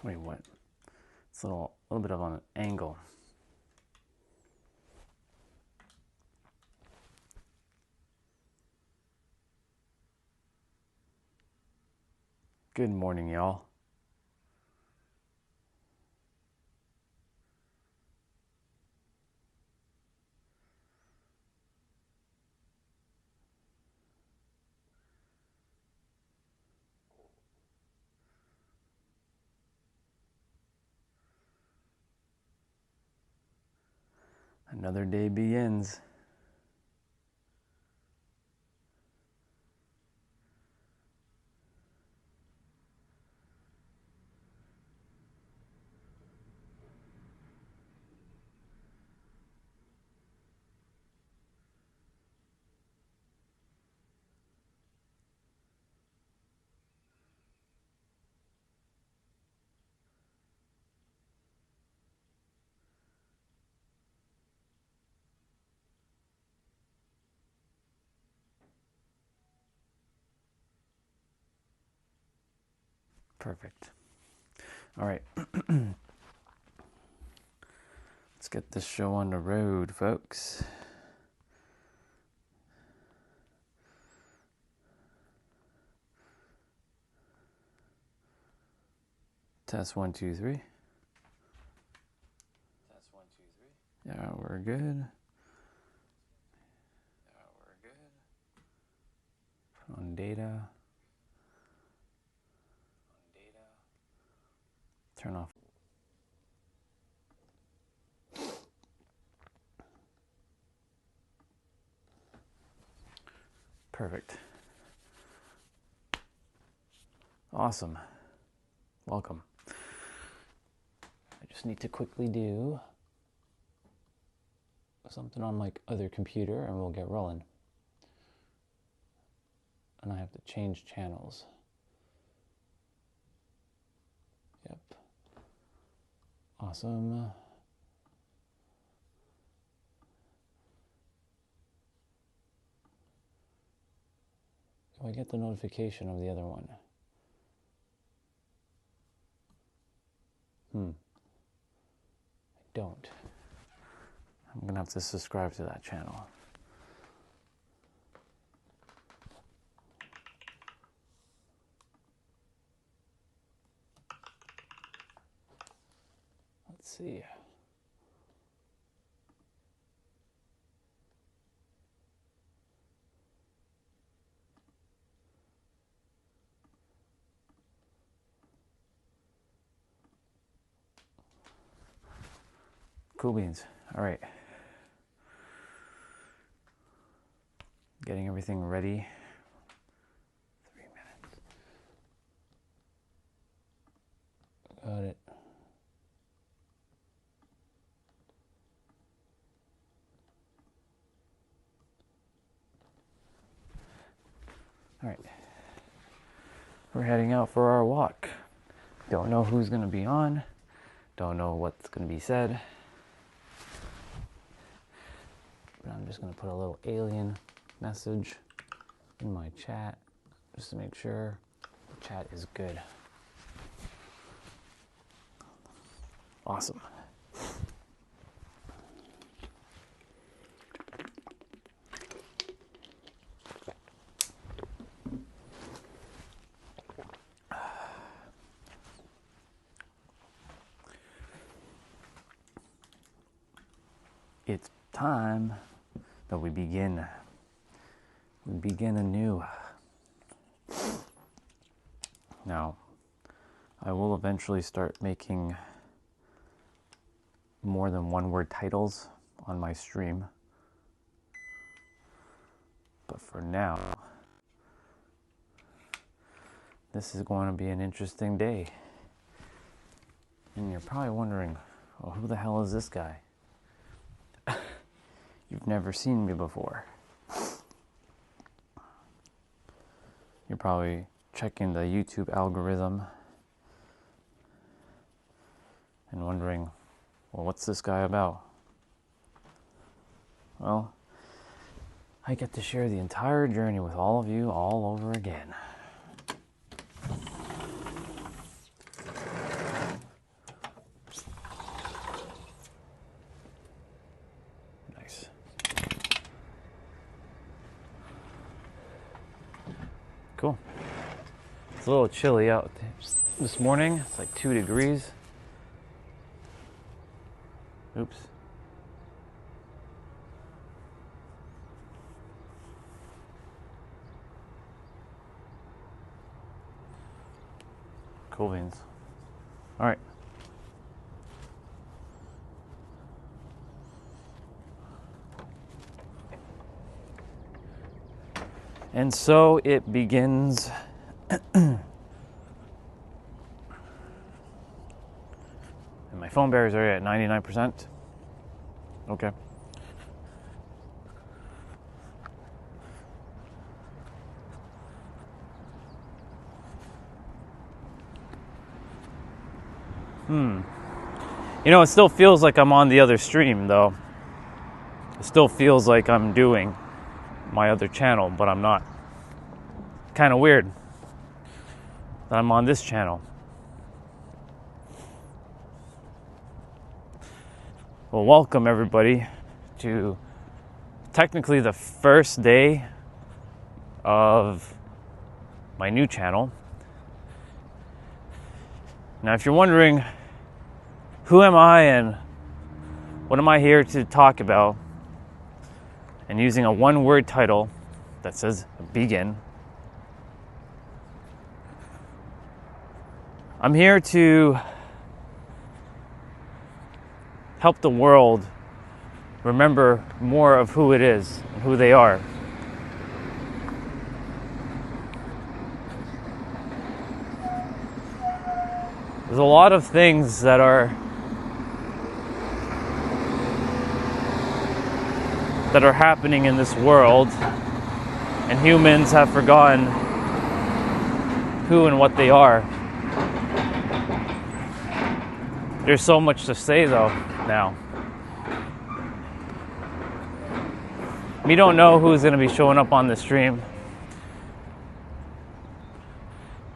Wait, what? It's a little bit of an angle. Good morning, y'all. Another day begins. Perfect. All right. Let's get this show on the road, folks. Test 1, 2, 3. Test 1, 2, 3. Yeah, we're good. On data. Turn off. Perfect. Awesome. Welcome. I just need to quickly do something on my other computer and we'll get rolling. And I have to change channels. Yep. Awesome. Do I get the notification of the other one? I don't. I'm going to have to subscribe to that channel. Let's see. Cool beans. All right. Getting everything ready. 3 minutes. Got it. All right. We're heading out for our walk. Don't know who's going to be on. Don't know what's going to be said. But I'm just going to put a little alien message in my chat just to make sure the chat is good. Awesome. It's time that we begin. We begin anew. Now, I will eventually start making more than one word titles on my stream. But for now, this is going to be an interesting day. And you're probably wondering, well, who the hell is this guy? You've never seen me before. You're probably checking the YouTube algorithm and wondering, well, what's this guy about? Well, I get to share the entire journey with all of you all over again. Cool. It's a little chilly out this morning. It's like 2 degrees. Oops. Cool beans. All right. And so it begins. And my phone battery's already at 99%. Okay. You know, it still feels like I'm on the other stream, though. It still feels like I'm doing my other channel, but I'm not. Kind of weird that I'm on this channel. Well, welcome everybody to technically the first day of my new channel. Now, if you're wondering, who am I and what am I here to talk about, and using a one-word title that says begin, I'm here to help the world remember more of who it is and who they are. There's a lot of things that are happening in this world, and humans have forgotten who and what they are. There's so much to say though now. We don't know who's going to be showing up on the stream.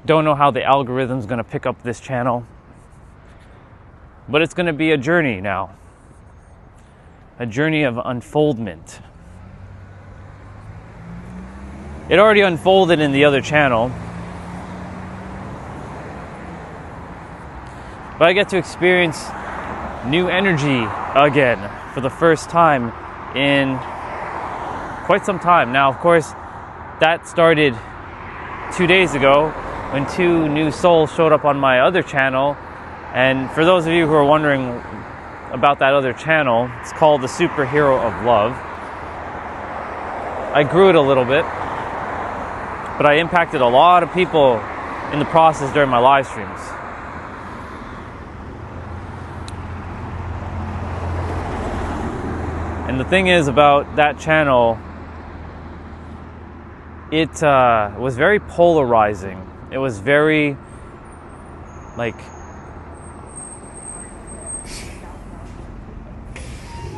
Don't know how the algorithm's going to pick up this channel. But it's going to be a journey now. A journey of unfoldment. It already unfolded in the other channel. But I get to experience new energy again for the first time in quite some time. Now, of course, that started 2 days ago when 2 new souls showed up on my other channel. And for those of you who are wondering about that other channel, it's called The Superhero of Love. I grew it a little bit, but I impacted a lot of people in the process during my live streams. And the thing is about that channel, it was very polarizing. It was very,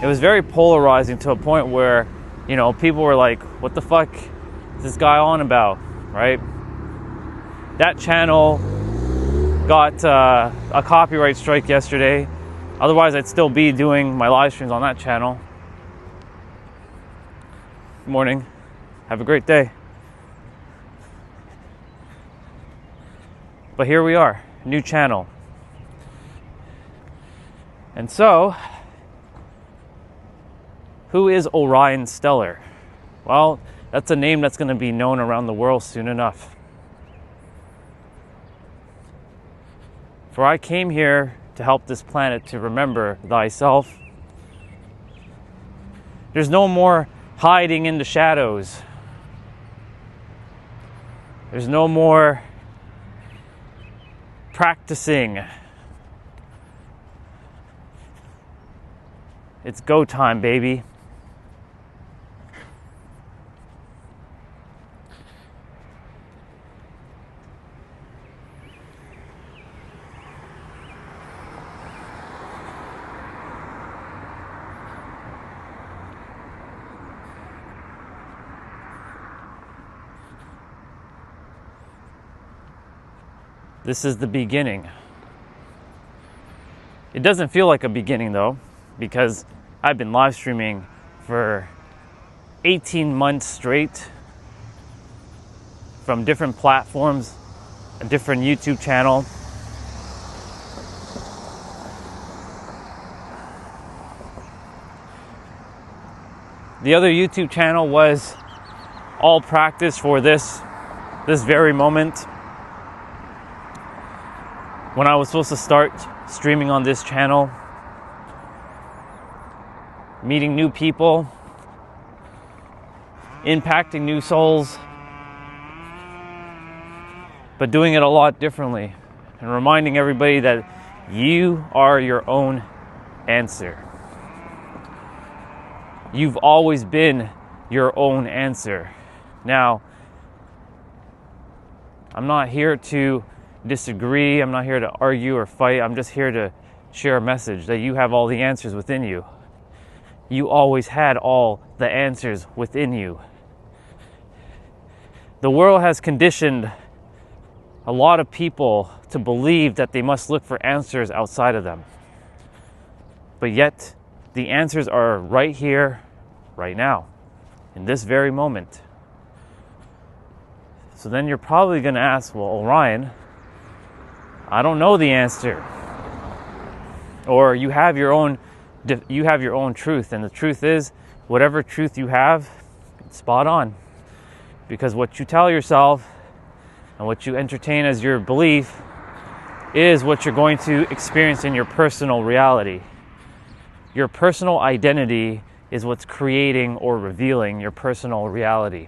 it was very polarizing to a point where, you know, people were like, what the fuck is this guy on about, right? That channel got a copyright strike yesterday. Otherwise, I'd still be doing my live streams on that channel. Good morning. Have a great day. But here we are, new channel. And so, who is Orion Stellar? Well, that's a name that's going to be known around the world soon enough. For I came here to help this planet to remember thyself. There's no more hiding in the shadows. There's no more practicing. It's go time, baby. This is the beginning. It doesn't feel like a beginning though, because I've been live streaming for 18 months straight from different platforms, a different YouTube channel. The other YouTube channel was all practice for this very moment. When I was supposed to start streaming on this channel, meeting new people, impacting new souls, but doing it a lot differently and reminding everybody that you are your own answer. You've always been your own answer. Now, I'm not here to disagree. I'm not here to argue or fight. I'm just here to share a message that you have all the answers within you. You always had all the answers within you. The world has conditioned a lot of people to believe that they must look for answers outside of them. But yet, the answers are right here, right now, in this very moment. So then you're probably going to ask, well, Orion, I don't know the answer. Or you have your own truth, and the truth is, whatever truth you have, it's spot on. Because what you tell yourself and what you entertain as your belief is what you're going to experience in your personal reality. Your personal identity is what's creating or revealing your personal reality.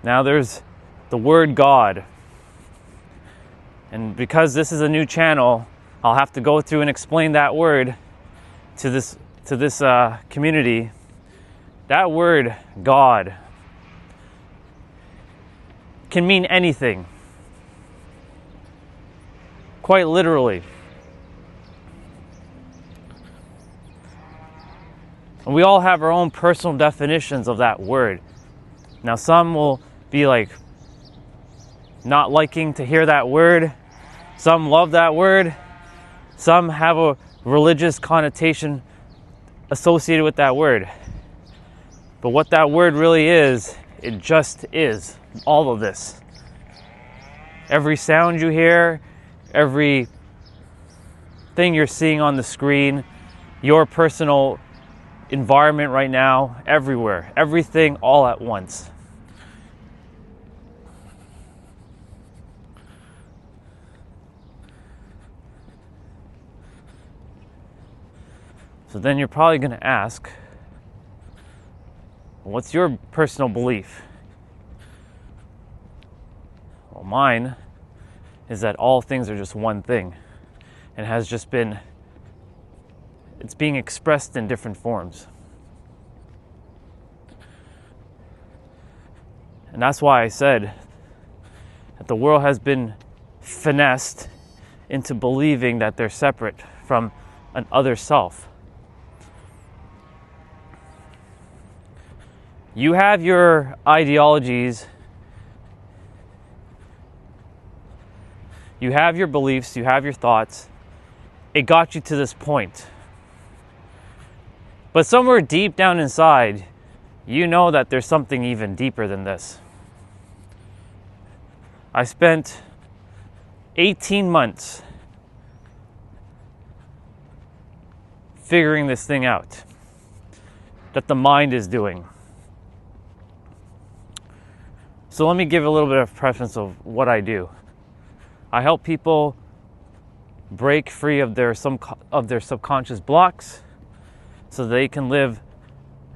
Now there's the word God. And because this is a new channel, I'll have to go through and explain that word to this community. That word, God, can mean anything. Quite literally. And we all have our own personal definitions of that word. Now some will be like not liking to hear that word. Some love that word. Some have a religious connotation associated with that word. But what that word really is, it just is all of this. Every sound you hear, every thing you're seeing on the screen, your personal environment right now, everywhere, everything all at once. So then you're probably going to ask, what's your personal belief? Well, mine is that all things are just one thing and has just been, it's being expressed in different forms. And that's why I said that the world has been finessed into believing that they're separate from an other self. You have your ideologies, you have your beliefs, you have your thoughts. It got you to this point. But somewhere deep down inside, you know that there's something even deeper than this. I spent 18 months figuring this thing out that the mind is doing. So let me give a little bit of preference of what I do. I help people break free of their subconscious blocks so they can live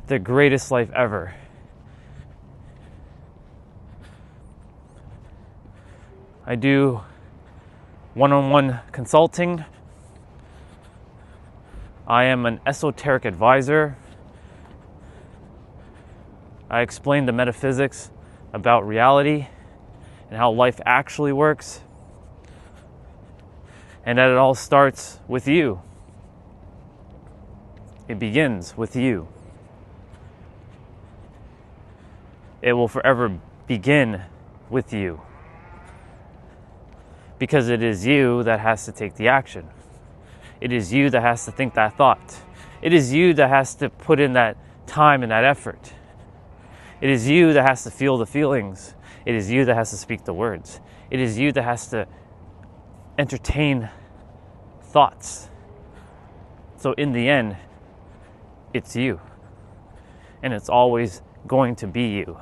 their greatest life ever. I do one-on-one consulting. I am an esoteric advisor. I explain the metaphysics about reality and how life actually works, and that it all starts with you. It begins with you. It will forever begin with you. because it is you that has to take the action. It is you that has to think that thought. It is you that has to put in that time and that effort. It is you that has to feel the feelings. It is you that has to speak the words. It is you that has to entertain thoughts. So in the end, it's you. And it's always going to be you.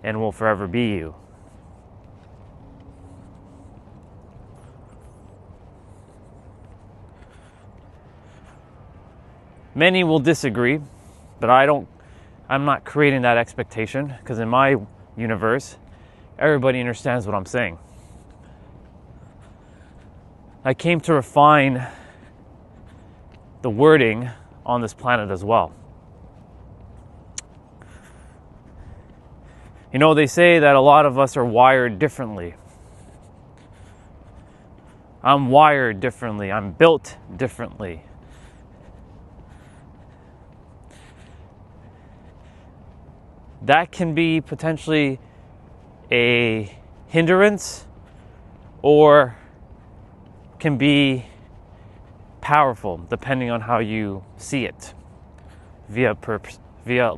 And will forever be you. Many will disagree, but I'm not creating that expectation, because in my universe, everybody understands what I'm saying. I came to refine the wording on this planet as well. You know, they say that a lot of us are wired differently. I'm wired differently. I'm built differently. That can be potentially a hindrance or can be powerful depending on how you see it via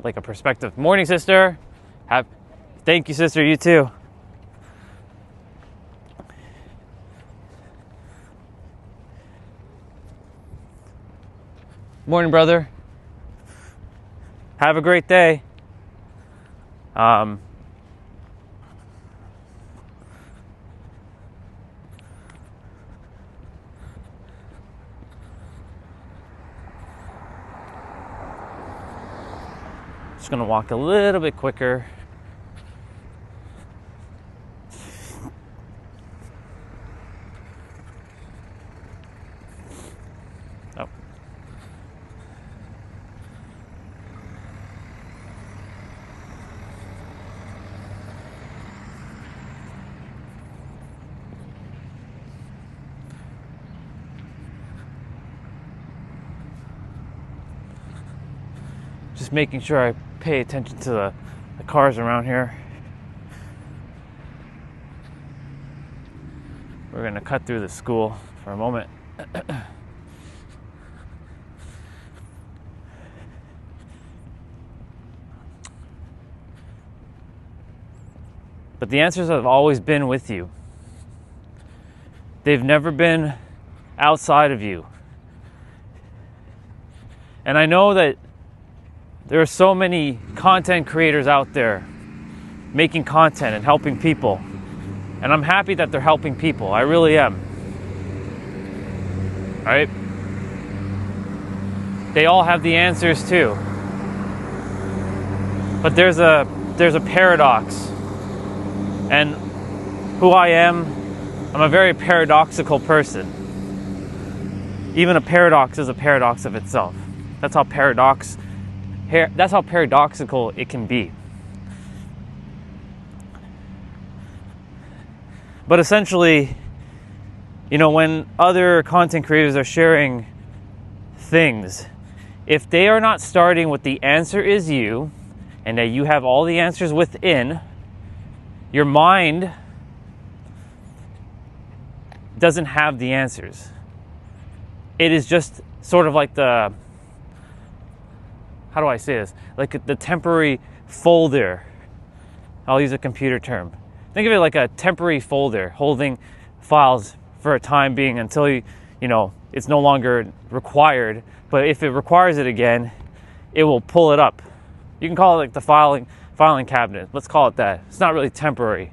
like a perspective. Morning, sister. Thank you, sister. You too. Morning, brother. Have a great day. Just gonna walk a little bit quicker. Oh. Just making sure I pay attention to the cars around here. We're going to cut through the school for a moment. But the answers have always been with you. They've never been outside of you. And I know that there are so many content creators out there making content and helping people. And I'm happy that they're helping people. I really am. Right? They all have the answers too. But there's a paradox. And who I am, I'm a very paradoxical person. Even a paradox is a paradox of itself. That's how paradoxical it can be. But essentially, you know, when other content creators are sharing things, if they are not starting with the answer is you, and that you have all the answers within, your mind doesn't have the answers. It is just sort of like how do I say this? Like the temporary folder. I'll use a computer term. Think of it like a temporary folder holding files for a time being until you know, it's no longer required. But if it requires it again, it will pull it up. You can call it like the filing cabinet. Let's call it that. It's not really temporary.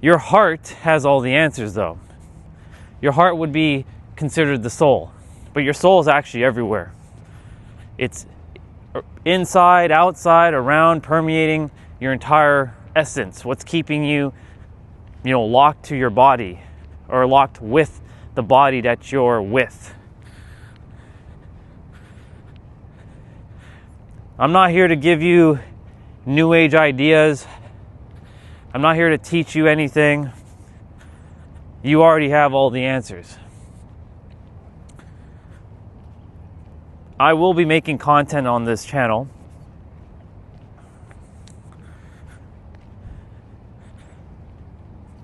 Your heart has all the answers though. Your heart would be considered the soul. But your soul is actually everywhere. It's inside, outside, around, permeating your entire essence. What's keeping you, locked to your body or locked with the body that you're with. I'm not here to give you new age ideas. I'm not here to teach you anything. You already have all the answers. I will be making content on this channel.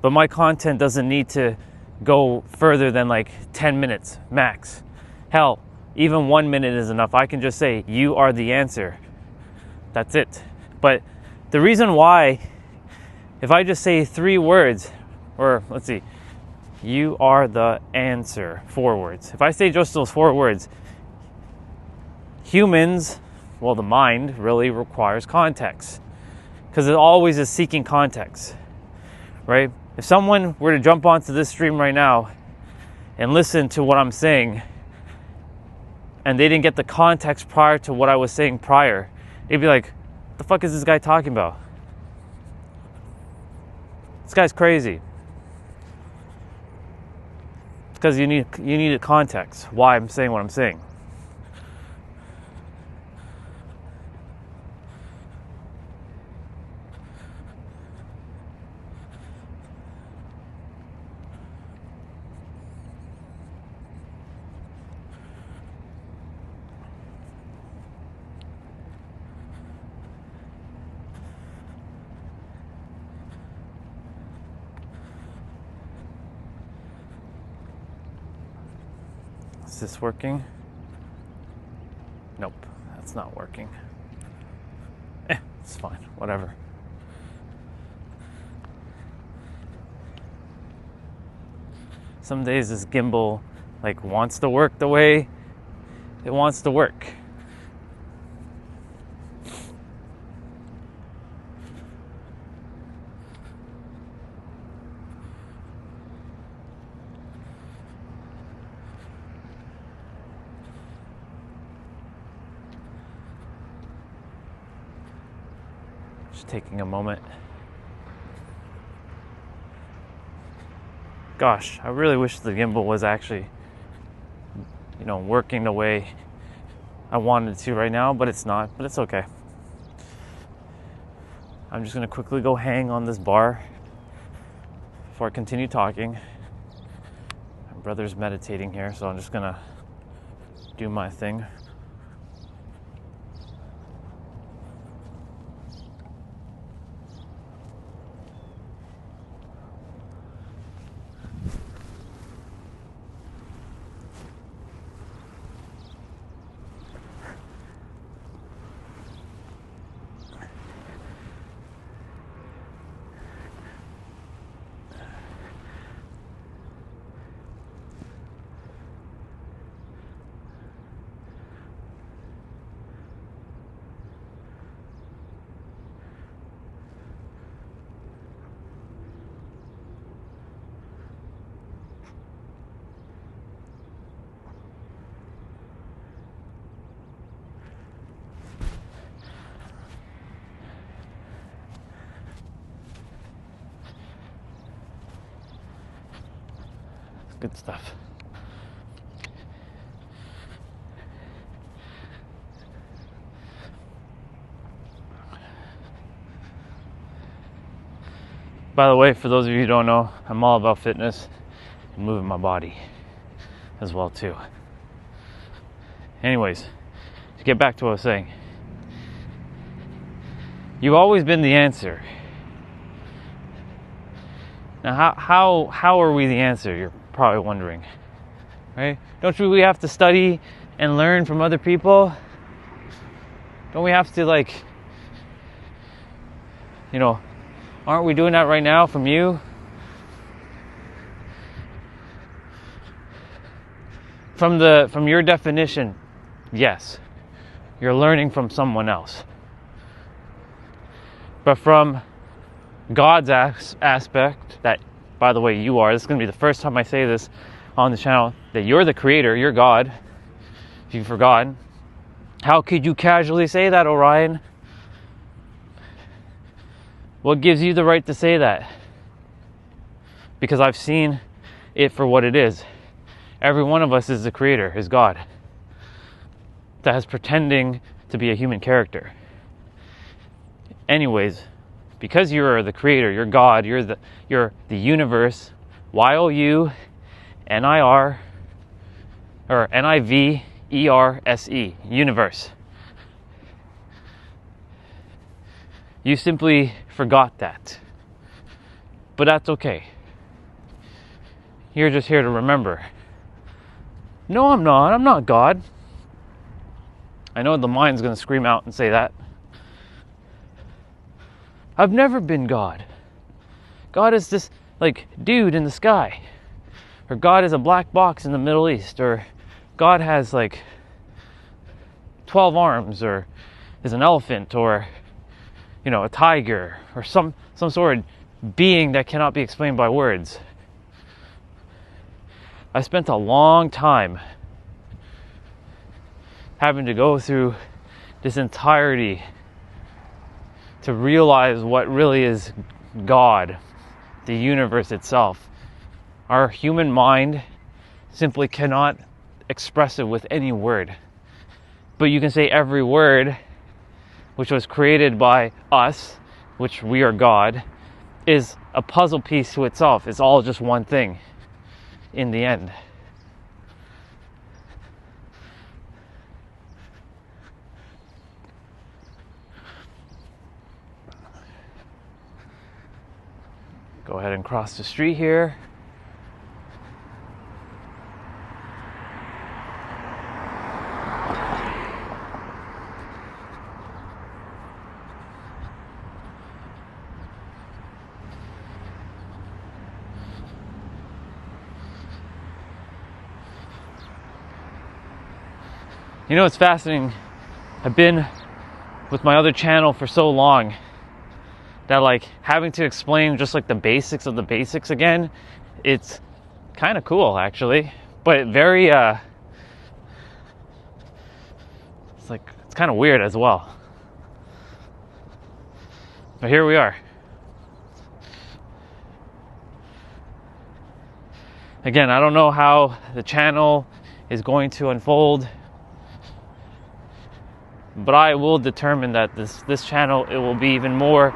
but my content doesn't need to go further than like 10 minutes max. Hell, even 1 minute is enough. I can just say, you are the answer. That's it. But the reason why, if I just say 3 words, or let's see, you are the answer, 4 words. If I say just those 4 words, humans, well, the mind really requires context, because it always is seeking context, right? If someone were to jump onto this stream right now and listen to what I'm saying, and they didn't get the context prior to what I was saying prior, they'd be like, what the fuck is this guy talking about? This guy's crazy. It's because you need a context why I'm saying what I'm saying. Is this working? Nope, that's not working. It's fine, whatever. Some days this gimbal like wants to work the way it wants to work. Taking a moment. Gosh, I really wish the gimbal was actually, working the way I wanted it to right now, but it's not, but it's okay. I'm just gonna quickly go hang on this bar before I continue talking. My brother's meditating here, so I'm just gonna do my thing. Good stuff. By the way, for those of you who don't know, I'm all about fitness and moving my body as well too. Anyways, to get back to what I was saying, you've always been the answer. Now, how are we the answer? You're probably wondering, right? Don't we have to study and learn from other people? Don't we have to aren't we doing that right now from you? From your definition, yes, you're learning from someone else. But from God's aspect, that, by the way, you are. This is going to be the first time I say this on the channel, that you're the creator, you're God, if you forgot. How could you casually say that, Orion? What gives you the right to say that? Because I've seen it for what it is. Every one of us is the creator, is God, that is pretending to be a human character. Anyways, because you're the creator, you're God, you're the universe, YOUNIR, or NIVERSE, universe. You simply forgot that. But that's okay. You're just here to remember. No, I'm not. I'm not God. I know the mind's going to scream out and say that. I've never been God. God is this, like, dude in the sky. Or God is a black box in the Middle East. Or God has, like, 12 arms. Or is an elephant. Or, you know, a tiger. Or some sort of being that cannot be explained by words. I spent a long time having to go through this entirety to realize what really is God, the universe itself. Our human mind simply cannot express it with any word. But you can say every word, which was created by us, which we are God, is a puzzle piece to itself. It's all just one thing in the end. Go ahead and cross the street here. You know, it's fascinating. I've been with my other channel for so long that, like, having to explain just like the basics of the basics again, it's kind of cool actually, but very it's kind of weird as well. But here we are. Again, I don't know how the channel is going to unfold, but I will determine that this channel, it will be even more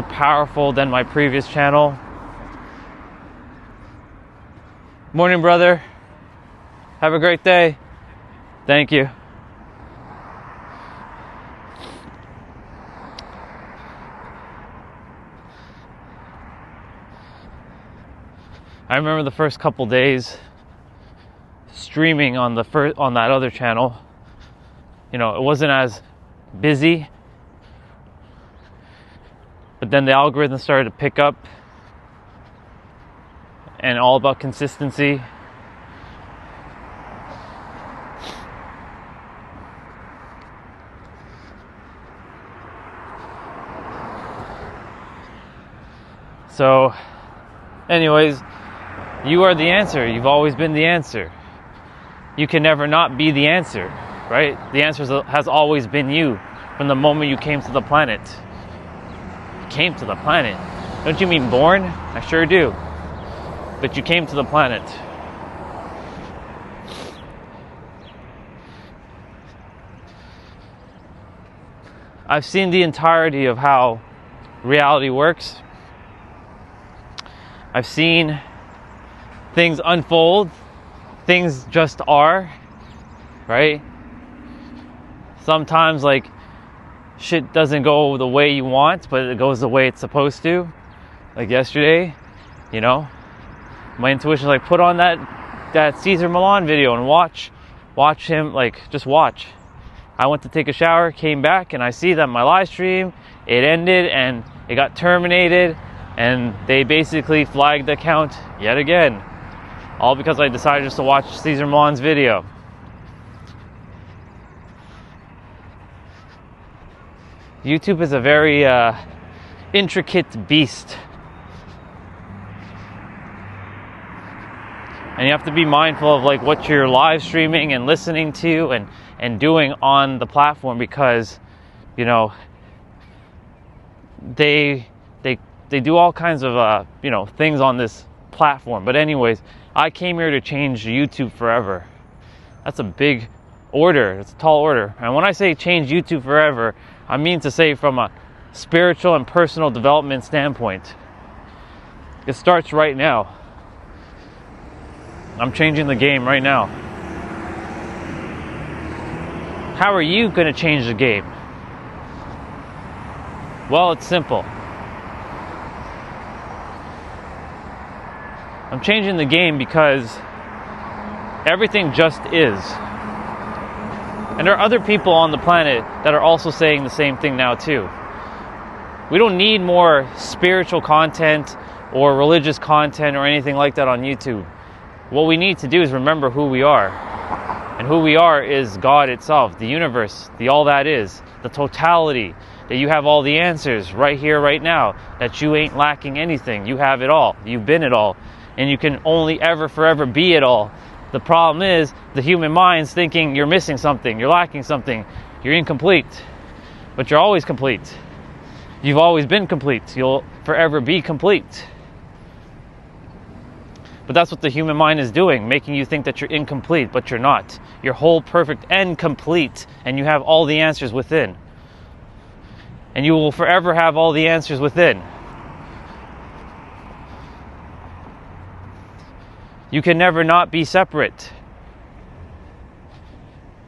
powerful than my previous channel. Morning, brother. Have a great day. Thank you. I remember the first couple days streaming on that other channel. You know, it wasn't as busy, but then the algorithm started to pick up, and all about consistency. So, anyways, you are the answer. You've always been the answer. You can never not be the answer, right? The answer has always been you from the moment you came to the planet. You came to the planet. Don't you mean born? I sure do. But you came to the planet. I've seen the entirety of how reality works. I've seen things unfold. Things just are, right? Sometimes, like, shit doesn't go the way you want, but it goes the way it's supposed to. Like yesterday, you know, my intuition, like, put on that Cesar Millan video and watch him, like, just watch. I went to take a shower, came back, and I see that my live stream, it ended and it got terminated, and they basically flagged the account yet again. All because I decided just to watch Cesar Millan's video. YouTube is a very intricate beast. And you have to be mindful of, like, what you're live streaming and listening to and doing on the platform, because, you know, they do all kinds of you know, things on this platform. But anyways, I came here to change YouTube forever. That's a big order. It's a tall order. And when I say change YouTube forever, I mean to say from a spiritual and personal development standpoint. It starts right now. I'm changing the game right now. How are you going to change the game? Well, it's simple. I'm changing the game because everything just is. And there are other people on the planet that are also saying the same thing now too. We don't need more spiritual content or religious content or anything like that on YouTube. What we need to do is remember who we are. And who we are is God itself, the universe, the all that is, the totality, that you have all the answers right here, right now, that you ain't lacking anything. You have it all. You've been it all. And you can only ever, forever be it all. The problem is the human mind's thinking you're missing something, you're lacking something, you're incomplete. But you're always complete. You've always been complete. You'll forever be complete. But that's what the human mind is doing, making you think that you're incomplete, but you're not. You're whole, perfect, and complete, and you have all the answers within. And you will forever have all the answers within. You can never not be separate.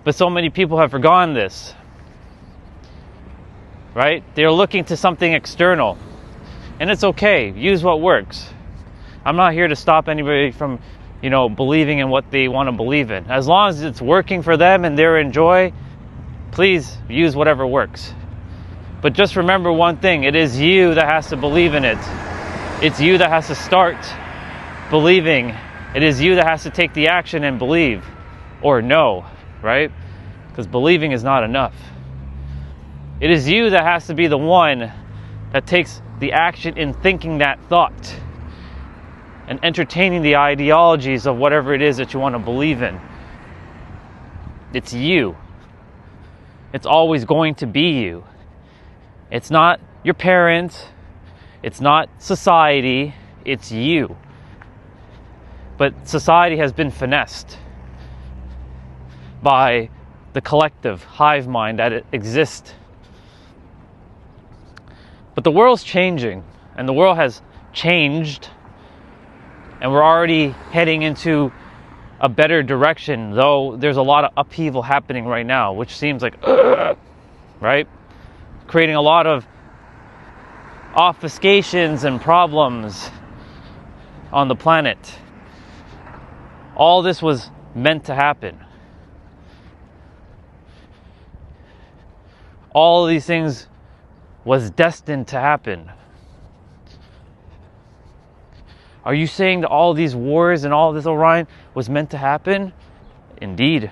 But so many people have forgotten this. Right? They're looking to something external. And it's okay. Use what works. I'm not here to stop anybody from, believing in what they want to believe in. As long as it's working for them and they're in joy, please use whatever works. But just remember one thing. It is you that has to believe in it. It's you that has to start believing. It is you that has to take the action and believe. Or no, right? Because believing is not enough. It is you that has to be the one that takes the action in thinking that thought and entertaining the ideologies of whatever it is that you want to believe in. It's you. It's always going to be you. It's not your parents. It's not society. It's you. But society has been finessed by the collective hive mind that exists. But the world's changing, and the world has changed, and we're already heading into a better direction, though there's a lot of upheaval happening right now, which seems like, right? Creating a lot of obfuscations and problems on the planet. All this was meant to happen. All of these things was destined to happen. Are you saying that all these wars and all this, Orion, was meant to happen? Indeed.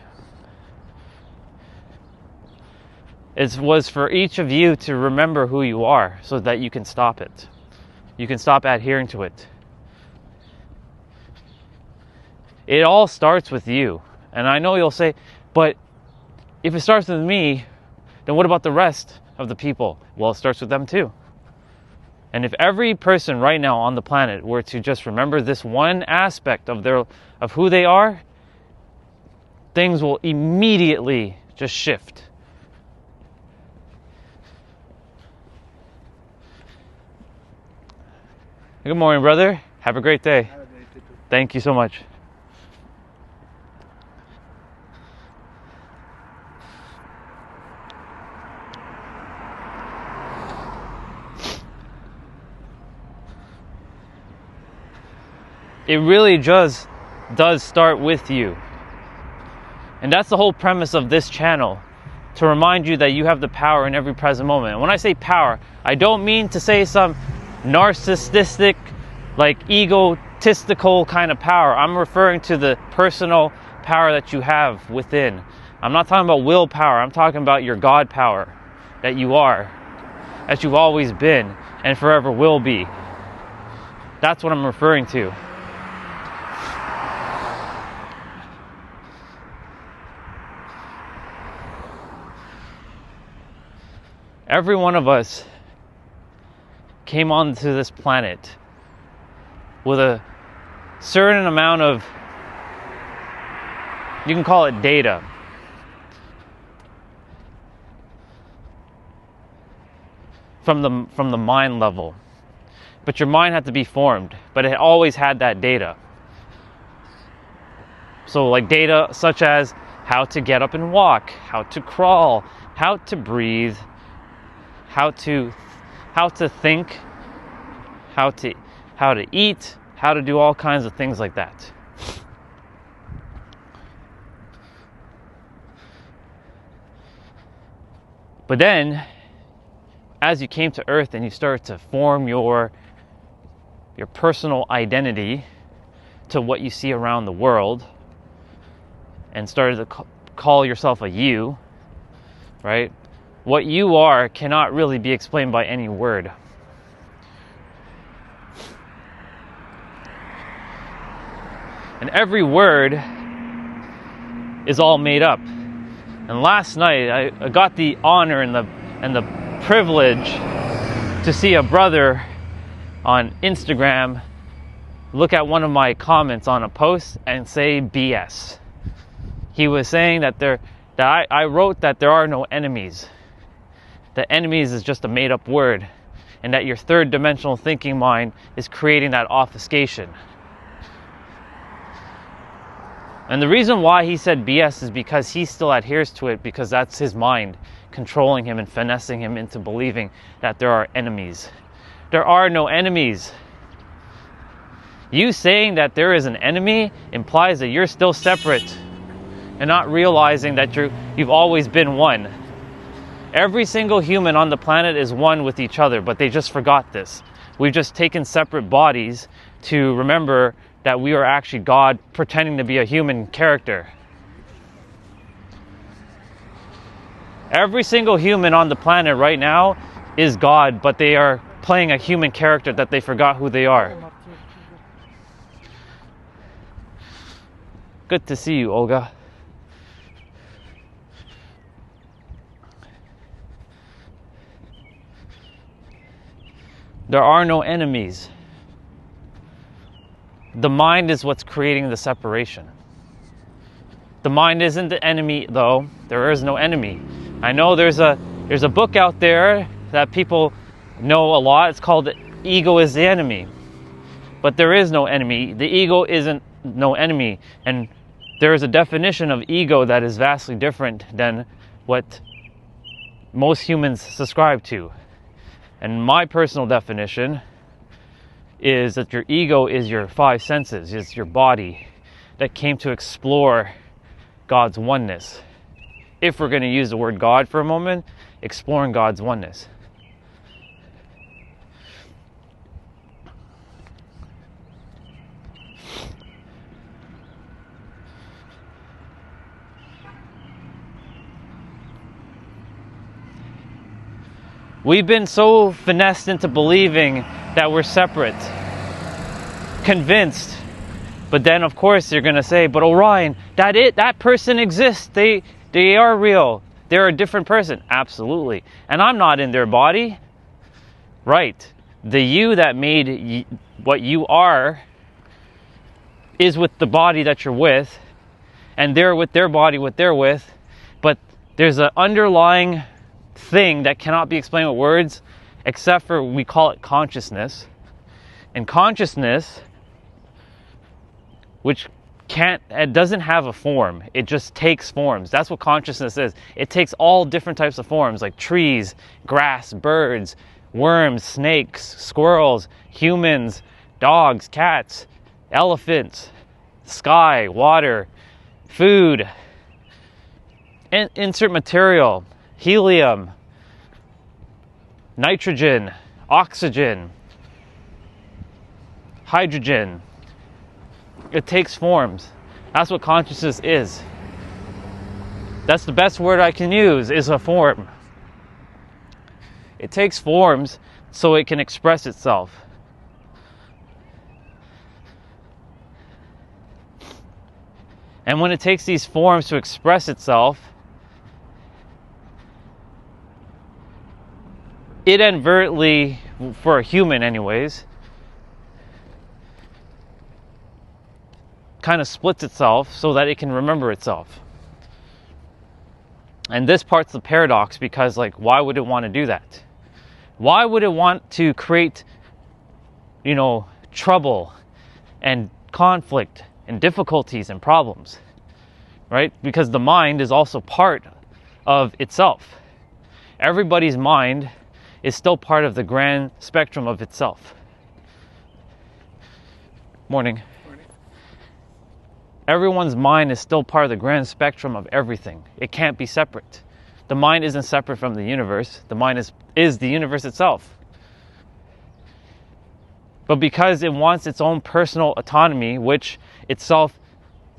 It was for each of you to remember who you are so that you can stop it. You can stop adhering to it. It all starts with you. And I know you'll say, but if it starts with me, then what about the rest of the people? Well, it starts with them too. And if every person right now on the planet were to just remember this one aspect of who they are, things will immediately just shift. Good morning, brother. Have a great day. Thank you so much. It really does start with you. And that's the whole premise of this channel, to remind you that you have the power in every present moment. And when I say power, I don't mean to say some narcissistic, egotistical kind of power. I'm referring to the personal power that you have within. I'm not talking about willpower. I'm talking about your God power that you are, that you've always been and forever will be. That's what I'm referring to. Every one of us came onto this planet with a certain amount of, you can call it data. From the mind level. But your mind had to be formed, but it always had that data. So data such as how to get up and walk, how to crawl, how to breathe, how to think, how to eat, how to do all kinds of things like that. But then, as you came to Earth and you started to form your personal identity to what you see around the world, and started to call yourself a you, right? What you are cannot really be explained by any word. And every word is all made up. And last night I got the honor and the privilege to see a brother on Instagram look at one of my comments on a post and say BS. He was saying that I wrote that there are no enemies. That enemies is just a made up word, and that your third dimensional thinking mind is creating that obfuscation. And the reason why he said BS is because he still adheres to it, because that's his mind controlling him and finessing him into believing that there are enemies. There are no enemies. You saying that there is an enemy implies that you're still separate and not realizing that you've always been one. Every single human on the planet is one with each other, but they just forgot this. We've just taken separate bodies to remember that we are actually God pretending to be a human character. Every single human on the planet right now is God, but they are playing a human character that they forgot who they are. Good to see you, Olga. There are no enemies. The mind is what's creating the separation. The mind isn't the enemy, though. There is no enemy. I know there's a book out there that people know a lot. It's called Ego is the Enemy. But there is no enemy. The ego isn't no enemy. And there is a definition of ego that is vastly different than what most humans subscribe to. And my personal definition is that your ego is your five senses, is your body that came to explore God's oneness. If we're going to use the word God for a moment, exploring God's oneness. We've been so finessed into believing that we're separate, convinced. But then, of course, you're going to say, but Orion, that person exists. They are real. They're a different person. Absolutely. And I'm not in their body. Right. The you that made what you are is with the body that you're with. And they're with their body, what they're with. But there's an underlying thing that cannot be explained with words, except for we call it consciousness. And consciousness, it doesn't have a form. It just takes forms. That's what consciousness is. It takes all different types of forms, like trees, grass, birds, worms, snakes, squirrels, humans, dogs, cats, elephants, sky, water, food, insert material, helium, nitrogen, oxygen, hydrogen. It takes forms. That's what consciousness is. That's the best word I can use, is a form. It takes forms so it can express itself. And when it takes these forms to express itself, it inadvertently, for a human anyways, kind of splits itself so that it can remember itself. And this part's the paradox, because why would it want to do that? Why would it want to create, trouble and conflict and difficulties and problems, right? Because the mind is also part of itself. Everybody's mind is still part of the grand spectrum of itself. Morning. Everyone's mind is still part of the grand spectrum of everything. It can't be separate. The mind isn't separate from the universe. The mind is the universe itself. But because it wants its own personal autonomy, which itself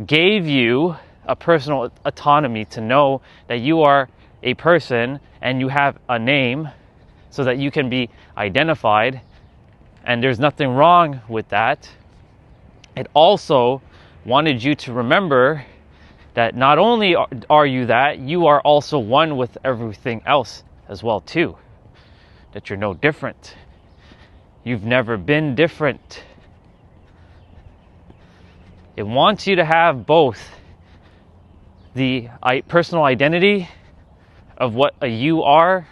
gave you a personal autonomy to know that you are a person and you have a name so that you can be identified, and there's nothing wrong with that, it also wanted you to remember that not only are you that, you are also one with everything else as well too. That you're no different. You've never been different. It wants you to have both the personal identity of what a you are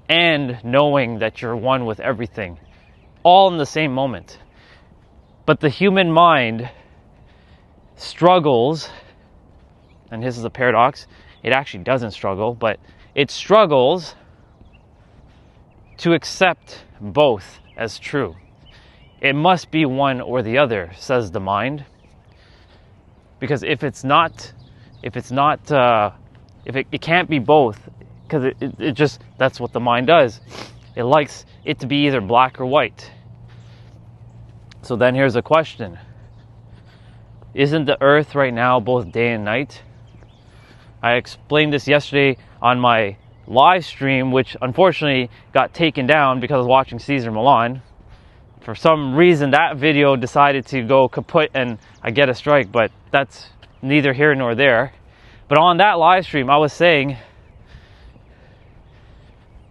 and knowing that you're one with everything, all in the same moment. But the human mind struggles, and this is a paradox, it actually doesn't struggle, but it struggles to accept both as true. It must be one or the other, says the mind. Because if it can't be both, because it just, that's what the mind does. It likes it to be either black or white. So then here's a question. Isn't the earth right now both day and night? I explained this yesterday on my live stream, which unfortunately got taken down because I was watching Cesar Millan. For some reason, that video decided to go kaput and I get a strike, but that's neither here nor there. But on that live stream, I was saying,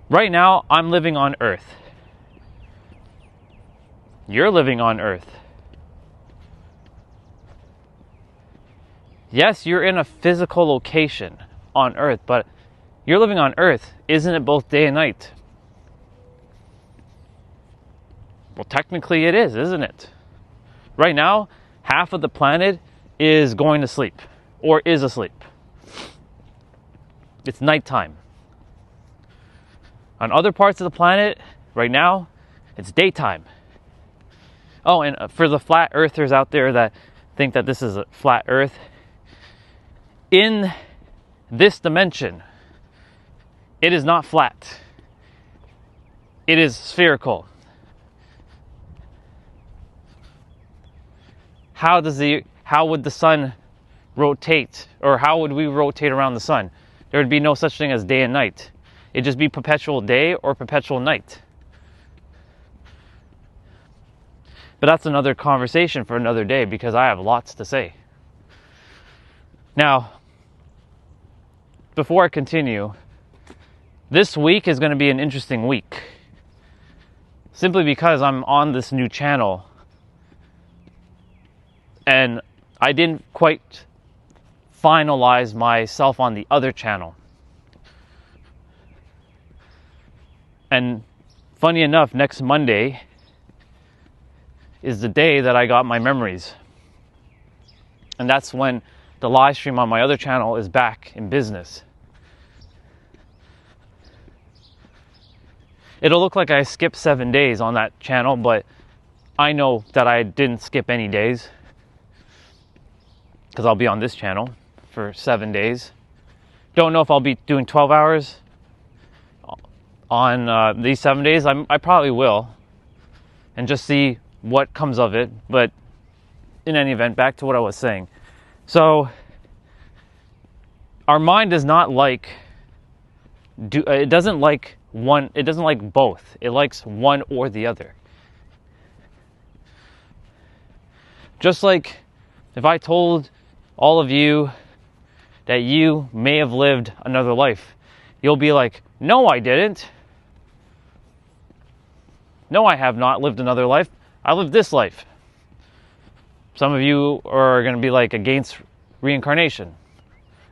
right now, I'm living on Earth. You're living on Earth. Yes, you're in a physical location on Earth, but you're living on Earth. Isn't it both day and night? Well, technically it is, isn't it? Right now, half of the planet is going to sleep, or is asleep. It's nighttime. On other parts of the planet, right now, it's daytime. Oh, and for the flat earthers out there that think that this is a flat Earth, in this dimension, it is not flat. It is spherical. How would the sun rotate, or how would we rotate around the sun? There would be no such thing as day and night. It'd just be perpetual day or perpetual night. But that's another conversation for another day, because I have lots to say. Now, before I continue, this week is going to be an interesting week. Simply because I'm on this new channel. And I didn't quite finalize myself on the other channel. And funny enough, next Monday is the day that I got my memories. And that's when the live stream on my other channel is back in business. It'll look like I skipped 7 days on that channel, but I know that I didn't skip any days, because I'll be on this channel for 7 days. Don't know if I'll be doing 12 hours on these 7 days. I probably will, and just see what comes of it. But in any event, back to what I was saying. So our mind does not like it doesn't like one, it doesn't like both. It likes one or the other. Just like if I told all of you that you may have lived another life, you'll be like, no, I didn't. No, I have not lived another life. I lived this life. Some of you are going to be like against reincarnation.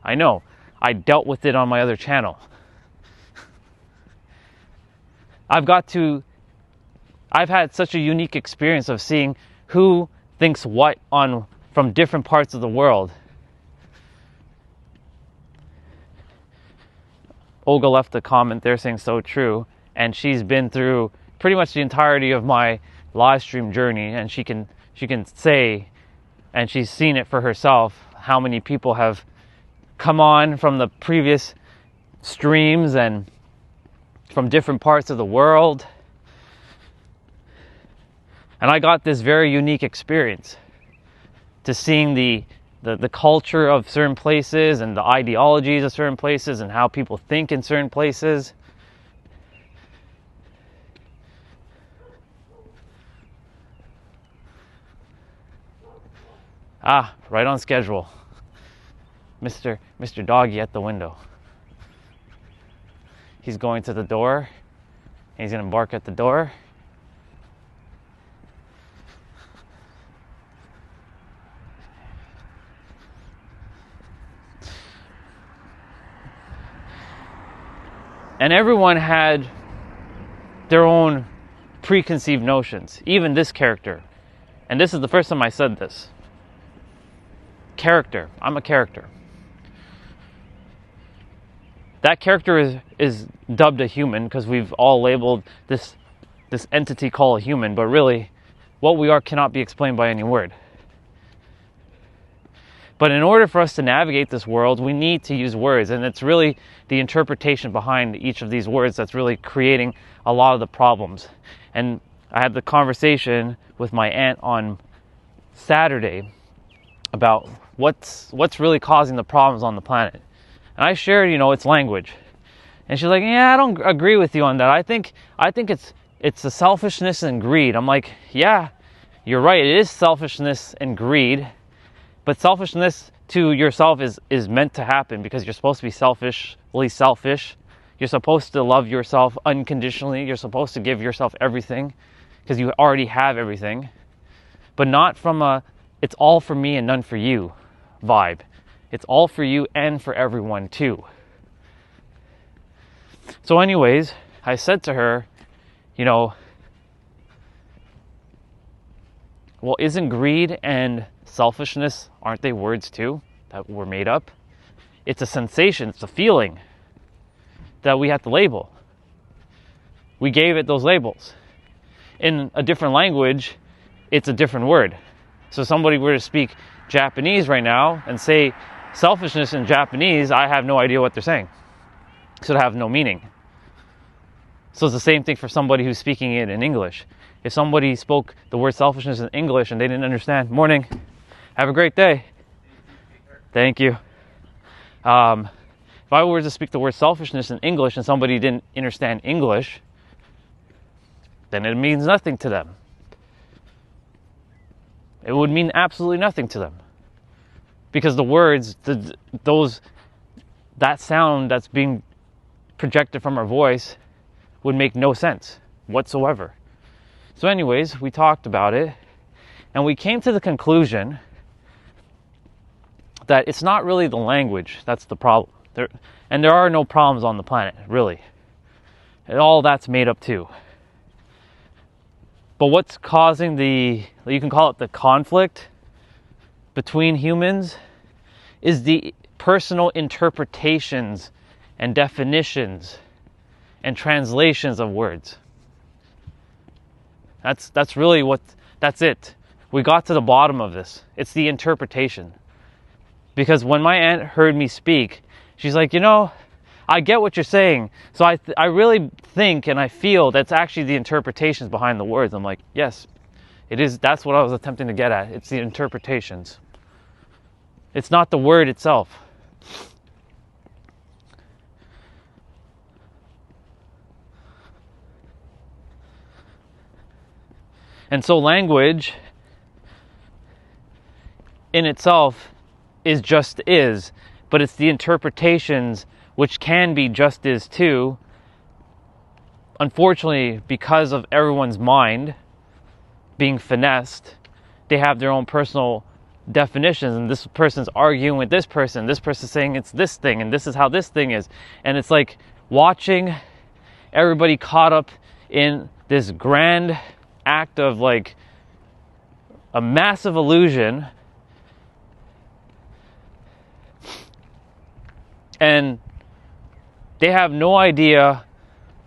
I know. I dealt with it on my other channel. I've had such a unique experience of seeing who thinks what from different parts of the world. Olga left a comment there saying so true, and she's been through pretty much the entirety of my live stream journey, and she can say, and she's seen it for herself, how many people have come on from the previous streams and from different parts of the world. And I got this very unique experience to seeing the culture of certain places and the ideologies of certain places and how people think in certain places. Right on schedule. Mr. Doggy at the window. He's going to the door. And he's going to bark at the door. And everyone had their own preconceived notions, even this character. And this is the first time I said this. Character. I'm a character. That character is dubbed a human because we've all labeled this entity called a human, but really, what we are cannot be explained by any word. But in order for us to navigate this world, we need to use words, and it's really the interpretation behind each of these words that's really creating a lot of the problems. And I had the conversation with my aunt on Saturday about what's really causing the problems on the planet. And I shared, it's language. And she's like, yeah, I don't agree with you on that. I think it's the selfishness and greed. I'm like, yeah, you're right. It is selfishness and greed. But selfishness to yourself is meant to happen because you're supposed to be selfishly selfish. You're supposed to love yourself unconditionally. You're supposed to give yourself everything because you already have everything. But not from a, it's all for me and none for you vibe. It's all for you and for everyone too. So anyways, I said to her, well, isn't greed and selfishness, aren't they words too that were made up? It's a sensation, it's a feeling that we have to label. We gave it those labels. In a different language, it's a different word. So somebody were to speak Japanese right now and say selfishness in Japanese, I have no idea what they're saying. So it have no meaning. So it's the same thing for somebody who's speaking it in English. If somebody spoke the word selfishness in English and they didn't understand, morning, have a great day. Thank you. If I were to speak the word selfishness in English and somebody didn't understand English, then it means nothing to them. It would mean absolutely nothing to them. Because the words, that sound that's being projected from our voice would make no sense whatsoever. So anyways, we talked about it, and we came to the conclusion that it's not really the language that's the problem. There are no problems on the planet, really. And all that's made up too. But what's causing you can call it the conflict between humans, is the personal interpretations and definitions and translations of words. That's really that's it. We got to the bottom of this. It's the interpretation. Because when my aunt heard me speak, she's like, I get what you're saying. So I really think and I feel that's actually the interpretations behind the words. I'm like, yes, it is. That's what I was attempting to get at. It's the interpretations. It's not the word itself. And so language in itself is just is, but it's the interpretations which can be just is too. Unfortunately, because of everyone's mind being finessed, they have their own personal definitions, and this person's arguing with this person's saying it's this thing, and this is how this thing is. And it's like watching everybody caught up in this grand act of like a massive illusion, and they have no idea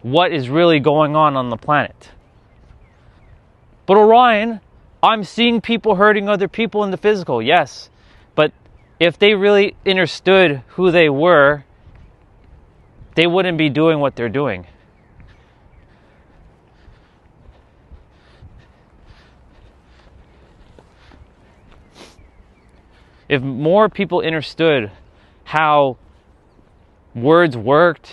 what is really going on the planet. But Orion, I'm seeing people hurting other people in the physical, yes. But if they really understood who they were, they wouldn't be doing what they're doing. If more people understood how words worked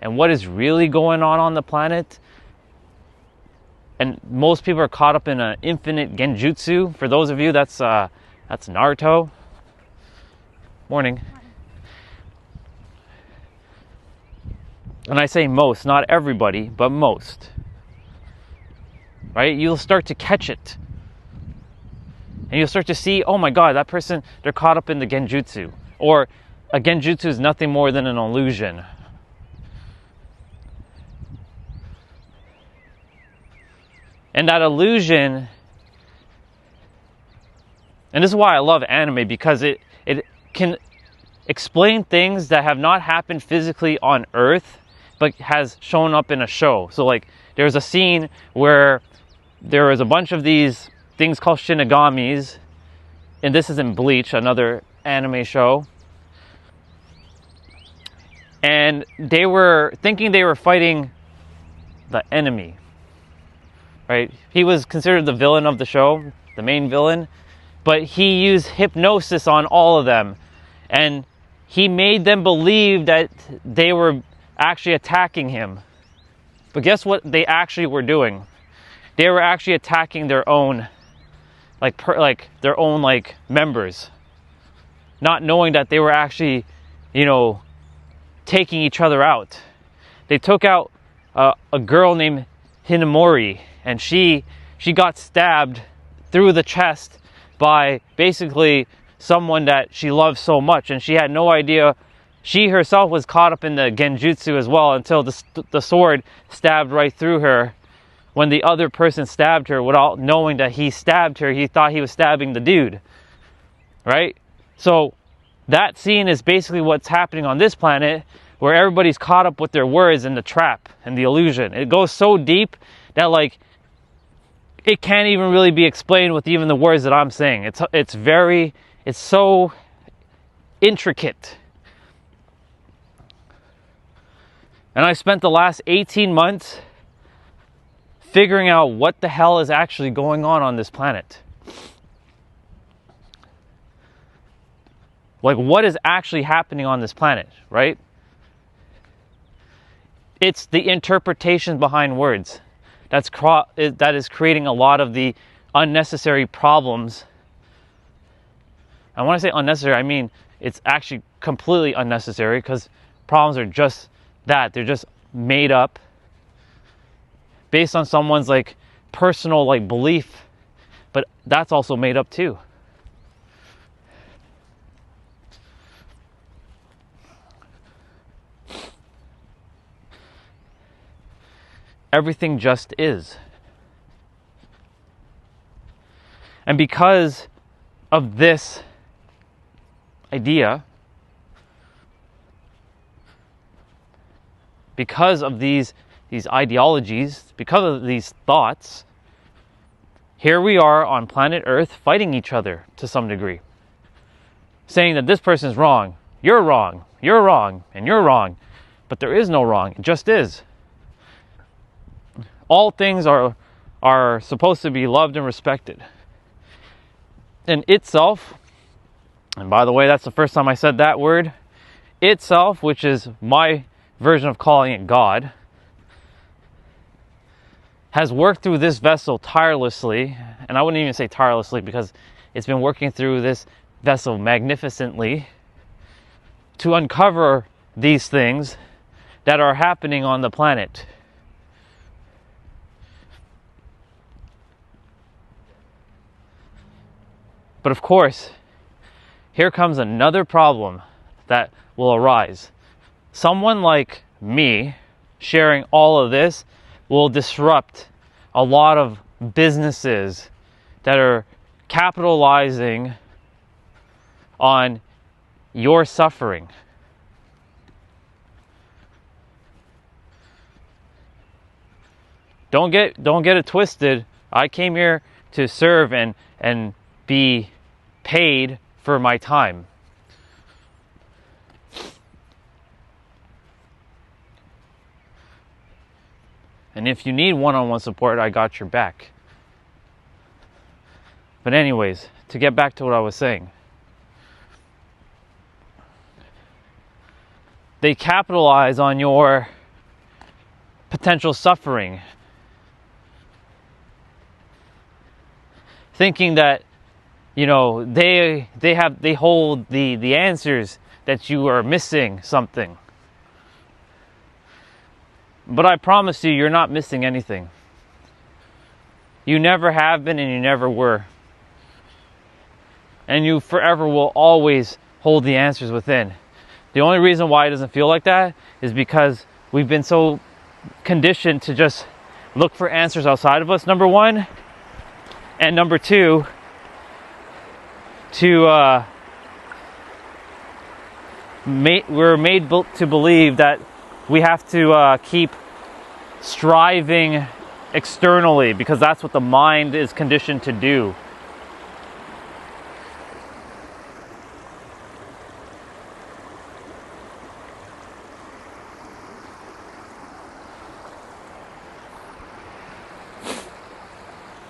and what is really going on the planet, and most people are caught up in an infinite genjutsu. For those of you, that's Naruto. Morning. And I say most, not everybody, but most. Right? You'll start to catch it. And you'll start to see, oh my God, that person, they're caught up in the genjutsu. Or a genjutsu is nothing more than an illusion. And that illusion, and this is why I love anime, because it can explain things that have not happened physically on Earth, but has shown up in a show. So like, there's a scene where there was a bunch of these things called Shinigamis, and this is in Bleach, another anime show. And they were thinking they were fighting the enemy, right? He was considered the villain of the show, the main villain, but he used hypnosis on all of them. And he made them believe that they were actually attacking him. But guess what they actually were doing? They were actually attacking their own, their own members, not knowing that they were actually, taking each other out. They took out a girl named Hinamori, and she got stabbed through the chest by basically someone that she loved so much, and she had no idea. She herself was caught up in the genjutsu as well, until the sword stabbed right through her. When the other person stabbed her, without knowing that he stabbed her, he thought he was stabbing the dude, right? So that scene is basically what's happening on this planet, where everybody's caught up with their words and the trap and the illusion. It goes so deep that it can't even really be explained with even the words that I'm saying. It's so intricate. And I spent the last 18 months figuring out what the hell is actually going on this planet. What is actually happening on this planet, right? It's the interpretation behind words that is creating a lot of the unnecessary problems. And when I say unnecessary, I mean it's actually completely unnecessary, because problems are just that. They're just made up based on someone's personal belief, but that's also made up too. Everything just is. And because of this idea, because of these ideologies, because of these thoughts, here we are on planet Earth fighting each other to some degree. Saying that this person's wrong, you're wrong, and you're wrong. But there is no wrong, it just is. All things are supposed to be loved and respected. And itself, and by the way, that's the first time I said that word, itself, which is my version of calling it God, has worked through this vessel tirelessly. And I wouldn't even say tirelessly, because it's been working through this vessel magnificently to uncover these things that are happening on the planet. But of course, here comes another problem that will arise. Someone like me sharing all of this will disrupt a lot of businesses that are capitalizing on your suffering. Don't get it twisted. I came here to serve and be paid for my time. And if you need one-on-one support, I got your back. But anyways, to get back to what I was saying. They capitalize on your potential suffering, thinking that, you know, they hold the answers, that you are missing something. But I promise you, you're not missing anything. You never have been and you never were. And you forever will always hold the answers within. The only reason why it doesn't feel like that is because we've been so conditioned to just look for answers outside of us, number one. And number two, we're made to believe that we have to keep striving externally, because that's what the mind is conditioned to do.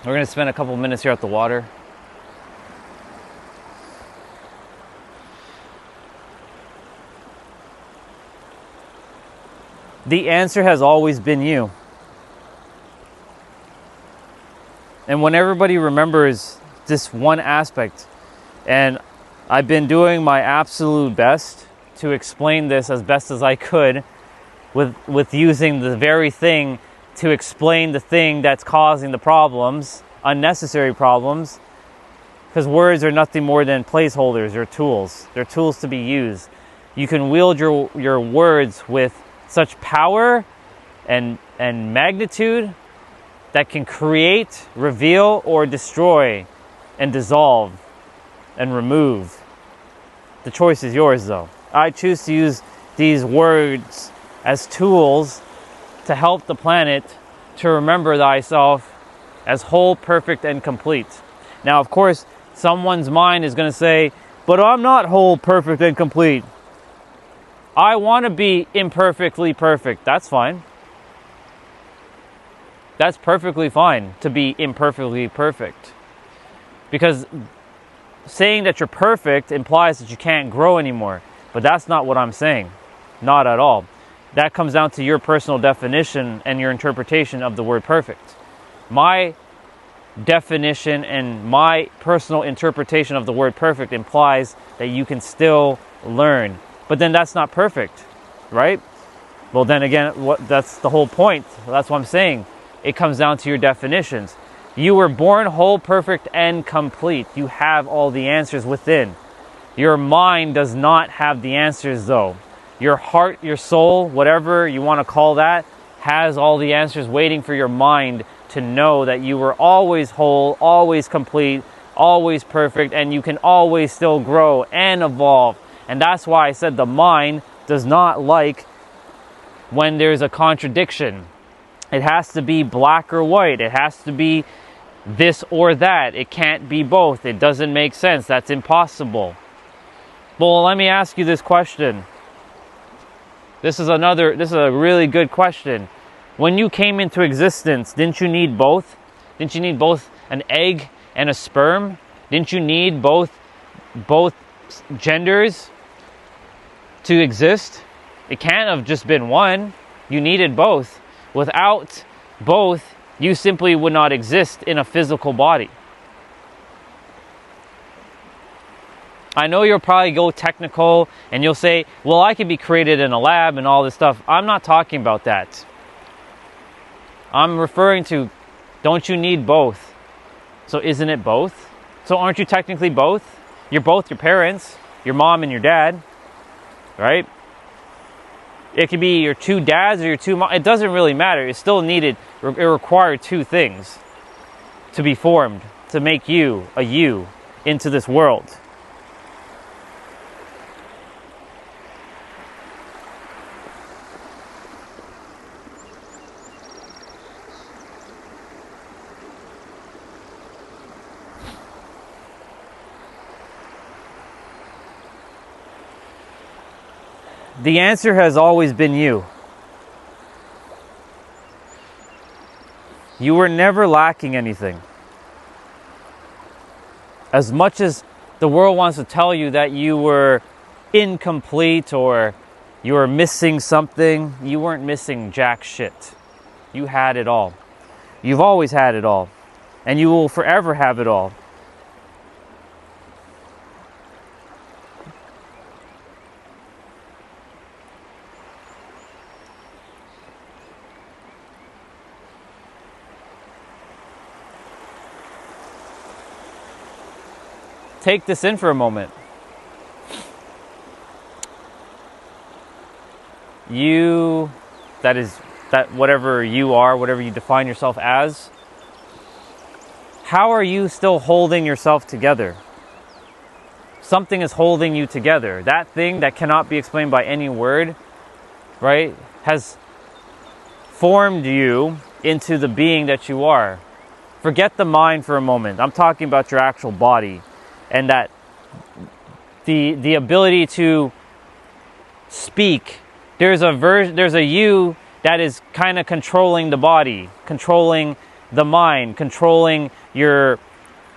We're going to spend a couple minutes here at the water. The answer has always been you. And when everybody remembers this one aspect, and I've been doing my absolute best to explain this as best as I could with using the very thing to explain the thing that's causing the problems, unnecessary problems, because words are nothing more than placeholders or tools. They're tools to be used. You can wield your words with such power and magnitude that can create, reveal, or destroy and dissolve and remove. The choice is yours, though. I choose to use these words as tools to help the planet to remember thyself as whole, perfect, and complete. Now, of course, someone's mind is going to say, but I'm not whole, perfect, and complete. I want to be imperfectly perfect. That's fine. That's perfectly fine to be imperfectly perfect. Because saying that you're perfect implies that you can't grow anymore. But that's not what I'm saying. Not at all. That comes down to your personal definition and your interpretation of the word perfect. My definition and my personal interpretation of the word perfect implies that you can still learn. But then that's not perfect, right? Well, then again, that's the whole point. That's what I'm saying. It comes down to your definitions. You were born whole, perfect, and complete. You have all the answers within. Your mind does not have the answers, though. Your heart, your soul, whatever you want to call that, has all the answers waiting for your mind to know that you were always whole, always complete, always perfect, and you can always still grow and evolve. And that's why I said the mind does not like when there's a contradiction. It has to be black or white. It has to be this or that. It can't be both. It doesn't make sense. That's impossible. Well, let me ask you this question. This is a really good question. When you came into existence, didn't you need both? Didn't you need both an egg and a sperm? Didn't you need both genders to exist? It can't have just been one. You needed both. Without both, you simply would not exist in a physical body. I know you'll probably go technical and you'll say, well, I can be created in a lab and all this stuff. I'm not talking about that. I'm referring to, don't you need both? So isn't it both? So aren't you technically both? You're both your parents, your mom and your dad, right? It could be your two dads or your two moms. It doesn't really matter. It still needed, it required two things to be formed, to make you a you into this world. the answer has always been you. You were never lacking anything. As much as the world wants to tell you that you were incomplete or you were missing something, you weren't missing jack shit. You had it all. You've always had it all. And you will forever have it all. Take this in for a moment. You, that whatever you are, whatever you define yourself as, how are you still holding yourself together? Something is holding you together. That thing that cannot be explained by any word, right, has formed you into the being that you are. Forget the mind for a moment. I'm talking about your actual body. And that the ability to speak, there's a you that is kind of controlling the body, controlling the mind, controlling your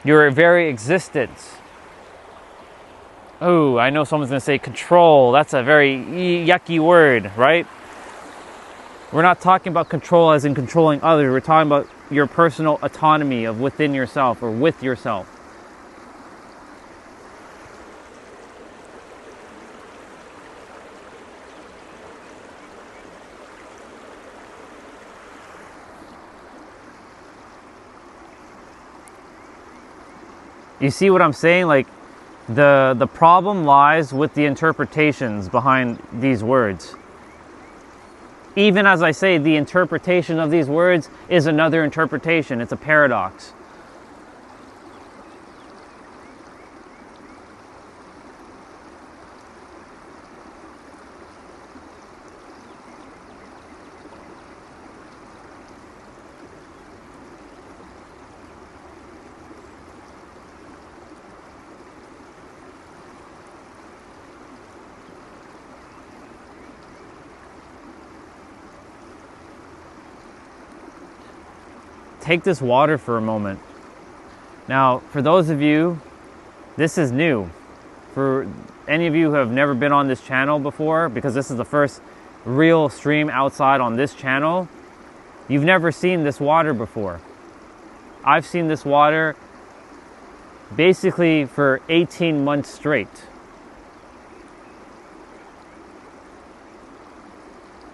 very existence. Oh, I know someone's going to say control. That's a very yucky word, right? We're not talking about control as in controlling others. We're talking about your personal autonomy of within yourself or with yourself. You see what I'm saying? Like, the problem lies with the interpretations behind these words. Even as I say, the interpretation of these words is another interpretation. It's a paradox. Take this water for a moment. Now, for those of you, this is new. For any of you who have never been on this channel before, because this is the first real stream outside on this channel, you've never seen this water before. I've seen this water basically for 18 months straight.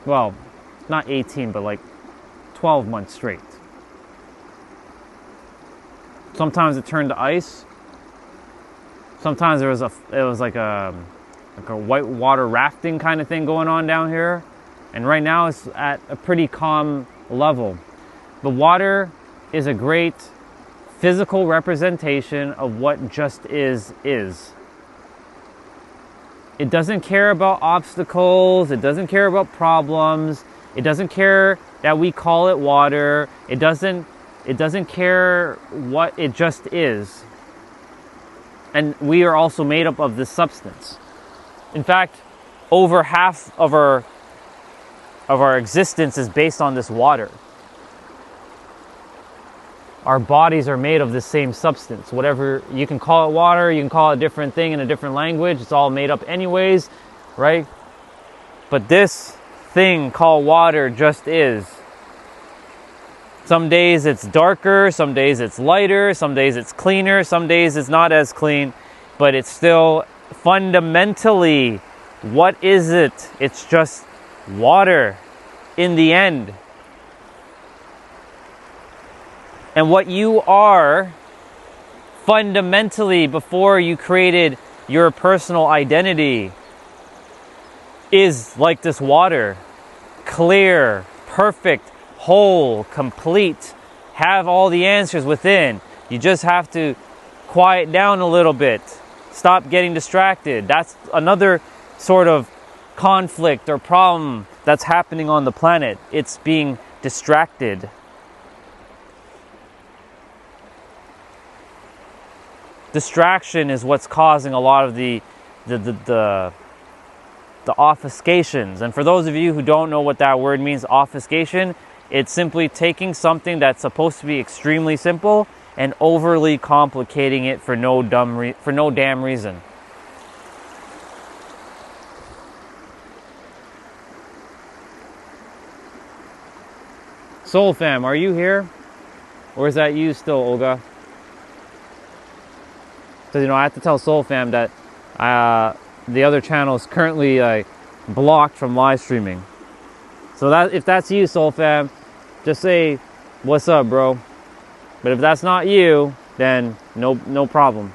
Well, not 18, but like 12 months straight. Sometimes it turned to ice. Sometimes it was like a white water rafting kind of thing going on down here. And right now it's at a pretty calm level. The water is a great physical representation of what just is. It doesn't care about obstacles. It doesn't care about problems. It doesn't care that we call it water. It doesn't care what it just is. And we are also made up of this substance. In fact, over half of our existence is based on this water. Our bodies are made of the same substance. Whatever, you can call it water, you can call it a different thing in a different language. It's all made up anyways, right? But this thing called water just is. Some days it's darker, some days it's lighter, some days it's cleaner, some days it's not as clean, but it's still fundamentally, what is it? It's just water in the end. And what you are fundamentally before you created your personal identity is like this water, clear, perfect, whole, complete, have all the answers within. You just have to quiet down a little bit, stop getting distracted. That's another sort of conflict or problem that's happening on the planet. It's being distracted. Distraction is what's causing a lot of the the obfuscations. And for those of you who don't know what that word means, obfuscation, it's simply taking something that's supposed to be extremely simple and overly complicating it for no damn reason. Soul Fam, are you here? Or is that you still, Olga? Because, I have to tell Soul Fam that the other channel is currently blocked from live streaming. So that if that's you, Soul Fam, just say, what's up, bro? But if that's not you, then no problem.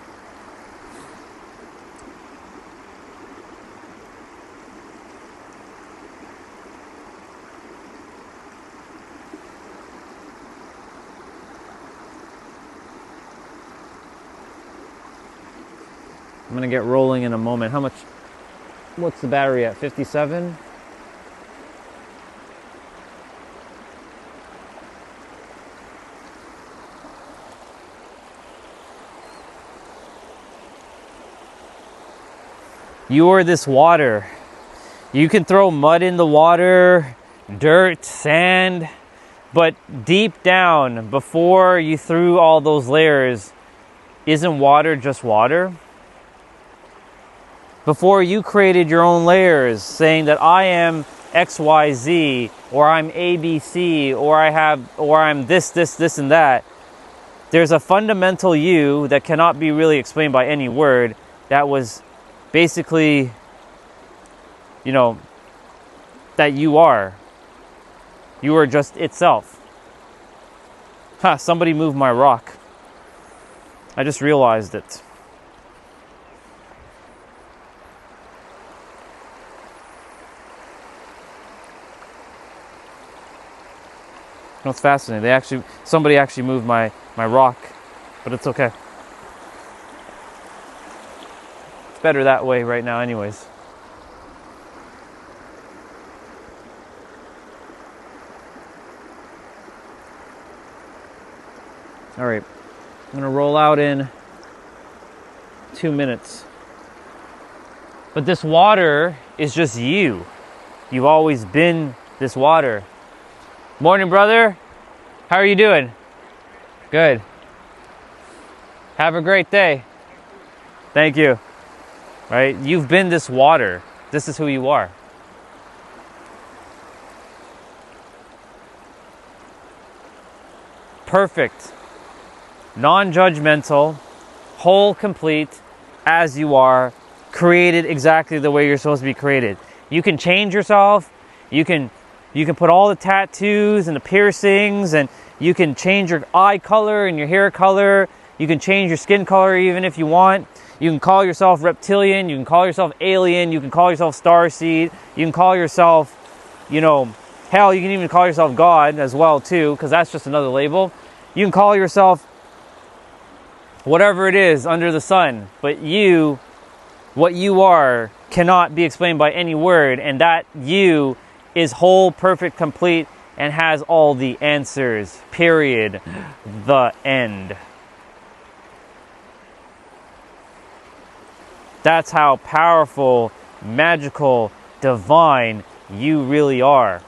I'm gonna get rolling in a moment. What's the battery at? 57? You are this water. You can throw mud in the water, dirt, sand, but deep down, before you threw all those layers, isn't water just water? Before you created your own layers saying that I am XYZ, or I'm ABC, or I'm this and that, there's a fundamental you that cannot be really explained by any word that was basically, that you are. You are just itself. Somebody moved my rock. I just realized it. That's fascinating. Somebody actually moved my rock, but it's okay. It's better that way right now anyways. All right, I'm gonna roll out in 2 minutes. But this water is just you. You've always been this water. Morning, brother. How are you doing? Good. Have a great day. Thank you. Right? You've been this water. This is who you are. Perfect. Non-judgmental. Whole, complete, as you are. Created exactly the way you're supposed to be created. You can change yourself. You can put all the tattoos and the piercings, and you can change your eye color and your hair color. You can change your skin color even if you want. You can call yourself reptilian. You can call yourself alien. You can call yourself starseed. You can call yourself, hell, you can even call yourself God as well too, because that's just another label. You can call yourself whatever it is under the sun, but what you are cannot be explained by any word, and that you is whole, perfect, complete, and has all the answers. Period. The end. That's how powerful, magical, divine you really are.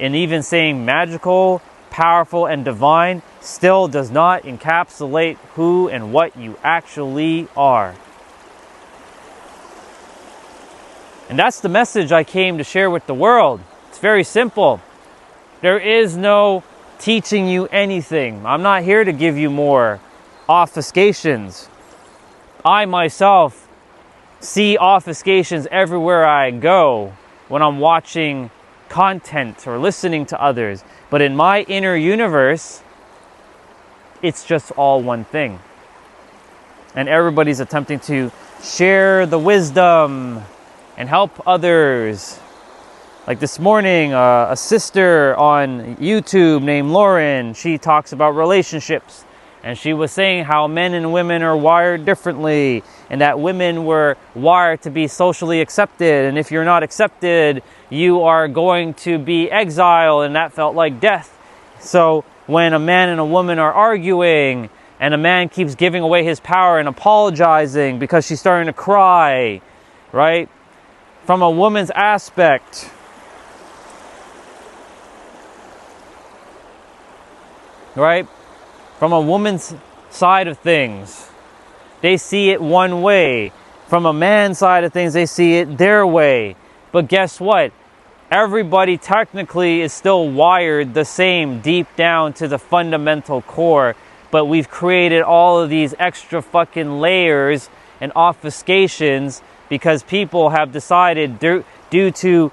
And even saying magical, powerful, and divine still does not encapsulate who and what you actually are. And that's the message I came to share with the world. It's very simple. There is no teaching you anything. I'm not here to give you more obfuscations. I myself see obfuscations everywhere I go when I'm watching content or listening to others. But in my inner universe, it's just all one thing. And everybody's attempting to share the wisdom and help others. Like this morning, a sister on YouTube named Lauren, she talks about relationships. And she was saying how men and women are wired differently, and that women were wired to be socially accepted. And if you're not accepted, you are going to be exiled, and that felt like death. So when a man and a woman are arguing, and a man keeps giving away his power and apologizing because she's starting to cry, right? from a woman's aspect. Right? From a woman's side of things, they see it one way. From a man's side of things, they see it their way. But guess what? Everybody technically is still wired the same deep down to the fundamental core. But we've created all of these extra fucking layers and obfuscations because people have decided, due to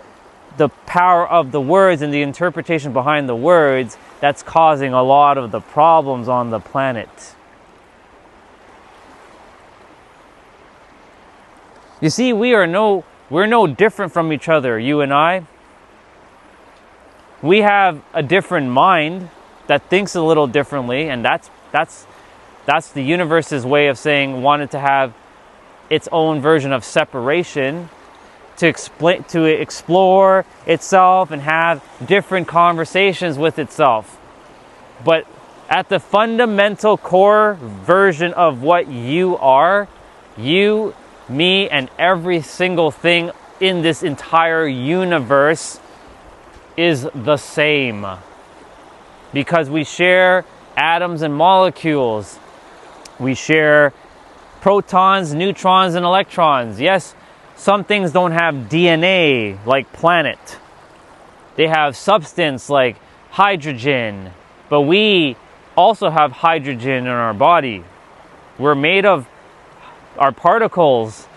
the power of the words and the interpretation behind the words, that's causing a lot of the problems on the planet. You see, we're no different from each other, you and I. We have a different mind that thinks a little differently, and that's the universe's way of saying wanted to have its own version of separation, to explore itself and have different conversations with itself. But at the fundamental core version of what you are, you, me, and every single thing in this entire universe is the same. Because we share atoms and molecules. We share protons, neutrons, and electrons. Yes, some things don't have DNA, like planet. They have substance, like hydrogen. But we also have hydrogen in our body. We're made of, our particles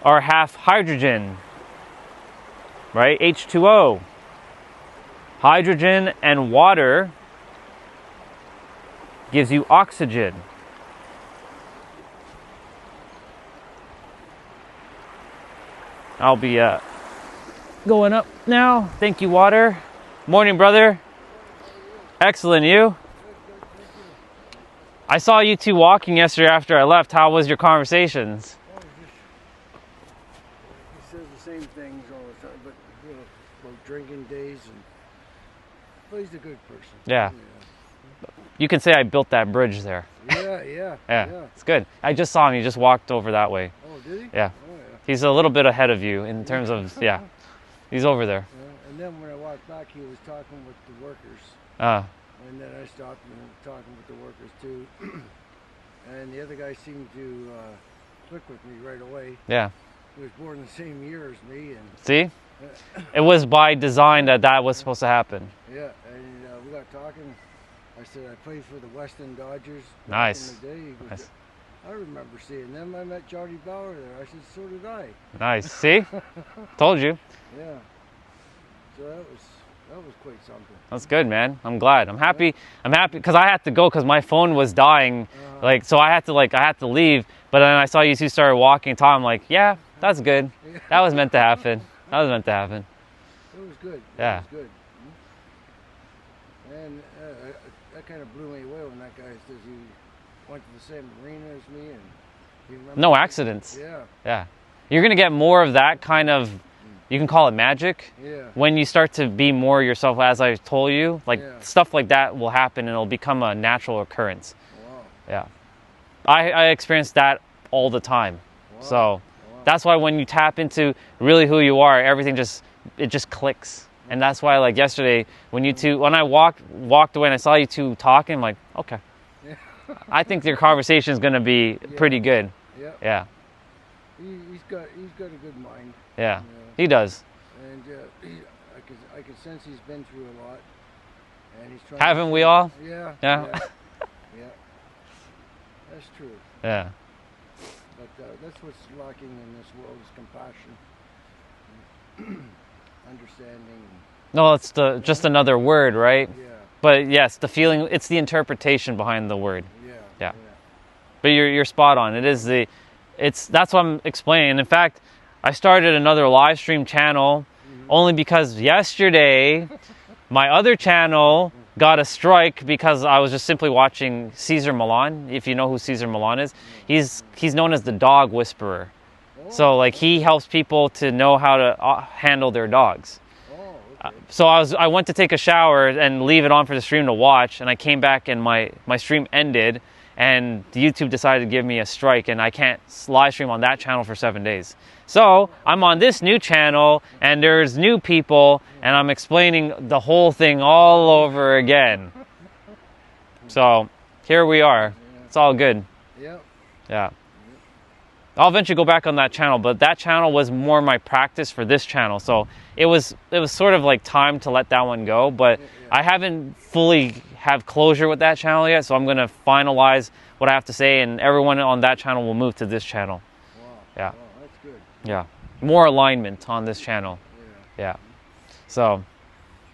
are half hydrogen, right? H2O. Hydrogen and water gives you oxygen. I'll be going up now. Thank you, water. Morning, brother. Excellent, you? I saw you two walking yesterday after I left. How was your conversations? He says the same things all the time, but about drinking days, but he's a good person. Yeah. You can say I built that bridge there. Yeah. It's good. I just saw him. He just walked over that way. Oh, did he? Yeah. Oh, yeah. He's a little bit ahead of you in terms of, yeah. He's over there. Yeah. And then when I walked back, he was talking with the workers. And then I stopped and was talking with the workers too. And the other guy seemed to click with me right away. Yeah. He was born the same year as me. And see? It was by design that was supposed to happen. Yeah, and we got talking. I said I played for the Weston Dodgers Nice. back in the day. He goes, Nice. I remember seeing them. I met Johnny Bauer there. I said, so did I. Nice. See? Told you. Yeah. So that was quite something. That's good, man. I'm glad. I'm happy because I had to go because my phone was dying. So I had to leave. But then I saw you two started walking. Tom, I'm like, yeah, that's good. That was meant to happen. That was meant to happen. It was good. Yeah. It was good. And that kind of blew me away when that guy says he went to the same arena as me and he remembered. No accidents. Yeah. Yeah. You're going to get more of that kind of, you can call it magic. Yeah. When you start to be more yourself, as I told you, Yeah. stuff like that will happen and it'll become a natural occurrence. Wow. Yeah. I experience that all the time. Wow. So that's why when you tap into really who you are, everything just clicks. And that's why, like yesterday, when I walked away and I saw you two talking, I'm like, okay. Yeah. I think your conversation is going to be pretty good. Yeah. Yeah. He's got a good mind. Yeah. He does. And I can sense he's been through a lot. And he's trying. Haven't we all? Yeah. Yeah. Yeah. That's true. Yeah. But that's what's lacking in this world is compassion, understanding. No, it's just another word, right? Yeah. But yes, the feeling, it's the interpretation behind the word. Yeah. But you're spot on. That's what I'm explaining. In fact, I started another live stream channel only because yesterday my other channel got a strike because I was just simply watching Cesar Millan. If you know who Cesar Millan is, he's known as the dog whisperer. So like he helps people to know how to handle their dogs. Okay. So I went to take a shower and leave it on for the stream to watch, and I came back and my stream ended, and YouTube decided to give me a strike, and I can't live stream on that channel for 7 days. So I'm on this new channel, and there's new people, and I'm explaining the whole thing all over again. So here we are. It's all good. Yeah. I'll eventually go back on that channel, but that channel was more my practice for this channel. So it was sort of like time to let that one go, but I haven't fully have closure with that channel yet, so I'm going to finalize what I have to say, and everyone on that channel will move to this channel. Wow. Yeah. Wow, that's good. Yeah. More alignment on this channel. Yeah. So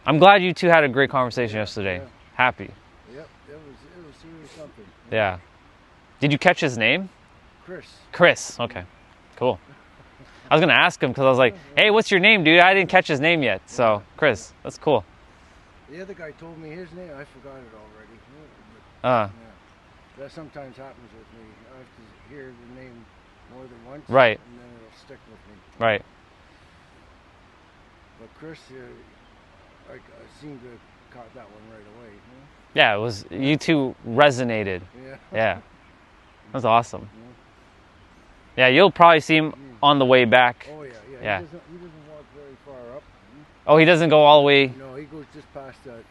I'm glad you two had a great conversation yesterday. Yeah. Happy. Yep. It was something. Yeah. Did you catch his name? Chris. Okay. Cool. I was going to ask him because I was like, hey, what's your name, dude? I didn't catch his name yet. So, Chris. That's cool. The other guy told me his name. I forgot it already. Yeah. That sometimes happens with me. I have to hear the name more than once. Right. And then it'll stick with me. Right. But Chris, I seem to have caught that one right away. Yeah, it was, you two resonated. Yeah. That's awesome. Yeah, you'll probably see him on the way back. Oh, yeah. He doesn't walk very far up. Oh, he doesn't go all the way? No, he goes just past that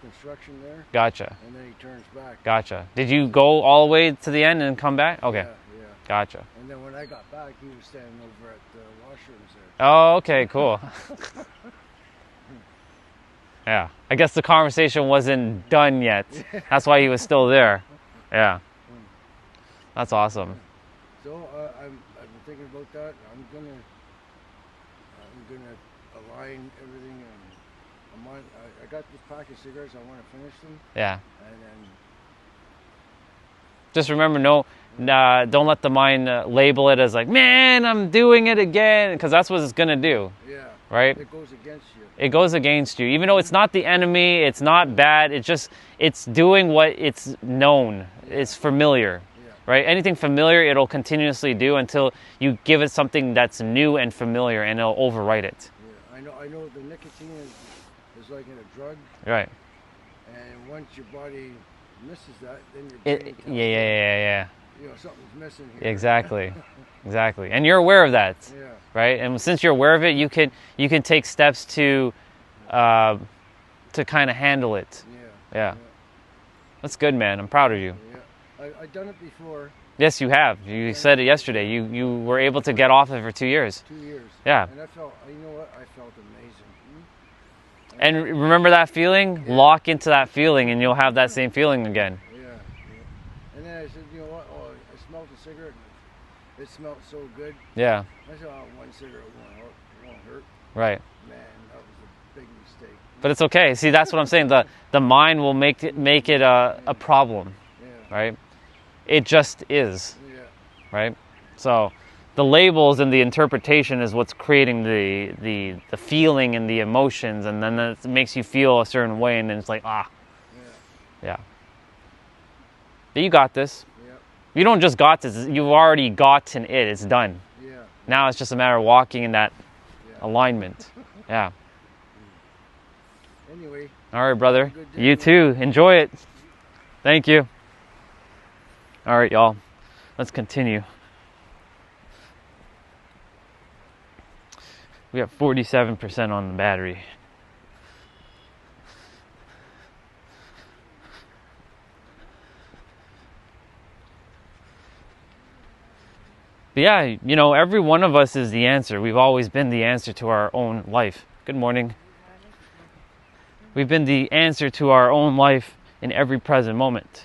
construction there. Gotcha. And then he turns back. Gotcha. Did you go all the way to the end and come back? Okay. Yeah. Gotcha. And then when I got back, he was standing over at the washrooms there. Oh, okay, cool. Yeah. I guess the conversation wasn't done yet. That's why he was still there. Yeah. That's awesome. So I've been thinking about that. I'm gonna align everything. I got this pack of cigarettes. I want to finish them. Yeah. And then just remember, don't let the mind label it as like, man, I'm doing it again, because that's what it's gonna do. Yeah. Right. It goes against you. It goes against you, even though it's not the enemy. It's not bad. It's doing what it's known. It's familiar. Right? Anything familiar, it'll continuously do until you give it something that's new and familiar, and it'll overwrite it. Yeah, I know the nicotine is like in a drug. Right. And once your body misses that, then your brain tells Yeah. You know, something's missing here. Exactly. Exactly. And you're aware of that. Yeah. Right? And since you're aware of it, you can take steps to kind of handle it. Yeah. That's good, man. I'm proud of you. Yeah. I've done it before. Yes, you have. You said it yesterday. You were able to get off it for 2 years. 2 years. Yeah. And I felt, you know what? I felt amazing. And remember that feeling? Yeah. Lock into that feeling, and you'll have that same feeling again. Yeah. And then I said, you know what? Oh, I smelled a cigarette, and it smelled so good. Yeah. I said, oh, one cigarette won't hurt. Right. Man, that was a big mistake. But it's okay. See, that's what I'm saying. The mind will make it a problem. Yeah. Right? It just is. Yeah. Right? So the labels and the interpretation is what's creating the feeling and the emotions, and then it makes you feel a certain way, and then it's like, Yeah. But you got this. Yeah. You don't just got this, you've already gotten it. It's done. Yeah. Now it's just a matter of walking in that alignment. Yeah. Anyway. All right, brother. You too. Enjoy it. Thank you. All right, y'all. Let's continue. We have 47% on the battery. But yeah, you know, every one of us is the answer. We've always been the answer to our own life. Good morning. We've been the answer to our own life in every present moment.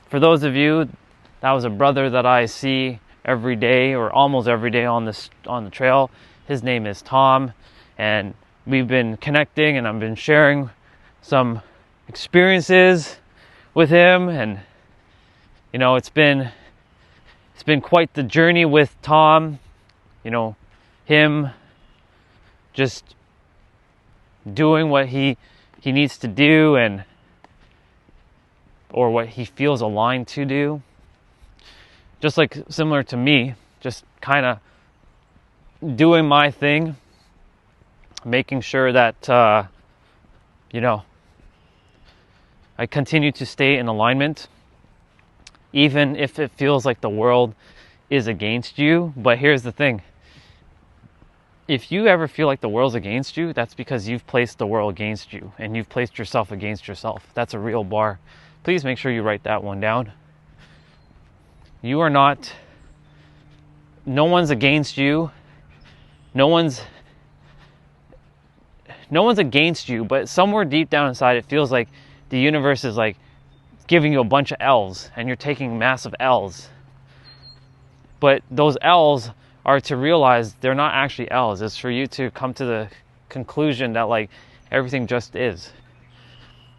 For those of you, that was a brother that I see every day, or almost every day on the trail. His name is Tom, and we've been connecting, and I've been sharing some experiences with him, and you know, it's been quite the journey with Tom. You know, him just doing what he needs to do, and or what he feels aligned to do. Just like similar to me, just kind of doing my thing, making sure that, you know, I continue to stay in alignment, even if it feels like the world is against you. But here's the thing. If you ever feel like the world's against you, that's because you've placed the world against you and you've placed yourself against yourself. That's a real bar. Please make sure you write that one down. You are not, no one's against you. No one's against you, but somewhere deep down inside it feels like the universe is like giving you a bunch of L's and you're taking massive L's. But those L's are to realize they're not actually L's. It's for you to come to the conclusion that like everything just is.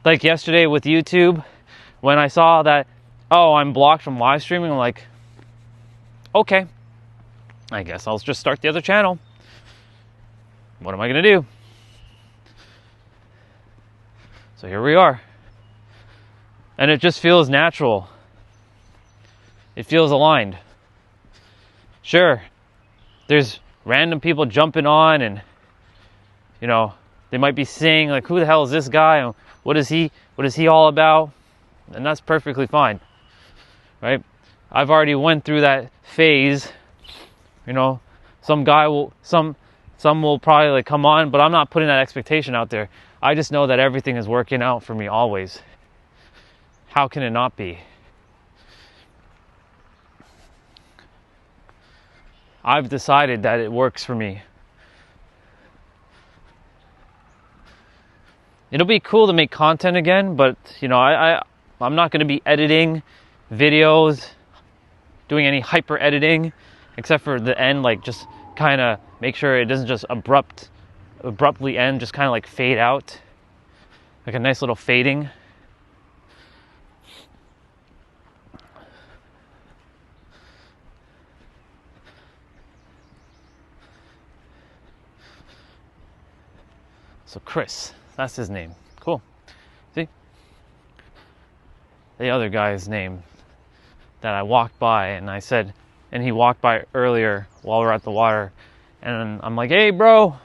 Like yesterday with YouTube, when I saw that, oh, I'm blocked from live streaming, I'm like, okay, I guess I'll just start the other channel. What am I gonna do? So here we are. And it just feels natural. It feels aligned. Sure, there's random people jumping on and, you know, they might be saying like, who the hell is this guy? And what is he all about? And that's perfectly fine, right? I've already went through that phase. You know, some will probably like come on, but I'm not putting that expectation out there. I just know that everything is working out for me always. How can it not be? I've decided that it works for me. It'll be cool to make content again, but you know, I'm not going to be editing videos, doing any hyper editing, except for the end, like just kind of make sure it doesn't just abruptly end, just kind of like fade out, like a nice little fading. So Chris, that's his name. Cool. See? The other guy's name that I walked by and I said, and he walked by earlier while we were at the water, and I'm like, hey bro.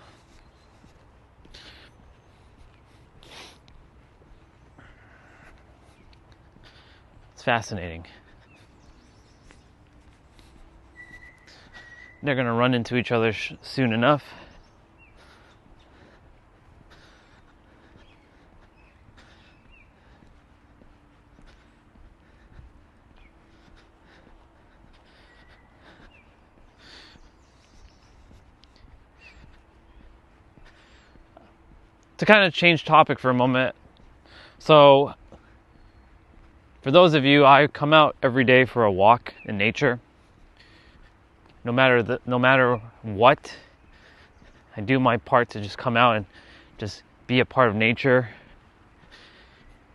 It's fascinating. They're gonna run into each other soon enough. To kind of change topic for a moment. So, for those of you, I come out every day for a walk in nature. No matter what, I do my part to just come out and just be a part of nature.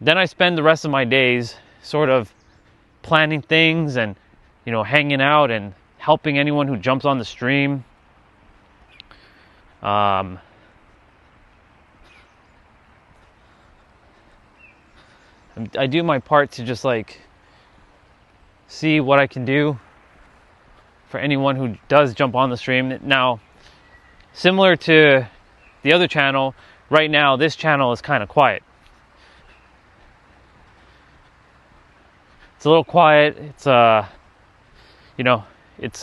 Then I spend the rest of my days sort of planning things and, you know, hanging out and helping anyone who jumps on the stream. I do my part to just like see what I can do for anyone who does jump on the stream. Now, similar to the other channel, right now this channel is kind of quiet. It's a little quiet. It's you know, it's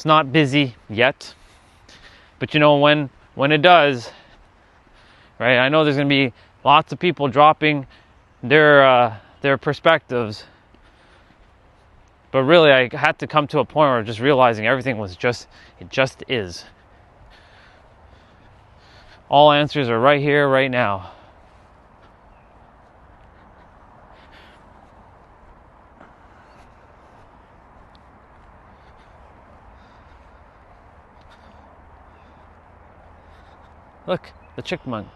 not busy yet. But you know, when it does, right? I know there's going to be lots of people dropping their perspectives, but really I had to come to a point where just realizing everything was just, it just is. All answers are right here, right now. Look, the chickmunk.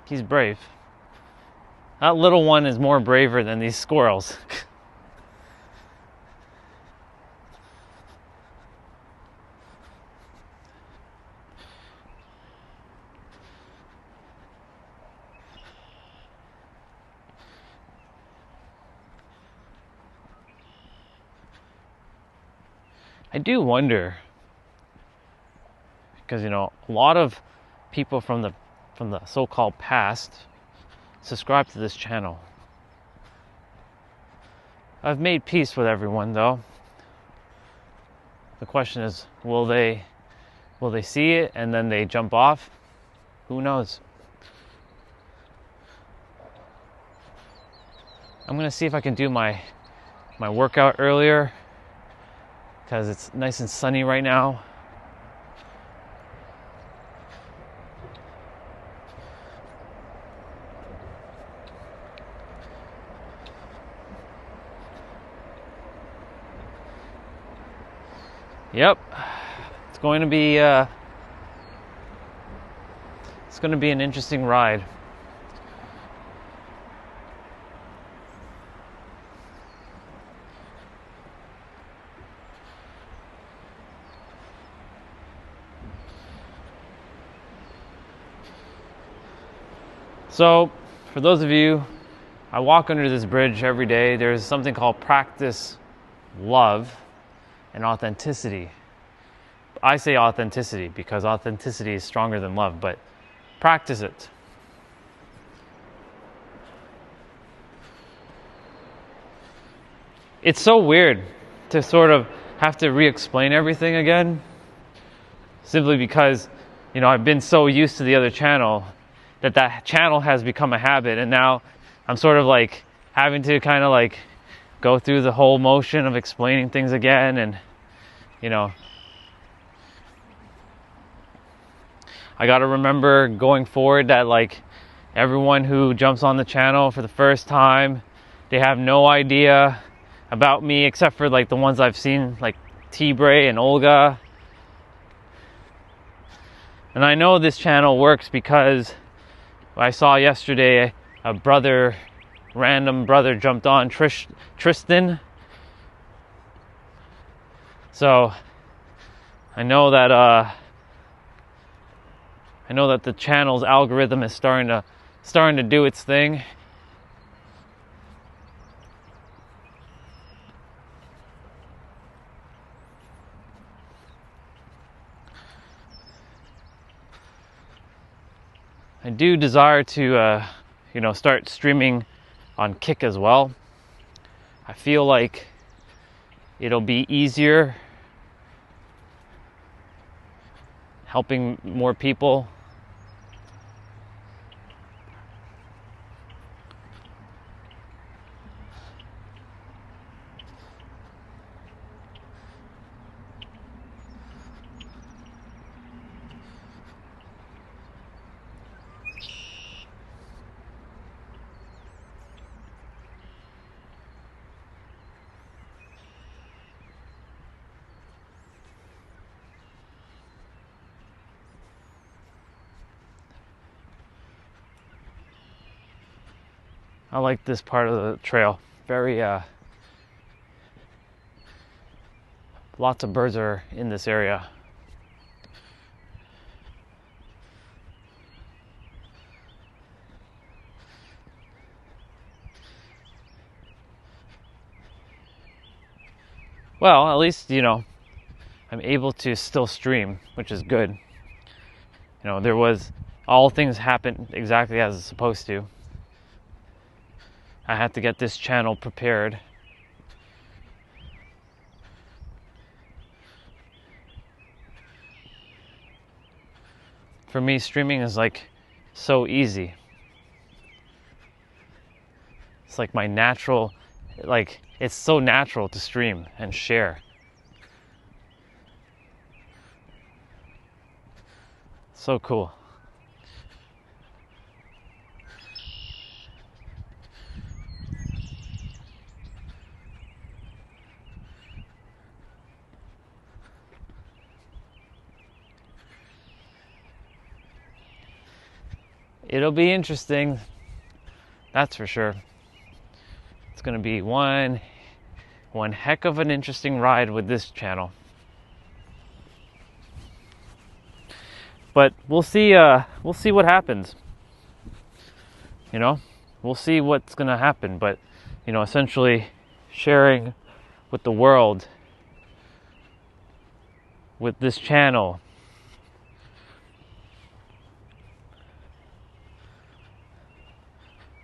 He's brave. That little one is more braver than these squirrels. I do wonder, because, you know, a lot of people from the so-called past subscribe to this channel. I've made peace with everyone, though. The question is, will they see it and then they jump off? Who knows? I'm gonna see if I can do my workout earlier, because it's nice and sunny right now. Yep, it's going to be an interesting ride. So, for those of you, I walk under this bridge every day. There's something called practice love and authenticity. I say authenticity because authenticity is stronger than love, but practice it. It's so weird to sort of have to re-explain everything again, simply because, you know, I've been so used to the other channel that channel has become a habit, and now I'm sort of like having to kind of like go through the whole motion of explaining things again. And, you know, I got to remember going forward that, like, everyone who jumps on the channel for the first time, they have no idea about me except for like the ones I've seen, like T-Bray and Olga. And I know this channel works because I saw yesterday a random brother jumped on, Tristan. So I know that the channel's algorithm is starting to do its thing. I do desire to start streaming on Kick as well. I feel like it'll be easier, helping more people. I like this part of the trail. Very, lots of birds are in this area. Well, at least, you know, I'm able to still stream, which is good. You know, all things happened exactly as it's supposed to. I had to get this channel prepared. For me, streaming is like so easy. It's like my natural, like, it's so natural to stream and share. So cool. It'll be interesting, that's for sure. It's going to be one heck of an interesting ride with this channel. But we'll see what happens. You know, we'll see what's going to happen. But, you know, essentially sharing with the world with this channel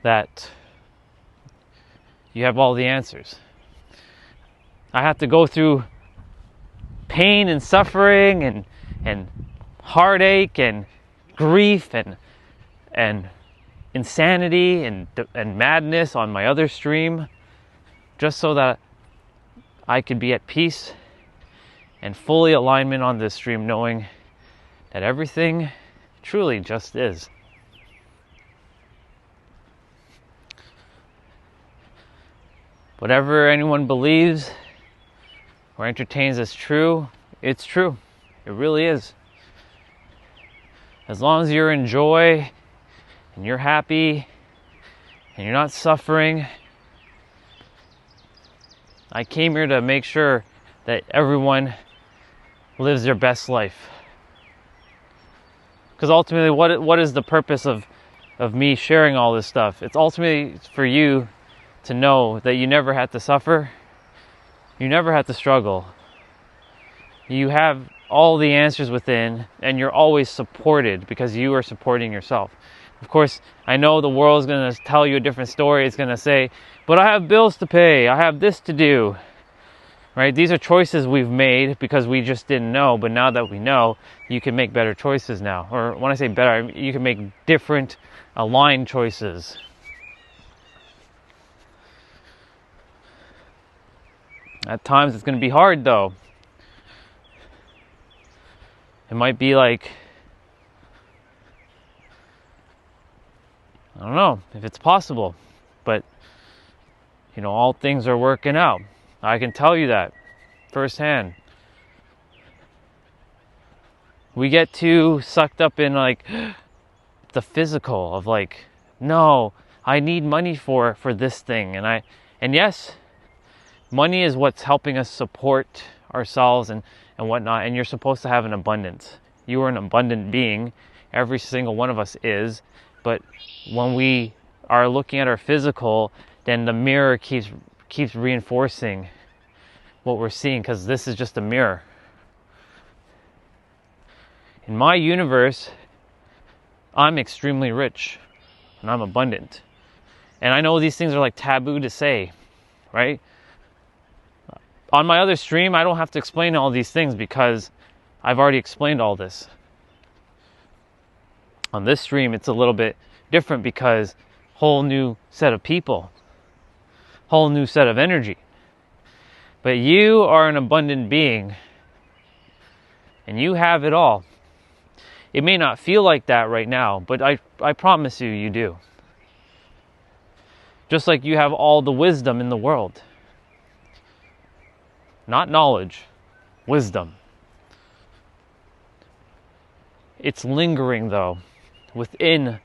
that you have all the answers. I have to go through pain and suffering and heartache and grief and insanity and madness on my other stream just so that I could be at peace and fully alignment on this stream, knowing that everything truly just is. Whatever anyone believes or entertains as true, it's true. It really is. As long as you're in joy and you're happy and you're not suffering, I came here to make sure that everyone lives their best life. Because ultimately, what is the purpose of me sharing all this stuff? It's ultimately for you to know that you never had to suffer, you never had to struggle. You have all the answers within, and you're always supported because you are supporting yourself. Of course, I know the world is going to tell you a different story. It's going to say, but I have bills to pay, I have this to do. Right? These are choices we've made because we just didn't know, but now that we know, you can make better choices now. Or when I say better, you can make different aligned choices. At times it's going to be hard though. It might be like, I don't know if it's possible, but all things are working out. I can tell you that firsthand. We get too sucked up in like the physical of like, no, I need money for this thing. And yes, money is what's helping us support ourselves and whatnot. And you're supposed to have an abundance. You are an abundant being. Every single one of us is. But when we are looking at our physical, then the mirror keeps reinforcing what we're seeing, because this is just a mirror. In my universe, I'm extremely rich and I'm abundant. And I know these things are like taboo to say, right? On my other stream, I don't have to explain all these things because I've already explained all this. On this stream, it's a little bit different because whole new set of people, whole new set of energy. But you are an abundant being and you have it all. It may not feel like that right now, but I promise you, you do. Just like you have all the wisdom in the world. Not knowledge, wisdom. It's lingering though, within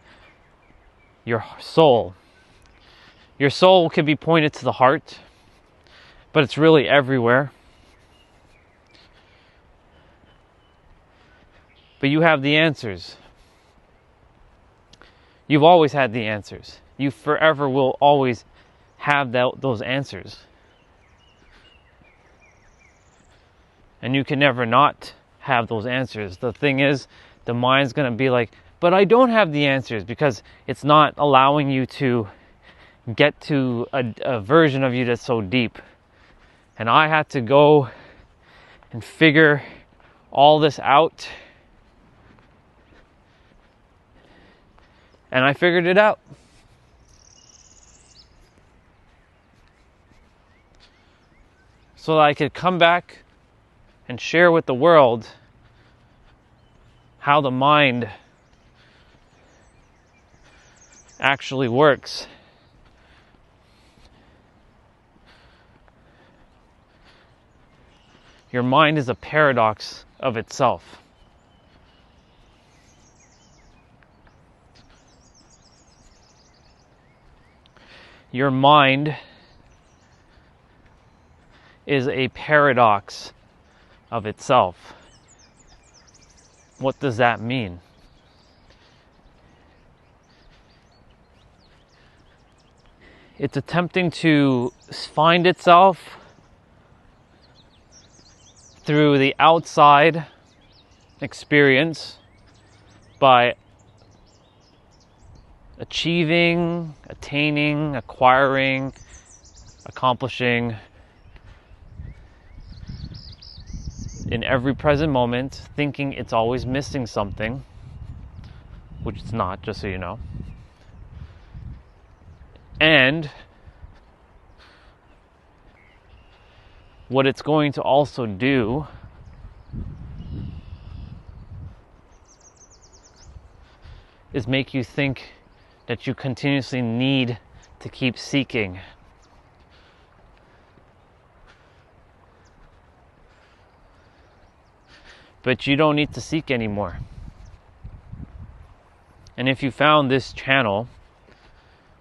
your soul. Your soul can be pointed to the heart, but it's really everywhere. But you have the answers. You've always had the answers. You forever will always have those answers. And you can never not have those answers. The thing is, the mind's going to be like, but I don't have the answers, because it's not allowing you to get to a version of you that's so deep. And I had to go and figure all this out. And I figured it out. So that I could come back and share with the world how the mind actually works. Your mind is a paradox of itself. Your mind is a paradox of itself. What does that mean? It's attempting to find itself through the outside experience by achieving, attaining, acquiring, accomplishing in every present moment, thinking it's always missing something, which it's not, just so you know. And what it's going to also do is make you think that you continuously need to keep seeking. But you don't need to seek anymore. And if you found this channel,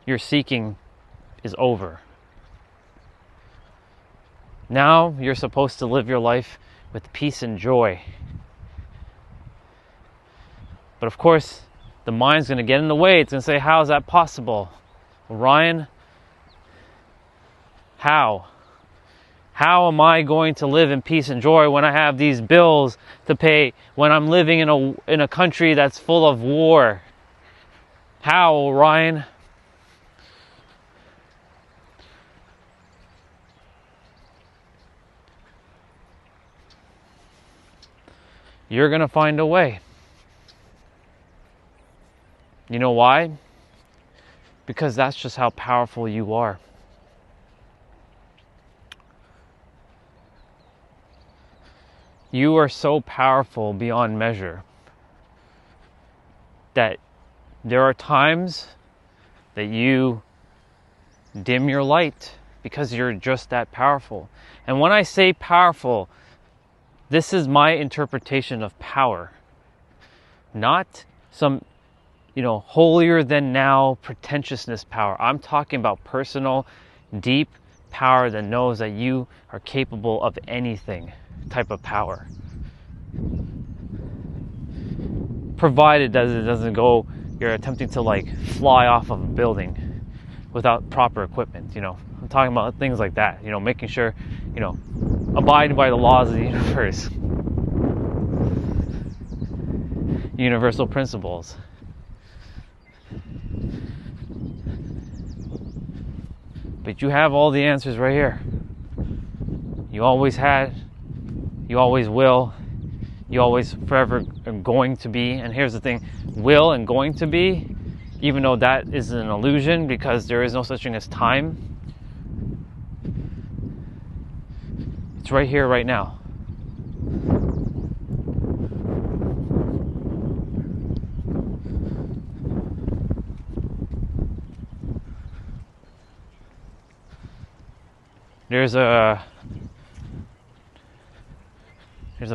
your seeking is over. Now you're supposed to live your life with peace and joy. But of course, the mind's going to get in the way. It's going to say, how is that possible? Well, Ryan, how? How am I going to live in peace and joy when I have these bills to pay, when I'm living in a country that's full of war? How, Ryan? You're going to find a way. You know why? Because that's just how powerful you are. You are so powerful beyond measure that there are times that you dim your light because you're just that powerful. And when I say powerful, this is my interpretation of power. Not some, holier than now pretentiousness power. I'm talking about personal, deep power that knows that you are capable of anything type of power. Provided that it doesn't go, you're attempting to fly off of a building without proper equipment, I'm talking about things like that, making sure, abiding by the laws of the universe. Universal principles. But you have all the answers right here. You always had, you always will, you always forever are going to be. And here's the thing, will and going to be, even though that is an illusion because there is no such thing as time, it's right here, right now. There's a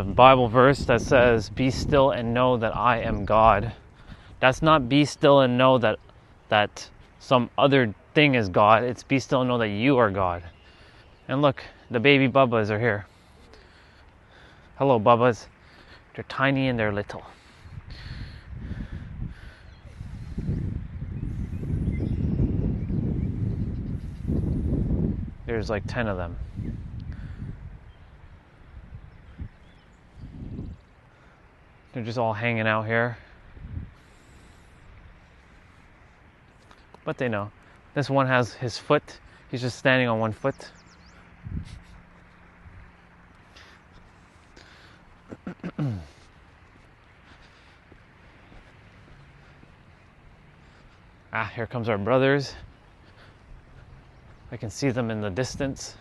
Bible verse that says, "Be still and know that I am God." That's not be still and know that some other thing is God. It's be still and know that you are God. And look, the baby Bubbas are here. Hello, Bubbas. They're tiny and they're little. There's 10 of them. They're just all hanging out here. But they know. This one has his foot. He's just standing on one foot. Here comes our brothers. I can see them in the distance.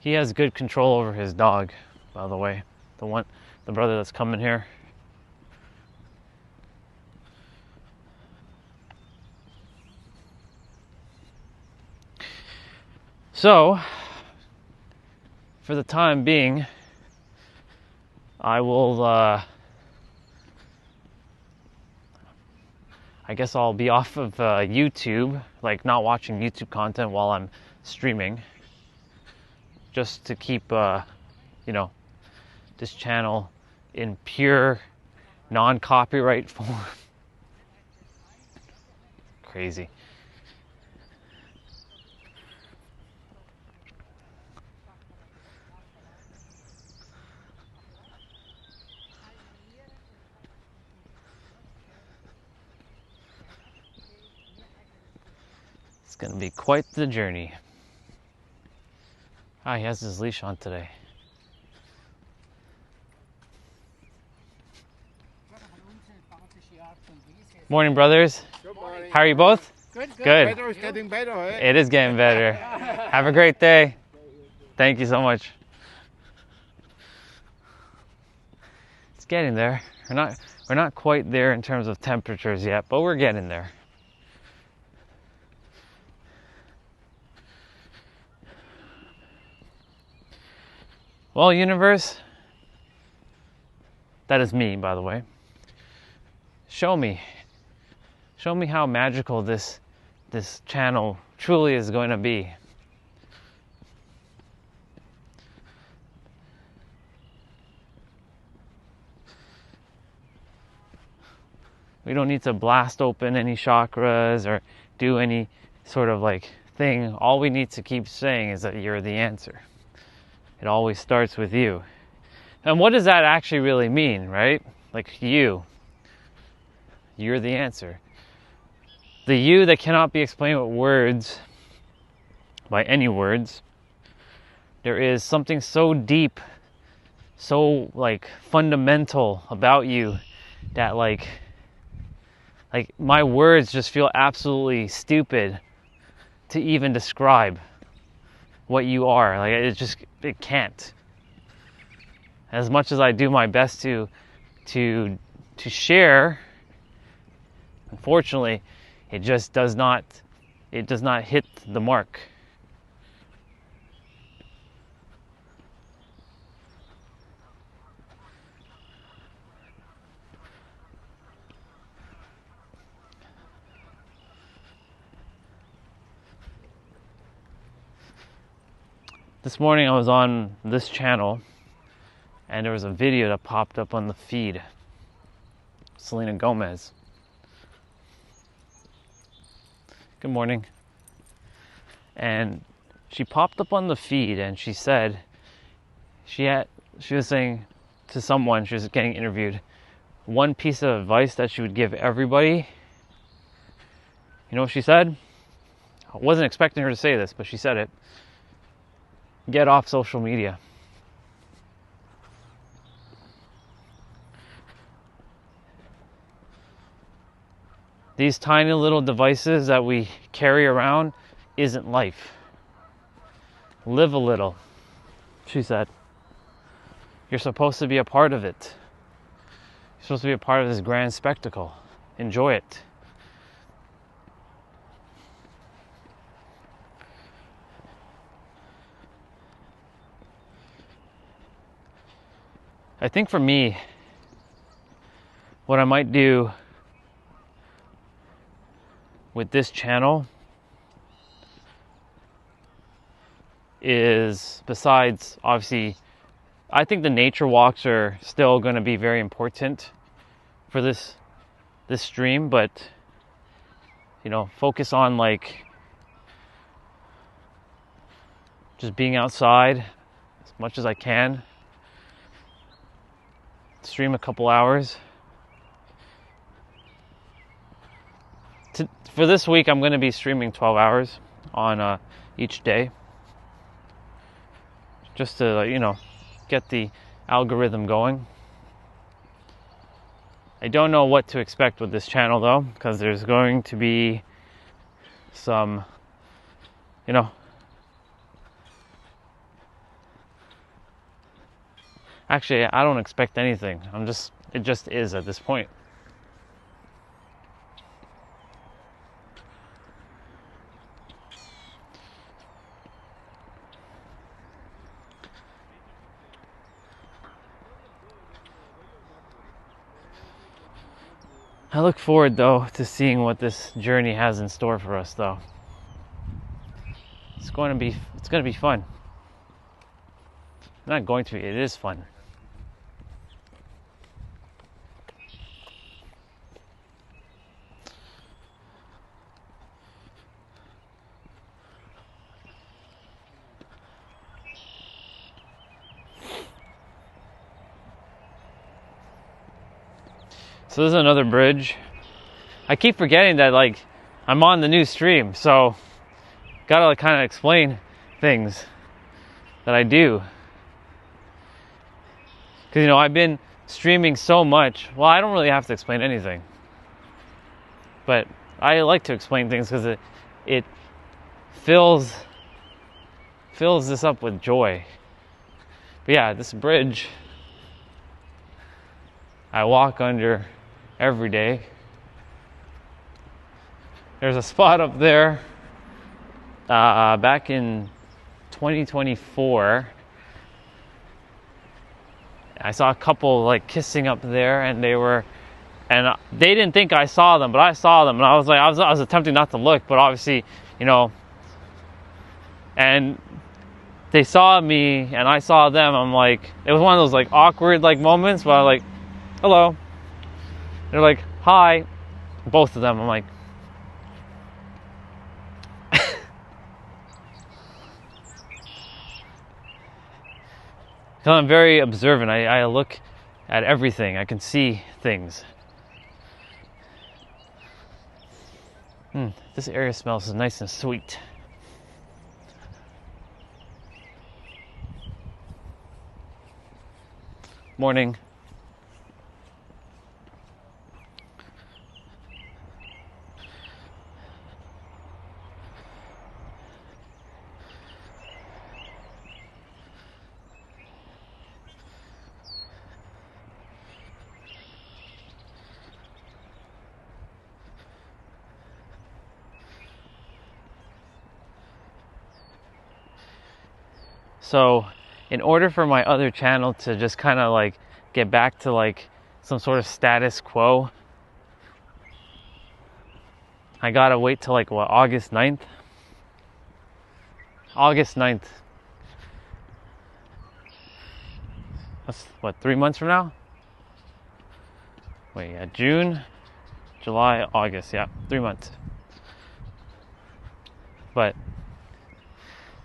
He has good control over his dog, by the way. The brother that's coming here. So, for the time being, I will, I guess I'll be off of YouTube, not watching YouTube content while I'm streaming, just to keep, you know, this channel in pure non-copyright form. Crazy. It's gonna be quite the journey. Ah, he has his leash on today. Morning, brothers. Good morning. How are you both? Good. Good. Weather is getting better, eh? It is getting better. Have a great day. Thank you so much. It's getting there. We're not quite there in terms of temperatures yet, but we're getting there. Well, universe, that is me, by the way. Show me how magical this channel truly is going to be. We don't need to blast open any chakras or do any sort of like thing. All we need to keep saying is that you're the answer. It always starts with you. And what does that actually really mean, right? Like you're the answer. The you that cannot be explained with words, by any words. There is something so deep, so like fundamental about you that like my words just feel absolutely stupid to even describe what you are. Like it can't. As much as I do my best to share, unfortunately, it just does not hit the mark. This morning I was on this channel and there was a video that popped up on the feed. Selena Gomez. Good morning. And she popped up on the feed and she said she was saying to someone, she was getting interviewed, one piece of advice that she would give everybody. You know what she said? I wasn't expecting her to say this, but she said it. Get off social media. These tiny little devices that we carry around isn't life. Live a little, she said. You're supposed to be a part of it. You're supposed to be a part of this grand spectacle. Enjoy it. I think for me, what I might do with this channel is, besides obviously, I think the nature walks are still going to be very important for this stream, but you know, focus on like just being outside as much as I can. Stream a couple hours. For this week, I'm going to be streaming 12 hours on each day, just to, you know, get the algorithm going. I don't know what to expect with this channel though, because there's going to be some, you know, actually, I don't expect anything. It just is at this point. I look forward though to seeing what this journey has in store for us though. It's going to be fun. Not going to be, it is fun. So this is another bridge. I keep forgetting that like I'm on the new stream, so gotta like, kind of explain things that I do. Because, you know, I've been streaming so much. Well, I don't really have to explain anything. But I like to explain things because it fills this up with joy. But yeah, this bridge I walk under every day. There's a spot up there back in 2024. I saw a couple like kissing up there, and they didn't think I saw them, but I saw them, and I was attempting not to look, but obviously, you know, and they saw me and I saw them. I'm like, it was one of those like awkward like moments where I was like, hello. They're like, hi. Both of them. I'm like, because I'm very observant. I look at everything. I can see things. This area smells nice and sweet. Morning. So in order for my other channel to just kind of like get back to like some sort of status quo, I gotta wait till like what, August 9th? August 9th. That's what, 3 months from now? Wait, yeah, June, July, August, yeah, 3 months. But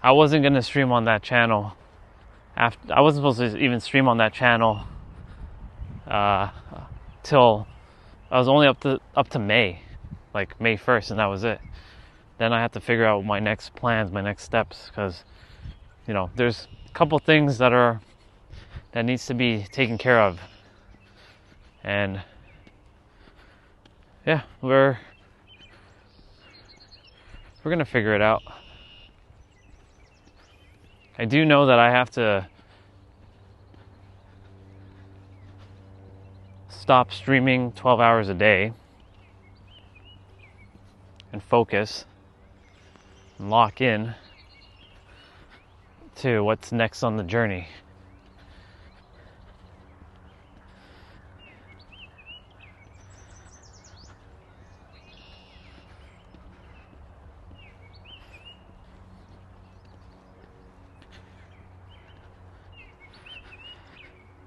I wasn't gonna stream on that channel. I wasn't supposed to even stream on that channel till I was only up to May, like May 1st, and that was it. Then I had to figure out my next plans, my next steps, because you know there's a couple things that needs to be taken care of, and yeah, we're gonna figure it out. I do know that I have to stop streaming 12 hours a day and focus and lock in to what's next on the journey.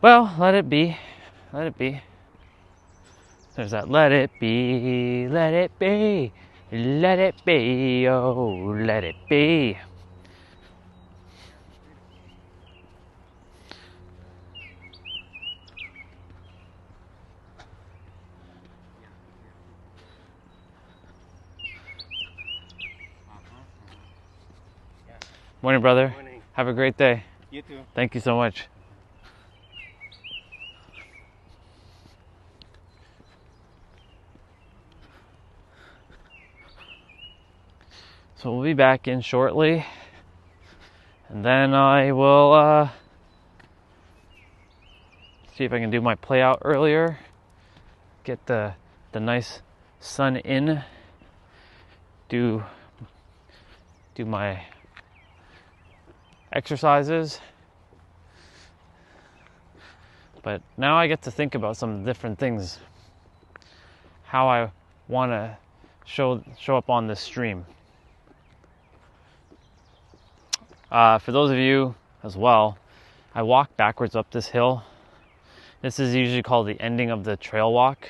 Well, let it be. Let it be. There's that let it be, let it be, let it be, oh, let it be. Morning, brother. Morning. Have a great day. You too. Thank you so much. So we'll be back in shortly, and then I will see if I can do my play out earlier, get the nice sun in, do my exercises. But now I get to think about some different things, how I want to show up on this stream. For those of you as well, I walk backwards up this hill. This is usually called the ending of the trail walk.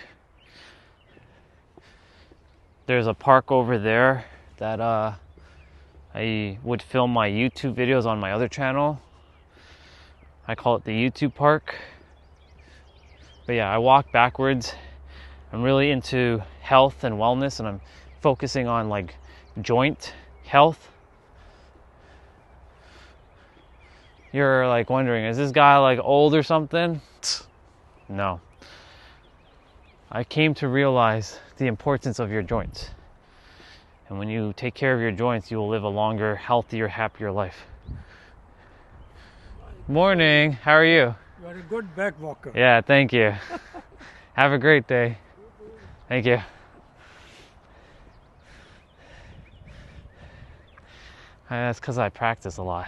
There's a park over there that I would film my YouTube videos on my other channel. I call it the YouTube park. But yeah, I walk backwards. I'm really into health and wellness, and I'm focusing on like joint health. You're like wondering, is this guy like old or something? No. I came to realize the importance of your joints. And when you take care of your joints, you will live a longer, healthier, happier life. Morning. How are you? You are a good back walker. Yeah, thank you. Have a great day. Thank you. That's because I practice a lot.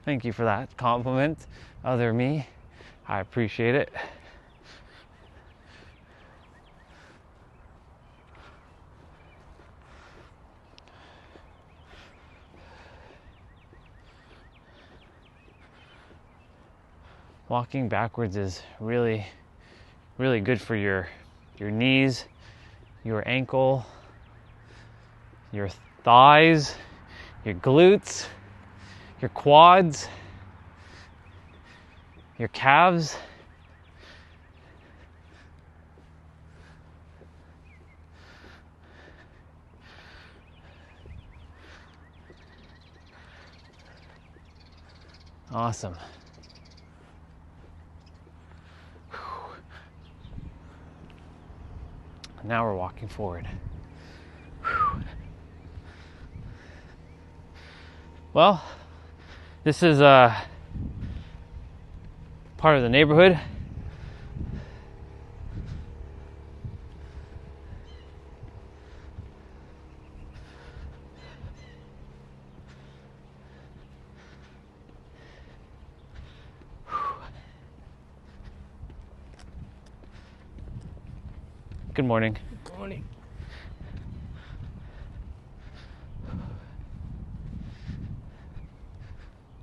Thank you for that compliment, other me. I appreciate it. Walking backwards is really, really good for your knees, your ankle, your thighs, your glutes, your quads, your calves. Awesome. Now we're walking forward. Well, this is part of the neighborhood. Good morning. Good morning.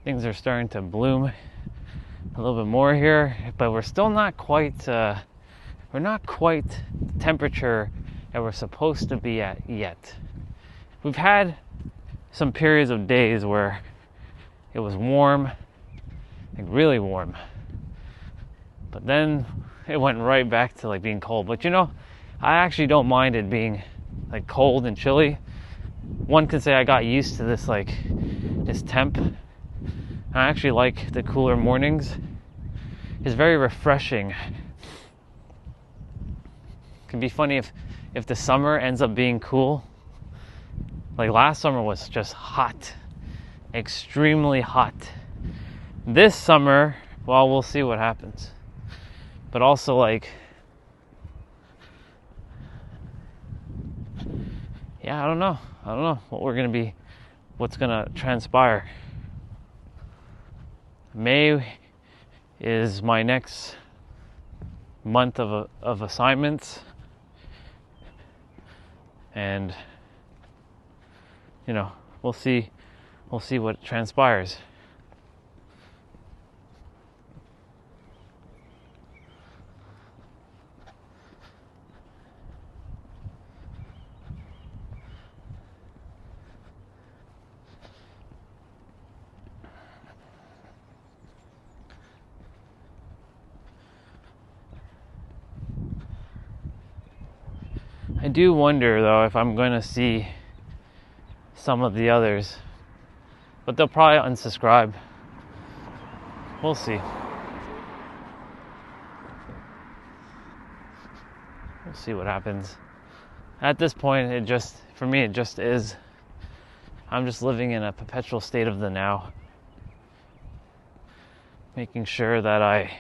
Things are starting to bloom a little bit more here, but we're still not quite the temperature that we're supposed to be at yet. We've had some periods of days where it was warm, like really warm, but then it went right back to like being cold. But you know, I actually don't mind it being like cold and chilly. One could say I got used to this temp. I actually like the cooler mornings. It's very refreshing. It can be funny if the summer ends up being cool. Like last summer was just hot, extremely hot. This summer, well, we'll see what happens. But also like, yeah, I don't know what's gonna transpire. May is my next month of assignments, and you know, we'll see what transpires. I do wonder though if I'm going to see some of the others, but they'll probably unsubscribe. We'll see. We'll see what happens. At this point, for me, it just is. I'm just living in a perpetual state of the now. Making sure that I,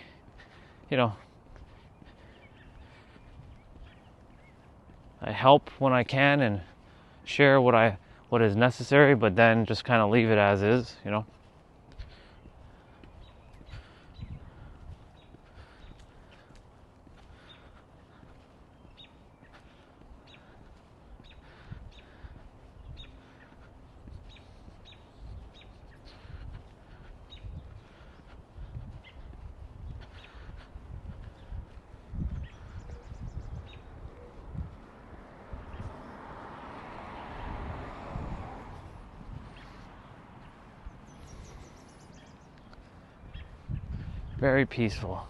I help when I can and share what is necessary, but then just kind of leave it as is, Very peaceful.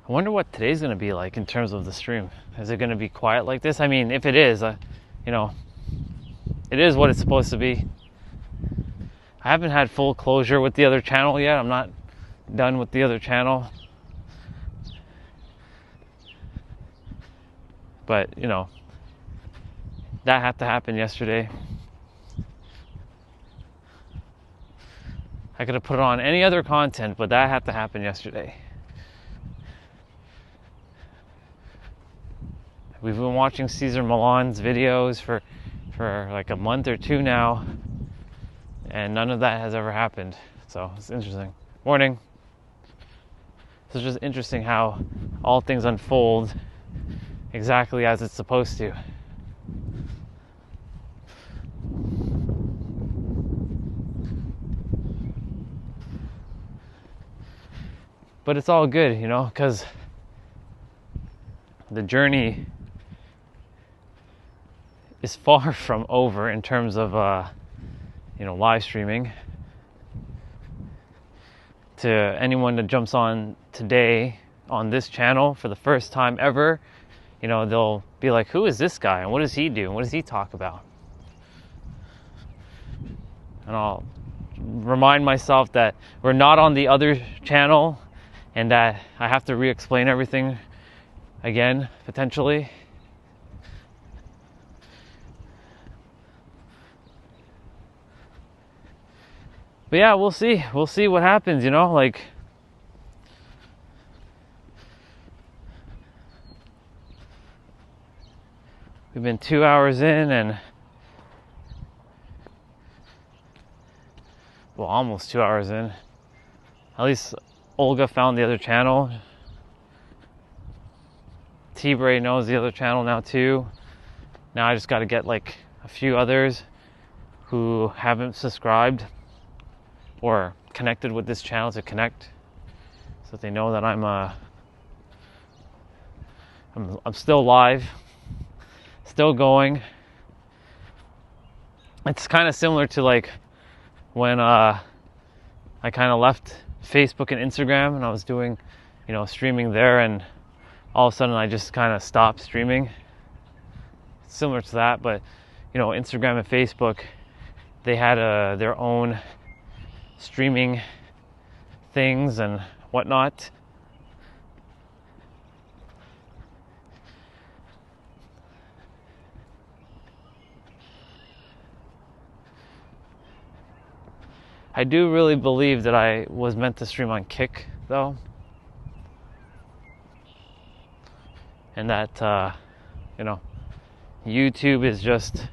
I wonder what today's going to be like in terms of the stream. Is it going to be quiet like this? I mean, if it is, you know, it is what it's supposed to be. I haven't had full closure with the other channel yet. I'm not done with the other channel. But, you know, that had to happen yesterday. I could have put on any other content, but that had to happen yesterday. We've been watching Cesar Millan's videos for like a month or two now, and none of that has ever happened. So it's interesting. Morning. So it's just interesting how all things unfold exactly as it's supposed to. But it's all good, you know, because the journey is far from over in terms of, you know, live streaming. To anyone that jumps on today on this channel for the first time ever, you know, they'll be like, who is this guy? And what does he do? And what does he talk about? And I'll remind myself that we're not on the other channel and that I have to re-explain everything again, potentially. But yeah, we'll see. We'll see what happens, you know, like we've been 2 hours in and well, almost 2 hours in. At least Olga found the other channel. T-Bray knows the other channel now too. Now I just got to get like a few others who haven't subscribed or connected with this channel to connect, so that they know that I'm still live, still going. It's kind of similar to like when I kind of left Facebook and Instagram and I was doing, you know, streaming there, and all of a sudden I just kind of stopped streaming. It's similar to that, but you know, Instagram and Facebook, they had their own streaming things and whatnot. I do really believe that I was meant to stream on Kick, though. And that, you know, YouTube is just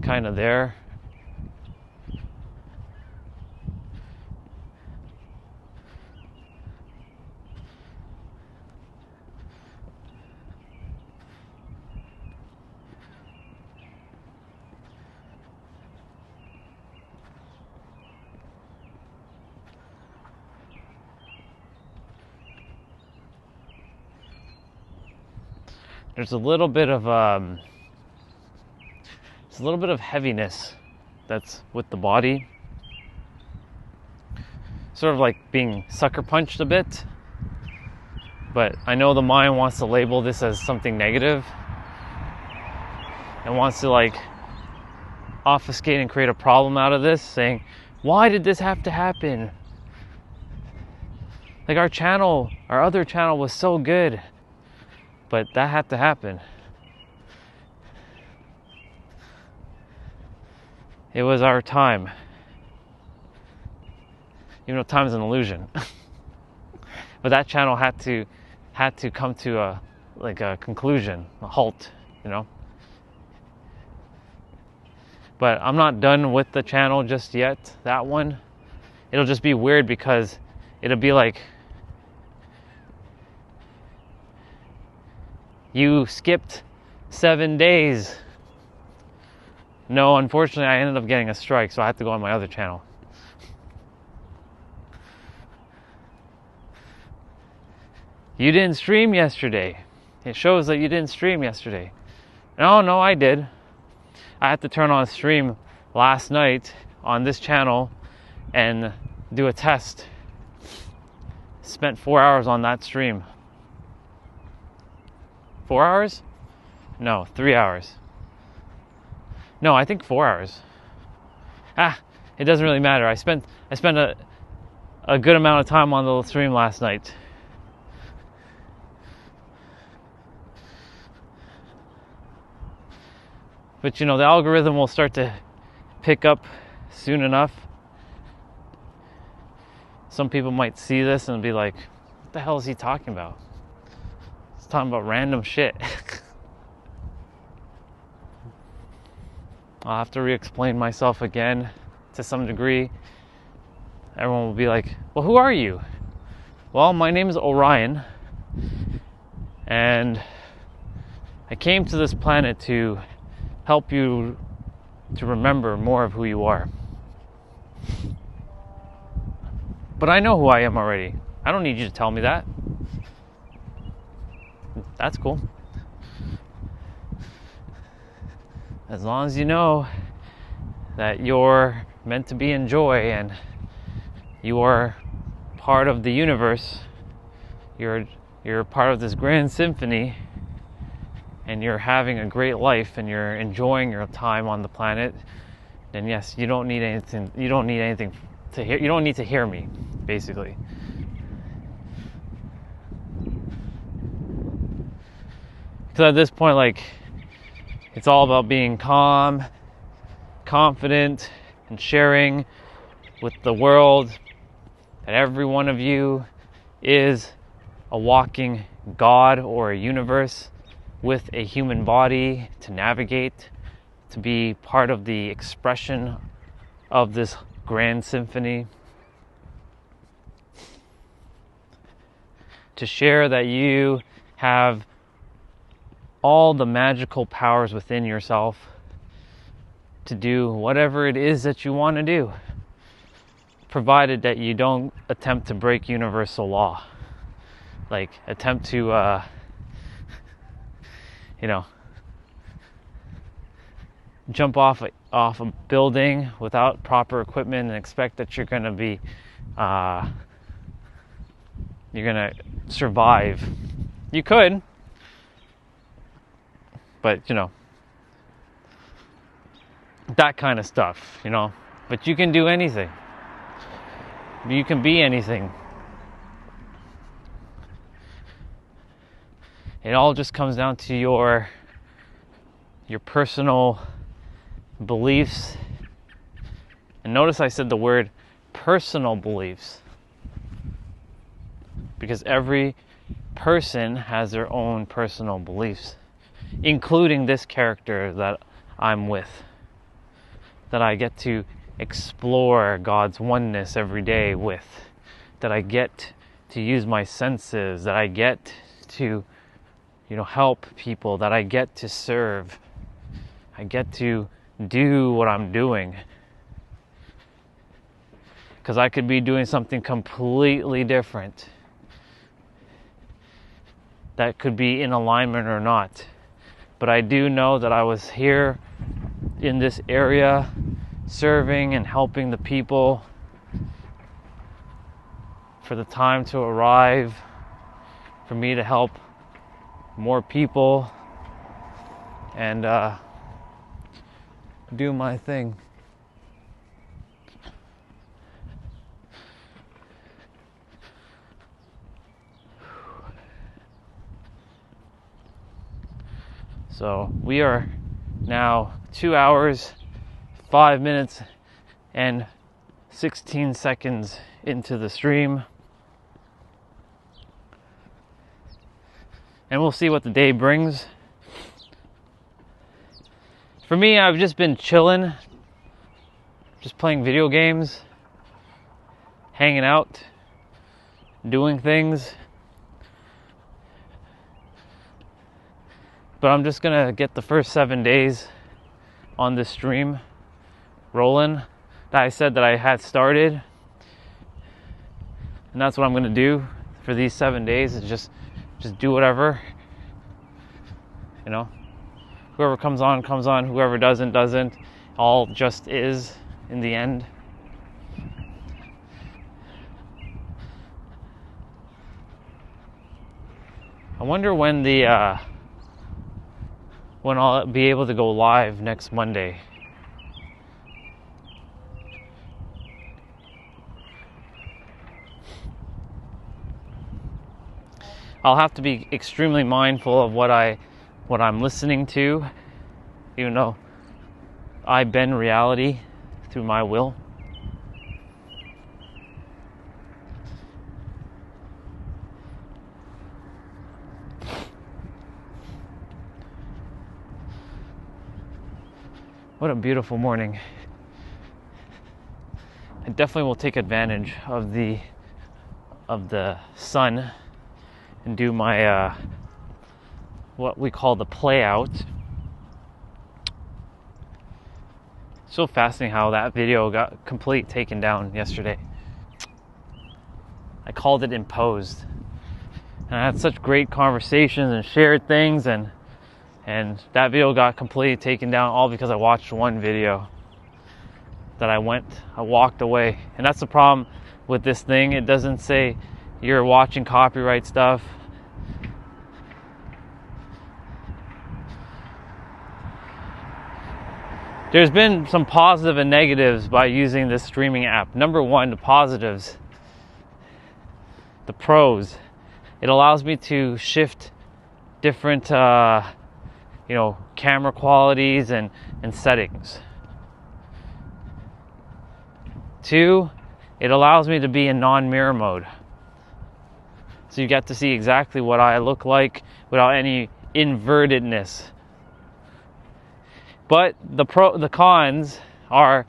kind of there. There's a little bit of heaviness that's with the body, sort of like being sucker punched a bit. But I know the mind wants to label this as something negative and wants to like obfuscate and create a problem out of this, saying, why did this have to happen? Like our other channel was so good. But that had to happen. It was our time. Even though time is an illusion. But that channel had to come to a conclusion, a halt, you know. But I'm not done with the channel just yet, that one. It'll just be weird because it'll be like, you skipped 7 days. No, unfortunately, I ended up getting a strike, so I had to go on my other channel. You didn't stream yesterday. It shows that you didn't stream yesterday. No, I did. I had to turn on stream last night on this channel and do a test. Spent 4 hours on that stream. 4 hours? No, 3 hours. No, I think 4 hours. It doesn't really matter. I spent a good amount of time on the stream last night. But the algorithm will start to pick up soon enough. Some people might see this and be like, what the hell is he talking about? He's talking about random shit. I'll have to re-explain myself again to some degree. Everyone will be like, well, who are you? Well, my name is Orion, and I came to this planet to help you to remember more of who you are. But I know who I am already. I don't need you to tell me that. That's cool. As long as you know that you're meant to be in joy and you are part of the universe, you're part of this grand symphony, and you're having a great life and you're enjoying your time on the planet, then yes, you don't need anything to hear. You don't need to hear me, basically. Because at this point, it's all about being calm, confident, and sharing with the world that every one of you is a walking God or a universe with a human body to navigate, to be part of the expression of this grand symphony, to share that you have all the magical powers within yourself to do whatever it is that you want to do, provided that you don't attempt to break universal law, attempt to jump off a building without proper equipment and expect that you're going to be you're going to survive. You could, but that kind of stuff, but you can do anything. You can be anything. It all just comes down to your personal beliefs. And notice I said the word personal beliefs, because every person has their own personal beliefs, including this character that I'm with, that I get to explore God's oneness every day with, that I get to use my senses, that I get to help people, that I get to serve, I get to do what I'm doing. Because I could be doing something completely different that could be in alignment or not. But I do know that I was here in this area serving and helping the people for the time to arrive, for me to help more people and do my thing. So we are now 2 hours, 5 minutes, and 16 seconds into the stream. And we'll see what the day brings. For me, I've just been chilling, just playing video games, hanging out, doing things. But I'm just gonna get the first 7 days on this stream rolling that I said that I had started. And that's what I'm gonna do for these 7 days, is just just do whatever. You know, whoever comes on, whoever doesn't, all just is in the end. I wonder when when I'll be able to go live next Monday. I'll have to be extremely mindful of what I'm listening to, even though I bend reality through my will. What a beautiful morning. I definitely will take advantage of the sun and do my what we call the play out. So fascinating how that video got completely taken down yesterday. I called it imposed. And I had such great conversations and shared things, and that video got completely taken down all because I watched one video that I walked away. And that's the problem with this thing. It doesn't say you're watching copyright stuff. There's been some positive and negatives by using this streaming app. Number one, the positives. The pros. It allows me to shift different camera qualities and settings. Two, it allows me to be in non-mirror mode. So you get to see exactly what I look like without any invertedness. But the cons are,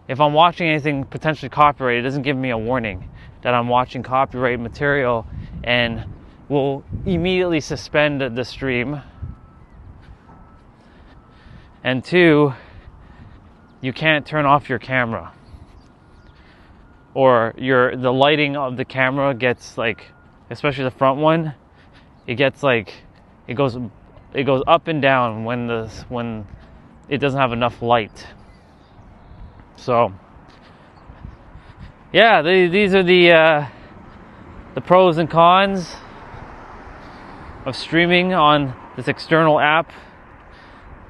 if I'm watching anything potentially copyrighted, it doesn't give me a warning that I'm watching copyright material and will immediately suspend the stream. And two, you can't turn off your camera, or the lighting of the camera gets, like, especially the front one, it gets like it goes up and down when it doesn't have enough light. So yeah, these are the pros and cons of streaming on this external app.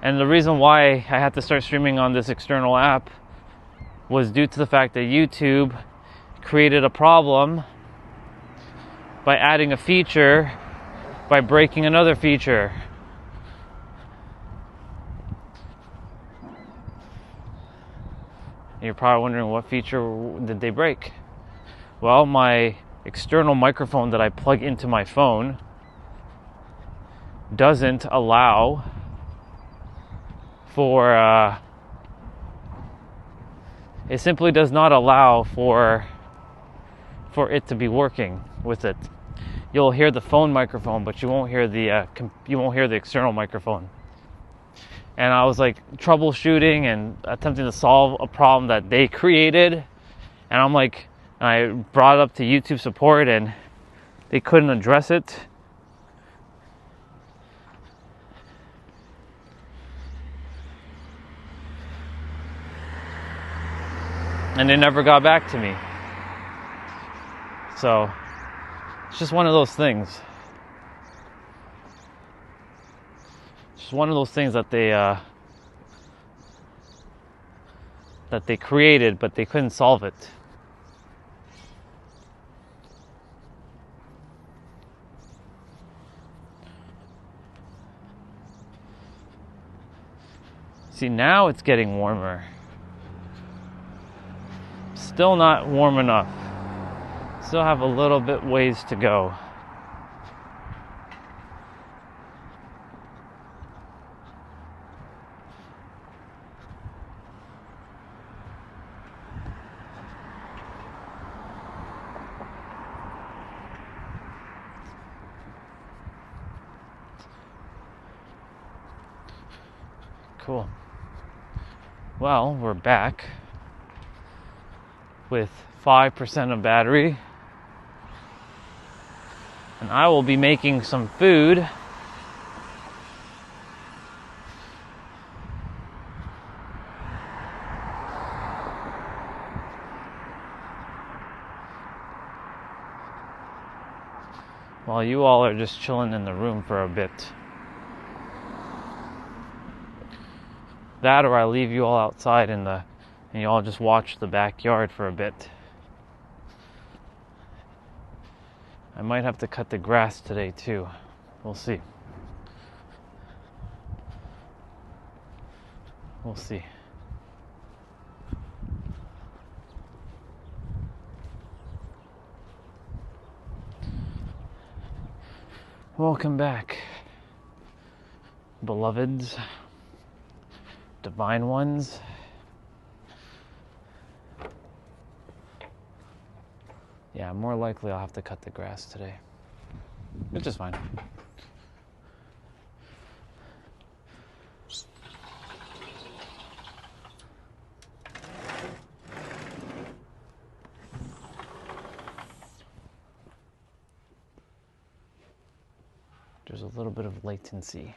And the reason why I had to start streaming on this external app was due to the fact that YouTube created a problem by adding a feature by breaking another feature. You're probably wondering, what feature did they break? Well, my external microphone that I plug into my phone doesn't allow for it simply does not allow for it to be working with it. You'll hear the phone microphone, but you won't hear the external microphone. And I was like troubleshooting and attempting to solve a problem that they created, and I brought it up to YouTube support, and they couldn't address it. And they never got back to me. So it's just one of those things. Just one of those things that they created, but they couldn't solve it. See, now it's getting warmer. Still not warm enough. Still have a little bit ways to go. Cool. Well, we're back with 5% of battery. And I will be making some food. While you all are just chilling in the room for a bit. That, or I leave you all outside and you all just watch the backyard for a bit. I might have to cut the grass today too. We'll see. We'll see. Welcome back, beloveds, divine ones. Yeah, more likely I'll have to cut the grass today, which is fine. There's a little bit of latency.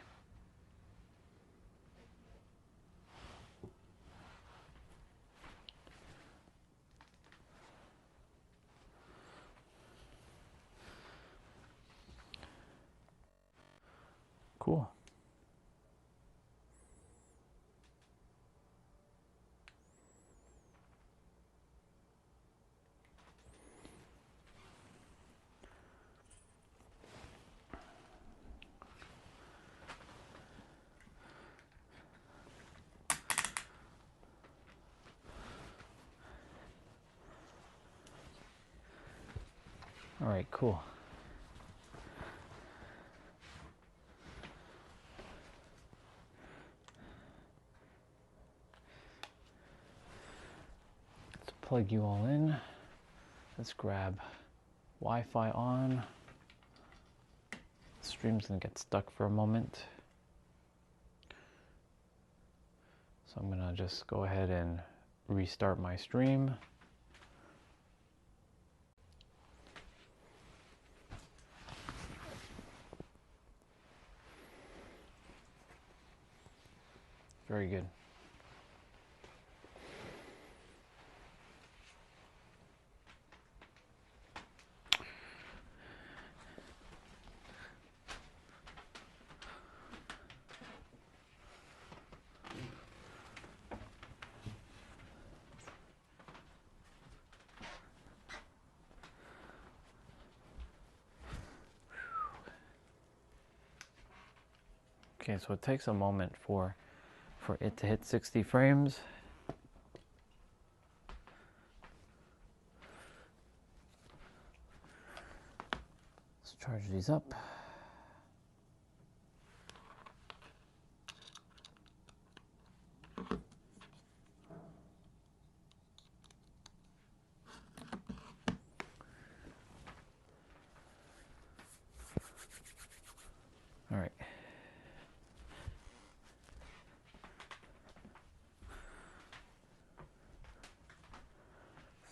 Cool. All right, cool. Let's plug you all in. Let's grab Wi-Fi on. The stream's gonna get stuck for a moment. So I'm gonna just go ahead and restart my stream. Very good. Okay, so it takes a moment for it to hit 60 frames. Let's charge these up. All right.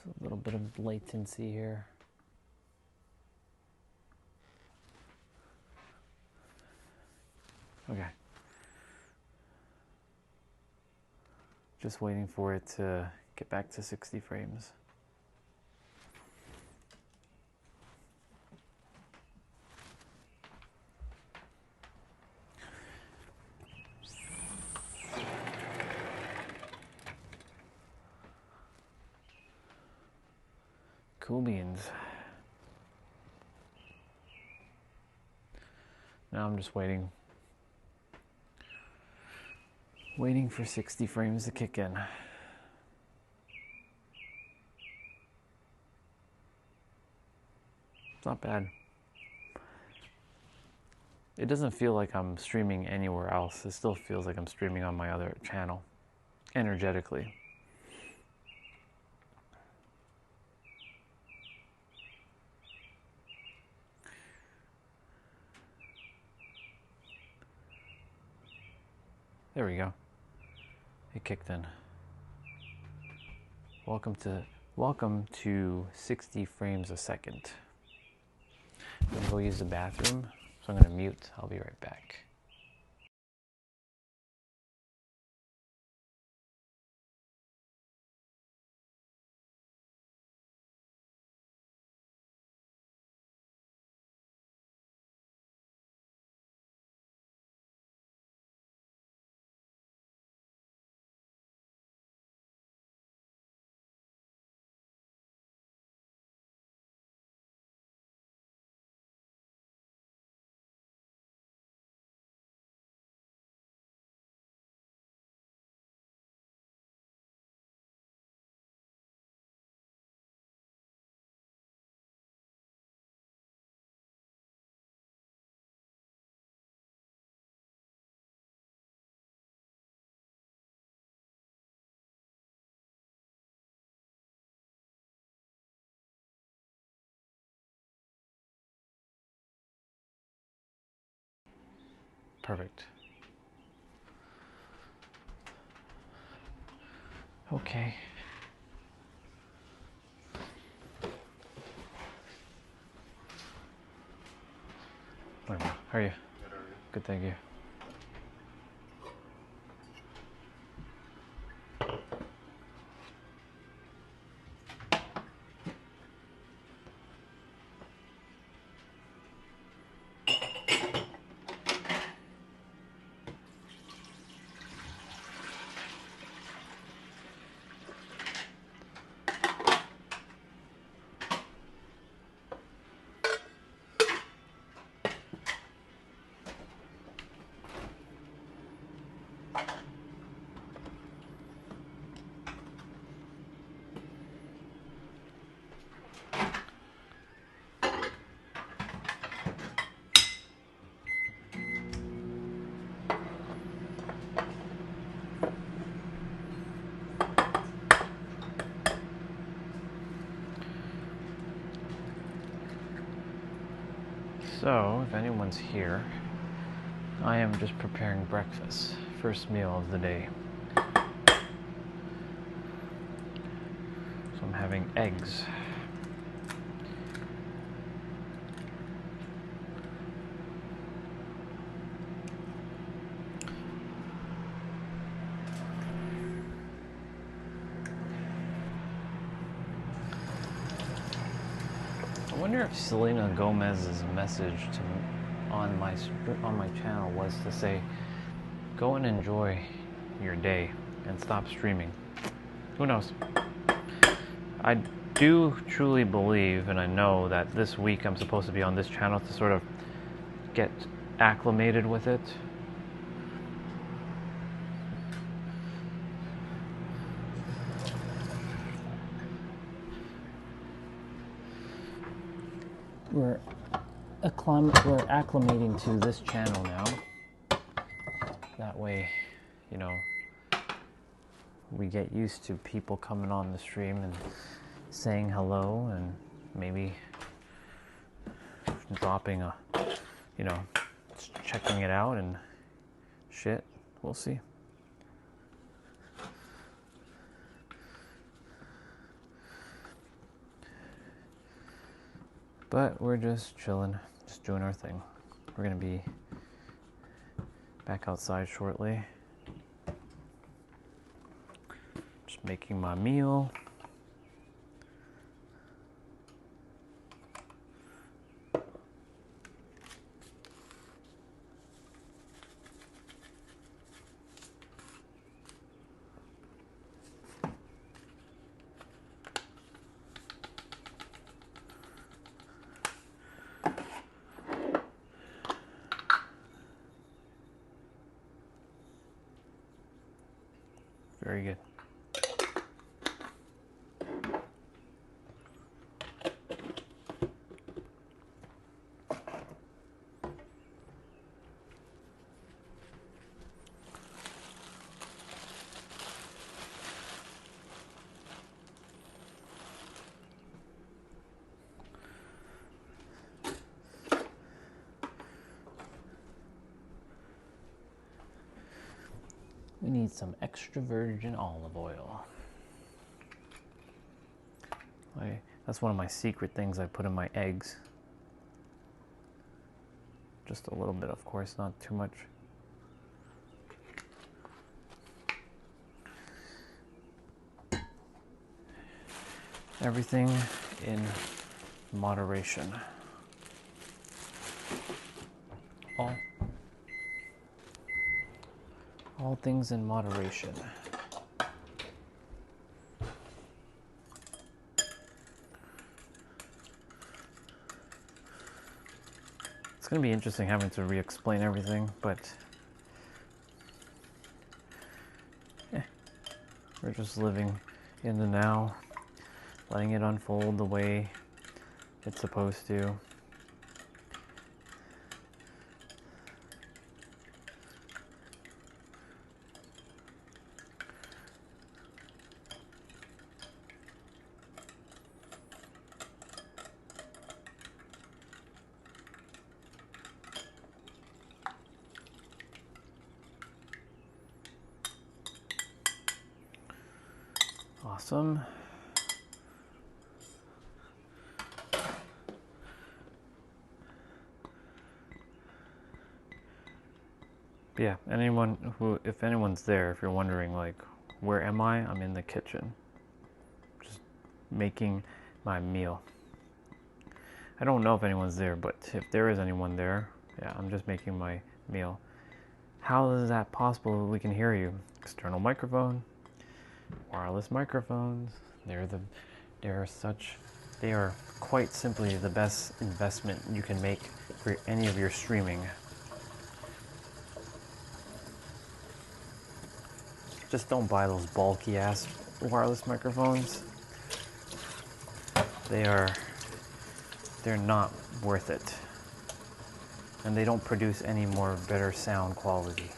A little bit of latency here. Okay. Just waiting for it to get back to 60 frames. Cool beans. Now I'm just waiting for 60 frames to kick in. It's not bad. It doesn't feel like I'm streaming anywhere else. It still feels like I'm streaming on my other channel, energetically. There we go. It kicked in. Welcome to 60 frames a second. I'm gonna go use the bathroom, so I'm gonna mute. I'll be right back. Perfect. Okay. How are you? Good, thank you. So, if anyone's here, I am just preparing breakfast. First meal of the day. So I'm having eggs. I wonder if Selena Gomez's message on my channel was to say, go and enjoy your day and stop streaming. Who knows? I do truly believe, and I know that this week I'm supposed to be on this channel to sort of get acclimated with it. We're acclimating to this channel now. That way, you know, we get used to people coming on the stream and saying hello and maybe dropping a, you know, checking it out and shit. We'll see. But we're just chilling, just doing our thing. We're gonna be back outside shortly. Just making my meal. Very good. We need some extra virgin olive oil. That's one of my secret things I put in my eggs. Just a little bit, of course, not too much. Everything in moderation. All things in moderation. It's going to be interesting having to re-explain everything, but we're just living in the now, letting it unfold the way it's supposed to. Awesome. Yeah, if anyone's there, if you're wondering, like, where am I? I'm in the kitchen, just making my meal. I don't know if anyone's there, but if there is anyone there, yeah, I'm just making my meal. How is that possible? We can hear you. External microphone, wireless microphones. They are quite simply the best investment you can make for any of your streaming. Just don't buy those bulky ass wireless microphones. They're not worth it. And they don't produce any more better sound quality.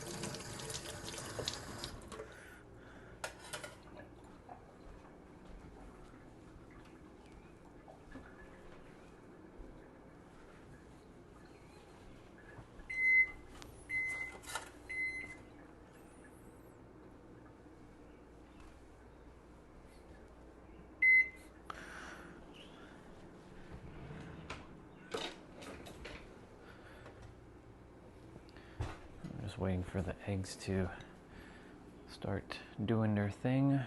Waiting for the eggs to start doing their thing.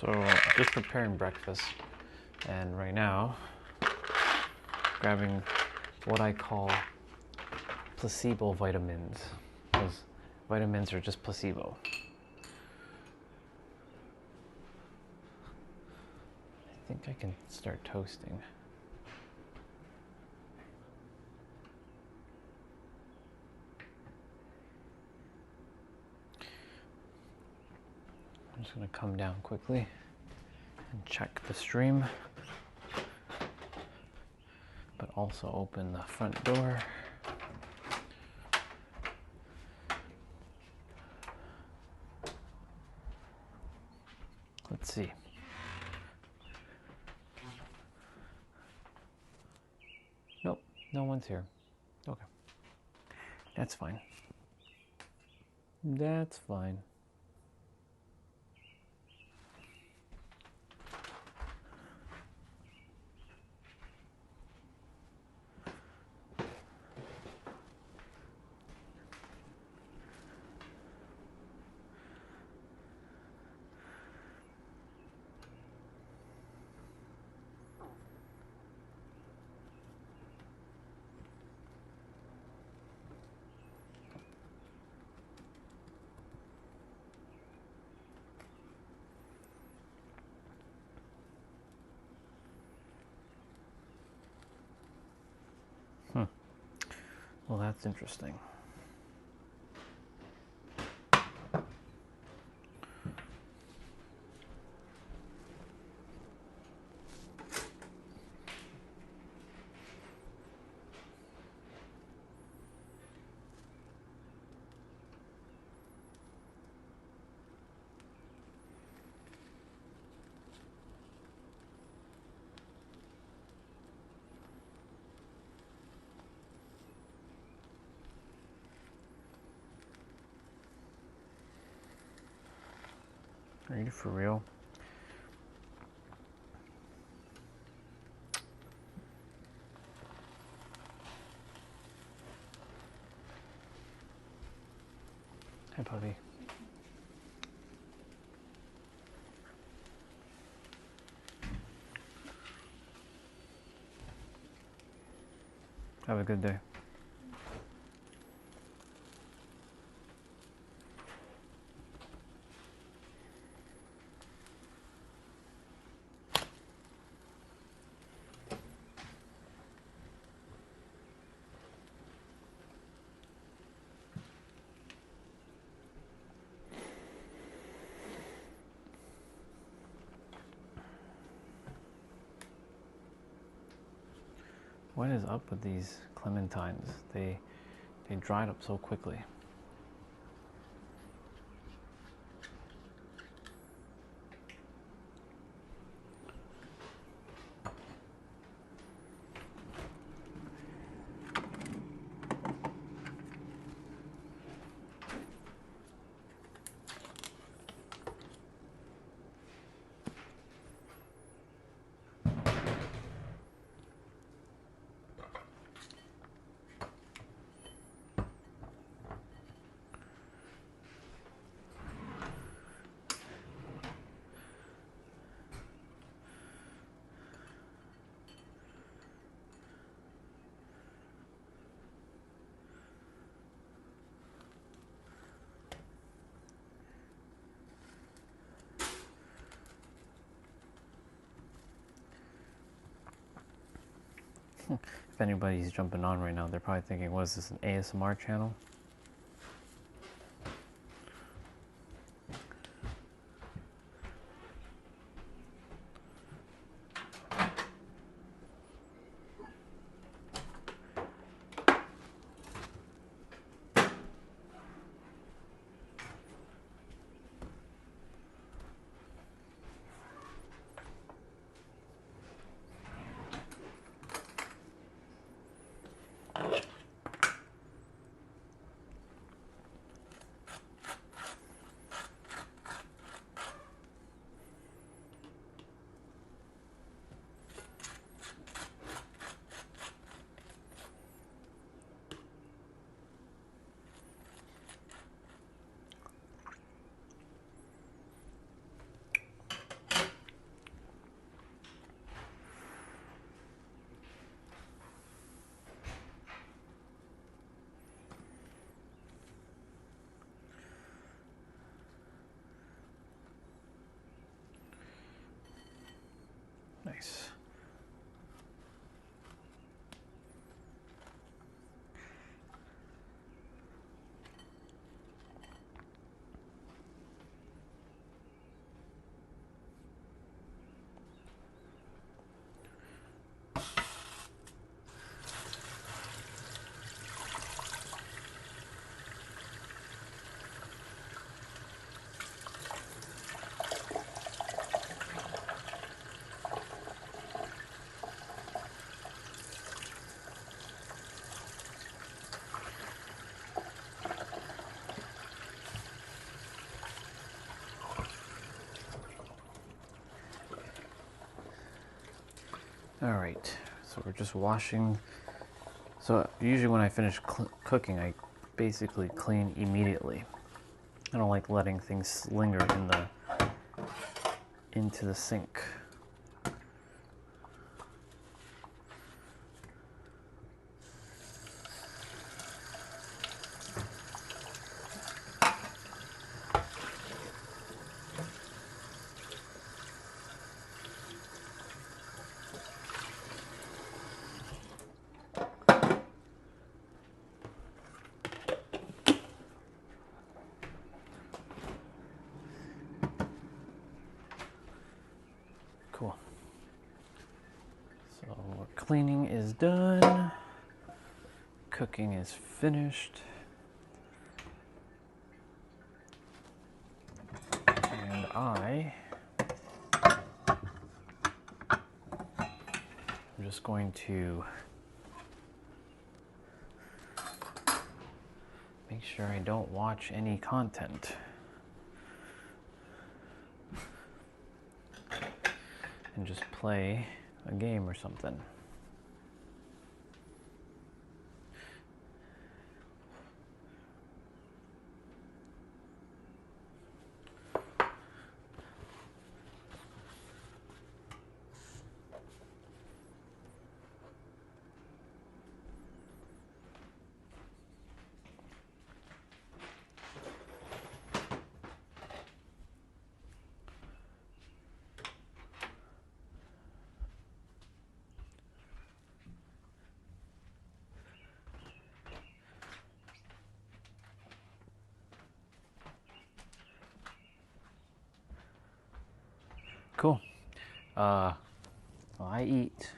So just preparing breakfast, and right now grabbing what I call placebo vitamins, because vitamins are just placebo. I think I can start toasting. I'm just going to come down quickly and check the stream, but also open the front door. Let's see. Nope, no one's here. Okay. That's fine. That's fine. Well, that's interesting. Are you for real? Hi, puppy. Have a good day. What is up with these clementines? They dried up so quickly. If anybody's jumping on right now, they're probably thinking, what is this, an ASMR channel? Nice. All right, so we're just washing. So usually when I finish cooking, I basically clean immediately. I don't like letting things linger into the sink. Cool. So cleaning is done. Cooking is finished. And I'm just going to make sure I don't watch any content. and just play a game or something. Cool. Well, I eat.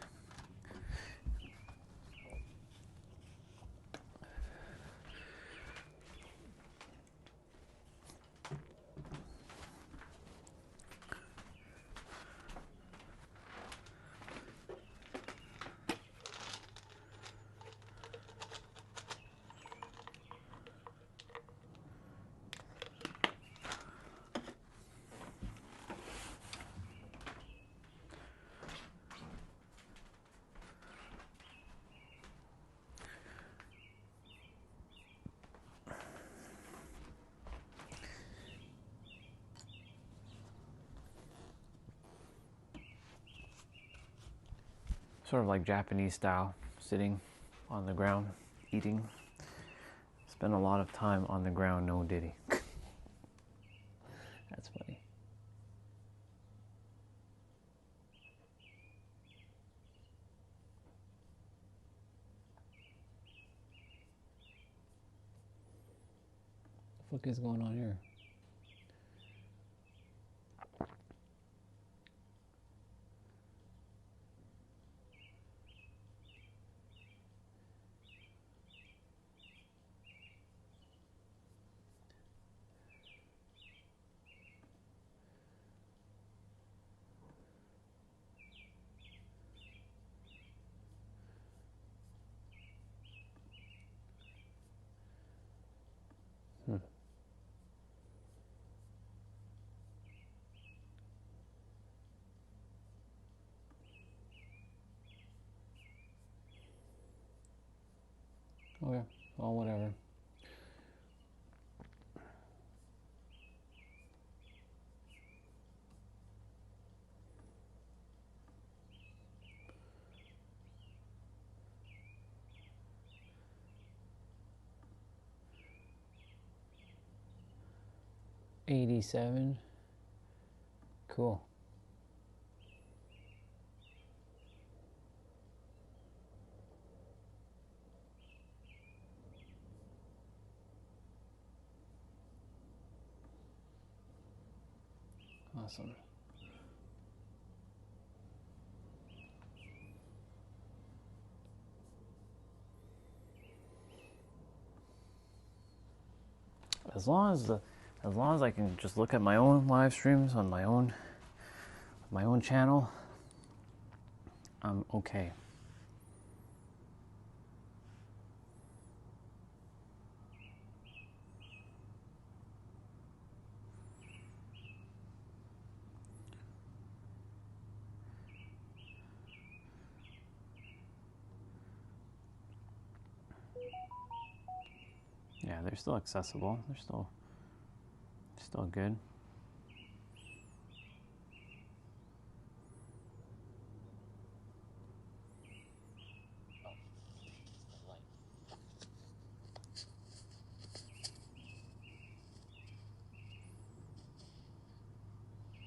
Sort of like Japanese style, sitting on the ground, eating. Spend a lot of time on the ground, no diddy. That's funny. What the fuck is going on here? Okay, well, whatever. $87. Cool. Awesome. As long as I can just look at my own live streams on my own channel, I'm okay. Yeah, they're still accessible. They're still good.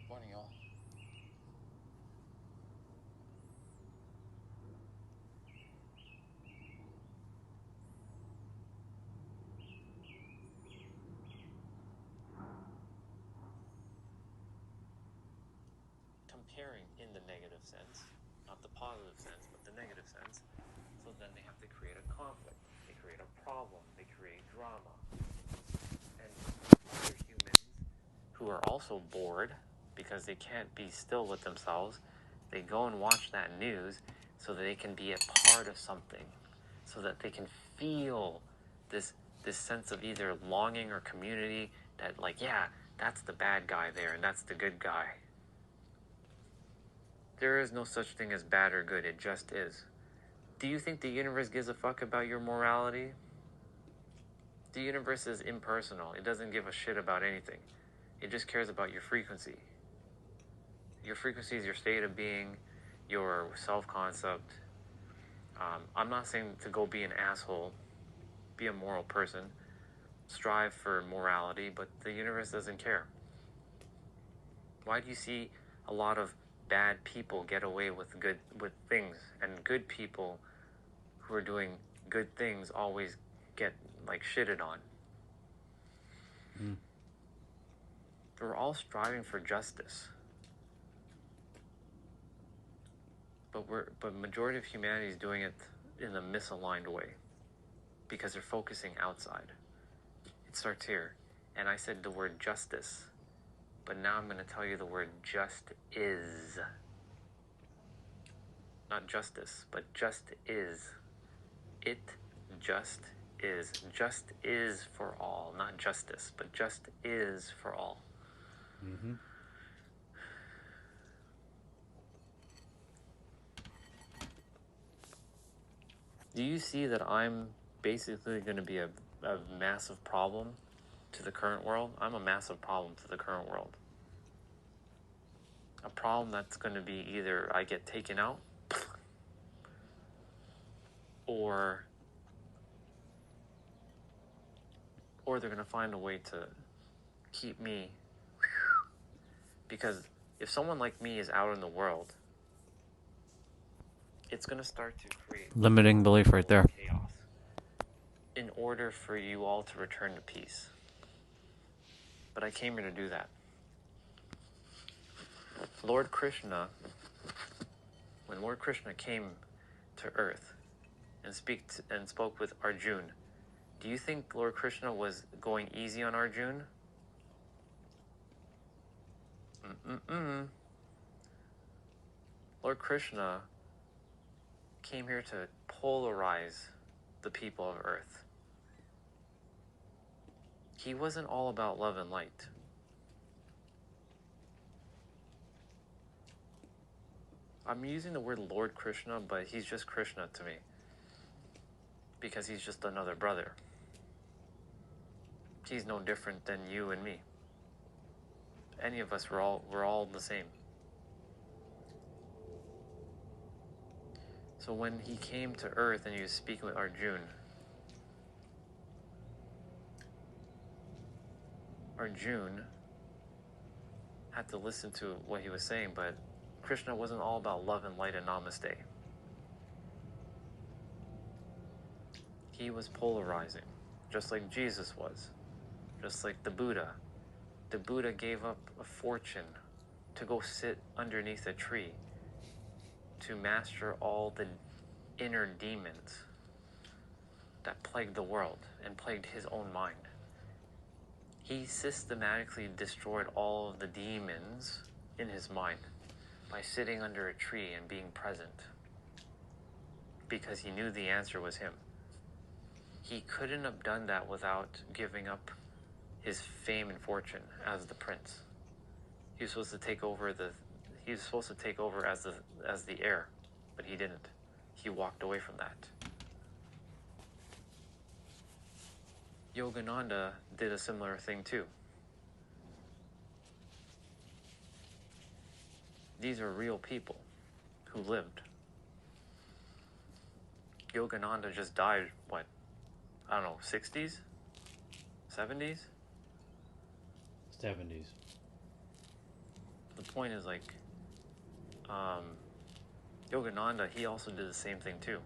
Morning, y'all. Comparing in the negative sense, not the positive sense, but the negative sense. So then they have to create a conflict, they create a problem, they create drama. And other humans who are also bored because they can't be still with themselves, they go and watch that news so that they can be a part of something, so that they can feel this sense of either longing or community that, like, yeah, that's the bad guy there and that's the good guy. There is no such thing as bad or good, it just is. Do you think the universe gives a fuck about your morality? The universe is impersonal. It doesn't give a shit about anything. It just cares about your frequency. Your frequency is your state of being, your self-concept. I'm not saying to go be an asshole, be a moral person, strive for morality, but the universe doesn't care. Why do you see a lot of bad people get away with things, and good people who are doing good things always get like shitted on? We're all striving for justice, but majority of humanity is doing it in a misaligned way because they're focusing outside. It starts here, and I said the word justice, but now I'm going to tell you the word just is. Not justice, but just is. It just is. Just is for all. Not justice, but just is for all. Mm-hmm. Do you see that I'm basically going to be a massive problem to the current world? I'm a massive problem to the current world. A problem that's going to be either I get taken out or they're going to find a way to keep me. Because if someone like me is out in the world, it's going to start to create Limiting belief right there. chaos in order for you all to return to peace. But I came here to do that. Lord Krishna, when Lord Krishna came to Earth and spoke with Arjun, do you think Lord Krishna was going easy on Arjun? Lord Krishna came here to polarize the people of Earth. He wasn't all about love and light. I'm using the word Lord Krishna, but he's just Krishna to me. Because he's just another brother. He's no different than you and me. Any of us, we're all the same. So when he came to Earth and he was speaking with Arjun, Arjun had to listen to what he was saying, but Krishna wasn't all about love and light and namaste. He was polarizing, just like Jesus was, just like the Buddha. The Buddha gave up a fortune to go sit underneath a tree to master all the inner demons that plagued the world and plagued his own mind. He systematically destroyed all of the demons in his mind by sitting under a tree and being present, because he knew the answer was him. He couldn't have done that without giving up his fame and fortune as the prince. He was supposed to take over as the heir, but he didn't. He walked away from that. Yogananda did a similar thing too. These are real people who lived. Yogananda just died, what? I don't know, 60s? 70s? 70s. The point is, like, Yogananda, he also did the same thing too.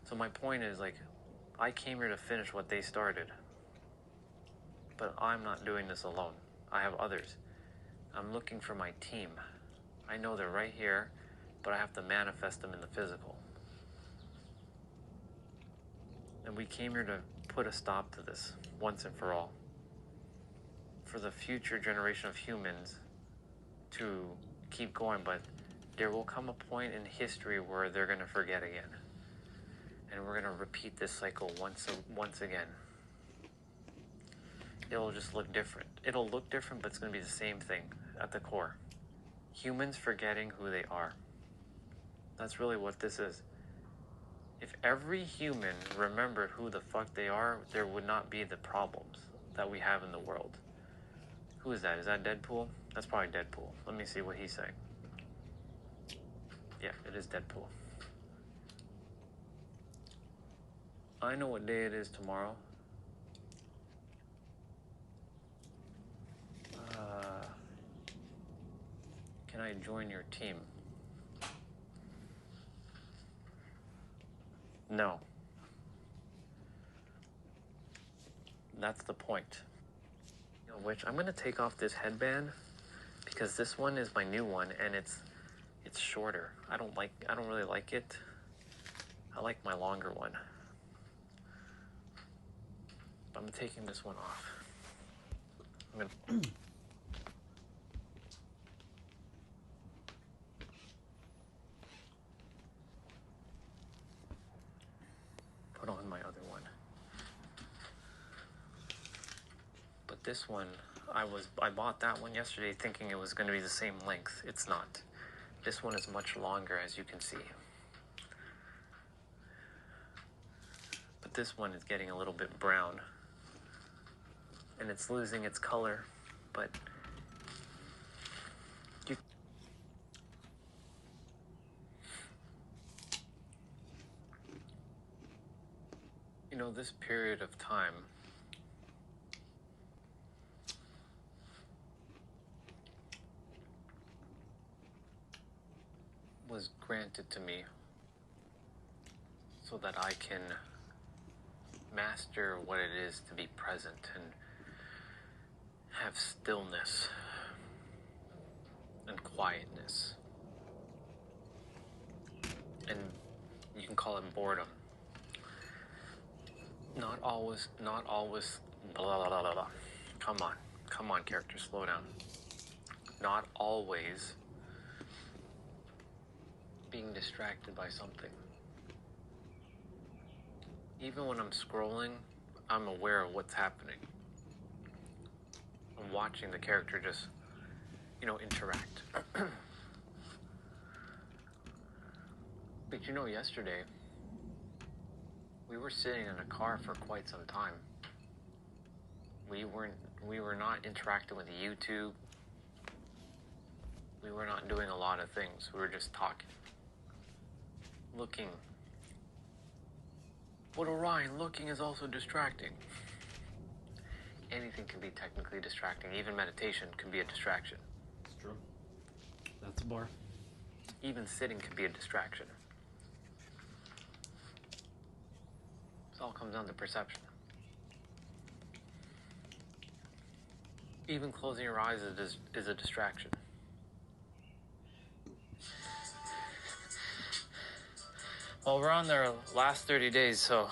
So my point is, like, I came here to finish what they started. But I'm not doing this alone. I have others. I'm looking for my team. I know they're right here, but I have to manifest them in the physical. And we came here to put a stop to this once and for all. For the future generation of humans to keep going, but there will come a point in history where they're going to forget again. And we're going to repeat this cycle once again. It'll just look different. It'll look different, but it's going to be the same thing at the core. Humans forgetting who they are. That's really what this is. If every human remembered who the fuck they are, there would not be the problems that we have in the world. Who is that? Is that Deadpool? That's probably Deadpool. Let me see what he's saying. Yeah, it is Deadpool. I know what day it is tomorrow. Can I join your team? No. That's the point. Which I'm gonna take off this headband because this one is my new one and it's shorter. I don't really like it. I like my longer one. But I'm taking this one off. I'm gonna put on my other one. But this one, I bought that one yesterday thinking it was going to be the same length. It's not. This one is much longer, as you can see. But this one is getting a little bit brown. And it's losing its color, but you know, this period of time was granted to me so that I can master what it is to be present and have stillness and quietness. And you can call it boredom. Not always, blah, blah, blah, blah. Come on, character, slow down. Not always being distracted by something. Even when I'm scrolling, I'm aware of what's happening. I'm watching the character just, interact. But yesterday, we were sitting in a car for quite some time. We were not interacting with YouTube. We were not doing a lot of things. We were just talking. Looking. But Orion, looking is also distracting. Anything can be technically distracting. Even meditation can be a distraction. It's true. That's a bar. Even sitting can be a distraction. It all comes down to perception. Even closing your eyes is a distraction. Well, we're on their last 30 days, so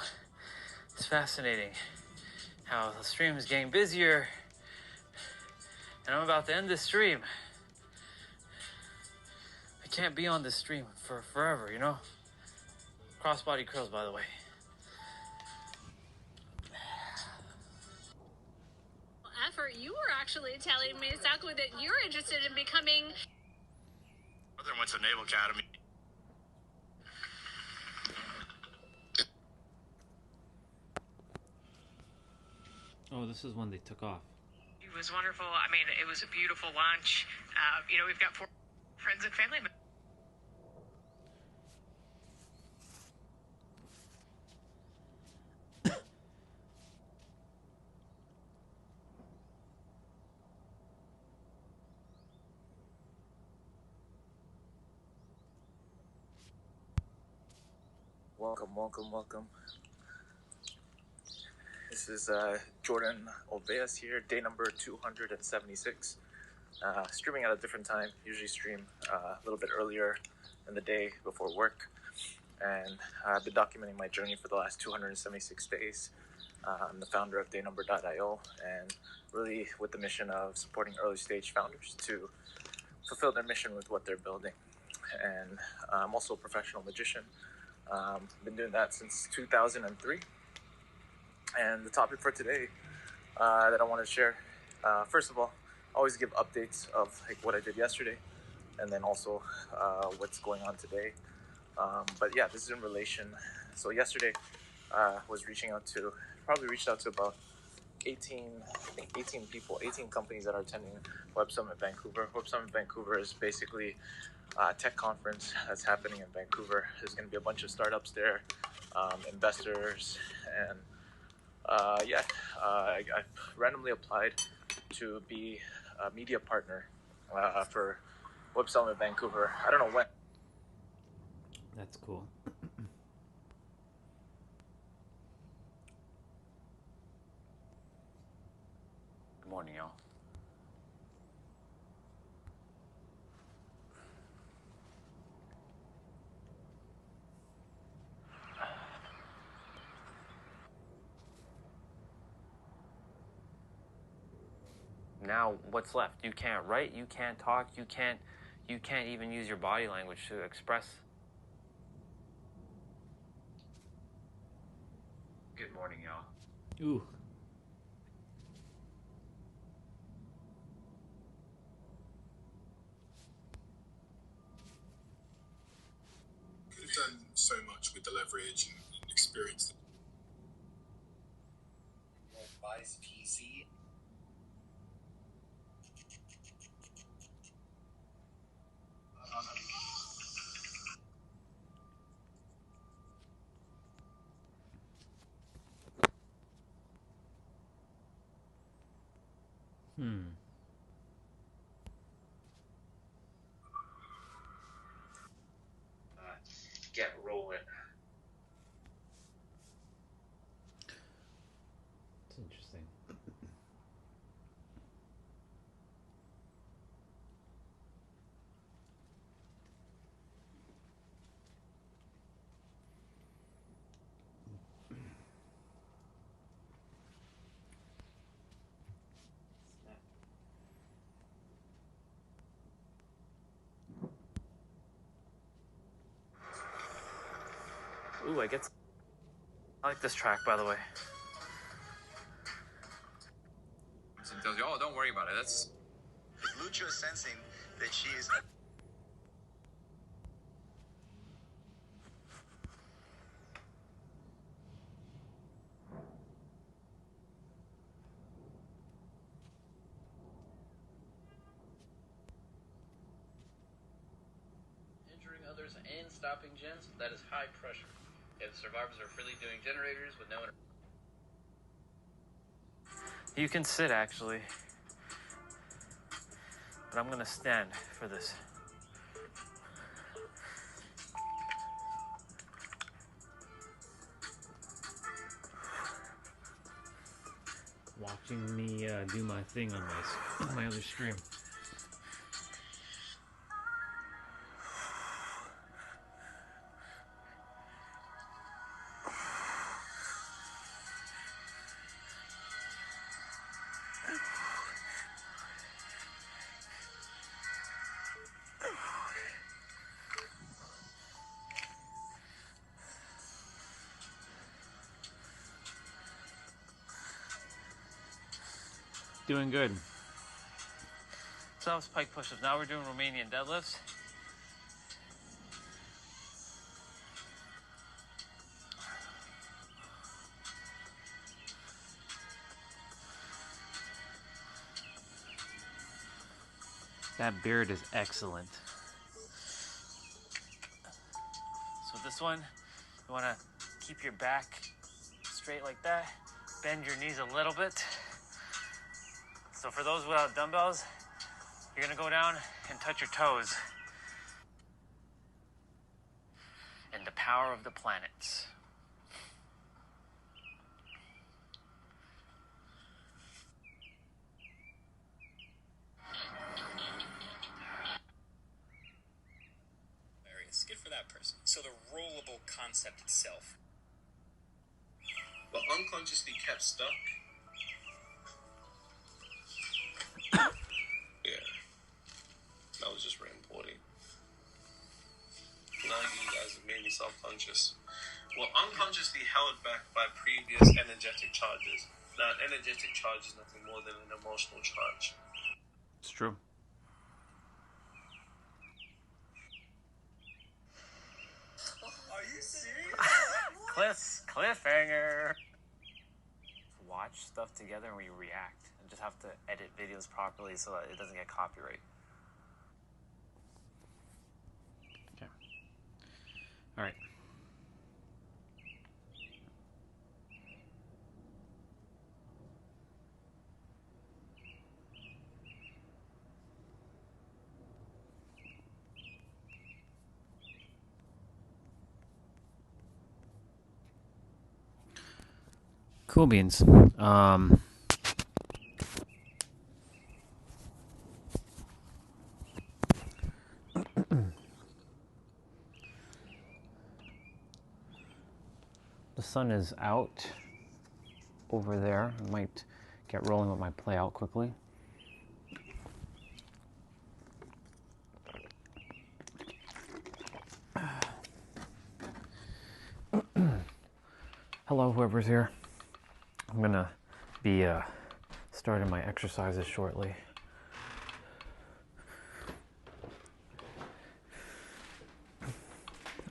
it's fascinating how the stream is getting busier, and I'm about to end this stream. I can't be on this stream for forever, Crossbody curls, by the way. Effort, you were actually telling me, Saku, that you're interested in becoming... Brother went to Naval Academy. Oh, this is when they took off. It was wonderful. I mean, it was a beautiful lunch. We've got 4 friends and family members. Welcome. This is Jordan Olveas here, day number 276. Streaming at a different time. Usually stream a little bit earlier in the day before work. And I've been documenting my journey for the last 276 days. I'm the founder of daynumber.io, and really with the mission of supporting early stage founders to fulfill their mission with what they're building. And I'm also a professional magician. Been doing that since 2003. And the topic for today that I want to share, first of all, I always give updates of what I did yesterday. and then also what's going on today. But yeah, this is in relation. So yesterday, was reaching out to, probably reached out to about 18 people, 18 companies that are attending Web Summit Vancouver. Web Summit Vancouver is basically a tech conference that's happening in Vancouver. There's going to be a bunch of startups there, investors, and I randomly applied to be a media partner for Web Summit Vancouver. I don't know when. That's cool. Good morning, y'all. Now, what's left? You can't write, you can't talk, you can't even use your body language to express. Good morning, y'all. Ooh. We've done so much with the leverage and experience. Buys PC. Get rolling. It's interesting. Ooh, I like this track, by the way. So he tells you, oh, don't worry about it. That's Lucho is sensing that she is. Injuring others and stopping gens, that is high pressure. If survivors are freely doing generators with no. You can sit, actually. But I'm gonna stand for this. Watching me do my thing on my other stream. Doing good. So that was pike push-ups. Now we're doing Romanian deadlifts. That beard is excellent. So this one, you want to keep your back straight like that. Bend your knees a little bit. So for those without dumbbells, you're gonna go down and touch your toes. And the power of the planets. It's good for that person. So the rollable concept itself. But unconsciously kept stuck. Yeah. That was just written poorly. Now you guys are mainly self-conscious. Well, unconsciously held back by previous energetic charges. Now, an energetic charge is nothing more than an emotional charge. It's true. Cliffhanger. Watch stuff together and we react. And just have to edit videos properly so that it doesn't get copyright. Okay. All right. Cool beans. The sun is out over there. I might get rolling with my play out quickly. Hello, whoever's here. I'm gonna be starting my exercises shortly.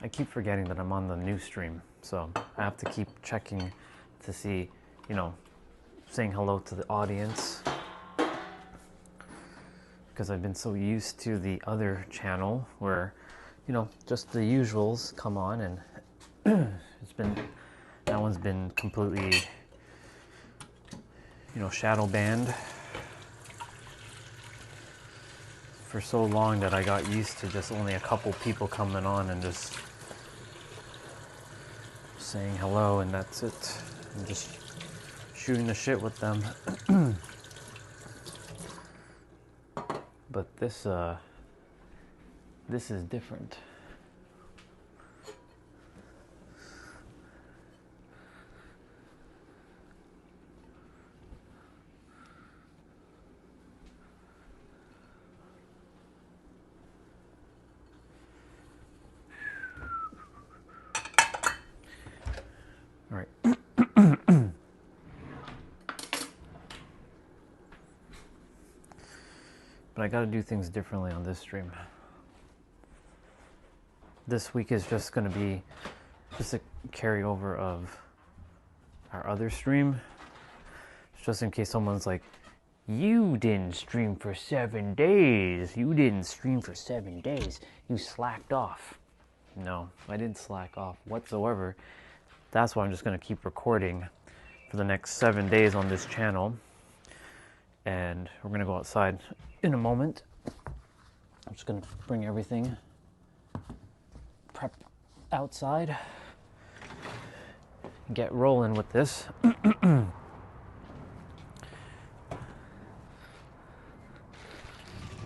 I keep forgetting that I'm on the new stream, so I have to keep checking to see, you know, saying hello to the audience, because I've been so used to the other channel where, you know, just the usuals come on, and that one's been completely, you know, shadow banned for so long that I got used to just only a couple people coming on and just saying hello, and that's it. And just shooting the shit with them. But this is different. All right. But I gotta do things differently on this stream. This week is just gonna be just a carryover of our other stream. Just in case someone's like, you didn't stream for 7 days. You didn't stream for 7 days. You slacked off. No, I didn't slack off whatsoever. That's why I'm just going to keep recording for the next 7 days on this channel. And we're going to go outside in a moment. I'm just going to bring everything prep outside. Get rolling with this.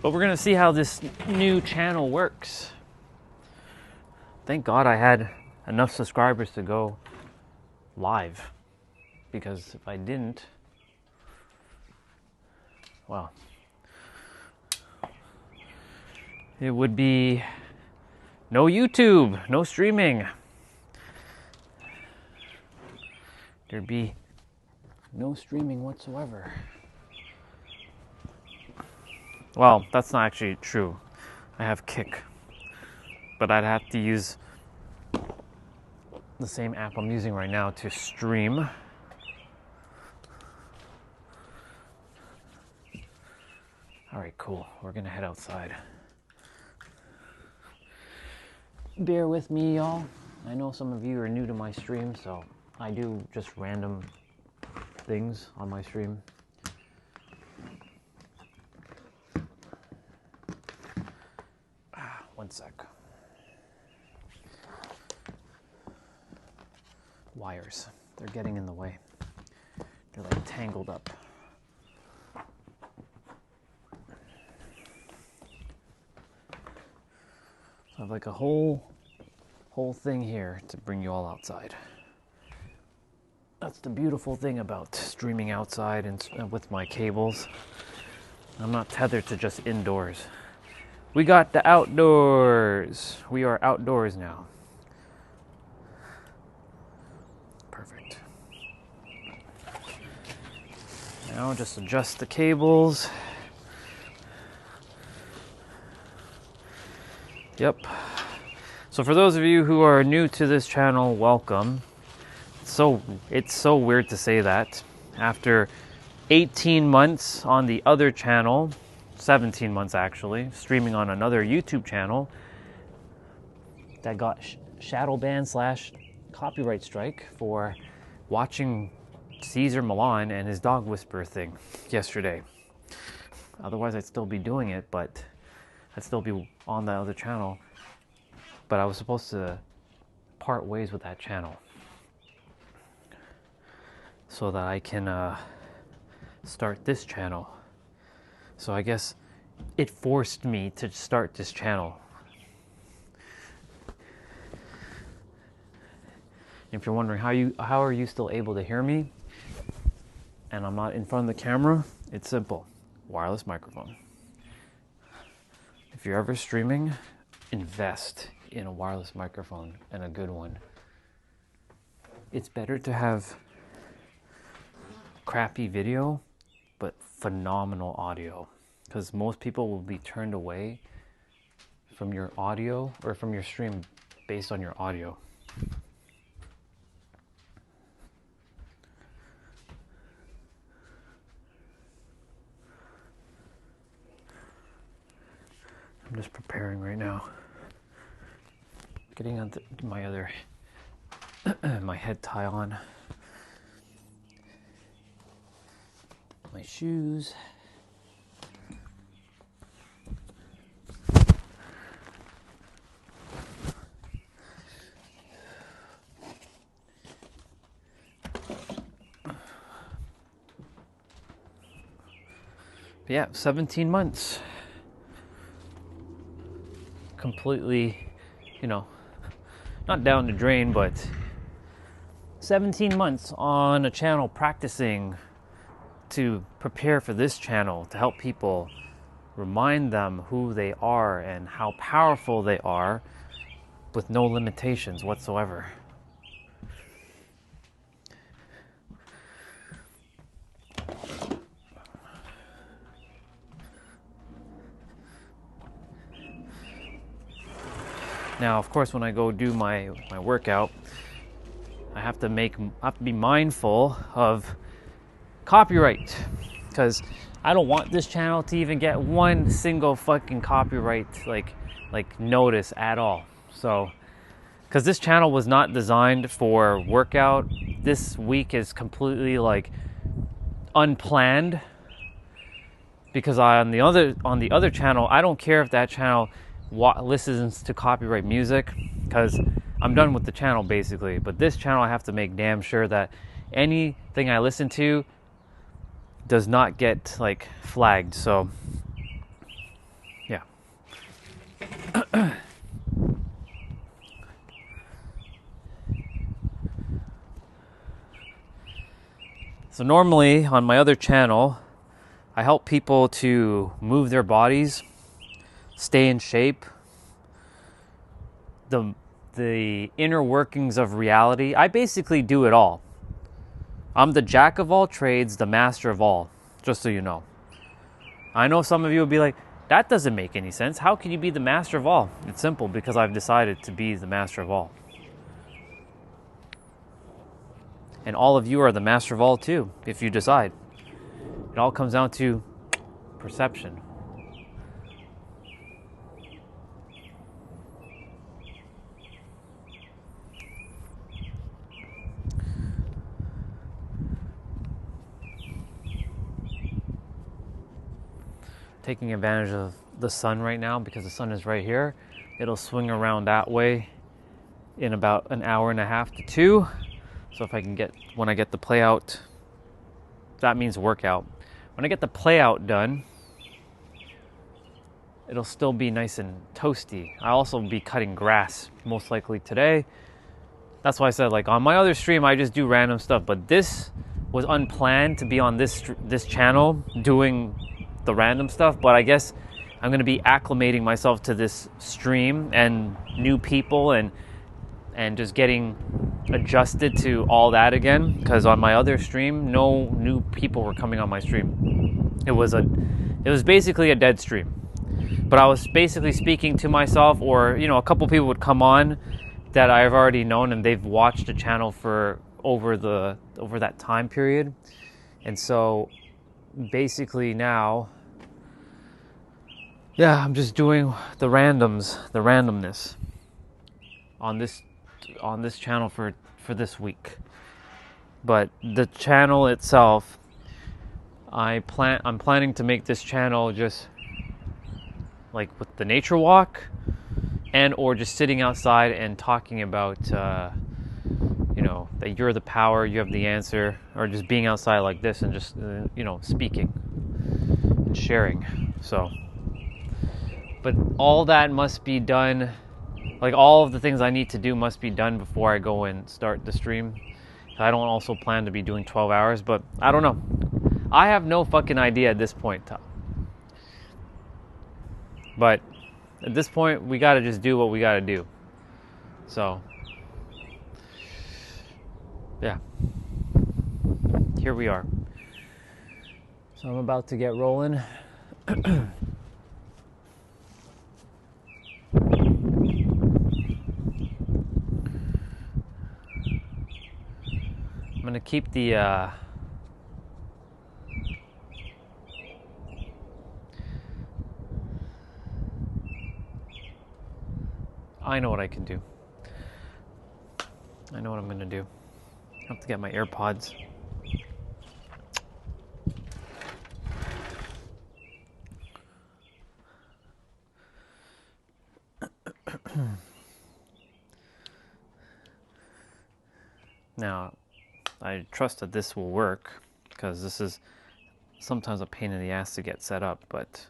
But we're going to see how this new channel works. Thank God I had enough subscribers to go live, because if I didn't, well, it would be no YouTube, no streaming. There'd be no streaming whatsoever. Well, that's not actually true. I have Kick, but I'd have to use the same app I'm using right now to stream. All right, cool. We're gonna head outside. Bear with me, y'all. I know some of you are new to my stream, so I do just random things on my stream. One sec. Wires. They're getting in the way. They're like tangled up. I have like a whole thing here to bring you all outside. That's the beautiful thing about streaming outside and with my cables. I'm not tethered to just indoors. We got the outdoors. We are outdoors now. Perfect. Now just adjust the cables. Yep. So for those of you who are new to this channel, welcome. it's so weird to say that after 18 months on the other channel, 17 months actually, streaming on another YouTube channel that got shadow ban / copyright strike for watching Cesar Millan and his dog whisperer thing yesterday. Otherwise I'd still be doing it, but I'd still be on that other channel. But I was supposed to part ways with that channel so that I can start this channel. So I guess it forced me to start this channel. If you're wondering how are you still able to hear me and I'm not in front of the camera, it's simple. Wireless microphone. If you're ever streaming, invest in a wireless microphone, and a good one. It's better to have crappy video but phenomenal audio, because most people will be turned away from your audio or from your stream based on your audio. I'm just preparing right now. Getting on my other, my head tie on. My shoes. But yeah, 17 months. Completely, not down the drain, but 17 months on a channel practicing to prepare for this channel, to help people, remind them who they are and how powerful they are with no limitations whatsoever. Now, of course, when I go do my workout, I have to be mindful of copyright, because I don't want this channel to even get one single fucking copyright like notice at all. So, because this channel was not designed for workout. This week is completely unplanned, because on the other channel, I don't care if that channel listens to copyright music, because I'm done with the channel basically. But this channel, I have to make damn sure that anything I listen to does not get flagged. So yeah. So normally on my other channel, I help people to move their bodies, stay in shape, the inner workings of reality. I basically do it all. I'm the jack of all trades, the master of all, just so you know. I know some of you will be like, that doesn't make any sense. How can you be the master of all? It's simple, because I've decided to be the master of all. And all of you are the master of all too, if you decide. It all comes down to perception. Taking advantage of the sun right now, because the sun is right here. It'll swing around that way in about an hour and a half to 2. So if I can when I get the play out, that means workout. When I get the play out done, it'll still be nice and toasty. I'll also be cutting grass most likely today. That's why I said on my other stream, I just do random stuff, but this was unplanned to be on this channel doing the random stuff. But I guess I'm going to be acclimating myself to this stream and new people and just getting adjusted to all that again, because on my other stream, no new people were coming on my stream. It was basically a dead stream. But I was basically speaking to myself, or a couple people would come on that I've already known, and they've watched the channel for over that time period. And so basically now, yeah, I'm just doing the randomness on this channel for this week. But the channel itself, I'm planning to make this channel just like with the nature walk, and or just sitting outside and talking about that you're the power, you have the answer, or just being outside like this and just speaking and sharing. So, but all that must be done, like all of the things I need to do must be done before I go and start the stream. I don't also plan to be doing 12 hours, but I don't know. I have no fucking idea at this point. But at this point, we gotta just do what we gotta do. So, yeah. Here we are. So I'm about to get rolling. I'm gonna keep the I know what I can do. I know what I'm gonna do. I have to get my AirPods. Now, I trust that this will work, because this is sometimes a pain in the ass to get set up, but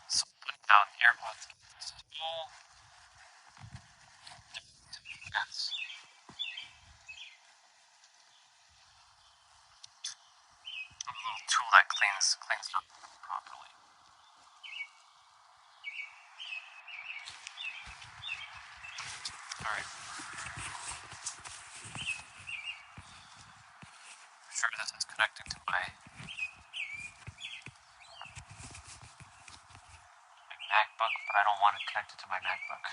so put down AirPods. Yes. A little tool that cleans up properly. Alright. I'm sure this is connecting to my MacBook, but I don't want it connected to my MacBook.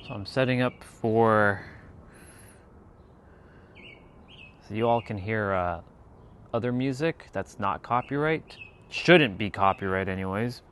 So I'm setting up for, so you all can hear other music that's not copyright. Shouldn't be copyright anyways.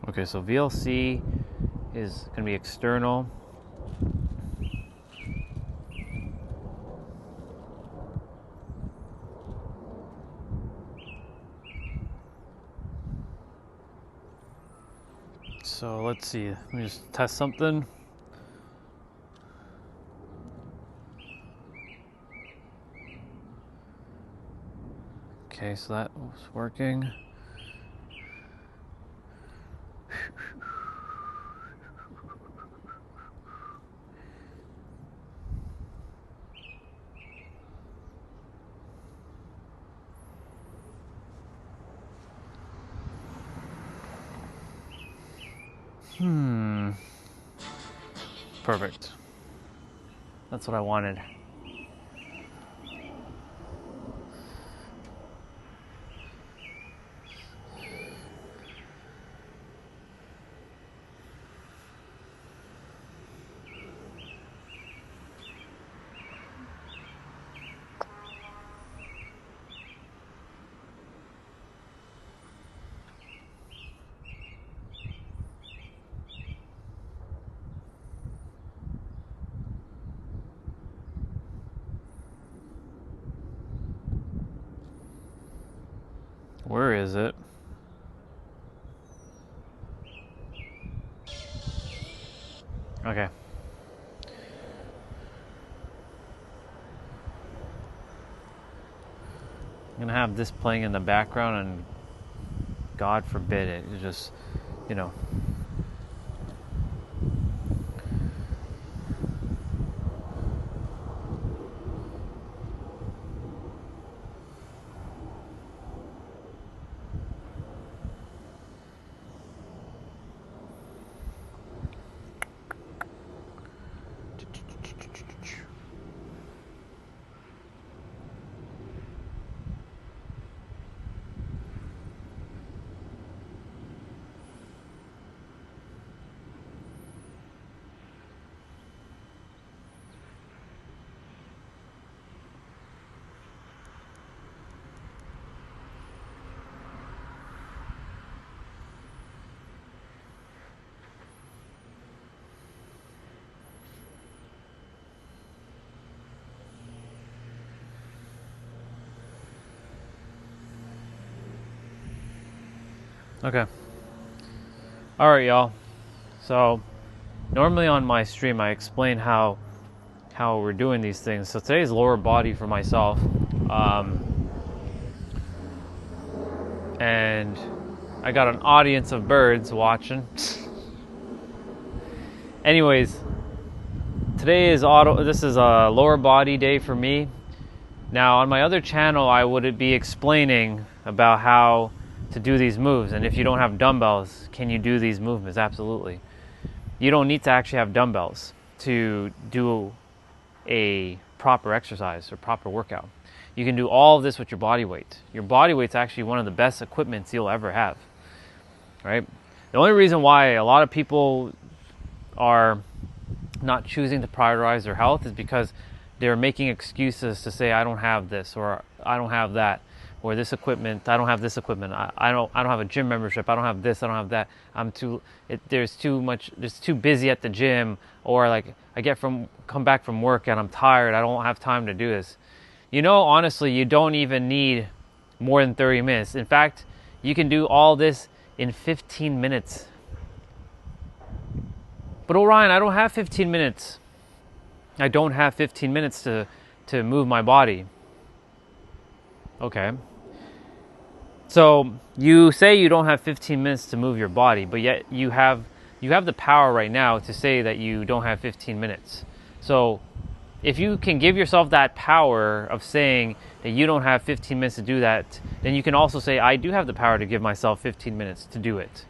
Okay, so VLC is going to be external. So let's see, let me just test something. Okay, so that was working. Perfect. That's what I wanted. Where is it? Okay. I'm gonna have this playing in the background, and God forbid it just, you know. Okay. All right, y'all. So normally on my stream, I explain how we're doing these things. So today's lower body for myself, and I got an audience of birds watching. Anyways, today is This is a lower body day for me. Now on my other channel, I would be explaining about how to do these moves, and if you don't have dumbbells, can you do these movements? Absolutely. You don't need to actually have dumbbells to do a proper exercise or proper workout. You can do all of this with your body weight. Your body weight's actually one of the best equipments you'll ever have, right? The only reason why a lot of people are not choosing to prioritize their health is because they're making excuses to say, I don't have this, or I don't have that, or this equipment, I don't have this equipment, I don't have a gym membership, I don't have this, I don't have that, there's too busy at the gym, or like come back from work and I'm tired, I don't have time to do this. You know, honestly, you don't even need more than 30 minutes. In fact, you can do all this in 15 minutes. But Orion, I don't have 15 minutes. I don't have 15 minutes to move my body. Okay. So you say you don't have 15 minutes to move your body, but yet you have the power right now to say that you don't have 15 minutes. So if you can give yourself that power of saying that you don't have 15 minutes to do that, then you can also say, I do have the power to give myself 15 minutes to do it.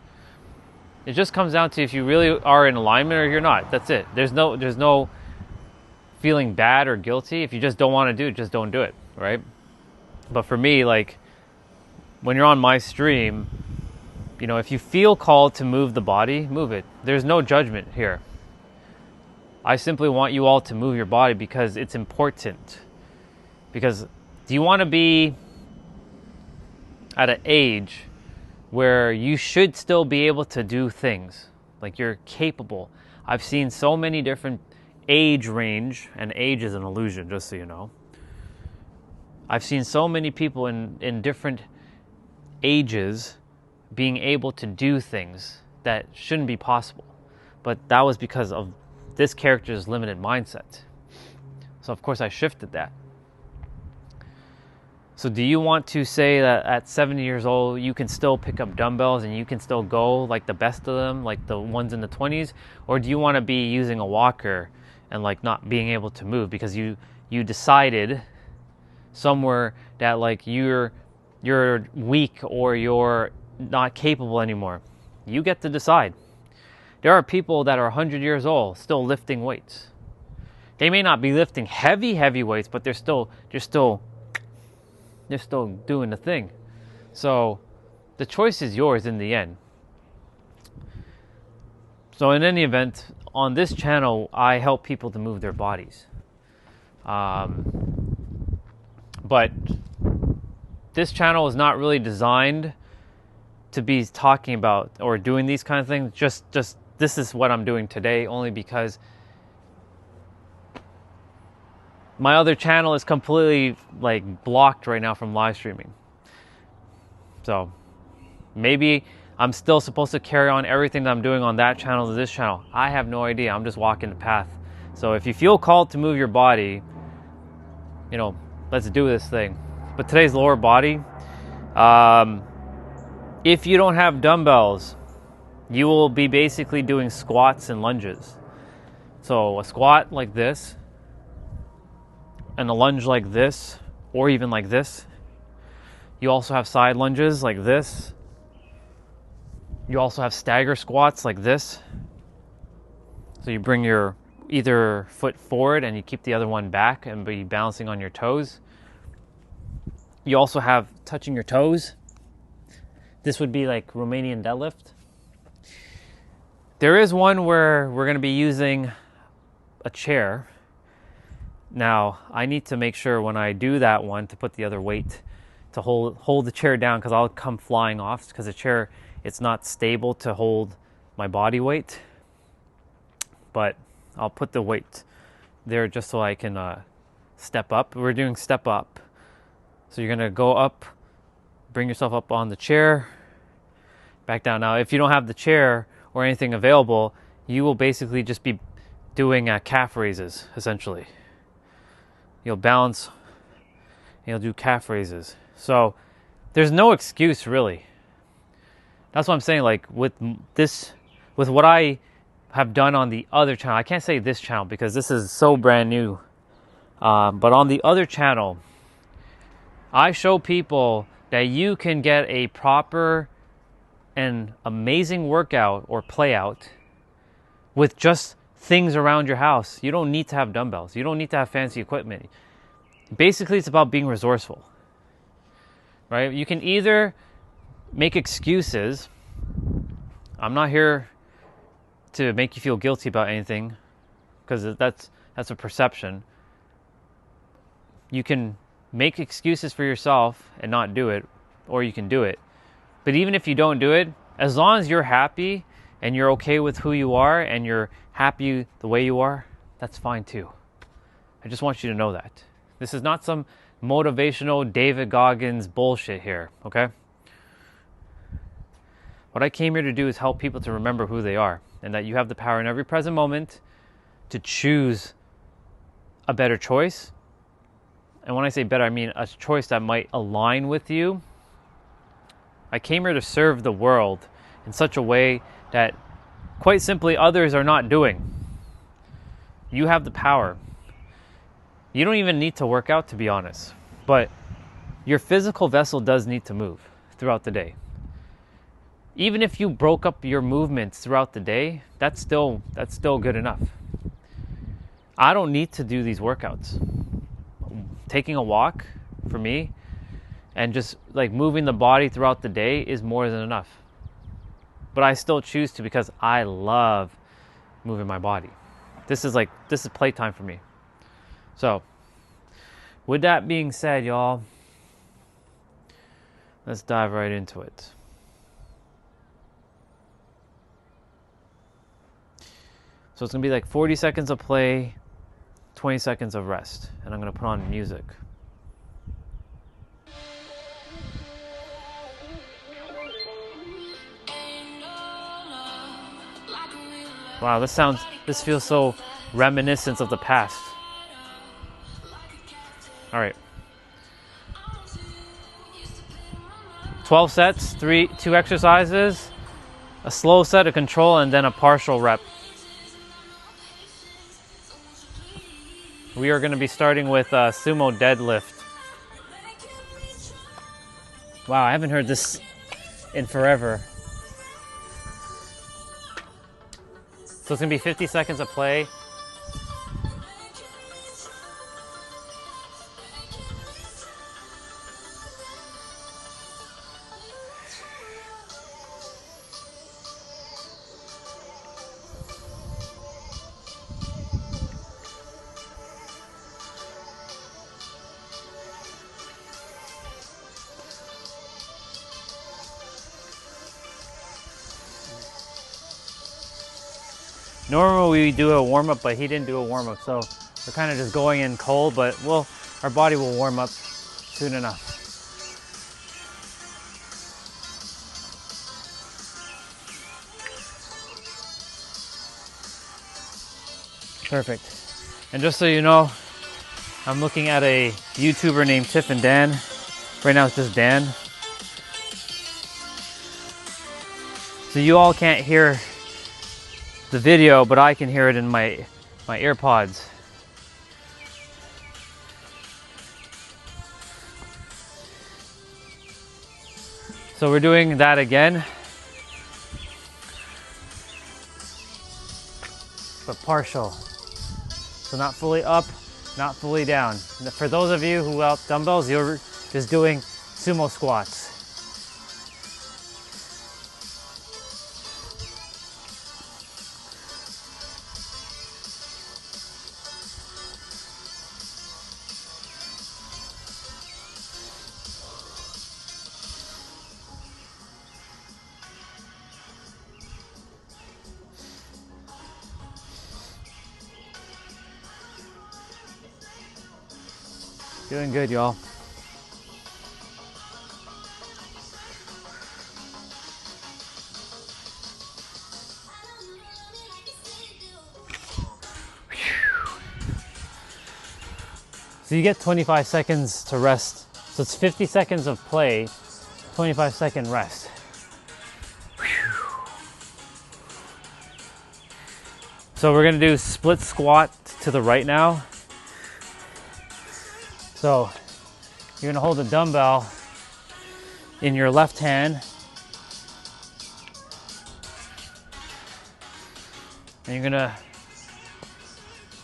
It just comes down to if you really are in alignment or you're not. That's it. There's no feeling bad or guilty. If you just don't want to do it, just don't do it, right? But for me, like, when you're on my stream, you know, if you feel called to move the body, move it. There's no judgment here. I simply want you all to move your body because it's important. Because do you want to be at an age where you should still be able to do things? Like, you're capable. I've seen so many different age range, and age is an illusion, just so you know. I've seen so many people in different ages being able to do things that shouldn't be possible. But that was because of this character's limited mindset. So of course I shifted that. So do you want to say that at 70 years old you can still pick up dumbbells and you can still go like the best of them, like the ones in the 20s? Or do you want to be using a walker and like not being able to move because you decided somewhere that like you're weak or you're not capable anymore? You get to decide. There are people that are 100 years old still lifting weights. They may not be lifting heavy weights, but they're still doing the thing. So the choice is yours in the end. So in any event, on this channel, I help people to move their bodies. But this channel is not really designed to be talking about or doing these kind of things. Just this is what I'm doing today, only because my other channel is completely like blocked right now from live streaming. So maybe I'm still supposed to carry on everything that I'm doing on that channel to this channel. I have no idea. I'm just walking the path. So if you feel called to move your body, you know, let's do this thing. But today's lower body, if you don't have dumbbells, you will be basically doing squats and lunges. So a squat like this, and a lunge like this, or even like this. You also have side lunges like this. You also have stagger squats like this. So you bring your either foot forward and you keep the other one back and be balancing on your toes. You also have touching your toes. This would be like Romanian deadlift. There is one where we're going to be using a chair. Now, I need to make sure when I do that one to put the other weight to hold the chair down, because I'll come flying off because the chair, it's not stable to hold my body weight. But I'll put the weight there just so I can step up. We're doing step up. So you're going to go up, bring yourself up on the chair, back down. Now, if you don't have the chair or anything available, you will basically just be doing calf raises, essentially. You'll balance, and you'll do calf raises. So there's no excuse, really. That's what I'm saying. Like with what I have done on the other channel, I can't say this channel because this is so brand new. But on the other channel, I show people that you can get a proper and amazing workout or play out with just things around your house. You don't need to have dumbbells. You don't need to have fancy equipment. Basically, it's about being resourceful, right? You can either make excuses. I'm not here to make you feel guilty about anything, because that's a perception. You can make excuses for yourself and not do it, or you can do it. But even if you don't do it, as long as you're happy and you're okay with who you are and you're happy the way you are, that's fine too. I just want you to know that. This is not some motivational David Goggins bullshit here, okay? What I came here to do is help people to remember who they are, and that you have the power in every present moment to choose a better choice. And when I say better, I mean a choice that might align with you. I came here to serve the world in such a way that, quite simply, others are not doing. You have the power. You don't even need to work out, to be honest. But your physical vessel does need to move throughout the day. Even if you broke up your movements throughout the day, that's still good enough. I don't need to do these workouts. Taking a walk, for me, and just like moving the body throughout the day is more than enough. But I still choose to, because I love moving my body. This is playtime for me. So, with that being said, y'all, let's dive right into it. So it's going to be like 40 seconds of play, 20 seconds of rest. And I'm going to put on music. Wow, this feels so reminiscent of the past. All right. 12 sets, 2 exercises, a slow set, a control, and then a partial rep. We are going to be starting with sumo deadlift. Wow, I haven't heard this in forever. So it's gonna be 50 seconds of play. Normally we do a warm-up, but he didn't do a warm-up, so we're kind of just going in cold, but our body will warm up soon enough. Perfect. And just so you know, I'm looking at a YouTuber named Tiff and Dan. Right now it's just Dan. So you all can't hear the video, but I can hear it in my AirPods. So we're doing that again, but partial. So not fully up, not fully down. For those of you who have dumbbells, you're just doing sumo squats. Doing good, y'all. So you get 25 seconds to rest. So it's 50 seconds of play, 25-second rest. So we're gonna do split squat to the right now. So you're gonna hold the dumbbell in your left hand, and you're gonna,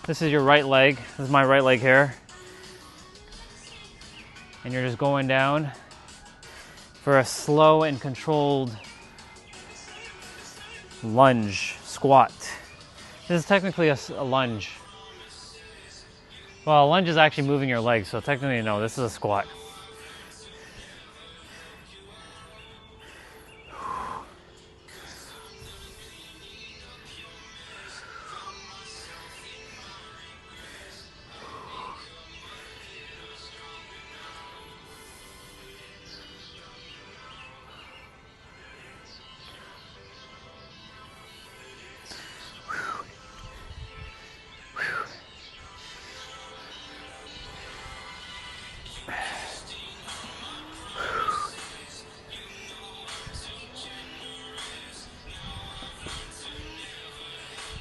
this is your right leg, this is my right leg here, and you're just going down for a slow and controlled lunge squat. This is technically a lunge. Well, a lunge is actually moving your legs, so technically no, this is a squat.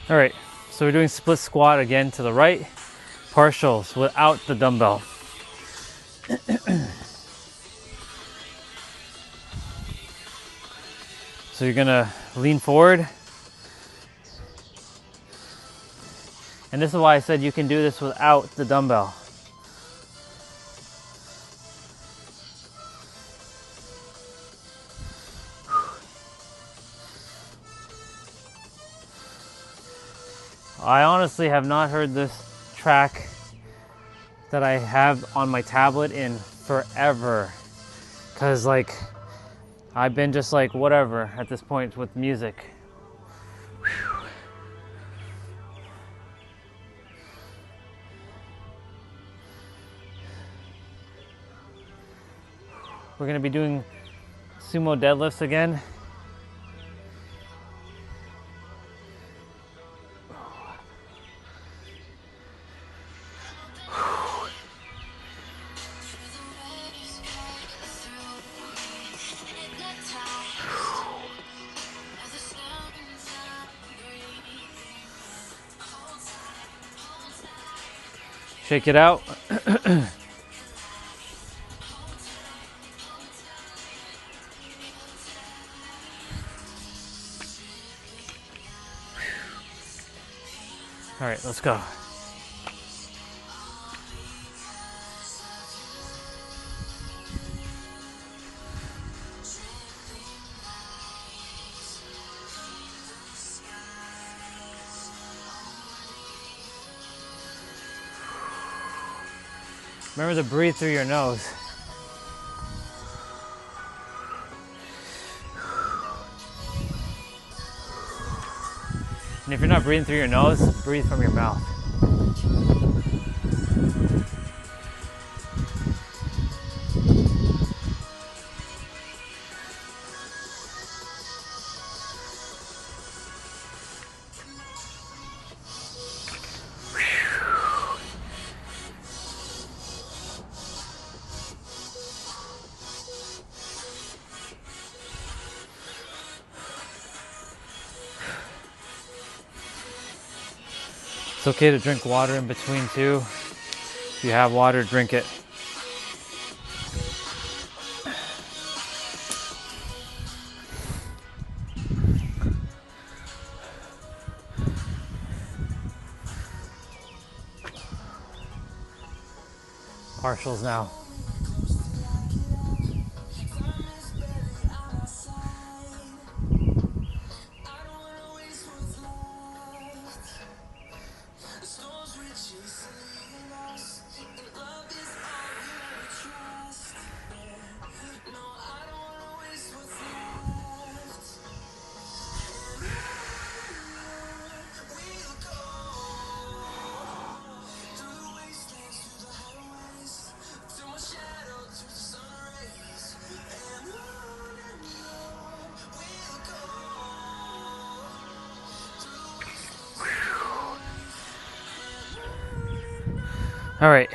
All right, so we're doing split squat again to the right, partials without the dumbbell. So you're gonna lean forward. And this is why I said you can do this without the dumbbell. I honestly have not heard this track that I have on my tablet in forever. Cause like, I've been just like whatever at this point with music. Whew. We're gonna be doing sumo deadlifts again. Shake it out. All right, let's go. Remember to breathe through your nose. And if you're not breathing through your nose, breathe from your mouth. It's okay to drink water in between too. If you have water, drink it. Partials now. All right.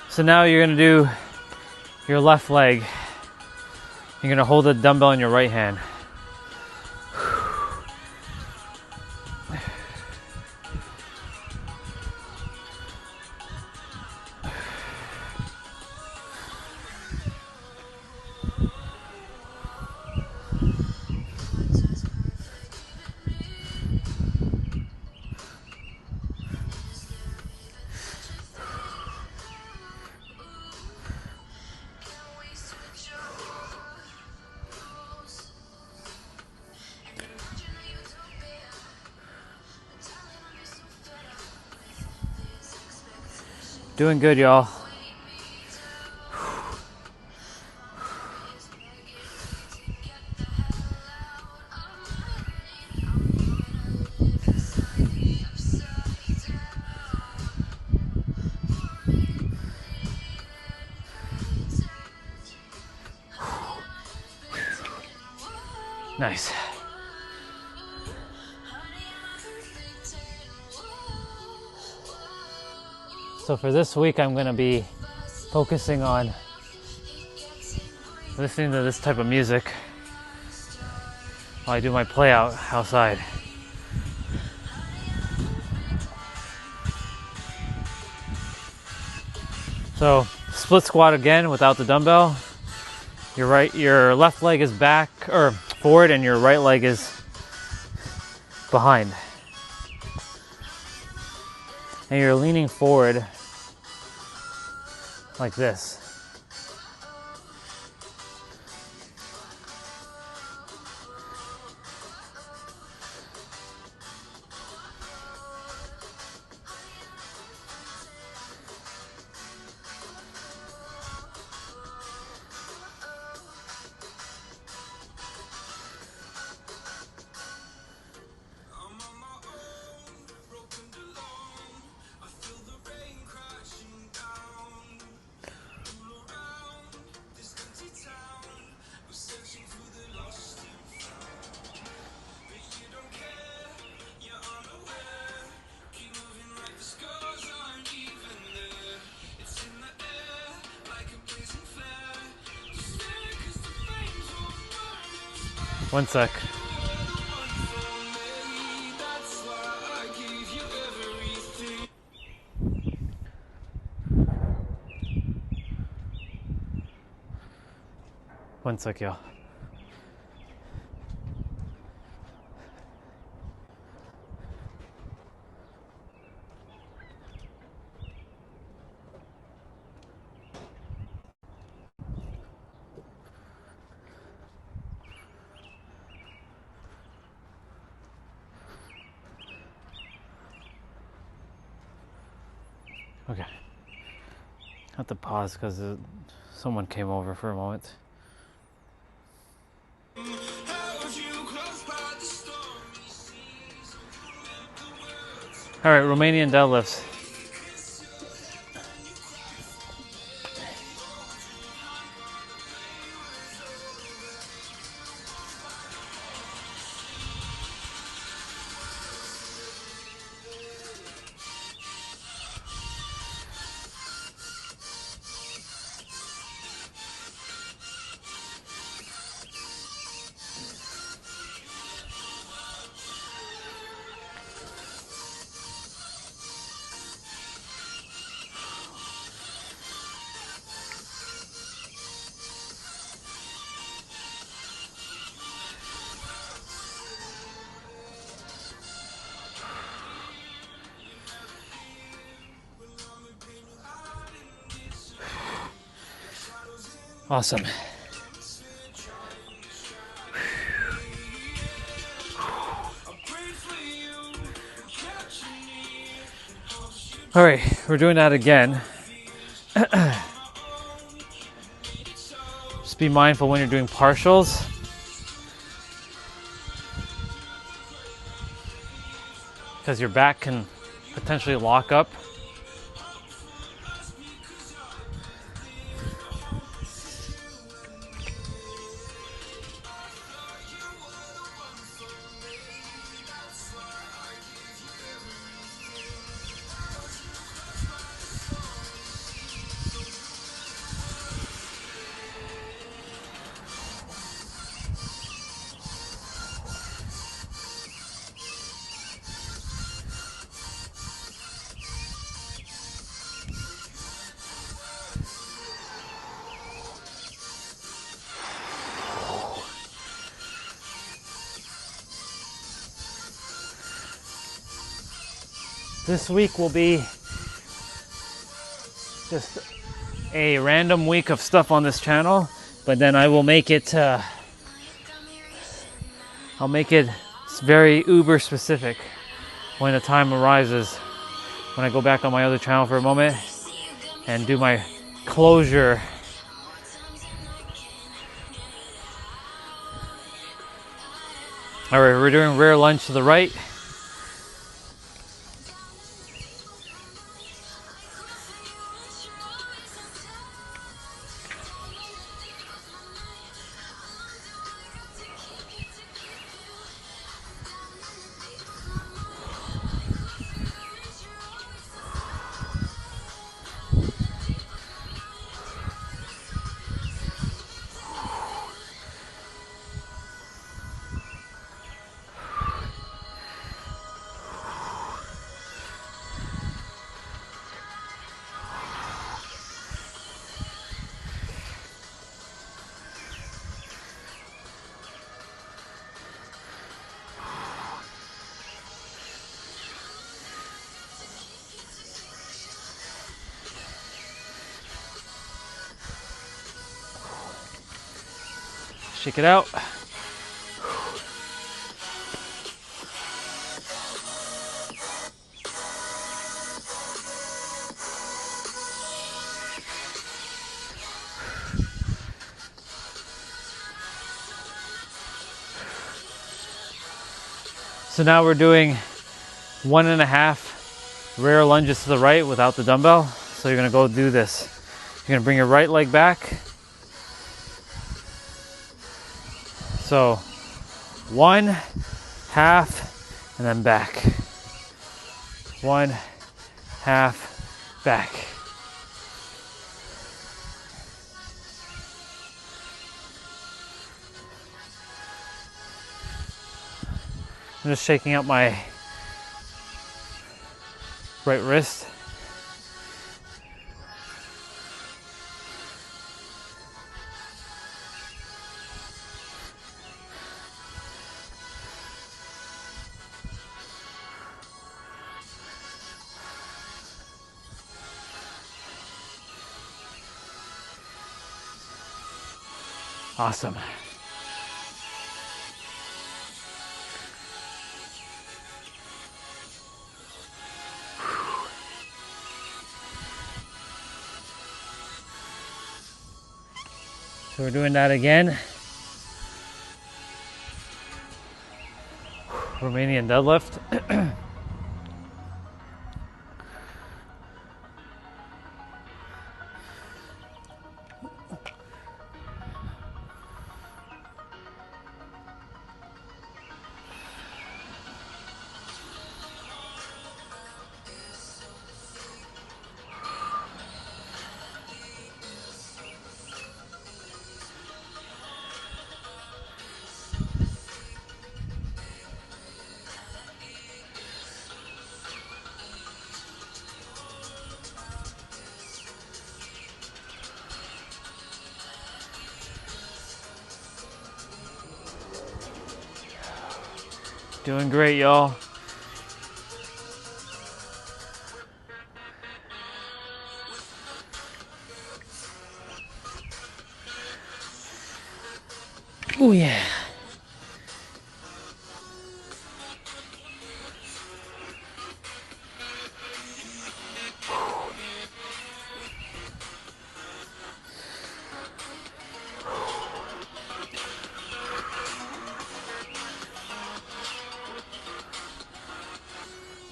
So now you're gonna do your left leg. You're gonna hold the dumbbell in your right hand. Doing good, y'all. Nice. So for this week, I'm gonna be focusing on listening to this type of music while I do my play out outside. So split squat again without the dumbbell. Your left leg is back or forward and your right leg is behind. And you're leaning forward like this. One sec. One sec, y'all. Okay. I have to pause because someone came over for a moment. All right, Romanian deadlifts. Awesome. All right, we're doing that again. Just be mindful when you're doing partials. Because your back can potentially lock up. This week will be just a random week of stuff on this channel, but then I will make it, I'll make it very uber specific when the time arises, when I go back on my other channel for a moment and do my closure. All right, we're doing rear lunge to the right. Shake it out. So now we're doing 1.5 rear lunges to the right without the dumbbell. So you're gonna go do this. You're gonna bring your right leg back. So 1, half, and then back. 1, half, back. I'm just shaking out my right wrist. Awesome. So we're doing that again. Romanian deadlift. Doing great, y'all. Oh yeah.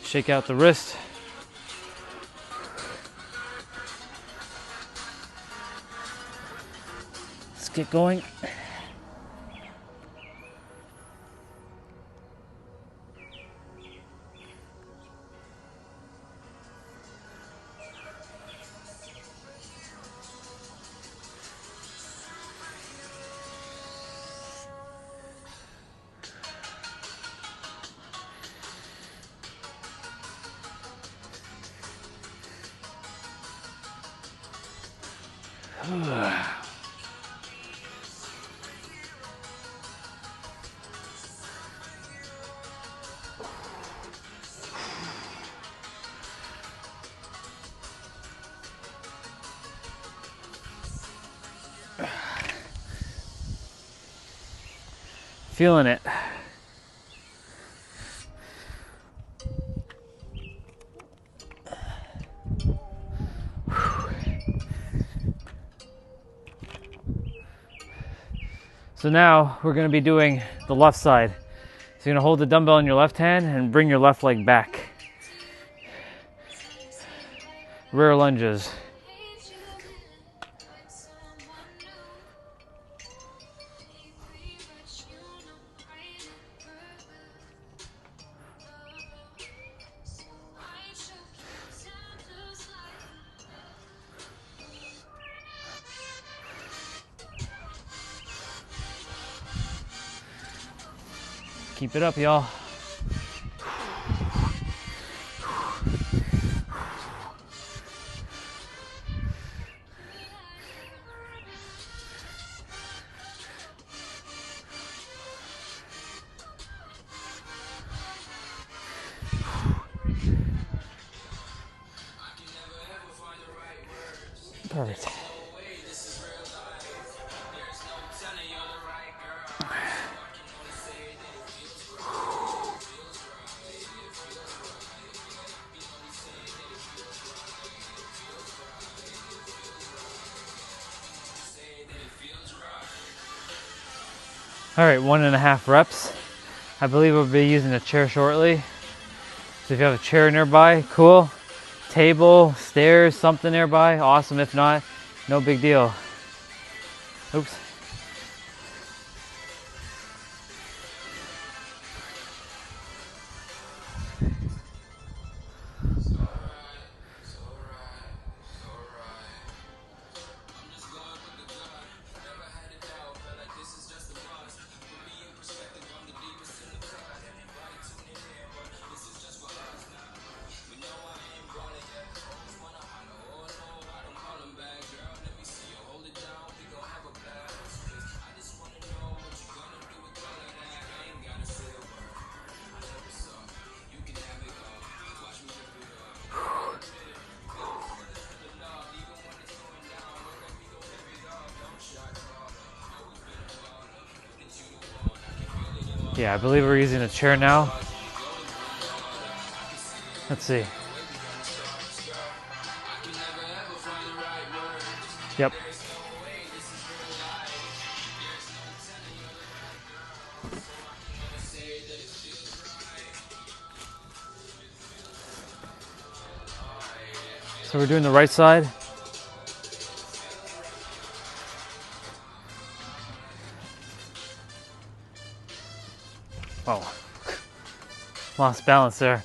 Shake out the wrist. Let's get going. Feeling it. So now we're going to be doing the left side. So you're going to hold the dumbbell in your left hand and bring your left leg back. Rear lunges. Keep it up, y'all. Perfect. All right, 1.5 reps. I believe we'll be using a chair shortly. So if you have a chair nearby, cool. Table, stairs, something nearby, awesome. If not, no big deal. Oops. Yeah, I believe we're using a chair now. Let's see. Yep. So we're doing the right side. Oh, lost balance there.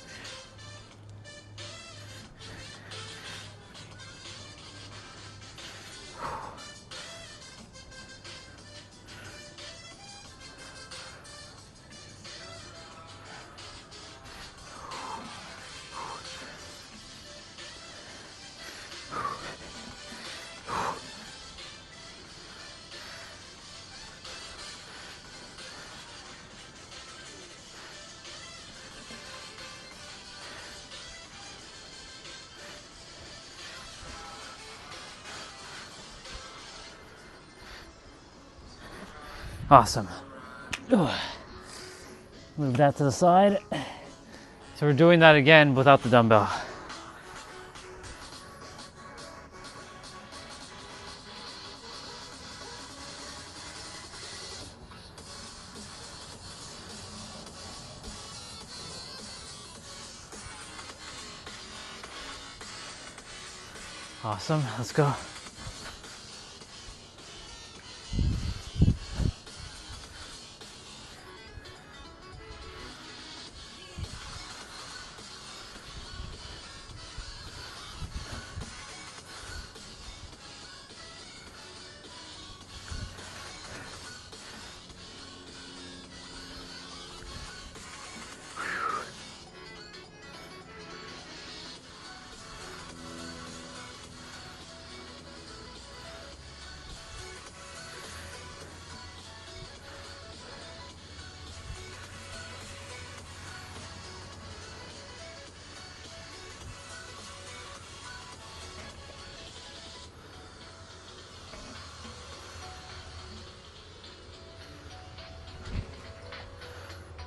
Awesome. Move that to the side. So we're doing that again without the dumbbell. Awesome, let's go.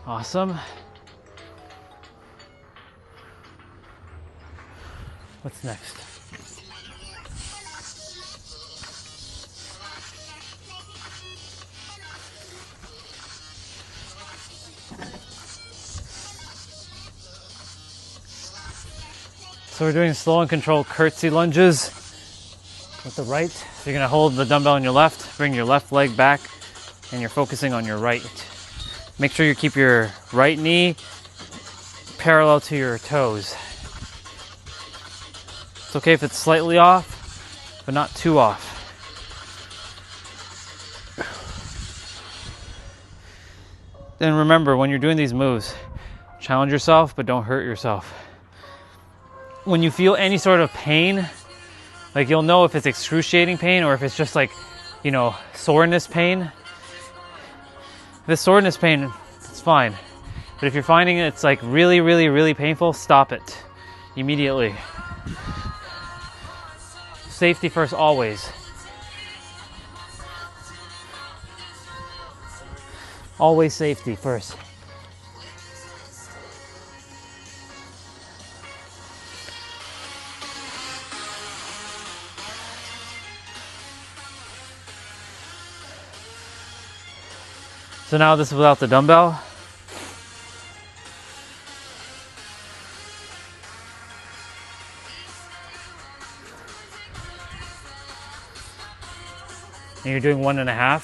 Awesome. What's next? So we're doing slow and controlled curtsy lunges with the right. So you're gonna hold the dumbbell on your left, bring your left leg back, and you're focusing on your right. Make sure you keep your right knee parallel to your toes. It's okay if it's slightly off, but not too off. Then remember, when you're doing these moves, challenge yourself, but don't hurt yourself. When you feel any sort of pain, like you'll know if it's excruciating pain or if it's just like, you know, soreness pain. This soreness pain, it's fine. But if you're finding it's like really, really, really painful, stop it immediately. Safety first, always. Always safety first. So now this is without the dumbbell. And you're doing 1.5.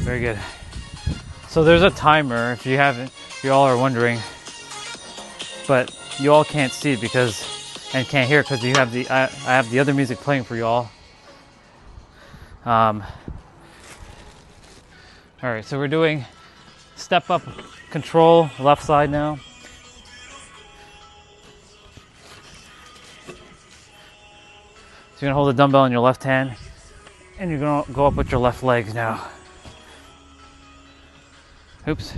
Very good. So there's a timer if you haven't, if you all are wondering, but you all can't see it because, and can't hear it because you have I have the other music playing for you all. All right, so we're doing step up control, left side now. So you're gonna hold the dumbbell in your left hand and you're gonna go up with your left leg now. Oops.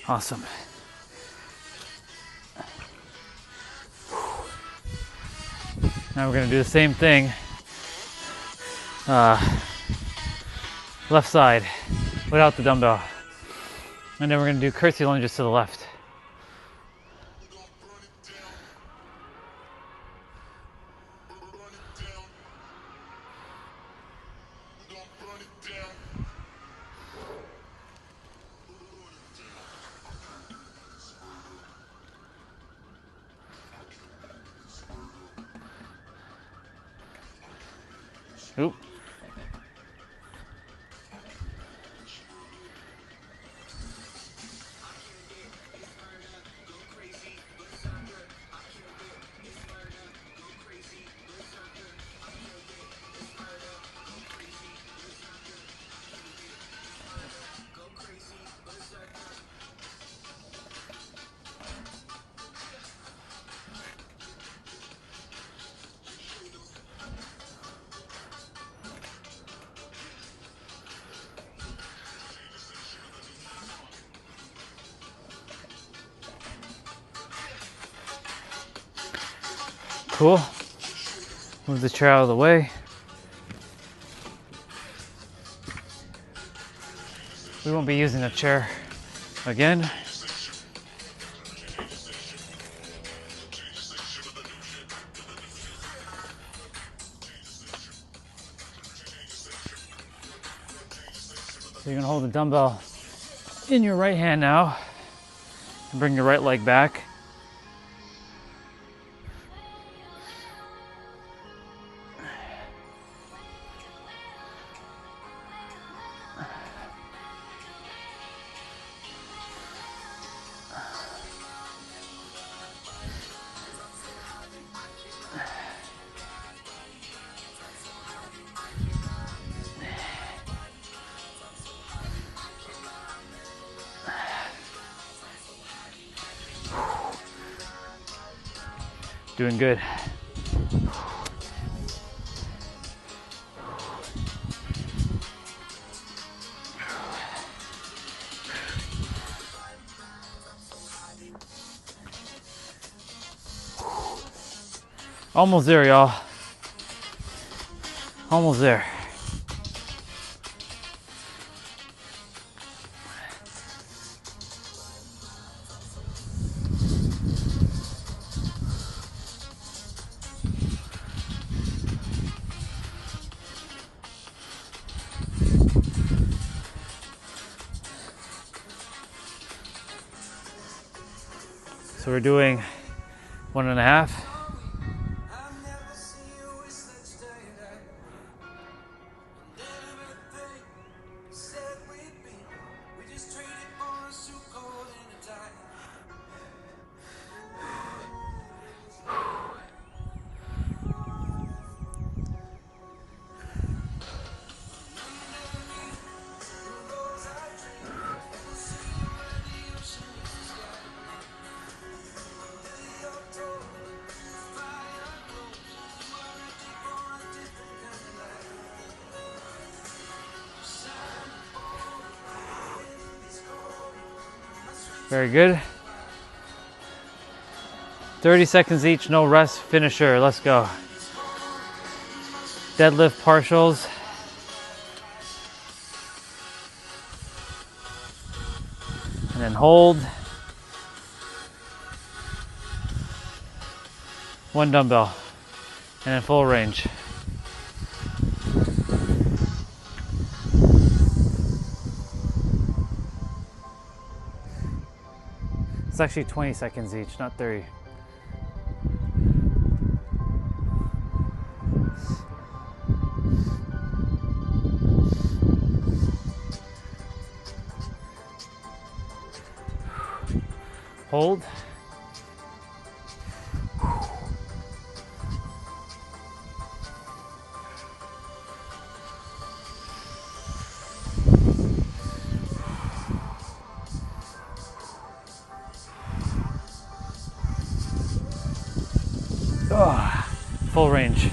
Awesome. Now we're going to do the same thing. Left side without the dumbbell. And then we're going to do curtsy lunges to the left. Oop. Cool. Move the chair out of the way. We won't be using the chair again. So you're gonna hold the dumbbell in your right hand now and bring your right leg back. Doing good. Almost there, y'all. Almost there. So we're doing 1.5. Very good. 30 seconds each, no rest, finisher. Let's go. Deadlift partials. And then hold. 1 dumbbell. And then full range. It's actually 20 seconds each, not 30. Hold. Full range.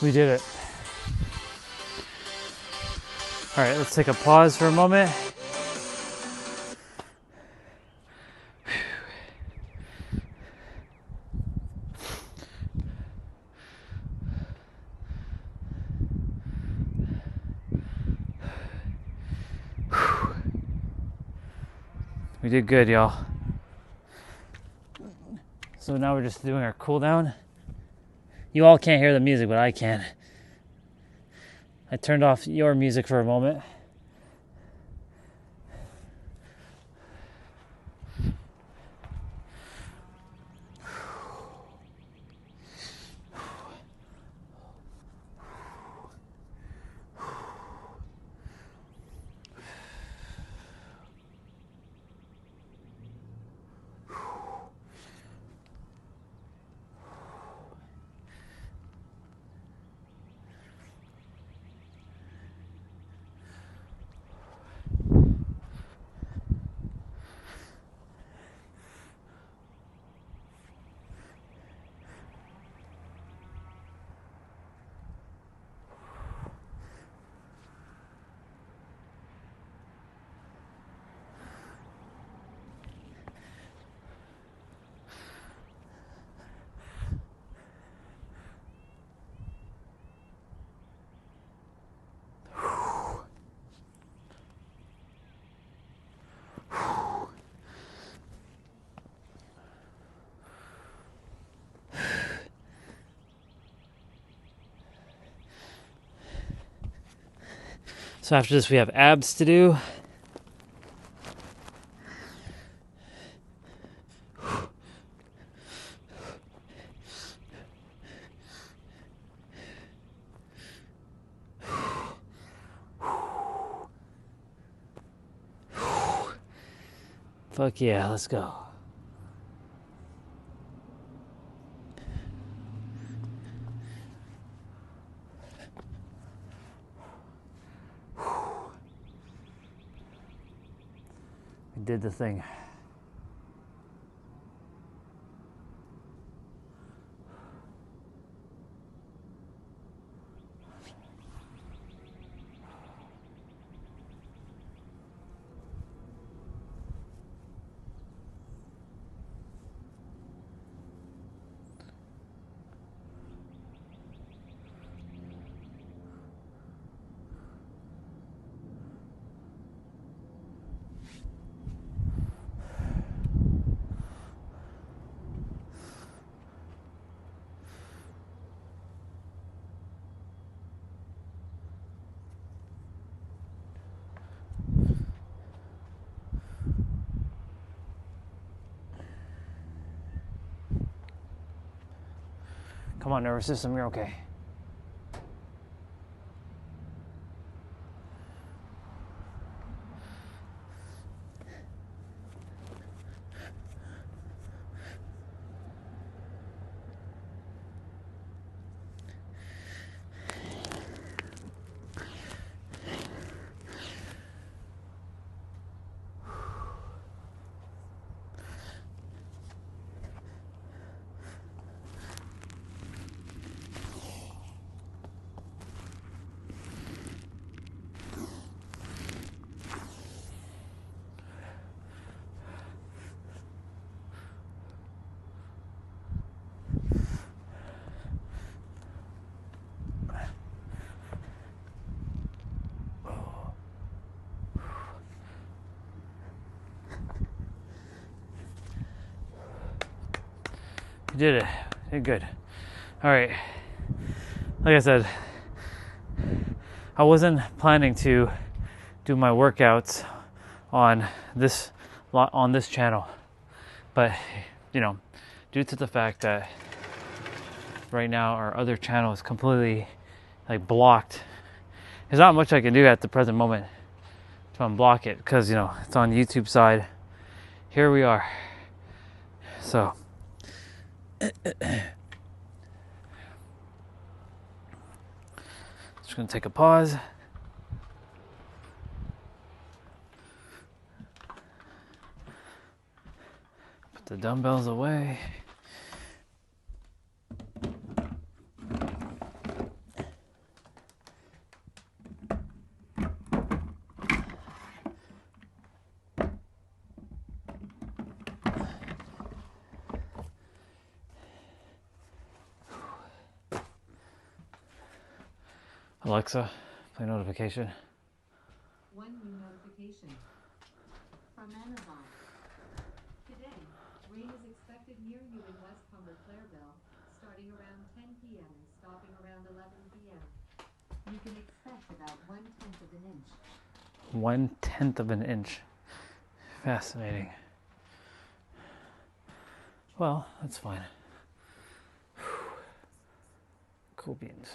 We did it. All right, let's take a pause for a moment. We did good, y'all. So now we're just doing our cool down. You all can't hear the music, but I can. I turned off your music for a moment. So after this, we have abs to do. Fuck yeah, let's go. We did the thing. Come on, nervous system, you're okay. You did it. You did good. All right. Like I said, I wasn't planning to do my workouts on this channel, but due to the fact that right now our other channel is completely blocked, there's not much I can do at the present moment to unblock it because it's on YouTube side. Here we are. So just gonna take a pause. Put the dumbbells away. Alexa, play notification. One new notification from Amazon. Today, rain is expected near you in West Humber, Clairville, starting around 10 p.m. and stopping around 11 p.m. You can expect about 1/10 of an inch. 1/10 of an inch. Fascinating. Well, that's fine. Cool beans.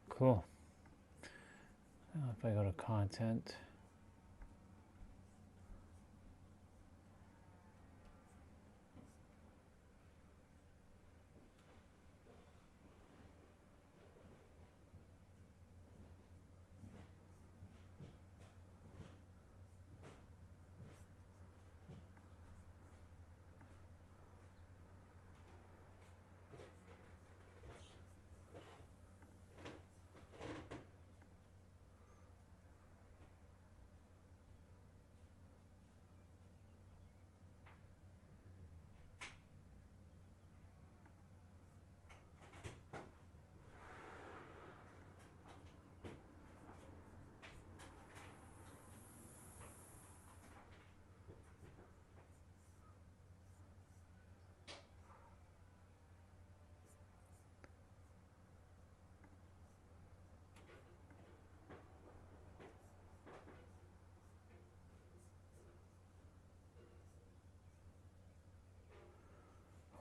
Cool. Now if I go to content,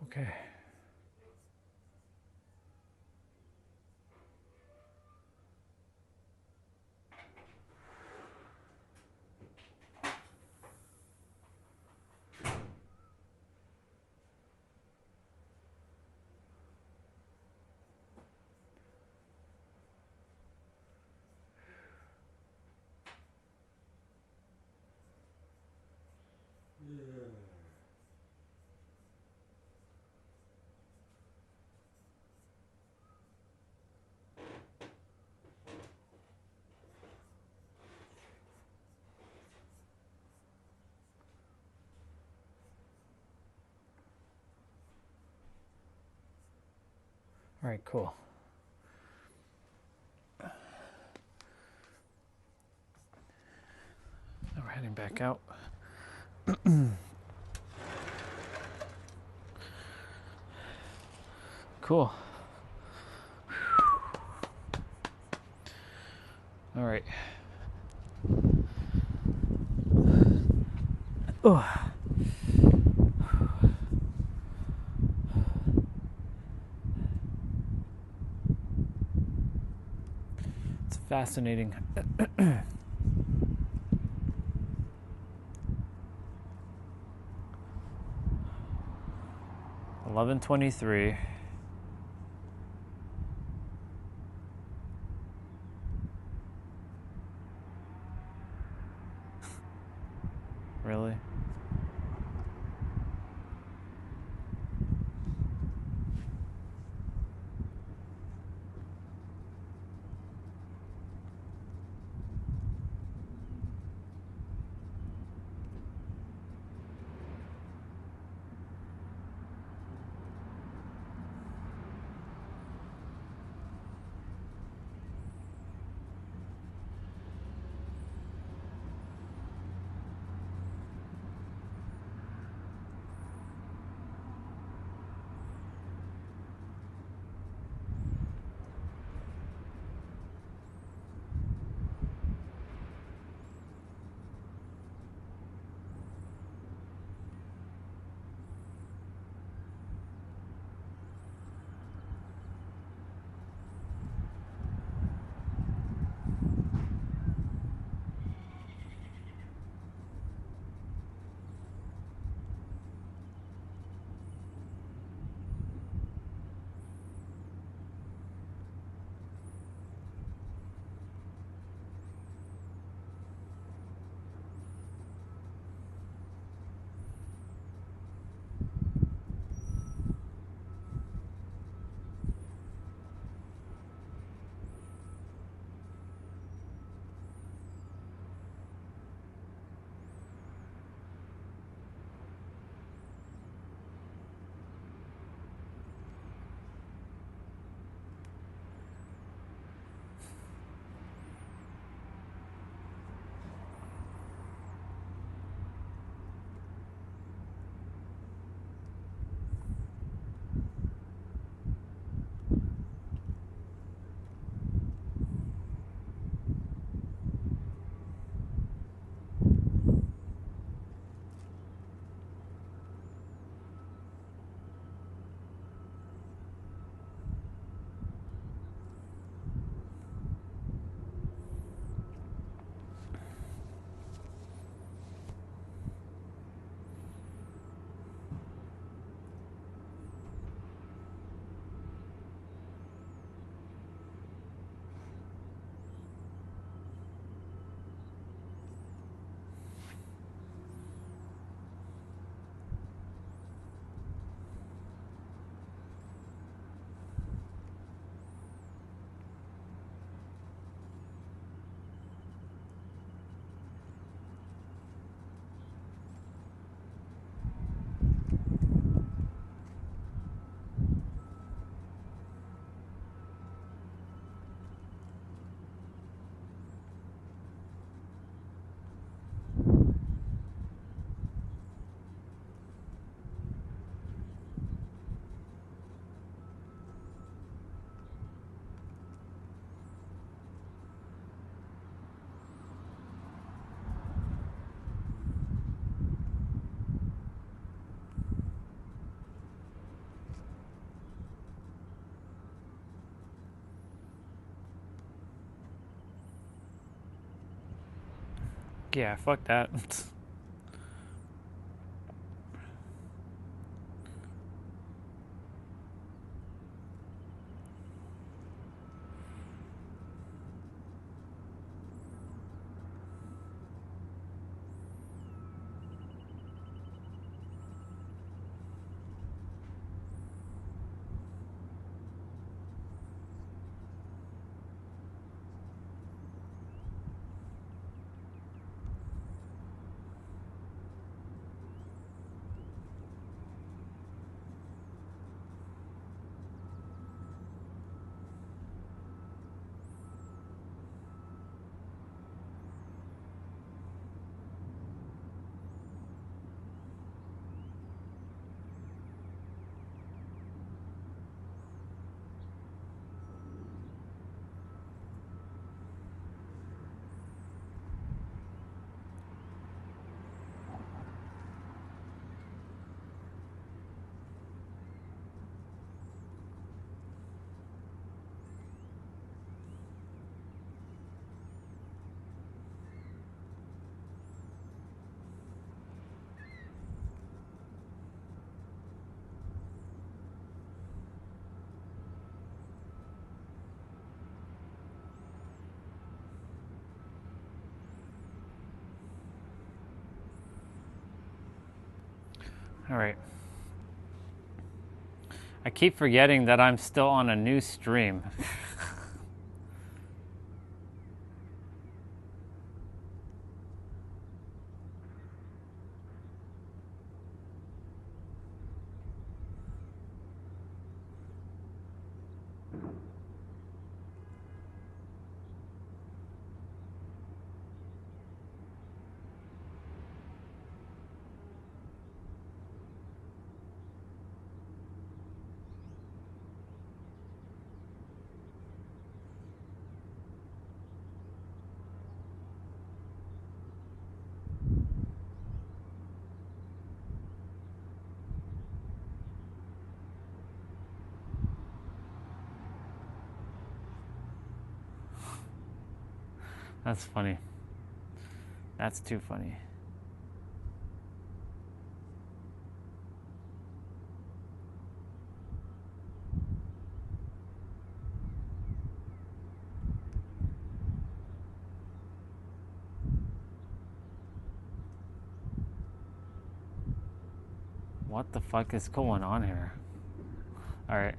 okay. All right, cool. Now we're heading back out. Cool. All right. Oh. It's fascinating. 11:23. Really? Yeah, fuck that. All right. I keep forgetting that I'm still on a new stream. That's funny. That's too funny. What the fuck is going on here? All right.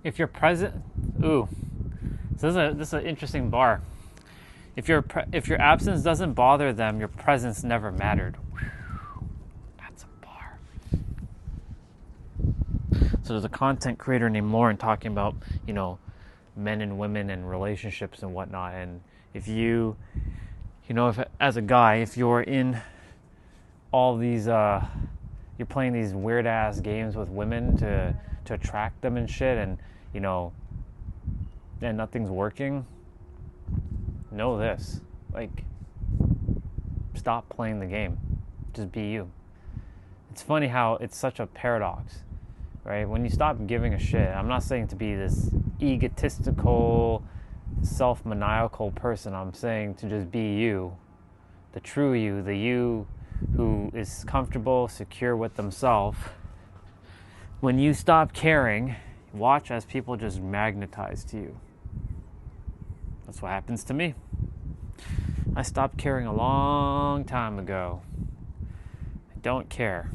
If you're present, ooh, so this is an interesting bar. If your absence doesn't bother them, your presence never mattered. Whew, that's a bar. So there's a content creator named Lauren talking about, you know, men and women and relationships and whatnot. And if you know, if as a guy, if you're in all these, you're playing these weird ass games with women to attract them and shit, and you know, and nothing's working, know this, like, stop playing the game, just be you. It's funny how it's such a paradox, right? When you stop giving a shit, I'm not saying to be this egotistical, self-maniacal person, I'm saying to just be you, the true you, the you who is comfortable, secure with themselves. When you stop caring, watch as people just magnetize to you. That's what happens to me. I stopped caring a long time ago. I don't care.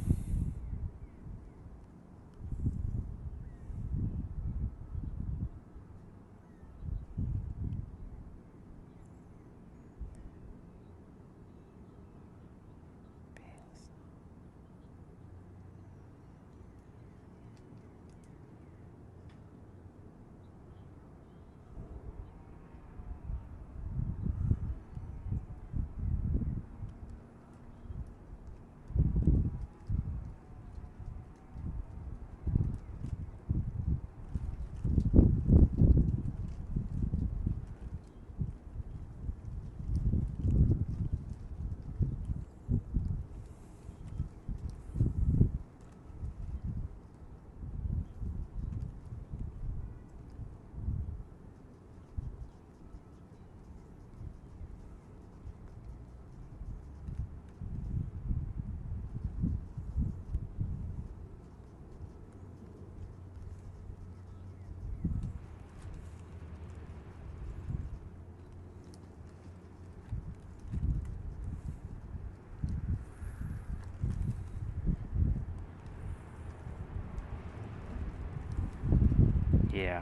Yeah.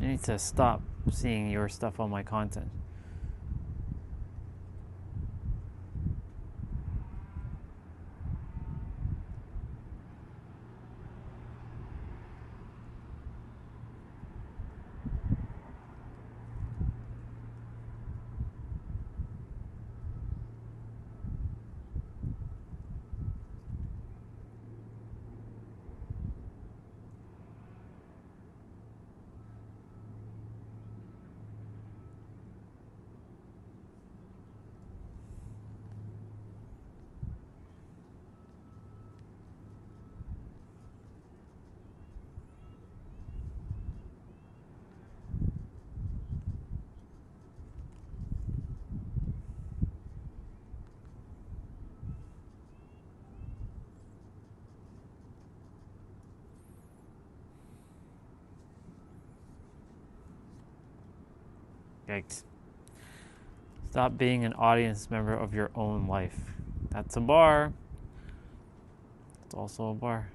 I need to stop seeing your stuff on my content. Yikes. Stop being an audience member of your own life. That's a bar. It's also a bar.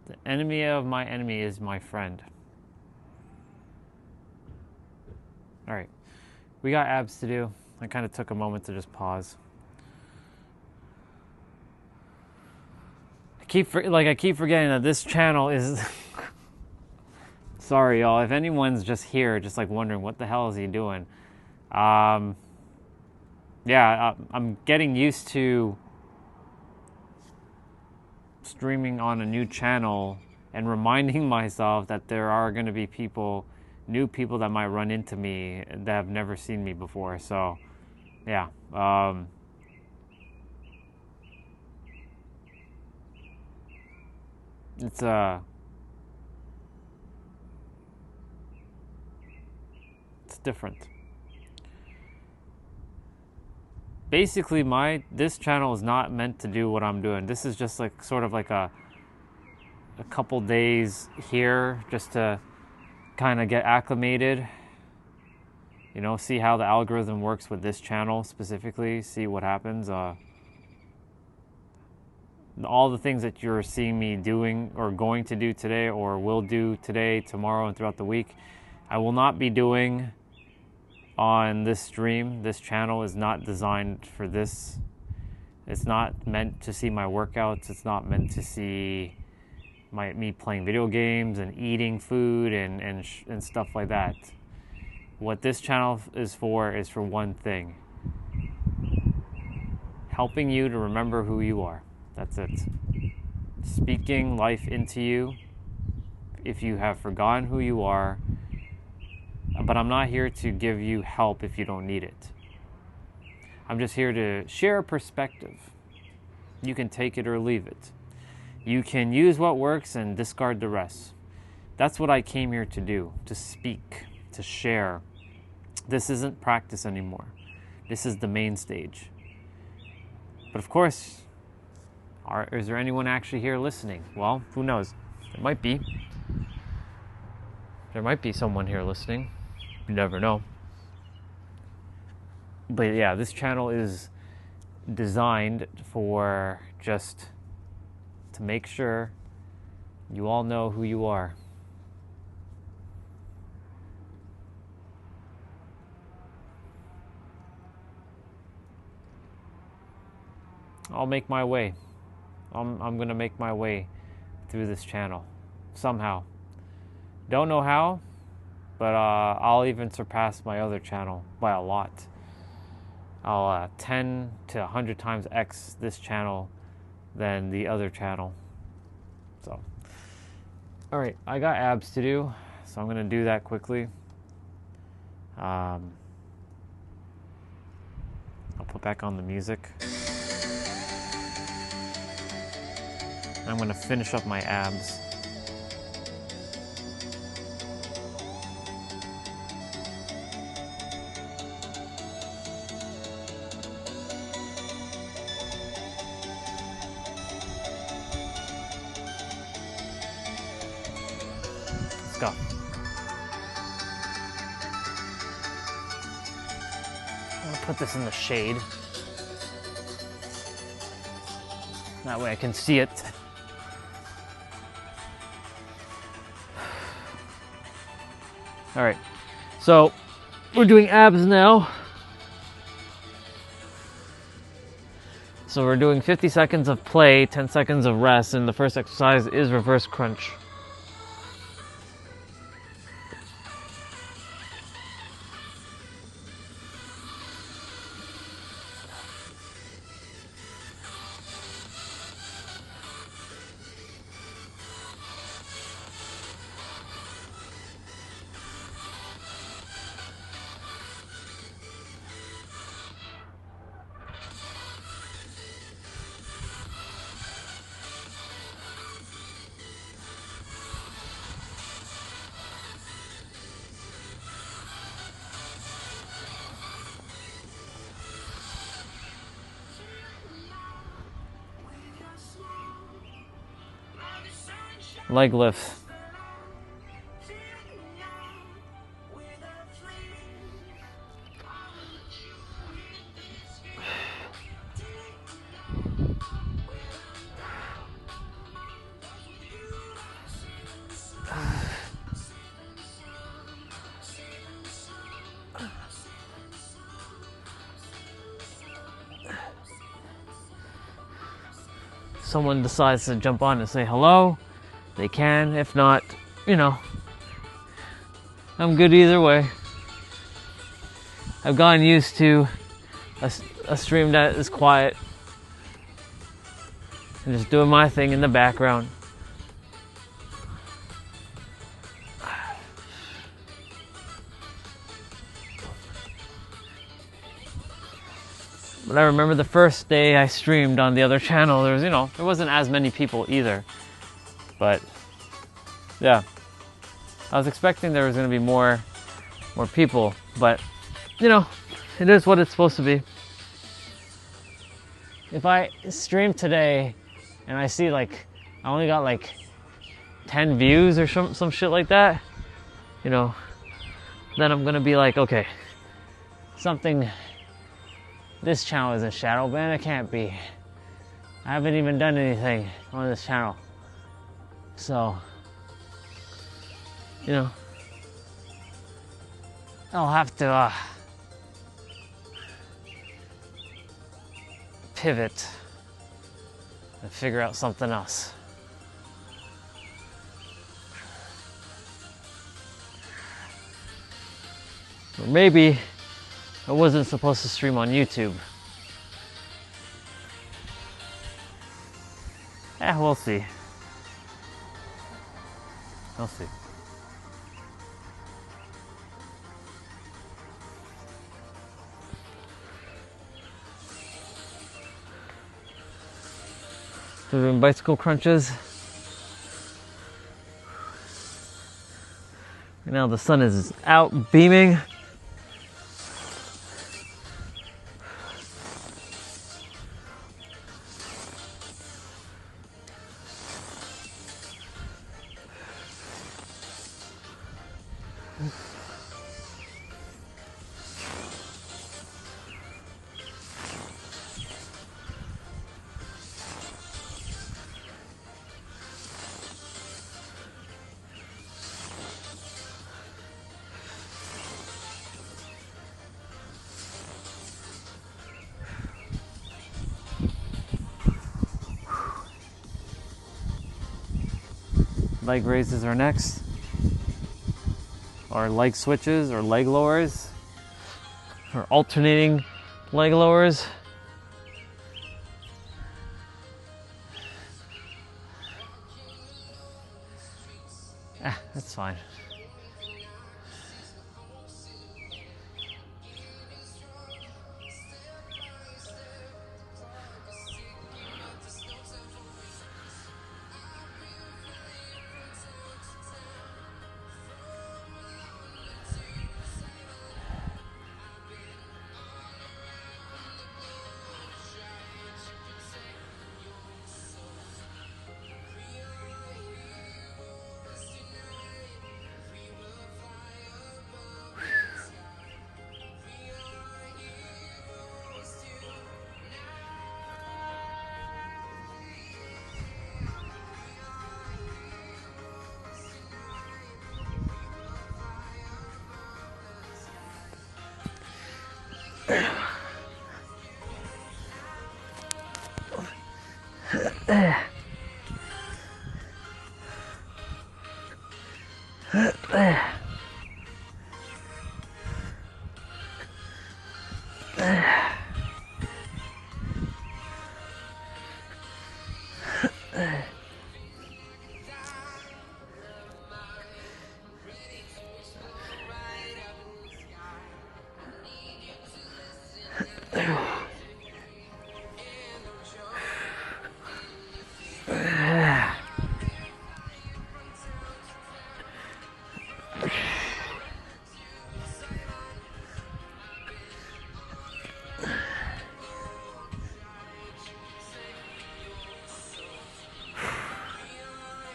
The enemy of my enemy is my friend. All right, we got abs to do. I kind of took a moment to just pause. I keep forgetting that this channel is. Sorry, y'all. If anyone's just here, just like wondering what the hell is he doing, I'm getting used to streaming on a new channel and reminding myself that there are going to be new people that might run into me that have never seen me before. So, yeah. It's different. Basically, this channel is not meant to do what I'm doing. This is just like sort of like a couple days here just to kind of get acclimated. You know, see how the algorithm works with this channel specifically. See what happens. All the things that you're seeing me doing or going to do today or will do today, tomorrow, and throughout the week, I will not be doing on this stream. This channel is not designed for this. It's not meant to see my workouts. It's not meant to see me playing video games and eating food and stuff like that. What this channel is for one thing: helping you to remember who you are. That's it. Speaking life into you if you have forgotten who you are. But I'm not here to give you help if you don't need it. I'm just here to share a perspective. You can take it or leave it. You can use what works and discard the rest. That's what I came here to do, to speak, to share. This isn't practice anymore. This is the main stage. But of course, is there anyone actually here listening? Well, who knows? There might be. There might be someone here listening. You never know. But yeah, this channel is designed for just to make sure you all know who you are. I'll make my way. I'm gonna make my way through this channel somehow. Don't know how, but I'll even surpass my other channel by a lot. I'll 10 to 100 times X this channel than the other channel. So, all right, I got abs to do, so I'm gonna do that quickly. I'll put back on the music. I'm gonna finish up my abs. Let's go. I'm gonna put this in the shade. That way I can see it. All right, so we're doing abs now. So we're doing 50 seconds of play, 10 seconds of rest, and the first exercise is reverse crunch. Leg lifts. Someone decides to jump on and say hello, they can. If not, you know, I'm good either way. I've gotten used to a stream that is quiet and just doing my thing in the background. But I remember the first day I streamed on the other channel, there was, you know, there wasn't as many people either. But yeah, I was expecting there was going to be more people, but you know, it is what it's supposed to be. If I stream today and I see like I only got like 10 views or some shit like that, you know, then I'm gonna be like, okay, something, this channel isn't shadow banned. It can't be. I haven't even done anything on this channel. So, you know, I'll have to pivot and figure out something else. Or maybe I wasn't supposed to stream on YouTube. We'll see. We'll see. So doing bicycle crunches. Right now the sun is out beaming. Leg raises are next, or leg switches, or leg lowers, or alternating leg lowers. That's fine.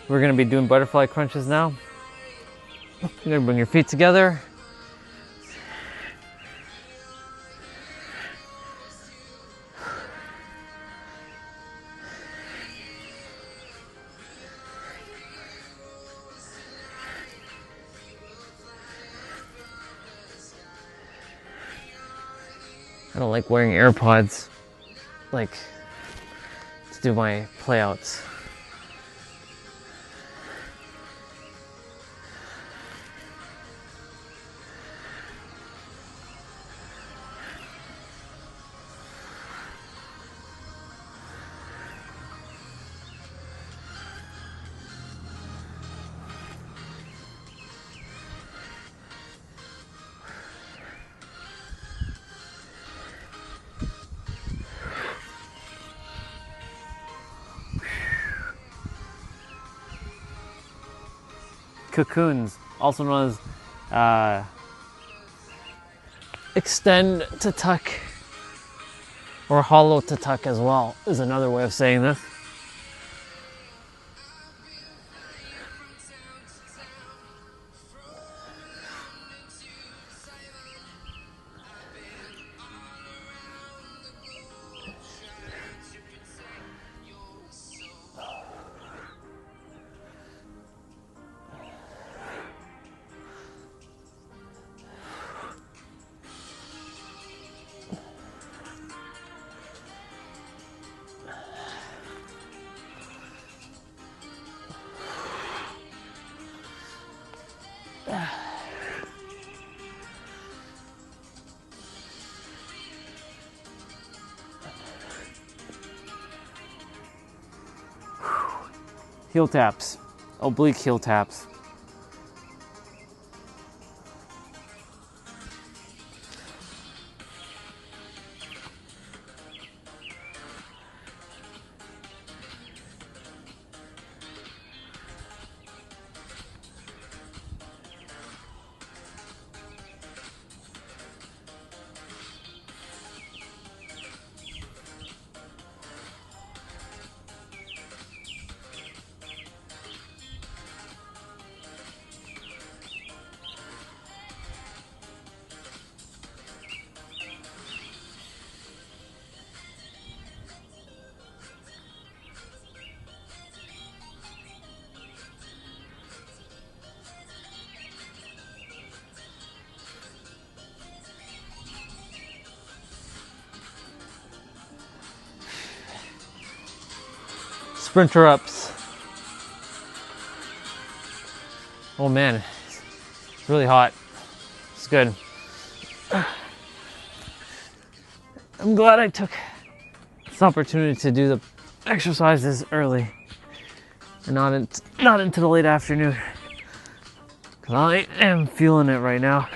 We're gonna be doing butterfly crunches now. You're gonna bring your feet together. I don't like wearing AirPods, like, to do my playouts. Cocoons, also known as extend to tuck or hollow to tuck as well, is another way of saying this. Heel taps, oblique heel taps. Sprinter ups. Oh man, it's really hot. It's good. I'm glad I took this opportunity to do the exercises early and not into the late afternoon, because I am feeling it right now.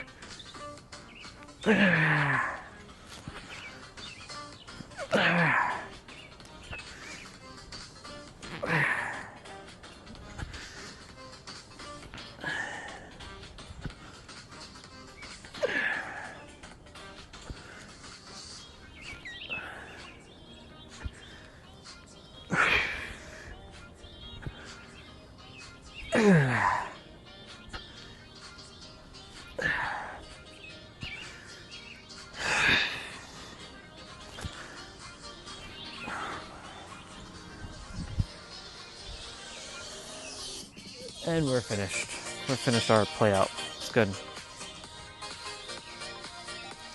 And we're finished. We're finished our play out. It's good.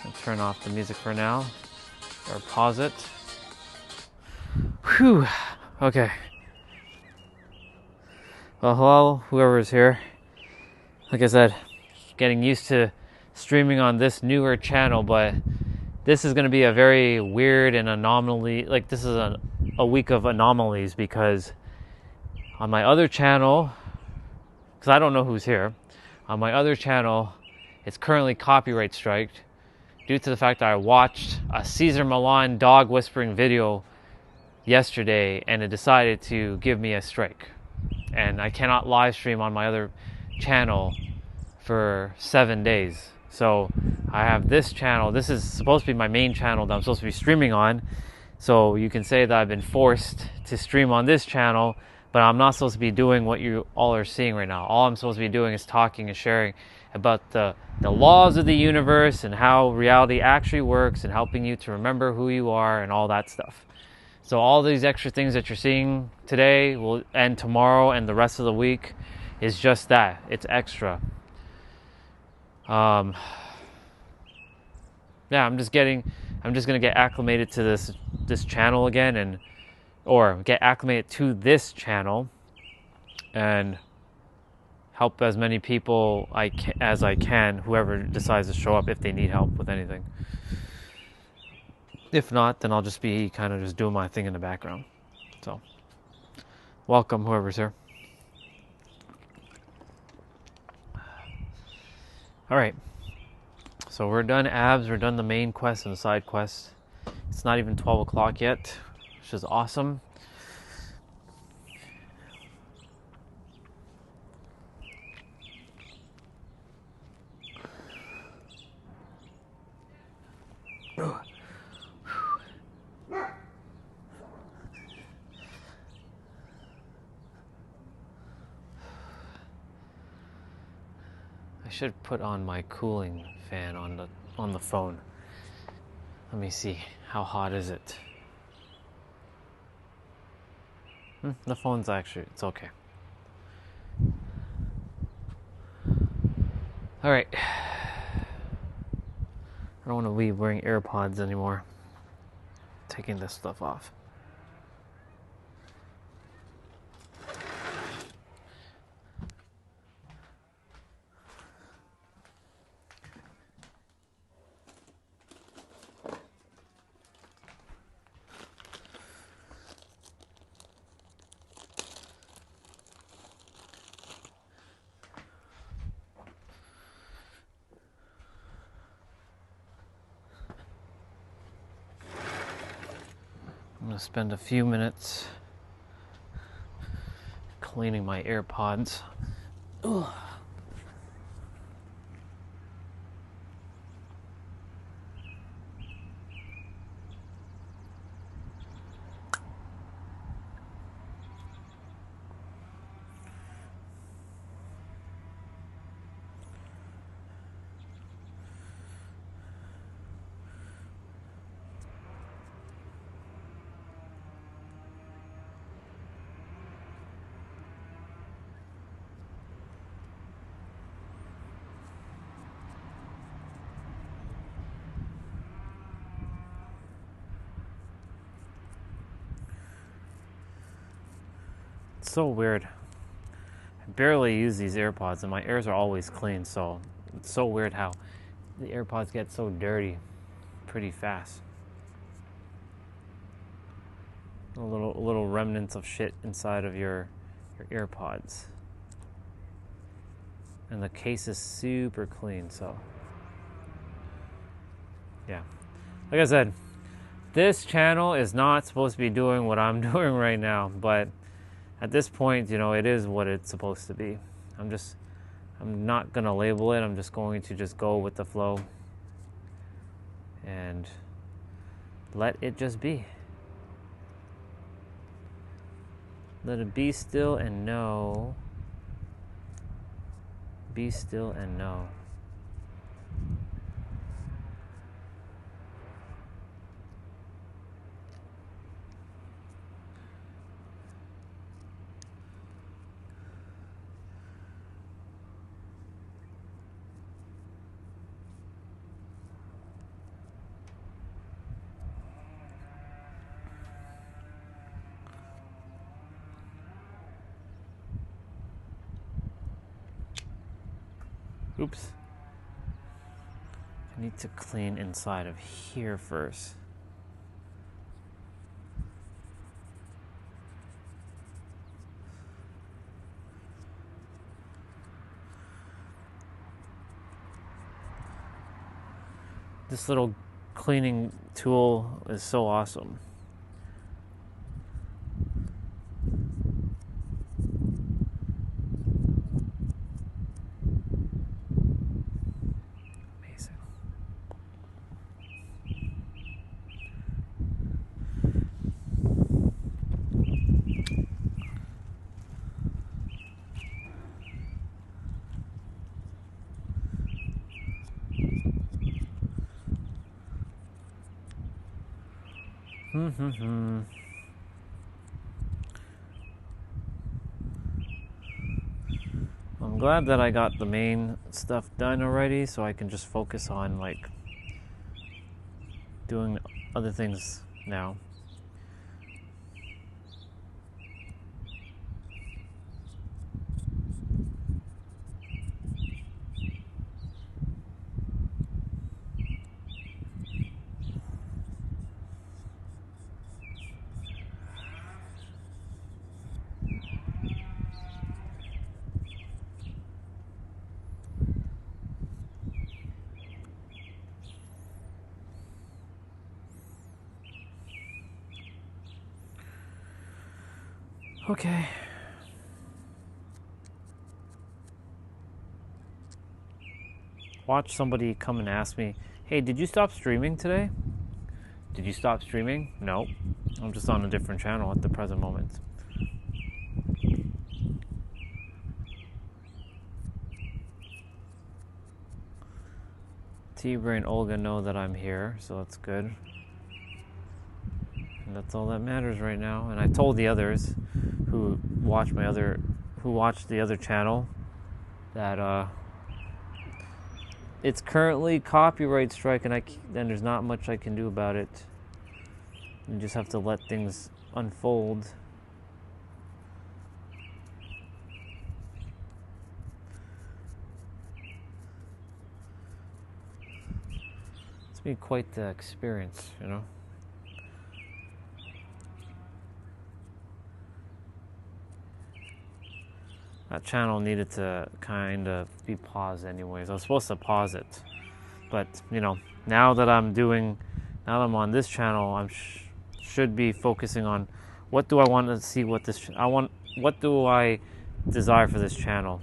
I'll turn off the music for now, or pause it. Whew. Okay. Well, hello, whoever's here. Like I said, getting used to streaming on this newer channel, but this is going to be a very weird and anomaly. Like, this is a week of anomalies, because on my other channel, because I don't know who's here, on my other channel, it's currently copyright striked due to the fact that I watched a Cesar Millan dog whispering video yesterday, and it decided to give me a strike. And I cannot live stream on my other channel for 7 days. So I have this channel. This is supposed to be my main channel that I'm supposed to be streaming on. So you can say that I've been forced to stream on this channel, but I'm not supposed to be doing what you all are seeing right now. All I'm supposed to be doing is talking and sharing about the laws of the universe and how reality actually works, and helping you to remember who you are and all that stuff. So all these extra things that you're seeing today and tomorrow and the rest of the week is just that. It's extra. Yeah, I'm just gonna get acclimated to this channel again, or get acclimated to this channel, and help as many people as I can, whoever decides to show up, if they need help with anything. If not, then I'll just be kind of just doing my thing in the background. So, welcome whoever's here. Alright, so we're done abs, we're done the main quest and the side quest. It's not even 12 o'clock yet, which is awesome. I should put on my cooling fan on the phone. Let me see, how hot is it? The phone's actually, it's okay. Alright. I don't want to be wearing AirPods anymore. Taking this stuff off. I'm going to spend a few minutes cleaning my AirPods. Ugh. It's so weird. I barely use these AirPods and my ears are always clean, so it's so weird how the AirPods get so dirty pretty fast. Little remnants of shit inside of your AirPods. And the case is super clean, so yeah. Like I said, this channel is not supposed to be doing what I'm doing right now, but at this point, you know, it is what it's supposed to be. I'm not gonna label it. I'm just going to just go with the flow and let it just be. Let it be still and know. Be still and know. Oops. I need to clean inside of here first. This little cleaning tool is so awesome. Amazing. I'm glad that I got the main stuff done already, so I can just focus on like doing other things now. Okay. Watch somebody come and ask me, hey, did you stop streaming today? Did you stop streaming? No. I'm just on a different channel at the present moment. T-Brain Olga know that I'm here, so that's good. And that's all that matters right now. And I told the others who watch the other channel that it's currently copyright strike, and there's not much I can do about it. You just have to let things unfold. It's been quite the experience, you know. That channel needed to kind of be paused anyways. I was supposed to pause it. But, you know, now that I'm on this channel, I should be focusing on what do I want to see, what do I desire for this channel?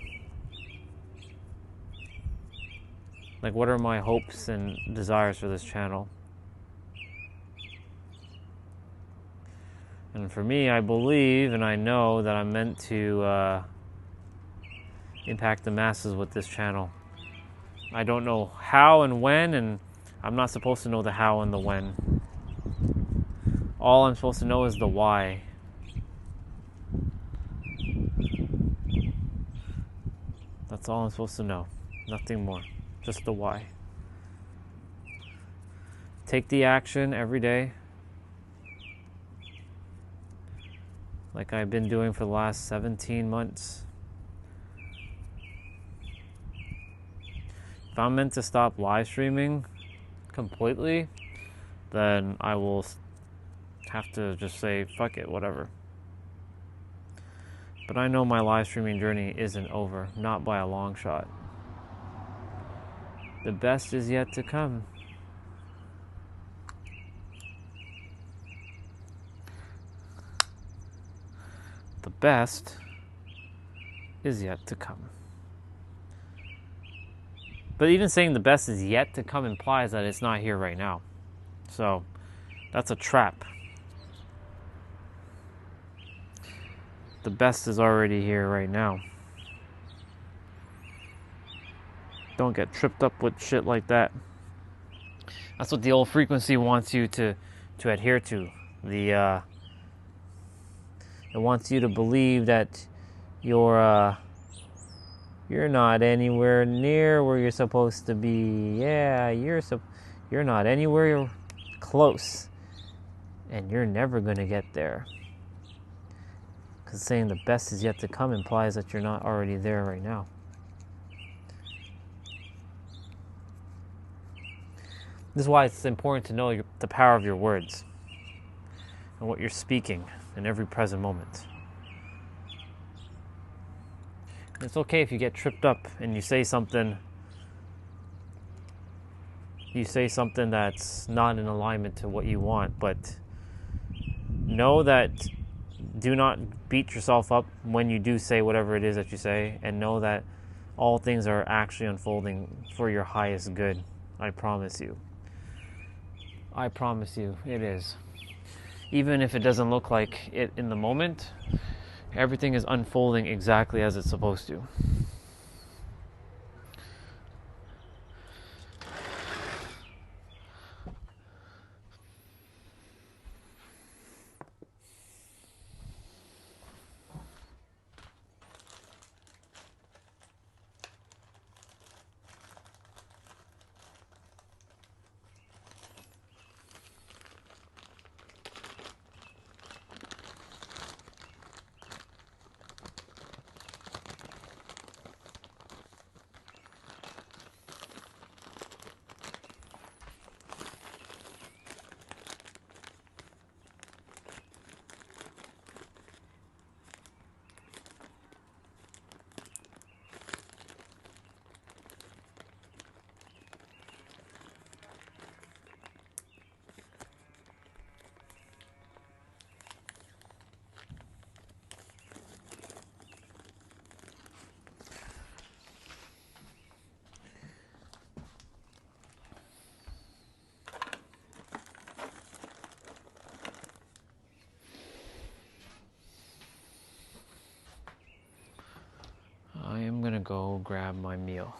Like, what are my hopes and desires for this channel? And for me, I believe and I know that I'm meant to impact the masses with this channel. I don't know how and when, and I'm not supposed to know the how and the when. All I'm supposed to know is the why. That's all I'm supposed to know. Nothing more. Just the why. Take the action every day, like I've been doing for the last 17 months. If I'm meant to stop live streaming completely, then I will have to just say, fuck it, whatever. But I know my live streaming journey isn't over, not by a long shot. The best is yet to come. The best is yet to come. But even saying the best is yet to come implies that it's not here right now. So, that's a trap. The best is already here right now. Don't get tripped up with shit like that. That's what the old frequency wants you to adhere to. It wants you to believe that you're not anywhere near where you're supposed to be. Yeah, you're not anywhere close. And you're never going to get there. Because saying the best is yet to come implies that you're not already there right now. This is why it's important to know the power of your words and what you're speaking in every present moment. And it's okay if you get tripped up and you say something that's not in alignment to what you want, but know that do not beat yourself up when you do say whatever it is that you say, and know that all things are actually unfolding for your highest good. I promise you. I promise you, it is. Even if it doesn't look like it in the moment, everything is unfolding exactly as it's supposed to. I am gonna go grab my meal.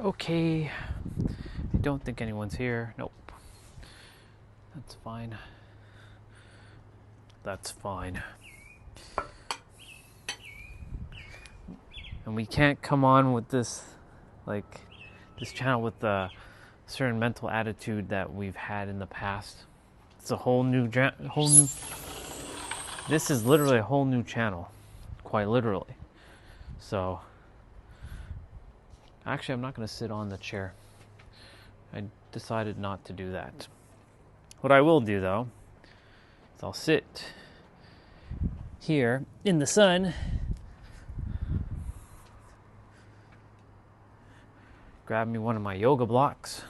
Okay, I don't think anyone's here. Nope. That's fine. That's fine. And we can't come on with this, like, this channel with a certain mental attitude that we've had in the past. It's a whole new. This is literally a whole new channel, quite literally. So, actually, I'm not going to sit on the chair. I decided not to do that. What I will do, though, is I'll sit here in the sun, grab me one of my yoga blocks,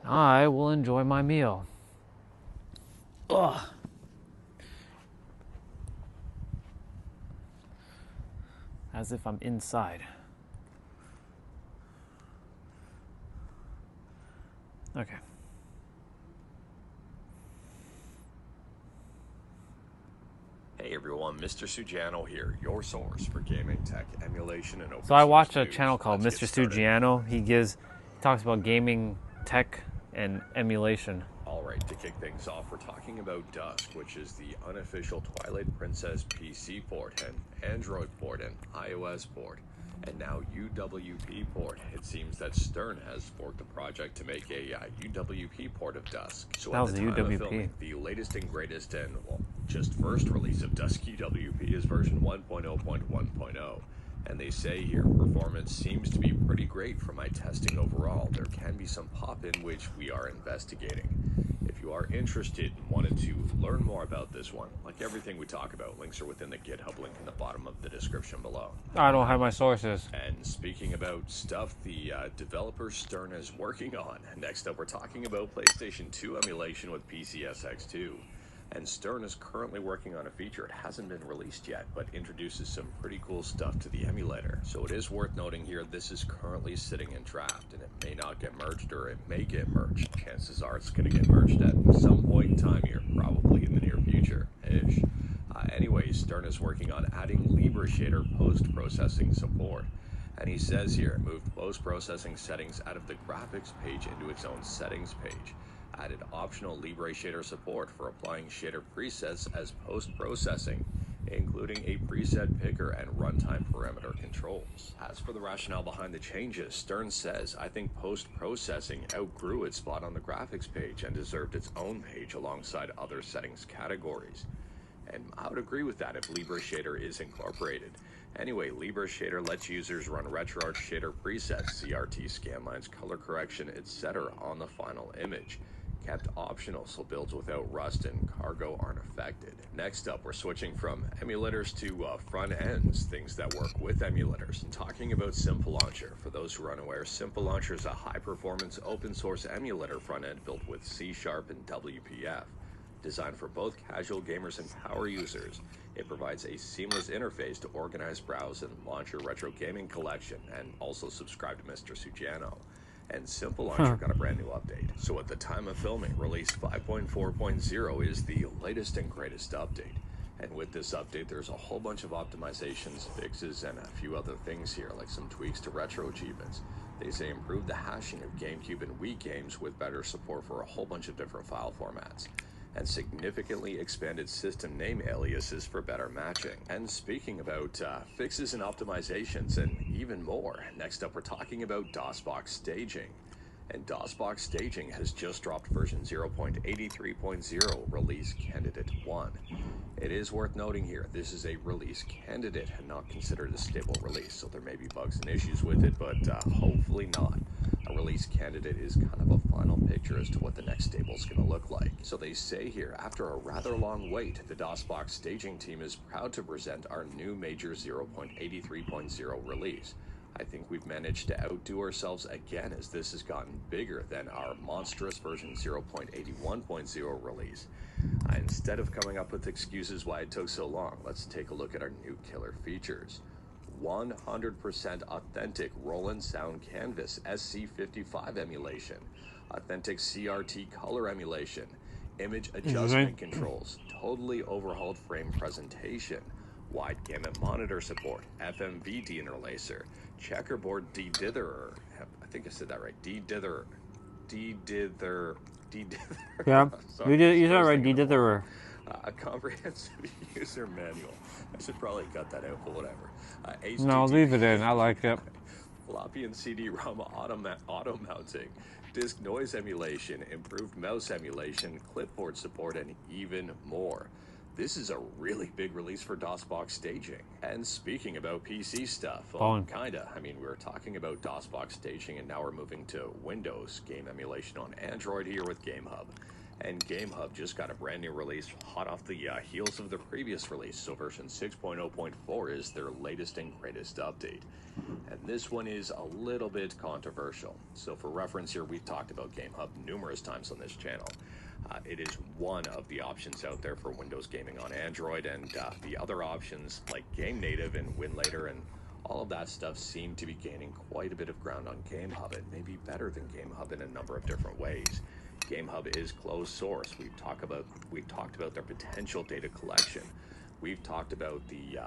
and I will enjoy my meal. Ugh. As if I'm inside. Okay. Hey everyone, Mr. Sugiano here, your source for gaming tech, emulation, and open So I watch a source channel news. called Let's Mr. get started. Sugiano. He talks about gaming tech and emulation. Alright, to kick things off, we're talking about Dusk, which is the unofficial Twilight Princess PC port and Android port and iOS port. And now UWP port. It seems that Stern has forked the project to make a UWP port of Dusk. So that at was the the time of UWP. filming, the latest and greatest and, well, just first release of Dusk UWP is version 1.0.1.0. And they say here, performance seems to be pretty great for my testing overall. There can be some pop-in which we are investigating. If you are interested and wanted to learn more about this one, like everything we talk about, links are within the GitHub link in the bottom of the description below. I don't have my sources. And speaking about stuff the developer Stern is working on, next up we're talking about PlayStation 2 emulation with PCSX2. And Stern is currently working on a feature. It hasn't been released yet, but introduces some pretty cool stuff to the emulator. So it is worth noting here, this is currently sitting in draft, and it may not get merged, or it may get merged. Chances are it's going to get merged at some point in time here, probably in the near future-ish. Anyways, Stern is working on adding LibreShader post-processing support. And he says here, moved post-processing settings out of the graphics page into its own settings page. Added optional LibreShader support for applying shader presets as post-processing, including a preset picker and runtime parameter controls. As for the rationale behind the changes, Stern says, I think post-processing outgrew its spot on the graphics page and deserved its own page alongside other settings categories. And I would agree with that if LibreShader is incorporated. Anyway, LibreShader lets users run RetroArch shader presets, CRT scanlines, color correction, etc. on the final image. Kept optional so builds without rust and cargo aren't affected. Next up, we're switching from emulators to front ends, things that work with emulators. And talking about Simple Launcher. For those who are unaware, Simple Launcher is a high-performance open-source emulator front end built with C# and WPF. Designed for both casual gamers and power users, it provides a seamless interface to organize, browse, and launch your retro gaming collection, and also subscribe to Mr. Sujano. And Simple Launcher got a brand new update. So at the time of filming, release 5.4.0 is the latest and greatest update. And with this update, there's a whole bunch of optimizations, fixes, and a few other things here, like some tweaks to retro achievements. They say improve the hashing of GameCube and Wii games with better support for a whole bunch of different file formats, and significantly expanded system name aliases for better matching. And speaking about fixes and optimizations and even more, next up we're talking about DOSBox staging. And DOSBox staging has just dropped version 0.83.0 release candidate 1. It is worth noting here, this is a release candidate and not considered a stable release, so there may be bugs and issues with it, but hopefully not. A release candidate is kind of a final picture as to what the next stable is going to look like. So they say here, after a rather long wait, the DOSBox staging team is proud to present our new major 0.83.0 release. I think we've managed to outdo ourselves again, as this has gotten bigger than our monstrous version 0.81.0 release. Instead of coming up with excuses why it took so long, let's take a look at our new killer features. 100% authentic Roland Sound Canvas SC55 emulation, authentic CRT color emulation, image adjustment controls, totally overhauled frame presentation, wide gamut monitor support, FMV deinterlacer, checkerboard de-ditherer, I think I said that right, de-ditherer. Yeah, you said it right, de-ditherer. A comprehensive user manual. I should probably cut that out, but whatever. No, leave it in. I like it. Floppy and CD-ROM auto mounting, disk noise emulation, improved mouse emulation, clipboard support, and even more. This is a really big release for DOSBox staging. And speaking about PC stuff, well, kinda. I mean, we were talking about DOSBox staging, and now we're moving to Windows game emulation on Android here with GameHub. And GameHub just got a brand new release hot off the heels of the previous release, so version 6.0.4 is their latest and greatest update. And this one is a little bit controversial. So for reference here, we've talked about GameHub numerous times on this channel. It is one of the options out there for Windows gaming on Android, and the other options like Game Native and WinLater and all of that stuff seem to be gaining quite a bit of ground on GameHub. It may be better than GameHub in a number of different ways. GameHub is closed source. We've talked about their potential data collection. We've talked about the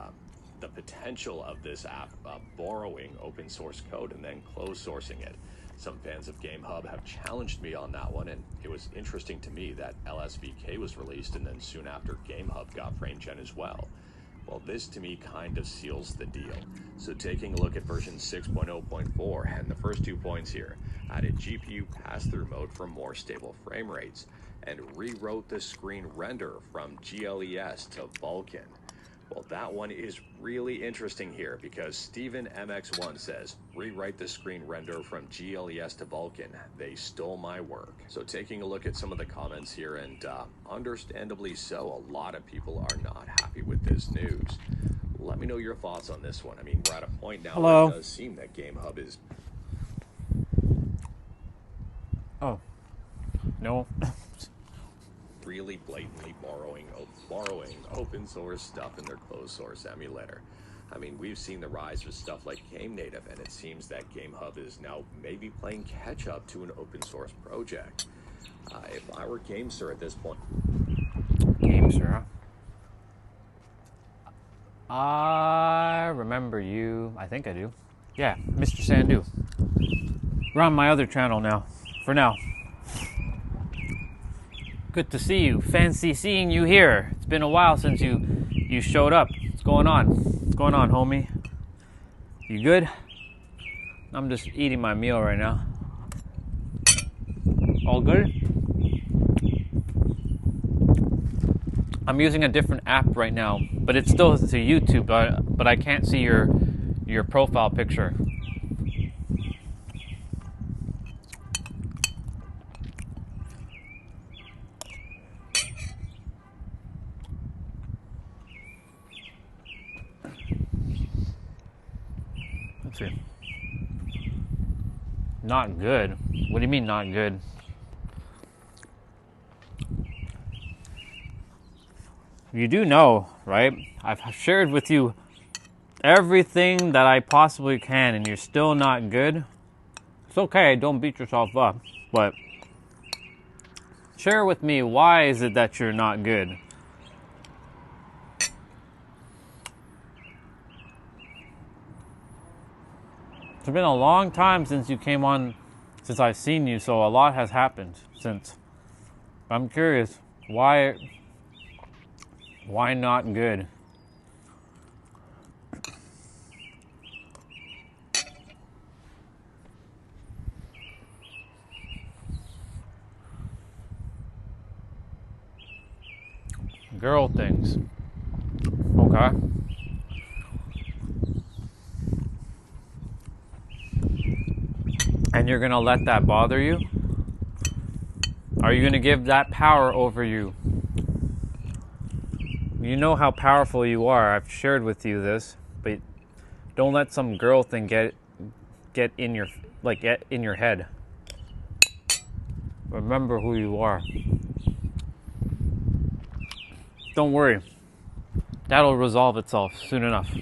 potential of this app borrowing open source code and then closed sourcing it. Some fans of GameHub have challenged me on that one, and it was interesting to me that LSVK was released and then soon after GameHub got FrameGen as well. Well, this to me kind of seals the deal. So taking a look at version 6.0.4 and the first 2 points here, added GPU pass-through mode for more stable frame rates, and rewrote the screen render from GLES to Vulkan. Well, that one is really interesting here because Steven MX1 says, rewrite the screen render from GLES to Vulkan. They stole my work. So taking a look at some of the comments here, and understandably so, a lot of people are not happy with this news. Let me know your thoughts on this one. I mean, we're at a point now where it does seem that GameHub is... Oh. No. really blatantly borrowing open source stuff in their closed source emulator. I mean, we've seen the rise of stuff like Game Native, and it seems that GameHub is now maybe playing catch up to an open source project. If I were GameSir at this point... GameSir, huh? I remember you. I think I do. Yeah, Mr. Sandu. We're on my other channel now. For now. Good to see you. Fancy seeing you here. It's been a while since you showed up. What's going on? What's going on, homie? You good? I'm just eating my meal right now. All good? I'm using a different app right now, but it's still to YouTube, but I can't see your profile picture. Let's see. Not good. What do you mean not good? You do know, right? I've shared with you everything that I possibly can, and you're still not good. It's okay, don't beat yourself up, but share with me, why is it that you're not good? It's been a long time since you came on, since I've seen you, so a lot has happened since. I'm curious, why not good? Girl things. Okay. And you're gonna let that bother you? Are you gonna give that power over you? You know how powerful you are. I've shared with you this, but don't let some girl thing get in your head. Remember who you are. Don't worry. That'll resolve itself soon enough.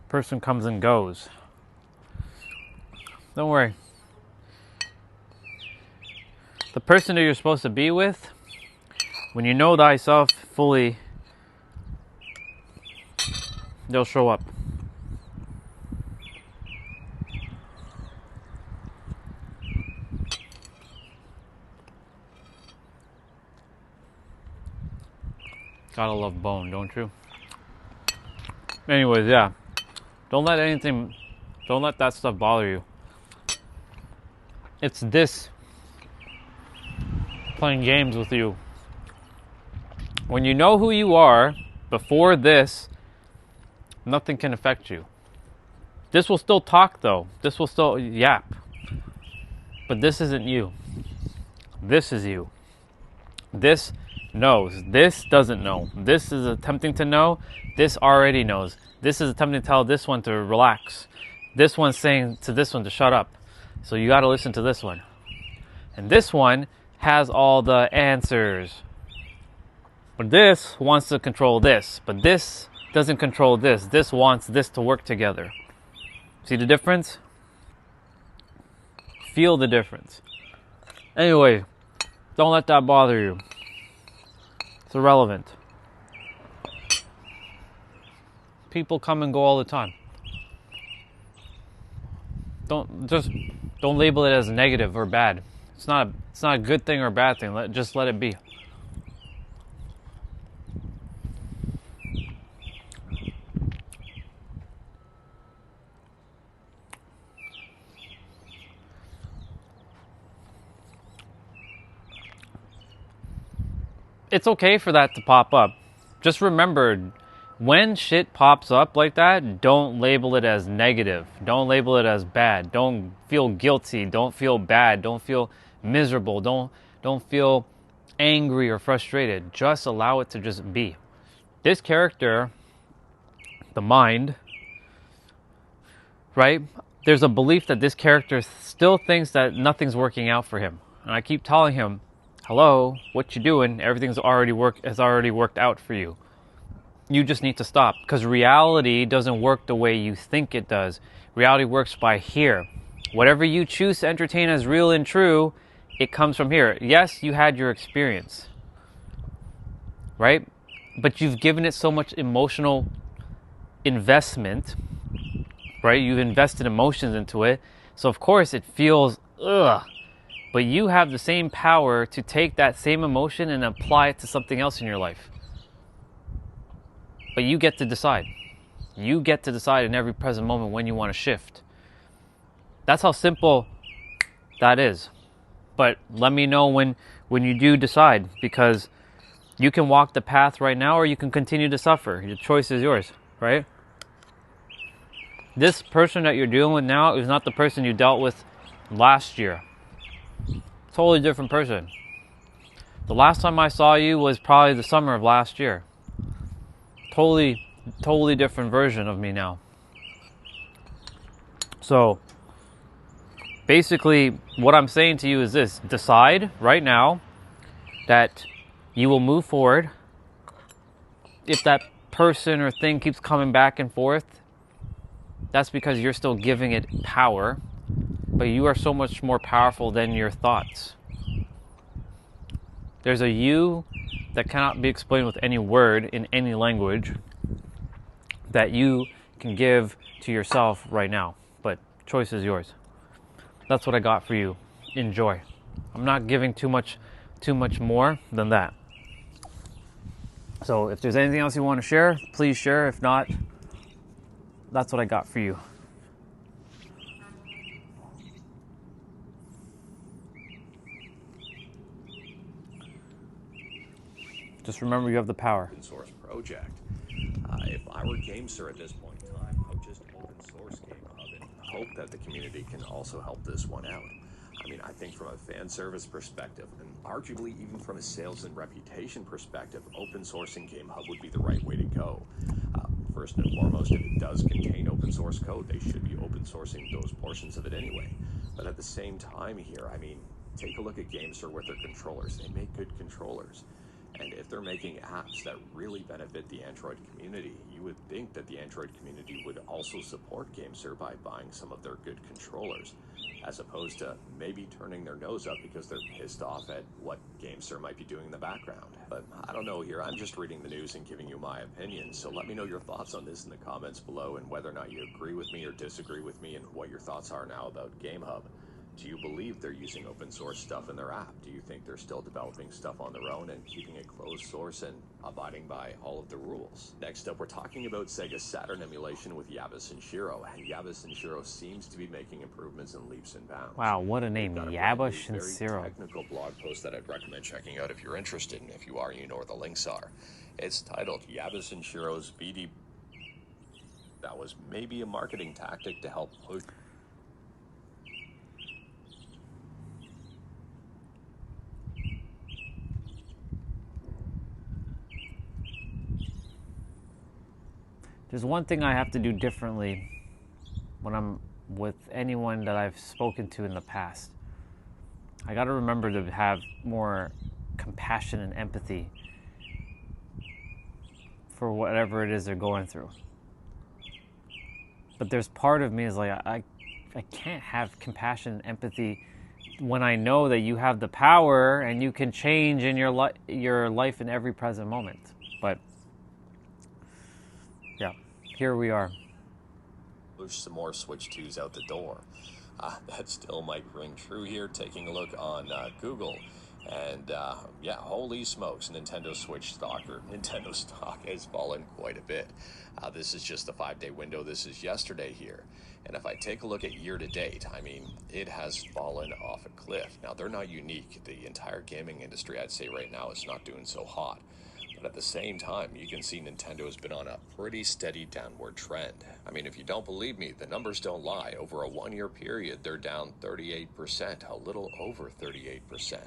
Person comes and goes. Don't worry. The person that you're supposed to be with, when you know thyself fully, they'll show up. Gotta love bone, don't you? Anyways, yeah. Don't let that stuff bother you. It's this playing games with you. When you know who you are, before this, nothing can affect you. This will still talk though. This will still yap. But this isn't you. This is you. This knows. This doesn't know. This is attempting to know. This already knows. This is attempting to tell this one to relax. This one's saying to this one to shut up. So you got to listen to this one. And this one has all the answers. But this wants to control this. But this doesn't control this. This wants this to work together. See the difference? Feel the difference. Anyway, don't let that bother you. It's irrelevant. People come and go all the time. Don't just Don't label it as negative or bad. It's not a good thing or a bad thing. Just let it be. It's okay for that to pop up. Just remember, when shit pops up like that, don't label it as negative. Don't label it as bad. Don't feel guilty. Don't feel bad. Don't feel miserable. Don't feel angry or frustrated. Just allow it to just be. This character, the mind, right? There's a belief that this character still thinks that nothing's working out for him. And I keep telling him, hello, what you doing? Everything's has already worked out for you. You just need to stop, because reality doesn't work the way you think it does. Reality works by here. Whatever you choose to entertain as real and true, it comes from here. Yes, you had your experience, right? But you've given it so much emotional investment, right? You've invested emotions into it. So of course it feels ugh. But you have the same power to take that same emotion and apply it to something else in your life. But you get to decide. You get to decide in every present moment when you want to shift. That's how simple that is. But let me know when you do decide, because you can walk the path right now or you can continue to suffer. Your choice is yours, right? This person that you're dealing with now is not the person you dealt with last year. Totally different person. The last time I saw you was probably the summer of last year. Totally different version of me now. So basically what I'm saying to you is this: decide right now that you will move forward. If that person or thing keeps coming back and forth, that's because you're still giving it power. But you are so much more powerful than your thoughts. There's a you that cannot be explained with any word in any language that you can give to yourself right now. But choice is yours. That's what I got for you. Enjoy. I'm not giving too much more than that. So if there's anything else you want to share, please share. If not, that's what I got for you. Just remember, you have the power. Open source project. If I were GameSir at this point in time, I would just open source GameHub and hope that the community can also help this one out. I mean, I think from a fan service perspective, and arguably even from a sales and reputation perspective, open sourcing GameHub would be the right way to go. First and foremost, if it does contain open source code, they should be open sourcing those portions of it anyway. But at the same time here, I mean, take a look at GameSir with their controllers. They make good controllers. And if they're making apps that really benefit the Android community, you would think that the Android community would also support GameSir by buying some of their good controllers, as opposed to maybe turning their nose up because they're pissed off at what GameSir might be doing in the background. But I don't know here, I'm just reading the news and giving you my opinion, so let me know your thoughts on this in the comments below and whether or not you agree with me or disagree with me and what your thoughts are now about GameHub. Do you believe they're using open source stuff in their app? Do you think they're still developing stuff on their own and keeping it closed source and abiding by all of the rules? Next up, we're talking about Sega Saturn emulation with Yaba Sanshiro, and Yaba Sanshiro seems to be making improvements in leaps and bounds. Wow, what a name, Yaba Sanshiro. Very technical blog post that I'd recommend checking out if you're interested, and if you are, you know where the links are. It's titled Yaba Sanshiro's BD. That was maybe a marketing tactic to help push. There's one thing I have to do differently when I'm with anyone that I've spoken to in the past. I got to remember to have more compassion and empathy for whatever it is they're going through. But there's part of me is like, I can't have compassion and empathy when I know that you have the power and you can change in your life in every present moment. But yeah, here we are. Push some more Switch 2s out the door. That still might ring true here. Taking a look on Google. And yeah, holy smokes, Nintendo Switch stock has fallen quite a bit. This is just the 5-day window. This is yesterday here. And if I take a look at year to date, I mean, it has fallen off a cliff. Now, they're not unique. The entire gaming industry, I'd say right now, is not doing so hot. But at the same time, you can see Nintendo has been on a pretty steady downward trend. I mean, if you don't believe me, the numbers don't lie. Over a 1-year period, they're down 38%, a little over 38%.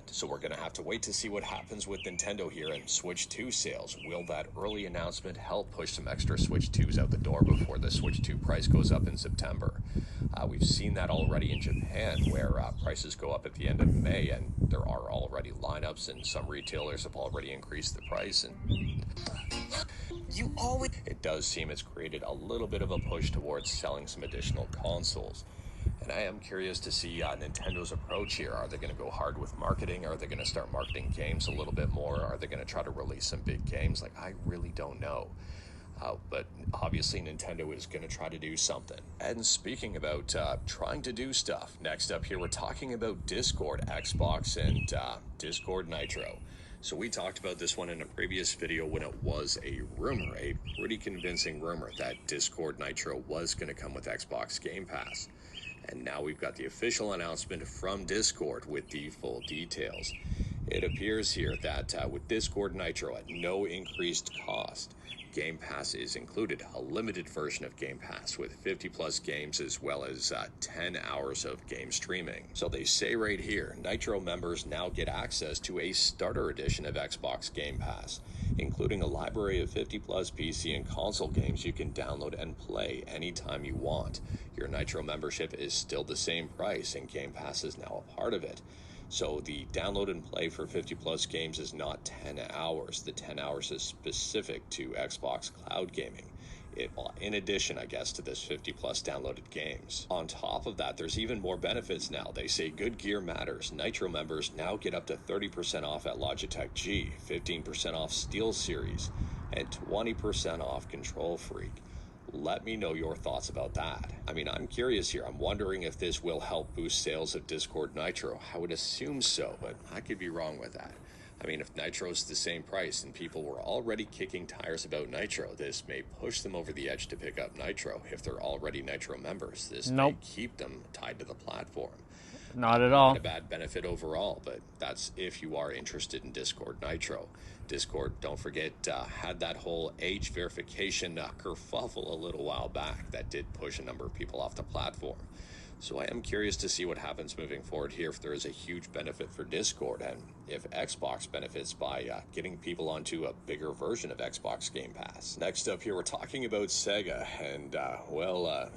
So we're going to have to wait to see what happens with Nintendo here and Switch 2 sales. Will that early announcement help push some extra Switch 2s out the door before the Switch 2 price goes up in September? We've seen that already in Japan, where prices go up at the end of May, and there are already lineups, and some retailers have already increased the price. And it does seem it's created a little bit of a push towards selling some additional consoles. And I am curious to see Nintendo's approach here. Are they going to go hard with marketing? Are they going to start marketing games a little bit more? Are they going to try to release some big games? Like, I really don't know. But obviously Nintendo is going to try to do something. And speaking about trying to do stuff, next up here we're talking about Discord, Xbox, and Discord Nitro. So we talked about this one in a previous video when it was a rumor, a pretty convincing rumor that Discord Nitro was going to come with Xbox Game Pass. And now we've got the official announcement from Discord with the full details. It appears here that with Discord Nitro at no increased cost, Game Pass is included, a limited version of Game Pass with 50 plus games as well as 10 hours of game streaming. So they say right here, Nitro members now get access to a starter edition of Xbox Game Pass, including a library of 50 plus PC and console games you can download and play anytime you want. Your Nitro membership is still the same price and Game Pass is now a part of it. So the download and play for 50 plus games is not 10 hours. The 10 hours is specific to Xbox Cloud Gaming. In addition, I guess, to this 50 plus downloaded games. On top of that, there's even more benefits now. They say good gear matters. Nitro members now get up to 30% off at Logitech G, 15% off SteelSeries, and 20% off Control Freak. Let me know your thoughts about that. I mean, I'm curious here. I'm wondering if this will help boost sales of Discord Nitro. I would assume so, but I could be wrong with that. I mean, if Nitro's the same price and people were already kicking tires about Nitro, this may push them over the edge to pick up Nitro. If they're already Nitro members, this may keep them tied to the platform. Not at all. Not a bad benefit overall, but that's if you are interested in Discord Nitro. Discord, don't forget, had that whole age verification kerfuffle a little while back that did push a number of people off the platform. So I am curious to see what happens moving forward here, if there is a huge benefit for Discord, and if Xbox benefits by getting people onto a bigger version of Xbox Game Pass. Next up here, we're talking about Sega, and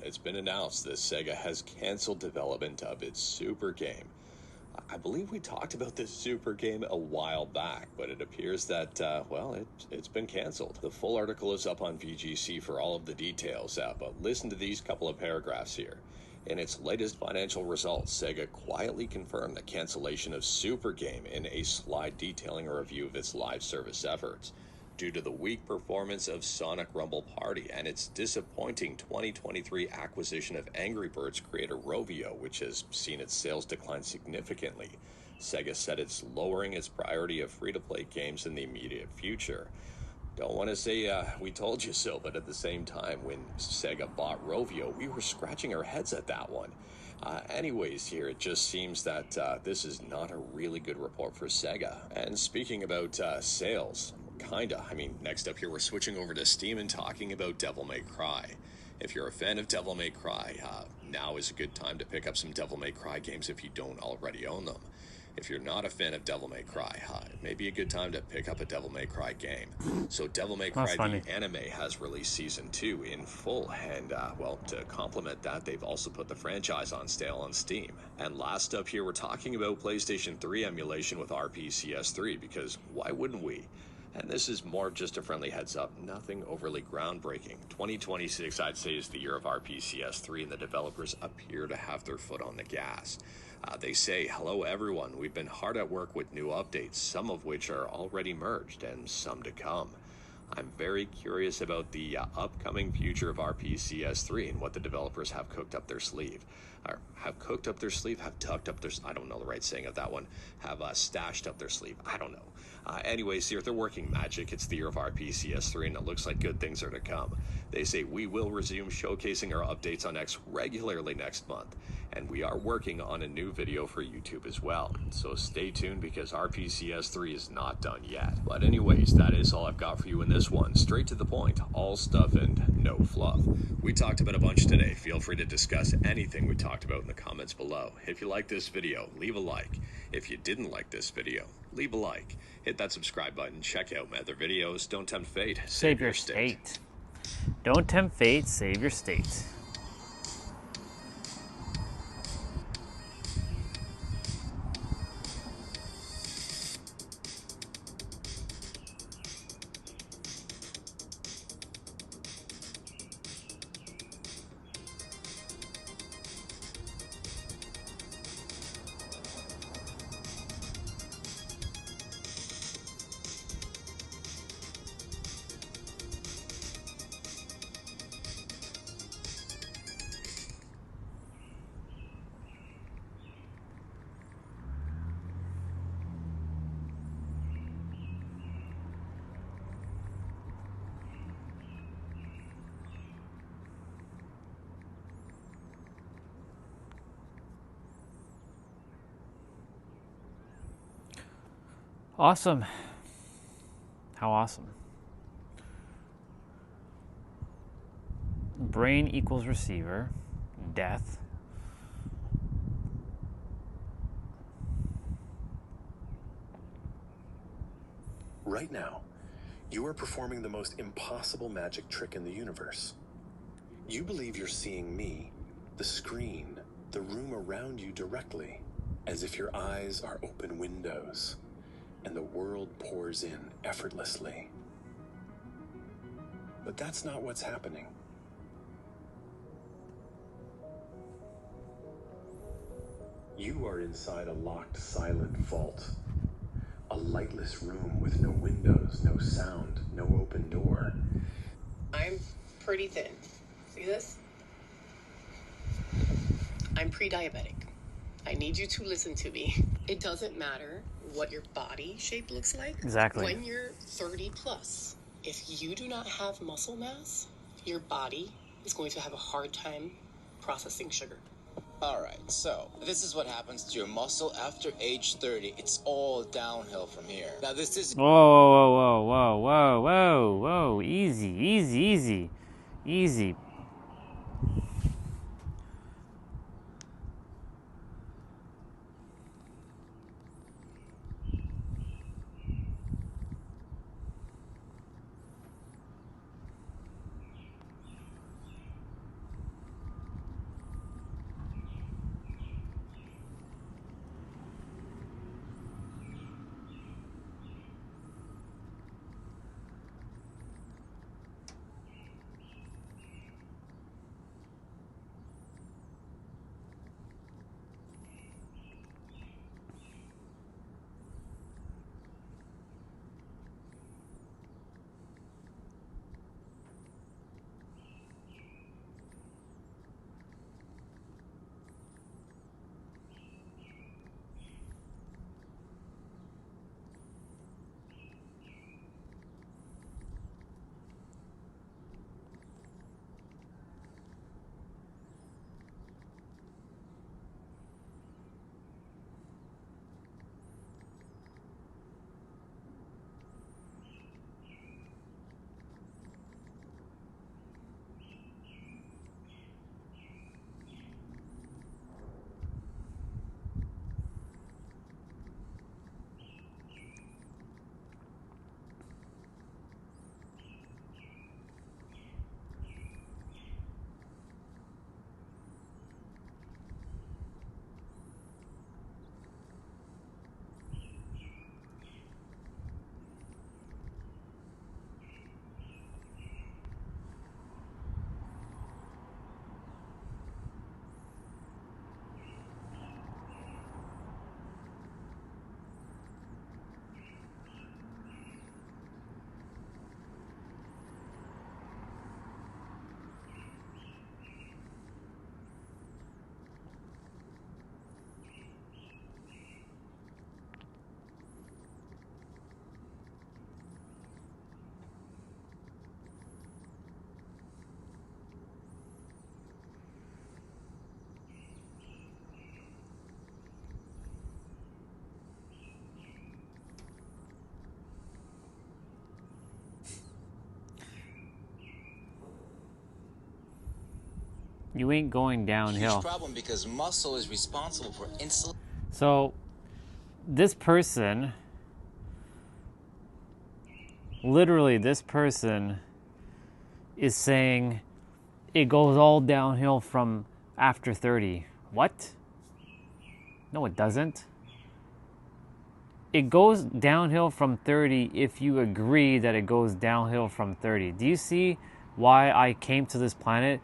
it's been announced that Sega has canceled development of its Super game. I believe we talked about this Super game a while back, but it appears that, it's been canceled. The full article is up on VGC for all of the details, but listen to these couple of paragraphs here. In its latest financial results, Sega quietly confirmed the cancellation of Super Game in a slide detailing a review of its live service efforts. Due to the weak performance of Sonic Rumble Party and its disappointing 2023 acquisition of Angry Birds creator Rovio, which has seen its sales decline significantly, Sega said it's lowering its priority of free-to-play games in the immediate future. Don't want to say we told you so, but at the same time, when Sega bought Rovio, we were scratching our heads at that one. Anyways, here, it just seems that this is not a really good report for Sega. And speaking about sales, next up here, we're switching over to Steam and talking about Devil May Cry. If you're a fan of Devil May Cry, now is a good time to pick up some Devil May Cry games if you don't already own them. If you're not a fan of Devil May Cry, it may be a good time to pick up a Devil May Cry game. So Devil May Cry, the anime, has released Season 2 in full, and, to complement that, they've also put the franchise on sale on Steam. And last up here, we're talking about PlayStation 3 emulation with RPCS3, because why wouldn't we? And this is more just a friendly heads up, nothing overly groundbreaking. 2026, I'd say, is the year of RPCS3, and the developers appear to have their foot on the gas. They say, hello everyone, we've been hard at work with new updates, some of which are already merged and some to come. I'm very curious about the upcoming future of RPCS3 and what the developers have cooked up their sleeve. Or have cooked up their sleeve, have tucked up their, I don't know the right saying of that one, have stashed up their sleeve, I don't know. Anyways, they're working magic. It's the year of RPCS3 and it looks like good things are to come. They say we will resume showcasing our updates on X regularly next month. And we are working on a new video for YouTube as well. So stay tuned because RPCS3 is not done yet. But anyways, that is all I've got for you in this one. Straight to the point, all stuff and no fluff. We talked about a bunch today. Feel free to discuss anything we talked about in the comments below. If you like this video, leave a like. If you didn't like this video, leave a like. Hit that subscribe button. Check out my other videos. Don't tempt fate. Save your state. Don't tempt fate. Save your state. Awesome. How awesome. Brain equals receiver. Death. Right now, you are performing the most impossible magic trick in the universe. You believe you're seeing me, the screen, the room around you directly, as if your eyes are open windows. And the world pours in effortlessly. But that's not what's happening. You are inside a locked, silent vault. A lightless room with no windows, no sound, no open door. I'm pretty thin. See this? I'm pre-diabetic. I need you to listen to me. It doesn't matter what your body shape looks like. Exactly. When you're 30 plus, if you do not have muscle mass, your body is going to have a hard time processing sugar. Alright, so this is what happens to your muscle after age 30. It's all downhill from here. Now this is... Whoa, whoa, whoa, whoa, whoa, whoa, whoa. Easy, easy, easy. Easy. You ain't going downhill. Huge problem because muscle is responsible for insulin. So, this person, literally this person is saying it goes all downhill from after 30. What? No, it doesn't. It goes downhill from 30 if you agree that it goes downhill from 30. Do you see why I came to this planet?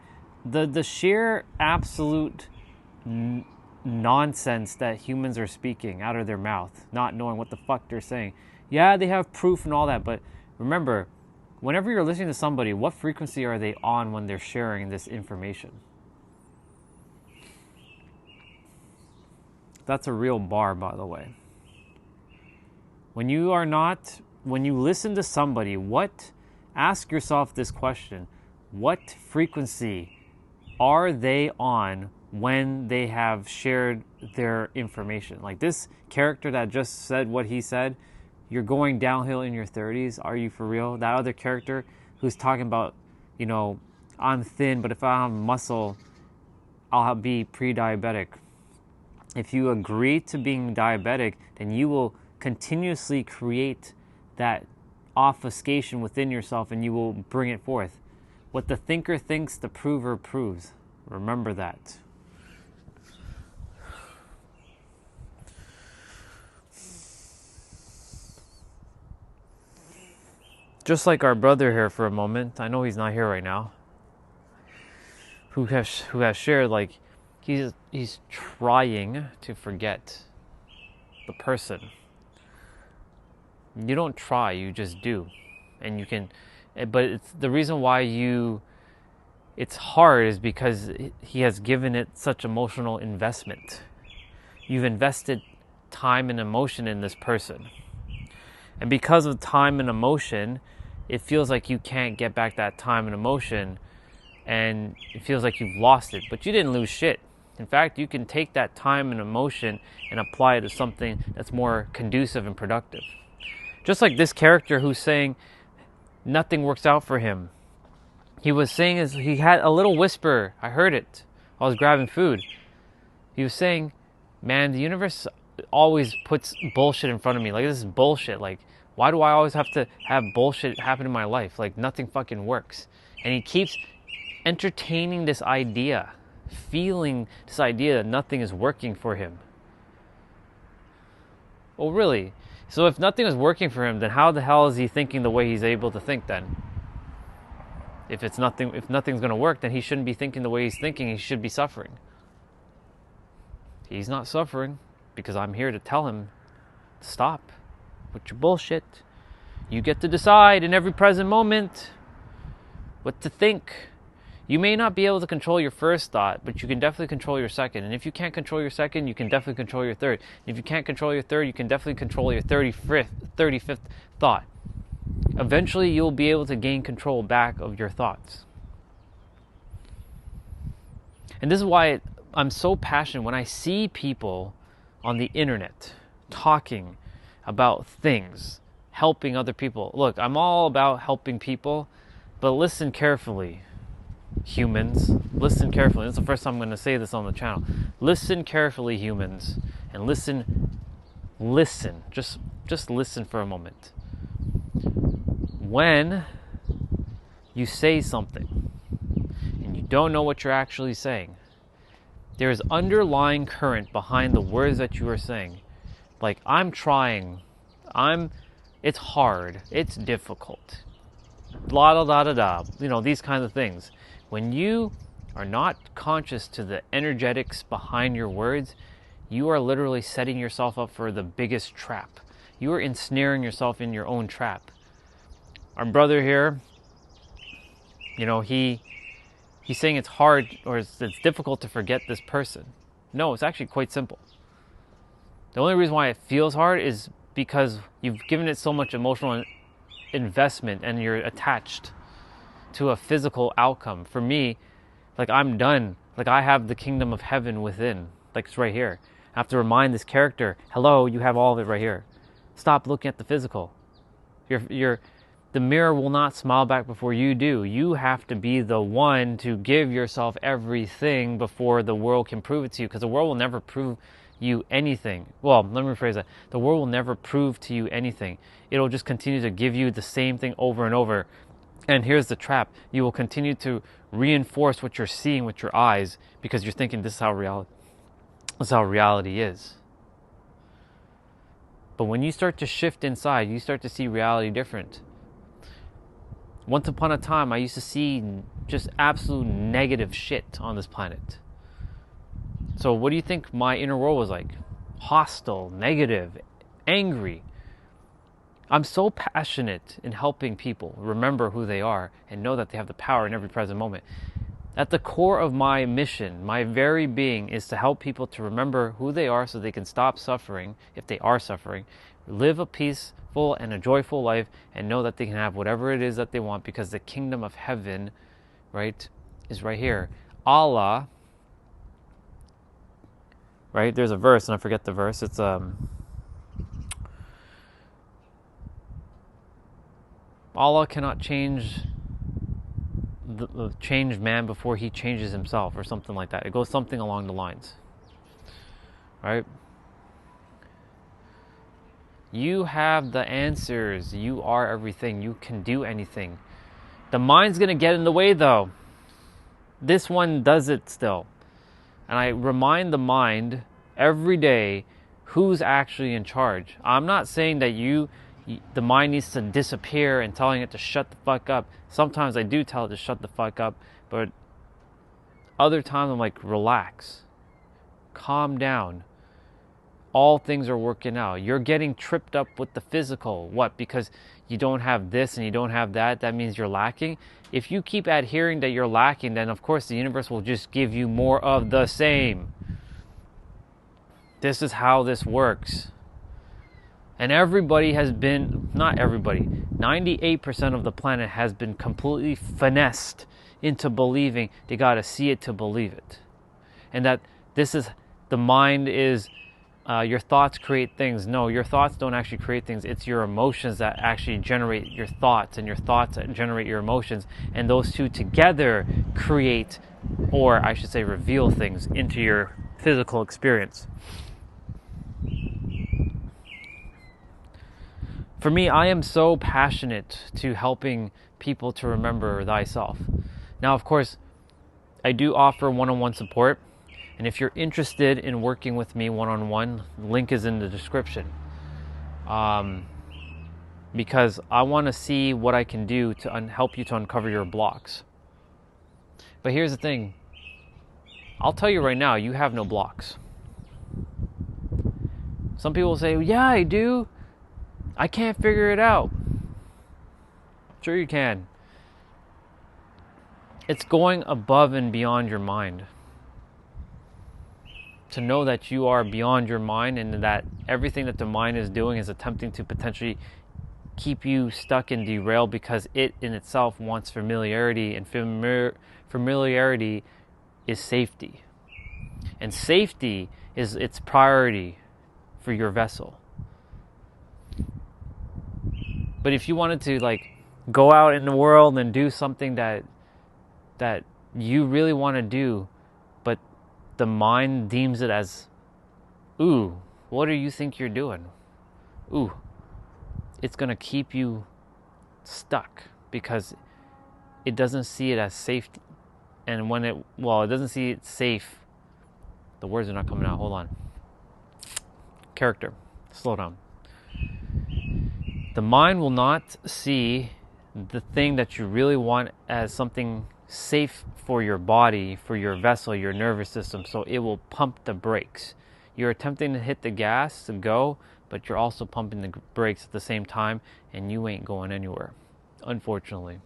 The sheer absolute nonsense that humans are speaking out of their mouth, not knowing what the fuck they're saying. Yeah, they have proof and all that, but remember, whenever you're listening to somebody, what frequency are they on when they're sharing this information? That's a real bar, by the way. When you listen to somebody, ask yourself this question: what frequency are they on when they have shared their information? Like this character that just said what he said, you're going downhill in your 30s. Are you for real? That other character who's talking about, I'm thin, but if I have muscle, I'll be pre-diabetic. If you agree to being diabetic, then you will continuously create that obfuscation within yourself and you will bring it forth. What the thinker thinks, the prover proves. Remember that. Just like our brother here for a moment, I know he's not here right now, who has shared, like, he's trying to forget the person. You don't try, you just do. And you can, but it's the reason why it's hard is because he has given it such emotional investment. You've invested time and emotion in this person. And because of time and emotion, it feels like you can't get back that time and emotion, and it feels like you've lost it. But you didn't lose shit. In fact, you can take that time and emotion and apply it to something that's more conducive and productive. Just like this character who's saying nothing works out for him. He was saying, he had a little whisper. I heard it. I was grabbing food. He was saying, man, the universe always puts bullshit in front of me. Like, this is bullshit. Like, why do I always have to have bullshit happen in my life? Like, nothing fucking works. And he keeps entertaining this idea, feeling this idea that nothing is working for him. Oh, really? So if nothing is working for him, then how the hell is he thinking the way he's able to think then? If nothing's going to work, then he shouldn't be thinking the way he's thinking. He should be suffering. He's not suffering because I'm here to tell him to stop with your bullshit. You get to decide in every present moment what to think. You may not be able to control your first thought, but you can definitely control your second. And if you can't control your second, you can definitely control your third. And if you can't control your third, you can definitely control your 35th thought. Eventually, you'll be able to gain control back of your thoughts. And this is why I'm so passionate when I see people on the internet talking about things, helping other people. Look, I'm all about helping people, but listen carefully. Humans, listen carefully. This is the first time I'm going to say this on the channel. Listen carefully, humans, and listen. Just listen for a moment. When you say something and you don't know what you're actually saying, there is underlying current behind the words that you are saying. Like, I'm trying. It's hard. It's difficult. Blah, da, da, da, da. You know, these kinds of things. When you are not conscious to the energetics behind your words, you are literally setting yourself up for the biggest trap. You are ensnaring yourself in your own trap. Our brother here, he's saying it's hard or it's difficult to forget this person. No, it's actually quite simple. The only reason why it feels hard is because you've given it so much emotional investment and you're attached to a physical outcome. For me, like, I'm done. Like, I have the kingdom of heaven within. Like, it's right here. I have to remind this character, hello, you have all of it right here. Stop looking at the physical. The the mirror will not smile back before you do. You have to be the one to give yourself everything before the world can prove it to you, because the world will never prove you anything. Well, let me rephrase that. The world will never prove to you anything. It'll just continue to give you the same thing over and over. And here's the trap. You will continue to reinforce what you're seeing with your eyes because you're thinking this is how reality is. But when you start to shift inside, you start to see reality different. Once upon a time, I used to see just absolute negative shit on this planet. So what do you think my inner world was like? Hostile, negative, angry. I'm so passionate in helping people remember who they are and know that they have the power in every present moment. At the core of my mission, my very being, is to help people to remember who they are so they can stop suffering, if they are suffering, live a peaceful and a joyful life, and know that they can have whatever it is that they want, because the kingdom of heaven, right, is right here. Allah, right, there's a verse, and I forget the verse, it's Allah cannot change the changed man before he changes himself, or something like that. It goes something along the lines, right? You have the answers. You are everything. You can do anything. The mind's going to get in the way, though. This one does it still. And I remind the mind every day who's actually in charge. I'm not saying that the mind needs to disappear and telling it to shut the fuck up. Sometimes I do tell it to shut the fuck up, but other times I'm like, relax, calm down. All things are working out. You're getting tripped up with the physical. What? Because you don't have this and you don't have that, that means you're lacking? If you keep adhering that you're lacking, then of course the universe will just give you more of the same. This is how this works. And everybody has been, not everybody, 98% of the planet has been completely finessed into believing they got to see it to believe it. And that this is, the mind is, your thoughts create things. No, your thoughts don't actually create things. It's your emotions that actually generate your thoughts, and your thoughts that generate your emotions. And those two together create, or I should say reveal things into your physical experience. For me, I am so passionate to helping people to remember thyself. Now, of course, I do offer one-on-one support. And if you're interested in working with me one-on-one, link is in the description. Because I want to see what I can do to help you to uncover your blocks. But here's the thing. I'll tell you right now, you have no blocks. Some people say, yeah, I do. I can't figure it out. Sure you can. It's going above and beyond your mind. To know that you are beyond your mind, and that everything that the mind is doing is attempting to potentially keep you stuck and derailed, because it in itself wants familiarity, and familiarity is safety. And safety is its priority for your vessel. But if you wanted to like go out in the world and do something that you really want to do, but the mind deems it as, ooh, what do you think you're doing? Ooh, it's going to keep you stuck because it doesn't see it as safety. And when it doesn't see it safe, the words are not coming out. Hold on. Character. Slow down. The mind will not see the thing that you really want as something safe for your body, for your vessel, your nervous system. So it will pump the brakes. You're attempting to hit the gas to go, but you're also pumping the brakes at the same time, and you ain't going anywhere, unfortunately.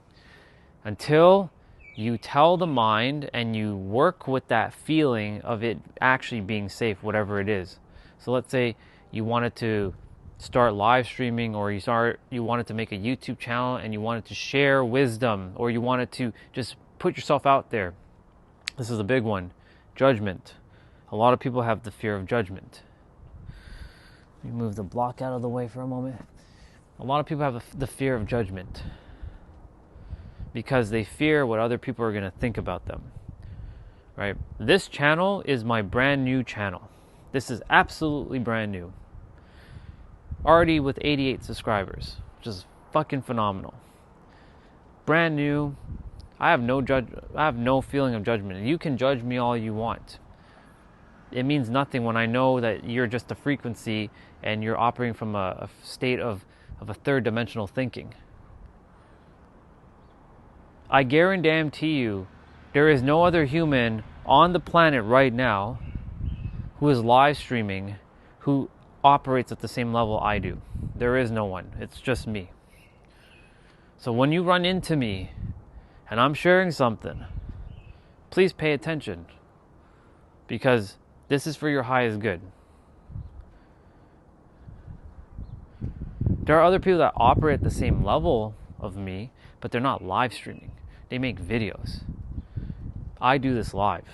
Until you tell the mind and you work with that feeling of it actually being safe, whatever it is. So let's say you wanted to start live streaming, or you wanted to make a YouTube channel and you wanted to share wisdom, or you wanted to just put yourself out there. This is a big one. Judgment. A lot of people have the fear of judgment. Let me move the block out of the way for a moment. A lot of people have the fear of judgment because they fear what other people are going to think about them, right? This channel is my brand new channel. This is absolutely brand new. Already with 88 subscribers, which is fucking phenomenal. Brand new. I have no feeling of judgment. You can judge me all you want. It means nothing when I know that you're just a frequency and you're operating from a state of a third dimensional thinking. I guarantee you, there is no other human on the planet right now who is live streaming who operates at the same level I do. There is no one. It's just me. So when you run into me and I'm sharing something, please pay attention, because this is for your highest good. There are other people that operate at the same level of me, but they're not live streaming. They make videos. I do this live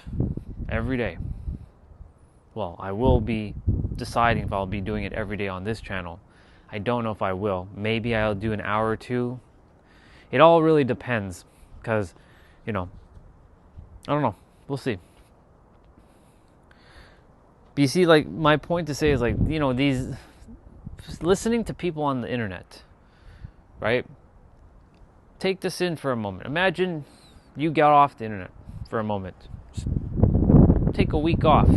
every day. Well, I will be deciding if I'll be doing it every day on this channel. I don't know if I will. Maybe I'll do an hour or two. It all really depends, because, I don't know. We'll see. But you see, like, my point to say is, like, these, listening to people on the internet, right? Take this in for a moment. Imagine you got off the internet for a moment. Just take a week off,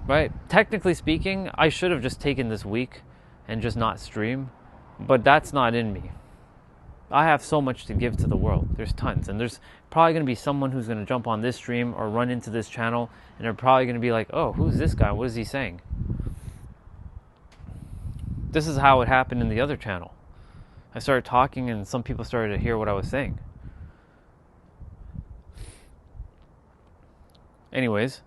right? Technically speaking, I should have just taken this week and just not stream, but that's not in me. I have so much to give to the world. There's tons. And there's probably going to be someone who's going to jump on this stream or run into this channel, and they're probably going to be like, oh, who's this guy? What is he saying? This is how it happened in the other channel. I started talking and some people started to hear what I was saying. Anyways,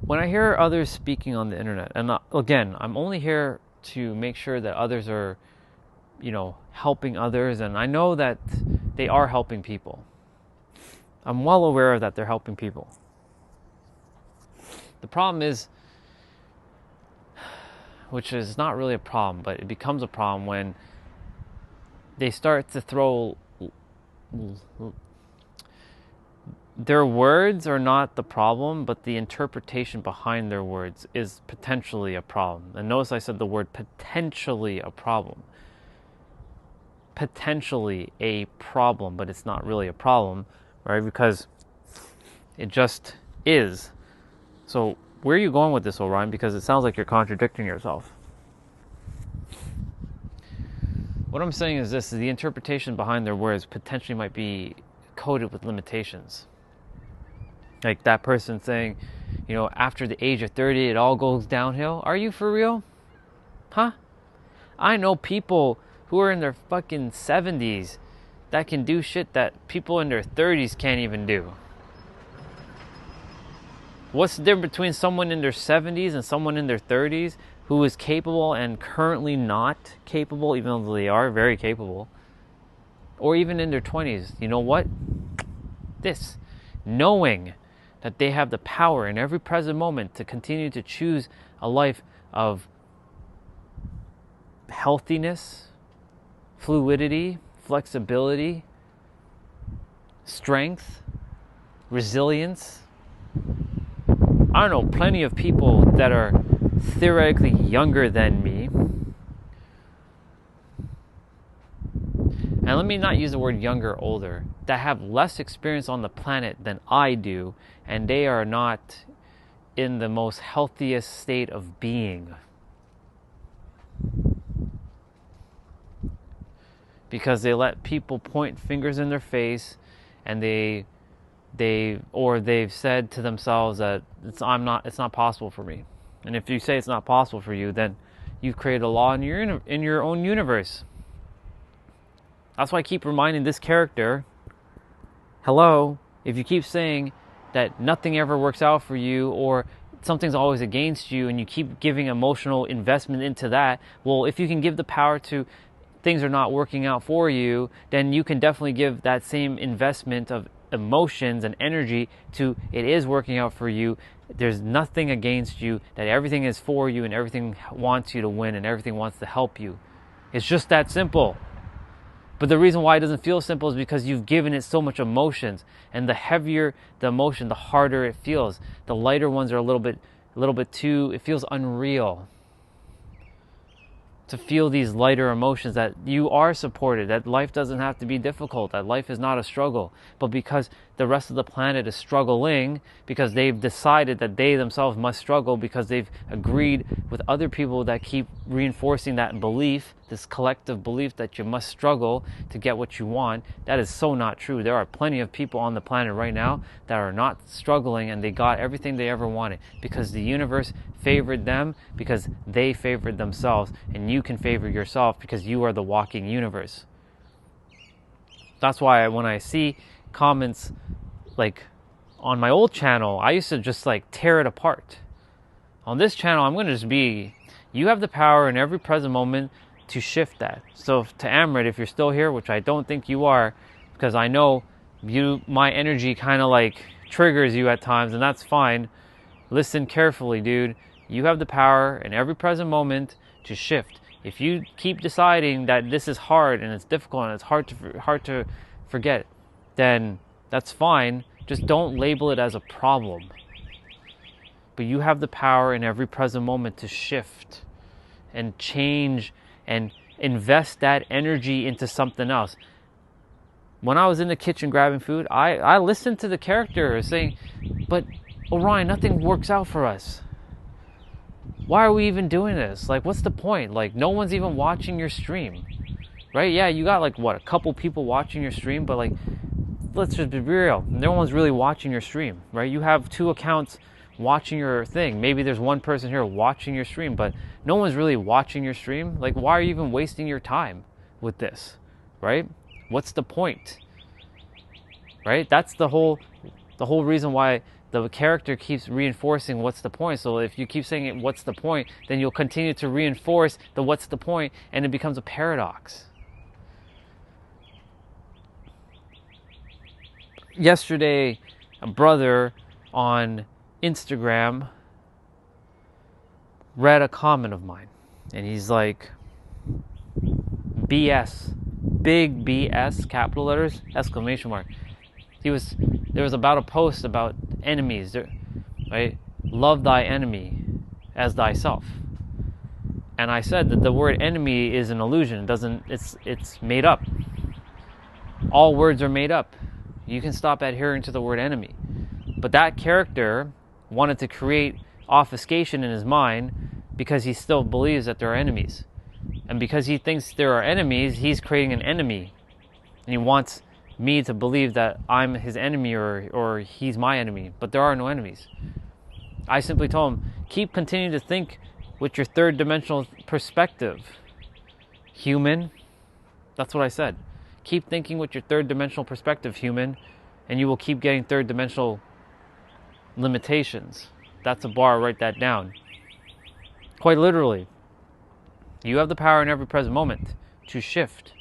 when I hear others speaking on the internet, and again, I'm only here to make sure that others are, helping others, and I know that they are helping people. I'm well aware of that they're helping people. The problem is, which is not really a problem, but it becomes a problem when they start to throw... Their words are not the problem, but the interpretation behind their words is potentially a problem. And notice I said the word potentially a problem. Potentially a problem, but it's not really a problem, right? Because it just is. So where are you going with this, Orion? Because it sounds like you're contradicting yourself. What I'm saying is this: the interpretation behind their words potentially might be coded with limitations. Like that person saying, after the age of 30, it all goes downhill. Are you for real? Huh? I know people who are in their fucking 70s that can do shit that people in their 30s can't even do. What's the difference between someone in their 70s and someone in their 30s who is capable and currently not capable, even though they are very capable? Or even in their 20s. You know what? This. Knowing that they have the power in every present moment to continue to choose a life of healthiness, fluidity, flexibility, strength, resilience. I don't know, plenty of people that are theoretically younger than me. And let me not use the word younger or older, that have less experience on the planet than I do, and they are not in the most healthiest state of being. Because they let people point fingers in their face, and they've said to themselves that it's not possible for me. And if you say it's not possible for you, then you've created a law in your own universe. That's why I keep reminding this character, hello, if you keep saying that nothing ever works out for you, or something's always against you, and you keep giving emotional investment into that, well, if you can give the power to things are not working out for you, then you can definitely give that same investment of emotions and energy to it is working out for you. There's nothing against you, that everything is for you and everything wants you to win and everything wants to help you. It's just that simple. But the reason why it doesn't feel simple is because you've given it so much emotions, and the heavier the emotion, the harder it feels. The lighter ones are a little bit too, it feels unreal to feel these lighter emotions, that you are supported, that life doesn't have to be difficult, that life is not a struggle. But because the rest of the planet is struggling, because they've decided that they themselves must struggle, because they've agreed with other people that keep reinforcing that belief, this collective belief that you must struggle to get what you want, that is so not true. There are plenty of people on the planet right now that are not struggling, and they got everything they ever wanted because the universe favored them, because they favored themselves, and you can favor yourself because you are the walking universe. That's why when I see comments like on my old channel, I used to just like tear it apart. On this channel, I'm going to just be, you have the power in every present moment to shift that. So to Amrit, if you're still here, which I don't think you are, because I know my energy kind of like triggers you at times, and that's fine. Listen carefully, dude. You have the power in every present moment to shift. If you keep deciding that this is hard and it's difficult and it's hard to forget, then that's fine. Just don't label it as a problem. But you have the power in every present moment to shift and change and invest that energy into something else. When I was in the kitchen grabbing food, I listened to the character saying, but Orion, nothing works out for us. Why are we even doing this? Like, what's the point? Like, no one's even watching your stream, right? Yeah, you got like, what, a couple people watching your stream, but like, let's just be real. No one's really watching your stream, right? You have 2 accounts watching your thing. Maybe there's one person here watching your stream, but no one's really watching your stream. Like, why are you even wasting your time with this, right? What's the point, right? That's the whole reason why the character keeps reinforcing what's the point. So if you keep saying what's the point, then you'll continue to reinforce the what's the point, and it becomes a paradox. Yesterday, a brother on Instagram read a comment of mine, and he's like, BS, big BS, capital letters, exclamation mark. There was about a post about enemies, right? Love thy enemy as thyself. And I said that the word enemy is an illusion. It's made up. All words are made up. You can stop adhering to the word enemy. But that character wanted to create obfuscation in his mind because he still believes that there are enemies. And because he thinks there are enemies, he's creating an enemy. And he wants me to believe that I'm his enemy or he's my enemy. But there are no enemies. I simply told him, keep continuing to think with your third dimensional perspective. Human. That's what I said. Keep thinking with your third dimensional perspective, human, and you will keep getting third dimensional limitations. That's a bar, write that down. Quite literally. You have the power in every present moment to shift.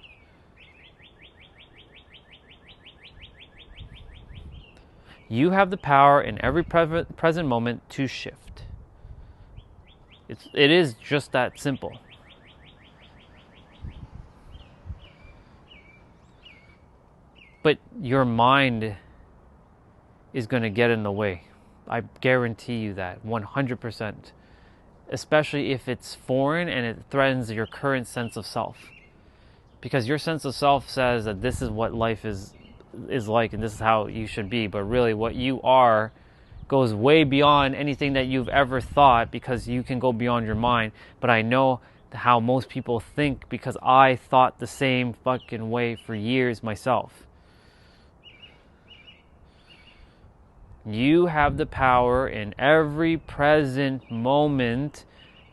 You have the power in every present moment to shift. It is just that simple. But your mind is going to get in the way. I guarantee you that, 100%. Especially if it's foreign and it threatens your current sense of self. Because your sense of self says that this is what life is like and this is how you should be. But really what you are goes way beyond anything that you've ever thought, because you can go beyond your mind. But I know how most people think because I thought the same fucking way for years myself. You have the power in every present moment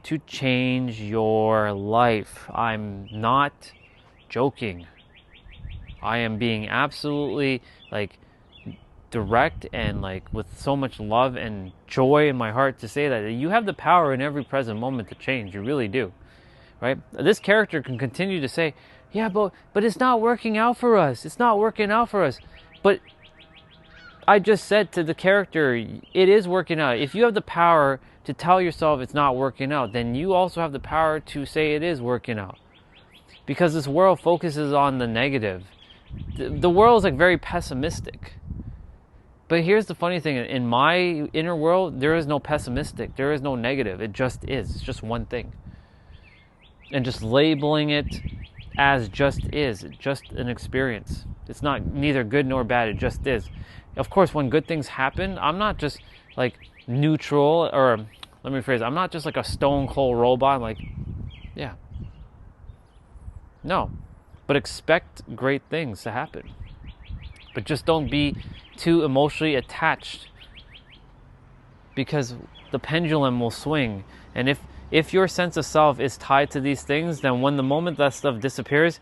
to change your life. I'm not joking. I am being absolutely direct and with so much love and joy in my heart to say that you have the power in every present moment to change. You really do. Right? This character can continue to say, yeah, but it's not working out for us. It's not working out for us. But I just said to the character, it is working out. If you have the power to tell yourself it's not working out, then you also have the power to say it is working out. Because this world focuses on the negative. The world is like very pessimistic. But here's the funny thing. In my inner world, there is no pessimistic. There is no negative. It just is. It's just one thing. And just labeling it as just is. It's just an experience. It's not neither good nor bad. It just is. Of course, when good things happen, I'm not just like neutral, or let me rephrase, I'm not just like a stone cold robot. I'm like, yeah. No. But expect great things to happen. But just don't be too emotionally attached, because the pendulum will swing. And if your sense of self is tied to these things, then when the moment that stuff disappears,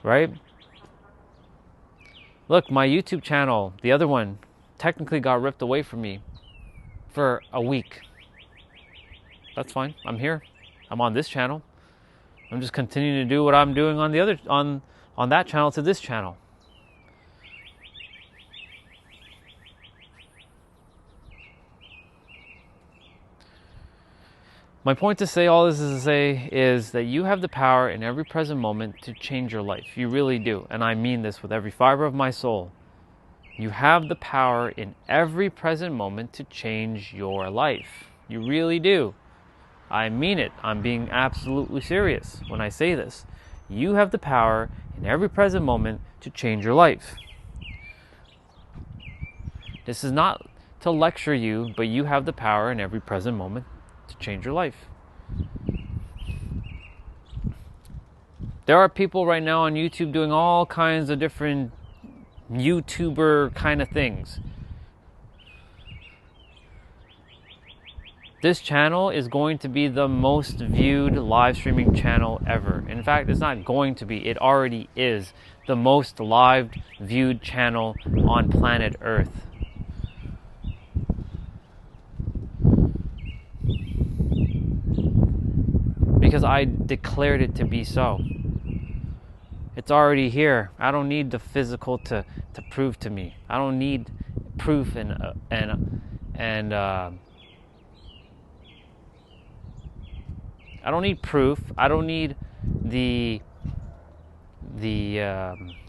right? Look, my YouTube channel, the other one, technically got ripped away from me for a week. That's fine. I'm here. I'm on this channel. I'm just continuing to do what I'm doing on the other on that channel to this channel. My point to say all this is to say is that you have the power in every present moment to change your life. You really do. And I mean this with every fiber of my soul. You have the power in every present moment to change your life. You really do. I mean it. I'm being absolutely serious when I say this. You have the power in every present moment to change your life. This is not to lecture you, but you have the power in every present moment to change your life. There are people right now on YouTube doing all kinds of different YouTuber kind of things. This channel is going to be the most viewed live streaming channel ever. In fact, it's not going to be, it already is the most live viewed channel on planet Earth. Because I declared it to be so. It's already here. I don't need the physical to prove to me. I don't need proof and I don't need proof. I don't need the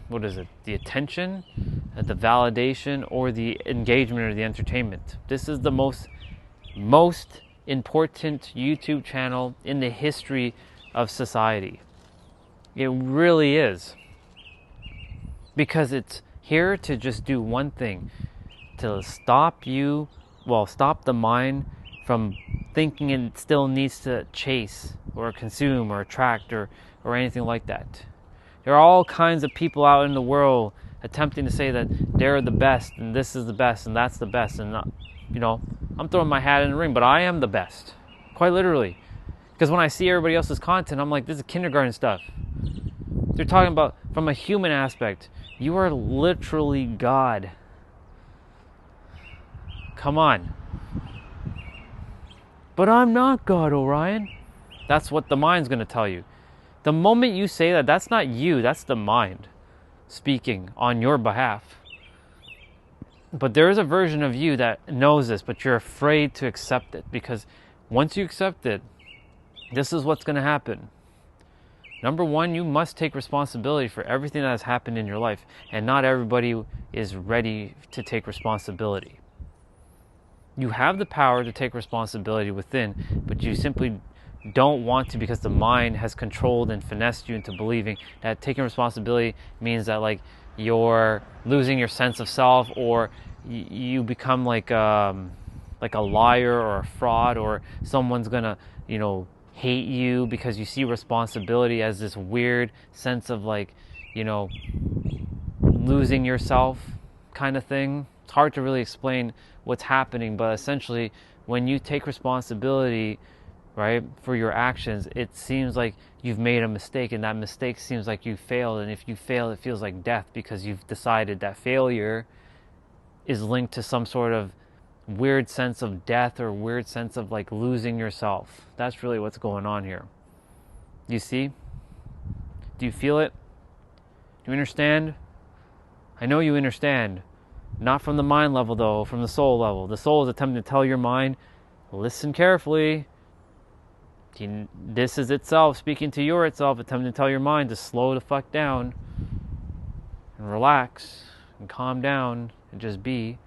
what is it? The attention, the validation, or the engagement or the entertainment. This is the most important YouTube channel in the history of society. It really is. Because it's here to just do one thing. To stop the mind from thinking it still needs to chase or consume or attract or anything like that. There are all kinds of people out in the world attempting to say that they're the best and this is the best and that's the best, and I'm throwing my hat in the ring, but I am the best, quite literally. Because when I see everybody else's content, I'm like, this is kindergarten stuff. They're talking about from a human aspect. You are literally God. Come on. But I'm not God, Orion. That's what the mind's going to tell you. The moment you say that, that's not you, that's the mind speaking on your behalf. But there is a version of you that knows this, but you're afraid to accept it. Because once you accept it, this is what's going to happen. Number one, you must take responsibility for everything that has happened in your life. And not everybody is ready to take responsibility. You have the power to take responsibility within, but you simply don't want to, because the mind has controlled and finessed you into believing that taking responsibility means that like you're losing your sense of self, or you become like a liar or a fraud, or someone's gonna hate you because you see responsibility as this weird sense of like losing yourself kind of thing. It's hard to really explain what's happening, but essentially when you take responsibility, right, for your actions, it seems like you've made a mistake, and that mistake seems like you failed, and if you fail, it feels like death, because you've decided that failure is linked to some sort of weird sense of death or weird sense of like losing yourself. That's really what's going on here. You see? Do you feel it? Do you understand? I know you understand. Not from the mind level though, from the soul level. The soul is attempting to tell your mind, listen carefully. This is itself speaking to your itself, attempting to tell your mind to slow the fuck down and relax and calm down and just be.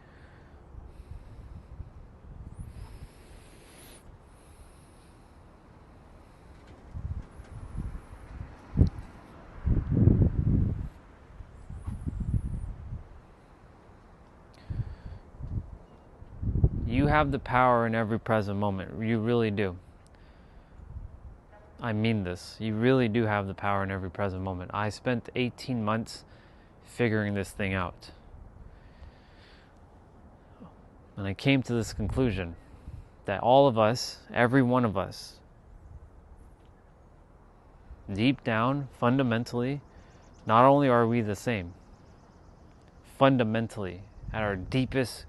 You have the power in every present moment. You really do. I mean this. You really do have the power in every present moment. I spent 18 months figuring this thing out. And I came to this conclusion that all of us, every one of us, deep down, fundamentally, not only are we the same, fundamentally, at our deepest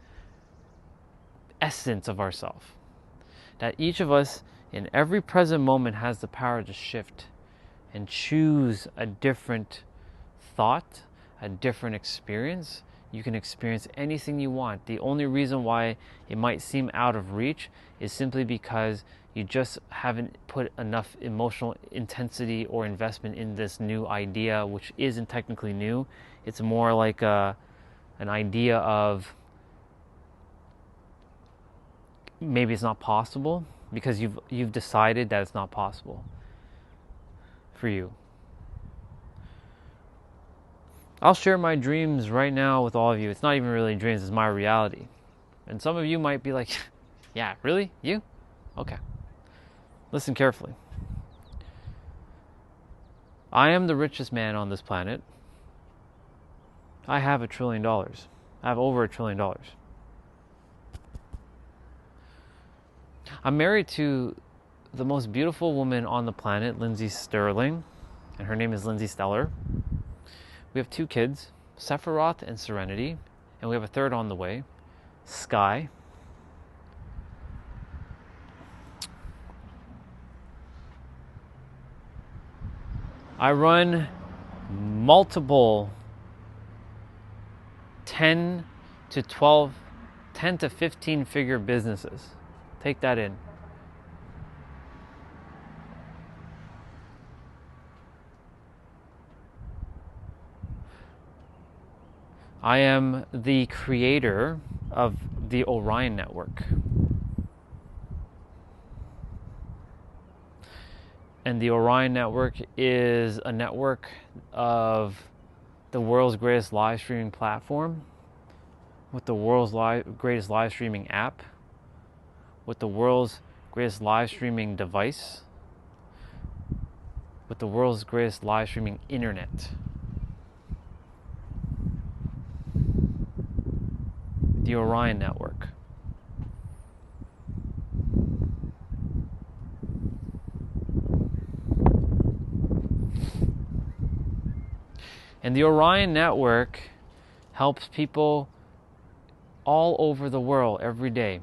essence of ourselves, that each of us in every present moment has the power to shift and choose a different thought, a different experience. You can experience anything you want. The only reason why it might seem out of reach is simply because you just haven't put enough emotional intensity or investment in this new idea, which isn't technically new. It's more like an idea of maybe it's not possible because you've decided that it's not possible for you. I'll share my dreams right now with all of you. It's not even really dreams, it's my reality. And some of you might be like, yeah, really? You? Okay. Listen carefully. I am the richest man on this planet. I have $1 trillion. I have over $1 trillion. I'm married to the most beautiful woman on the planet, Lindsay Sterling, and her name is Lindsay Stellar. We have 2 kids, Sephiroth and Serenity, and we have a third on the way, Sky. I run multiple 10 to 15 figure businesses. Take that in. I am the creator of the Orion Network. And the Orion Network is a network of the world's greatest live streaming platform, with the world's greatest live streaming app, with the world's greatest live streaming device, with the world's greatest live streaming internet. The Orion Network. And the Orion Network helps people all over the world every day.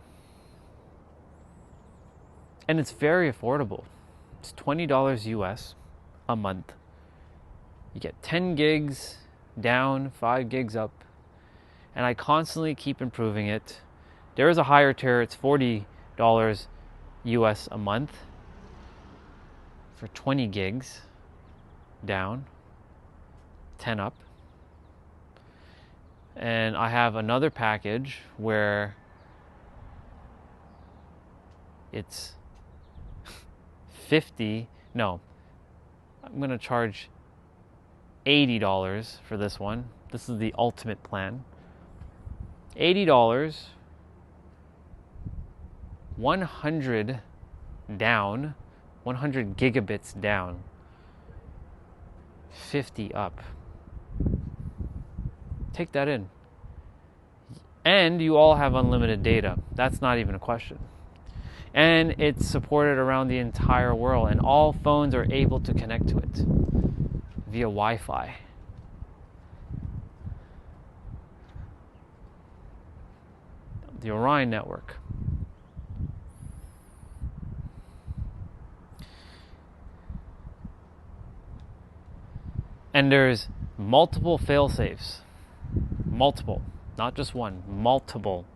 And it's very affordable. It's $20 US a month. You get 10 gigs down, 5 gigs up. And I constantly keep improving it. There is a higher tier, it's $40 US a month for 20 gigs down, 10 up. And I have another package where it's I'm going to charge $80 for this one. This is the ultimate plan. $80, 100 down, 100 gigabits down, 50 up. Take that in. And you all have unlimited data. That's not even a question. And it's supported around the entire world, and all phones are able to connect to it via Wi-Fi. The Orion Network. And there's multiple fail-safes. Multiple. Not just one, multiple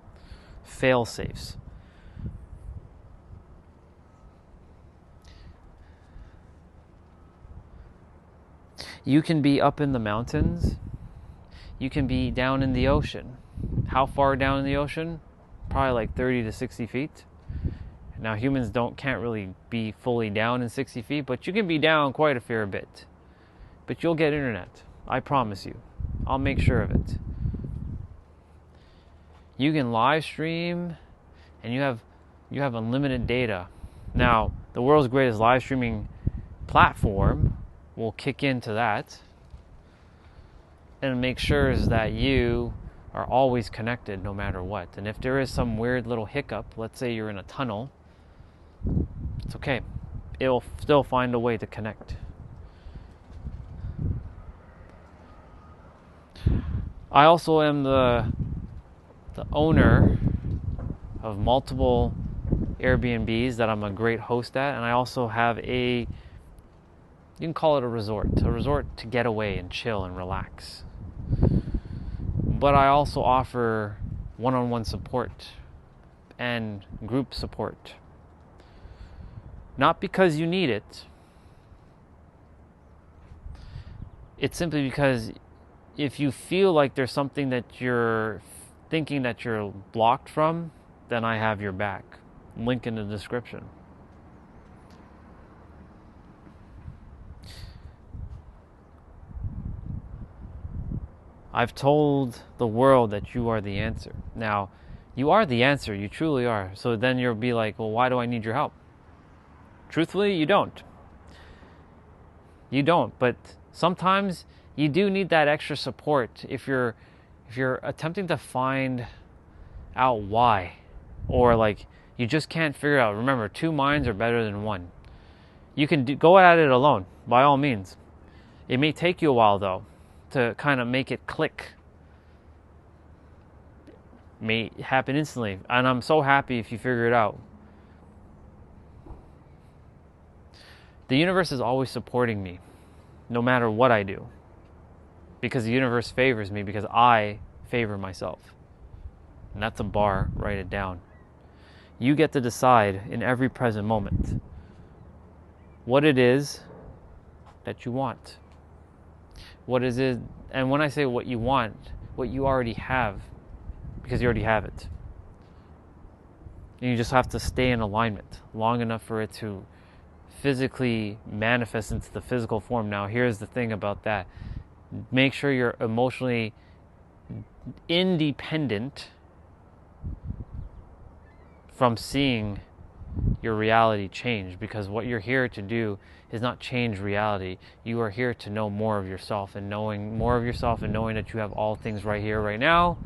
fail-safes. You can be up in the mountains. You can be down in the ocean. How far down in the ocean? Probably like 30 to 60 feet. Now humans can't really be fully down in 60 feet, but you can be down quite a fair bit. But you'll get internet. I promise you. I'll make sure of it. You can live stream, and you have unlimited data. Now, the world's greatest live streaming platform will kick into that and make sure that you are always connected no matter what. And if there is some weird little hiccup, let's say you're in a tunnel, it's okay. It will still find a way to connect. I also am the owner of multiple Airbnbs that I'm a great host at, and I also have you can call it a resort to get away and chill and relax. But I also offer one-on-one support and group support. Not because you need it. It's simply because if you feel like there's something that you're thinking that you're blocked from, then I have your back. Link in the description. I've told the world that you are the answer. Now, you are the answer. You truly are. So then you'll be like, well, why do I need your help? Truthfully, you don't. You don't. But sometimes you do need that extra support if you're attempting to find out why, or like you just can't figure out. Remember, 2 minds are better than 1. You can go at it alone, by all means. It may take you a while though to kind of make it click. It may happen instantly, and I'm so happy if you figure it out. The universe is always supporting me, no matter what I do. Because the universe favors me, because I favor myself. And that's a bar, write it down. You get to decide in every present moment what it is that you want. What is it? And when I say what you want, what you already have, because you already have it. And you just have to stay in alignment long enough for it to physically manifest into the physical form. Now, here's the thing about that. Make sure you're emotionally independent from seeing your reality change, because what you're here to do is not change reality. You are here to know more of yourself, and knowing more of yourself and knowing that you have all things right here, right now,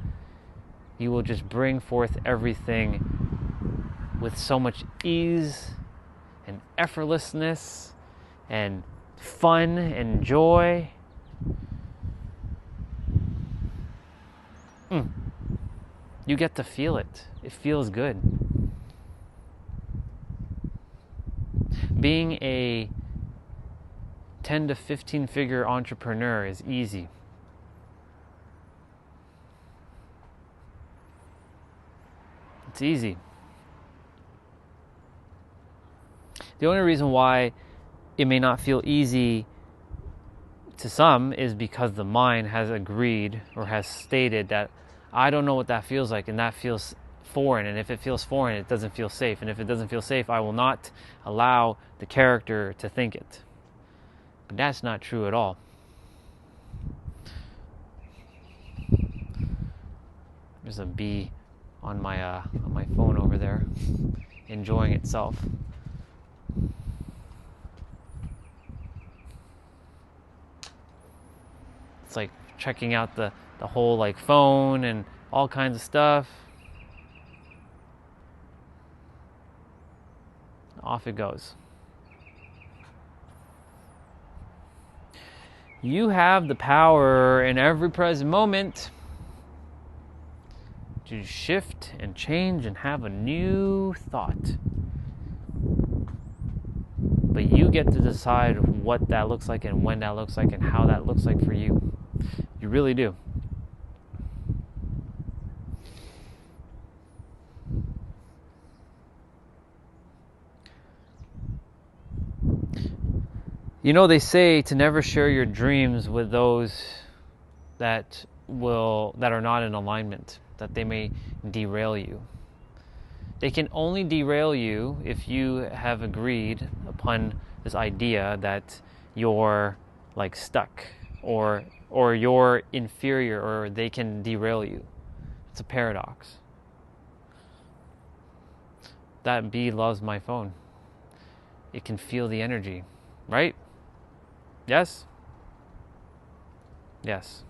you will just bring forth everything with so much ease and effortlessness and fun and joy. You get to feel it. It feels good. Being a 10 to 15 figure entrepreneur is easy. It's easy. The only reason why it may not feel easy to some is because the mind has agreed or has stated that I don't know what that feels like, and that feels foreign, and if it feels foreign, it doesn't feel safe, and if it doesn't feel safe, I will not allow the character to think it. But that's not true at all. There's a bee on my phone over there, enjoying itself. It's like checking out the whole like phone and all kinds of stuff. Off it goes. You have the power in every present moment to shift and change and have a new thought. But you get to decide what that looks like and when that looks like and how that looks like for you. You really do. You know, they say to never share your dreams with those that are not in alignment, that they may derail you. They can only derail you if you have agreed upon this idea that you're like stuck or you're inferior, or they can derail you. It's a paradox. That bee loves my phone. It can feel the energy, right? Yes? Yes.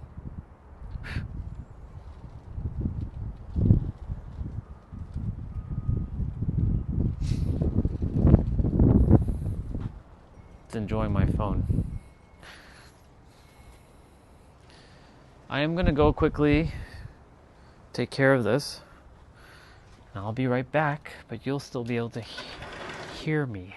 It's enjoying my phone. I am going to go quickly take care of this. And I'll be right back, but you'll still be able to hear me.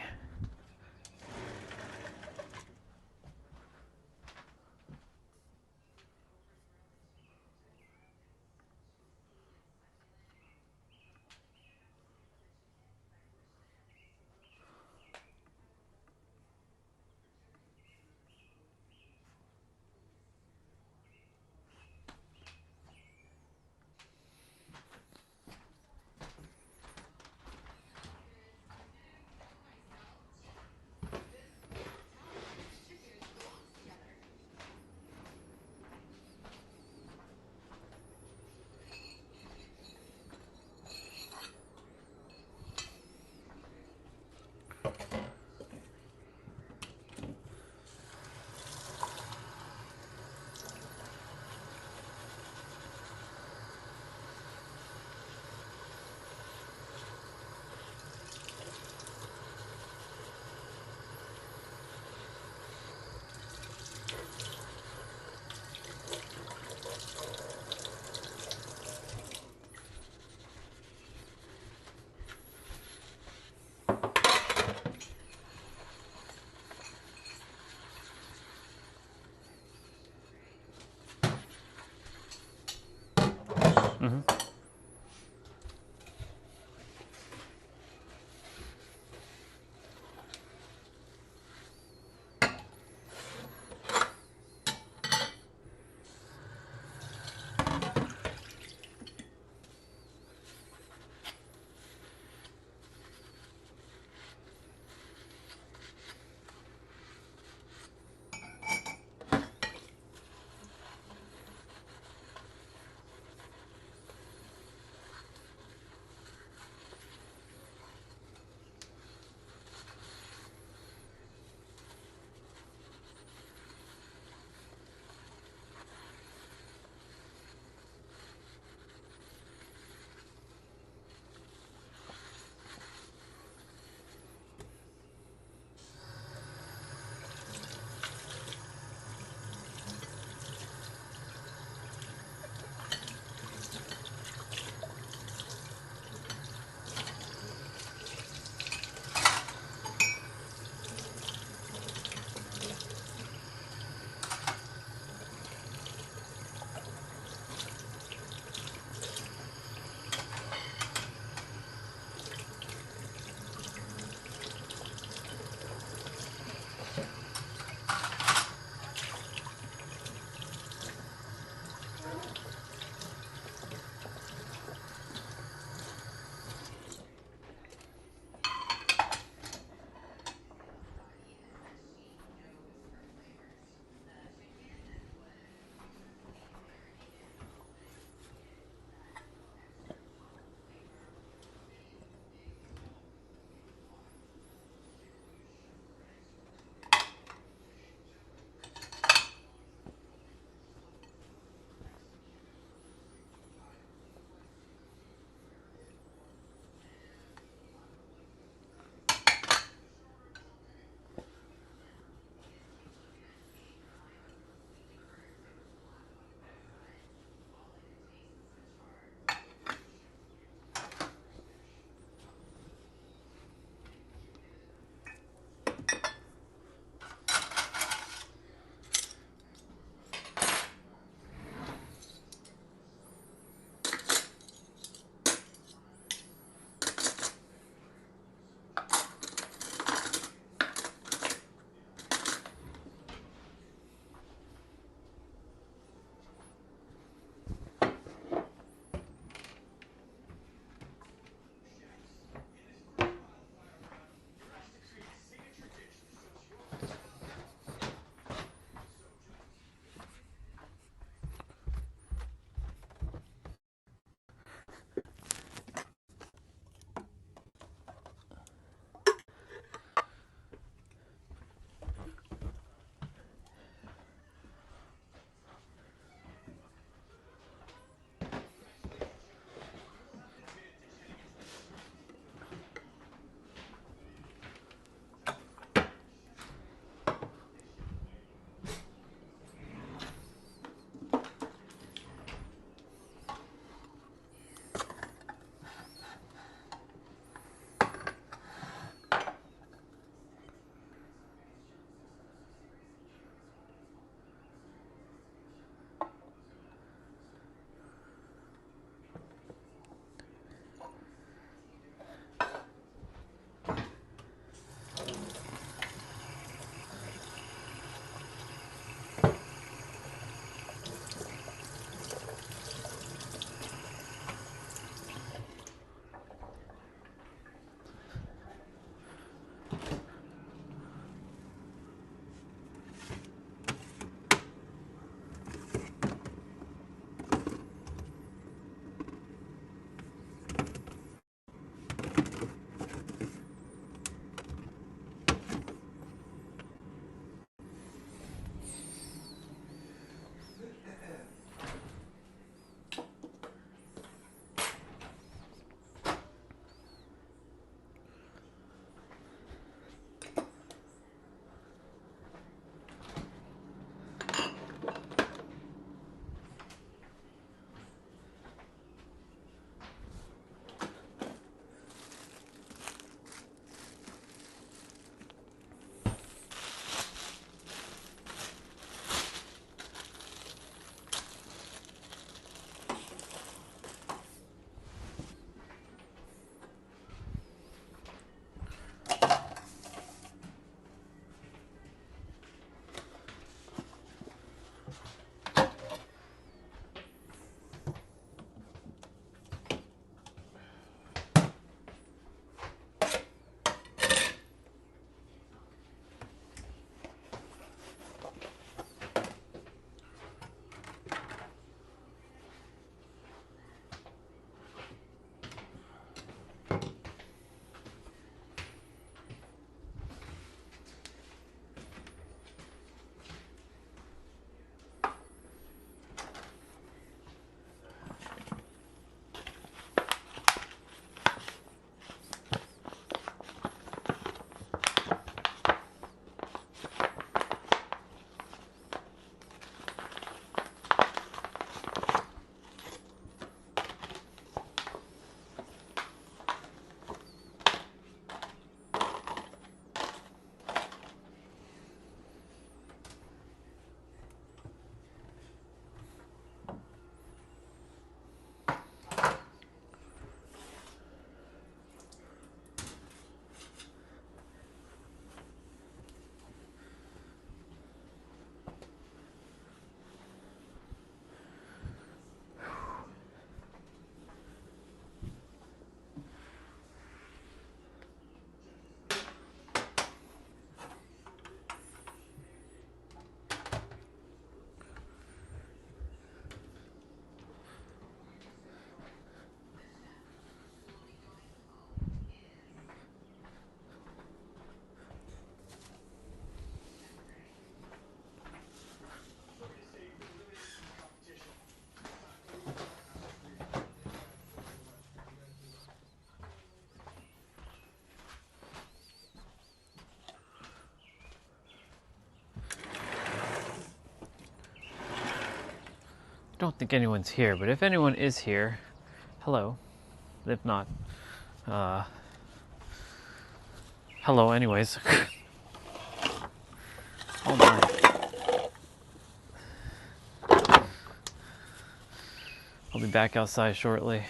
Mm-hmm. don't think anyone's here, but if anyone is here, hello. If not, hello anyways. Oh my. I'll be back outside shortly.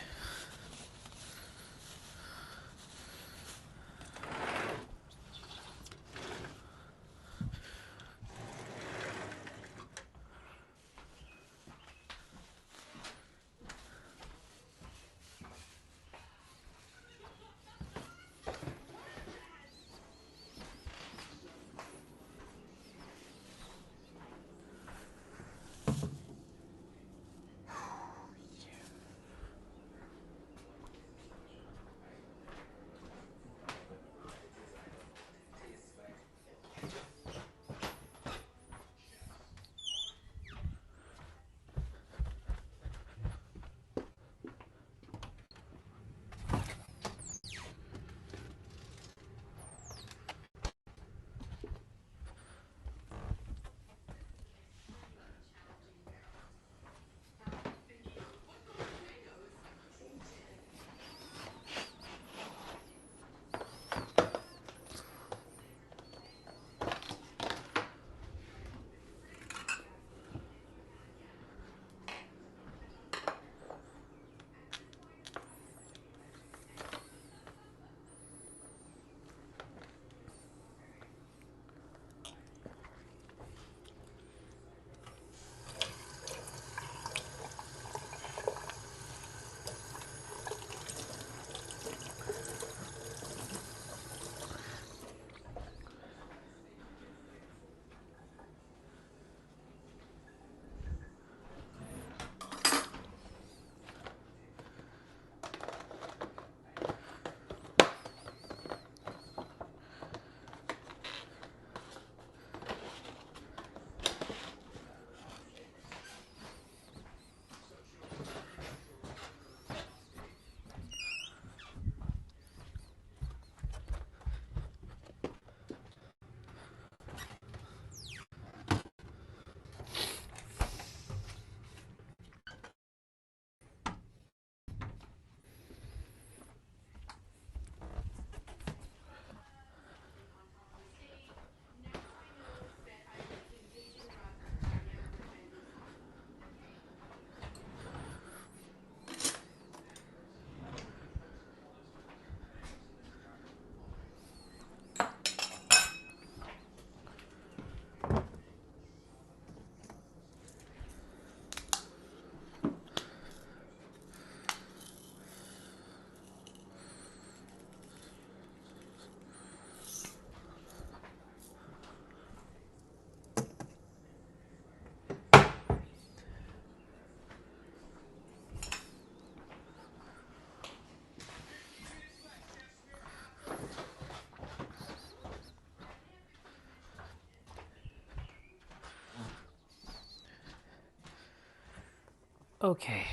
Okay.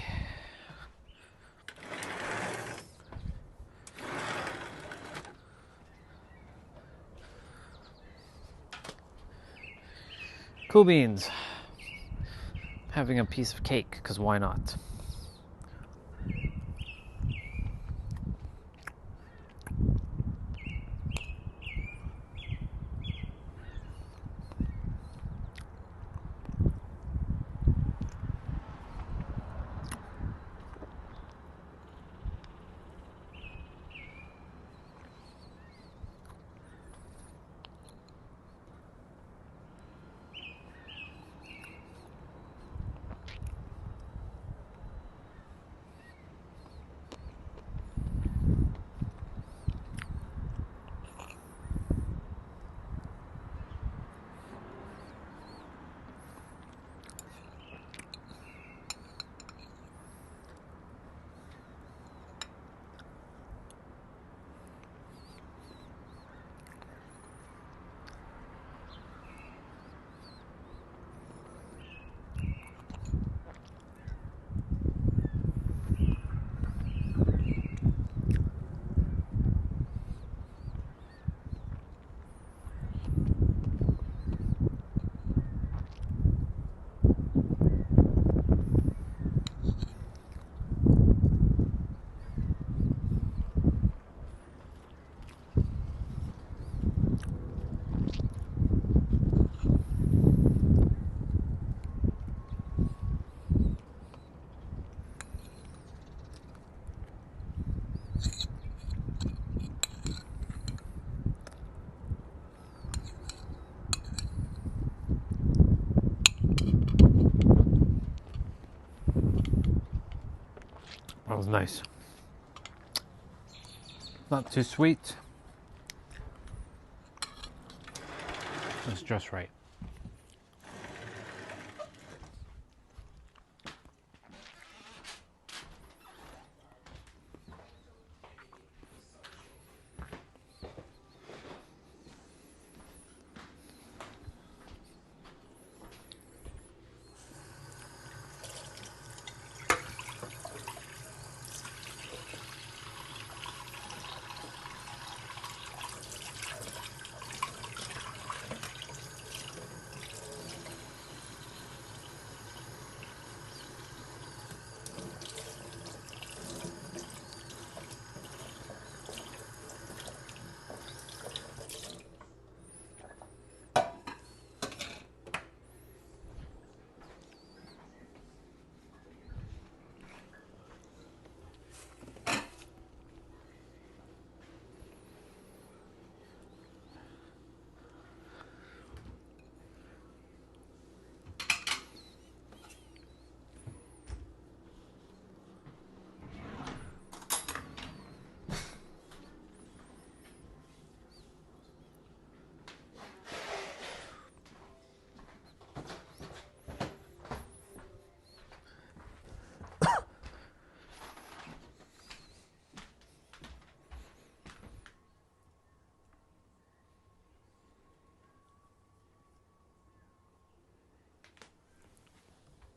Cool beans. Having a piece of cake, because why not? That was nice. Not too sweet. It's just right.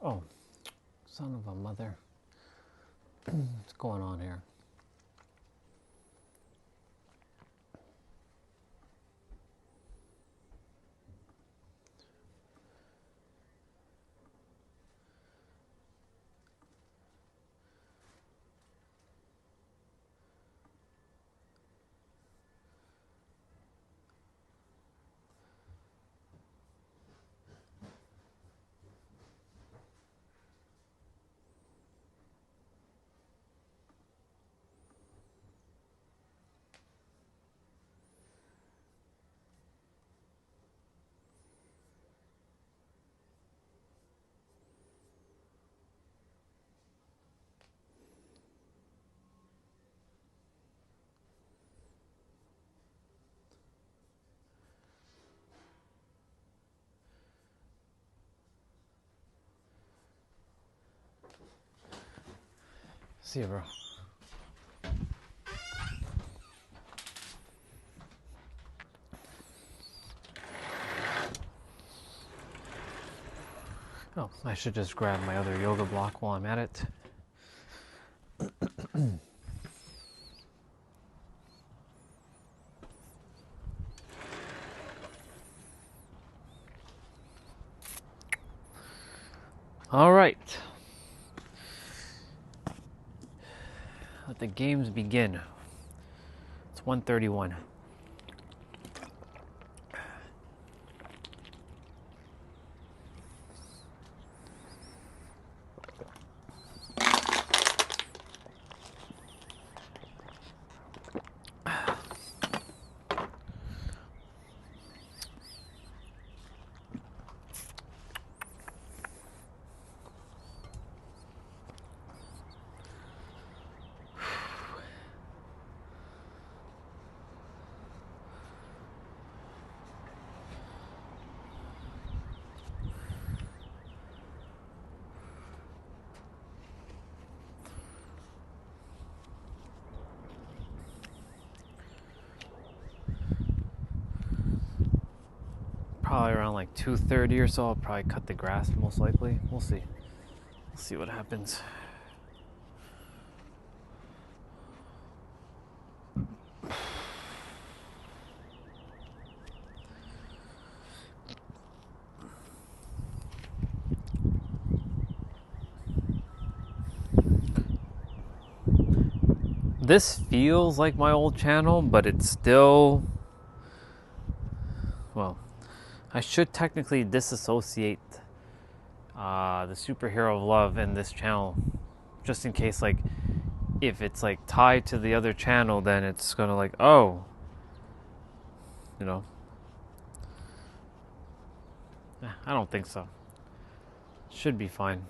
Oh, son of a mother. What's going on here? See you, bro. Oh, I should just grab my other yoga block while I'm at it. All right. Let the games begin. It's 1:31. Probably around like 2:30 or so, I'll probably cut the grass most likely. We'll see. We'll see what happens. This feels like my old channel, but it's still, well, I should technically disassociate the Superhero of Love and this channel, just in case, like, if it's like tied to the other channel, then it's gonna like, oh, you know. I don't think so. Should be fine.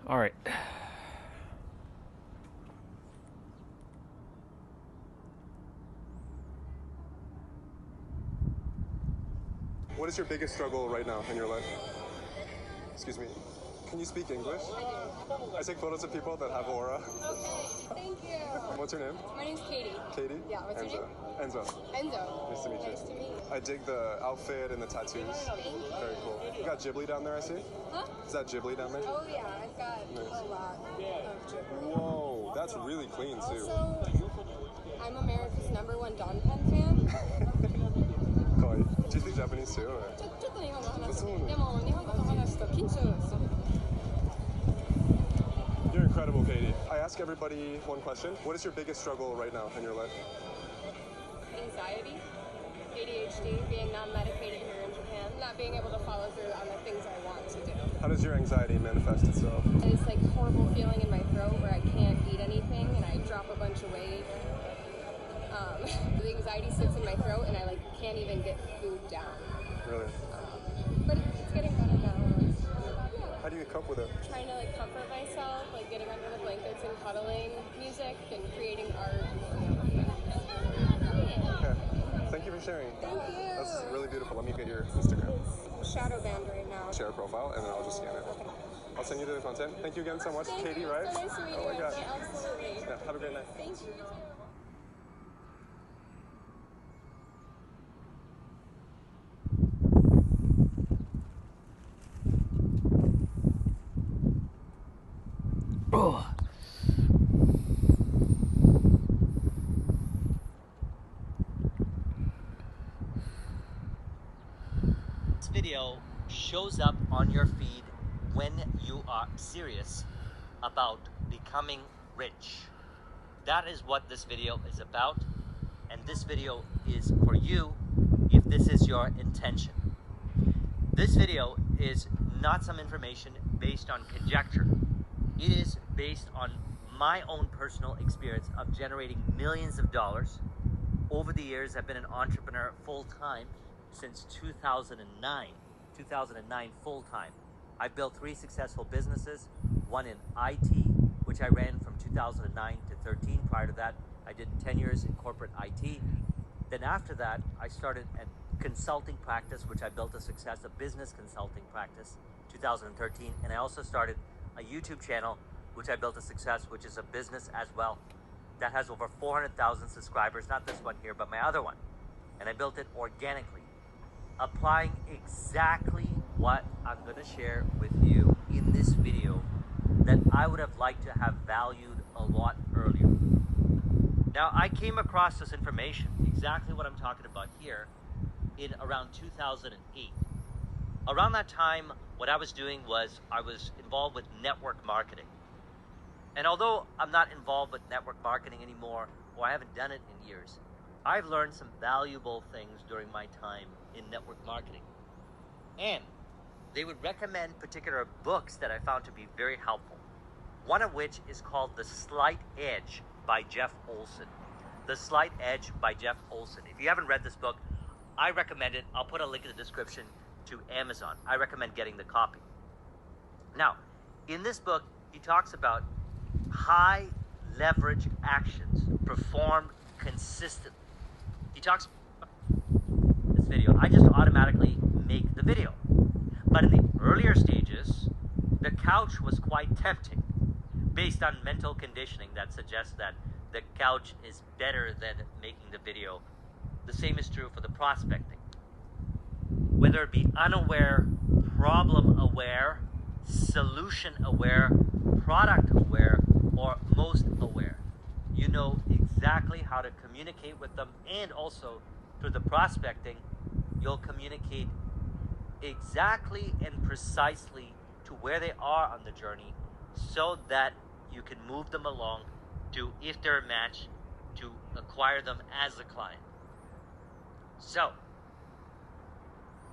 All right. What is your biggest struggle right now in your life? Excuse me. Can you speak English? I take photos of people that have aura. Okay, thank you. What's your name? My name's Katie. Katie? Yeah, what's your name? Enzo. Enzo. Nice to meet you. Nice to meet you. I dig the outfit and the tattoos. Thank you. Very cool. You got Ghibli down there, I see? Huh? Is that Ghibli down there? Oh yeah, I've got Nice. a lot of Ghibli. Whoa, that's really clean too. Also, I'm America's #1 Don Pen fan. Kawaii. Do you speak Japanese too? Or? ちょっと日本語話す。でも日本語と話すと緊張する。You're incredible, Katie. I ask everybody one question. What is your biggest struggle right now in your life? Anxiety, ADHD, being non-medicated here in Japan, not being able to follow through on the things I want to do. How does your anxiety manifest itself? It's like horrible feeling in my throat where I can't eat anything and I drop a bunch of weight. The anxiety sits in my throat and I like can't even get food down. Really? But it's getting better now. How do you cope with it? Trying to like comfort myself, like getting under the blankets and cuddling music and creating art. Okay. Thank you for sharing. Thank you. That's really beautiful. Let me get your Instagram. Shadow band right now. Share a profile and then I'll just scan it. Okay. I'll send you the content. Thank you again so much. Thank Katie, you. right? So nice to meet Oh my you. gosh. Yeah, absolutely. Yeah, have a great night. Thank you. Oh. This video shows up on your feed when you are serious about becoming rich. That is what this video is about, and this video is for you if this is your intention. This video is not some information based on conjecture. It is based on my own personal experience of generating millions of dollars. Over the years, I've been an entrepreneur full-time since 2009. 2009 full-time. I built 3 successful businesses, one in IT, which I ran from 2009 to 13. Prior to that, I did 10 years in corporate IT. Then after that, I started a consulting practice, which I built a success, a business consulting practice, 2013. And I also started a YouTube channel, which I built a success, which is a business as well. That has over 400,000 subscribers, not this one here, but my other one. And I built it organically, applying exactly what I'm gonna share with you in this video that I would have liked to have valued a lot earlier. Now, I came across this information, exactly what I'm talking about here, in around 2008. Around that time, what I was doing was I was involved with network marketing. And although I'm not involved with network marketing anymore, or I haven't done it in years, I've learned some valuable things during my time in network marketing. And they would recommend particular books that I found to be very helpful. One of which is called The Slight Edge by Jeff Olson. The Slight Edge by Jeff Olson. If you haven't read this book, I recommend it. I'll put a link in the description to Amazon. I recommend getting the copy. Now, in this book, he talks about high leverage actions performed consistently. He talks about this video. I just automatically make the video. But in the earlier stages, the couch was quite tempting based on mental conditioning that suggests that the couch is better than making the video. The same is true for the prospecting. Whether it be unaware, problem aware, solution aware, product aware, or most aware, you know exactly how to communicate with them, and also through the prospecting, you'll communicate exactly and precisely to where they are on the journey so that you can move them along to, if they're a match, to acquire them as a client. So,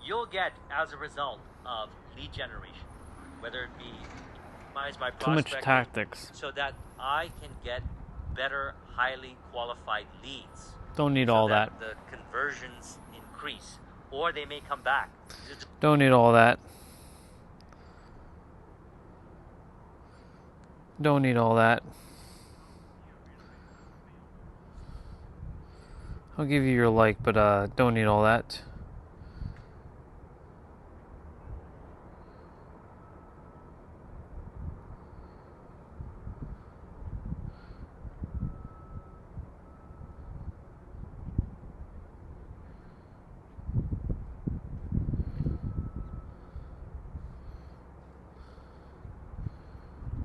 you'll get, as a result of lead generation, whether it be my too much tactics, so that I can get better, highly qualified leads. Don't need so all that the conversions increase, or they may come back. Don't need all that. Don't need all that. I'll give you your like, but don't need all that.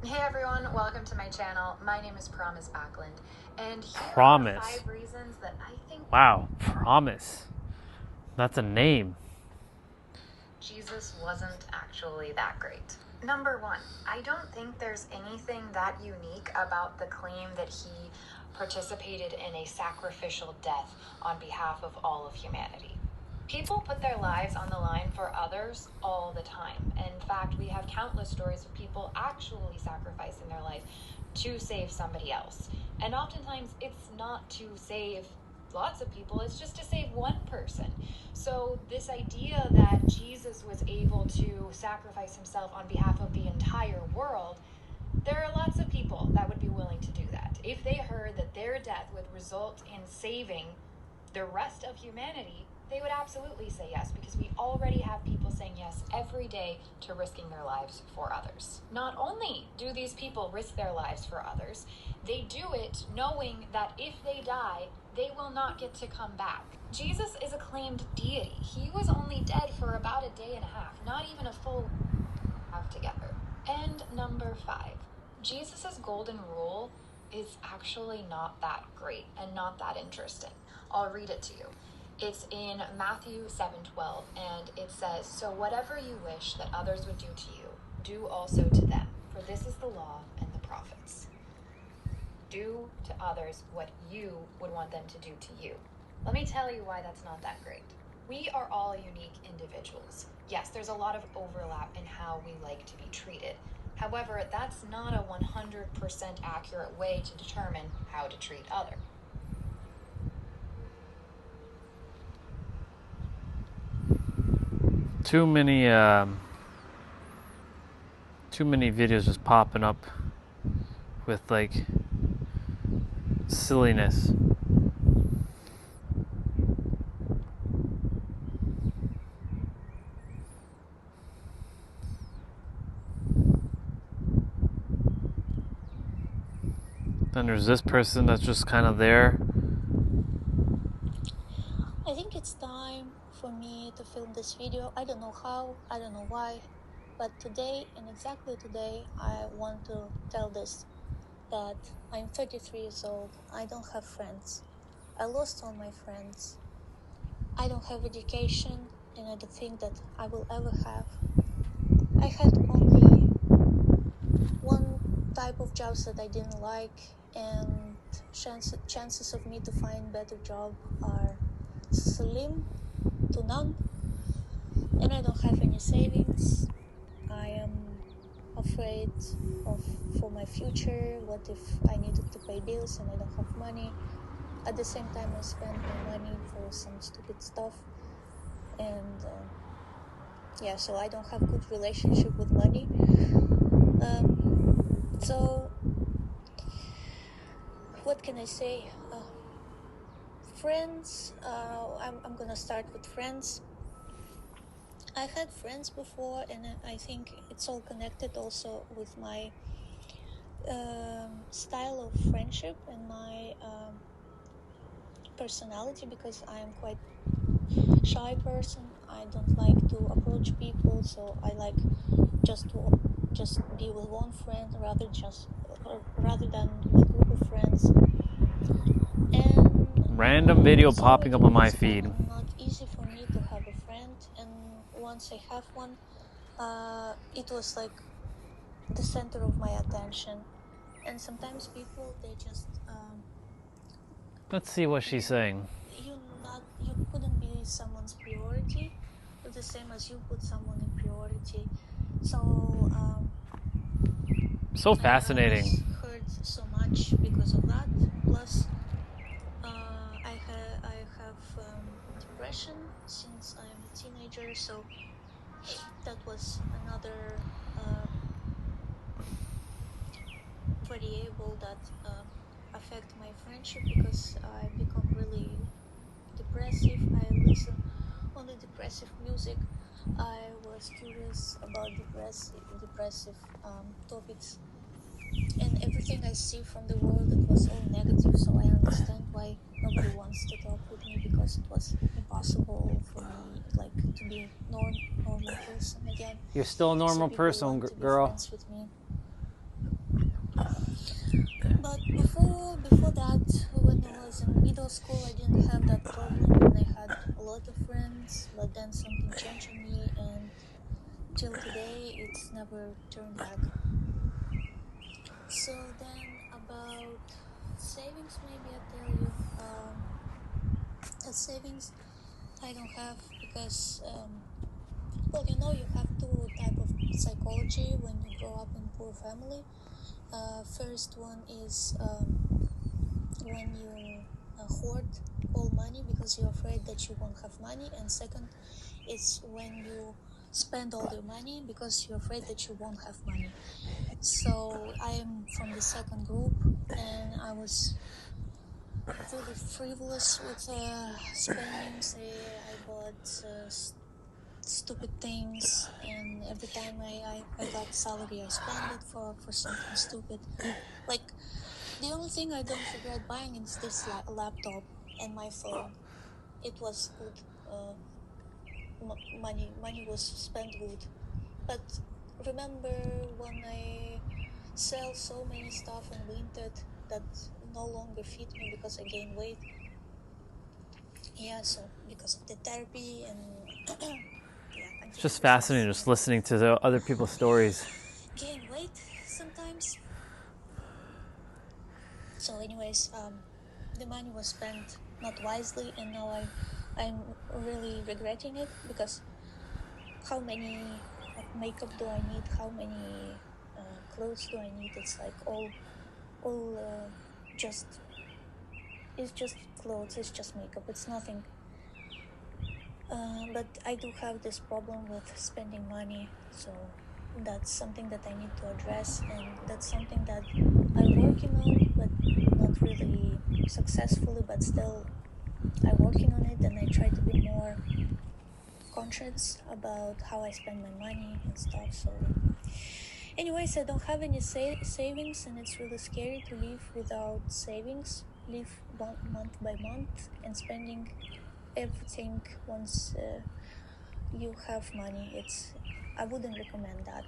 Hey everyone, welcome to my channel. My name is Promise Backlund, and here Promise. are 5 reasons that I think Wow, Promise. That's a name. Jesus wasn't actually that great. Number 1, I don't think there's anything that unique about the claim that he participated in a sacrificial death on behalf of all of humanity. People put their lives on the line for others all the time. In fact, we have countless stories of people actually sacrificing their life to save somebody else. And oftentimes it's not to save lots of people, it's just to save one person. So this idea that Jesus was able to sacrifice himself on behalf of the entire world, there are lots of people that would be willing to do that. If they heard that their death would result in saving the rest of humanity, they would absolutely say yes, because we already have people saying yes every day to risking their lives for others. Not only do these people risk their lives for others, they do it knowing that if they die, they will not get to come back. Jesus is a claimed deity. He was only dead for about a day and a half, not even a full half together. And number 5, Jesus's golden rule is actually not that great and not that interesting. I'll read it to you. It's in Matthew 7:12, and it says, "So whatever you wish that others would do to you, do also to them, for this is the law and the prophets." Do to others what you would want them to do to you. Let me tell you why that's not that great. We are all unique individuals. Yes, there's a lot of overlap in how we like to be treated. However, that's not a 100% accurate way to determine how to treat others. Too many videos just popping up with like silliness. Then there's this person that's just kind of there. I think it's time for me to film this video. I don't know how, I don't know why, but today, and exactly today, I want to tell this, that I'm 33 years old. I don't have friends. I lost all my friends. I don't have education, and I don't think that I will ever have. I had only one type of jobs that I didn't like, and chances of me to find better job are slim to none, and I don't have any savings. I am afraid for my future. What if I needed to pay bills and I don't have money? At the same time, I spend my money for some stupid stuff, and yeah, so I don't have good relationship with money. So what can I say? Friends, I'm gonna start with friends. I had friends before, and I think it's all connected also with my style of friendship and my personality, because I am quite shy person. I don't like to approach people, so I like just be with one friend rather than with a group of friends. And random video popping up on my feed. Not easy for me to have a friend, and once I have one, it was like the center of my attention. And sometimes people, they just let's see what she's saying. You couldn't be someone's priority, but the same as you put someone in priority. So fascinating. I heard so much because of that. Plus, I have depression since I'm a teenager, so that was another variable that affect my friendship, because I become really depressive. I listen only depressive music. I was curious about depressive topics, and everything I see from the world, it was all negative. So I understand why nobody wants to talk with me, because it was impossible for me, like, to be normal person again. You're still a normal person, girl. With me. But before that, when I was in middle school, I didn't have that problem, and I had a lot of friends. But then something changed in me, and till today, it's never turned back. So then, about savings, maybe I tell you. Savings I don't have, because well, you know, you have two types of psychology when you grow up in poor family. First one is when you hoard all money because you're afraid that you won't have money, and second is when you spend all your money because you're afraid that you won't have money. So I am from the second group, and I was really frivolous with spending. I bought stupid things, and every time I got salary, I spend it for something stupid. Like, the only thing I don't regret buying is this laptop and my phone. It was good. Money was spent good. But remember when I sell so many stuff on Vinted that no longer fit me because I gained weight? Yeah, so because of the therapy and It's just fascinating just listening to the other people's stories. Gain weight sometimes. So anyways, the money was spent not wisely, and now I'm really regretting it, because how many makeup do I need? How many clothes do I need? It's like all it's just clothes, it's just makeup, it's nothing. But I do have this problem with spending money, so that's something that I need to address, and that's something that I'm working on, but not really successfully, but still I'm working on it, and I try to be more conscious about how I spend my money and stuff. So anyways, I don't have any savings, and it's really scary to live without savings, live month by month and spending everything once you have money. I wouldn't recommend that.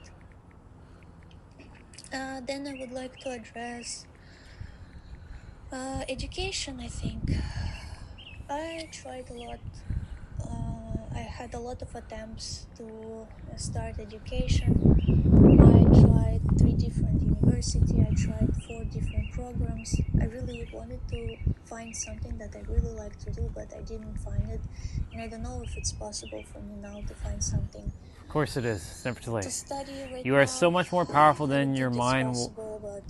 Then I would like to address education. I think I tried a lot. I had a lot of attempts to start education. I tried 3 different universities. I tried 4 different programs. I really wanted to find something that I really like to do, but I didn't find it. And I don't know if it's possible for me now to find something. Of course it is. It's never too late. To study right You are now, so much more powerful than your mind will. But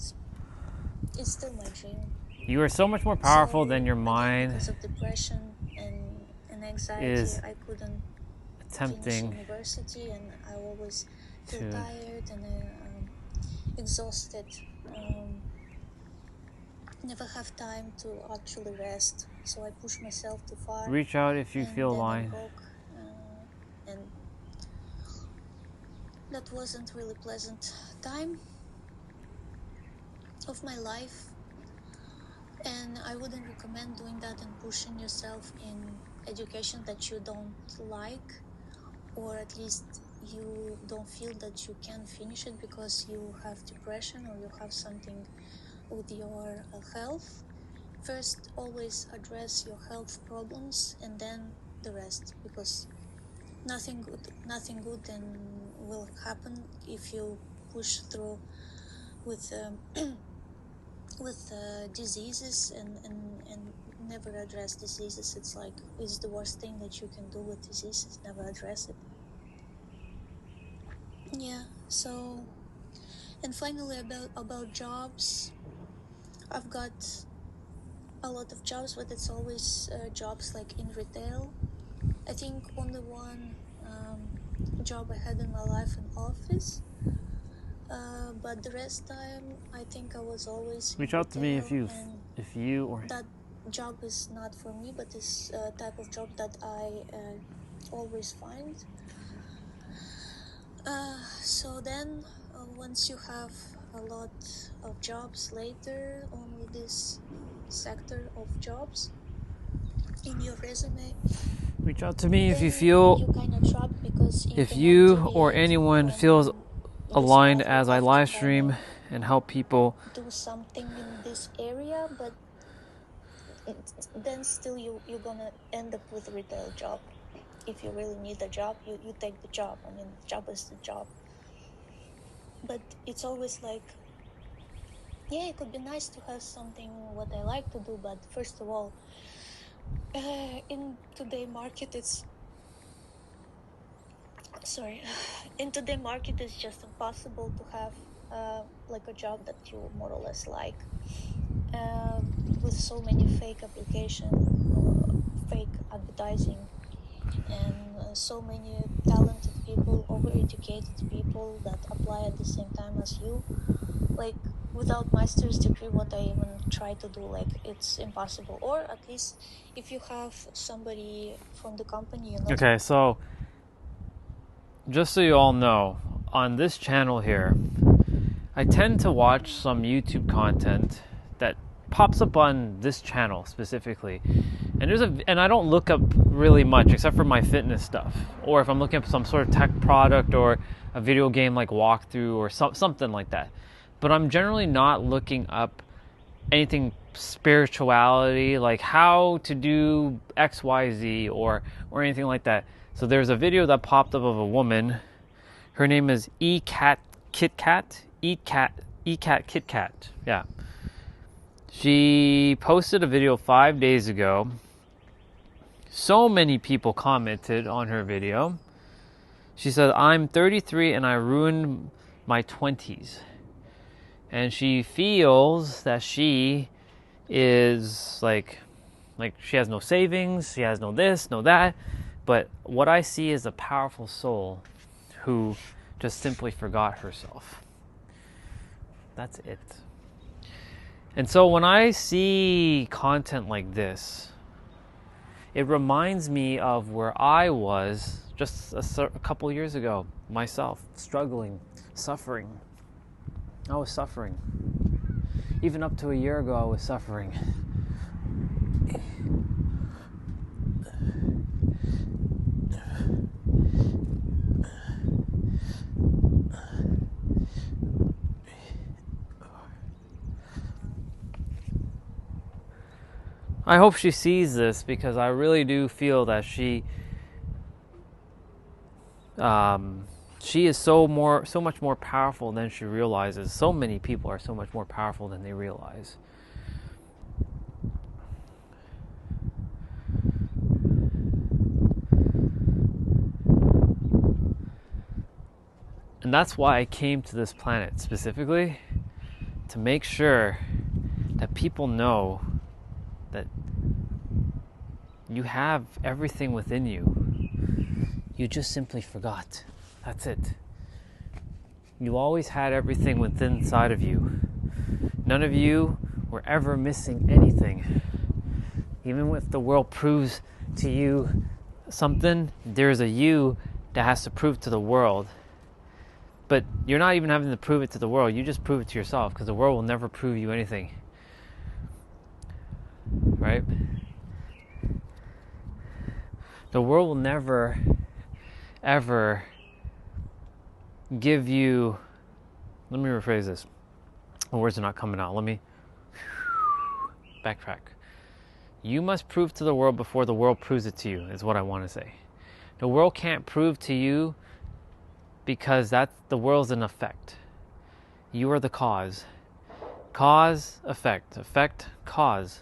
it's still my dream. You are so much more powerful than your mind. Because of depression and anxiety, is I couldn't attempting finish university, and I always feel to tired and exhausted. Never have time to actually rest, so I push myself too far. reach out if you feel then I aligned. broke, and that wasn't really pleasant time of my life, and I wouldn't recommend doing that and pushing yourself in education that you don't like, or at least you don't feel that you can finish it because you have depression or you have something with your health. First, always address your health problems and then the rest, because nothing good then will happen if you push through with diseases and never address diseases. It's the worst thing that you can do with diseases, never address it. Yeah, so, and finally about jobs, I've got a lot of jobs, but it's always jobs like in retail. I think only one job I had in my life in office. but the rest time I think I was always Reach in out to me retail, if you or that job is not for me, but this type of job that I always find. So then once you have a lot of jobs later on with this sector of jobs in your resume, reach out to me if you feel, you kind of trapped because if you or anyone feels aligned as I live stream and help people do something in this area, but then still you're gonna end up with a retail job. If you really need a job, you take the job. I mean, the job is the job. But it's always like, yeah, it could be nice to have something what I like to do, but first of all, in today's market it's just impossible to have like a job that you more or less like, with so many fake application, fake advertising, and so many talented people, overeducated people that apply at the same time as you, like without master's degree what I even try to do, like it's impossible. Or at least if you have somebody from the company, you know. Okay, so just so you all know, on this channel here, I tend to watch some YouTube content that pops up on this channel specifically, and I don't look up really much except for my fitness stuff, or if I'm looking up some sort of tech product or a video game like walkthrough or something like that. But I'm generally not looking up anything spirituality, like how to do XYZ or anything like that. So there's a video that popped up of a woman. Her name is ECat KitKat. Yeah. She posted a video 5 days ago. So many people commented on her video. She said, "I'm 33 and I ruined my 20s." And she feels that she is like she has no savings, she has no this, no that. But what I see is a powerful soul who just simply forgot herself. That's it. And so when I see content like this, it reminds me of where I was just a couple years ago, myself, struggling, suffering. I was suffering. Even up to a year ago, I was suffering. I hope she sees this, because I really do feel that she is so much more powerful than she realizes. So many people are so much more powerful than they realize. And that's why I came to this planet specifically, to make sure that people know that you have everything within you. You just simply forgot. That's it. You always had everything within inside of you. None of you were ever missing anything. Even if the world proves to you something, there's a you that has to prove to the world. But you're not even having to prove it to the world. You just prove it to yourself, because the world will never prove you anything. Right? The world will never, ever give you... Let me rephrase this. The words are not coming out. Let me backtrack. You must prove to the world before the world proves it to you, is what I want to say. The world can't prove to you, because the world's an effect. You are the cause. Cause, effect. Effect, cause.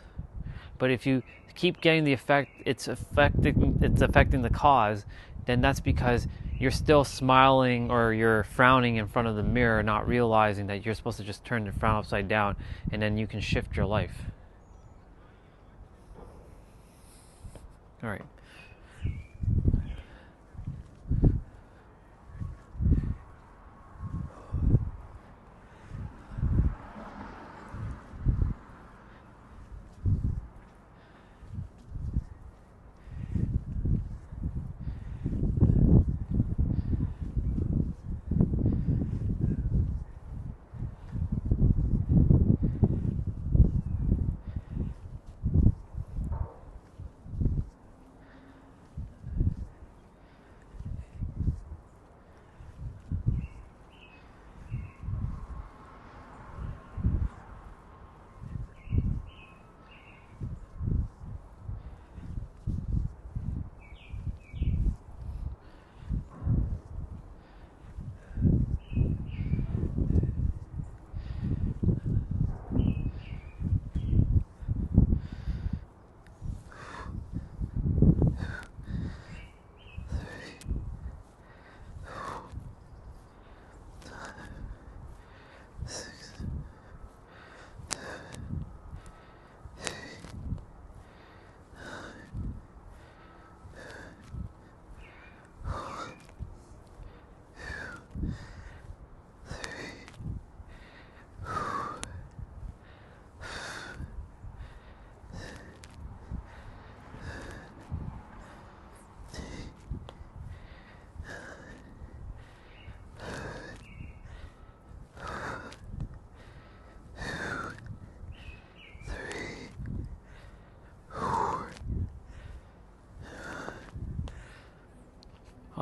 But if you keep getting the effect, it's affecting the cause, then that's because you're still smiling or you're frowning in front of the mirror, not realizing that you're supposed to just turn the frown upside down, and then you can shift your life. All right.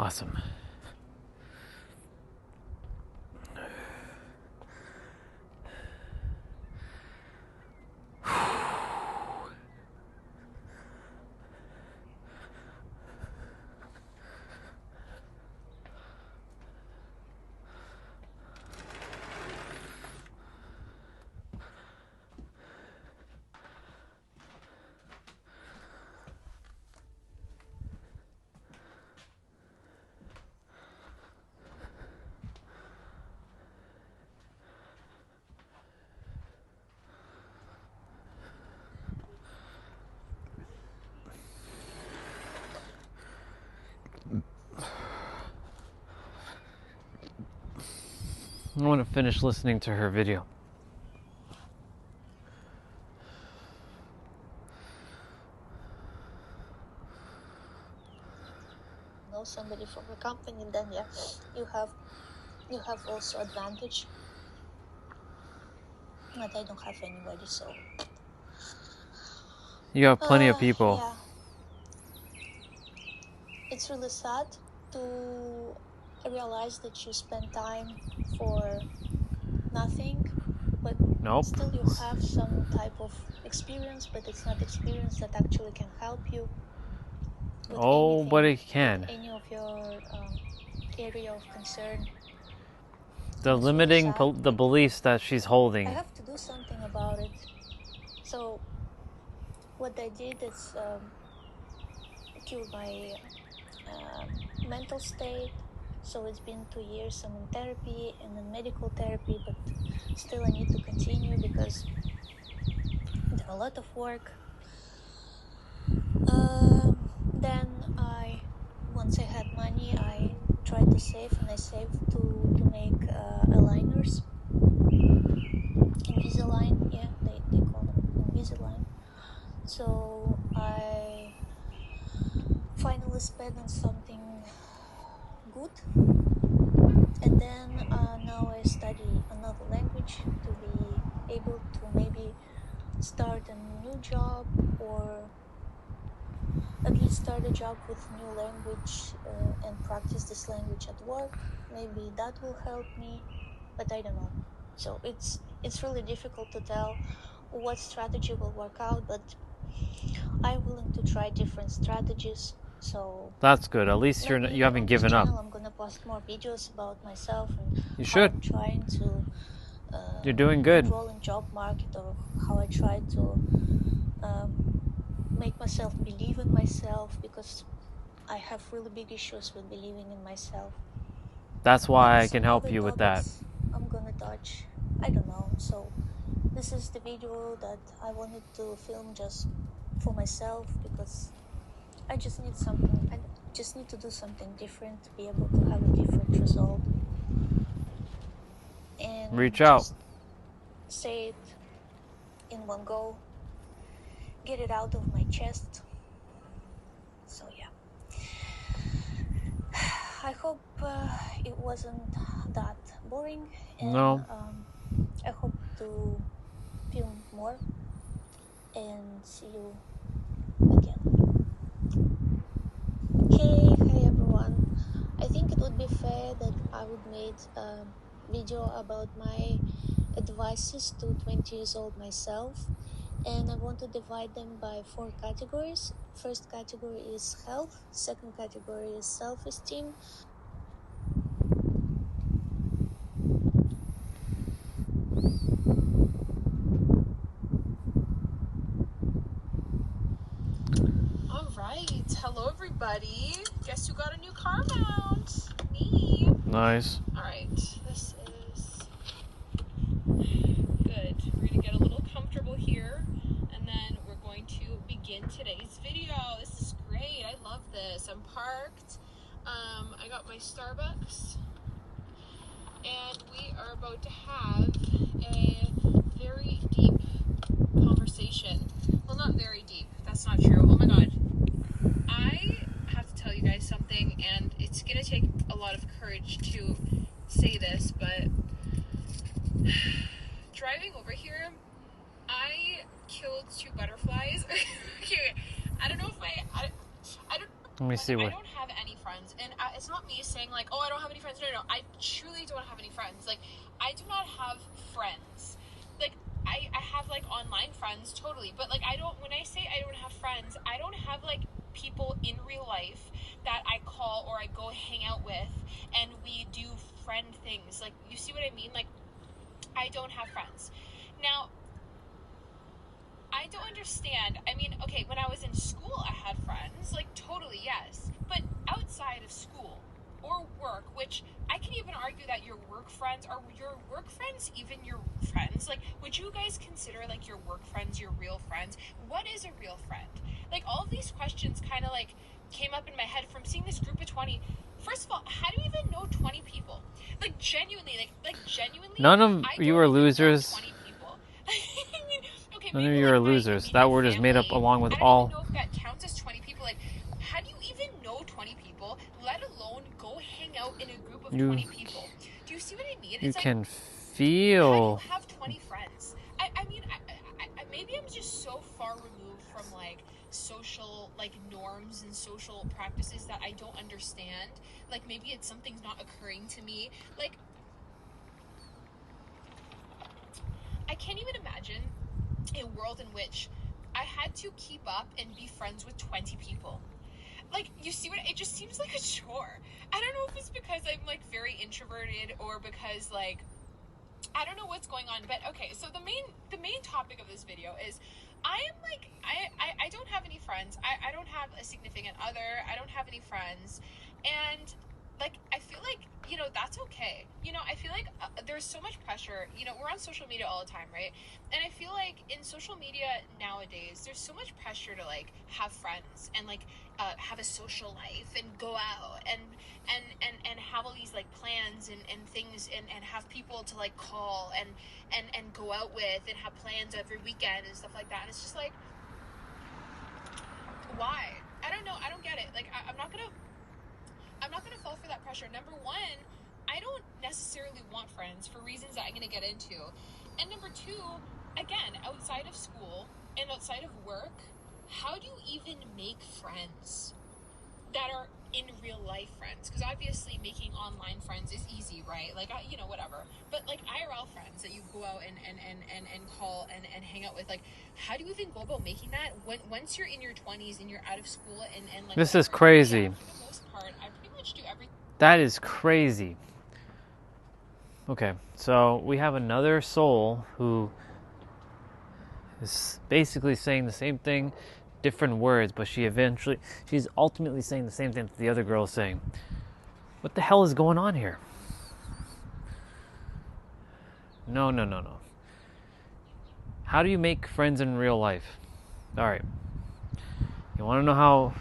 Awesome. I want to finish listening to her video. Know somebody from the company, then yeah, you have also advantage. But I don't have anybody, so You have plenty of people. Yeah. It's really sad to realize that you spend time for nothing, but Nope. still you have some type of experience, but it's not experience that actually can help you with Oh, anything, but it can. with any of your area of concern. The It's limiting really sad. the beliefs that she's holding. I have to do something about it. So what I did is cure my mental state. So it's been 2 years. I'm in therapy and in medical therapy, but still I need to continue because there's a lot of work. Then once I had money, I tried to save, and I saved to make aligners. Invisalign, yeah, they call them Invisalign. So I finally spent on something good, and then now I study another language to be able to maybe start a new job, or at least start a job with new language and practice this language at work. Maybe that will help me, but I don't know. So it's really difficult to tell what strategy will work out, but I'm willing to try different strategies. So That's good. At least maybe you haven't on this given up. channel I'm gonna post more videos about myself and You how should. I'm trying to You're doing good. enroll in job market, or how I try to make myself believe in myself, because I have really big issues with believing in myself. That's why I Some can help other you with that. topics I'm gonna touch. I don't know. So this is the video that I wanted to film just for myself, because I just need something. I just need to do something different to be able to have a different result. And Reach out. just say it in one go. Get it out of my chest. So yeah. I hope it wasn't that boring, and No. I hope to film more and see you again. Hey everyone. I think it would be fair that I would make a video about my advices to 20 years old myself, and I want to divide them by 4 categories. First category is health, second category is self-esteem, Alright, hello everybody. Guess who got a new car mount? Me. Nice. Alright, this is good. We're gonna get a little comfortable here, and then we're going to begin today's video. This is great. I love this. I'm parked. I got my Starbucks, and we are about to have a very deep conversation. Well, not very deep. That's not true. Oh my god. I have to tell you guys something, and it's gonna take a lot of courage to say this, but driving over here, I killed 2 butterflies. Okay, I don't know if I don't Let me see I what. don't have any friends, and it's not me saying like, oh, I don't have any friends. No, I truly don't have any friends. Like, I do not have friends. Like, I have like online friends, totally, but like when I say I don't have friends, I don't have like people in real life that I call or I go hang out with and we do friend things. Like, you see what I mean? Like, I don't have friends. Now, I don't understand. I mean, okay, when I was in school, I had friends, like, totally, yes, but outside of school or work, which I can even argue that your work friends, are your work friends even your friends? Like, would you guys consider like your work friends your real friends? What is a real friend? Like, all of these questions kind of like came up in my head from seeing this group of 20. First of all, how do you even know 20 people? Like, genuinely, like genuinely. None of you are losers. 20 people. I mean, okay, None of you are losers. That word is made up along with all. I don't even know if that counts as 20 people. Like, how do you even know 20 people, let alone go hang out in a group of 20 people? Do you see what I mean? You It's can like, feel. how do you have 20 friends? I mean, maybe I'm just so far removed from like social like norms and social practices that I don't understand. Like, maybe it's something's not occurring to me. Like, I can't even imagine a world in which I had to keep up and be friends with 20 people. Like, you see what, it just seems like a chore. I don't know if it's because I'm like very introverted or because like, I don't know what's going on, but okay, so the main topic of this video is I am like, I don't have any friends. I don't have a significant other. I don't have any friends. And like, I feel like, you know, that's okay. You know, I feel like there's so much pressure. You know, we're on social media all the time, right? And I feel like in social media nowadays, there's so much pressure to like have friends and like have a social life and go out and have all these like plans and things and have people to like call and go out with and have plans every weekend and stuff like that. And it's just like, why? I don't know. I don't get it. Like, I'm not gonna fall for that pressure. Number one, I don't necessarily want friends for reasons that I'm gonna get into. And number two, again, outside of school and outside of work, how do you even make friends that are in real life friends? Because obviously making online friends is easy, right? Like, you know, whatever. But like IRL friends that you go out and call and hang out with, like, how do you even go about making that once you're in your 20s and you're out of school and like, This is crazy. Yeah, for the most part, I pretty much do everything. That is crazy. Okay, so we have another soul who is basically saying the same thing, different words, but she's ultimately saying the same thing that the other girl is saying. What the hell is going on here? No. How do you make friends in real life? All right. You want to know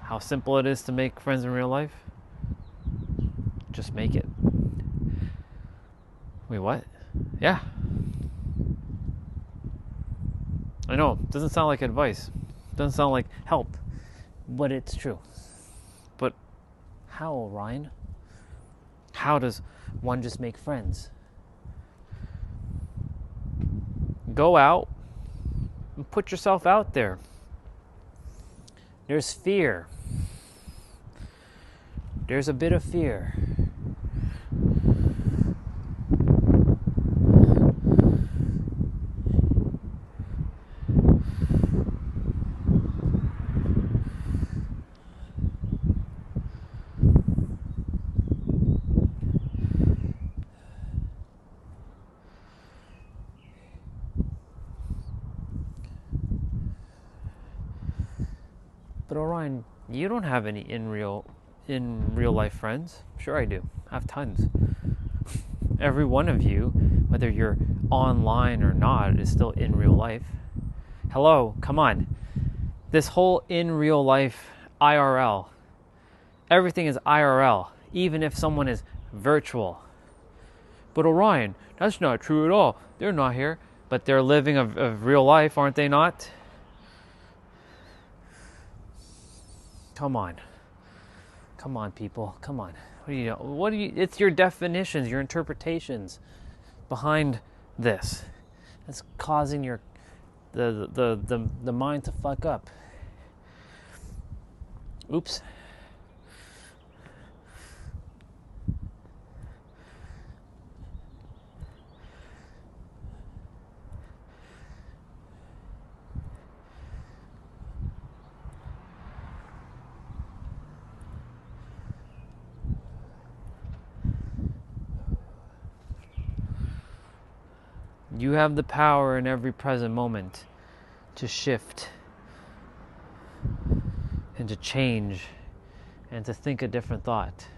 how simple it is to make friends in real life? Just make it. Wait, what? Yeah. I know, it doesn't sound like advice. It doesn't sound like help. But it's true. But how, Ryan? How does one just make friends? Go out and put yourself out there. There's fear. There's a bit of fear. But Orion, you don't have any in real life friends. Sure I do. I have tons. Every one of you, whether you're online or not, is still in real life. Hello, come on. This whole in real life IRL. Everything is IRL, even if someone is virtual. But Orion, that's not true at all. They're not here, but they're living a real life, aren't they not? Come on. Come on, people. Come on. What do you it's your definitions, your interpretations behind this. That's causing the mind to fuck up. Oops. You have the power in every present moment to shift and to change and to think a different thought.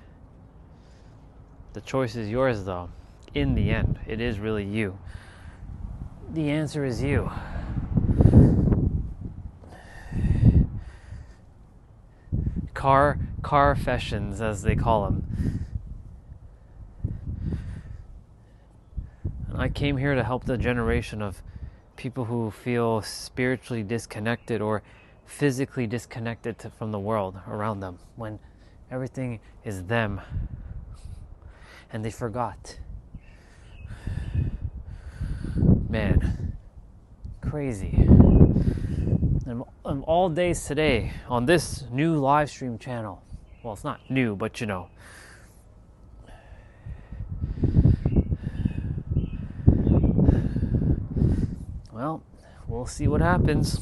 The choice is yours, though. In the end, it is really you. The answer is you. Car-fessions, as they call them. And I came here to help the generation of people who feel spiritually disconnected or physically disconnected from the world around them, when everything is them and they forgot. Man, crazy. And all days today on this new live stream channel. Well, it's not new, but you know. Well, we'll see what happens.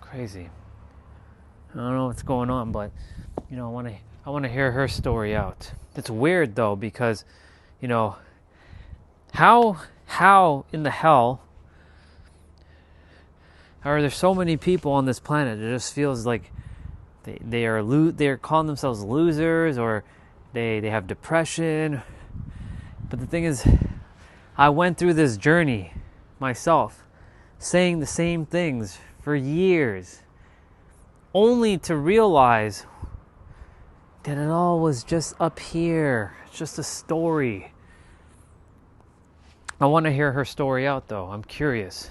Crazy. I don't know what's going on, but you know, I want to hear her story out. It's weird though, because you know, how in the hell are there so many people on this planet? It just feels like they're calling themselves losers, or they have depression. But the thing is, I went through this journey myself, saying the same things for years, only to realize that it all was just up here. It's just a story. I want to hear her story out, though. I'm curious.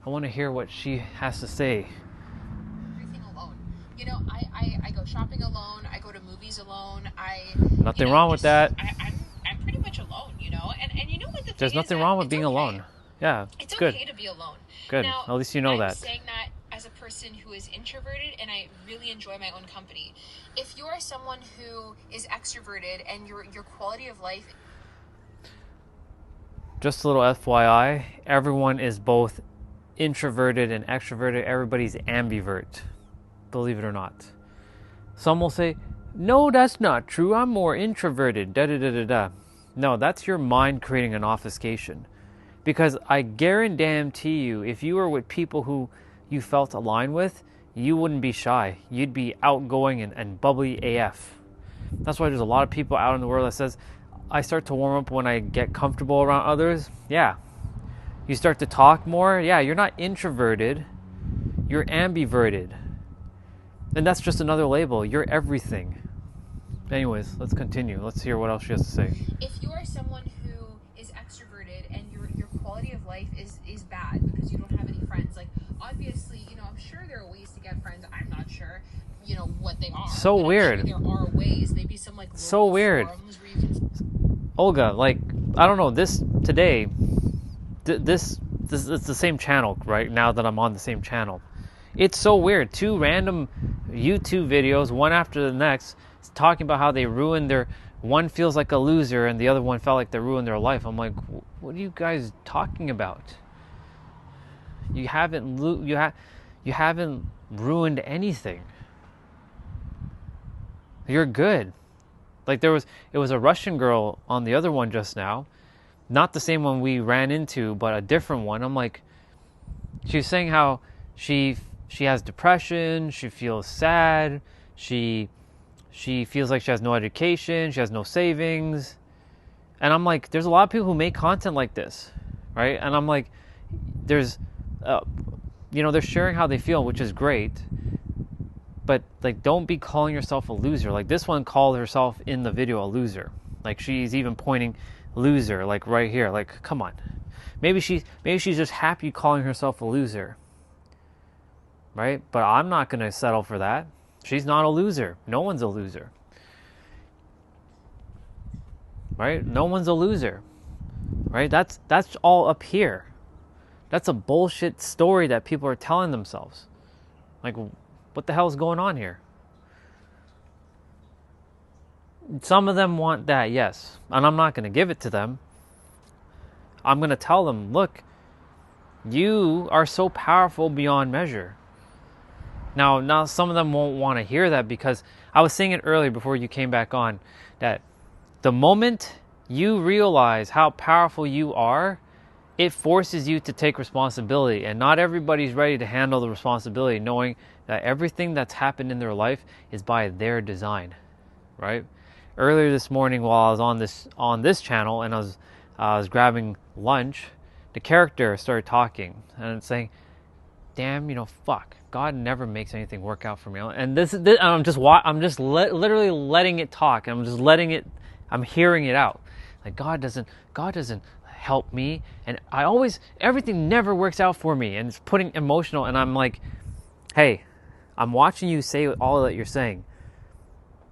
I want to hear what she has to say. Everything alone. You know, I go shopping alone. I go to movies alone. Nothing wrong with that. I'm pretty much alone, you know. And you know what the thing There's nothing wrong with being alone. Yeah, it's good. okay to be alone. Good. Now, at least you know I'm that. saying that as a person who is introverted, and I really enjoy my own company. If you are someone who is extroverted and your quality of life. Just a little FYI, everyone is both introverted and extroverted. Everybody's ambivert, believe it or not. Some will say, no, that's not true. I'm more introverted. Da da da da da. No, that's your mind creating an obfuscation. Because I guarantee you, if you were with people who you felt aligned with, you wouldn't be shy. You'd be outgoing and bubbly AF. That's why there's a lot of people out in the world that says, I start to warm up when I get comfortable around others. Yeah. You start to talk more. Yeah, you're not introverted. You're ambiverted. And that's just another label. You're everything. Anyways, let's continue. Let's hear what else she has to say. If you are someone who is extroverted and your quality of life is bad because you don't have any friends, like obviously, you know, I'm sure there are ways to get friends. I'm not sure, you know, what they are. So weird. I'm sure there are ways. Maybe some like so weird. Forums where you can... Olga, like, I don't know, this today, this it's the same channel right now that I'm on the same channel. It's so weird. Two random YouTube videos, one after the next, talking about how they ruined their, one feels like a loser and the other one felt like they ruined their life. I'm like, what are you guys talking about? You haven't ruined anything. You're good. Like it was a Russian girl on the other one just now. Not the same one we ran into, but a different one. I'm like, she was saying how she has depression, she feels sad, she feels like she has no education, she has no savings. And I'm like, there's a lot of people who make content like this, right? And I'm like, there's you know, they're sharing how they feel, which is great. But like, don't be calling yourself a loser. Like this one called herself in the video a loser. Like she's even pointing loser, like right here. Like, come on. Maybe she's just happy calling herself a loser. Right? But I'm not going to settle for that. She's not a loser. No one's a loser. Right? No one's a loser. Right? That's all up here. That's a bullshit story that people are telling themselves. Like, what the hell is going on here? Some of them want that, yes. And I'm not going to give it to them. I'm going to tell them, look, you are so powerful beyond measure. Now some of them won't want to hear that, because I was saying it earlier before you came back on, that the moment you realize how powerful you are, it forces you to take responsibility. And not everybody's ready to handle the responsibility, knowing that everything that's happened in their life is by their design, right? Earlier this morning, while I was on this channel and I was grabbing lunch, the character started talking and saying, "Damn, fuck, God never makes anything work out for me." And I'm just literally letting it talk. I'm just letting it. I'm hearing it out. Like God doesn't help me, and everything never works out for me, and it's putting emotional. And I'm like, hey, I'm watching you say all that you're saying.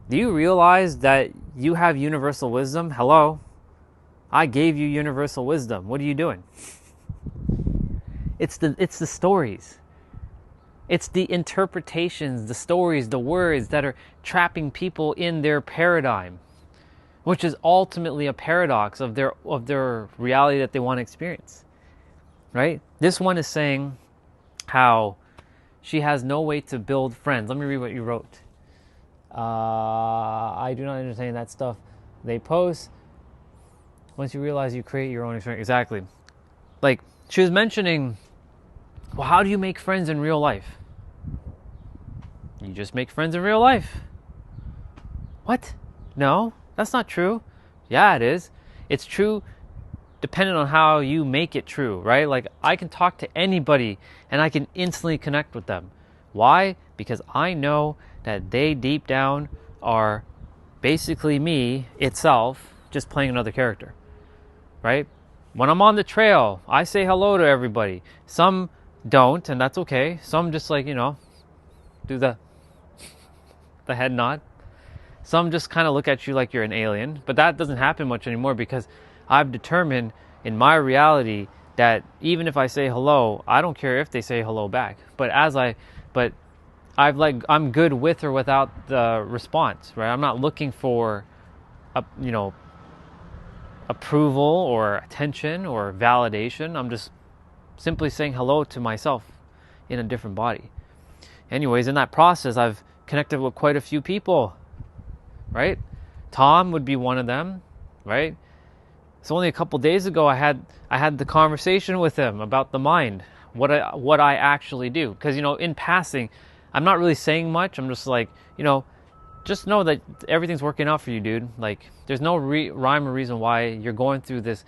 Do you realize that you have universal wisdom? Hello? I gave you universal wisdom. What are you doing? It's the stories. It's the interpretations, the stories, the words that are trapping people in their paradigm, which is ultimately a paradox of their reality that they want to experience. Right? This one is saying how she has no way to build friends. Let me read what you wrote. I do not understand that stuff they post. Once you realize you create your own experience. Exactly. Like, she was mentioning, well, how do you make friends in real life? You just make friends in real life. What? No, that's not true. Yeah, it is. It's true depending on how you make it true, right? Like, I can talk to anybody and I can instantly connect with them. Why? Because I know that they deep down are basically me itself, just playing another character, right? When I'm on the trail, I say hello to everybody. Some don't, and that's okay. Some just like, do the head nod. Some just kind of look at you like you're an alien, but that doesn't happen much anymore, because I've determined in my reality that even if I say hello, I don't care if they say hello back. I'm good with or without the response, right? I'm not looking for approval or attention or validation. I'm just simply saying hello to myself in a different body. Anyways, in that process, I've connected with quite a few people, right? Tom would be one of them, right? So only a couple days ago, I had the conversation with him about the mind, what I actually do. Because, in passing, I'm not really saying much. I'm just like, just know that everything's working out for you, dude. Like, there's no rhyme or reason why you're going through this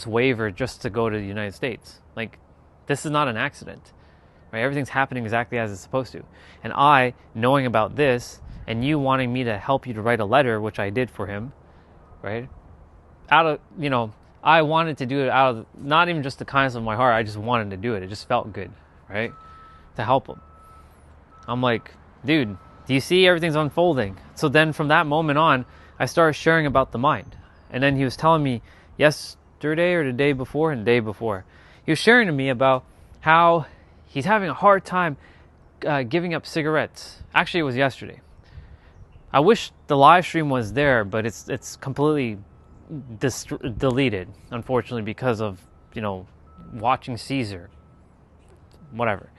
waiver just to go to the United States. Like, this is not an accident, right? Everything's happening exactly as it's supposed to. And I, knowing about this, and you wanting me to help you to write a letter, which I did for him, right? I wanted to do it out of not even just the kindness of my heart. I just wanted to do it. It just felt good, right? To help him. I'm like, dude, do you see everything's unfolding? So then from that moment on, I started sharing about the mind. And then he was telling me yesterday or the day before, he was sharing to me about how he's having a hard time giving up cigarettes. Actually, it was yesterday. I wish the live stream was there, but it's completely deleted, unfortunately, because of, watching Caesar. Whatever.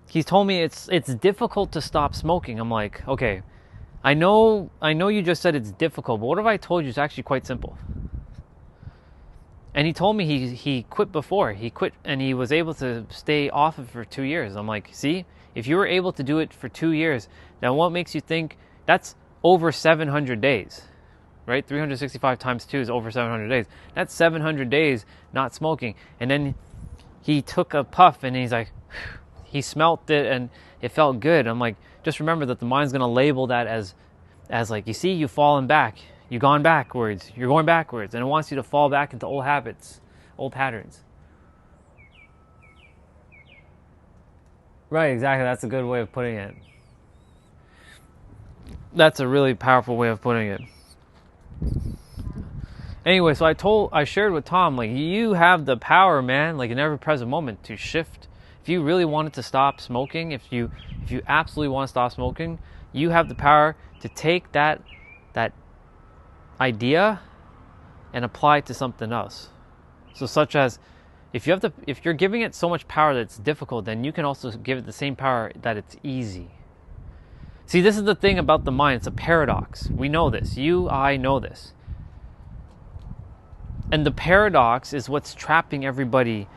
He told me it's difficult to stop smoking. I'm like, okay, I know you just said it's difficult, but what if I told you it's actually quite simple? And he told me he quit before. He quit and he was able to stay off of it for 2 years. I'm like, see, if you were able to do it for 2 years, then what makes you think that's over 700 days, right? 365 times 2 is over 700 days. That's 700 days not smoking. And then he took a puff and he's like, he smelt it and it felt good. I'm like, just remember that the mind's going to label that as like, you see, you've fallen back. You've gone backwards. You're going backwards. And it wants you to fall back into old habits, old patterns. Right, exactly. That's a good way of putting it. That's a really powerful way of putting it. Anyway, so I shared with Tom, like, you have the power, man, like in every present moment to shift. If you really wanted to stop smoking, if you absolutely want to stop smoking, you have the power to take that idea and apply it to something else. So such as, if you're giving it so much power that it's difficult, then you can also give it the same power that it's easy. See, this is the thing about the mind. It's a paradox. We know this. I know this. And the paradox is what's trapping everybody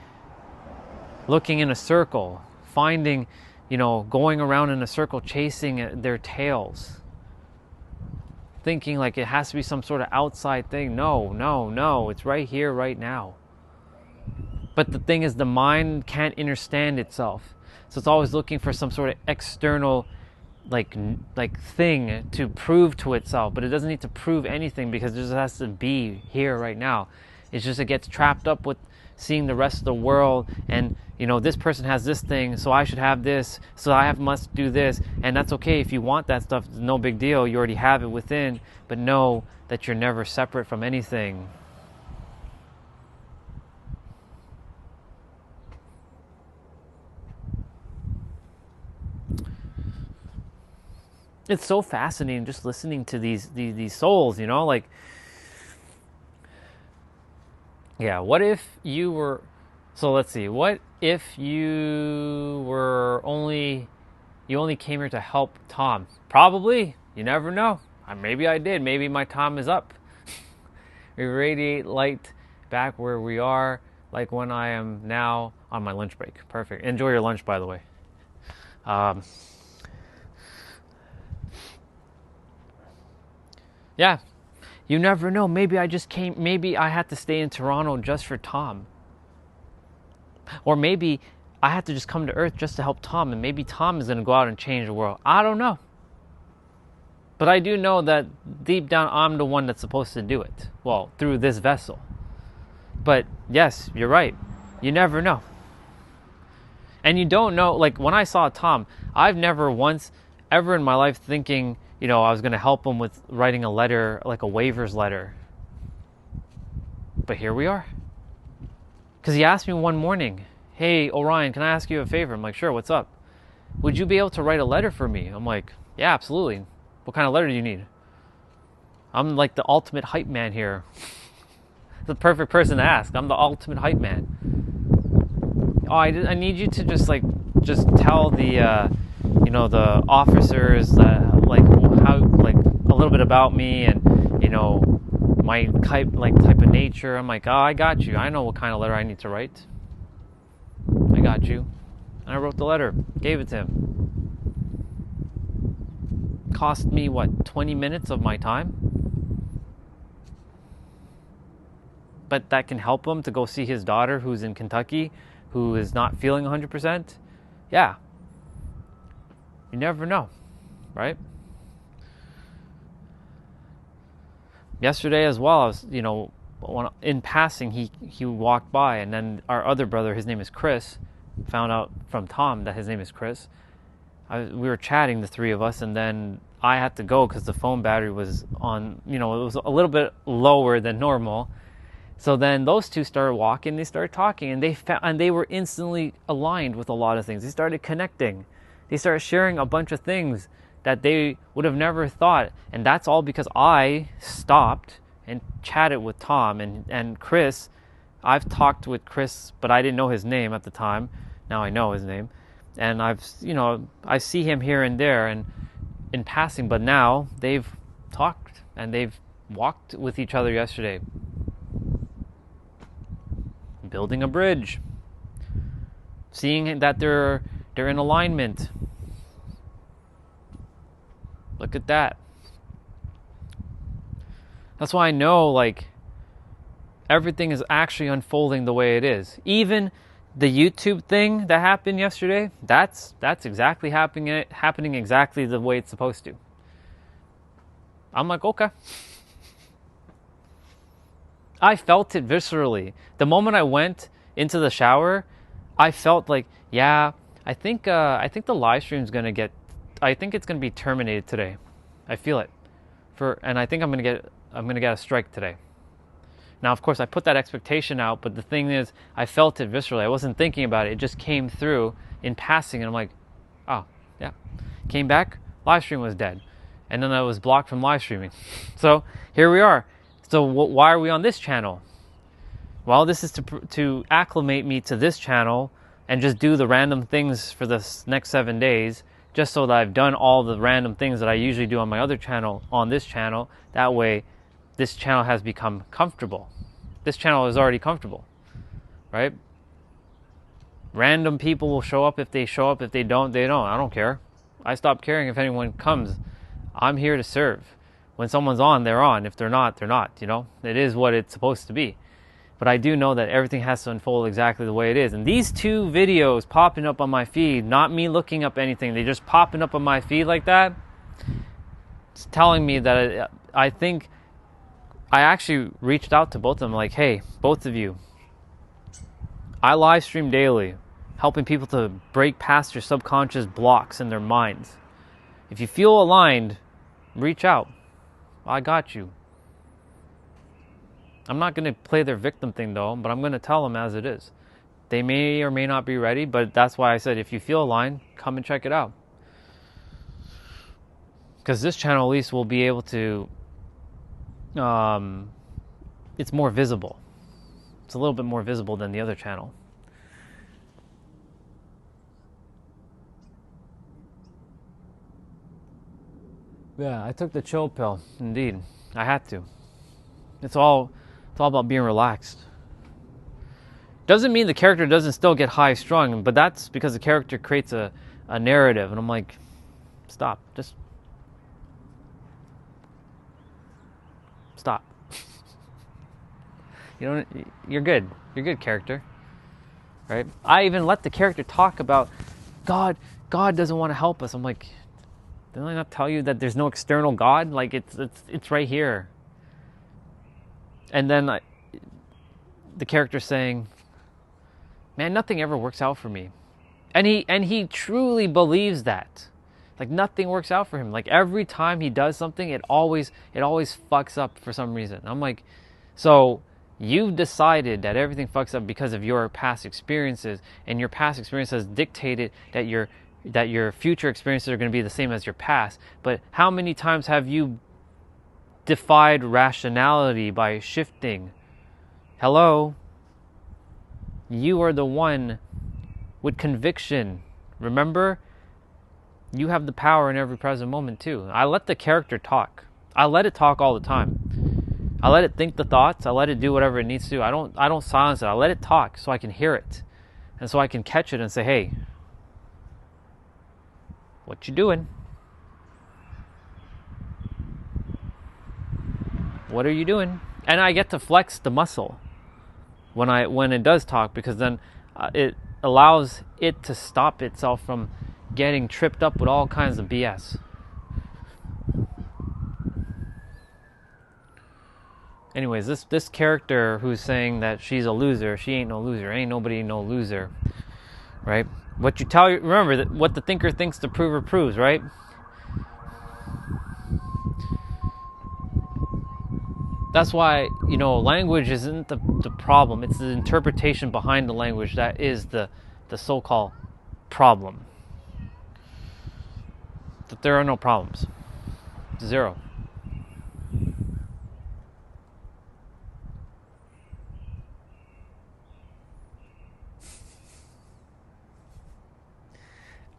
looking in a circle, finding, going around in a circle, chasing their tails, thinking like it has to be some sort of outside thing. No. It's right here, right now. But the thing is, the mind can't understand itself. So it's always looking for some sort of external like thing to prove to itself, but it doesn't need to prove anything because it just has to be here right now. It's just, it gets trapped up with seeing the rest of the world, and this person has this thing, so I should have this, so must do this, and that's okay if you want that stuff. It's no big deal. You already have it within, but know that you're never separate from anything. It's so fascinating just listening to these souls, like, yeah, what if you were, so let's see, what if you only came here to help Tom? Probably, you never know. Maybe I did, maybe my time is up. We radiate light back where we are, like when I am now on my lunch break. Perfect. Enjoy your lunch, by the way. Yeah, you never know. Maybe I had to stay in Toronto just for Tom. Or maybe I had to just come to Earth just to help Tom, and maybe Tom is going to go out and change the world. I don't know. But I do know that deep down, I'm the one that's supposed to do it. Well, through this vessel. But yes, you're right. You never know. And you don't know, like when I saw Tom, I've never once ever in my life thinking, I was going to help him with writing a letter, like a waivers letter. But here we are. Because he asked me one morning, hey, Orion, can I ask you a favor? I'm like, sure, what's up? Would you be able to write a letter for me? I'm like, yeah, absolutely. What kind of letter do you need? I'm like the ultimate hype man here. The perfect person to ask. I'm the ultimate hype man. Oh, I need you to just tell the, the officers that, how a little bit about me and my type of nature. I'm like, oh, I got you. I know what kind of letter I need to write. I got you. And I wrote the letter, gave it to him. Cost me 20 minutes of my time, but that can help him to go see his daughter who's in Kentucky, who is not feeling 100%. Yeah, you never know, right? Yesterday as well, I was, in passing, he walked by, and then our other brother, his name is Chris, found out from Tom that his name is Chris. We were chatting, the three of us, and then I had to go because the phone battery was on, it was a little bit lower than normal. So then those two started walking, they started talking, and they were instantly aligned with a lot of things. They started connecting. They started sharing a bunch of things that they would have never thought. And that's all because I stopped and chatted with Tom and Chris. I've talked with Chris, but I didn't know his name at the time. Now I know his name. And I see him here and there and in passing, but now they've talked and they've walked with each other yesterday. Building a bridge. Seeing that they're in alignment. Look at that. That's why I know, like, everything is actually unfolding the way it is. Even the YouTube thing that happened yesterday, that's exactly happening exactly the way it's supposed to. I'm like, okay. I felt it viscerally. The moment I went into the shower, I felt like, yeah, I think the live stream's gonna get, I think it's gonna be terminated today. I feel it. And I think I'm gonna get a strike today. Now, of course, I put that expectation out, but the thing is, I felt it viscerally. I wasn't thinking about it. It just came through in passing, and I'm like, oh, yeah. Came back, live stream was dead. And then I was blocked from live streaming. So here we are. So why are we on this channel? Well, this is to acclimate me to this channel and just do the random things for the next 7 days, just so that I've done all the random things that I usually do on my other channel on this channel. That way, this channel has become comfortable. This channel is already comfortable, right? Random people will show up. If they show up, if they don't, they don't. I don't care. I stop caring if anyone comes. I'm here to serve. When someone's on, they're on. If they're not, they're not. You know, it is what it's supposed to be. But I do know that everything has to unfold exactly the way it is. And these 2 videos popping up on my feed, not me looking up anything, they're just popping up on my feed like that. It's telling me that I think I actually reached out to both of them, like, hey, both of you, I live stream daily, helping people to break past your subconscious blocks in their minds. If you feel aligned, reach out. I got you. I'm not going to play their victim thing, though, but I'm going to tell them as it is. They may or may not be ready, but that's why I said, if you feel aligned, come and check it out. Because this channel, at least, will be able to, it's more visible. It's a little bit more visible than the other channel. Yeah, I took the chill pill. Indeed, I had to. It's all about being relaxed. Doesn't mean the character doesn't still get high strung, but that's because the character creates a narrative, and I'm like, stop, just stop. You're good. You're good, character. Right? I even let the character talk about God. God doesn't want to help us. I'm like, didn't I not tell you that there's no external God? Like, it's right here. And then the character saying, man, nothing ever works out for me. And he truly believes that. Like, nothing works out for him. Like, every time he does something, it always fucks up for some reason. I'm like, so you've decided that everything fucks up because of your past experiences, and your past experience has dictated that your future experiences are going to be the same as your past. But how many times have you defied rationality by shifting? Hello? You are the one with conviction. Remember? You have the power in every present moment too. I let the character talk. I let it talk all the time. I let it think the thoughts. I let it do whatever it needs to. I don't silence it. I let it talk so I can hear it. And so I can catch it and say, hey, what you doing? What are you doing? And I get to flex the muscle when it does talk, because then it allows it to stop itself from getting tripped up with all kinds of BS. Anyways, this character who's saying that she's a loser, she ain't no loser. Ain't nobody no loser, right? Remember that what the thinker thinks, the prover proves, right? That's why, language isn't the problem. It's the interpretation behind the language that is the so-called problem. But there are no problems. Zero.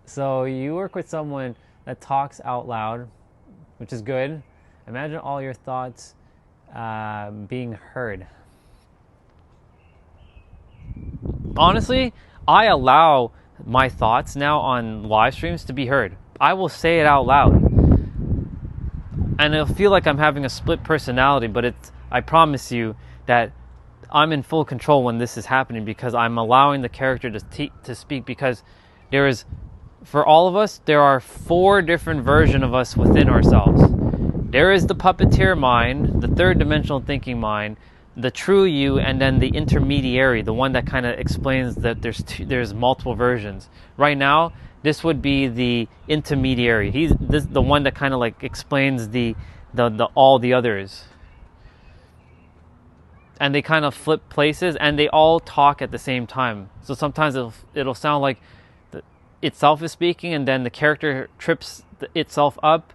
So you work with someone that talks out loud, which is good. Imagine all your thoughts being heard. Honestly, I allow my thoughts now on live streams to be heard. I will say it out loud. and it'll feel like I'm having a split personality, but I promise you that I'm in full control when this is happening, because I'm allowing the character to speak, because for all of us, there are 4 different versions of us within ourselves. There is the puppeteer mind, the third dimensional thinking mind, the true you, and then the intermediary, the one that kind of explains that there's multiple versions. Right now, this would be the intermediary. He's the one that kind of like explains the all the others. And they kind of flip places, and they all talk at the same time. So sometimes it'll sound like itself is speaking, and then the character trips itself up,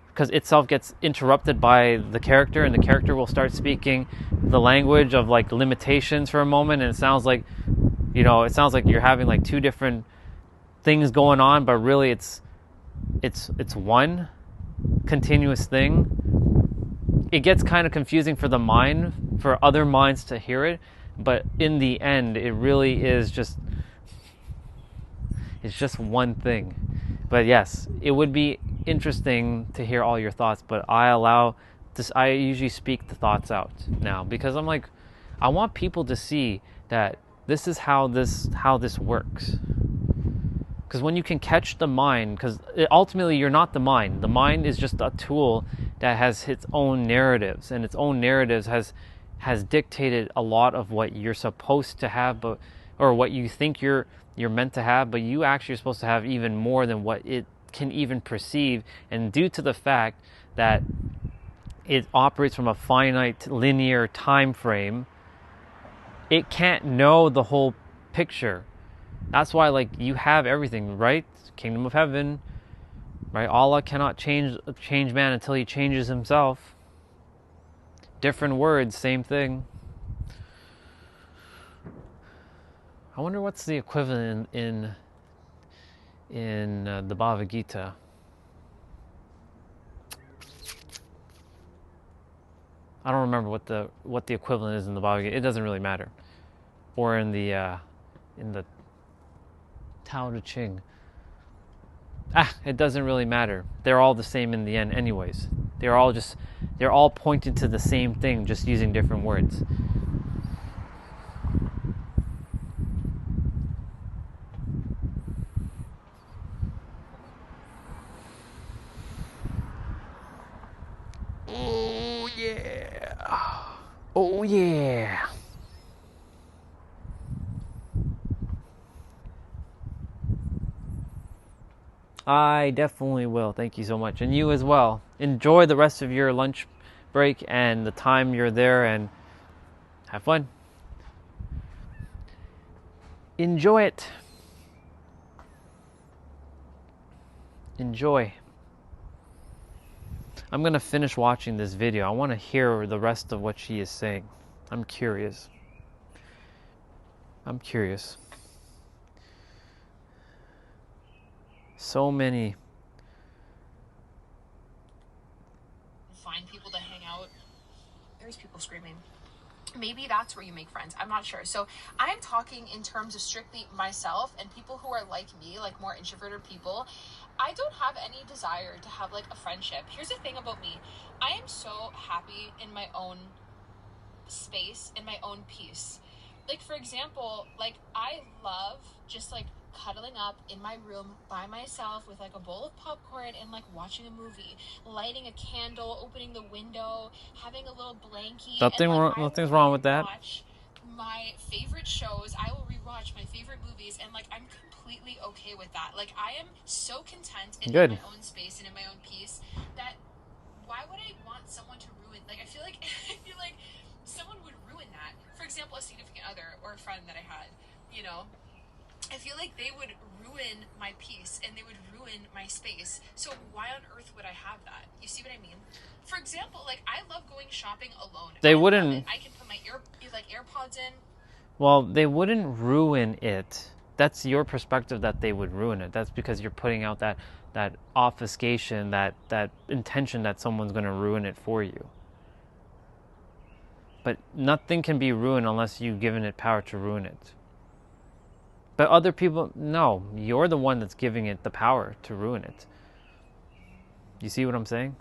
because itself gets interrupted by the character, and the character will start speaking the language of like limitations for a moment, and it sounds like you're having like 2 different things going on, but really it's one continuous thing. It gets kind of confusing for the mind, for other minds to hear it, but in the end, it really is it's just one thing. But yes, it would be interesting to hear all your thoughts, but I usually speak the thoughts out now, because I'm like, I want people to see that this is how this works. Because when you can catch the mind, because ultimately you're not the mind. The mind is just a tool that has its own narratives, and its own narratives has dictated a lot of what you're supposed to have, or what you think you're meant to have, but you actually are supposed to have even more than what it can even perceive. And due to the fact that it operates from a finite linear time frame, it can't know the whole picture. That's why, like, you have everything, right? Kingdom of heaven, right? Allah cannot change man until he changes himself. Different words, same thing. I wonder what's the equivalent in the Bhagavad Gita. I don't remember what the equivalent is in the Bhagavad Gita. It doesn't really matter. Or in the Tao Te Ching. It doesn't really matter. They're all the same in the end anyways. They're all pointing to the same thing, just using different words. Oh yeah. Oh yeah. I definitely will. Thank you so much. And you as well. Enjoy the rest of your lunch break and the time you're there, and have fun. Enjoy it. Enjoy. I'm going to finish watching this video. I want to hear the rest of what she is saying. I'm curious. So many. Find people to hang out. There's people screaming. Maybe that's where you make friends. I'm not sure. So I'm talking in terms of strictly myself and people who are like me, like more introverted people. I don't have any desire to have like a friendship. Here's the thing about me. I am so happy in my own space, in my own peace. Like, for example, like I love just like cuddling up in my room by myself with like a bowl of popcorn and like watching a movie, lighting a candle, opening the window, having a little blankie. Nothing's wrong with that. Watch my favorite shows. I will rewatch my favorite movies, and like I'm completely okay with that. Like I am so content in my own space and in my own peace that why would I want someone to ruin? Like I feel like someone would ruin that. For example, a significant other or a friend that I had, you know. I feel like they would ruin my peace and they would ruin my space. So why on earth would I have that? You see what I mean? For example, like I love going shopping alone. They wouldn't. I can put my AirPods in. Well, they wouldn't ruin it. That's your perspective that they would ruin it. That's because you're putting out that obfuscation, that intention that someone's going to ruin it for you. But nothing can be ruined unless you've given it power to ruin it. But other people, no, you're the one that's giving it the power to ruin it. You see what I'm saying?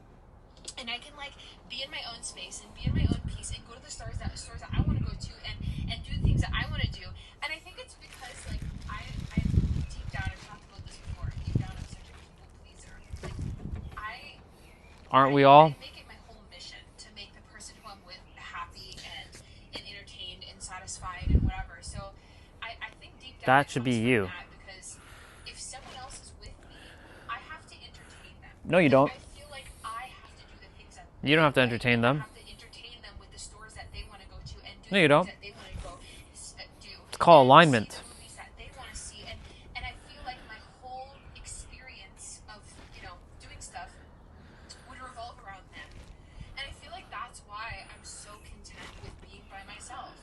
and I can like be in my own space and be in my own peace and go to the stores that I want to go to and do things that I want to do. And I think it's because like I deep down, I've talked about this before, deep down I'm such a people pleaser. Like Aren't we all? I make it my whole mission to make the person who I'm with happy and entertained and satisfied and whatever. So I think deep down That should be you. because if someone else is with me, I have to entertain them. No, you don't. I feel like I have to do the things that You don't have to entertain them. I have to entertain them with the stores that they want to go to and do No, you the don't. things that they want to go do. It's called alignment. See the movies that they want to see, and I feel like my whole experience of doing stuff would revolve around them, and I feel like that's why I'm so content with being by myself.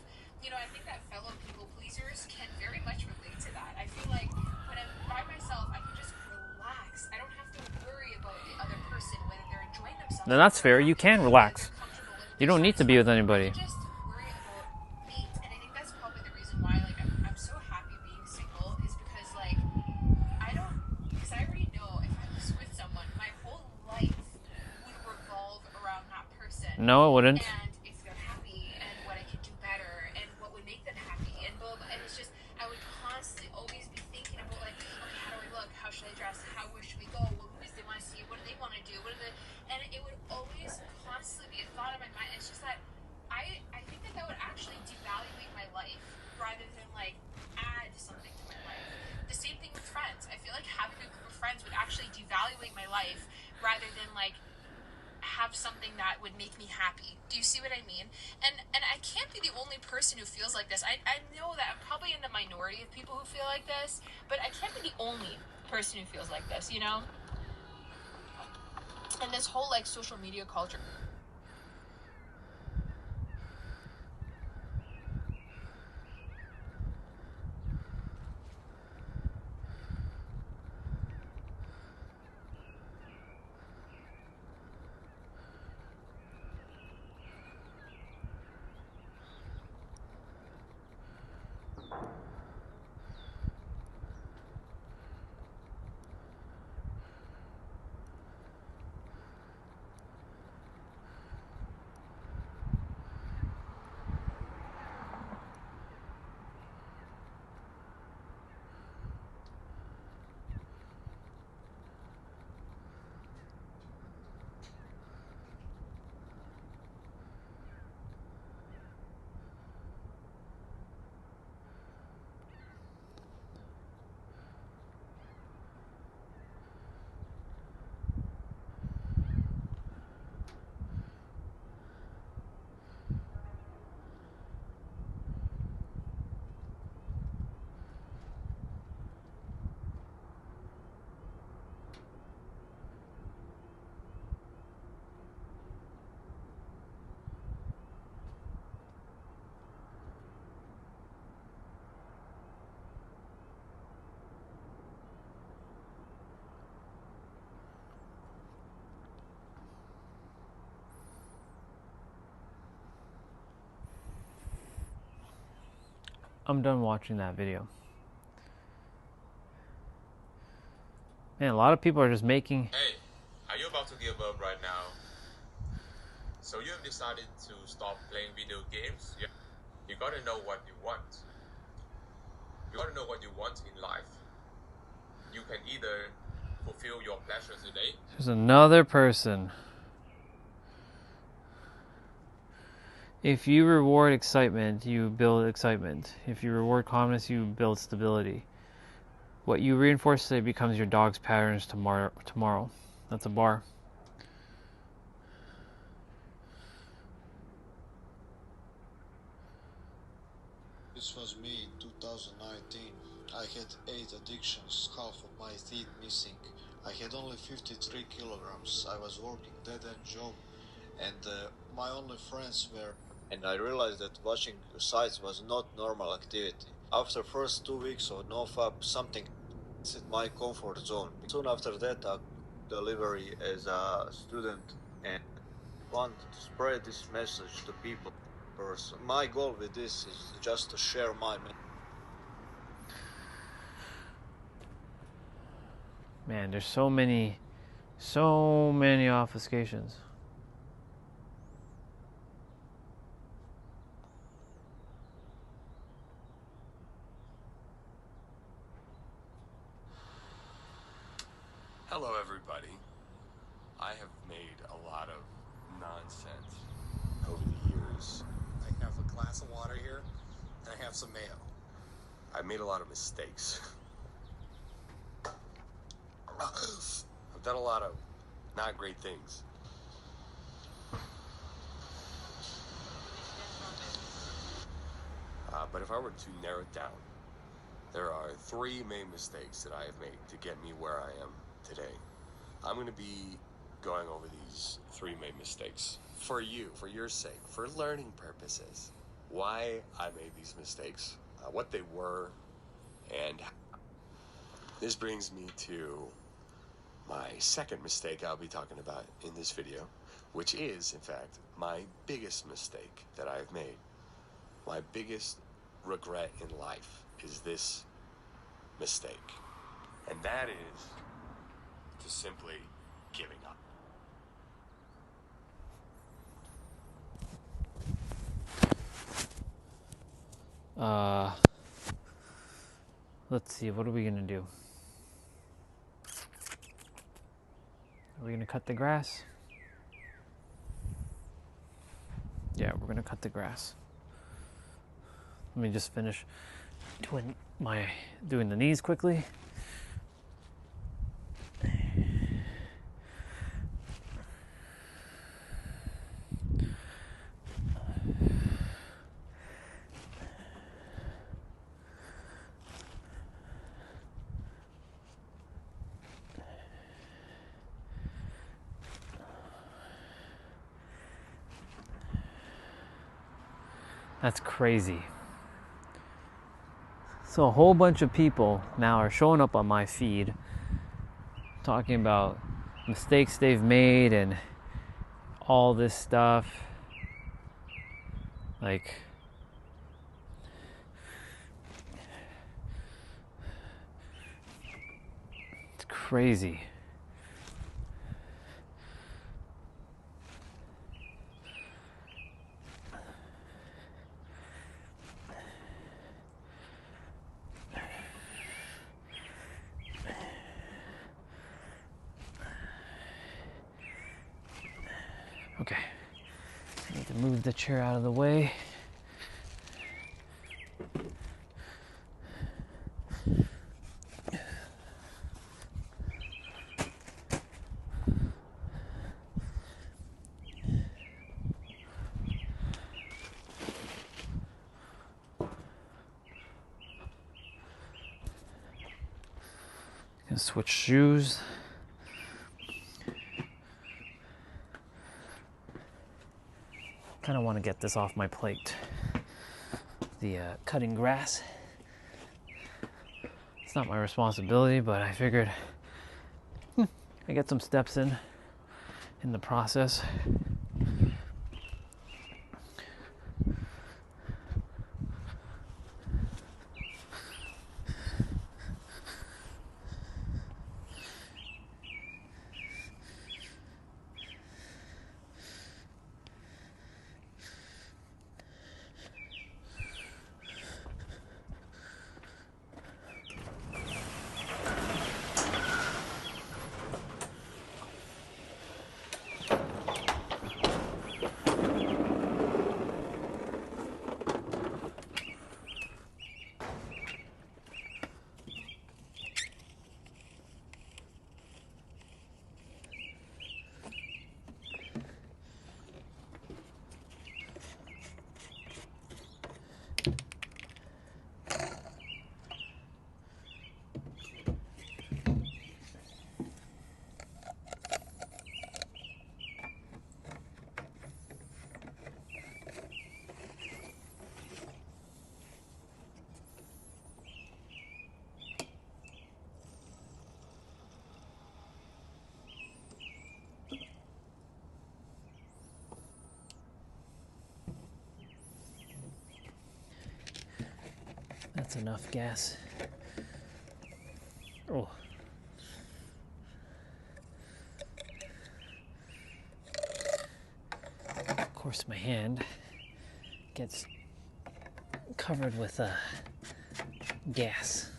I think that fellow people pleasers can very much relate to that. I feel like when I'm by myself, I can just relax. I don't have to worry about the other person, whether they're enjoying themselves. Then that's fair. You can relax. You don't need to be with anybody. Just worry about me, and I think that's probably the reason why I'm so happy being single is because because I already know if I was with someone, my whole life would revolve around that person. No, it wouldn't. And if they're happy and what I could do better and what would make them happy and blah, blah, and it's just I would constantly always be thinking about like, okay, how do I look? How should I dress? Where should we go? What movies they want to see? What do they want to do? And it would always constantly be a thought in my mind. It's just that I think that would actually devaluate my life rather than like add something to my life. The same thing with friends. I feel like having a group of friends would actually devaluate my life rather than like have something that would make me happy. Do you see what I mean? And I can't be the only person who feels like this. I know that I'm probably in the minority of people who feel like this, but I can't be the only person who feels like this, And this whole like social media culture. I'm done watching that video. Man, a lot of people are just making... Hey, are you about to give up right now? So you have decided to stop playing video games? Yeah. You gotta know what you want. You gotta know what you want in life. You can either fulfill your pleasure today. There's another person. If you reward excitement, you build excitement. If you reward calmness, you build stability. What you reinforce today becomes your dog's patterns tomorrow. That's a bar. This was me in 2019. I had 8 addictions, half of my teeth missing. I had only 53 kilograms. I was working dead-end job, and my only friends were... And I realized that watching sites was not normal activity. After first 2 weeks of NoFap, something hit my comfort zone. Soon after that, I delivery as a student and want to spread this message to people. My goal with this is just to share my message. Man, there's so many obfuscations. Hello, everybody. I have made a lot of nonsense over the years. I have a glass of water here, and I have some mayo. I've made a lot of mistakes. I've done a lot of not great things. But if I were to narrow it down, there are 3 main mistakes that I have made to get me where I am today. I'm going to be going over these 3 main mistakes for you, for your sake, for learning purposes. Why I made these mistakes, what they were, and this brings me to my second mistake I'll be talking about in this video, which is, in fact, my biggest mistake that I've made. My biggest regret in life is this mistake, and that is just simply giving up. Let's see, what are we gonna do? Are we gonna cut the grass? Yeah, we're gonna cut the grass. Let me just finish doing the knees quickly. That's crazy. So a whole bunch of people now are showing up on my feed talking about mistakes they've made and all this stuff. Like, it's crazy. Okay, I need to move the chair out of the way. Gonna switch shoes. Kind of want to get this off my plate. The cutting grass. It's not my responsibility, but I figured I get some steps in the process. That's enough gas. Oh. Of course, my hand gets covered with gas.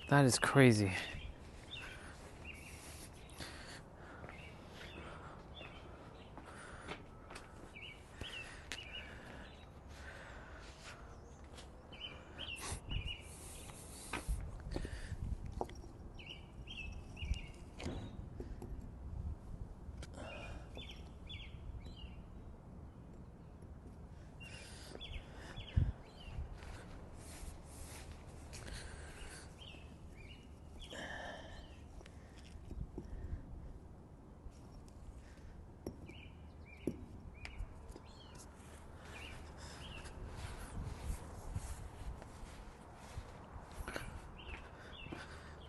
That is crazy.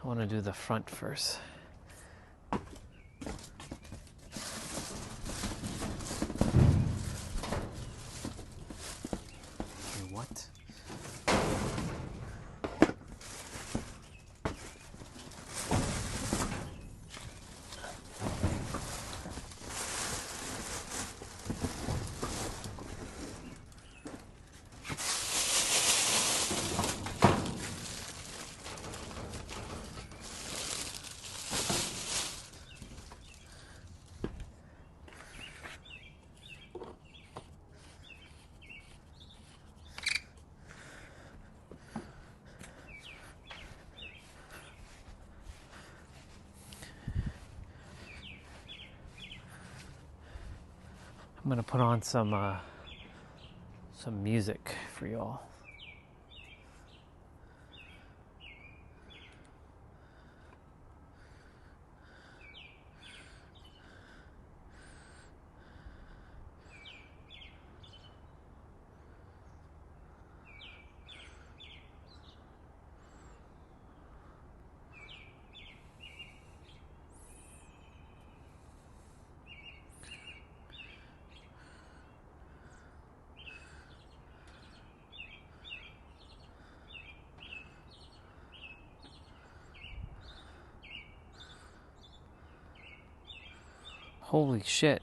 I want to do the front first. What? I'm gonna put on some music for y'all. Holy shit.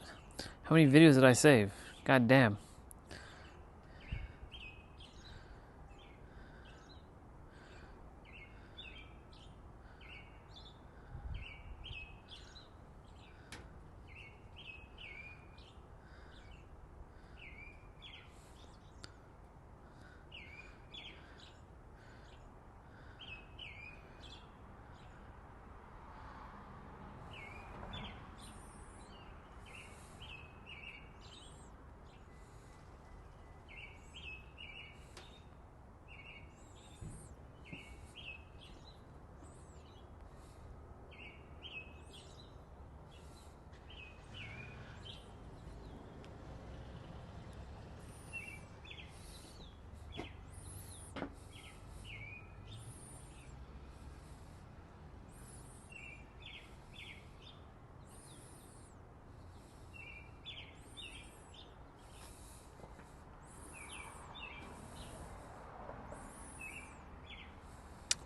How many videos did I save? God damn.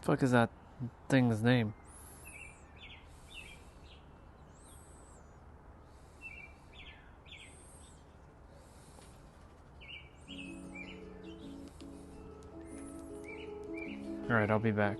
Fuck is that thing's name? Alright, I'll be back.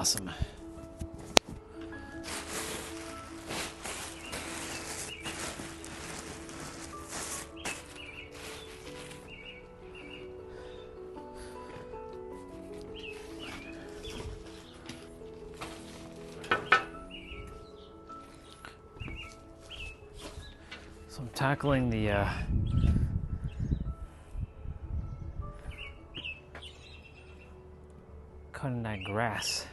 Awesome. So I'm tackling the cutting that grass.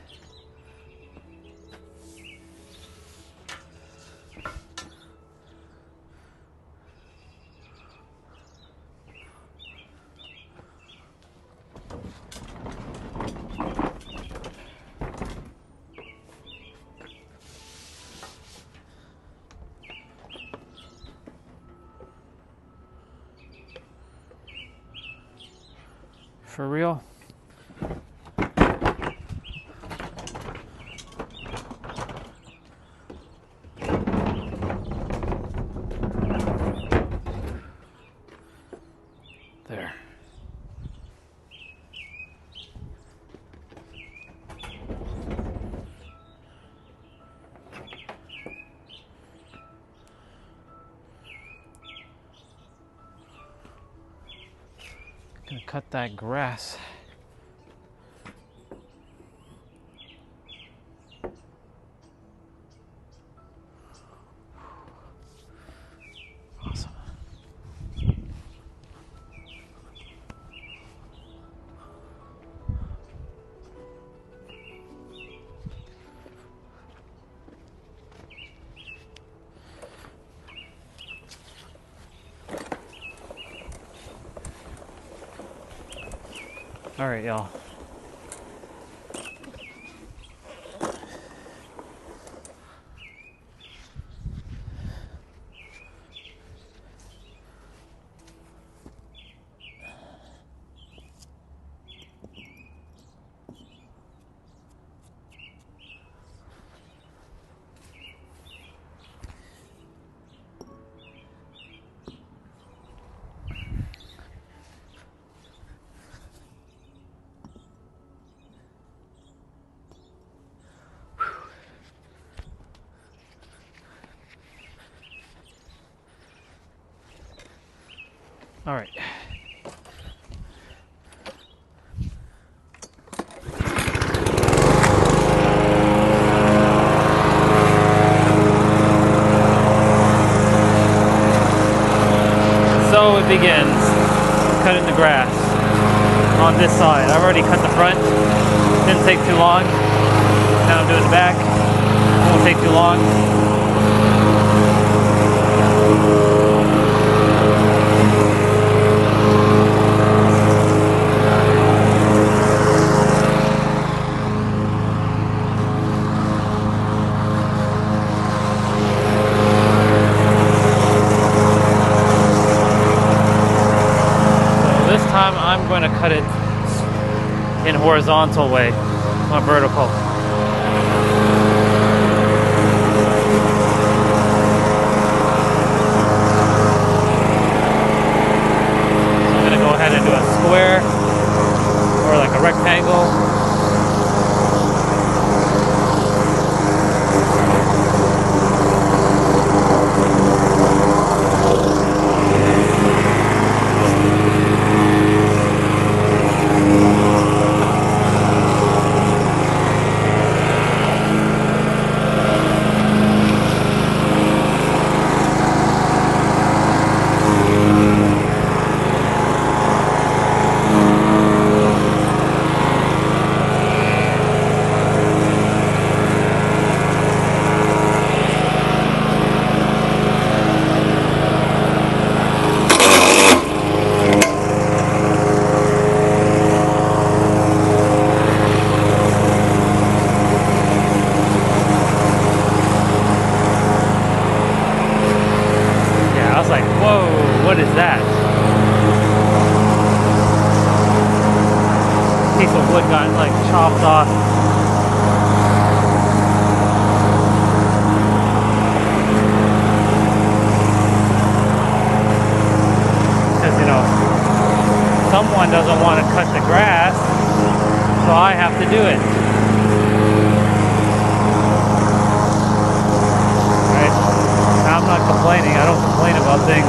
For real? There. Gonna cut that grass. Awesome. All right, y'all. All right. So it begins, cutting the grass on this side. I've already cut the front, didn't take too long. Now I'm doing the back, won't take too long. I'm going to cut it in horizontal way, not vertical. So I'm going to go ahead and do a square or like a rectangle. What is that? Piece of wood got like chopped off. Because, you know, someone doesn't want to cut the grass, so I have to do it. not complaining. I don't complain about things.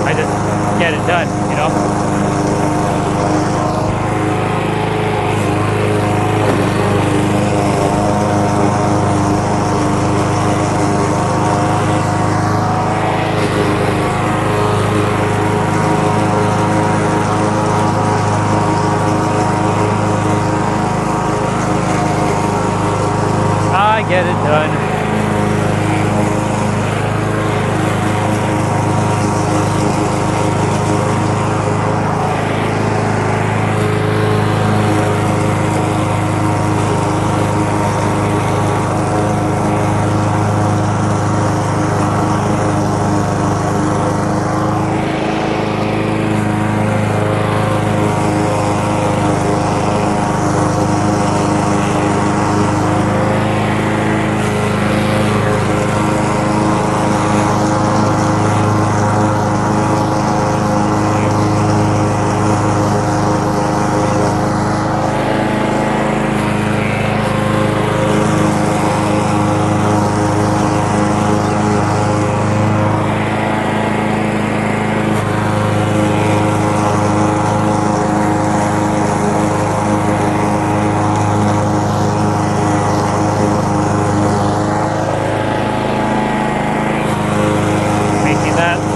I just get it done, you know? I get it done.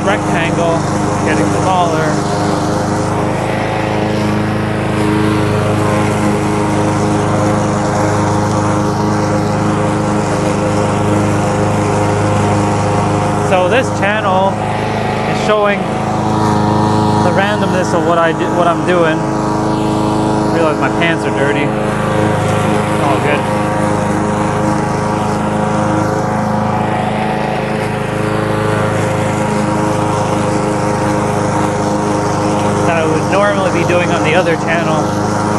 Rectangle getting smaller. So this channel is showing the randomness of what I'm doing. I realize my pants are dirty. All good. I would normally be doing on the other channel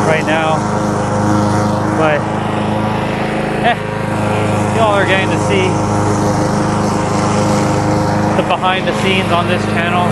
right now, but y'all are getting to see the behind the scenes on this channel.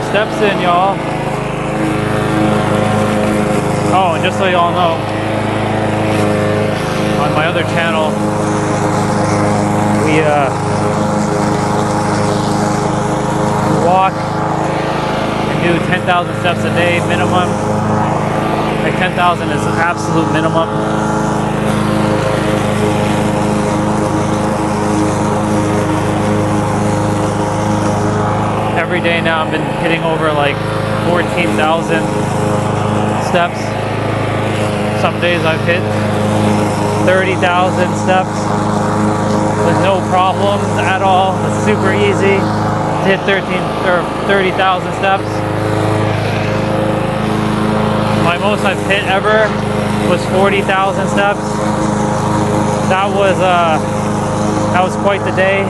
Steps in, y'all. Oh, and just so y'all know, on my other channel, we walk and do 10,000 steps a day minimum. Like 10,000 is absolute minimum. Every day now I've been hitting over like 14,000 steps. Some days I've hit 30,000 steps with no problems at all. It's super easy to hit 30,000 steps. My most I've hit ever was 40,000 steps. That was quite the day.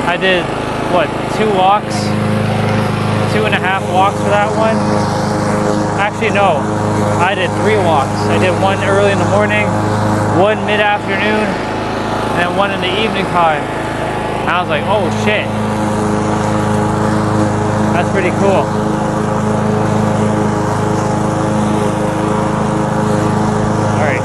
I did what, 2 walks, 2.5 walks for that one. Actually, no, I did 3 walks. I did one early in the morning, one mid-afternoon, and one in the evening time. And I was like, oh shit, that's pretty cool. All right.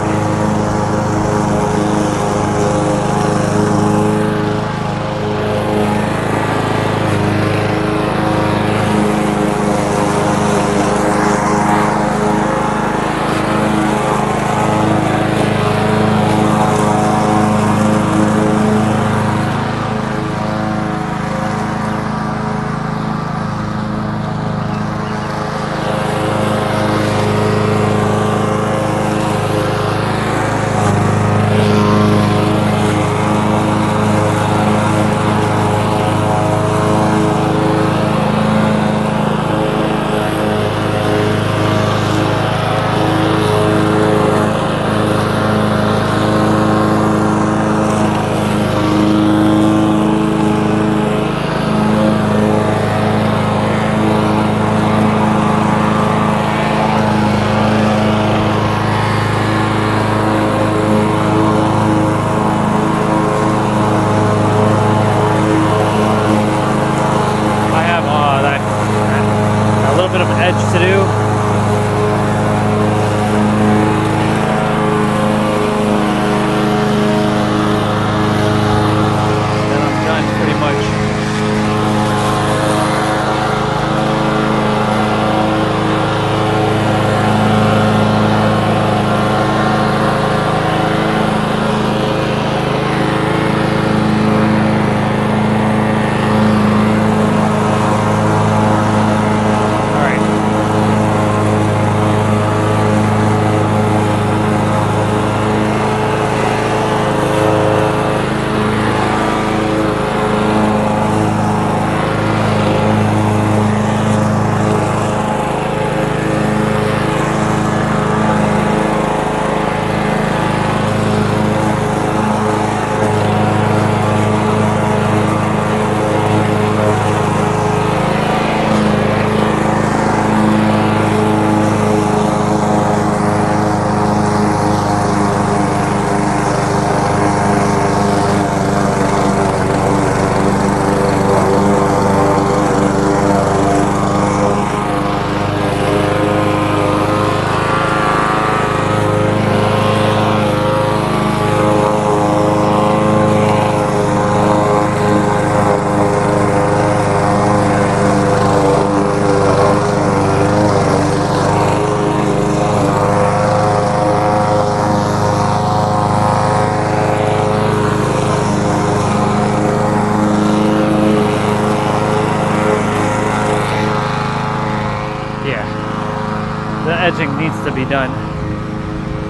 be done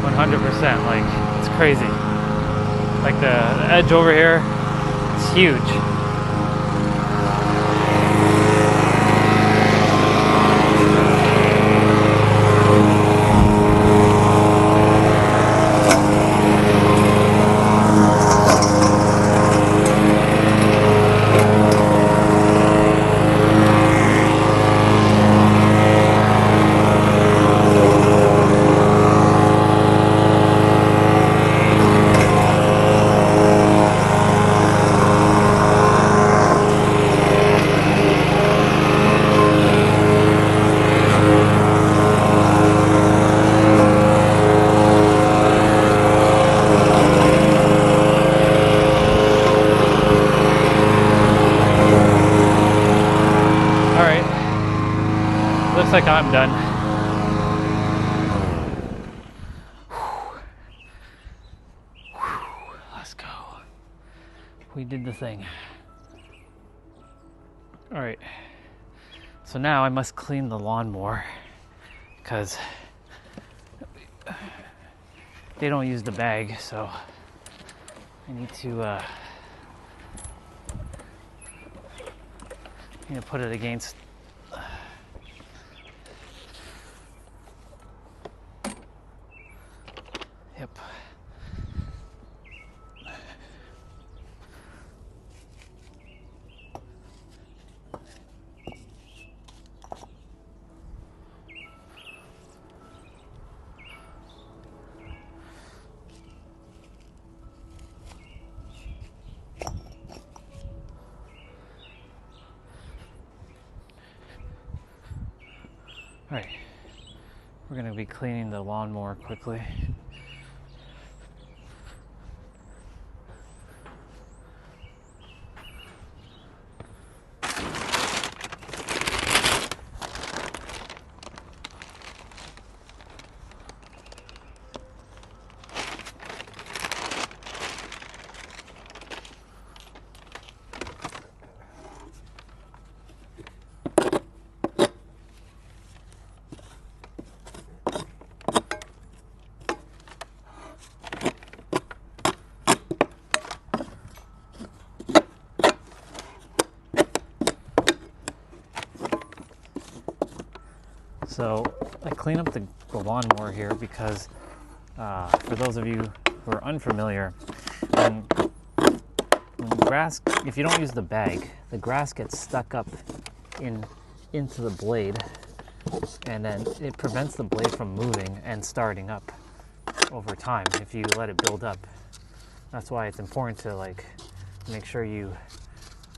100%. Like, it's crazy. Like the edge over here, it's huge. Looks like I'm done. Let's go. We did the thing. All right. So now I must clean the lawnmower because they don't use the bag, so I need to put it against. Yep. All right. We're going to be cleaning the lawnmower quickly. So I clean up the lawnmower here because for those of you who are unfamiliar, when grass, if you don't use the bag, the grass gets stuck up into the blade, and then it prevents the blade from moving and starting up over time if you let it build up. That's why it's important to make sure you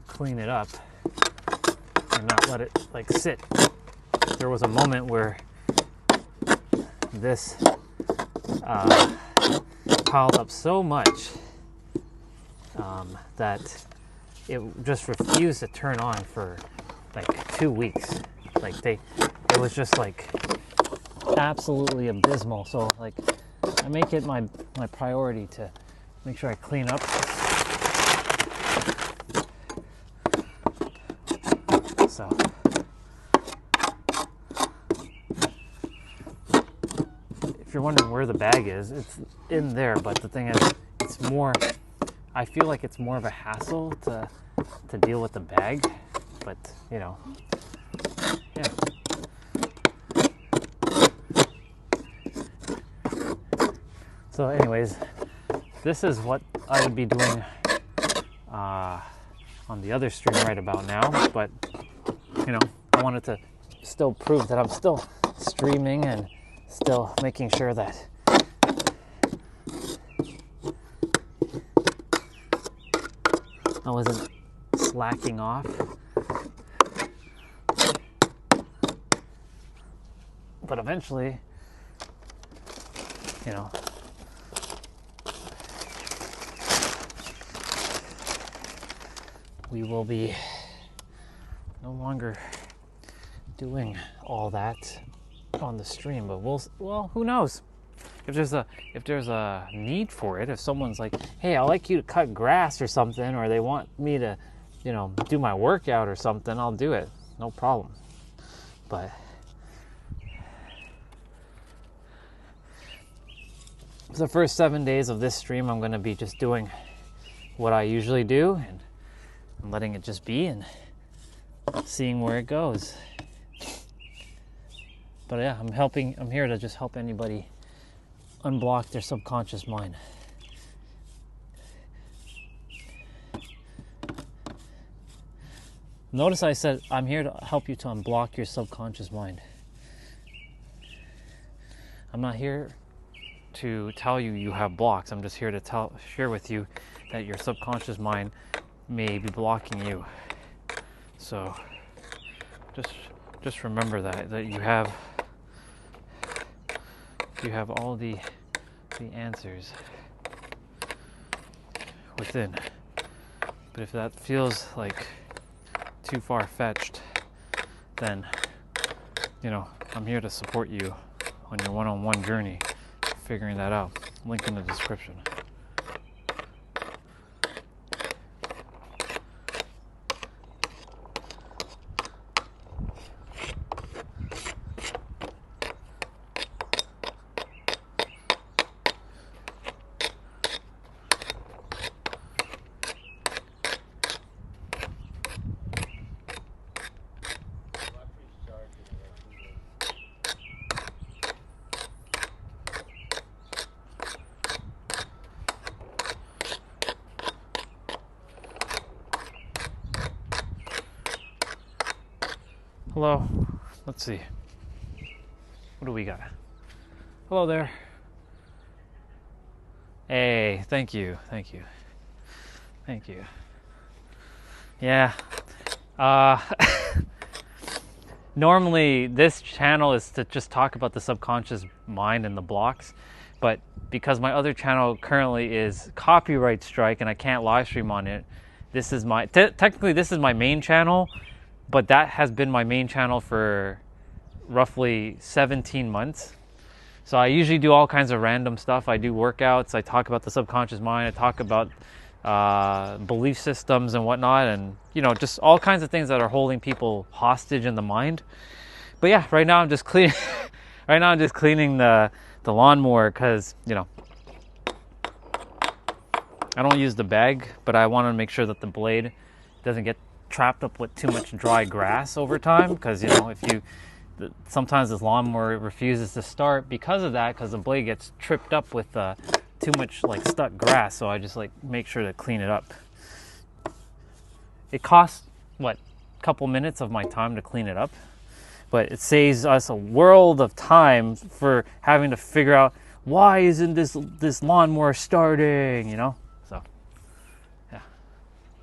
clean it up and not let it sit. There was a moment where this piled up so much that it just refused to turn on for 2 weeks. It was just absolutely abysmal. So I make it my priority to make sure I clean up. So if you're wondering where the bag is, it's in there, but the thing is, I feel like it's more of a hassle to deal with the bag, but yeah. So anyways, this is what I would be doing on the other stream right about now, but I wanted to still prove that I'm still streaming and still making sure that I wasn't slacking off. But eventually, we will be no longer doing all that on the stream, but who knows? If there's a need for it, if someone's like, hey, I'd like you to cut grass or something, or they want me to, do my workout or something, I'll do it. No problem. But For the first 7 days of this stream, I'm going to be just doing what I usually do and letting it just be and seeing where it goes. But yeah, I'm here to just help anybody unblock their subconscious mind. Notice I said I'm here to help you to unblock your subconscious mind. I'm not here to tell you you have blocks. I'm just here to share with you that your subconscious mind may be blocking you. So just remember that you have all the answers within. But if that feels like too far-fetched, then I'm here to support you on your one-on-one journey figuring that out. Link in the description. Hello, let's see. What do we got? Hello there. Hey, thank you. Yeah. Normally this channel is to just talk about the subconscious mind and the blocks, but because my other channel currently is copyright strike and I can't live stream on it, this is my technically this is my main channel. But that has been my main channel for roughly 17 months. So I usually do all kinds of random stuff. I do workouts, I talk about the subconscious mind, I talk about belief systems and whatnot, and just all kinds of things that are holding people hostage in the mind. But yeah, right now I'm just cleaning the lawnmower because I don't use the bag, but I want to make sure that the blade doesn't get trapped up with too much dry grass over time, because sometimes this lawnmower refuses to start because of that, because the blade gets tripped up with too much stuck grass. So I just make sure to clean it up. It costs a couple minutes of my time to clean it up, but it saves us a world of time for having to figure out why isn't this lawnmower starting, so yeah.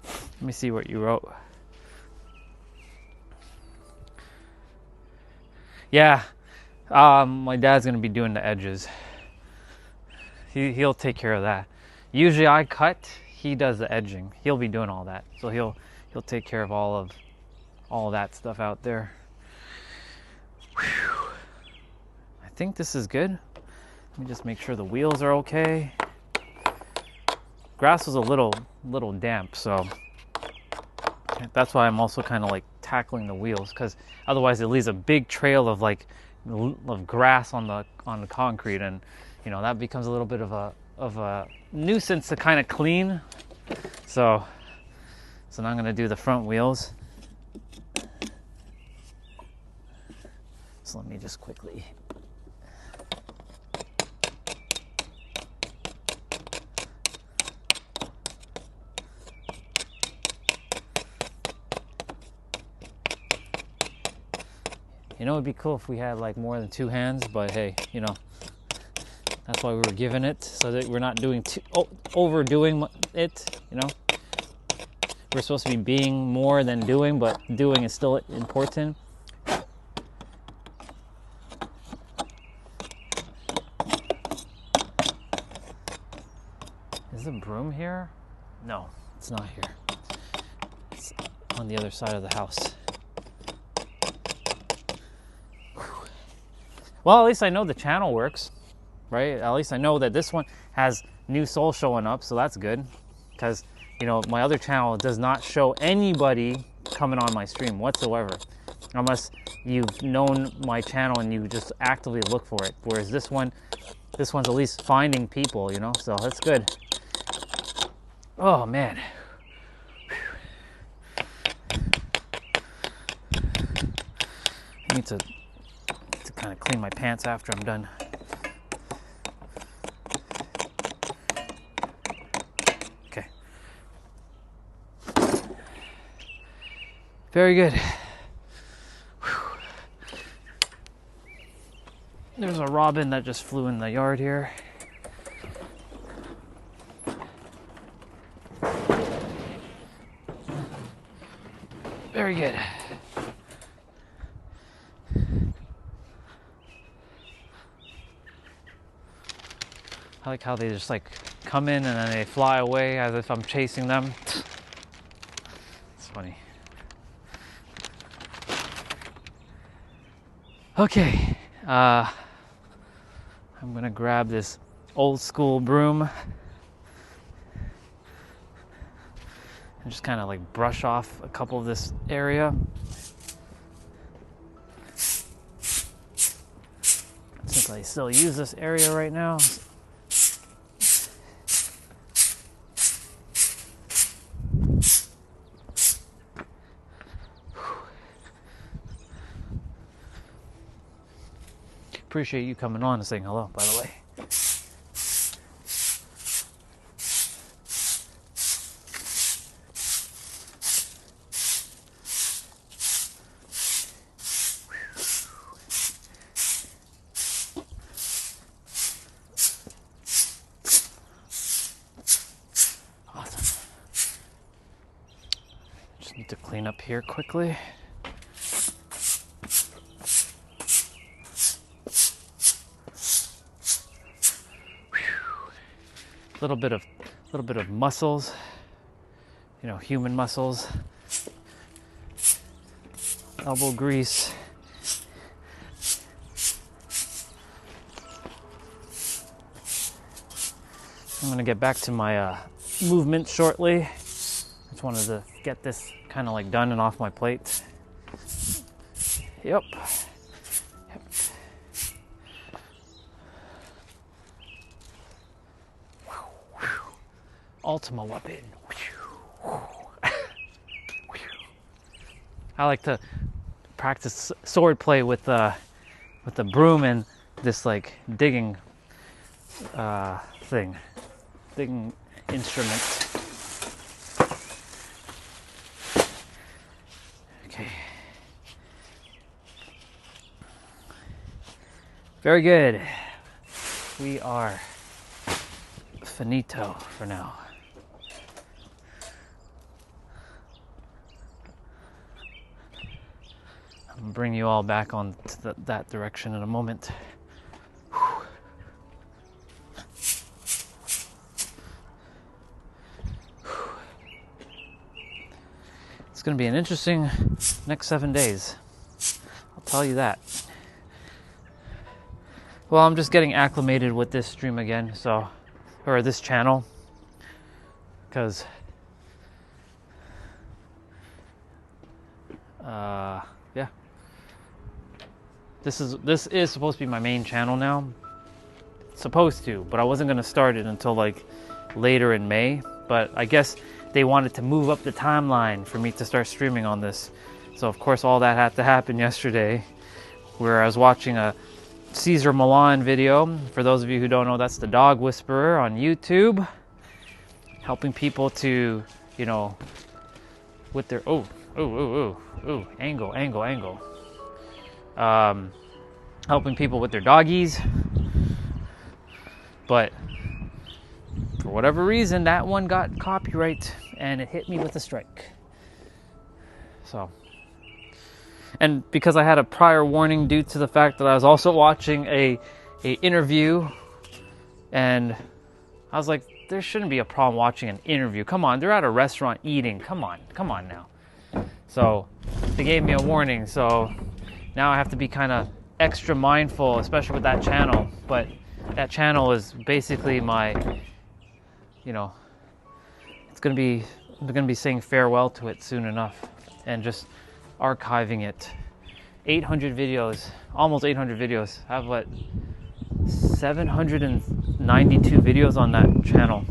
Let me see what you wrote. Yeah, my dad's gonna be doing the edges. He'll take care of that. Usually I cut, he does the edging. He'll be doing all that, so he'll take care of all of that stuff out there. Whew. I think this is good. Let me just make sure the wheels are okay. Grass was a little damp, so that's why I'm also kind of tackling the wheels, because otherwise it leaves a big trail of of grass on the concrete, and that becomes a little bit of a nuisance to kind of clean. So now I'm going to do the front wheels. So let me just quickly. It'd be cool if we had more than two hands, but hey, that's why we were given it, so that we're not overdoing it, We're supposed to be being more than doing, but doing is still important. Is the broom here? No, it's not here. It's on the other side of the house. Well, at least I know the channel works, right? At least I know that this one has new souls showing up, so that's good. Because, my other channel does not show anybody coming on my stream whatsoever. unless you've known my channel and you just actively look for it. Whereas this one's at least finding people, you know, so that's good. Oh man. I need to kind of clean my pants after I'm done. Okay. Very good. Whew. There's a robin that just flew in the yard here. Very good. I like how they just like come in and then they fly away as if I'm chasing them. It's funny. Okay, I'm gonna grab this old school broom and just kind of like brush off a couple of this area. Since I still use this area right now. Appreciate you coming on and saying hello, by the way. Awesome. Just need to clean up here quickly. Little bit of muscles, you know, human muscles, elbow grease. I'm gonna get back to my movement shortly. Just wanted to get this kind of like done and off my plate. Yep. Ultima weapon. I like to practice swordplay with the broom and this like digging digging instrument. Okay. Very good. We are finito for now. I'll bring you all back on to that direction in a moment. Whew. It's going to be an interesting next 7 days. I'll tell you that. Well, I'm just getting acclimated with this stream again, so, or this channel, because yeah. This is supposed to be my main channel now. It's supposed to, but I wasn't going to start it until like later in May. But I guess they wanted to move up the timeline for me to start streaming on this. So of course all that had to happen yesterday, where I was watching a Cesar Millan video. For those of you who don't know, that's the dog whisperer on YouTube, helping people to, you know, with their angle. Helping people with their doggies, but for whatever reason that one got copyright and it hit me with a strike. So, and because I had a prior warning due to the fact that I was also watching a interview, and I was like, there shouldn't be a problem watching an interview. Come on, they're at a restaurant eating. Come on now. So they gave me a warning, so now I have to be kind of extra mindful, especially with that channel. But that channel is basically my, you know, I'm gonna be saying farewell to it soon enough and just archiving it 800 videos, almost 800 videos. I have what, 792 videos on that channel,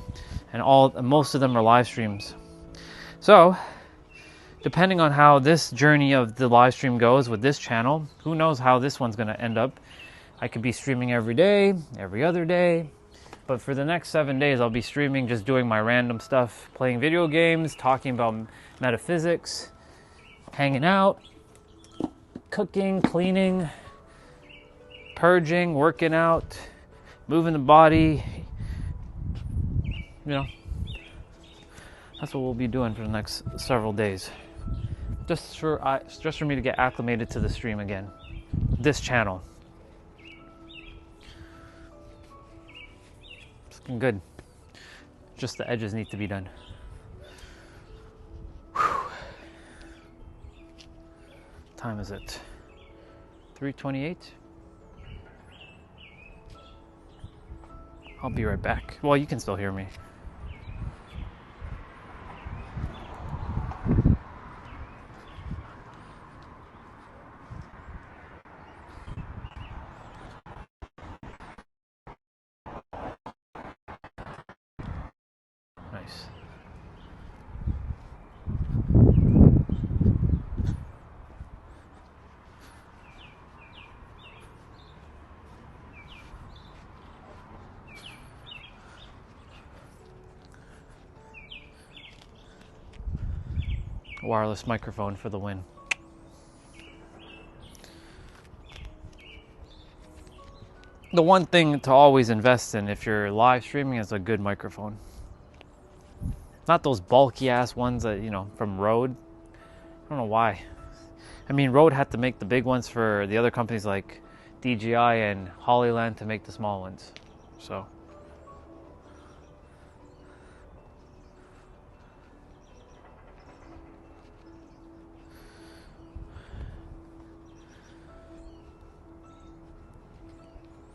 and most of them are live streams. So depending on how this journey of the live stream goes with this channel, who knows how this one's going to end up. I could be streaming every day, every other day, but for the next 7 days I'll be streaming, just doing my random stuff, playing video games, talking about metaphysics, hanging out, cooking, cleaning, purging, working out, moving the body. You know, that's what we'll be doing for the next several days. Just for me to get acclimated to the stream again. This channel. It's looking good. Just the edges need to be done. Whew. Time is it? 3:28. I'll be right back. Well, you can still hear me. Nice. Wireless microphone for the win. The one thing to always invest in if you're live streaming is a good microphone. Not those bulky ass ones that, you know, from Rode. I don't know why. I mean, Rode had to make the big ones for the other companies like DJI and Hollyland to make the small ones. So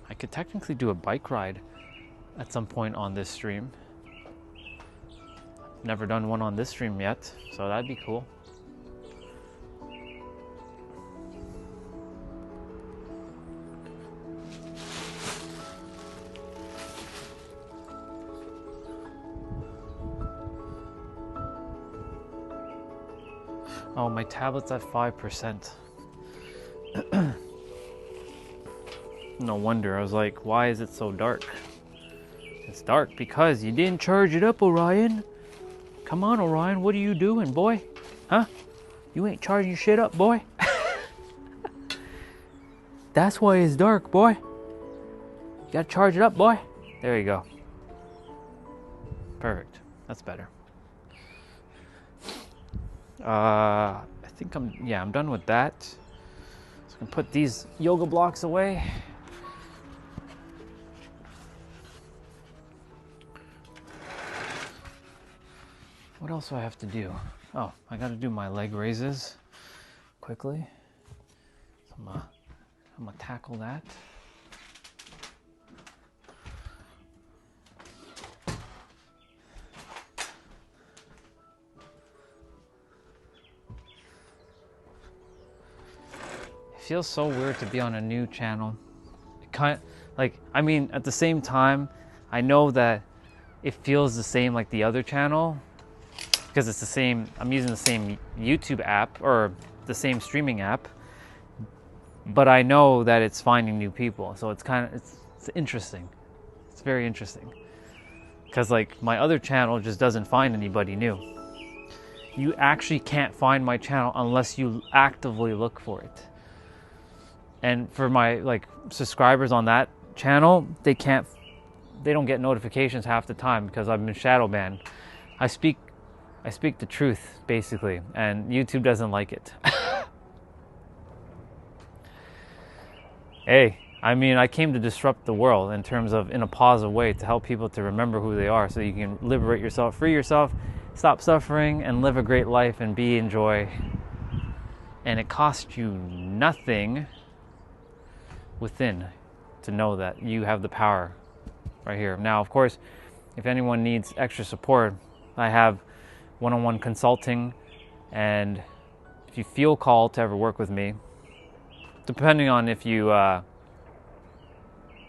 I could technically do a bike ride at some point on this stream. Never done one on this stream yet, so that'd be cool. Oh, my tablet's at 5%. No wonder. I was like, why is it so dark? It's dark because you didn't charge it up, Orion. Come on, Orion, what are you doing, boy? Huh? You ain't charging your shit up, boy. That's why it's dark, boy. You gotta charge it up, boy. There you go. Perfect. That's better. I think I'm done with that. So I can put these yoga blocks away. What else do I have to do? Oh, I gotta do my leg raises quickly. So I'm gonna tackle that. It feels so weird to be on a new channel. It I mean, at the same time, I know that it feels the same like the other channel, because it's the same, I'm using the same YouTube app or the same streaming app, but I know that it's finding new people. So it's interesting. It's very interesting. Because like my other channel just doesn't find anybody new. You actually can't find my channel unless you actively look for it. And for my like subscribers on that channel, they don't get notifications half the time because I've been shadow banned. I speak the truth, basically, and YouTube doesn't like it. Hey, I mean, I came to disrupt the world in terms of, in a positive way, to help people to remember who they are so you can liberate yourself, free yourself, stop suffering, and live a great life and be in joy. And it costs you nothing within to know that you have the power right here. Now, of course, if anyone needs extra support, I have one-on-one consulting, and if you feel called to ever work with me, depending on if you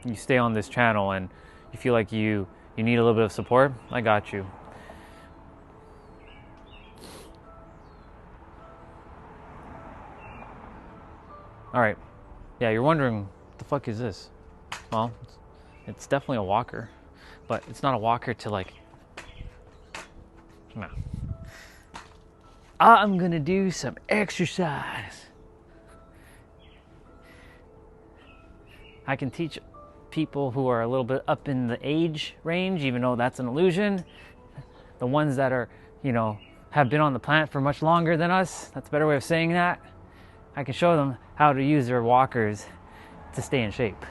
you stay on this channel and you feel like you need a little bit of support, I got you. All right. Yeah, you're wondering, what the fuck is this? Well, it's definitely a walker, but it's not a walker to like, no. I'm gonna do some exercise. I can teach people who are a little bit up in the age range, even though that's an illusion. The ones that are, you know, have been on the planet for much longer than us, that's a better way of saying that. I can show them how to use their walkers to stay in shape.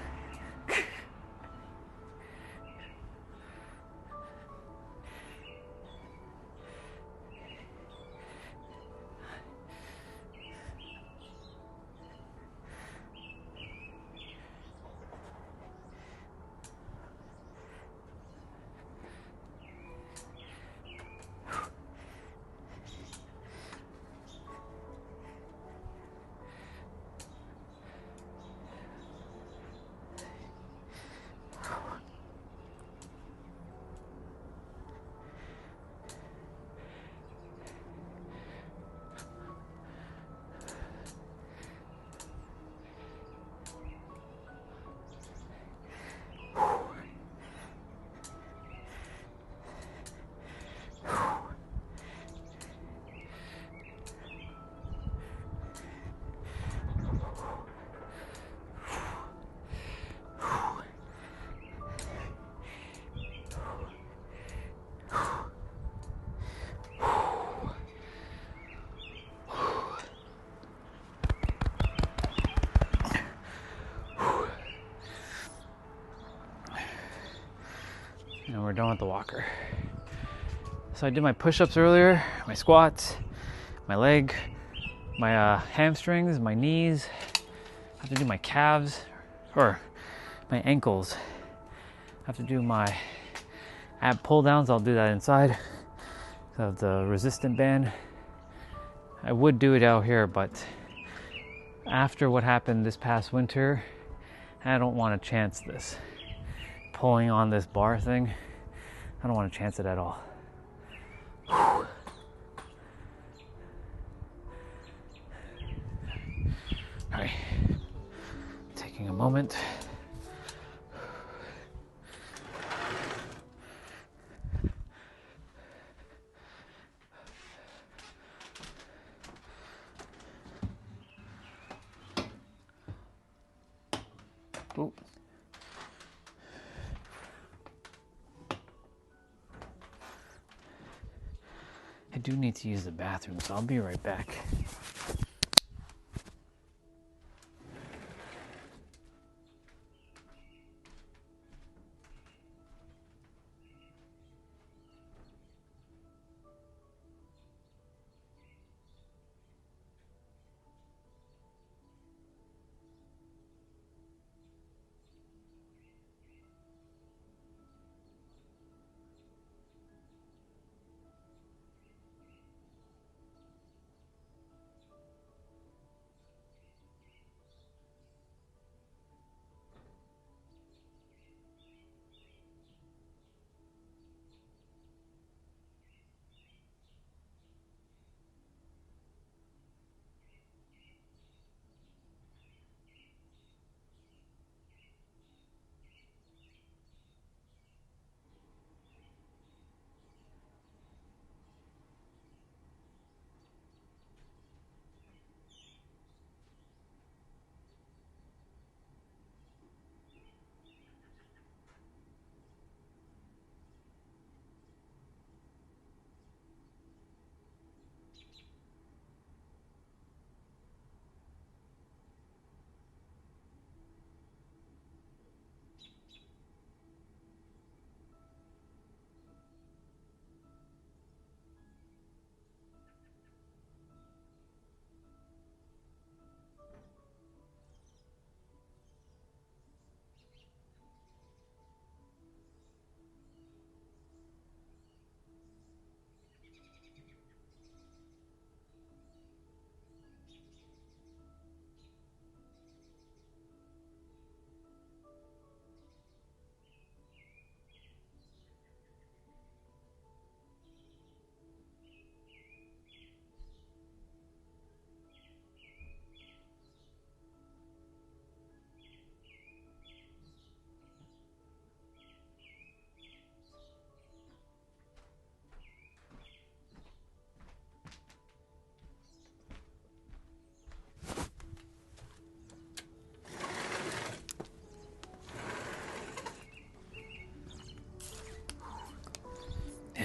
And we're done with the walker. So I did my push-ups earlier, my squats, my leg, my hamstrings, my knees. I have to do my calves, or my ankles. I have to do my ab pull downs. I'll do that inside. I have the resistant band. I would do it out here, but after what happened this past winter, I don't want to chance this. Pulling on this bar thing, I don't want to chance it at all. Whew. All right, taking a moment. Ooh. I do need to use the bathroom, so I'll be right back.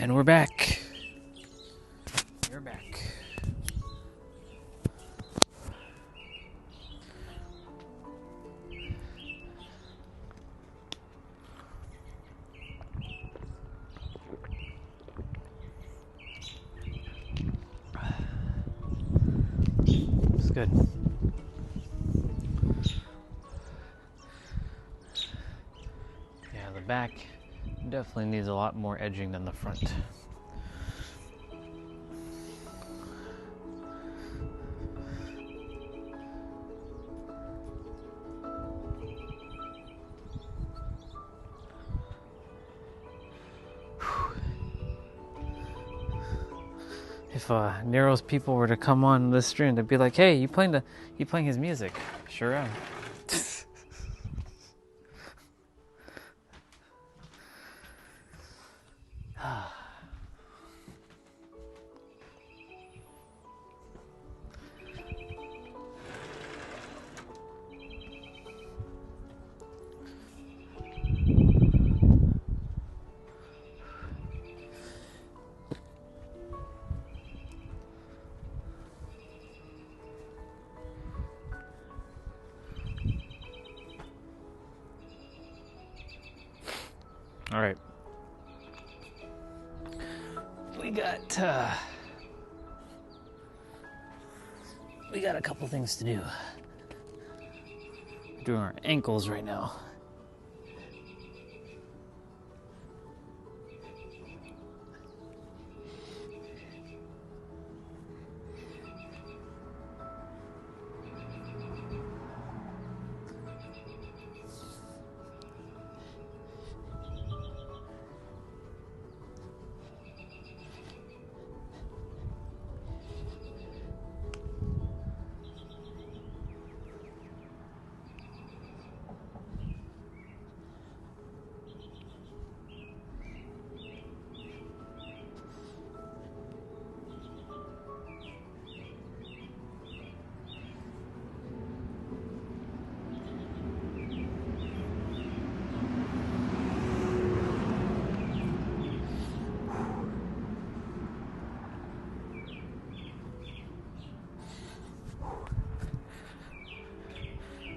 And we're back. You're back. It's good. Yeah, the back definitely needs a lot more edging than the front. If Nero's people were to come on this stream, they'd be like, "Hey, you playing his music?" Sure am. All right. We got a couple things to do. We're doing our ankles right now.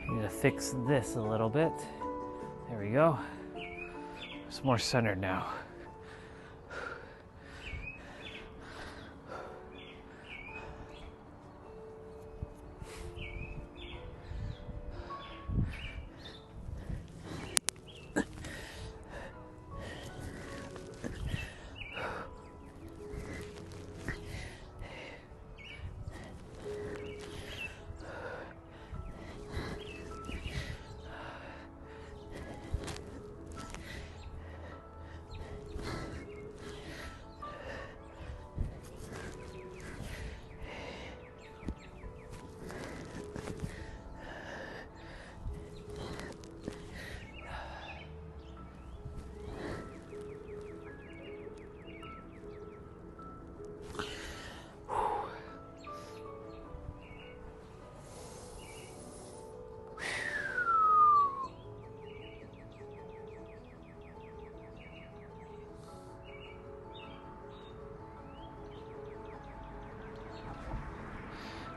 Need to fix this a little bit. There we go. It's more centered now.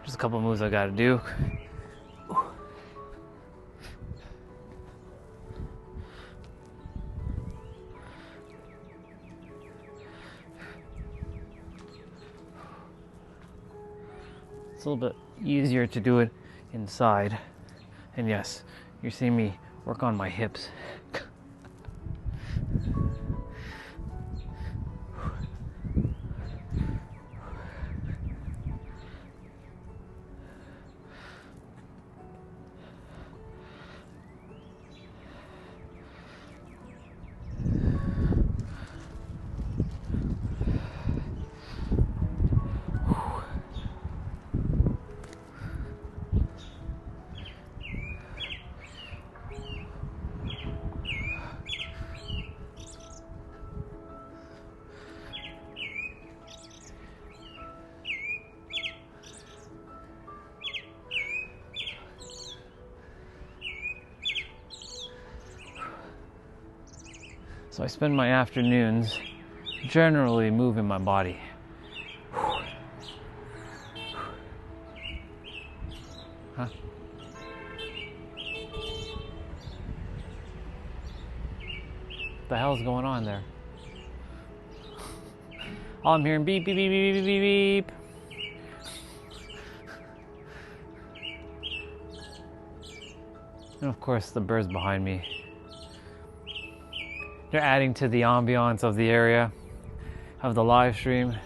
Just a couple moves I gotta do. It's a little bit easier to do it inside. And yes, you're seeing me work on my hips. So I spend my afternoons generally moving my body. Huh? What the hell's going on there? All I'm hearing beep, beep, beep, beep, beep, beep, beep. And of course the birds behind me. They're adding to the ambiance of the area, of the live stream.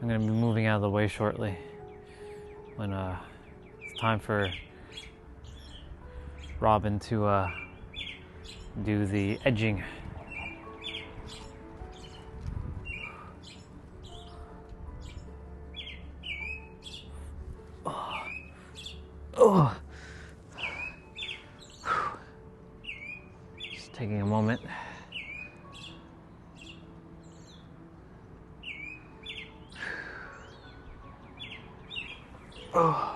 I'm gonna be moving out of the way shortly when it's time for Robin to do the edging. Oh. Just taking a moment. Oh.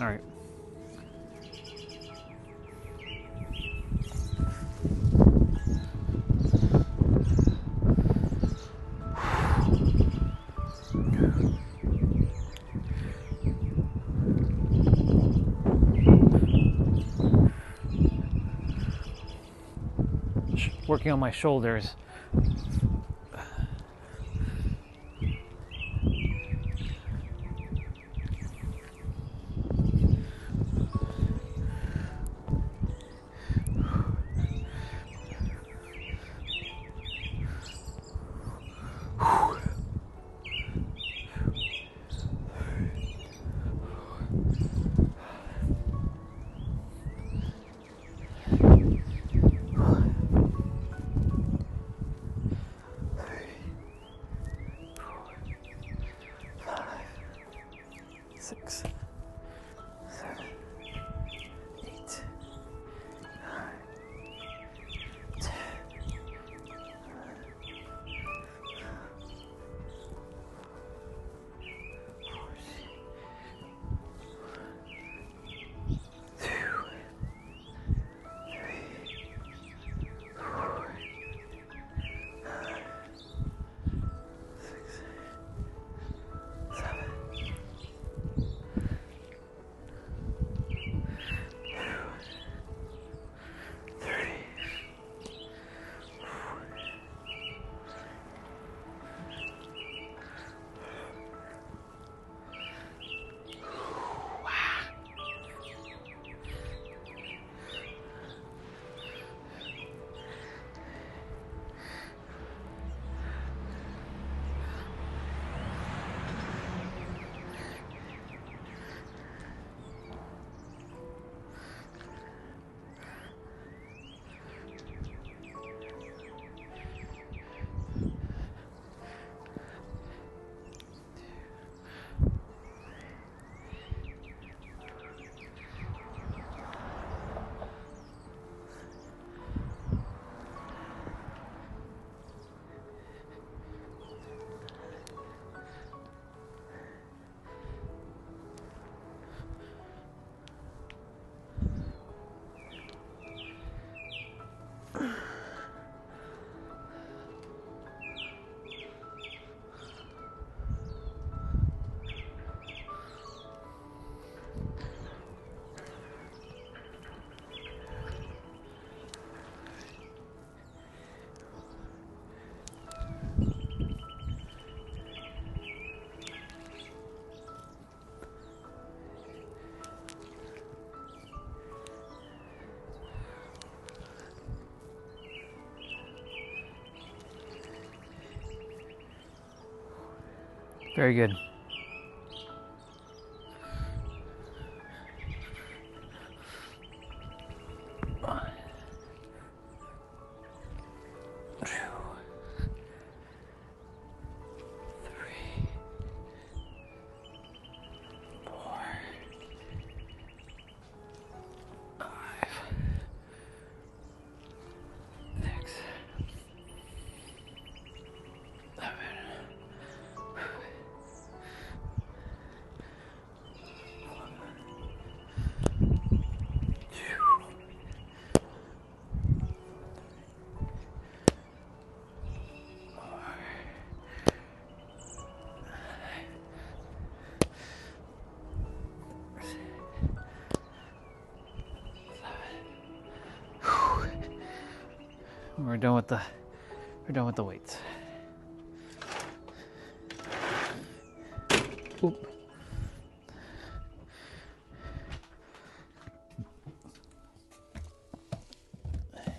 All right. Working on my shoulders. Very good. We're done with the weights. Oop. All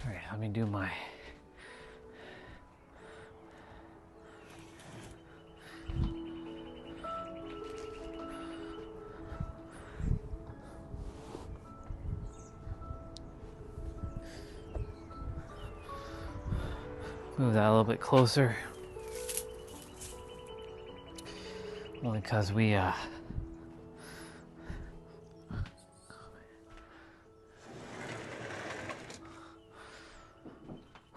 right, let me do my move that a little bit closer. Only because we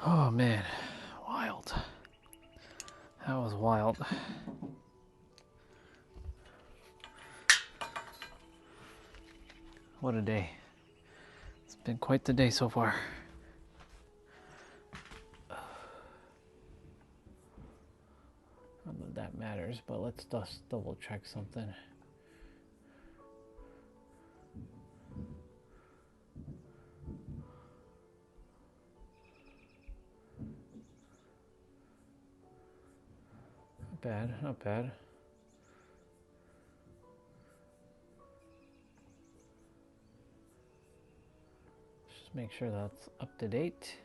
oh man, wild. That was wild. What a day. It's been quite the day so far. Not that that matters, but let's just double check something. Not bad, not bad. Just make sure that's up to date.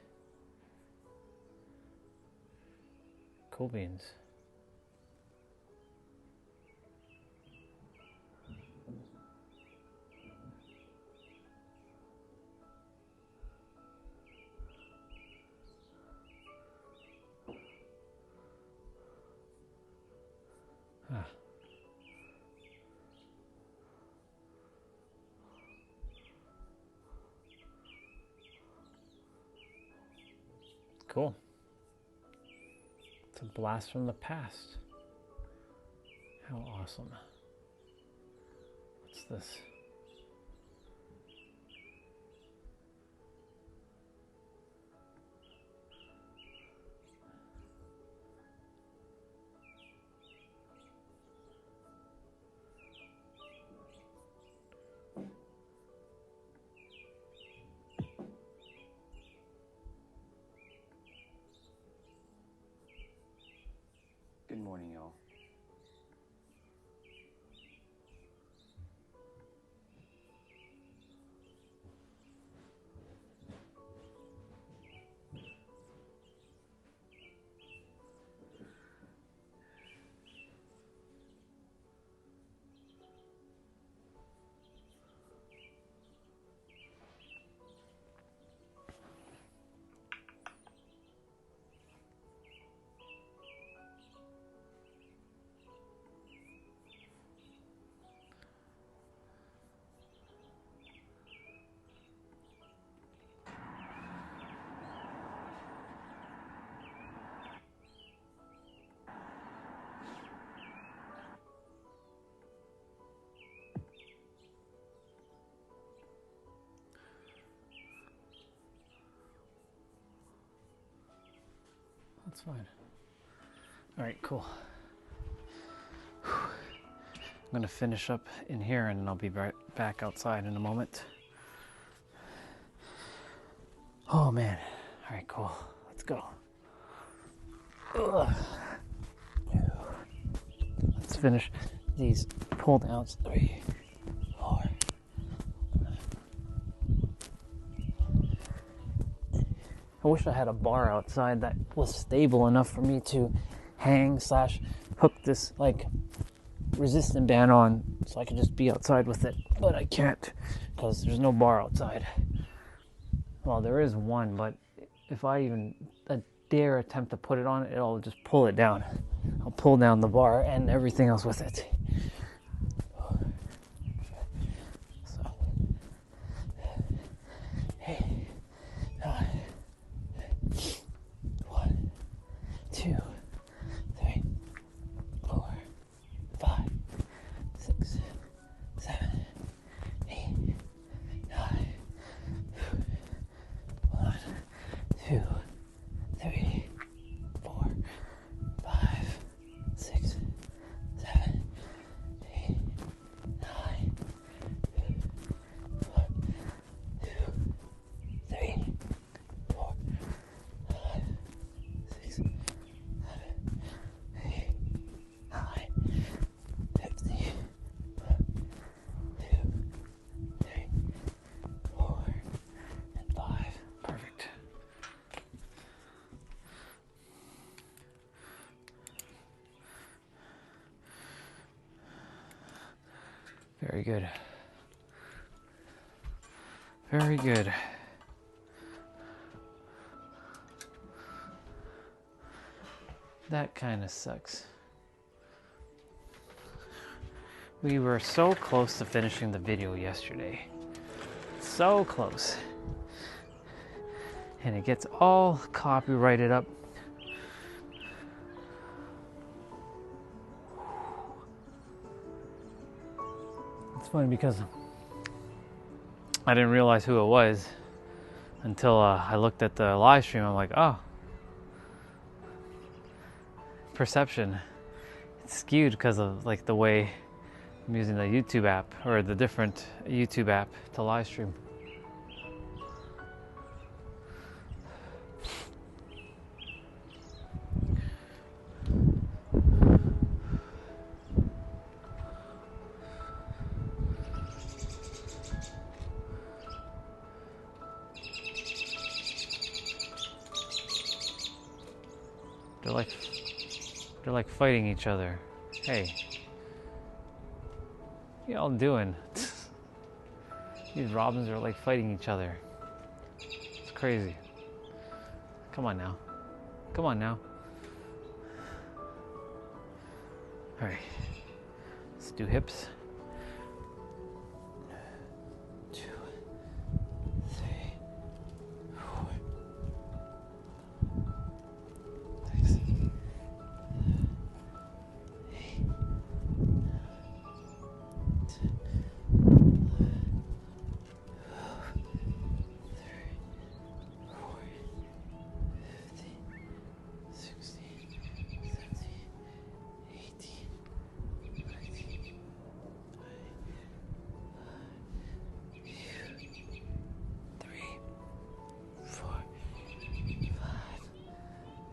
Cool beans. Huh. Cool. It's a blast from the past. How awesome. What's this? Good morning, y'all. That's fine. All right, cool. I'm gonna finish up in here and I'll be right back outside in a moment. Oh man. All right, cool. Let's go. Ugh. Let's finish these pull downs. 3, 4. I wish I had a bar outside that was stable enough for me to hang / hook this like resistant band on so I can just be outside with it, but I can't because there's no bar outside. Well, there is one, but if I even dare attempt to put it on, it'll just pull it down. I'll pull down the bar and everything else with it. So, hey, 1, 2, 3, 4, 5, 6, 7, 8, 9. 1, 2, 3, 4, 5, 6, 7, 8, 9. 1, 2, 3, 4, 5, 6, 7, 8, 9, 50. 1, 2, 3, 4, and 5. Perfect. Very good. Very good. That kind of sucks. We were so close to finishing the video yesterday. So close. And it gets all copyrighted up. It's funny because I didn't realize who it was until I looked at the live stream. I'm like, oh, perception. It's skewed because of like the way I'm using the YouTube app or the different YouTube app to live stream. They're like fighting each other. Hey, what y'all doing? These robins are like fighting each other. It's crazy. Come on now. Come on now. All right, let's do hips. 2, 3, 4,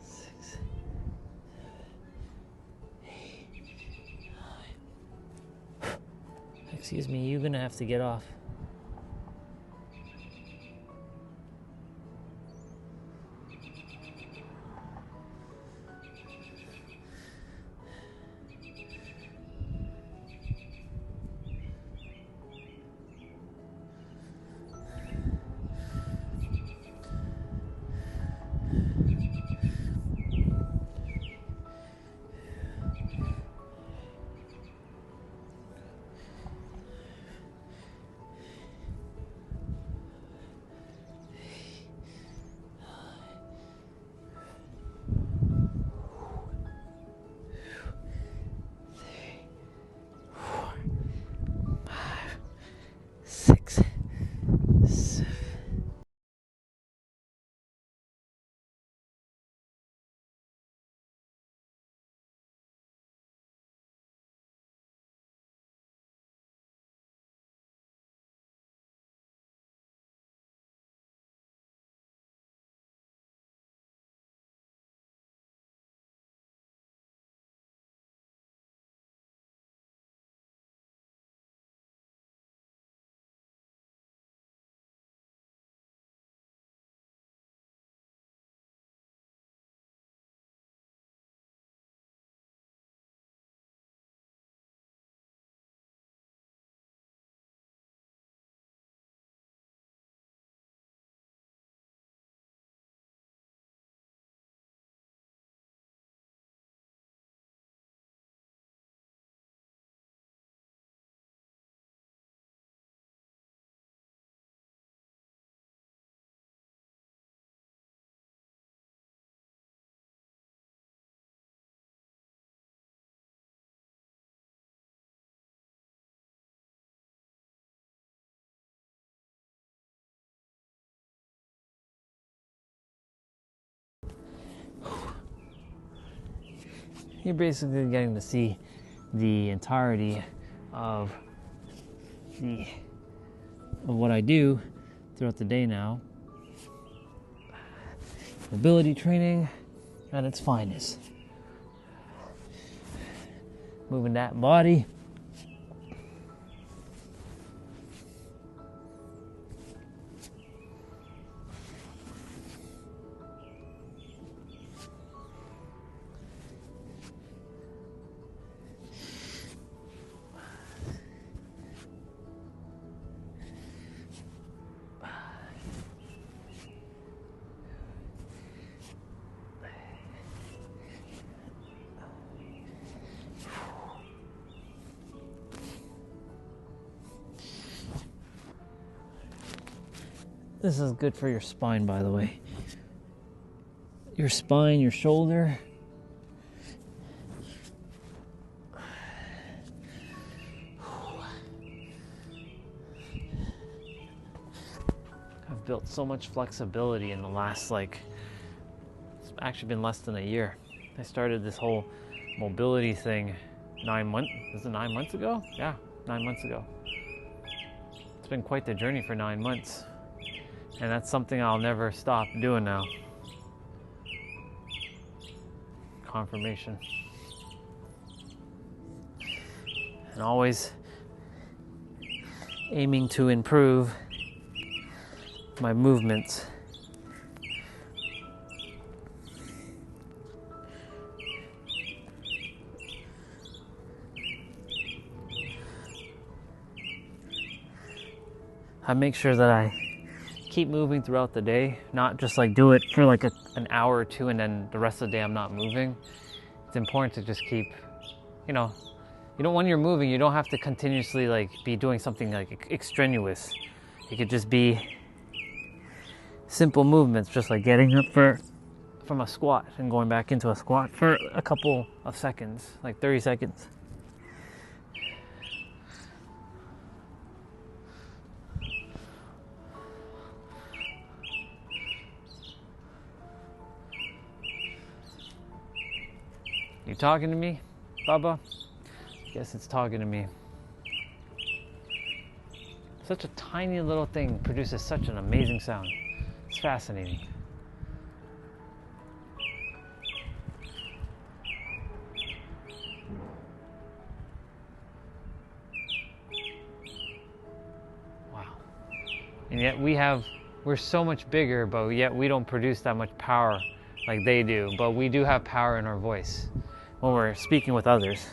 6, 8, excuse me, you're gonna have to get off. you're basically getting to see the entirety of what I do throughout the day now. Mobility training at its finest. Moving that body. This is good for your spine, by the way. Your spine, your shoulder. I've built so much flexibility in the last, it's actually been less than a year. I started this whole mobility thing 9 months, was it 9 months ago? Yeah, 9 months ago. It's been quite the journey for 9 months. And that's something I'll never stop doing now. Confirmation. And always aiming to improve my movements. I make sure that I keep moving throughout the day, not just do it for an hour or two and then the rest of the day I'm not moving. It's important to just keep, when you're moving, you don't have to continuously be doing something extraneous. It could just be simple movements, just like getting up from a squat and going back into a squat for a couple of seconds, 30 seconds. You talking to me, Baba? Guess it's talking to me. Such a tiny little thing produces such an amazing sound. It's fascinating. Wow. And yet we're so much bigger, but yet we don't produce that much power like they do. But we do have power in our voice when we're speaking with others.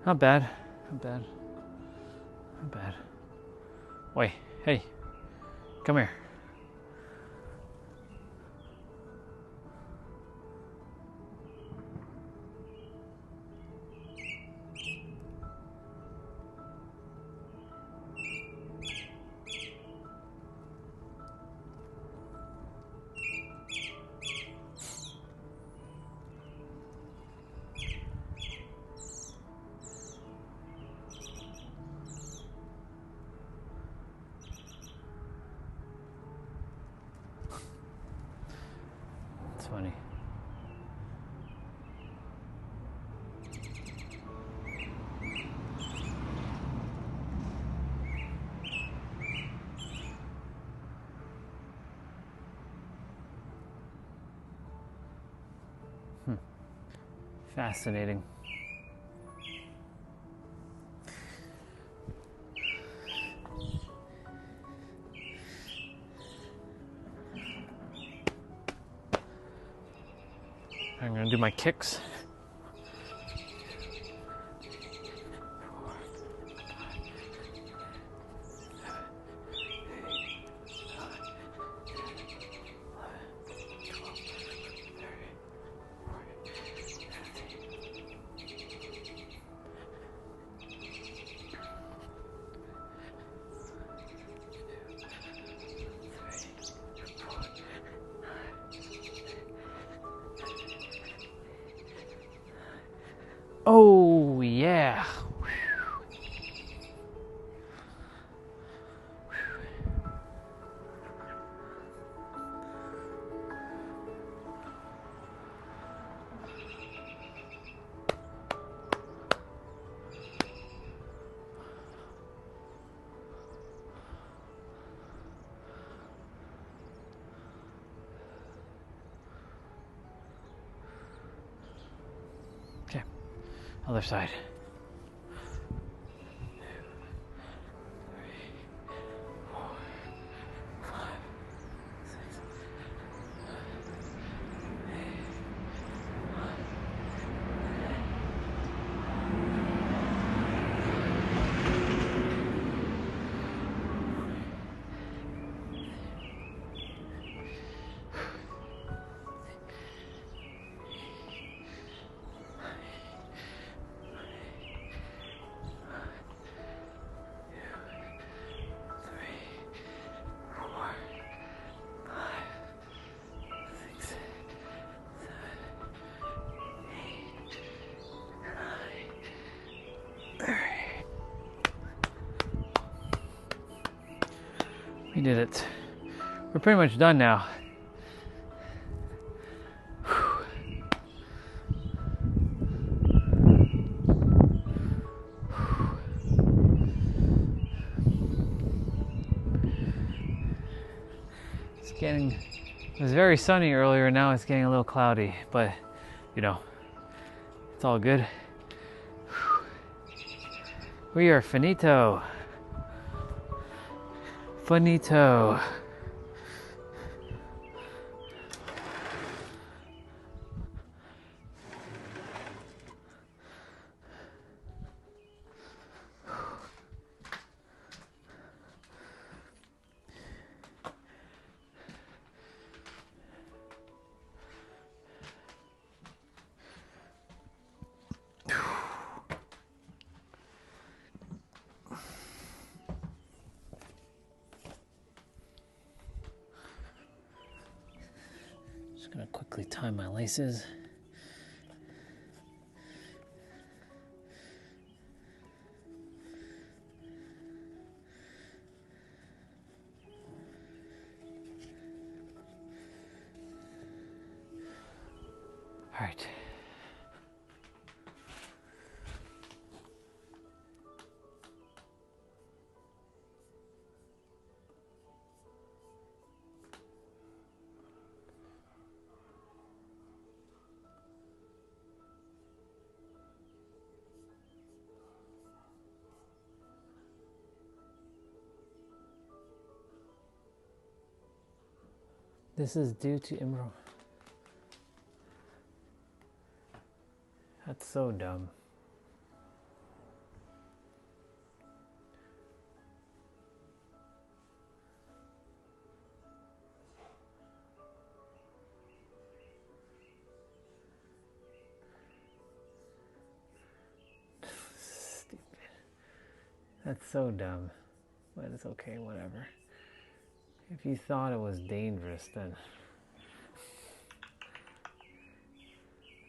Not bad. Not bad. Not bad. Wait, hey, come here. Fascinating. I'm gonna do my kicks. Oh, yeah. Okay, other side. We did it. We're pretty much done now. It was very sunny earlier, now it's getting a little cloudy, but you know, it's all good. We are finito. Finito. Just gonna quickly tie my laces. All right. This is due to improv. That's so dumb. Stupid. That's so dumb. But it's okay, whatever. If you thought it was dangerous, then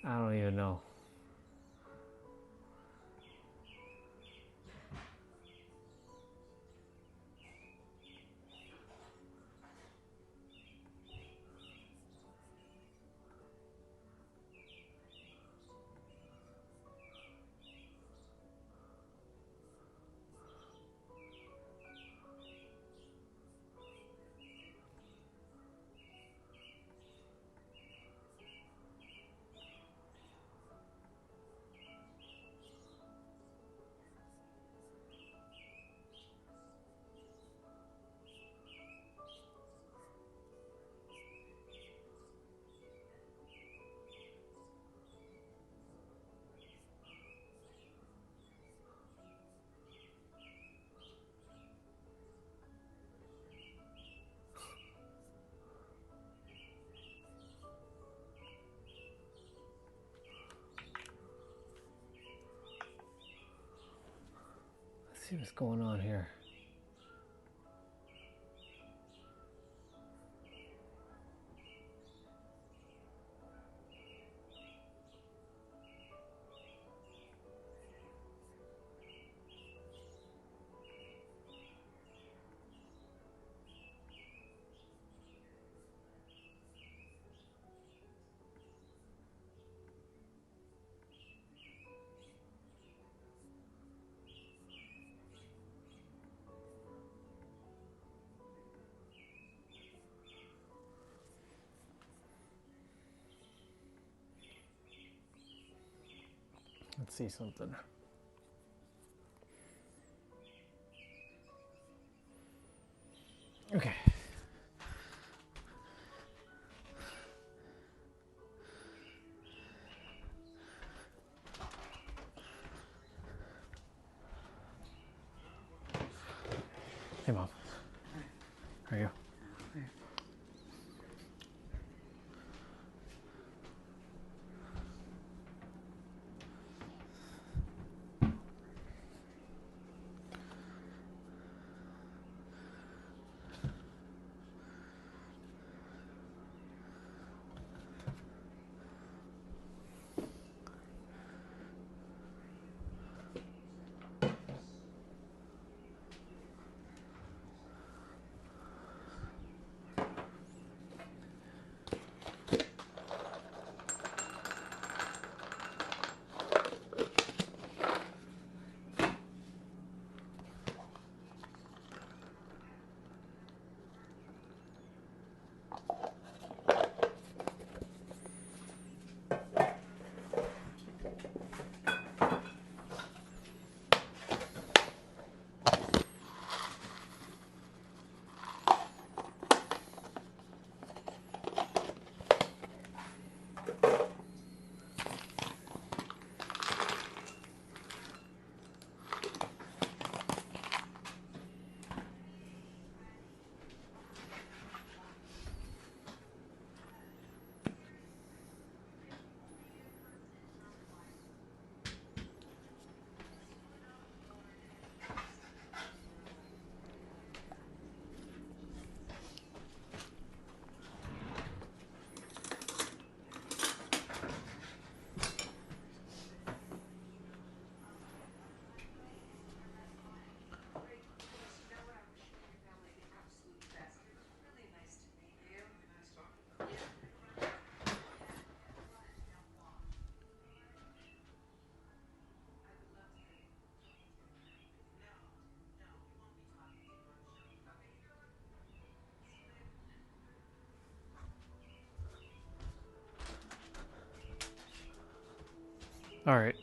I don't even know. Let's see what's going on here. Let's see something. Okay. Hey, Mom. How are you? All right,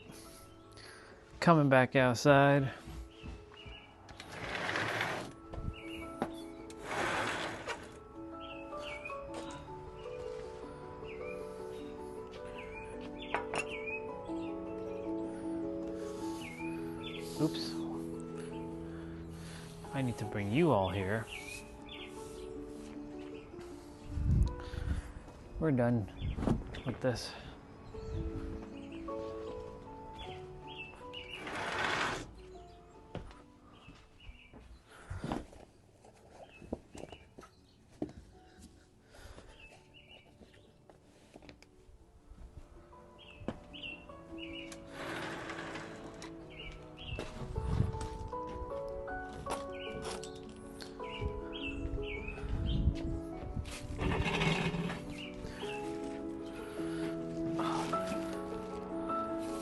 coming back outside. Oops. I need to bring you all here. We're done with this.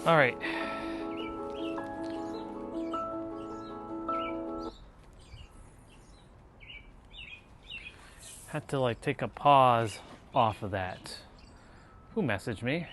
All right. Had to like take a pause off of that. Who messaged me?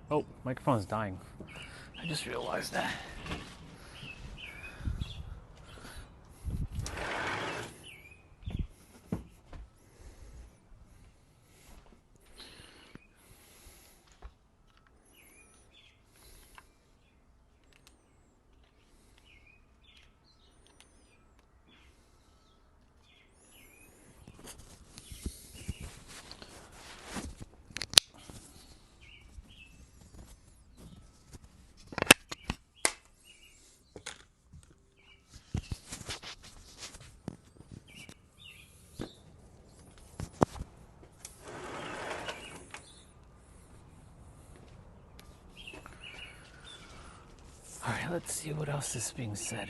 Oh, microphone's dying. I just realized that. Alright, let's see what else is being said.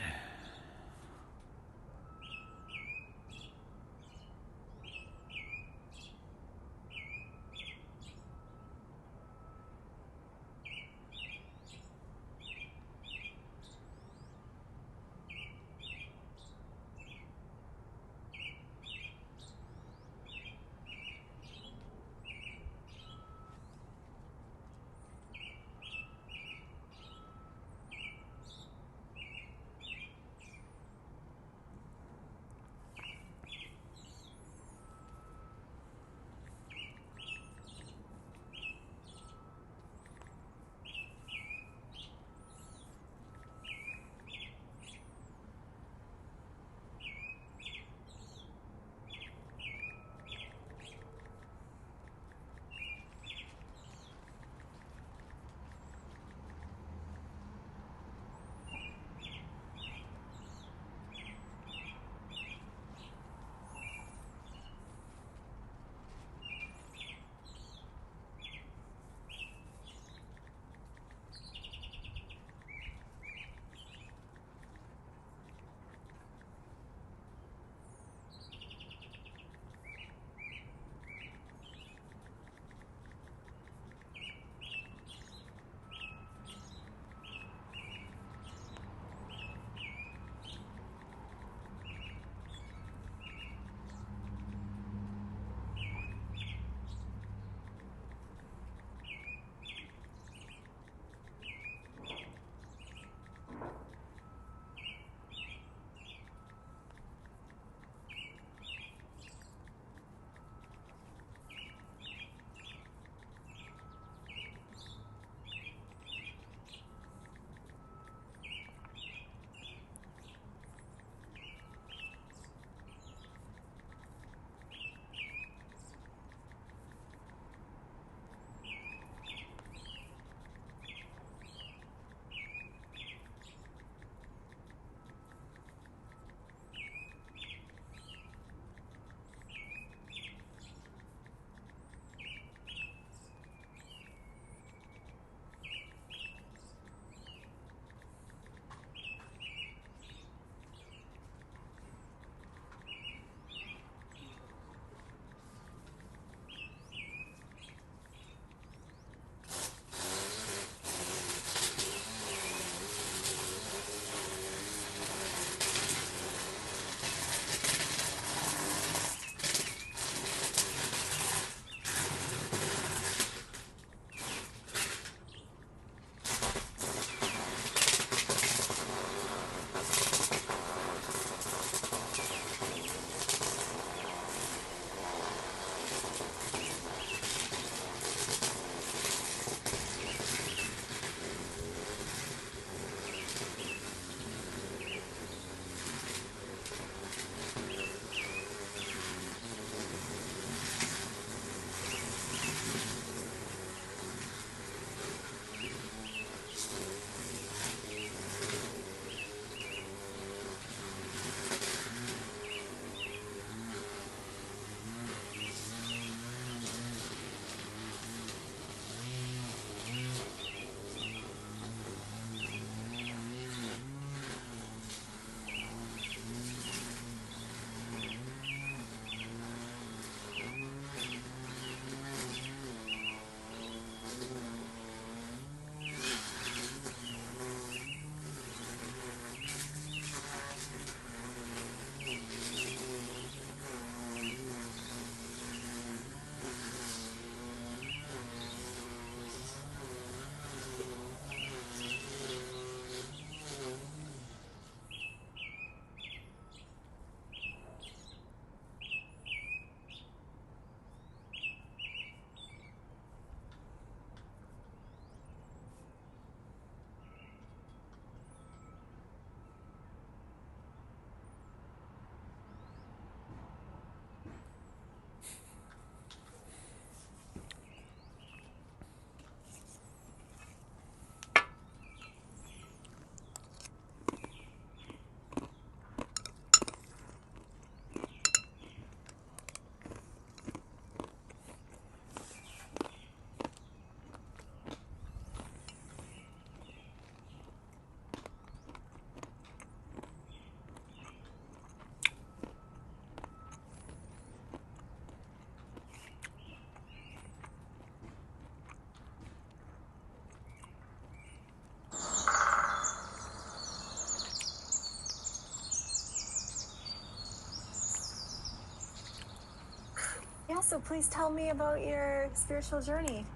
Yeah, so please tell me about your spiritual journey.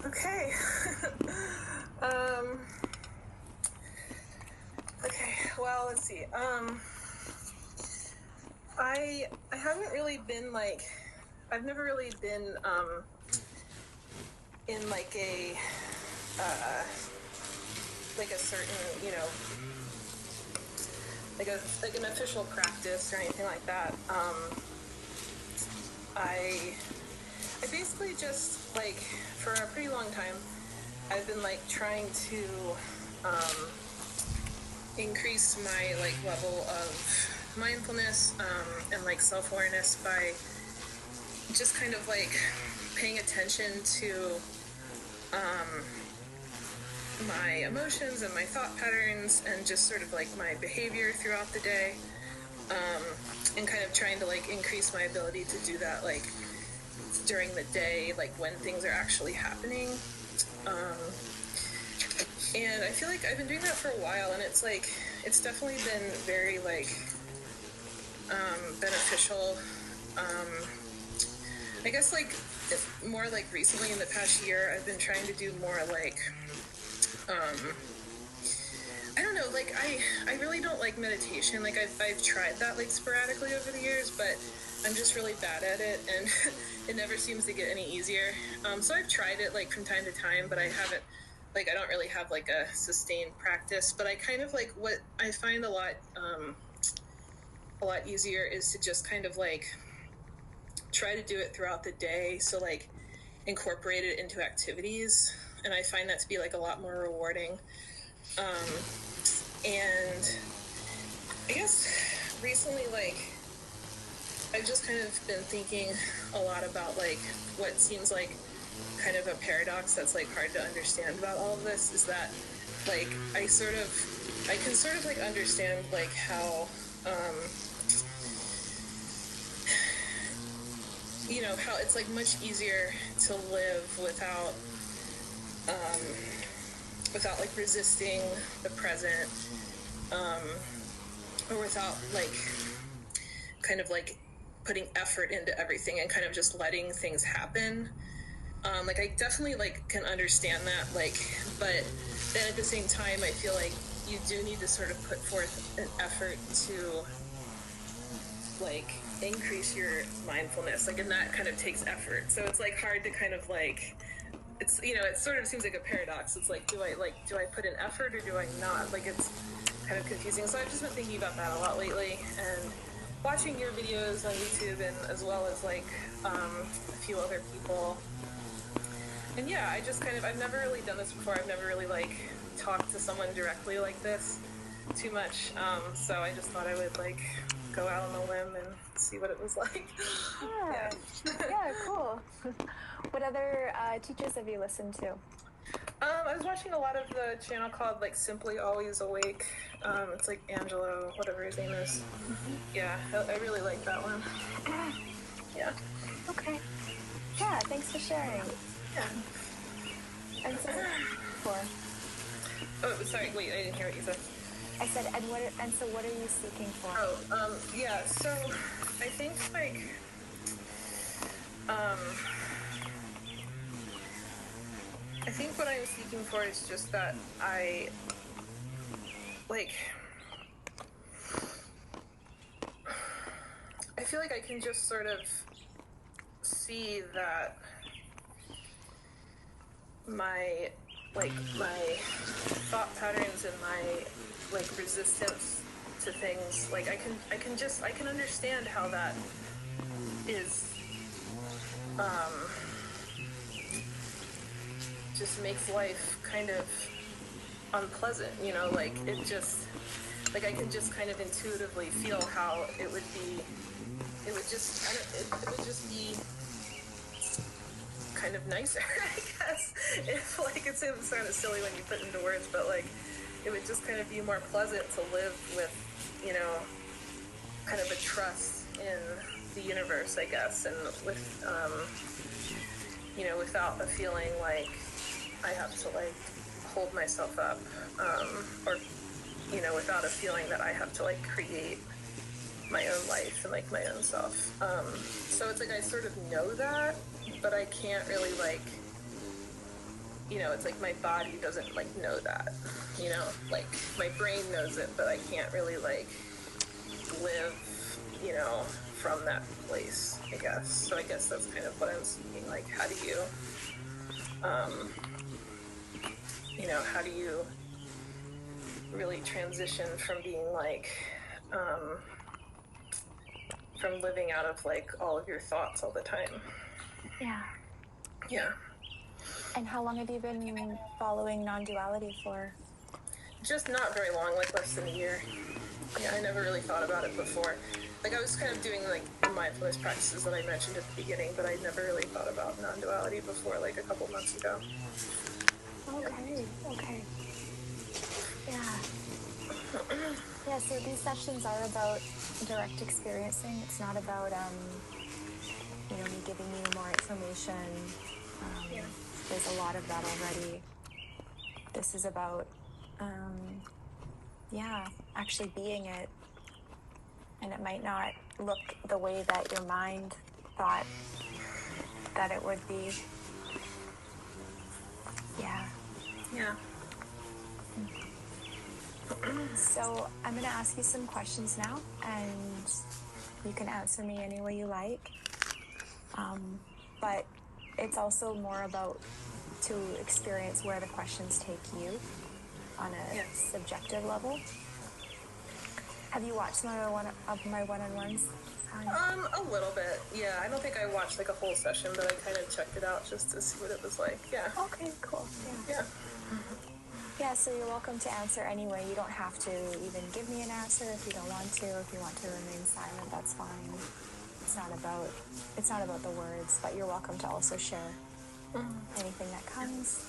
Okay. Okay, well, let's see. I haven't really been like, I've never really been in like a certain, you know, like an official practice or anything like that. I basically just, like, for a pretty long time, I've been like trying to increase my like level of mindfulness and like self-awareness by just kind of like paying attention to my emotions and my thought patterns and just sort of like my behavior throughout the day, and kind of trying to like increase my ability to do that like during the day, like when things are actually happening. And I feel like I've been doing that for a while, and it's like, it's definitely been very like beneficial. I guess like more like recently in the past year, I've been trying to do more like, I don't know, like I really don't like meditation. Like I've tried that like sporadically over the years, but I'm just really bad at it, and it never seems to get any easier. So I've tried it like from time to time, but I haven't, like, I don't really have like a sustained practice. But I kind of like, what I find a lot easier is to just kind of like try to do it throughout the day. So like incorporate it into activities, and I find that to be like a lot more rewarding. And I guess recently, like, I've just kind of been thinking a lot about like what seems like kind of a paradox that's like hard to understand about all of this, is that like I can sort of like understand like how you know, how it's like much easier to live without like resisting the present, or without like kind of like putting effort into everything and kind of just letting things happen. Like I definitely like can understand that, like, but then at the same time I feel like you do need to sort of put forth an effort to like increase your mindfulness, like, and that kind of takes effort. So it's like hard to kind of like, it's, you know, it sort of seems like a paradox. It's like, do I put in effort or do I not? Like, it's kind of confusing. So I've just been thinking about that a lot lately, and watching your videos on YouTube, and as well as like a few other people. And yeah, I just kind of, I've never really done this before. I've never really like talked to someone directly like this too much. So I just thought I would like go out on a limb and see what it was like. Yeah, yeah, cool. What other teachers have you listened to? I was watching a lot of the channel called like Simply Always Awake. It's like Angelo, whatever his name is. Yeah, I really like that one. Yeah. Okay. Yeah, thanks for sharing. Yeah. And so, oh, sorry, wait, I didn't hear what you said. I said, and so what are you seeking for? Oh, yeah, so I think like, I think what I'm seeking for is just that I, like, I feel like I can just sort of see that my thought patterns and my, like, resistance to things, like, I can understand how that is, just makes life kind of unpleasant, you know, like, it just, like, I can just kind of intuitively feel how it would be, it would just be kind of nicer, I guess, if, like, it seems sort of silly when you put it into words, but, like, it would just kind of be more pleasant to live with, you know, kind of a trust in the universe, I guess, and with, you know, without a feeling like I have to, like, hold myself up, or, you know, without a feeling that I have to, like, create my own life and like my own self. So it's like I sort of know that, but I can't really like, you know, it's like my body doesn't like know that, you know, like my brain knows it, but I can't really like live, you know, from that place, I guess. So I guess that's kind of what I'm seeking. Like, how do you, you know, how do you really transition from being like, from living out of like all of your thoughts all the time? Yeah. Yeah. And how long have you been following non-duality for? Just not very long, like less than a year. Yeah, I never really thought about it before. Like I was kind of doing like the mindfulness practices that I mentioned at the beginning, but I never really thought about non-duality before, like a couple months ago. Okay, okay. Yeah. Yeah, so these sessions are about direct experiencing. It's not about, you know, me giving you more information. There's a lot of that already. This is about, yeah, actually being it. And it might not look the way that your mind thought that it would be. Yeah. Yeah. So I'm going to ask you some questions now, and you can answer me any way you like. But it's also more about to experience where the questions take you on a subjective level. Have you watched some of my one-on-ones? A little bit, yeah. I don't think I watched like a whole session, but I kind of checked it out just to see what it was like. Yeah. Okay, cool. Yeah. Yeah. Yeah, so you're welcome to answer anyway. You don't have to even give me an answer if you don't want to. If you want to remain silent, that's fine. It's not about the words, but you're welcome to also share anything that comes.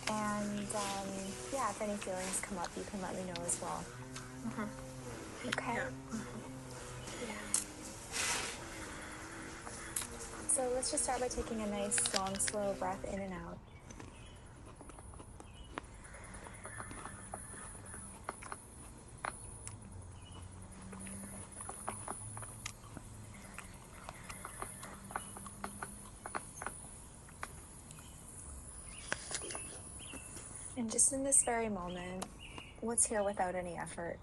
And yeah, if any feelings come up, you can let me know as well. Okay. Yeah. So let's just start by taking a nice, long, slow breath in and out. And just in this very moment, what's here without any effort?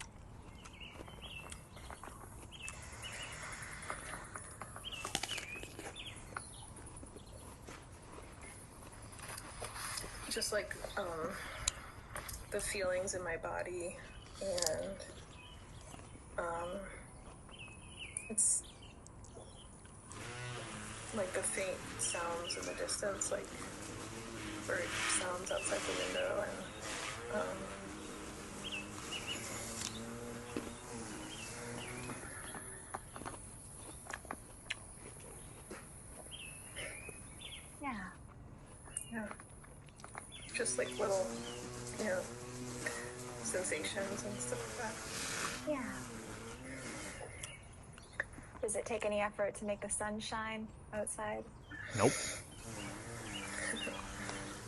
Just like the feelings in my body, and it's like the faint sounds in the distance, like bird sounds outside the window, and yeah, just like little, you know, sensations and stuff like that. Yeah. Does it take any effort to make the sun shine outside? Nope.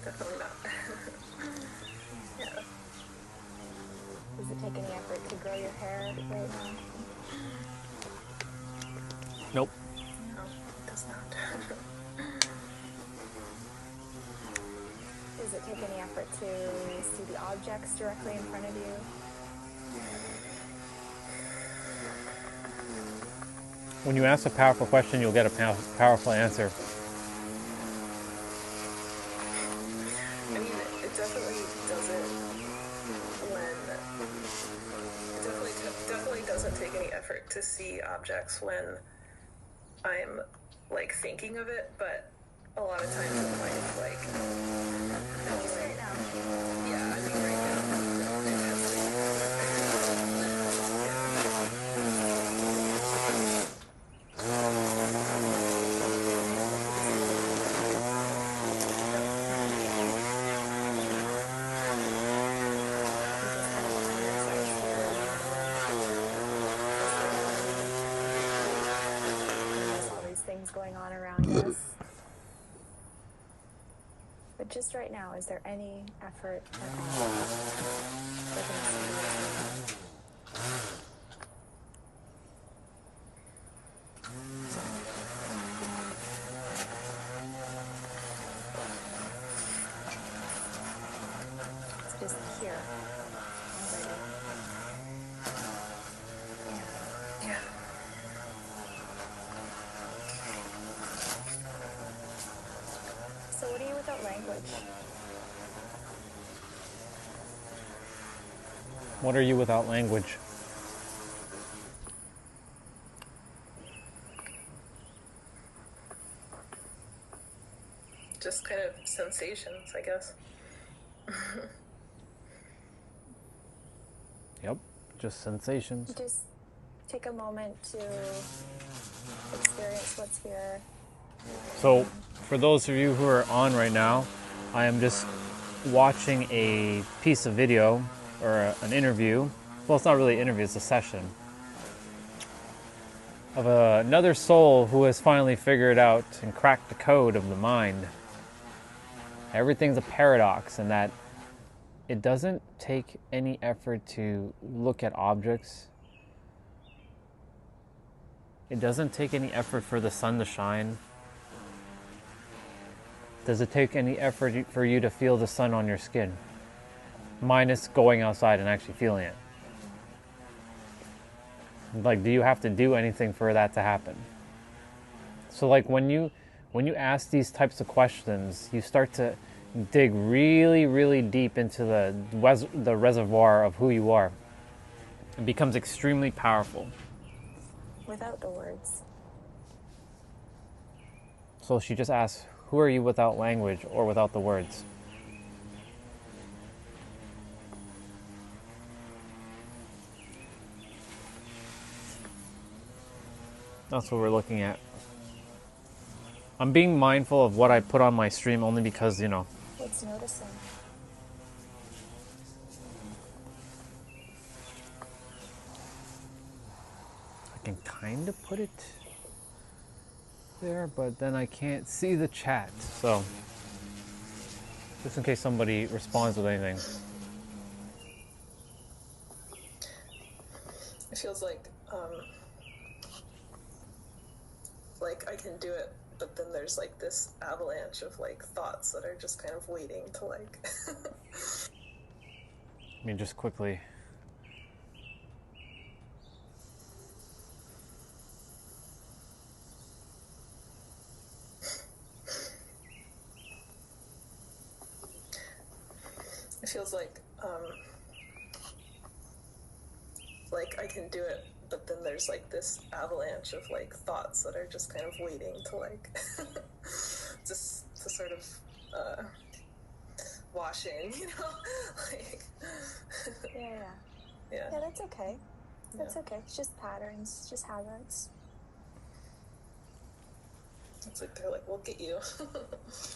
Definitely not. Yeah. Does it take any effort to grow your hair right now? Nope. No, it does not. Does it take any effort to see the objects directly in front of you? When you ask a powerful question, you'll get a powerful answer. I mean, it definitely doesn't definitely doesn't take any effort to see objects when I'm like thinking of it, but a lot of times in life, like right now. Yeah, I mean right now. It has going on around us. But just right now, is there any effort at all? What are you without language? Just kind of sensations, I guess. Yep, just sensations. Just take a moment to experience what's here. So, for those of you who are on right now, I am just watching a piece of video or an interview. Well, it's not really an interview, it's a session of another soul who has finally figured out and cracked the code of the mind. Everything's a paradox, and that it doesn't take any effort to look at objects. It doesn't take any effort for the sun to shine. Does it take any effort for you to feel the sun on your skin? Minus going outside and actually feeling it. Like, do you have to do anything for that to happen? So like when you ask these types of questions, you start to dig really, really deep into the reservoir of who you are. It becomes extremely powerful. Without the words. So she just asks, who are you without language or without the words? That's what we're looking at. I'm being mindful of what I put on my stream only because, you know. What's noticing? I can kind of put it there, but then I can't see the chat. So, just in case somebody responds with anything. It feels like I can do it, but then there's like this avalanche of like thoughts that are just kind of waiting to like I mean, just quickly. it feels like I can do it, but then there's like this avalanche of like thoughts that are just kind of waiting to like just to sort of wash in, you know? Like Yeah. Yeah. Yeah, that's okay. That's okay. It's just patterns, just habits. It's like they're like, we'll get you.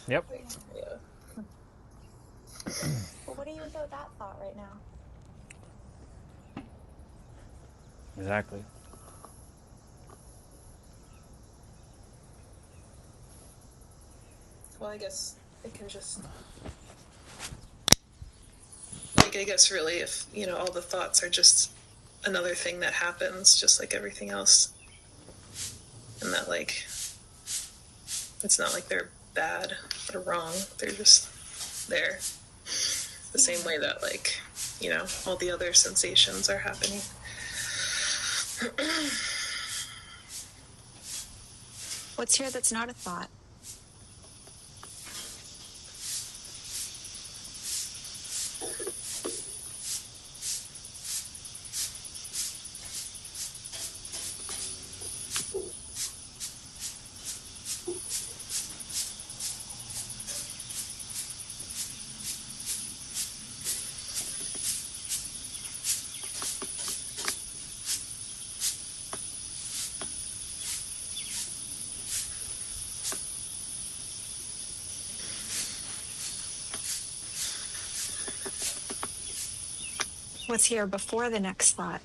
Yep. Like, yeah. Well, what do you about that thought right now? Exactly. Well, I guess it can just like, I guess really if, you know, all the thoughts are just another thing that happens just like everything else. And that like it's not like they're bad or wrong. They're just there. The same way that like, you know, all the other sensations are happening. What's here that's not a thought? What's here before the next thought?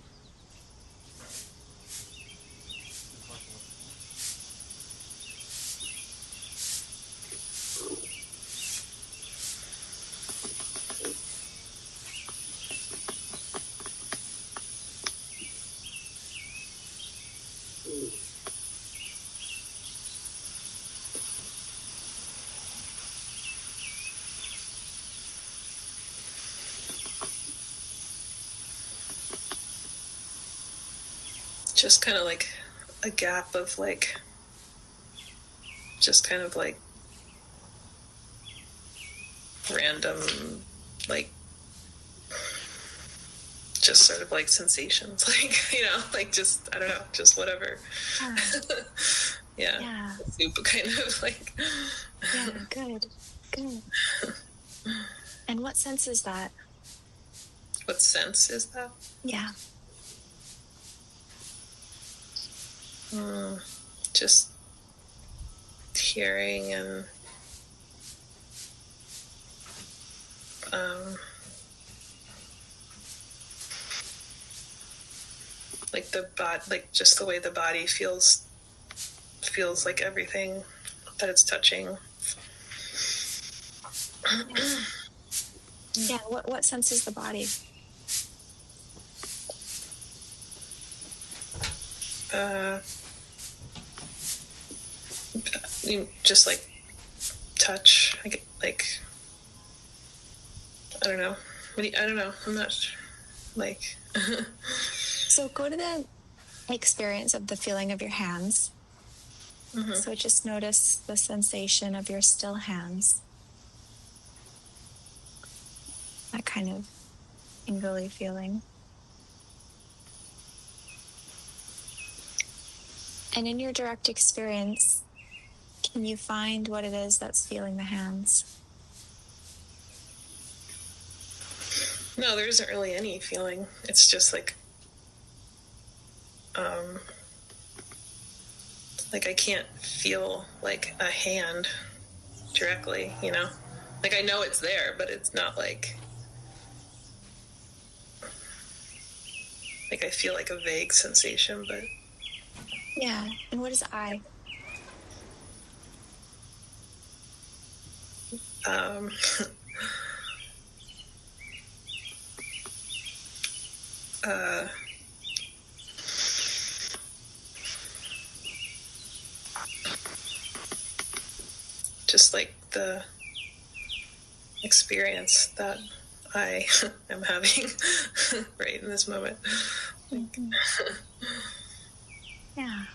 Just kind of like a gap of like, just kind of like random, like, just sort of like sensations, like, you know, like just, I don't know, just whatever. Yeah. Soup kind of like. Yeah, good. And what sense is that? What sense is that? Yeah. Just hearing and like the body, like just the way the body feels like everything that it's touching. Yeah, what sense is the body? Just like touch, like I don't know. I don't know. I'm not sure. Like. So go to the experience of the feeling of your hands. So just notice the sensation of your still hands. That kind of tingly feeling. And in your direct experience, can you find what it is that's feeling the hands? No, there isn't really any feeling. It's just like I can't feel like a hand directly, you know? Like I know it's there, but it's not like I feel like a vague sensation, but. Yeah, and what is I? Just like the experience that I am having right in this moment. Yeah.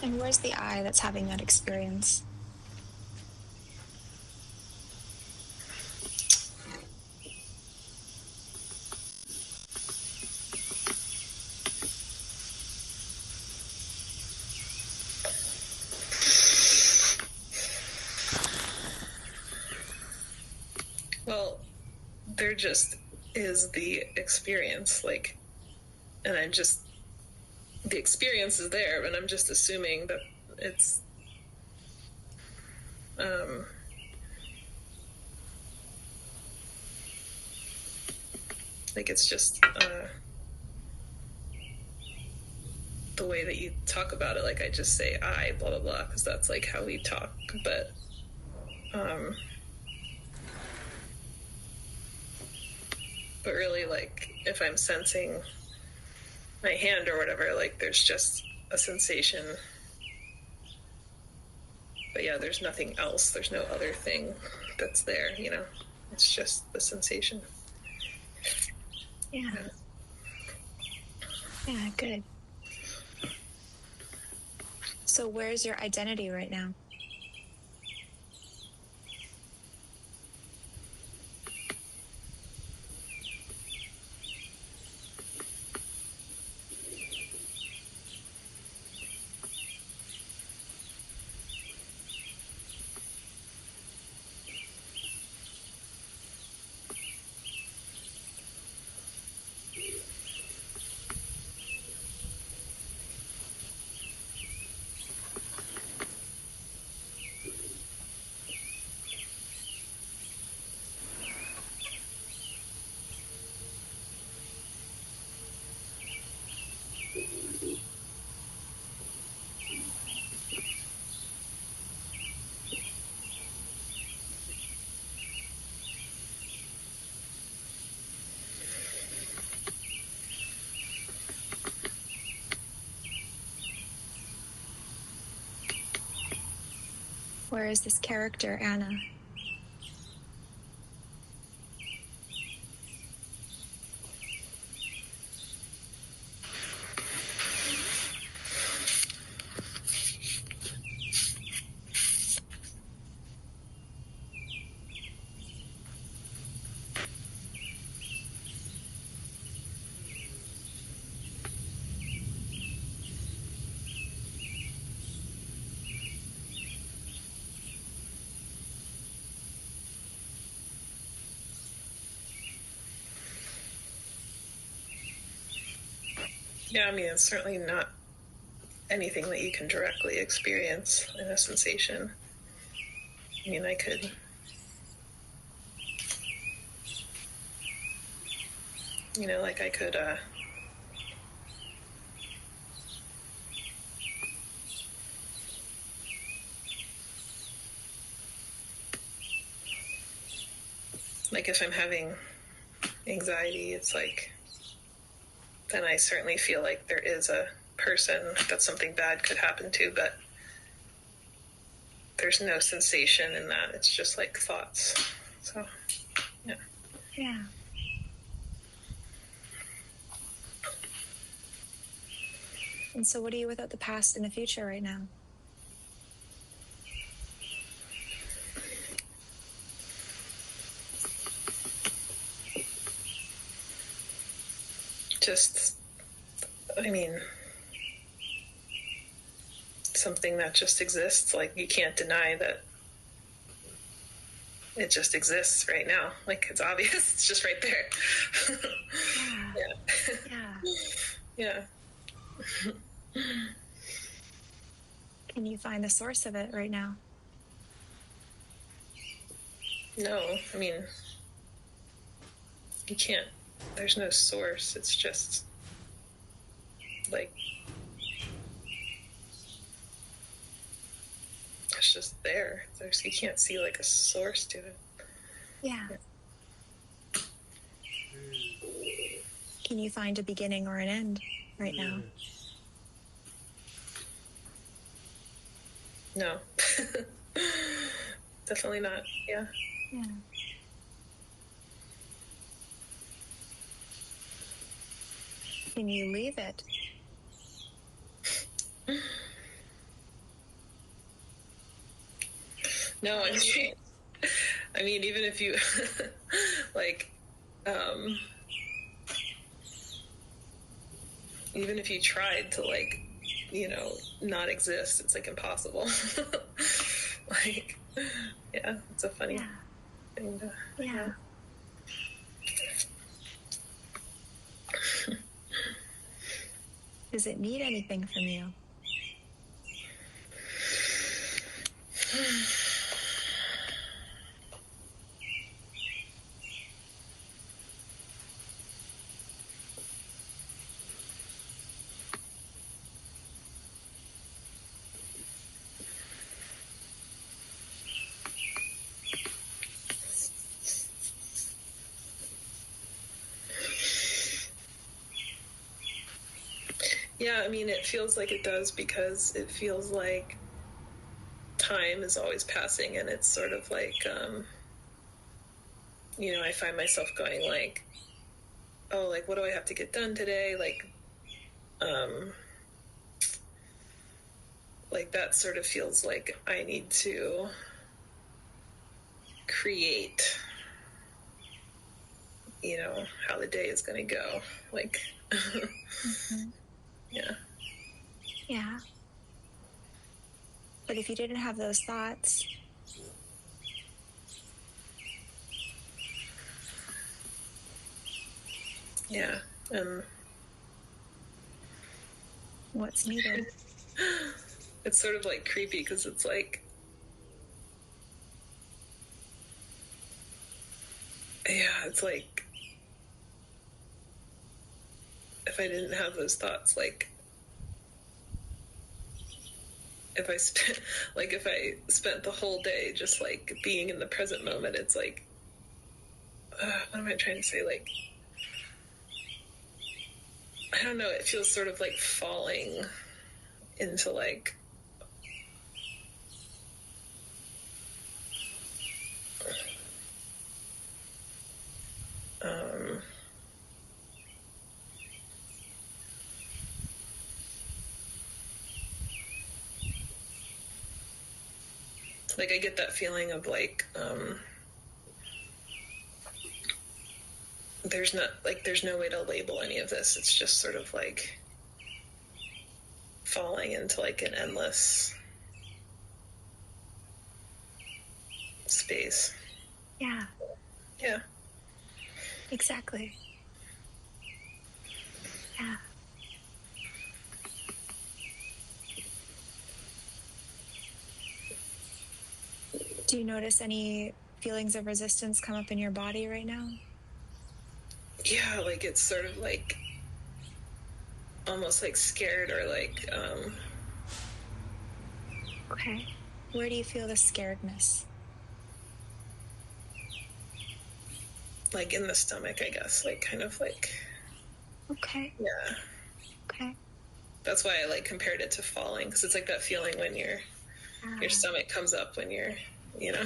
And where's the I that's having that experience? Well, there just is the experience, like, and the experience is there, and I'm just assuming that it's, like, it's just, the way that you talk about it, like, I just say, I, blah, blah, blah, because that's, like, how we talk, but, but really, like, if I'm sensing my hand or whatever, like, there's just a sensation. But yeah, there's nothing else. There's no other thing that's there, you know? It's just the sensation. Yeah. Yeah, good. So where's your identity right now? Where is this character, Anna? Yeah, I mean, it's certainly not anything that you can directly experience in a sensation. I mean, I could, you know, like I could, like if I'm having anxiety, it's like, then I certainly feel like there is a person that something bad could happen to, but there's no sensation in that. It's just like thoughts. So, yeah. Yeah. And so what are you without the past and the future right now? Just, I mean, something that just exists. Like, you can't deny that it just exists right now. Like, it's obvious. It's just right there. Yeah. Yeah. Can you find the source of it right now? No, I mean, you can't. There's no source. It's just like, it's just there. You can't see like a source to it. Yeah. Can you find a beginning or an end right now? No. Definitely not. Yeah. Yeah. Can you leave it? No, I mean, even if you, like, even if you tried to, like, you know, not exist, it's, like, impossible. Like, yeah, it's a funny thing to... Yeah. Does it need anything from you? Yeah, I mean, it feels like it does because it feels like time is always passing, and it's sort of like, you know, I find myself going like, oh, like, what do I have to get done today? Like that sort of feels like I need to create, you know, how the day is going to go. Like, yeah. Yeah. But if you didn't have those thoughts, yeah. What's needed? It's sort of like creepy because it's like, yeah, it's like, if I didn't have those thoughts, like, if I spent the whole day just like being in the present moment, it's like, what am I trying to say? Like, I don't know, it feels sort of like falling into like, like I get that feeling of like, there's no way to label any of this. It's just sort of like falling into like an endless space. Yeah. Yeah. Exactly. Yeah. Do you notice any feelings of resistance come up in your body right now? Yeah, like it's sort of like almost like scared or like Okay. Where do you feel the scaredness? like in the stomach, I guess, like kind of like. Okay. Yeah. Okay. That's why I like compared it to falling, because it's like that feeling when your stomach comes up when you're, you know.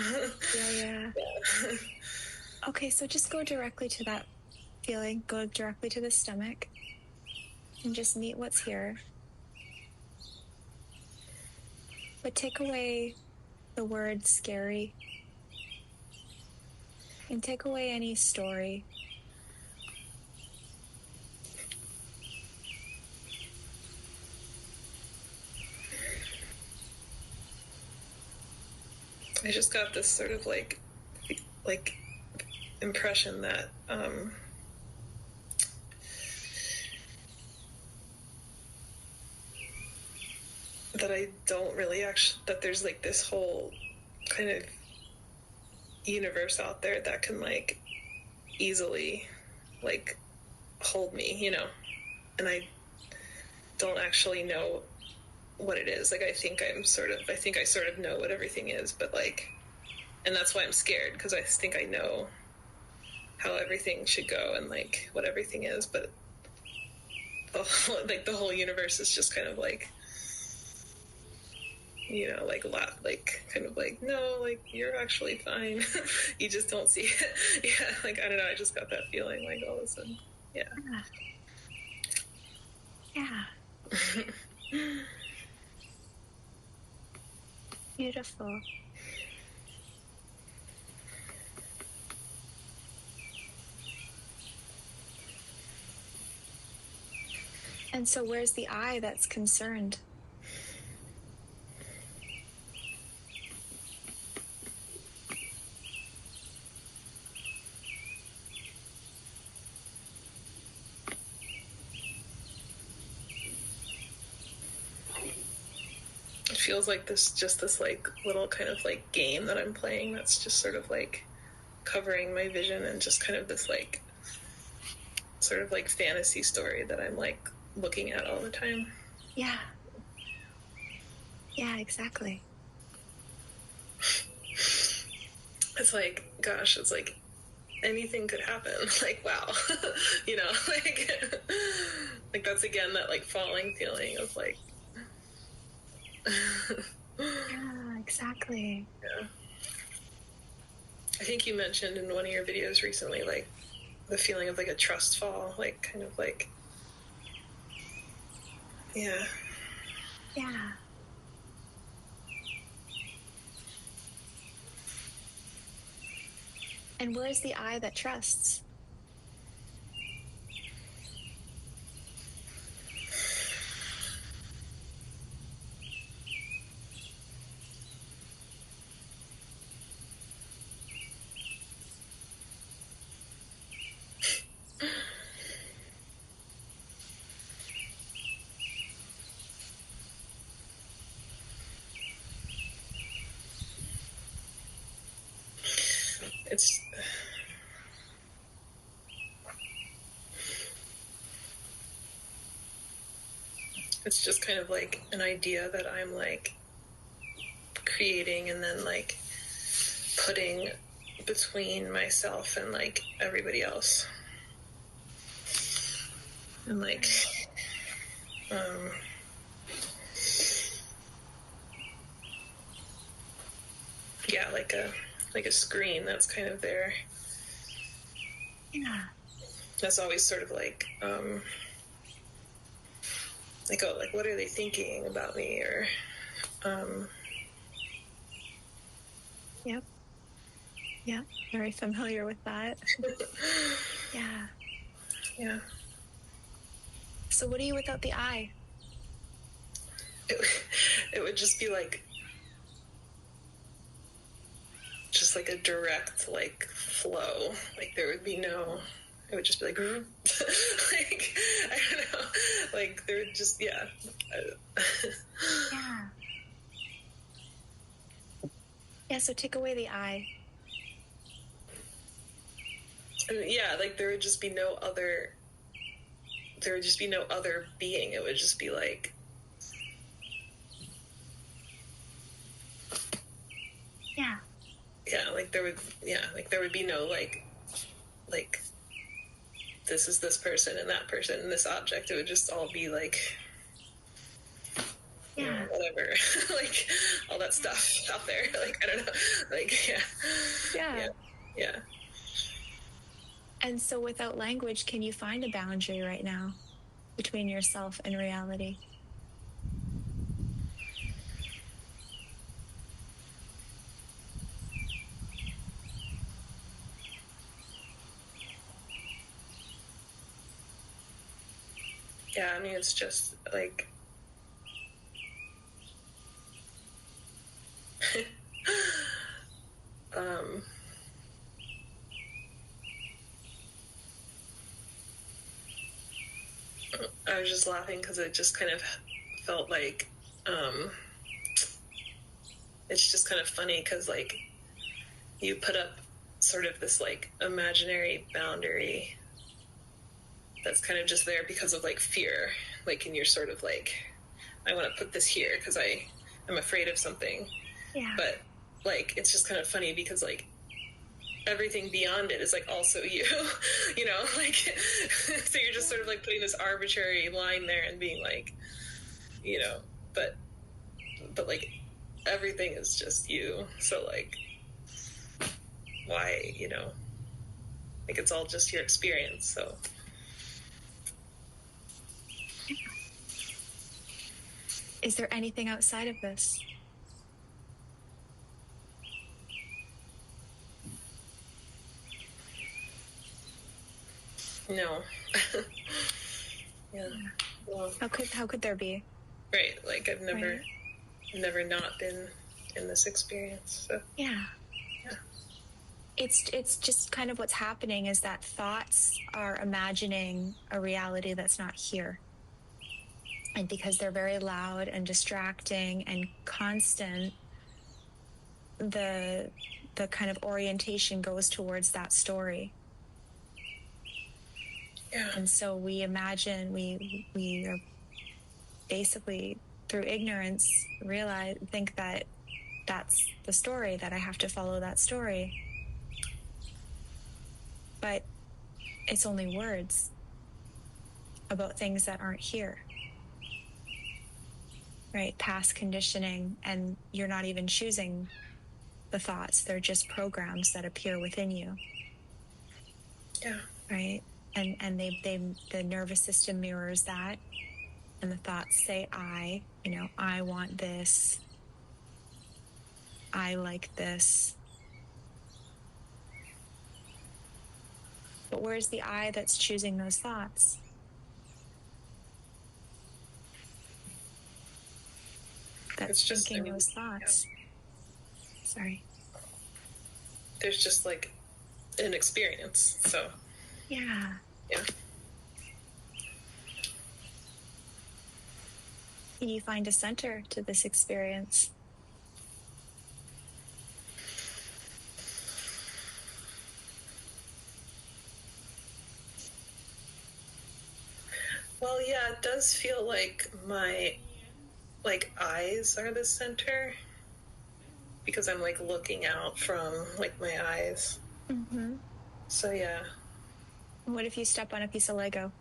Yeah. Yeah. Okay, so just go directly to that feeling. Go directly to the stomach and just meet what's here. But take away the word scary and take away any story. I just got this sort of like impression that that I don't really actually, that there's like this whole kind of universe out there that can like easily like hold me, you know, and I don't actually know what it is. Like I think I sort of know what everything is, but like, and that's why I'm scared, because I think I know how everything should go and like what everything is, but the whole universe is just kind of like, you know, like kind of like, no, like you're actually fine. You just don't see it. Yeah, like I don't know, I just got that feeling like all of a sudden. Yeah. Beautiful. And so where's the I that's concerned? It feels like this like little kind of like game that I'm playing that's just sort of like covering my vision, and just kind of this like sort of like fantasy story that I'm like looking at all the time. Yeah. Yeah, exactly. It's like, gosh, it's like anything could happen. Like, wow. You know, like that's again that like falling feeling of like. Yeah, exactly. Yeah. I think you mentioned in one of your videos recently, like the feeling of like a trust fall, like kind of like, yeah. Yeah. And where's the I that trusts? It's just kind of like an idea that I'm like creating and then like putting between myself and like everybody else. And like, yeah, like a screen that's kind of there. Yeah. That's always sort of like, oh, like what are they thinking about me, or, Yep. Yeah, very familiar with that. Yeah. Yeah. So what are you without the I? It would just be like, just like a direct like flow. Like there would be no, it would just be like, like, I don't know, like there would just, yeah. Yeah. Yeah, so take away the I. And yeah, like there would just be no other being. It would just be like, yeah, like there would be no like this is this person and that person and this object. It would just all be like, you know, whatever, like all that stuff out there. Like, I don't know, like, yeah. And so without language, can you find a boundary right now between yourself and reality? Yeah, I mean, it's just like, I was just laughing because it just kind of felt like, it's just kind of funny because, like, you put up sort of this, like, imaginary boundary that's kind of just there because of, like, fear. Like, and you're sort of like, I want to put this here because I'm afraid of something. Yeah. But, like, it's just kind of funny because, like, everything beyond it is, like, also you, you know? Like, so you're just sort of, like, putting this arbitrary line there and being like, you know, but like, everything is just you. So, like, why, you know? Like, it's all just your experience, so... Is there anything outside of this? No. Yeah. Well, How could there be? right, like, I've never not been in this experience, so... Yeah. It's just kind of what's happening is that thoughts are imagining a reality that's not here. And because they're very loud and distracting and constant, the kind of orientation goes towards that story. Yeah. And so we imagine, we are basically, through ignorance, think that that's the story, that I have to follow that story. But it's only words about things that aren't here. Right? Past conditioning, and you're not even choosing the thoughts. They're just programs that appear within you. Yeah. Right? And the nervous system mirrors that, and the thoughts say, I want this. I like this. But where's the I that's choosing those thoughts? That's just thinking those thoughts. Yeah. Sorry. There's just, like, an experience, so... Yeah. Yeah. Can you find a center to this experience? Well, yeah, it does feel like my, like, eyes are the center. Because I'm, like, looking out from, like, my eyes. Mm-hmm. So, yeah. What if you step on a piece of Lego?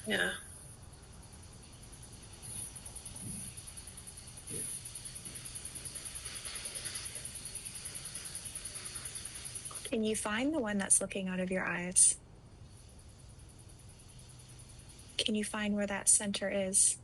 Yeah. Can you find the one that's looking out of your eyes? Can you find where that center is?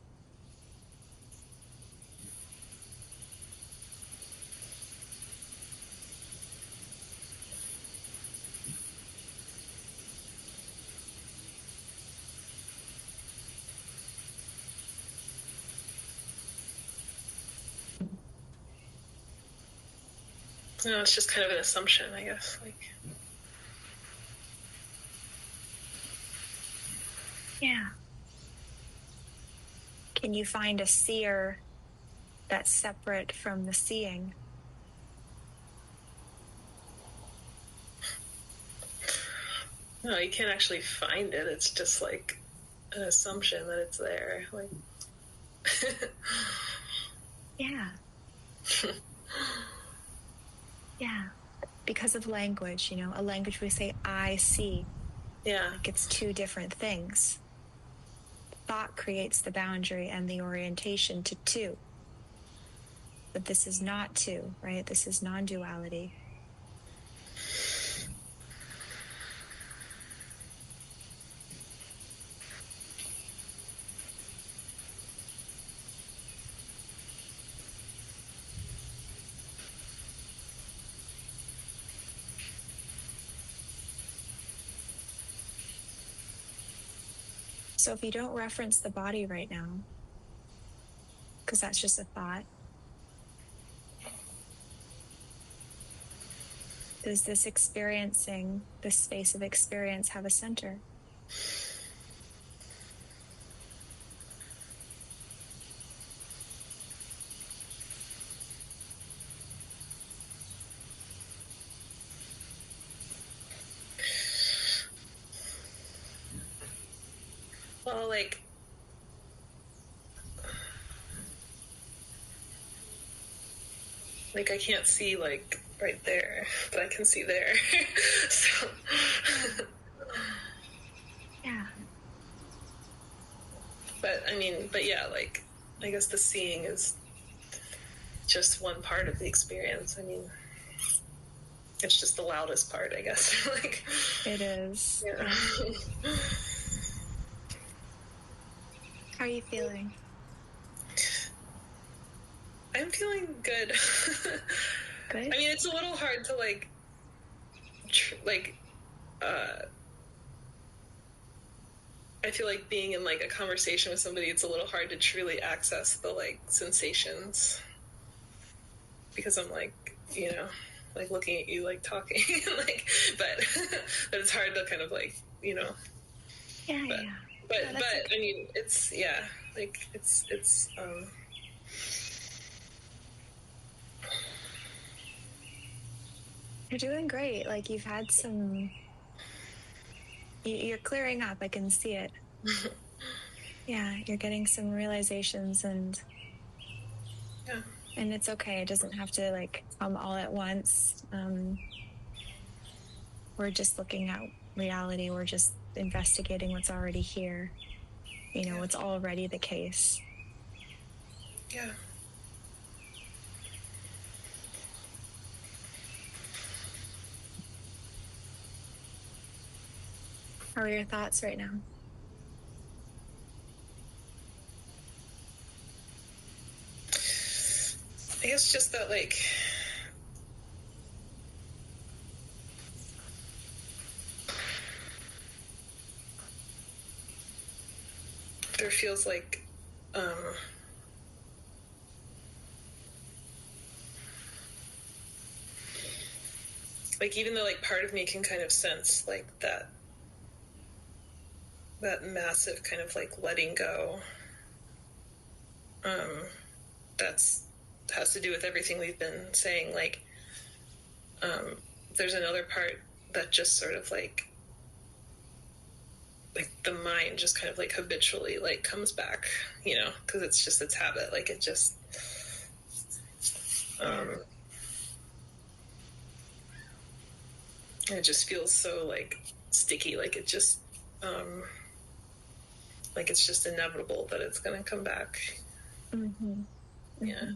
No, it's just kind of an assumption, I guess. Like, yeah. Can you find a seer that's separate from the seeing? No, you can't actually find it. It's just like an assumption that it's there. Like, yeah. Yeah. Because of language, you know, a language we say, I see. Yeah. Like it's two different things. Thought creates the boundary and the orientation to two. But this is not two, right? This is non-duality. So if you don't reference the body right now, because that's just a thought, does this experiencing, this space of experience have a center? well, like I can't see like right there, but I can see there. So yeah. But I mean, but yeah, like I guess the seeing is just one part of the experience. I mean, it's just the loudest part, I guess. Like it is. Yeah. How are you feeling? I'm feeling good. Good. I mean, it's a little hard to I feel like being in like a conversation with somebody, it's a little hard to truly access the like sensations because I'm like, you know, like looking at you, like talking, like, but it's hard to kind of like, you know. Yeah, but, yeah. But Yeah, that's okay. I mean, it's like it's You're doing great. Like you've had some. You're clearing up. I can see it. Yeah, you're getting some realizations and. Yeah. And it's okay. It doesn't have to like come all at once. We're just looking at reality. We're just investigating what's already here. You know, what's already the case. Yeah. How are your thoughts right now? I guess just that, like, there feels like, like even though like part of me can kind of sense like that massive kind of like letting go, has to do with everything we've been saying. Like, there's another part that just sort of like the mind just kind of like habitually like comes back, you know, because it's just its habit. Like it just, and it just feels so like sticky. Like it just, like it's just inevitable that it's going to come back. Mm-hmm. Yeah.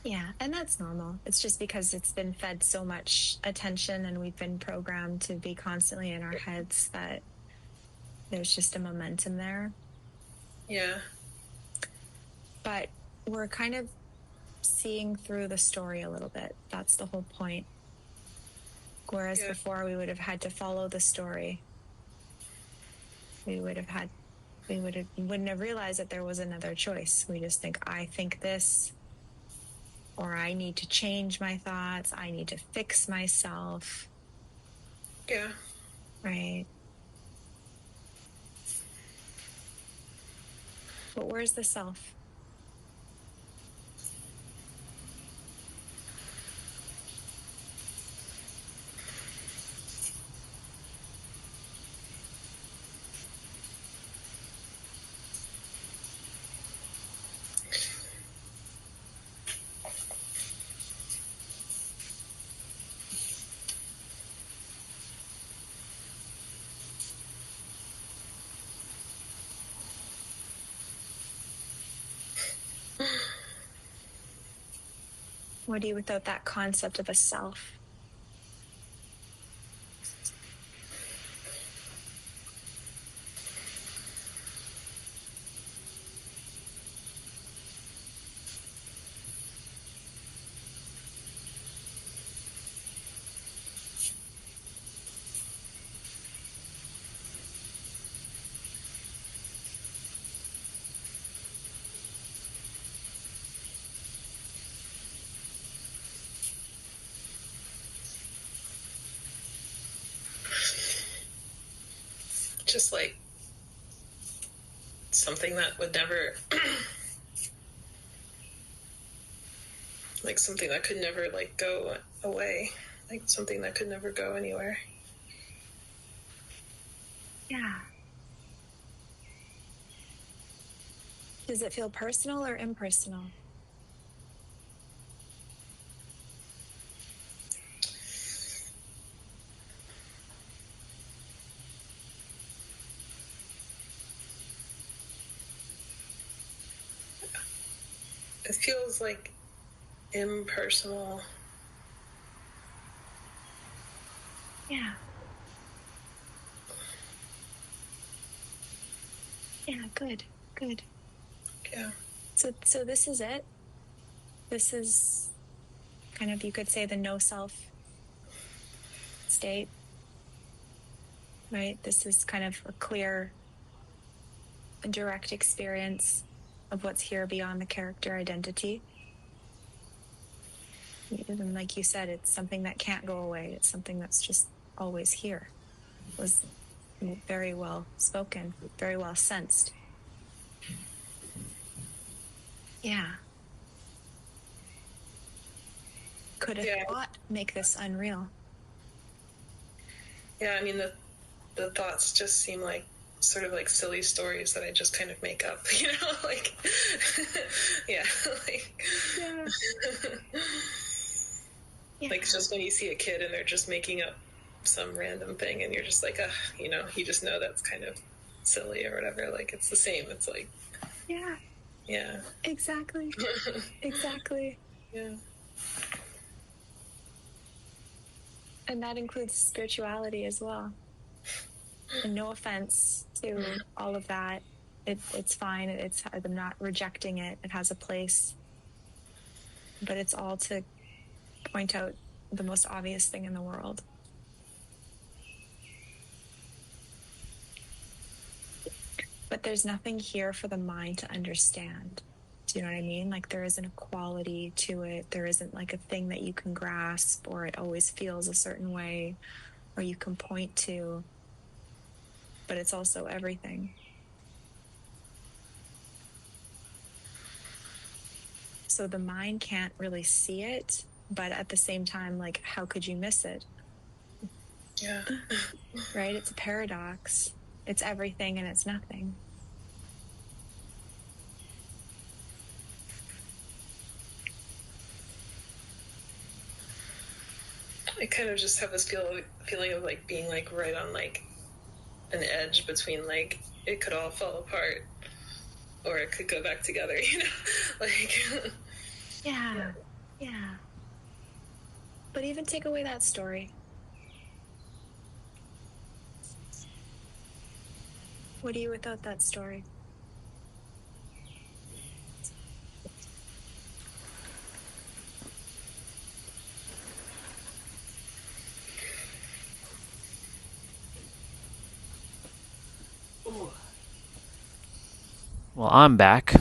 Yeah, and that's normal. It's just because it's been fed so much attention and we've been programmed to be constantly in our heads that there's just a momentum there. Yeah. But we're kind of seeing through the story a little bit. That's the whole point. Whereas before we would have had to follow the story. We wouldn't have realized that there was another choice. We just think, I think this, or I need to change my thoughts. I need to fix myself. Yeah. Right. But where's the self? What do you without that concept of a self? Just like something that would never, like something that could never like go away, like something that could never go anywhere. Yeah. Does it feel personal or impersonal? It feels like impersonal. Yeah. Yeah, good. Good. Yeah. So this is it. This is kind of, you could say, the no self state. Right? This is kind of a clear, direct experience of what's here beyond the character identity. And like you said, it's something that can't go away. It's something that's just always here. It was very well spoken, very well sensed. Yeah. Could a thought make this unreal? Yeah, I mean, the thoughts just seem like sort of like silly stories that I just kind of make up, you know, like, yeah, like, like just when you see a kid and they're just making up some random thing and you're just like, you know, you just know that's kind of silly or whatever. Like, it's the same. It's like, yeah, exactly, exactly. Yeah. And that includes spirituality as well. And no offense to all of that. It's fine. I'm not rejecting it. It has a place. But it's all to point out the most obvious thing in the world. But there's nothing here for the mind to understand. Do you know what I mean? Like, there isn't a quality to it. There isn't like a thing that you can grasp, or it always feels a certain way, or you can point to. But it's also everything. So the mind can't really see it, but at the same time, like, how could you miss it? Yeah. Right? It's a paradox. It's everything and it's nothing. I kind of just have this feeling of like being like right on like an edge between like it could all fall apart or it could go back together, you know, like. Yeah. But even take away that story. What are you without that story? Well, I'm back,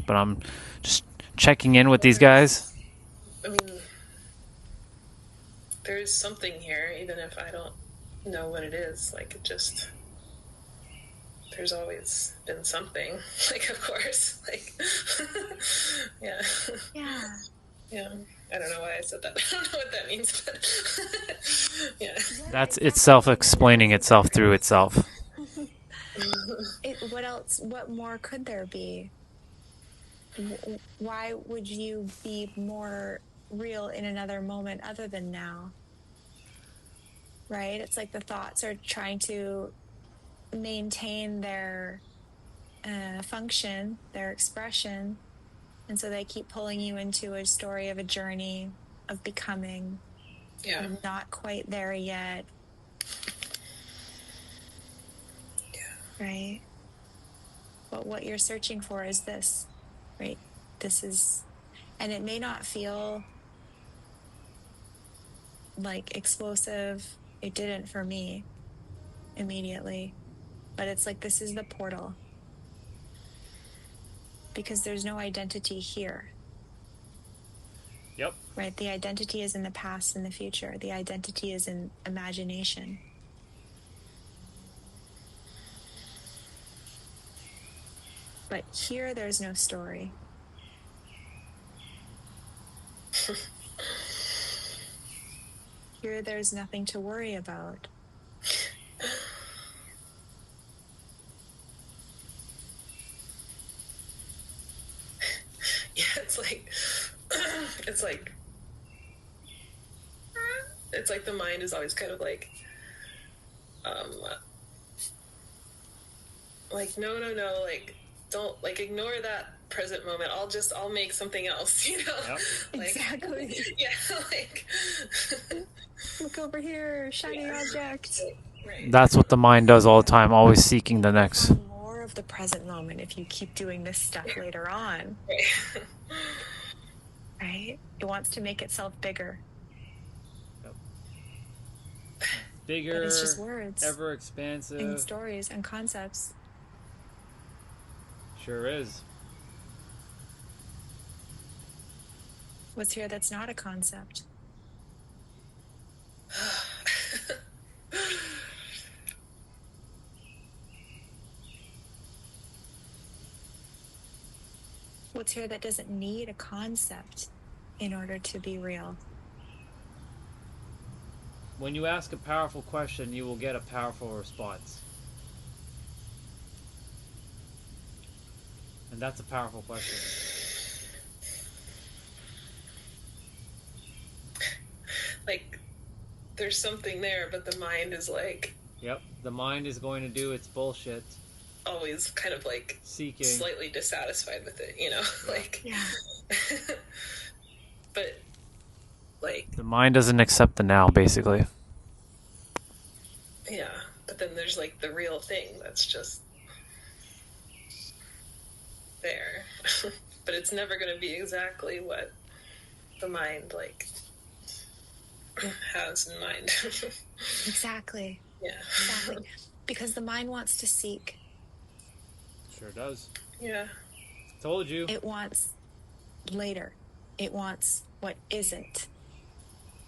but I'm just checking in with these guys. I mean, there's something here, even if I don't know what it is. Like, it just, there's always been something. Like, of course, like, yeah. Yeah. Yeah. I don't know why I said that. I don't know what that means, but yeah. That's it's self-explaining itself through itself. What else? What more could there be? Why would you be more real in another moment other than now? Right? It's like the thoughts are trying to maintain their function, their expression, and so they keep pulling you into a story of a journey of becoming. Yeah. I'm not quite there yet. Yeah. Right? But what you're searching for is this, right? This is, and it may not feel like explosive. It didn't for me immediately, but it's like, this is the portal, because there's no identity here. Yep. Right? The identity is in the past and the future. The identity is in imagination. But here, there's no story. Here, there's nothing to worry about. Yeah, it's like, it's like the mind is always kind of like no, like, don't, like, ignore that present moment. I'll make something else, you know? Yep. Like, Exactly. Yeah, like, Look over here, shiny object. right. That's what the mind does all the time, always seeking the next. More of the present moment if you keep doing this stuff later on. Right. Right? It wants to make itself bigger. Bigger, But it's just words. ever expansive. And stories and concepts. Sure is. What's here that's not a concept? What's here that doesn't need a concept in order to be real? When you ask a powerful question, you will get a powerful response. And that's a powerful question. Like, there's something there, but the mind is like Yep, the mind is going to do its bullshit. always kind of like Seeking. slightly dissatisfied with it, you know? Like, Yeah. but like, The mind doesn't accept the now, basically. yeah, but then there's like the real thing that's just there. But it's never going to be exactly what the mind like has in mind. Exactly. Yeah. Exactly. Because the mind wants to seek. Sure does. Yeah. Told you. It wants later. It wants what isn't.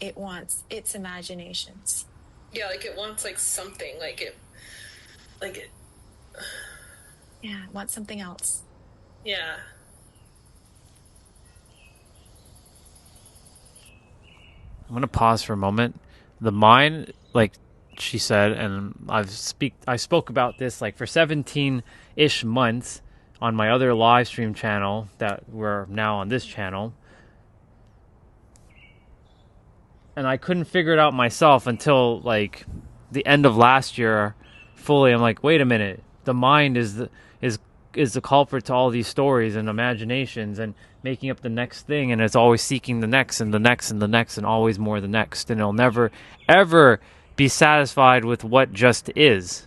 It wants its imaginations. Yeah, like it wants like something, like it. Yeah, it wants something else. Yeah. I'm gonna pause for a moment. The mind, like she said, and I spoke about this like for 17-ish months on my other live stream channel that we're now on this channel. And I couldn't figure it out myself until like the end of last year fully. I'm like, wait a minute. The mind is the culprit to all these stories and imaginations and making up the next thing, and it's always seeking the next and the next and the next and always more the next, and it'll never ever be satisfied with what just is.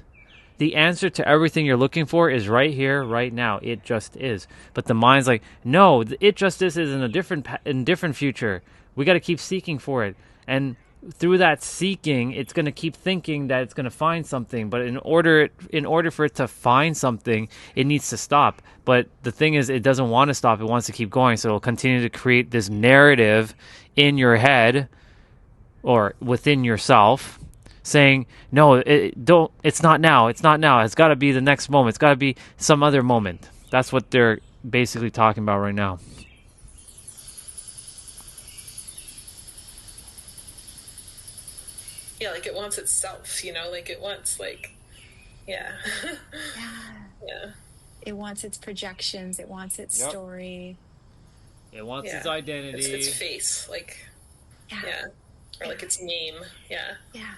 The answer to everything you're looking for is right here, right now. It just is. But the mind's like, no, it just is in a different future. We got to keep seeking for it, and through that seeking, it's going to keep thinking that it's going to find something. But in order for it to find something, it needs to stop. But the thing is, it doesn't want to stop. It wants to keep going. So it'll continue to create this narrative in your head or within yourself saying, no, it's not now. It's not now. It's got to be the next moment. It's got to be some other moment. That's what they're basically talking about right now. Yeah, like it wants itself, you know, like it wants, like, yeah. Yeah. It wants its projections. It wants its story. It wants Yeah. its identity. Its face, like, yeah. Or like its name, yeah. Yeah.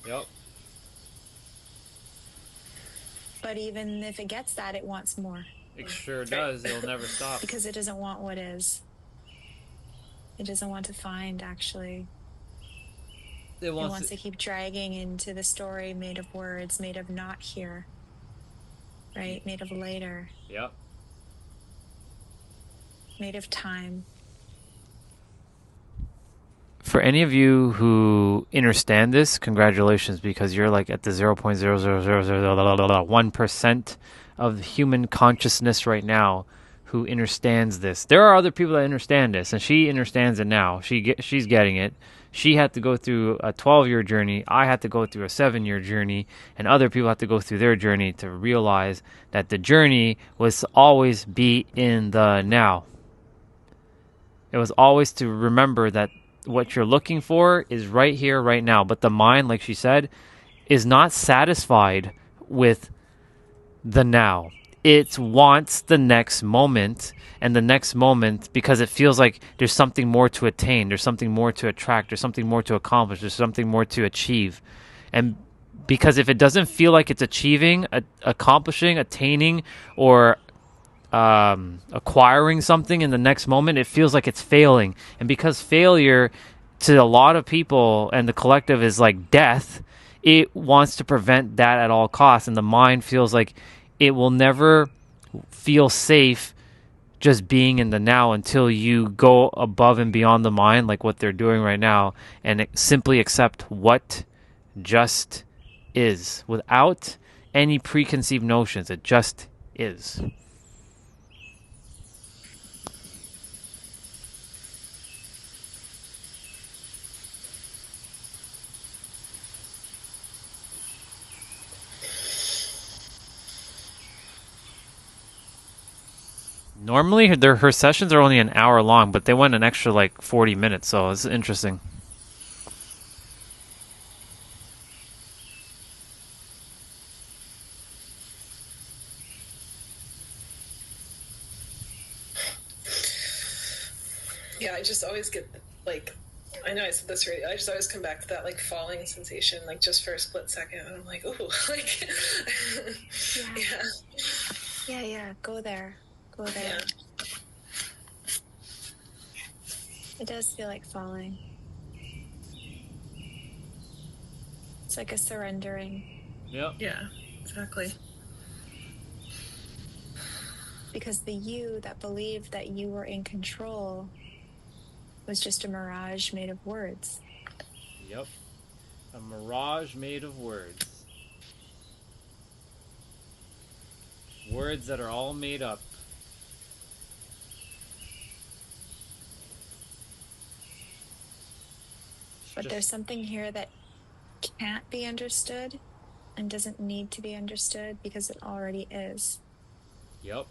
Yep. But even if it gets that, it wants more. It sure does. It'll never stop. Because it doesn't want what is. It doesn't want to find, actually. It wants to keep dragging into the story made of words, made of not here. Right? Made of later. Yep. Made of time. For any of you who understand this, congratulations, because you're like at the 0.00001% of human consciousness right now who understands this. There are other people that understand this, and she understands it now. She's getting it. She had to go through a 12-year journey. I had to go through a 7-year journey, and other people have to go through their journey to realize that the journey was to always be in the now. It was always to remember that what you're looking for is right here, right now. But the mind, like she said, is not satisfied with the now. It wants the next moment, and the next moment, because it feels like there's something more to attain, there's something more to attract, there's something more to accomplish, there's something more to achieve. And because if it doesn't feel like it's achieving, accomplishing, attaining, or acquiring something in the next moment, it feels like it's failing. And because failure to a lot of people and the collective is like death, it wants to prevent that at all costs. And the mind feels like it will never feel safe just being in the now until you go above and beyond the mind, like what they're doing right now, and simply accept what just is without any preconceived notions. It just is. Normally, her sessions are only an hour long, but they went an extra like 40 minutes, so it's interesting. Yeah, I just always get, like, I know I said this right, I just always come back to that, like, falling sensation, like, just for a split second, and I'm like, ooh, like, Yeah, go there. Go there. Yeah. It does feel like falling. It's like a surrendering. Yep. Yeah, exactly. Because the you that believed that you were in control was just a mirage made of words. Yep. A mirage made of words. Words that are all made up. But there's something here that can't be understood and doesn't need to be understood because it already is. Yep.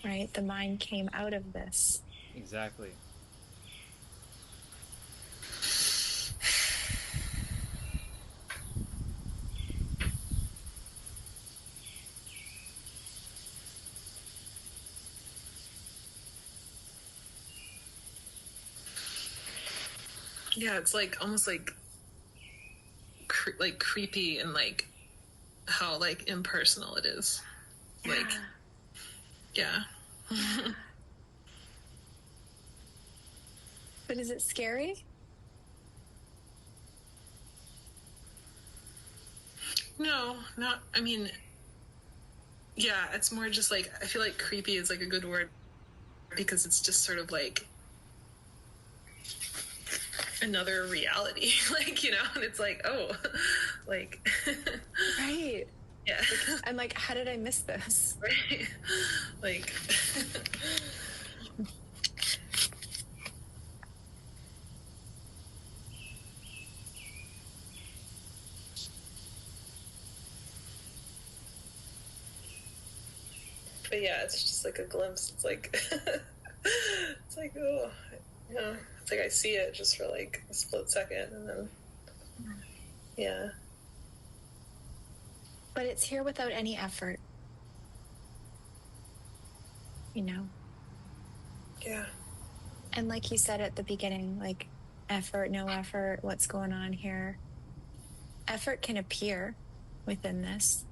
Right? The mind came out of this. Exactly. Yeah, it's like almost like creepy and like how like impersonal it is. Like, yeah. But is it scary? No, not, I mean, yeah, it's more just like, I feel like creepy is like a good word because it's just sort of like another reality, like, you know, and it's like, oh, like, right. Yeah. Like, I'm like, how did I miss this? Right. Like, But yeah, it's just like a glimpse. It's like, it's like, oh, you know, it's like I see it just for like a split second, and then, yeah. But it's here without any effort. You know? Yeah. And like you said at the beginning, like effort, no effort, what's going on here? Effort can appear within this,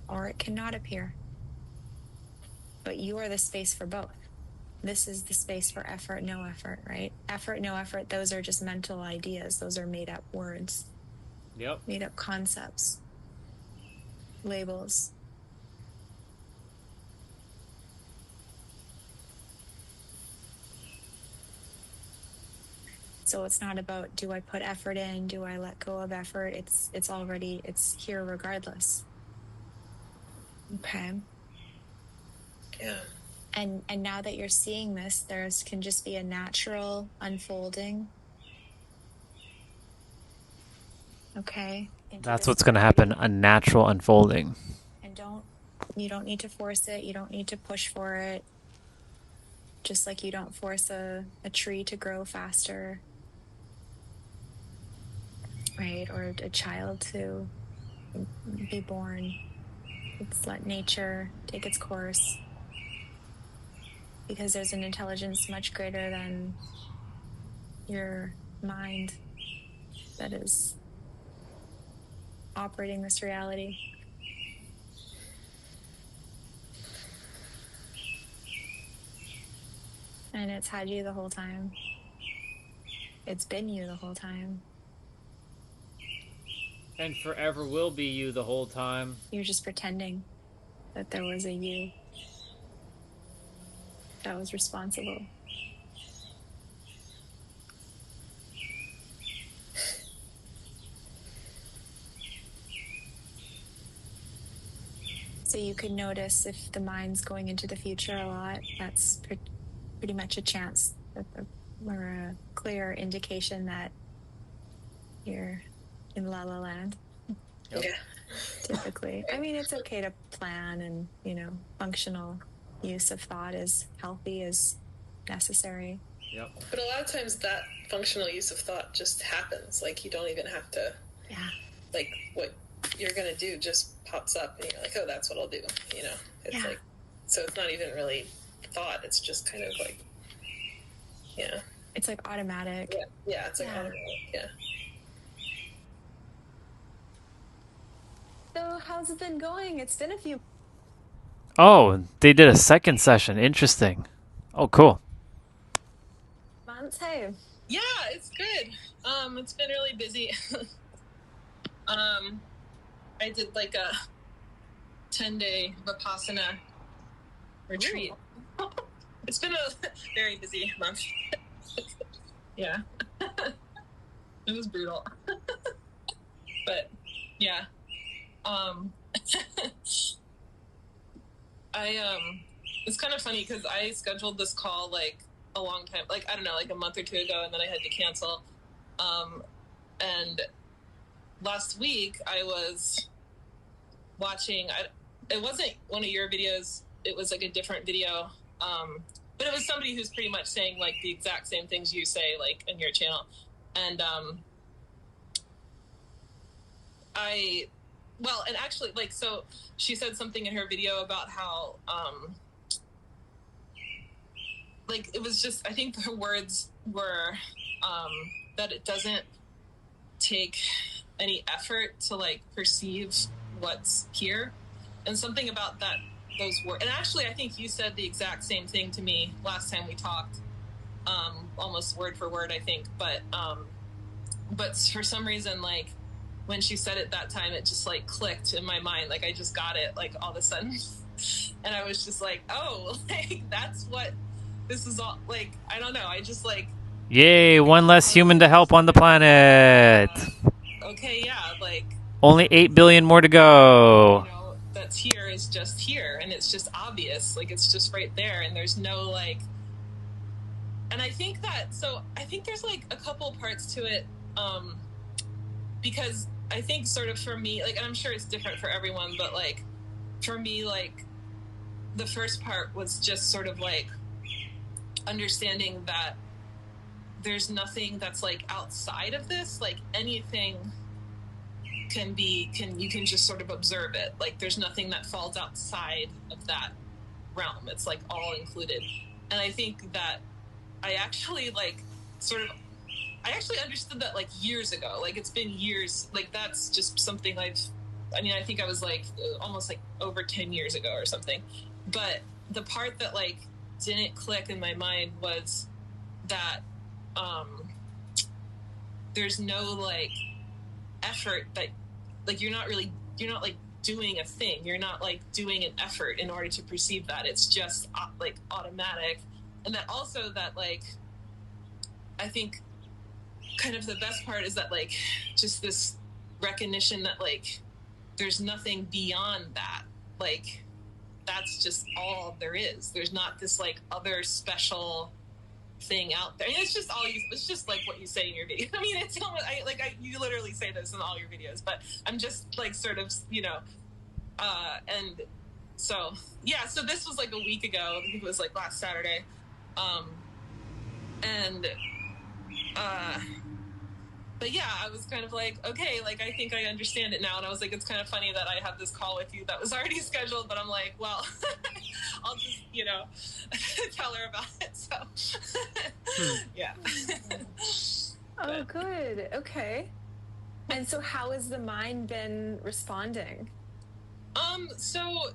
or it cannot appear. But you are the space for both. This is the space for effort, no effort, right? Effort, no effort, those are just mental ideas. Those are made up words. Yep. Made up concepts. Labels. So it's not about, do I put effort in? Do I let go of effort? It's here regardless. Okay. Yeah. And now that you're seeing this, can just be a natural unfolding. Okay. That's what's going to happen, a natural unfolding. And you don't need to force it. You don't need to push for it. Just like you don't force a tree to grow faster. Right? Or a child to be born. It's let nature take its course. Because there's an intelligence much greater than your mind that is operating this reality. And it's had you the whole time. It's been you the whole time. And forever will be you the whole time. You're just pretending that there was a you that was responsible. So you could notice if the mind's going into the future a lot, that's pretty much a chance or a clear indication that you're in La La Land. Yep. Yeah. Typically. I mean, it's okay to plan and, functional use of thought is healthy, is necessary. Yep. But a lot of times that functional use of thought just happens. Like, you don't even have to, like, what you're going to do just pops up and you're like, oh, that's what I'll do. It's like, so it's not even really thought. It's just kind of like, It's like automatic. Yeah, it's like automatic, yeah. So how's it been going? It's been a few Oh, they did a second session. Interesting. Oh, cool. months. Hey. Yeah, it's good. It's been really busy. I did like a 10-day Vipassana retreat. It's been a very busy month. Yeah. It was brutal. But yeah. It's kind of funny because I scheduled this call like a long time, like, I don't know, like a month or two ago, and then I had to cancel. And last week I was watching, it wasn't one of your videos, it was like a different video. But it was somebody who's pretty much saying like the exact same things you say, like in your channel. And, and actually, like, so she said something in her video about how, like, it was just, I think her words were, that it doesn't take any effort to, like, perceive what's here. And something about that, those words. And actually, I think you said the exact same thing to me last time we talked, almost word for word, I think. But for some reason, like, when she said it that time, it just like clicked in my mind. Like I just got it like all of a sudden. And I was just like, oh, like that's what this is all like. I don't know. I just like. Yay, one less human to help on the planet. Okay, yeah, like. Only 8 billion more to go. That's here is just here. And it's just obvious. Like it's just right there. And there's no like. And I think there's like a couple parts to it. Because I think sort of for me, like, and I'm sure it's different for everyone, but like for me, like the first part was just sort of like understanding that there's nothing that's like outside of this, like anything you can just sort of observe it. Like there's nothing that falls outside of that realm. It's like all included. And I think that I actually understood that like years ago. Like it's been years. Like that's just something I think I was like almost like over 10 years ago or something. But the part that like didn't click in my mind was that there's no like effort that like you're not like doing a thing. You're not like doing an effort in order to perceive that. It's just like automatic. And that also that like I think kind of the best part is that like just this recognition that like there's nothing beyond that. Like that's just all there is. There's not this like other special thing out there. I mean, it's just like what you say in your video. I mean, it's almost, you literally say this in all your videos, but I'm just like sort of, and so, yeah, so this was like a week ago. I think it was like last Saturday. But yeah, I was kind of like, okay, like, I think I understand it now. And I was like, it's kind of funny that I have this call with you that was already scheduled, but I'm like, well, I'll just, tell her about it. So, yeah. Oh, good. Okay. And so how has the mind been responding? So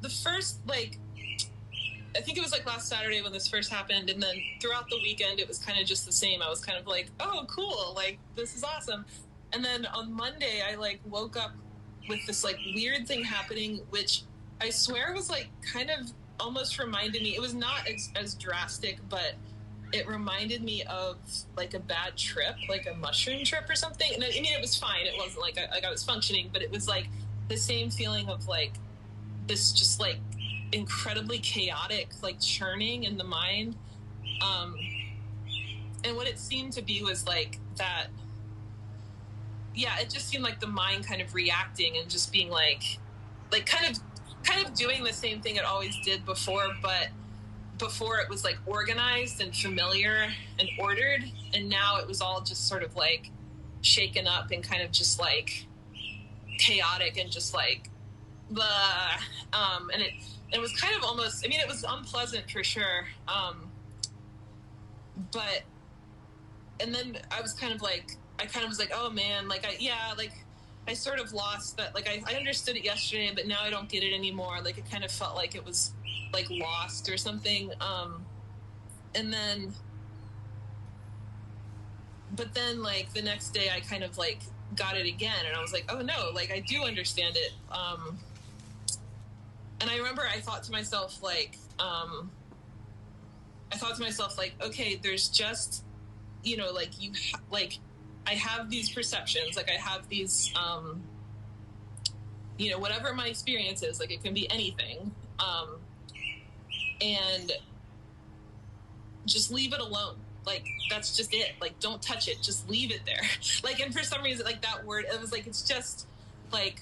the first, like, I think it was like last Saturday when this first happened, and then throughout the weekend it was kind of just the same. I was kind of like, oh, cool, like this is awesome. And then on Monday I like woke up with this like weird thing happening, which I swear was like kind of almost reminded me, it was not as drastic, but it reminded me of like a bad trip, like a mushroom trip or something. And I mean, it was fine. It wasn't like I was functioning, but it was like the same feeling of like this just like incredibly chaotic like churning in the mind, and what it seemed to be was like that, yeah, it just seemed like the mind kind of reacting and just being like kind of doing the same thing it always did before, but before it was like organized and familiar and ordered, and now it was all just sort of like shaken up and kind of just like chaotic and just like blah. And it was kind of almost, I mean, it was unpleasant for sure. But, and then I was kind of like, oh man, like I sort of lost that, like I understood it yesterday, but now I don't get it anymore. Like it kind of felt like it was like lost or something. And then, but then like the next day I kind of like got it again, and I was like, oh no, like I do understand it. And I remember I thought to myself, like, okay, there's just, like I have these perceptions, like I have these, whatever my experience is, like it can be anything, and just leave it alone. Like, that's just it. Like, don't touch it. Just leave it there. Like, and for some reason, like that word, it was like, it's just like,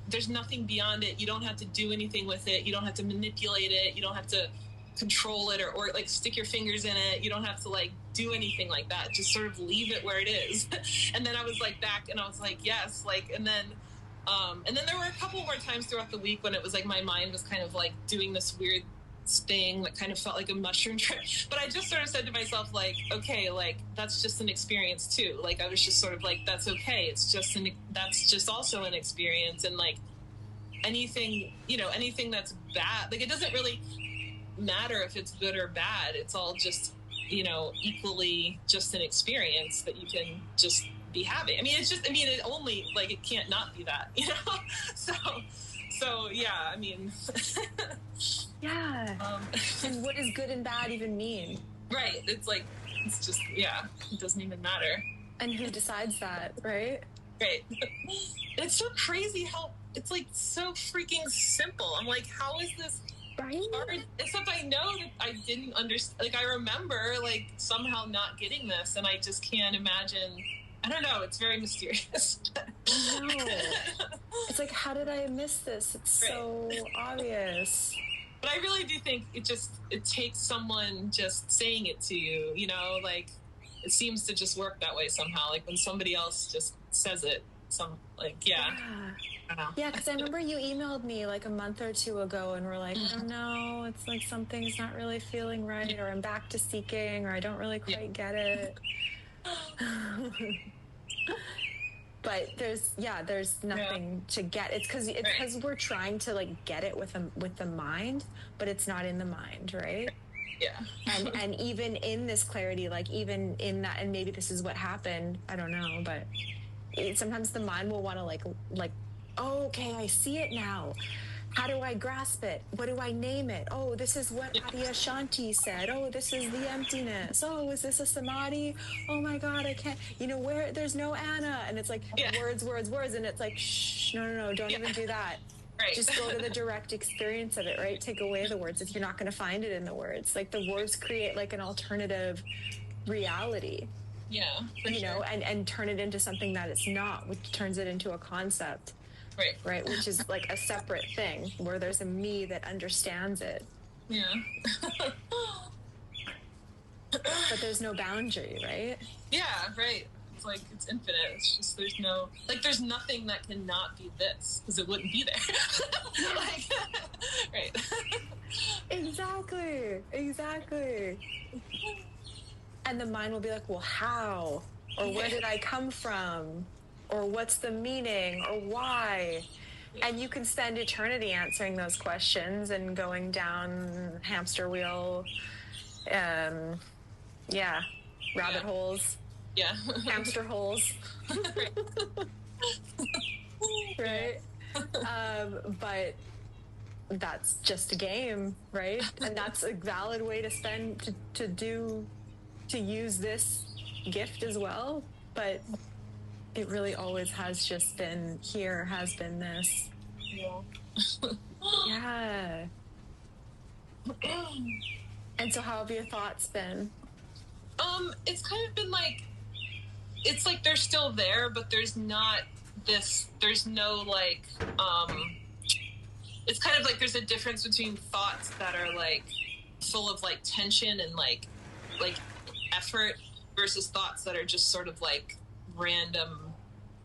there's nothing beyond it. You don't have to do anything with it. You don't have to manipulate it. You don't have to control it or like stick your fingers in it. You don't have to like do anything like that. Just sort of leave it where it is. And then I was like back and I was like, yes, like, and then there were a couple more times throughout the week when it was like my mind was kind of like doing this weird thing that kind of felt like a mushroom trip. But I just sort of said to myself, like, okay, like that's just an experience too. Like I was just sort of like, that's okay. It's just that's just also an experience. And like anything that's bad, like it doesn't really matter if it's good or bad. It's all just, equally just an experience that you can just be having. I mean, it only, like, it can't not be that, So yeah, I mean, yeah. And what does good and bad even mean? Right. It's like, it's just, yeah, it doesn't even matter. And who decides that, right? Right. It's so crazy how it's like so freaking simple. I'm like, how is this hard? Except I know that I didn't understand. Like, I remember like somehow not getting this, and I just can't imagine. I don't know. It's very mysterious. I know. It's like, how did I miss this? It's so obvious. But I really do think it takes someone just saying it to you, you know, like it seems to just work that way somehow. Like when somebody else just says it, yeah. I don't know. Yeah, because I remember you emailed me like a month or two ago and were like, I don't know, it's like something's not really feeling right, or I'm back to seeking, or I don't really quite get it. But there's nothing to get. It's because we're trying to like get it with the mind, but it's not in the mind, right? Yeah. And even in this clarity, like even in that, and maybe this is what happened, I don't know, but sometimes the mind will want to like, oh, okay, I see it now. How do I grasp it? What do I name it? Oh, this is what Adyashanti said. Oh, this is the emptiness. Oh, is this a samadhi? Oh my God, I can't, where there's no Anna. And it's like words. And it's like, shh, no, don't even do that. Right. Just go to the direct experience of it, right? Take away the words if you're not going to find it in the words. Like the words create like an alternative reality. Yeah. And turn it into something that it's not, which turns it into a concept. Right, which is like a separate thing where there's a me that understands it. Yeah. But there's no boundary, right? Yeah, right. It's like it's infinite. It's just there's nothing that cannot be this because it wouldn't be there. Right. Exactly. And the mind will be like, well, how? Or where did I come from? Or what's the meaning, or why? And you can spend eternity answering those questions and going down hamster wheel, rabbit holes. Yeah. Hamster holes. Right? But that's just a game, right? And that's a valid way to spend, to use this gift as well. But it really always has just been this. Yeah. Yeah. And so how have your thoughts been? It's kind of been like, it's like they're still there, but there's no like, it's kind of like there's a difference between thoughts that are like full of like tension and like effort versus thoughts that are just sort of like random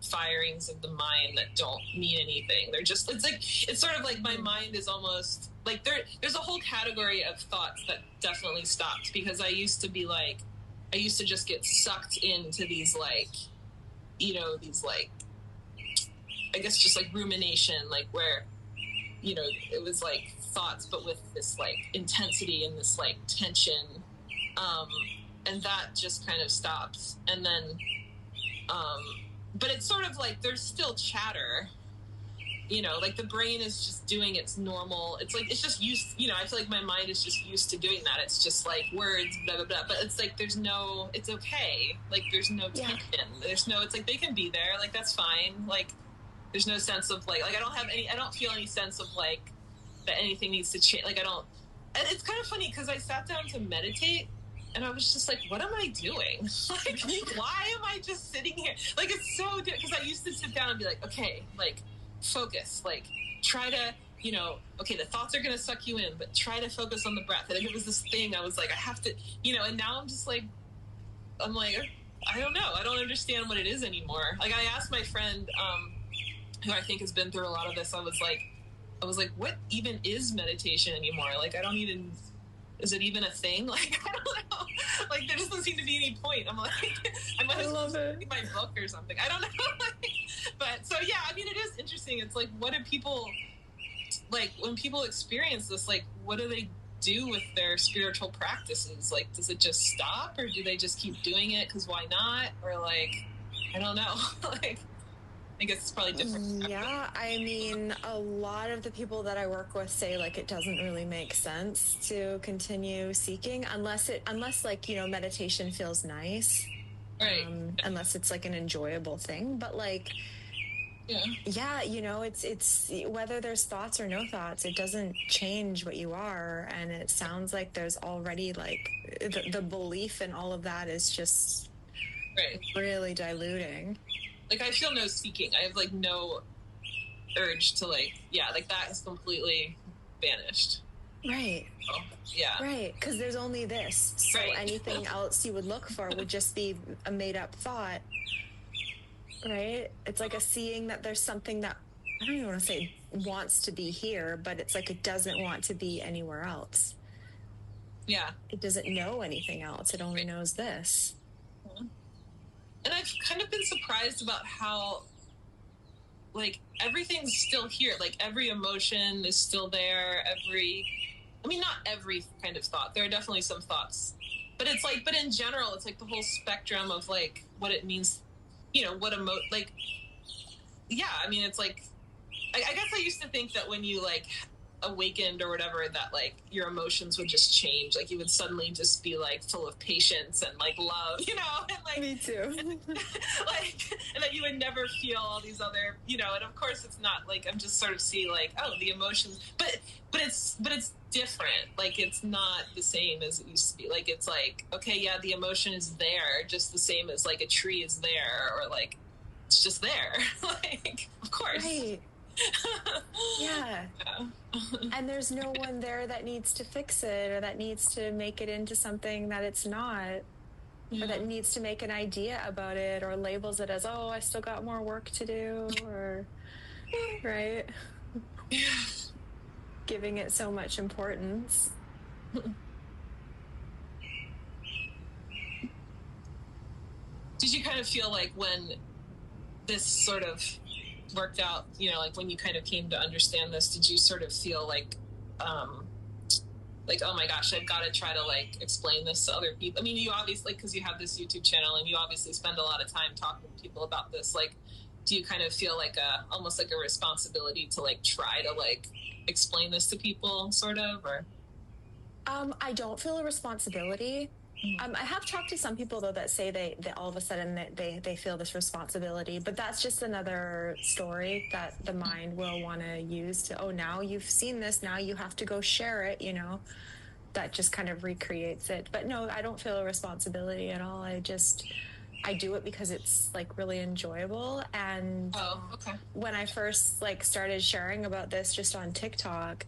firings of the mind that don't mean anything. They're just, it's sort of like my mind is almost like there's a whole category of thoughts that definitely stopped because I used to just get sucked into these like, these like, I guess just like rumination, like where, it was like thoughts, but with this like intensity and this like tension. And that just kind of stops. And then, but it's sort of like there's still chatter, like the brain is just doing its normal, it's like, it's just used, I feel like my mind is just used to doing that. It's just like words, blah, blah, blah. But it's like, it's okay. Like there's no tension. There's no, it's like they can be there. Like that's fine. Like there's no sense of like I don't feel any sense of like that anything needs to change. Like and it's kind of funny because I sat down to meditate and I was just like, what am I doing? Like, why am I just sitting here? Like, it's so good because I used to sit down and be like, okay, like, focus, like, try to, okay, the thoughts are going to suck you in, but try to focus on the breath. And it was this thing, I was like, I have to, and now I'm just like, I don't know. I don't understand what it is anymore. Like, I asked my friend, who I think has been through a lot of this, I was like, what even is meditation anymore? Like, is it even a thing? Like, I don't know. Like, there doesn't seem to be any point. I'm like, I might as well read my book or something. I don't know. But, so, yeah, I mean, it is interesting. It's like, what do people, like, when people experience this, like, what do they do with their spiritual practices? Like, does it just stop? Or do they just keep doing it because why not? Or, like, I don't know. Like, I guess it's probably different. Yeah, I mean, a lot of the people that I work with say like it doesn't really make sense to continue seeking unless like, meditation feels nice. Right. Unless it's like an enjoyable thing, but like it's whether there's thoughts or no thoughts, it doesn't change what you are. And it sounds like there's already like the belief in all of that is just really diluting. Like, I feel no seeking. I have, like, no urge to, like, like, that is completely vanished. Right. Oh, yeah. Right, because there's only this. So anything else you would look for would just be a made-up thought. Right? It's like a seeing that there's something that, I don't even want to say wants to be here, but it's like it doesn't want to be anywhere else. Yeah. It doesn't know anything else. It only knows this. And I've kind of been surprised about how, like, everything's still here. Like, every emotion is still there. Not every kind of thought. There are definitely some thoughts. But it's like, but in general, it's like the whole spectrum of, like, what it means, it's like, I guess I used to think that when you, like, awakened or whatever, that, like, your emotions would just change. Like, you would suddenly just be, like, full of patience and, like, love, and, like... Me too. Like, and that you would never feel all these other, and of course it's not, like, I'm just sort of seeing, like, oh, the emotions, but it's different. Like, it's not the same as it used to be. Like, it's like, okay, yeah, the emotion is there, just the same as, like, a tree is there, or, like, it's just there. Like, of course. Right. Yeah. And there's no one there that needs to fix it, or that needs to make it into something that it's not, or that needs to make an idea about it, or labels it as, oh, I still got more work to do, or, right? Giving it so much importance. Did you kind of feel like when this sort of worked out, like when you kind of came to understand this, did you sort of feel like, oh my gosh, I've got to try to, like, explain this to other people? I mean, you obviously, because you have this YouTube channel and you obviously spend a lot of time talking to people about this, like, do you kind of feel like almost like a responsibility to, like, try to, like, explain this to people, sort of, or? I don't feel a responsibility. I have talked to some people, though, that say they all of a sudden they feel this responsibility, but that's just another story that the mind will want to use to, oh, now you've seen this, now you have to go share it, that just kind of recreates it. But no, I don't feel a responsibility at all. I do it because it's, like, really enjoyable. And when I first, like, started sharing about this just on TikTok,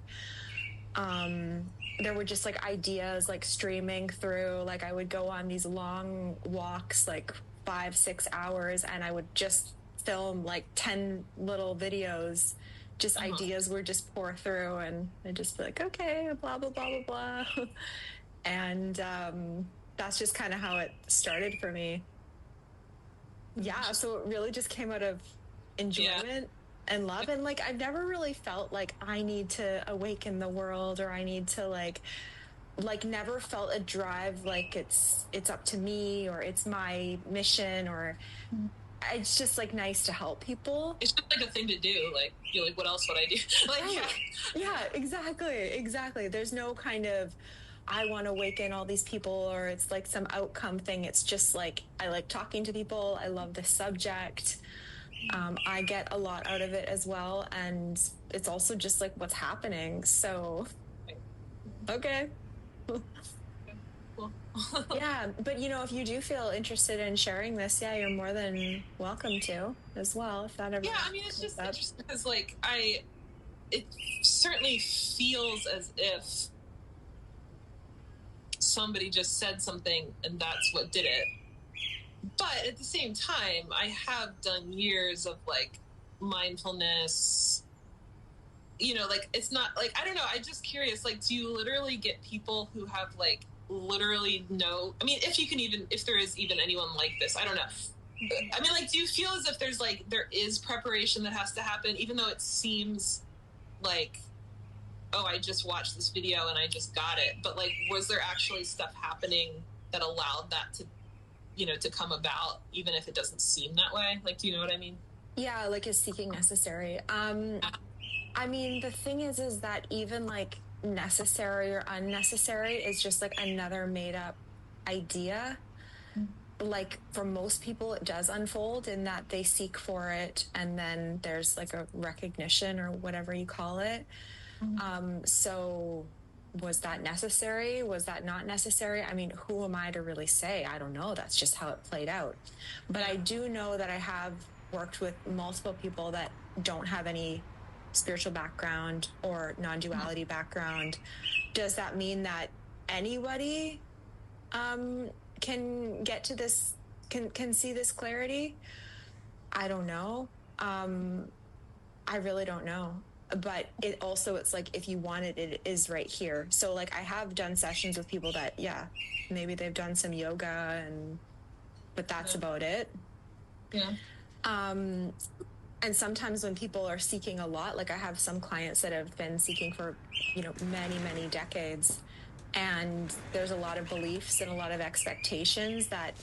there were just, like, ideas, like, streaming through. Like, I would go on these long walks, like 5-6 hours, and I would just film, like, 10 little videos. Just ideas would just pour through, and I'd just be like, okay, blah, blah, blah, blah, blah. And that's just kind of how it started for me. Yeah, so it really just came out of enjoyment and love. And, like, I've never really felt like I need to awaken the world, or I need to, like never felt a drive like it's up to me, or it's my mission, or it's just, like, nice to help people. It's just, like, a thing to do. Like, you're like, what else would I do? Like, yeah, exactly. There's no kind of, I want to awaken all these people, or it's like some outcome thing. It's just, like, I like talking to people. I love this subject. I get a lot out of it as well, and it's also just, like, what's happening. So, okay. Yeah, but, if you do feel interested in sharing this, you're more than welcome to as well, if that ever it's just interesting because, like, it certainly feels as if somebody just said something and that's what did it. But at the same time, I have done years of, like, mindfulness, like, it's not, like, I don't know, I'm just curious, like, do you literally get people who have, like, literally if there is even anyone like this, I don't know. I mean, like, do you feel as if there is preparation that has to happen, even though it seems like, oh, I just watched this video and I just got it, but, like, was there actually stuff happening that allowed that to to come about, even if it doesn't seem that way? Like, do you know what I mean? Yeah, like, is seeking necessary? I mean, the thing is that even, like, necessary or unnecessary is just, like, another made-up idea. Like, for most people, it does unfold in that they seek for it, and then there's, like, a recognition or whatever you call it. So was that necessary? Was that not necessary? I mean, who am I to really say? I don't know. That's just how it played out. But I do know that I have worked with multiple people that don't have any spiritual background or non-duality background. Does that mean that anybody can get to this, can see this clarity? I don't know. I really don't know. But it also, it's like, if you want it, it is right here. So like I have done sessions with people that, yeah, maybe they've done some yoga but that's about it. Yeah. And sometimes when people are seeking a lot, like I have some clients that have been seeking for, many, many decades. And there's a lot of beliefs and a lot of expectations that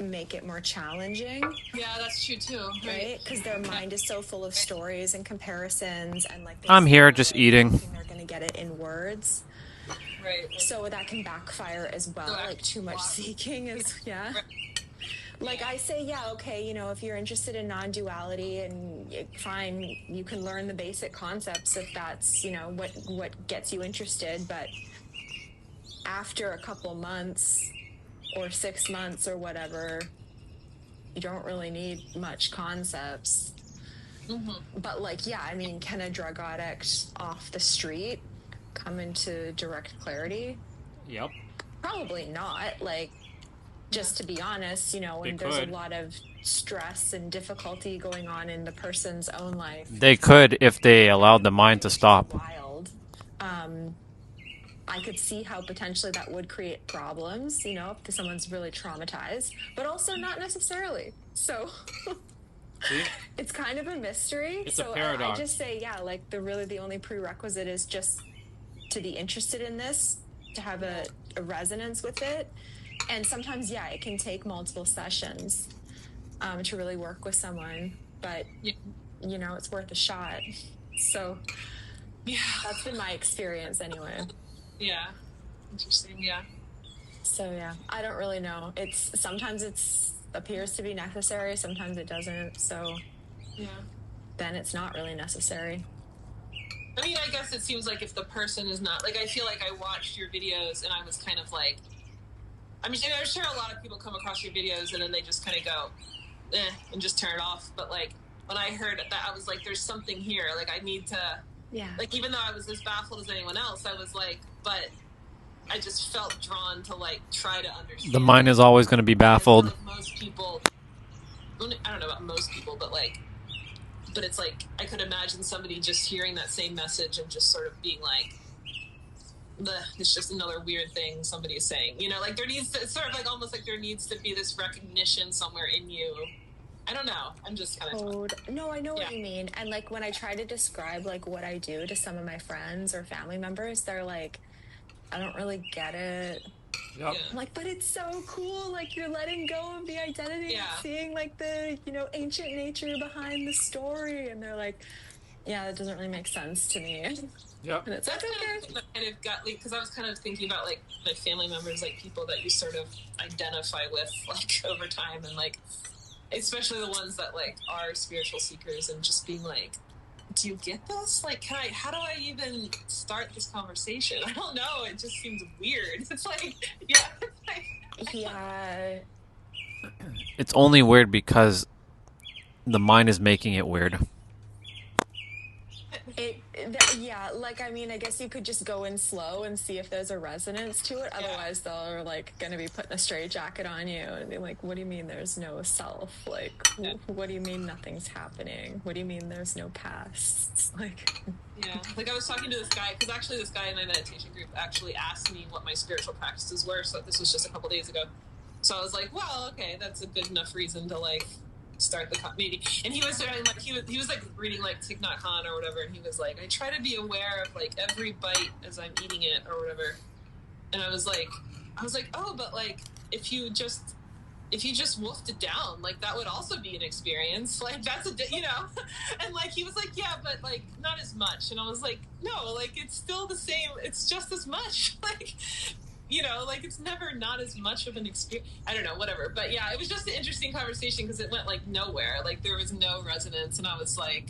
make it more challenging. Yeah, that's true too. Right? Because their mind is so full of stories and comparisons, and like I'm here just eating. they're going to get it in words. Right. So that can backfire as well. Like too much seeking is, yeah. Like I say, yeah, okay, if you're interested in non-duality, and fine, you can learn the basic concepts if that's, what gets you interested. But after a couple months or 6 months or whatever, you don't really need much concepts. But like, yeah, I mean, can a drug addict off the street come into direct clarity? Yep. Probably not. Like, just to be honest, when there's a lot of stress and difficulty going on in the person's own life. They could if they allowed the mind to stop. Wild. I could see how potentially that would create problems, if someone's really traumatized, but also not necessarily. So it's kind of a mystery. It's a so paradox. I just say, yeah, like the only prerequisite is just to be interested in this, to have a resonance with it. And sometimes, yeah, it can take multiple sessions to really work with someone, but it's worth a shot. So yeah, that's been my experience anyway. Yeah. Interesting. Yeah. So yeah, I don't really know. Sometimes it's appears to be necessary, sometimes it doesn't. So yeah, then it's not really necessary. I mean, I guess it seems like if the person is not, like, I feel like I watched your videos and I was kind of like, I'm sure a lot of people come across your videos and then they just kind of go, and just turn it off. But like, when I heard that, I was like, there's something here. Like, I need to, like, even though I was as baffled as anyone else, I was like, but I just felt drawn to like try to understand. The mind is always going to be baffled. Like most people, I don't know about most people, but it's like, I could imagine somebody just hearing that same message and just sort of being like, it's just another weird thing somebody is saying, like it's sort of like almost like there needs to be this recognition somewhere in you. I don't know. I'm just kind of No, I know what you mean. And like when I try to describe like what I do to some of my friends or family members, they're like, I don't really get it. Yep. I'm like, but it's so cool. Like you're letting go of the identity and seeing like the, ancient nature behind the story. And they're like, yeah, that doesn't really make sense to me. Yep. And it's like, okay. Kind of got, like, because I was kind of thinking about like my family members, like people that you sort of identify with like over time, and like especially the ones that like are spiritual seekers, and just being like, do you get this? Like, how do I even start this conversation? I don't know. It just seems weird. It's like, yeah. It's only weird because the mind is making it weird. Yeah, like, I mean, I guess you could just go in slow and see if there's a resonance to it. Otherwise, they're, like, going to be putting a straitjacket on you and be like, what do you mean there's no self? Like, what do you mean nothing's happening? What do you mean there's no past? Like... Yeah, like, I was talking to this guy, because actually this guy in my meditation group actually asked me what my spiritual practices were, so this was just a couple days ago. So I was like, well, okay, that's a good enough reason to, like, start the meeting. And he was saying, like, he was like reading like Thich Nhat Hanh or whatever, and he was like, I try to be aware of like every bite as I'm eating it or whatever. And I was like, oh, but like if you just wolfed it down, like that would also be an experience. Like that's and like he was like, yeah, but like not as much. And I was like, no, like it's still the same. It's just as much. Like, like it's never not as much of an experience. I don't know, whatever. But yeah, it was just an interesting conversation because it went like nowhere. Like there was no resonance, and I was like,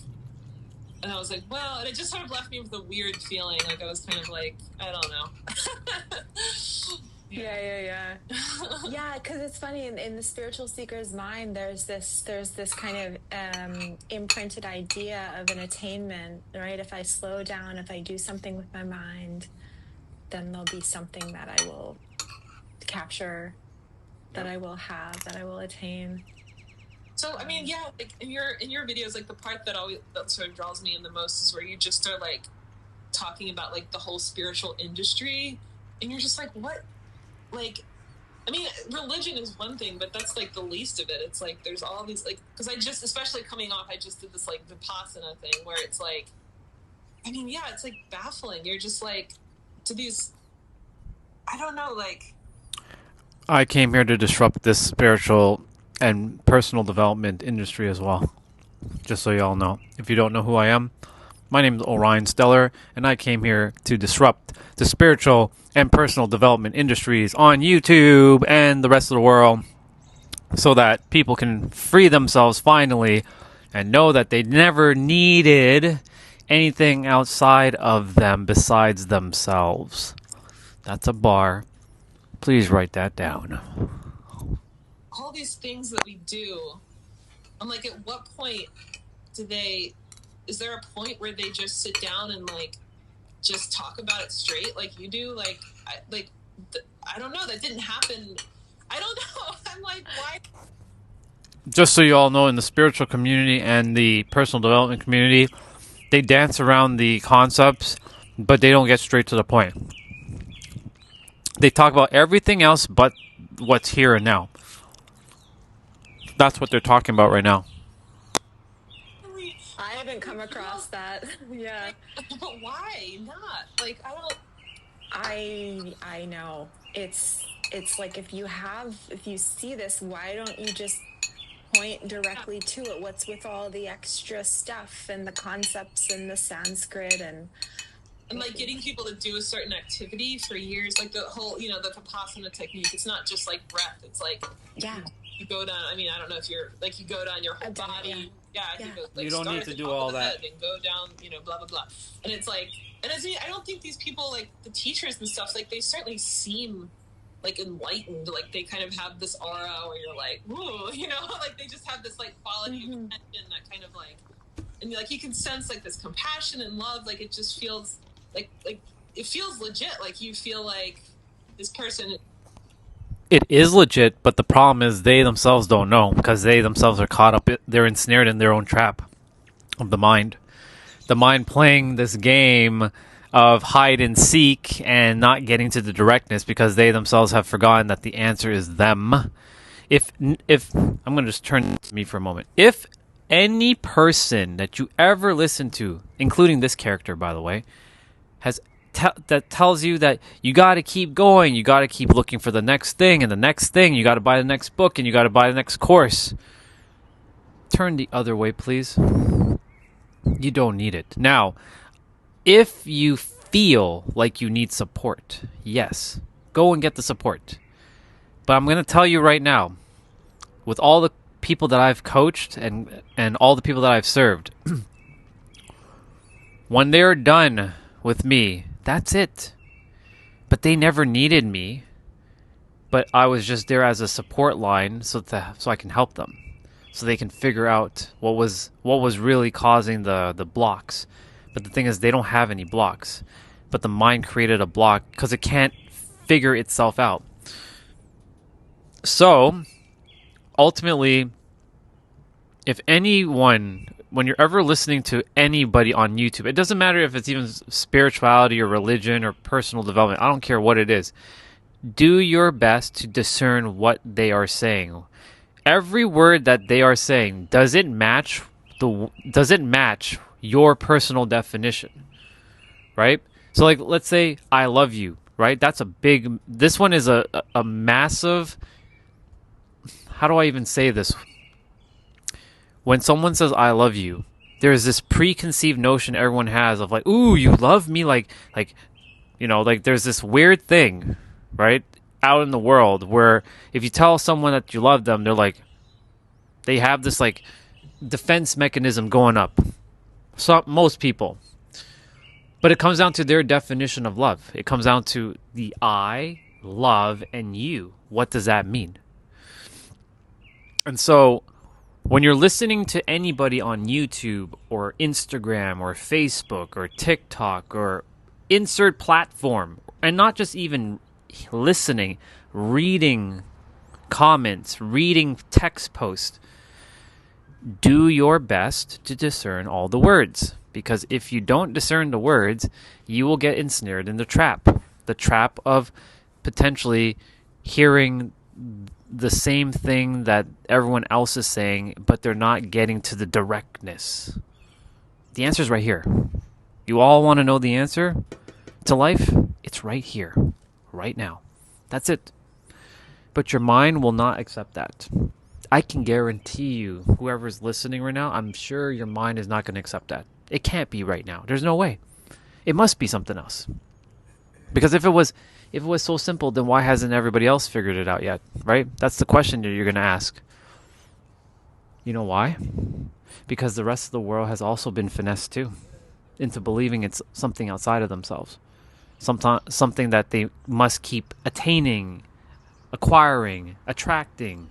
well, and it just sort of left me with a weird feeling. Like I was kind of like, I don't know. Yeah. Yeah, because it's funny in the spiritual seeker's mind, there's this kind of imprinted idea of an attainment, right? If I slow down, if I do something with my mind, then there'll be something that I will capture, that I will have, that I will attain. So I mean, yeah, like in your videos, like the part that sort of draws me in the most is where you just are like talking about like the whole spiritual industry, and you're just like, what? Like, I mean, religion is one thing, but that's like the least of it. It's like there's all these like, because I just, especially coming off, I just did this like Vipassana thing where it's like, I mean, yeah, it's like baffling. You're just like to these, I don't know, like. I came here to disrupt this spiritual and personal development industry as well. Just so y'all know. If you don't know who I am, my name is Orion Stellar, and I came here to disrupt the spiritual and personal development industries on YouTube and the rest of the world so that people can free themselves finally and know that they never needed anything outside of them besides themselves. That's a bar. Please write that down. All these things that we do, I'm like, at what point is there a point where they just sit down and like just talk about it straight like you do? Like, I don't know. That didn't happen. I don't know. I'm like, why? Just so you all know, in the spiritual community and the personal development community, they dance around the concepts, but they don't get straight to the point. They talk about everything else but what's here and now. That's what they're talking about right now. I haven't come across that. Yeah. But why not? Like, I don't. I know. It's like if you see this, why don't you just point directly to it? What's with all the extra stuff and the concepts and the Sanskrit and like getting people to do a certain activity for years, like the whole, the Vipassana technique. It's not just like breath. It's like, you go down. I mean, I don't know if you're like, you go down your whole body. You go, like, you don't need to do all that. And go down, blah blah blah. And it's like, and I don't think these people, like the teachers and stuff, like they certainly seem like enlightened. Like they kind of have this aura where you're like, ooh, like they just have this like quality of attention that kind of like, and like you can sense like this compassion and love. Like it just feels like it feels legit. Like you feel like this person. It is legit, but the problem is they themselves don't know because they themselves are caught up. They're ensnared in their own trap of the mind. The mind playing this game of hide and seek and not getting to the directness because they themselves have forgotten that the answer is them. If I'm going to just turn to me for a moment. If any person that you ever listen to, including this character, by the way, that tells you that you got to keep going, you got to keep looking for the next thing and the next thing, you got to buy the next book and you got to buy the next course. Turn the other way, please. You don't need it. Now, if you feel like you need support, yes, go and get the support. But I'm going to tell you right now, with all the people that I've coached and all the people that I've served, when they're done with me, that's it. But they never needed me. But I was just there as a support line so I can help them. So they can figure out what was really causing the blocks. But the thing is, they don't have any blocks. But the mind created a block because it can't figure itself out. So, ultimately, if anyone, when you're ever listening to anybody on YouTube, it doesn't matter if it's even spirituality or religion or personal development, I don't care what it is, do your best to discern what they are saying. Every word that they are saying, does it match your personal definition? Right? So like, let's say I love you, right? That's this one is a massive, how do I even say this? When someone says I love you, there's this preconceived notion everyone has of like, ooh, you love me, like there's this weird thing, right, out in the world where if you tell someone that you love them, they're like, they have this like defense mechanism going up. So most people. But it comes down to their definition of love. It comes down to the I love, and you. What does that mean? And so when you're listening to anybody on YouTube or Instagram or Facebook or TikTok or insert platform, and not just even listening, reading comments, reading text posts, do your best to discern all the words. Because if you don't discern the words, you will get ensnared in the trap of potentially hearing the same thing that everyone else is saying, but they're not getting to the directness. The answer is right here. You all want to know the answer to life? It's right here, right now. That's it. But your mind will not accept that. I can guarantee you, whoever's listening right now, I'm sure your mind is not going to accept that. It can't be right now. There's no way. It must be something else. Because if it was so simple, then why hasn't everybody else figured it out yet, right? That's the question that you're going to ask. You know why? Because the rest of the world has also been finessed too into believing it's something outside of themselves. Something that they must keep attaining, acquiring, attracting,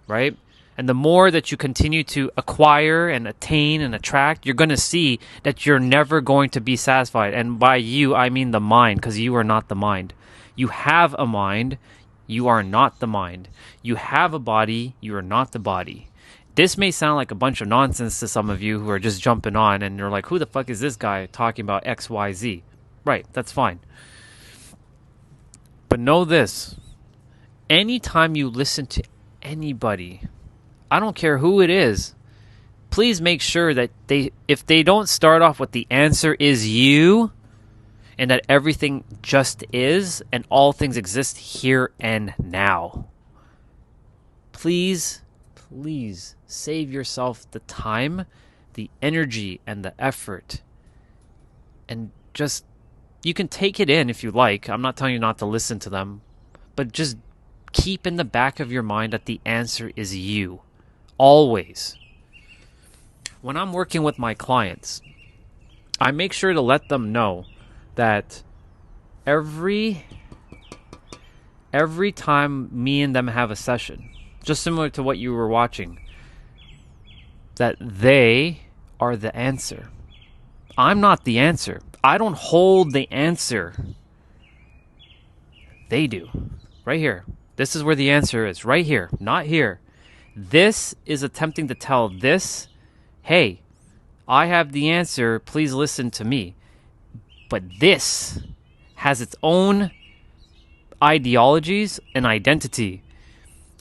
right? And the more that you continue to acquire and attain and attract, you're going to see that you're never going to be satisfied. And by you, I mean the mind, because you are not the mind. You have a mind. You are not the mind. You have a body. You are not the body. This may sound like a bunch of nonsense to some of you who are just jumping on and you're like, who the fuck is this guy talking about X, Y, Z? Right, that's fine. But know this. Anytime you listen to anybody, I don't care who it is, please make sure that if they don't start off with the answer is you, and that everything just is, and all things exist here and now. Please save yourself the time, the energy, and the effort. And just, you can take it in if you like. I'm not telling you not to listen to them, but just keep in the back of your mind that the answer is you. Always. When I'm working with my clients, I make sure to let them know that every time me and them have a session, just similar to what you were watching, that they are the answer. I'm not the answer. I don't hold the answer. They do. Right here. This is where the answer is. Right here. Not here. This is attempting to tell this, hey, I have the answer. Please listen to me. But this has its own ideologies and identity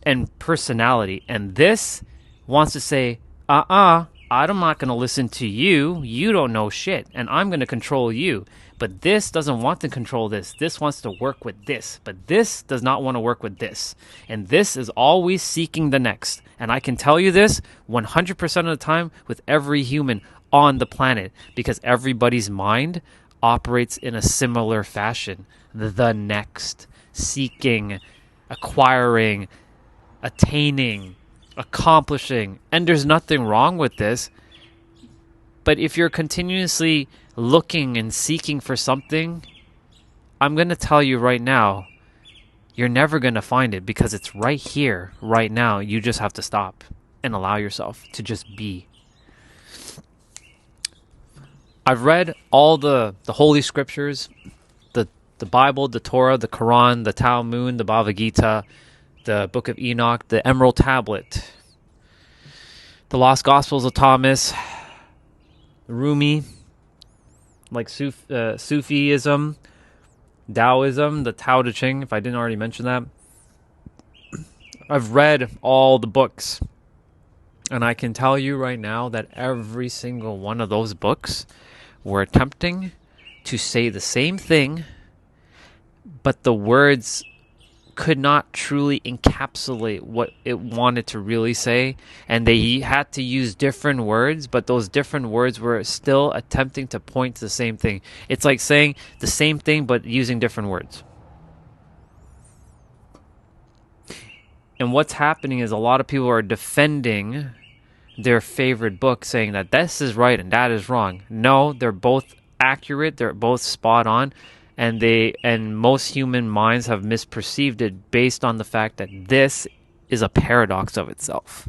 and personality. And this wants to say, I'm not going to listen to you. You don't know shit. And I'm going to control you. But this doesn't want to control this. This wants to work with this. But this does not want to work with this. And this is always seeking the next. And I can tell you this 100% of the time with every human on the planet. Because everybody's mind operates in a similar fashion. The next. Seeking, acquiring, attaining, accomplishing. And there's nothing wrong with this. But if you're continuously looking and seeking for something, I'm going to tell you right now, you're never going to find it because it's right here, right now. You just have to stop and allow yourself to just be. I've read all the Holy Scriptures, the Bible, the Torah, the Quran, the Talmud, the Bhagavad Gita, the Book of Enoch, the Emerald Tablet, the Lost Gospels of Thomas, Rumi, like Sufism, Taoism, the Tao Te Ching, if I didn't already mention that. I've read all the books. And I can tell you right now that every single one of those books were attempting to say the same thing, but the words could not truly encapsulate what it wanted to really say, and they had to use different words, but those different words were still attempting to point to the same thing. It's like saying the same thing but using different words. And what's happening is a lot of people are defending their favorite book, saying that this is right and that is wrong. No, they're both accurate, they're both spot on, and most human minds have misperceived it based on the fact that this is a paradox of itself.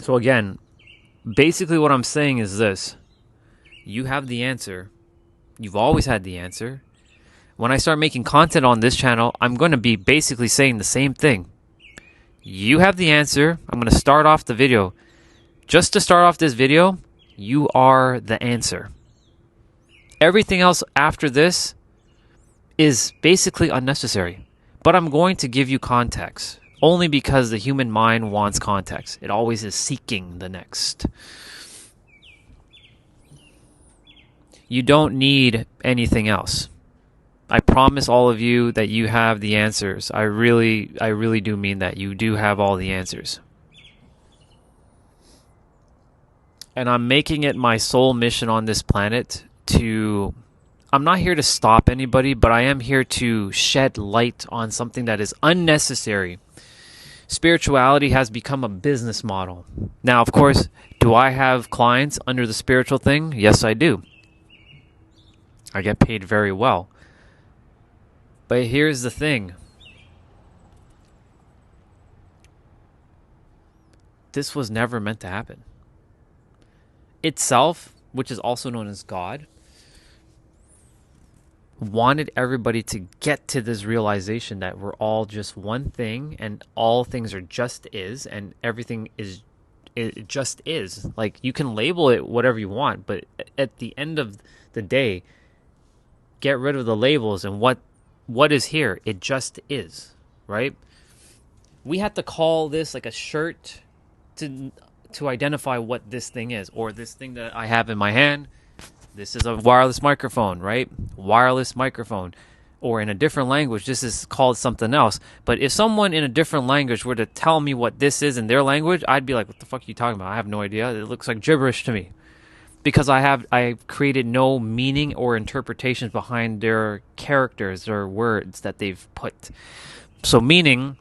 So again, basically what I'm saying is this: you have the answer. You've always had the answer. When I start making content on this channel, I'm going to be basically saying the same thing. You have the answer. I'm going to start off the video. Just to start off this video, you are the answer. Everything else after this is basically unnecessary. But I'm going to give you context, only because the human mind wants context. It always is seeking the next. You don't need anything else. I promise all of you that you have the answers. I really do mean that. You do have all the answers. And I'm making it my sole mission on this planet to... I'm not here to stop anybody, but I am here to shed light on something that is unnecessary. Spirituality has become a business model. Now, of course, do I have clients under the spiritual thing? Yes, I do. I get paid very well. But here's the thing. This was never meant to happen. Itself, which is also known as God, wanted everybody to get to this realization that we're all just one thing and all things are just is, and everything is it just is. Like, you can label it whatever you want, but at the end of the day, get rid of the labels and what is here. It just is, right? We have to call this like a shirt to identify what this thing is, or this thing that I have in my hand. This is a wireless microphone, right? Wireless microphone. Or in a different language, this is called something else. But if someone in a different language were to tell me what this is in their language, I'd be like, what the fuck are you talking about? I have no idea. It looks like gibberish to me. Because I've created no meaning or interpretations behind their characters or words that they've put. So meaning,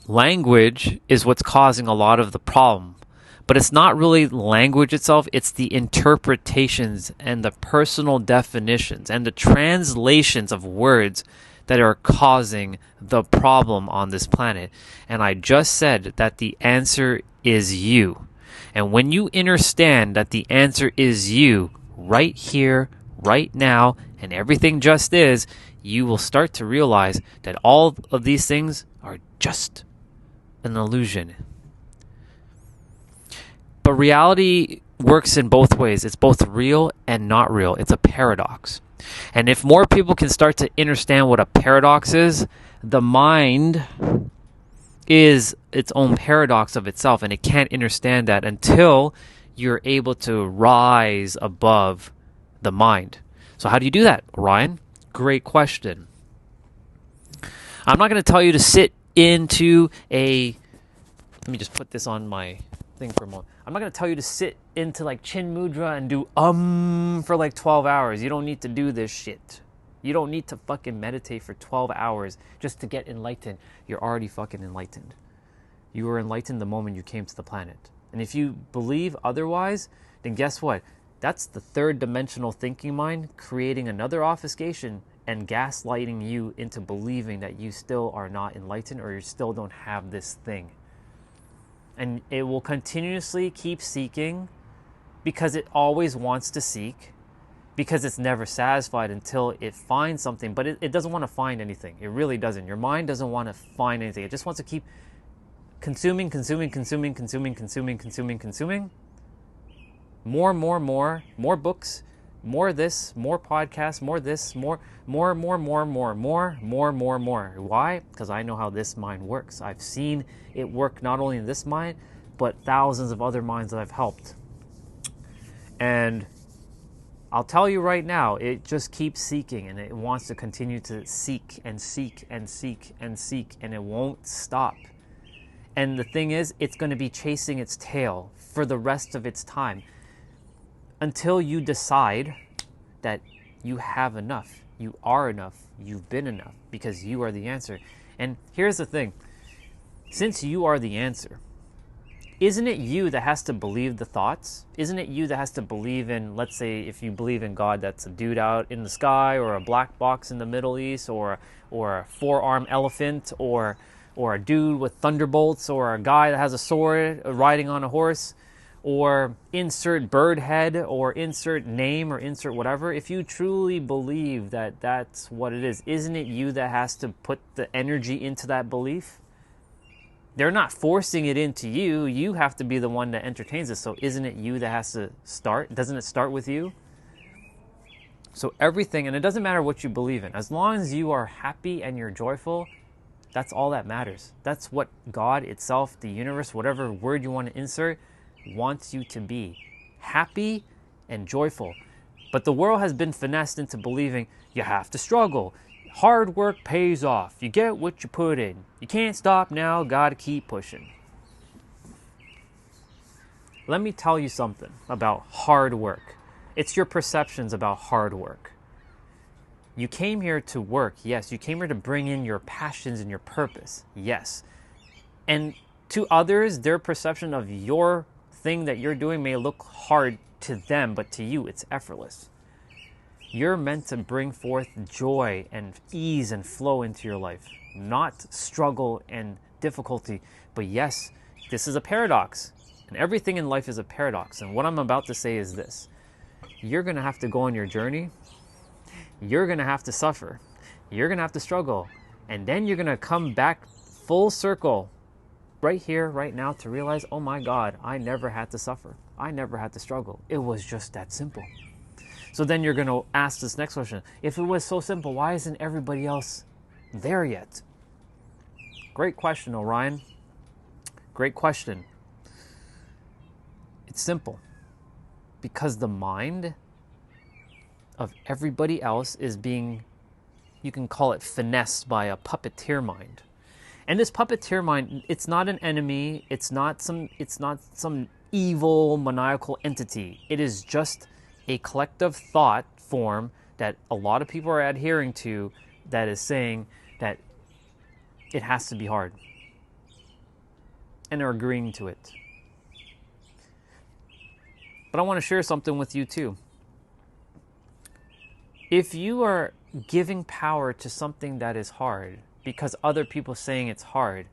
language is what's causing a lot of the problem. But it's not really language itself, it's the interpretations and the personal definitions and the translations of words that are causing the problem on this planet. And I just said that the answer is you. And when you understand that the answer is you, right here, right now, and everything just is, you will start to realize that all of these things are just an illusion. But reality works in both ways. It's both real and not real. It's a paradox. And if more people can start to understand what a paradox is, the mind is its own paradox of itself, and it can't understand that until you're able to rise above the mind. So how do you do that, Ryan? Great question. I'm not going to tell you to sit into a... Let me just put this on my thing for a moment. I'm not going to tell you to sit into like Chin Mudra and do for like 12 hours. You don't need to do this shit. You don't need to fucking meditate for 12 hours just to get enlightened. You're already fucking enlightened. You were enlightened the moment you came to the planet. And if you believe otherwise, then guess what? That's the third dimensional thinking mind creating another obfuscation and gaslighting you into believing that you still are not enlightened or you still don't have this thing. And it will continuously keep seeking because it always wants to seek, because it's never satisfied until it finds something. But it doesn't want to find anything. It really doesn't. Your mind doesn't want to find anything. It just wants to keep consuming. More books, more this, more podcasts, more this, more. Why? Because I know how this mind works. I've seen it work not only in this mind, but thousands of other minds that I've helped. And I'll tell you right now, it just keeps seeking, and it wants to continue to seek and seek and seek and seek, and it won't stop. And the thing is, it's going to be chasing its tail for the rest of its time until you decide that you have enough, you are enough, you've been enough, because you are the answer. And here's the thing. Since you are the answer, isn't it you that has to believe the thoughts? Isn't it you that has to believe in, let's say, if you believe in God, that's a dude out in the sky, or a black box in the Middle East, or a four-armed elephant, or a dude with thunderbolts, or a guy that has a sword riding on a horse, or insert bird head, or insert name, or insert whatever. If you truly believe that that's what it is, isn't it you that has to put the energy into that belief? They're not forcing it into you. You have to be the one that entertains it. So isn't it you that has to start? Doesn't it start with you? So everything, and it doesn't matter what you believe in, as long as you are happy and you're joyful, that's all that matters. That's what God itself, the universe, whatever word you want to insert, wants you to be. Happy and joyful. But the world has been finessed into believing you have to struggle. Hard work pays off. You get what you put in. You can't stop now, gotta keep pushing. Let me tell you something about hard work. It's your perceptions about hard work. You came here to work, yes. You came here to bring in your passions and your purpose, yes. And to others, their perception of your thing that you're doing may look hard to them, but to you, it's effortless. You're meant to bring forth joy and ease and flow into your life, not struggle and difficulty. But yes, this is a paradox, and everything in life is a paradox. And what I'm about to say is this. You're going to have to go on your journey. You're going to have to suffer. You're going to have to struggle. And then you're going to come back full circle right here, right now, to realize, oh my God, I never had to suffer. I never had to struggle. It was just that simple. So then you're going to ask this next question. If it was so simple, why isn't everybody else there yet? Great question, Orion. Great question. It's simple. Because the mind of everybody else is being, you can call it finessed by a puppeteer mind. And this puppeteer mind, it's not an enemy. It's not some evil, maniacal entity. It is just a collective thought form that a lot of people are adhering to, that is saying that it has to be hard, and are agreeing to it. But I want to share something with you too. If you are giving power to something that is hard because other people saying it's hard,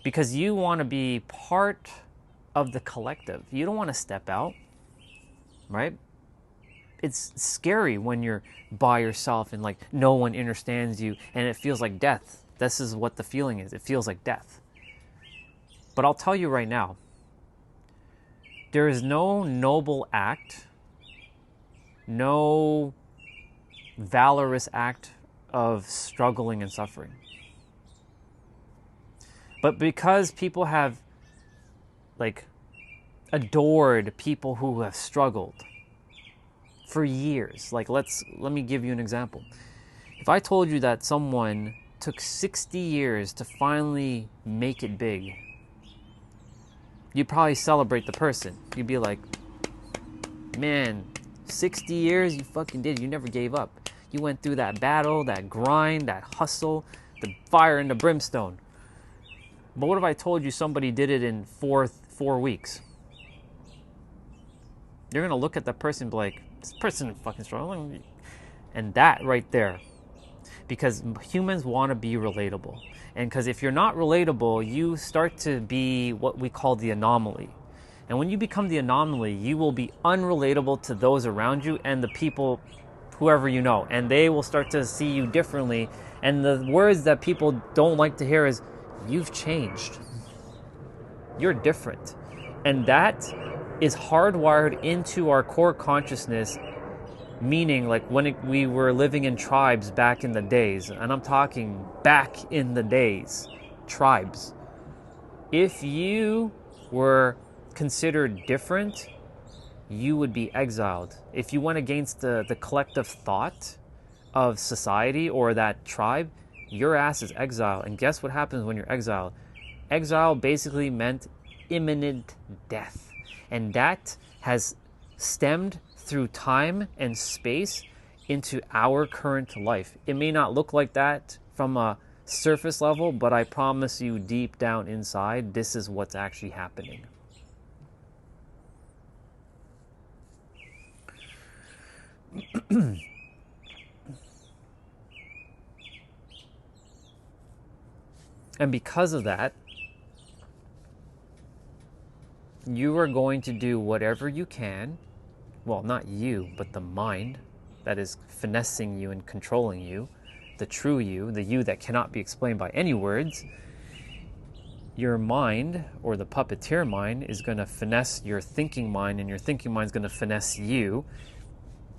because you want to be part of the collective, you don't want to step out, right? It's scary when you're by yourself and like no one understands you, and it feels like death. This is what the feeling is. It feels like death. But I'll tell you right now, there is no noble act, no valorous act of struggling and suffering. But because people have like adored people who have struggled for years, like let me give you an example. If I told you that someone took 60 years to finally make it big, you'd probably celebrate the person. You'd be like, man, 60 years, you fucking did. You never gave up. You went through that battle, that grind, that hustle, the fire and the brimstone. But what if I told you somebody did it in four weeks? You're going to look at that person and be like, this person is fucking struggling. And that right there. Because humans want to be relatable. And because if you're not relatable, you start to be what we call the anomaly. And when you become the anomaly, you will be unrelatable to those around you and the people, whoever you know. And they will start to see you differently. And the words that people don't like to hear is, you've changed. You're different. And that is hardwired into our core consciousness, meaning like when we were living in tribes back in the days, and I'm talking back in the days, tribes. If you were considered different, you would be exiled. If you went against the collective thought of society or that tribe, your ass is exiled. And guess what happens when you're exiled? Exile basically meant imminent death. And that has stemmed through time and space into our current life. It may not look like that from a surface level, but I promise you deep down inside, this is what's actually happening. And because of that, you are going to do whatever you can. Well, not you, but the mind that is finessing you and controlling you, the true you, the you that cannot be explained by any words. Your mind, or the puppeteer mind, is going to finesse your thinking mind, and your thinking mind is going to finesse you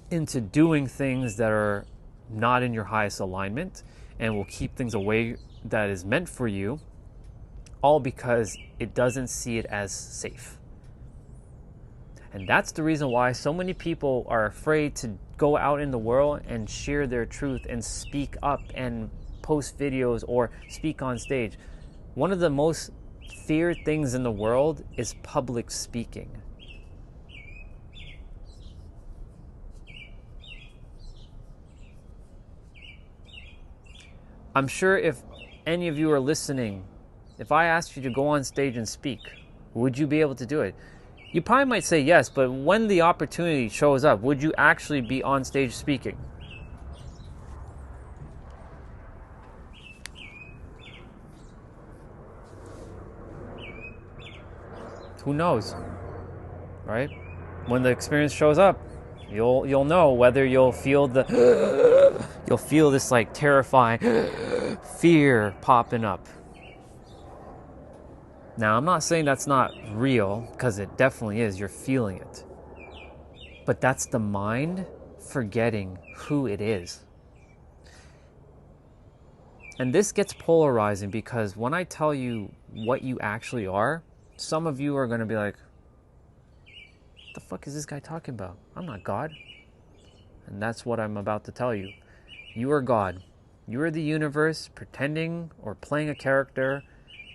into doing things that are not in your highest alignment and will keep things away that is meant for you, all because it doesn't see it as safe. And that's the reason why so many people are afraid to go out in the world and share their truth and speak up and post videos or speak on stage. One of the most feared things in the world is public speaking. I'm sure if any of you are listening, if I asked you to go on stage and speak, would you be able to do it? You probably might say yes, but when the opportunity shows up, would you actually be on stage speaking? Who knows, right? When the experience shows up, you'll know whether you'll feel you'll feel this like terrifying fear popping up. Now, I'm not saying that's not real, because it definitely is. You're feeling it. But that's the mind forgetting who it is. And this gets polarizing, because when I tell you what you actually are, some of you are going to be like, what the fuck is this guy talking about? I'm not God. And that's what I'm about to tell you. You are God. You are the universe pretending or playing a character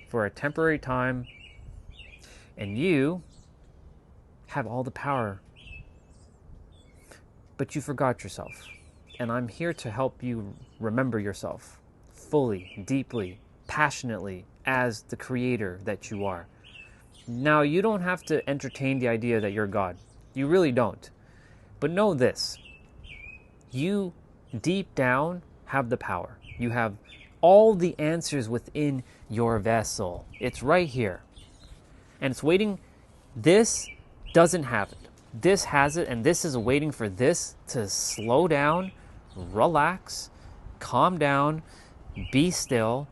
for a temporary time, and you have all the power. But you forgot yourself. And I'm here to help you remember yourself fully, deeply, passionately, as the creator that you are. Now, you don't have to entertain the idea that you're God. You really don't. But know this. You, deep down, have the power. You have all the answers within your vessel. It's right here. And it's waiting. This doesn't have it. This has it, and this is waiting for this to slow down, relax, calm down, be still.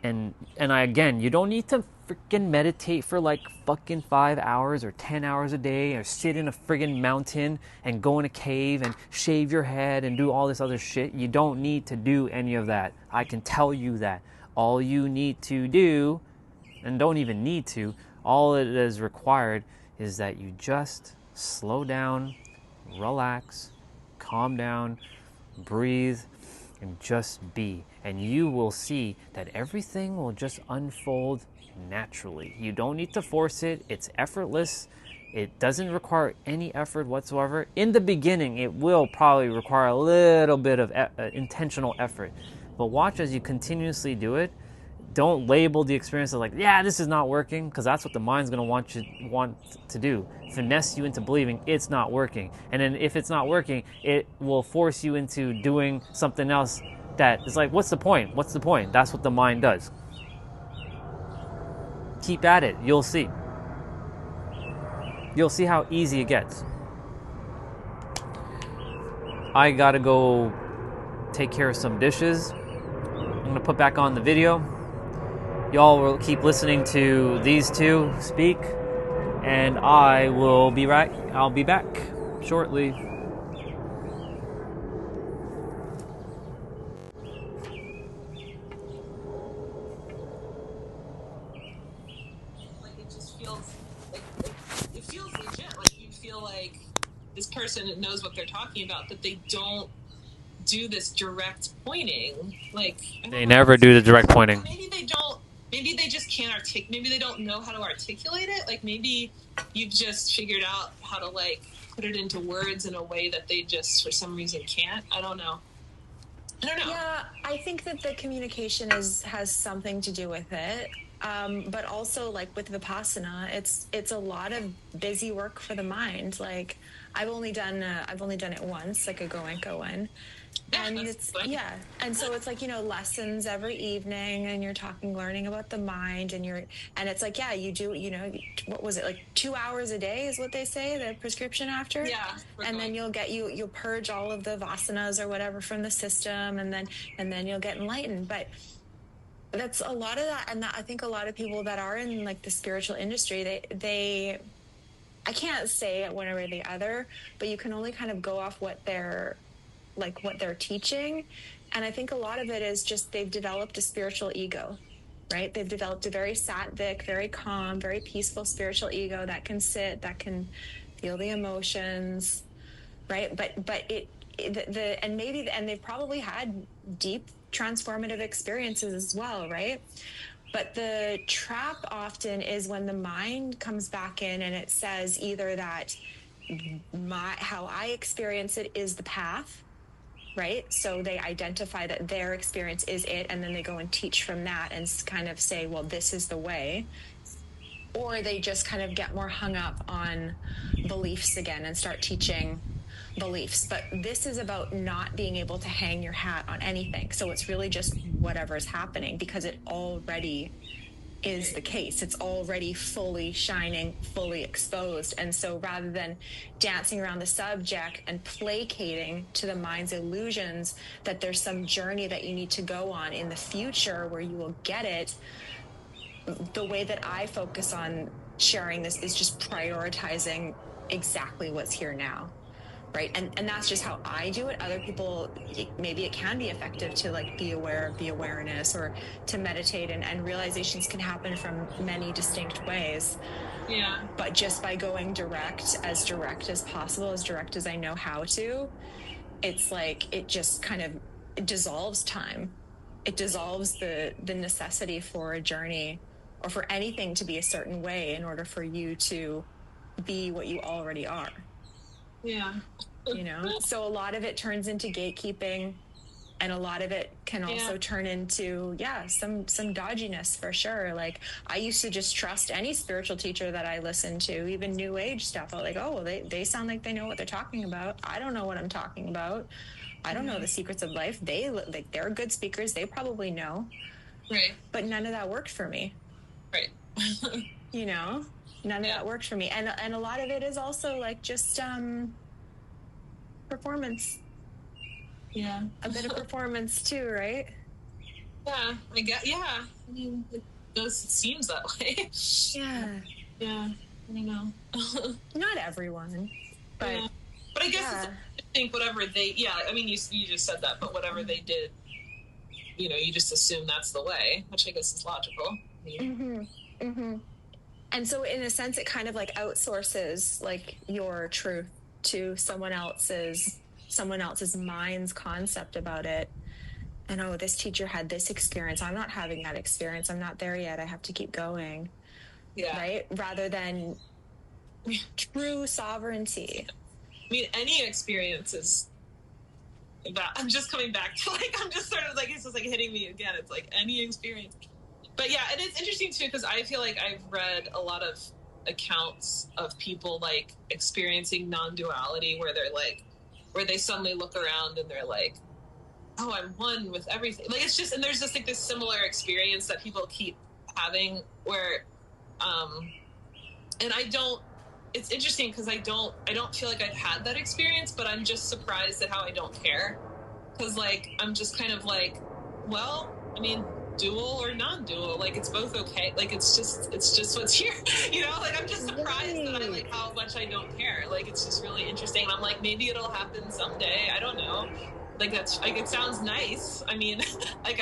And again, you don't need to freaking meditate for like fucking 5 hours or 10 hours a day, or sit in a friggin' mountain and go in a cave and shave your head and do all this other shit. You don't need to do any of that. I can tell you that. All you need to do, and don't even need to, all it is required is that you just slow down, relax, calm down, breathe, and just be. And you will see that everything will just unfold naturally. You don't need to force it. It's effortless. It doesn't require any effort whatsoever. In the beginning, it will probably require a little bit of intentional effort. But watch as you continuously do it. Don't label the experience as like, yeah, this is not working, because that's what the mind's going to want to do. Finesse you into believing it's not working. And then if it's not working, it will force you into doing something else that is like, what's the point? What's the point? That's what the mind does. Keep at it. You'll see. You'll see how easy it gets. I gotta go take care of some dishes. I'm gonna put back on the video. Y'all will keep listening to these two speak, and I'll be back shortly. Person knows what they're talking about, that they don't do this direct pointing. Like, they never do the direct pointing. Maybe they don't. Maybe they just can't articulate. Maybe they don't know how to articulate it. Like, maybe you've just figured out how to like put it into words in a way that they just for some reason can't. I don't know. I don't know. Yeah, I think that the communication has something to do with it. But also, like with Vipassana, it's a lot of busy work for the mind. Like I've only done it once, like a Goenka one. And it's and so it's like, you know, lessons every evening, and you're learning about the mind, and it's like, yeah, you do, you know, what was it, like 2 hours a day is what they say, the prescription after. Yeah. And then you'll purge all of the vasanas or whatever from the system, and then you'll get enlightened. But that's a lot of that. And I think a lot of people that are in like the spiritual industry, they I can't say one way or the other, but you can only kind of go off what they're teaching. And I think a lot of it is just they've developed a spiritual ego, right? They've developed a very sattvic, very calm, very peaceful spiritual ego that can sit, that can feel the emotions, right? But they've probably had deep transformative experiences as well, right? But the trap often is when the mind comes back in and it says either that how I experience it is the path, right? So they identify that their experience is it, and then they go and teach from that and kind of say, well, this is the way. Or they just kind of get more hung up on beliefs again and start teaching beliefs. But this is about not being able to hang your hat on anything. So it's really just whatever's happening, because it already is the case. It's already fully shining, fully exposed. And so rather than dancing around the subject and placating to the mind's illusions that there's some journey that you need to go on in the future where you will get it, the way that I focus on sharing this is just prioritizing exactly what's here now. Right. And that's just how I do it. Other people, maybe it can be effective to like be aware of the awareness, or to meditate, and realizations can happen from many distinct ways. Yeah. But just by going direct as possible, as direct as I know how to, it's like, it just kind of dissolves time. It dissolves the necessity for a journey or for anything to be a certain way in order for you to be what you already are. Yeah. You know, so a lot of it turns into gatekeeping, and a lot of it can also turn into, some dodginess for sure. Like I used to just trust any spiritual teacher that I listened to, even new age stuff. I was like, oh, well, they sound like they know what they're talking about. I don't know what I'm talking about. I don't know the secrets of life. They're good speakers. They probably know. Right. But none of that worked for me. Right. You know, none of that worked for me. And a lot of it is also like just, performance. Yeah. A bit of performance too, right? Yeah, I guess. Yeah. I mean, it seems that way. Yeah. Yeah. I know. Not everyone, but yeah. But I guess I think whatever they, I mean, you just said that, but whatever they did, you know, you just assume that's the way, which I guess is logical. And so in a sense, it kind of like outsources like your truth to someone else's mind's concept about it. And oh, this teacher had this experience, I'm not having that experience, I'm not there yet, I have to keep going. Right? Rather than true sovereignty. I mean, any experience is that. I'm just coming back to like, I'm just sort of like, it's just like hitting me again. It's like any experience. But yeah, and it's interesting too, because I feel like I've read a lot of accounts of people like experiencing non-duality, where they're like, where they suddenly look around and they're like, oh, I'm one with everything. Like, it's just, and there's just like this similar experience that people keep having where, and it's interesting because I don't feel like I've had that experience, but I'm just surprised at how I don't care. Cause like, I'm just kind of like, well, I mean, dual or non-dual, like it's both okay. Like it's just what's here, you know. Like I'm just surprised that I like how much I don't care. Like it's just really interesting. And I'm like, maybe it'll happen someday. I don't know. Like that's like, it sounds nice. I mean, like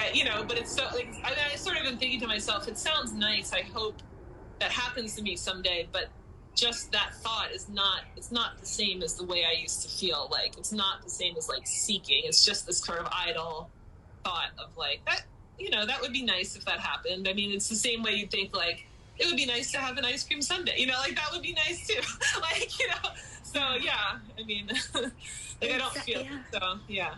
but it's so like I sort of been thinking to myself, it sounds nice. I hope that happens to me someday. But just that thought is not. It's not the same as the way I used to feel. Like it's not the same as like seeking. It's just this sort of idle thought of like that. You know, that would be nice if that happened. I mean, it's the same way you'd think, like, it would be nice to have an ice cream sundae. You know, like, that would be nice, too. Like, you know, So yeah, I mean, like I don't feel so. Yeah.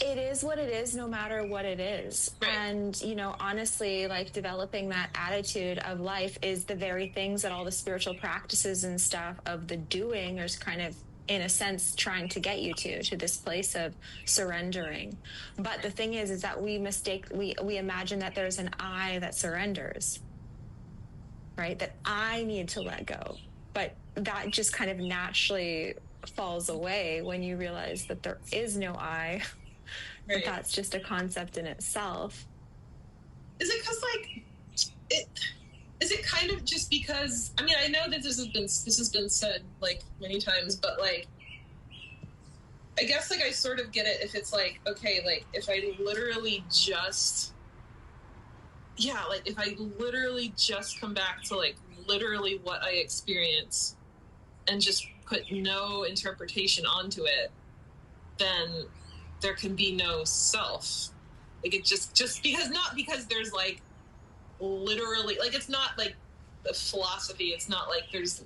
It is what it is, no matter what it is. Right. And, you know, honestly, like developing that attitude of life is the very things that all the spiritual practices and stuff of the doing is kind of, in a sense, trying to get you to this place of surrendering. But the thing is that we imagine that there's an I that surrenders, right? That I need to let go. But that just kind of naturally falls away when you realize that there is no I. Right. That's just a concept in itself. Is it because is it kind of just because, I mean, I know that this has been said like many times, but like, I guess like I sort of get it if it's like, okay, like if I literally just, if I literally just come back to like literally what I experience and just put no interpretation onto it, then there can be no self. Like it just because, not because there's like literally, like it's not like the philosophy, it's not like there's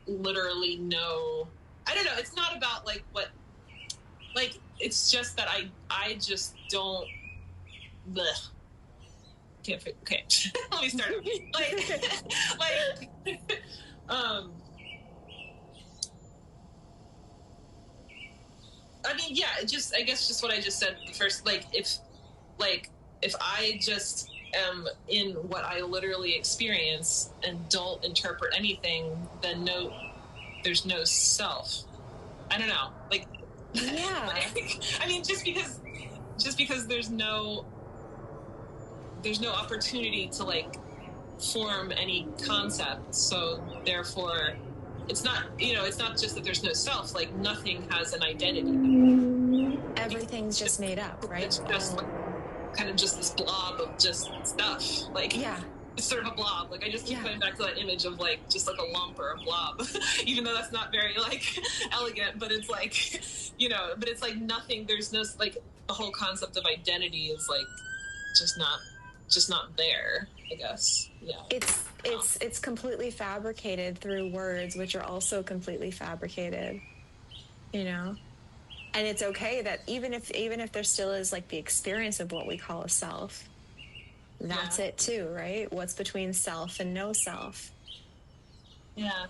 literally no, I don't know, it's not about like what, like it's just that I just don't, bleh. Can't figure, okay. Let me start over. I mean, yeah, I guess just what I just said first, if I just am in what I literally experience and don't interpret anything, then there's no self. I don't know, yeah. I mean, just because there's no opportunity to form any concept, so therefore it's not, it's not just that there's no self, nothing has an identity. Everything's just made up, right? It's just kind of just this blob of just stuff. Yeah. It's sort of a blob. I just keep going back to that image of just a lump or a blob, even though that's not very elegant, but it's but it's nothing. There's no the whole concept of identity is just not there, I guess. Yeah. It's completely fabricated through words, which are also completely fabricated, and it's okay that even if there still is the experience of what we call a self, that's it too, right? What's between self and no self? Yeah.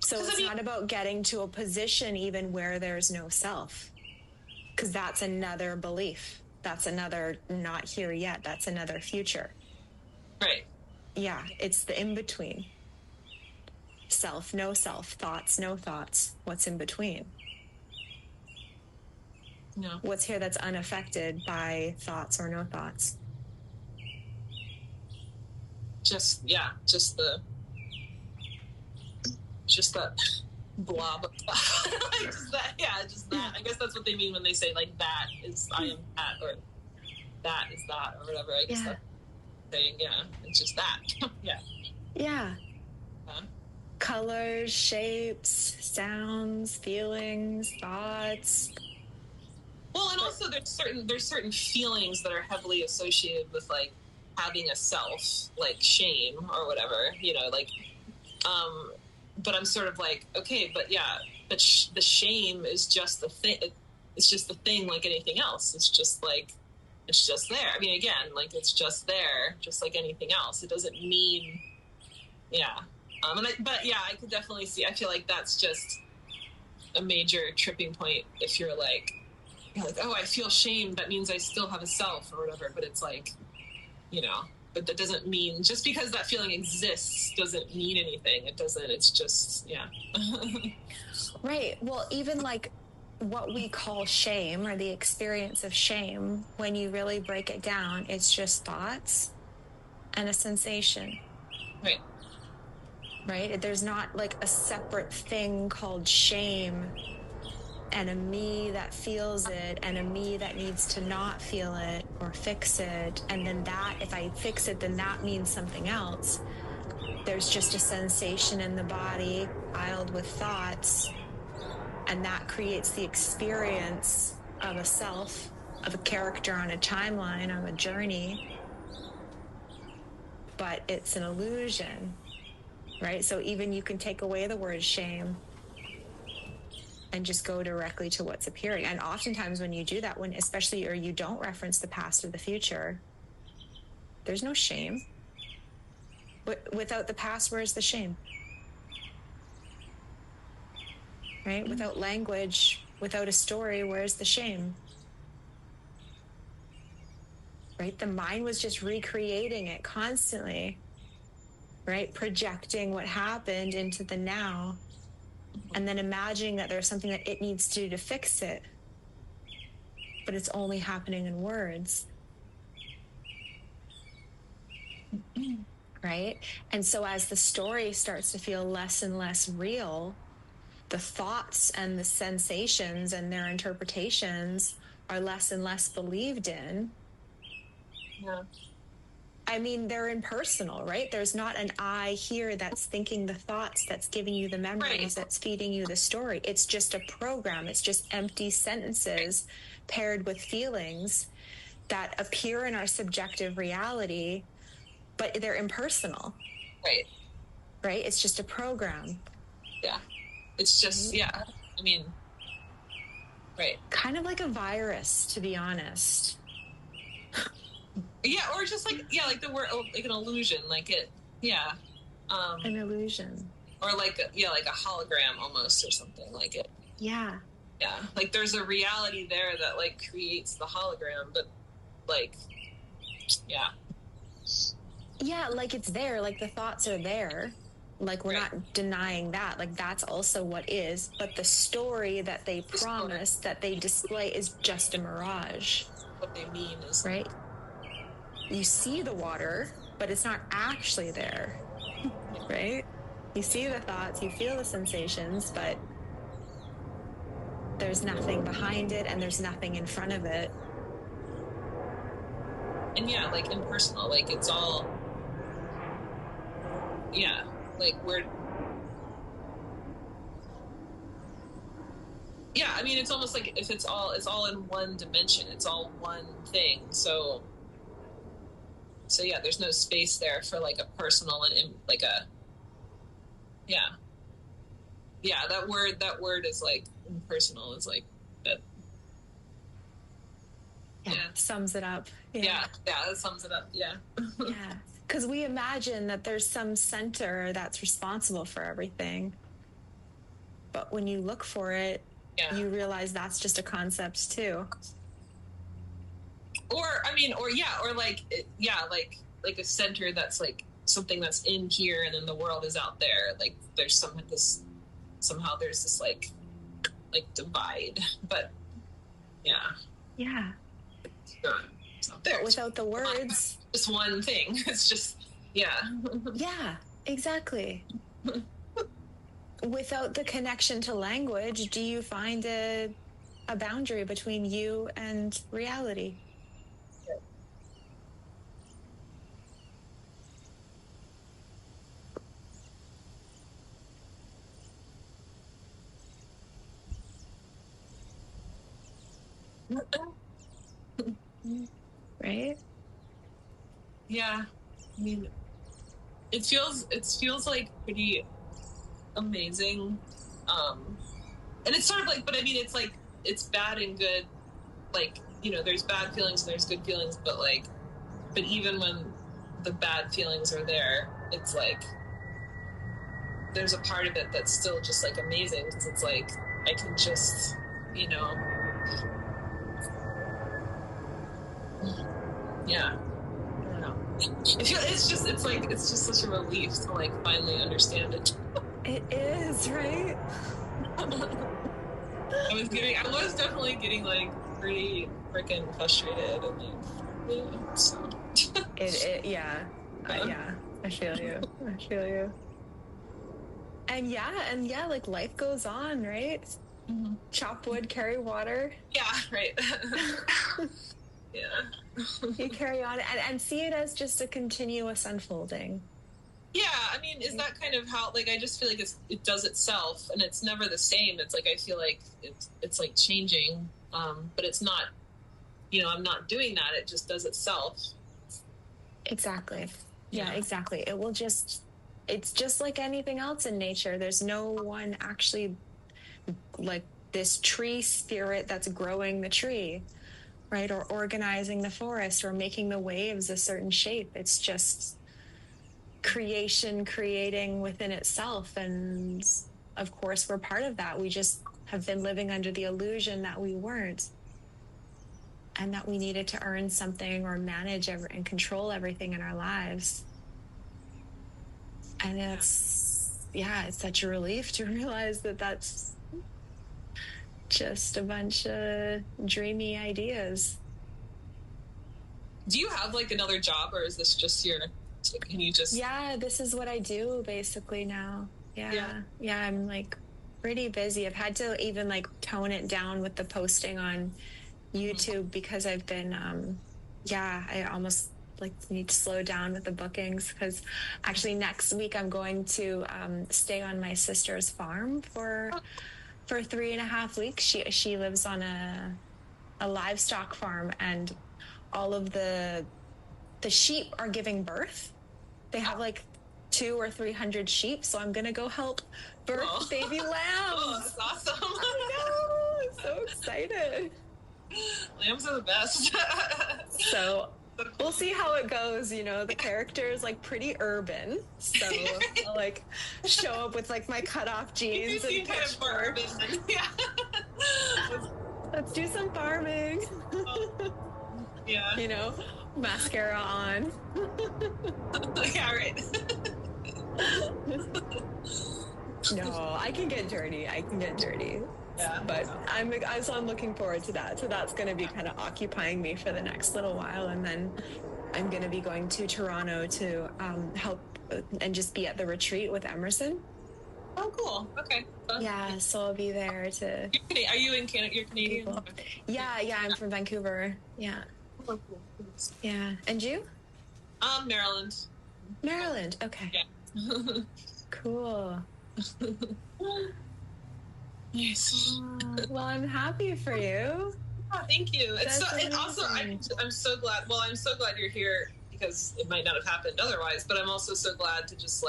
So it's not about getting to a position even where there's no self, because that's another belief. That's another not here yet. That's another future. Right. Yeah, it's the in-between. Self, no self. Thoughts, no thoughts. What's in between? No. What's here that's unaffected by thoughts or no thoughts? Just that blob of just that. I guess that's what they mean when they say that is I am that, or that is that, or whatever. I guess that's saying, it's just that. Yeah. Yeah. Colors, shapes, sounds, feelings, thoughts. Well, and also there's certain feelings that are heavily associated with having a self, shame or whatever, but I'm sort of okay, but the shame is just the thing. It's just the thing, like anything else. It's just it's just there. I mean, again, it's just there, just like anything else. It doesn't mean, I could definitely see. I feel like that's just a major tripping point if you're oh, I feel shame. That means I still have a self or whatever. But it's but that doesn't mean, just because that feeling exists doesn't mean anything. It doesn't. It's just, Right. Well, even what we call shame, or the experience of shame, when you really break it down, it's just thoughts and a sensation. Right. Right? There's not a separate thing called shame and a me that feels it and a me that needs to not feel it or fix it. And then if I fix it, then that means something else. There's just a sensation in the body piled with thoughts, and that creates the experience of a self, of a character on a timeline, of a journey. But it's an illusion. right? So even you can take away the word shame and just go directly to what's appearing. And oftentimes when you do that, when especially, or you don't reference the past or the future, there's no shame. But without the past, where's the shame? Right? Without language, without a story, where's the shame? Right? The mind was just recreating it constantly, right? Projecting what happened into the now, and then imagining that there's something that it needs to do to fix it. But it's only happening in words. Right? And so as the story starts to feel less and less real, the thoughts and the sensations and their interpretations are less and less believed in. Yeah. I mean, they're impersonal, right? There's not an I here that's thinking the thoughts, that's giving you the memories, that's feeding you the story. It's just a program. It's just empty sentences paired with feelings that appear in our subjective reality, but they're impersonal. Right. Right? It's just a program. Yeah. It's just, yeah. I mean, right. Kind of like a virus, to be honest. Yeah, or just like, yeah, like the word, like an illusion, like it, yeah. An illusion. Or like, like a hologram almost or something like it. Yeah. Yeah, like there's a reality there that like creates the hologram, but like, yeah. Yeah, like it's there, like the thoughts are there. Like we're not denying that, like that's also what is, but the story that they promise, that they display is just a mirage. What they mean is... Right? You see the water, but it's not actually there, right? You see the thoughts, you feel the sensations, but there's nothing behind it and there's nothing in front of it. And yeah, like impersonal, like it's all, yeah, like we're, yeah, I mean, it's almost like if it's all in one dimension, it's all one thing, so yeah, there's no space there for like a personal and like a, yeah, that word is like impersonal. It's like that. Yeah, sums it up. Yeah, that sums it up. Yeah. Yeah, because we imagine that there's some center that's responsible for everything, but when you look for it, you realize that's just a concept too. Or I mean, or like like a center that's like something that's in here, and then the world is out there. Like there's somehow there's this like divide, but yeah, it's not there. But without the words, just one thing. It's just yeah, exactly. Without the connection to language, do you find a boundary between you and reality? Right? Yeah, I mean, it feels like pretty amazing, and it's sort of like, but I mean, it's like it's bad and good, like, you know, there's bad feelings and there's good feelings, but even when the bad feelings are there, it's like there's a part of it that's still just like amazing, because it's like I can just, you know, yeah, I don't know. It's just such a relief to like finally understand it. It is, right? I was definitely getting like pretty freaking frustrated and like, yeah, so. Yeah, I feel you. And yeah, like life goes on, right? Mm-hmm. Chop wood, carry water. Yeah, right. Yeah. You carry on and see it as just a continuous unfolding. Yeah, I mean, is that kind of how, like, I just feel like it does itself, and it's never the same. It's like, I feel like it's like changing, but it's not, you know, I'm not doing that. It just does itself. Exactly. Yeah, exactly. It will just it's just like anything else in nature. There's no one actually like this tree spirit that's growing the tree, right? Or organizing the forest or making the waves a certain shape. It's just creation creating within itself. And of course, we're part of that. We just have been living under the illusion that we weren't, and that we needed to earn something or manage and control everything in our lives. And it's such a relief to realize that that's just a bunch of dreamy ideas. Do you have like another job, or is this just your, can you just... Yeah, this is what I do basically now. Yeah, I'm like pretty busy. I've had to even like tone it down with the posting on YouTube because I've been, I almost like need to slow down with the bookings, because actually next week I'm going to stay on my sister's farm for 3.5 weeks. She lives on a livestock farm, and all of the sheep are giving birth. They have like 200 or 300 sheep, so I'm gonna go help birth baby lambs. Oh, that's awesome. I know, I'm so excited. Lambs are the best. So we'll see how it goes. You know, the character is like pretty urban, so I'll like show up with like my cutoff jeans and pitchfork. Yeah. Let's do some farming. Yeah. You know, mascara on. Yeah, right. No, I can get dirty. Yeah, but I'm looking forward to that. So that's going to be kind of occupying me for the next little while, and then I'm going to be going to Toronto to help and just be at the retreat with Emerson. Oh, cool. Okay. Yeah, so I'll be there to. Are you in Canada? You're Canadian? Yeah, I'm from Vancouver. Yeah. Oh, cool. Yeah, and you? Maryland. Maryland. Okay. Yeah. Cool. Yes. Well, I'm happy for you. Oh, thank you. That's And also, I'm so glad. Well, I'm so glad you're here, because it might not have happened otherwise. But I'm also so glad to just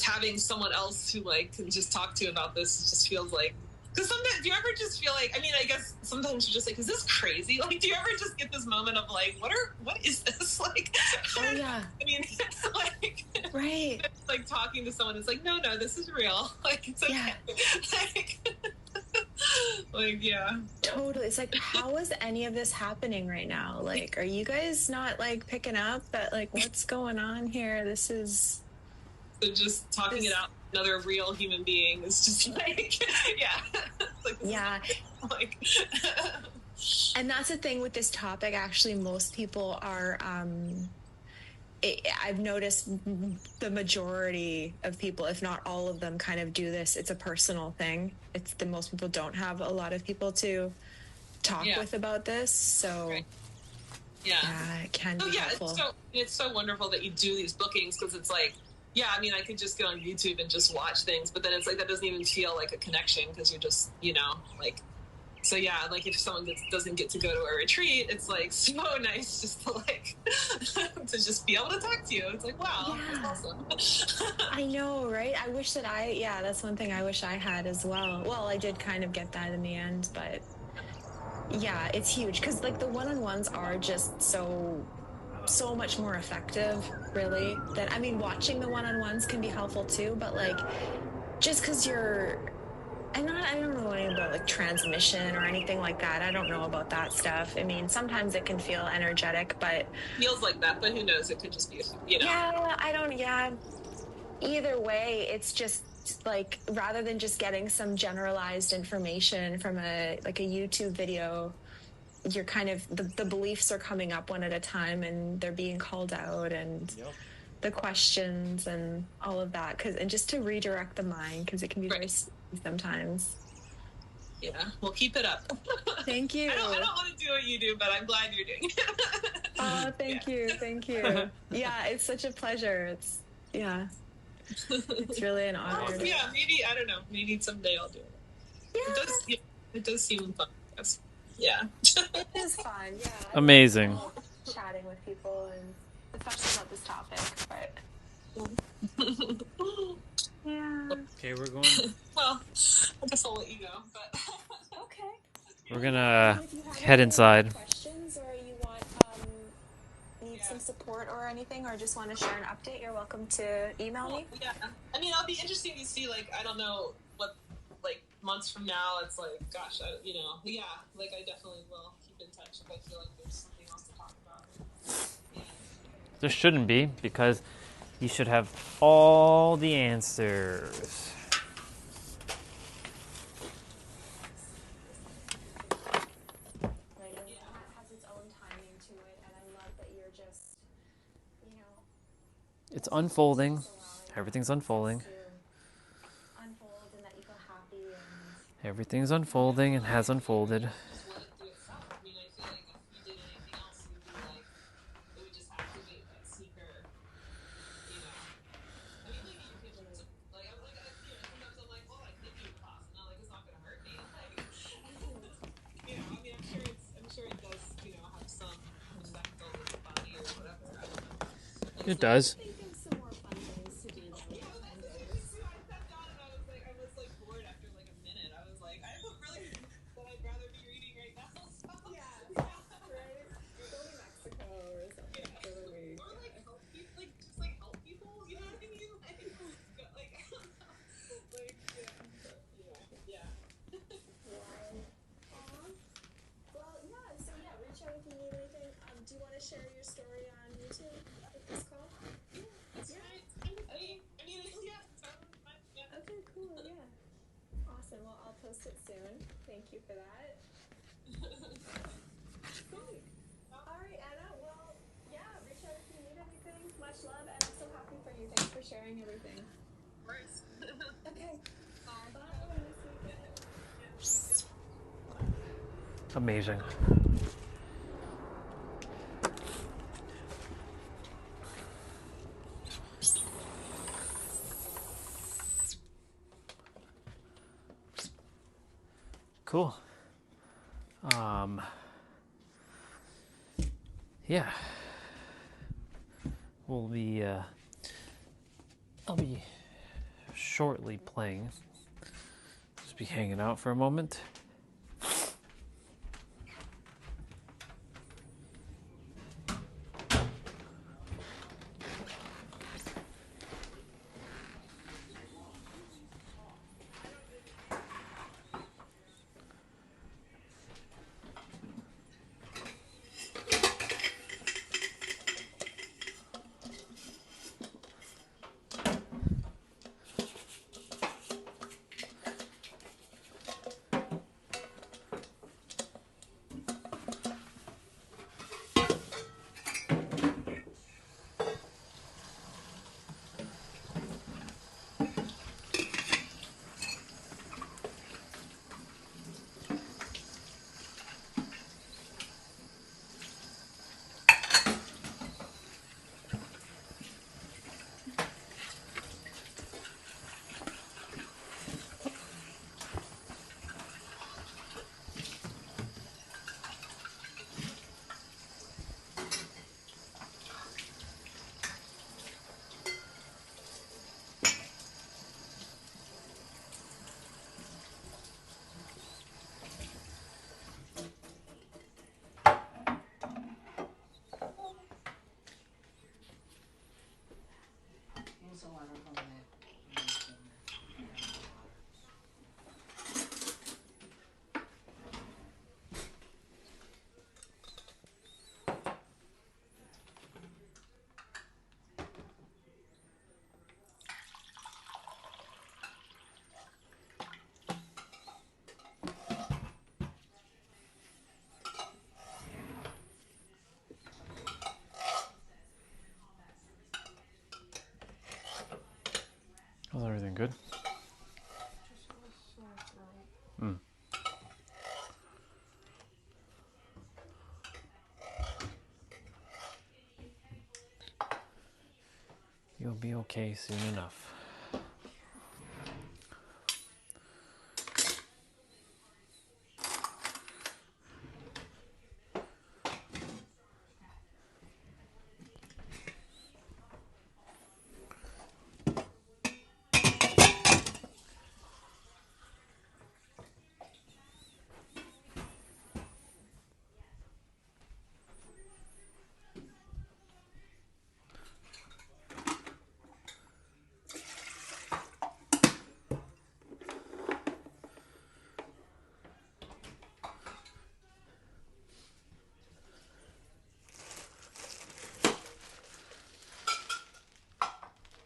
having someone else who like can just talk to about this. It just feels like, because sometimes, do you ever just feel like, I mean, I guess sometimes you're just like, is this crazy? Like, do you ever just get this moment of like, what is this? Like, oh yeah. I mean, it's like, right. It's like talking to someone. It's like, no, this is real. Like, it's okay. Yeah. Like, yeah. Totally. It's like, how is any of this happening right now? Like, are you guys not like picking up that like what's going on here? This is. So just talking it out. Another real human being is just like, yeah. Like, yeah. Like, and that's the thing with this topic. Actually, most people are. I've noticed the majority of people, if not all of them, kind of do this. It's a personal thing. It's the most people don't have a lot of people to talk with about this. So, yeah, it can be helpful. It's so wonderful that you do these bookings, because it's like, yeah, I mean, I could just go on YouTube and just watch things, but then it's like that doesn't even feel like a connection, because you're just, you know, like. So yeah, like if someone doesn't get to go to a retreat, it's like so nice just to like to just be able to talk to you. It's like, wow, that's awesome. I know, right? I wish that that's one thing I wish I had as well. Well, I did kind of get that in the end, but yeah, it's huge, because like the one-on-ones are just so much more effective, really. That, I mean, watching the one-on-ones can be helpful too, but like just because you're. I don't know anything about like transmission or anything like that. I don't know about that stuff. I mean, sometimes it can feel energetic, but feels like that. But who knows? It could just be, you know. Yeah, Either way, it's just like, rather than just getting some generalized information from a YouTube video, you're kind of the beliefs are coming up one at a time, and they're being called out, and. Yep. The questions and all of that, and just to redirect the mind, because it can be very sometimes. Yeah, well, keep it up. Thank you. I don't want to do what you do, but I'm glad you're doing it. Oh, thank you. Yeah, it's such a pleasure. It's really an honor. Yeah, maybe, I don't know, maybe someday I'll do it. Yeah. It does seem fun. Yeah. It is fun, yeah. Amazing. Chatting with people, and especially about this topic, but Yeah. Okay, we're going. Well, I guess I'll let you go. But Okay. We're gonna If you have head any inside. questions or you want need some support or anything, or just want to share an update, you're welcome to email me. yeah, I mean, it'll be interesting to see. Like, I don't know what, like months from now, it's like, gosh, yeah, like I definitely will keep in touch if I feel like there's something else to talk about. There shouldn't be, because you should have all the answers. Right, and that has its own timing to it, and I love that you're just, It's unfolding. Everything's unfolding. unfold and that you feel happy and Everything's unfolding and has unfolded. It does. reach out if you need anything. Do you want to share your story on YouTube with this call? Okay, cool, yeah. Awesome, well, I'll post it soon. Thank you for that. Great. All right, Anna, well, yeah, reach out if you need anything. Much love, and I'm so happy for you. Thanks for sharing everything. Of course. Okay. Bye. Amazing. Cool. Yeah. We'll be, I'll be shortly playing. Just be hanging out for a moment. Was everything good? Mm. You'll be okay soon enough.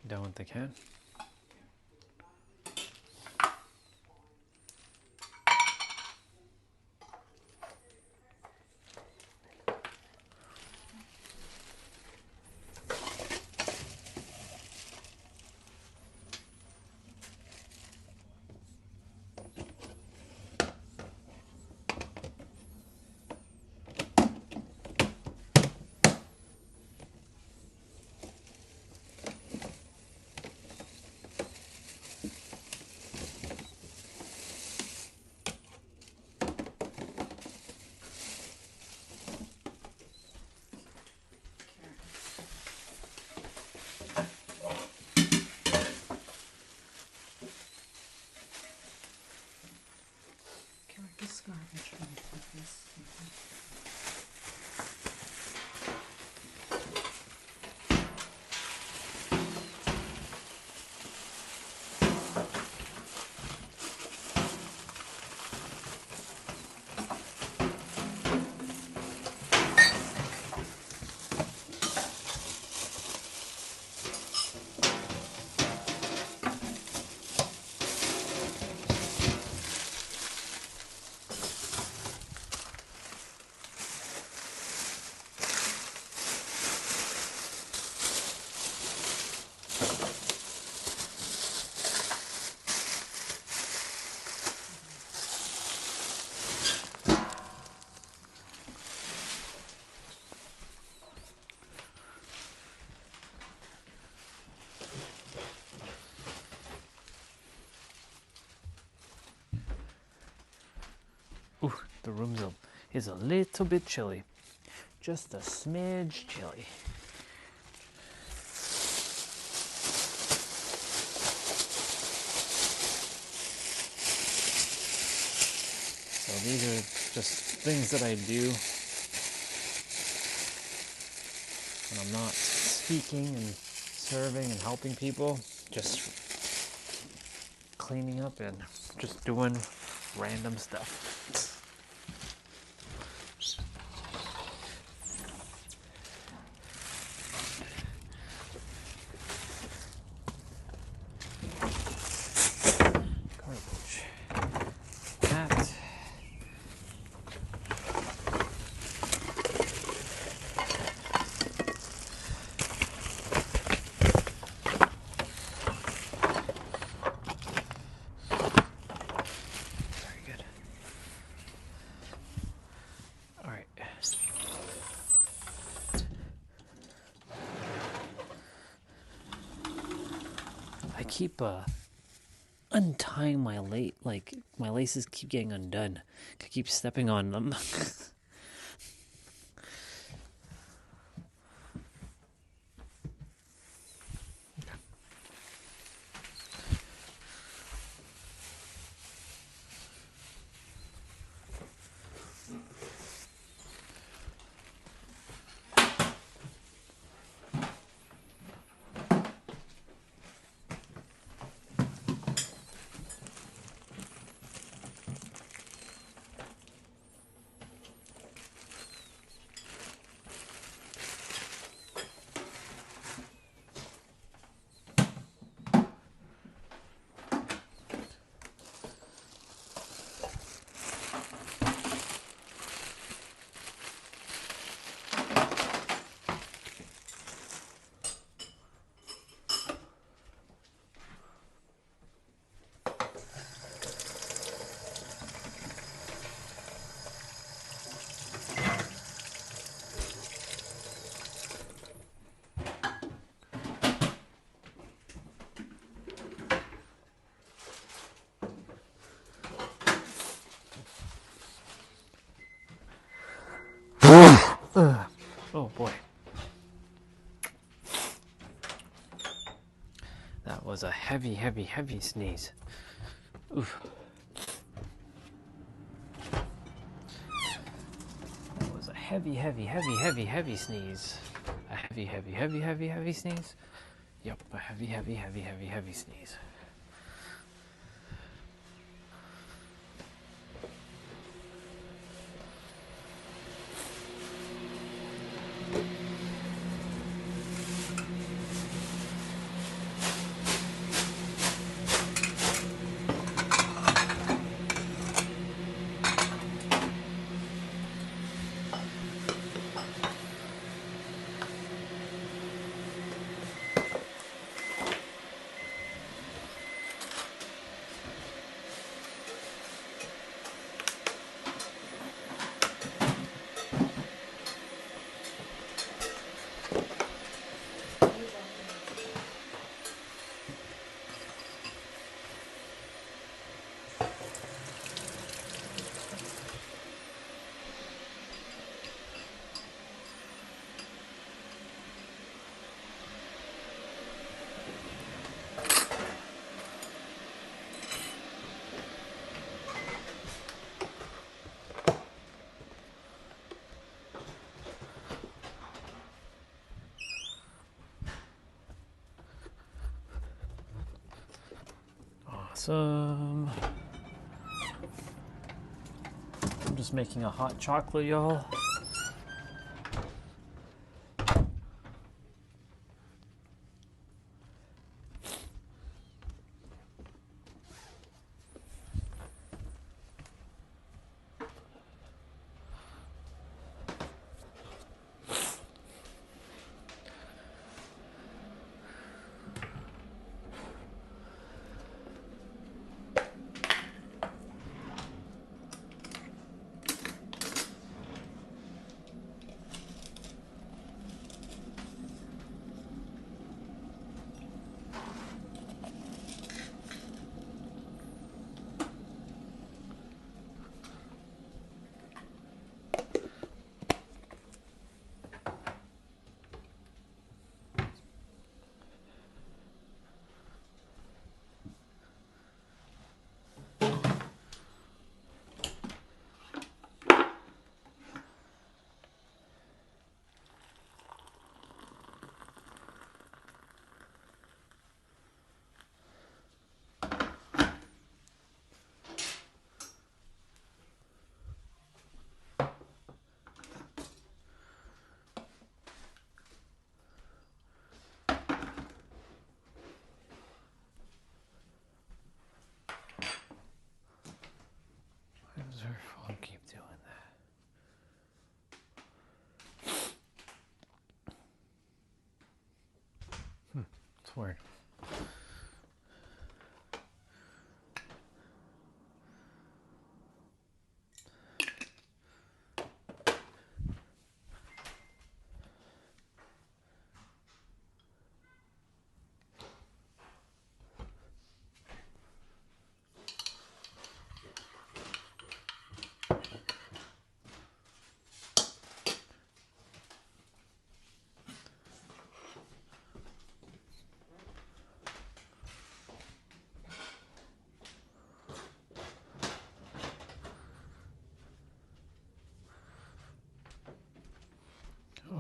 Done with the can. This garbage can put this. Ooh, the room is a little bit chilly. Just a smidge chilly. So these are just things that I do when I'm not speaking and serving and helping people. Just cleaning up and just doing random stuff. Garbage. That. Very good. All right. I keep untying my my laces keep getting undone. I keep stepping on them. Oh boy. That was a heavy, heavy, heavy sneeze. Oof. That was a heavy, heavy, heavy, heavy, heavy sneeze. A heavy, heavy, heavy, heavy, heavy sneeze. Yep, a heavy, heavy, heavy, heavy, heavy sneeze. Awesome. I'm just making a hot chocolate, y'all. Why does her phone keep doing that? It's weird.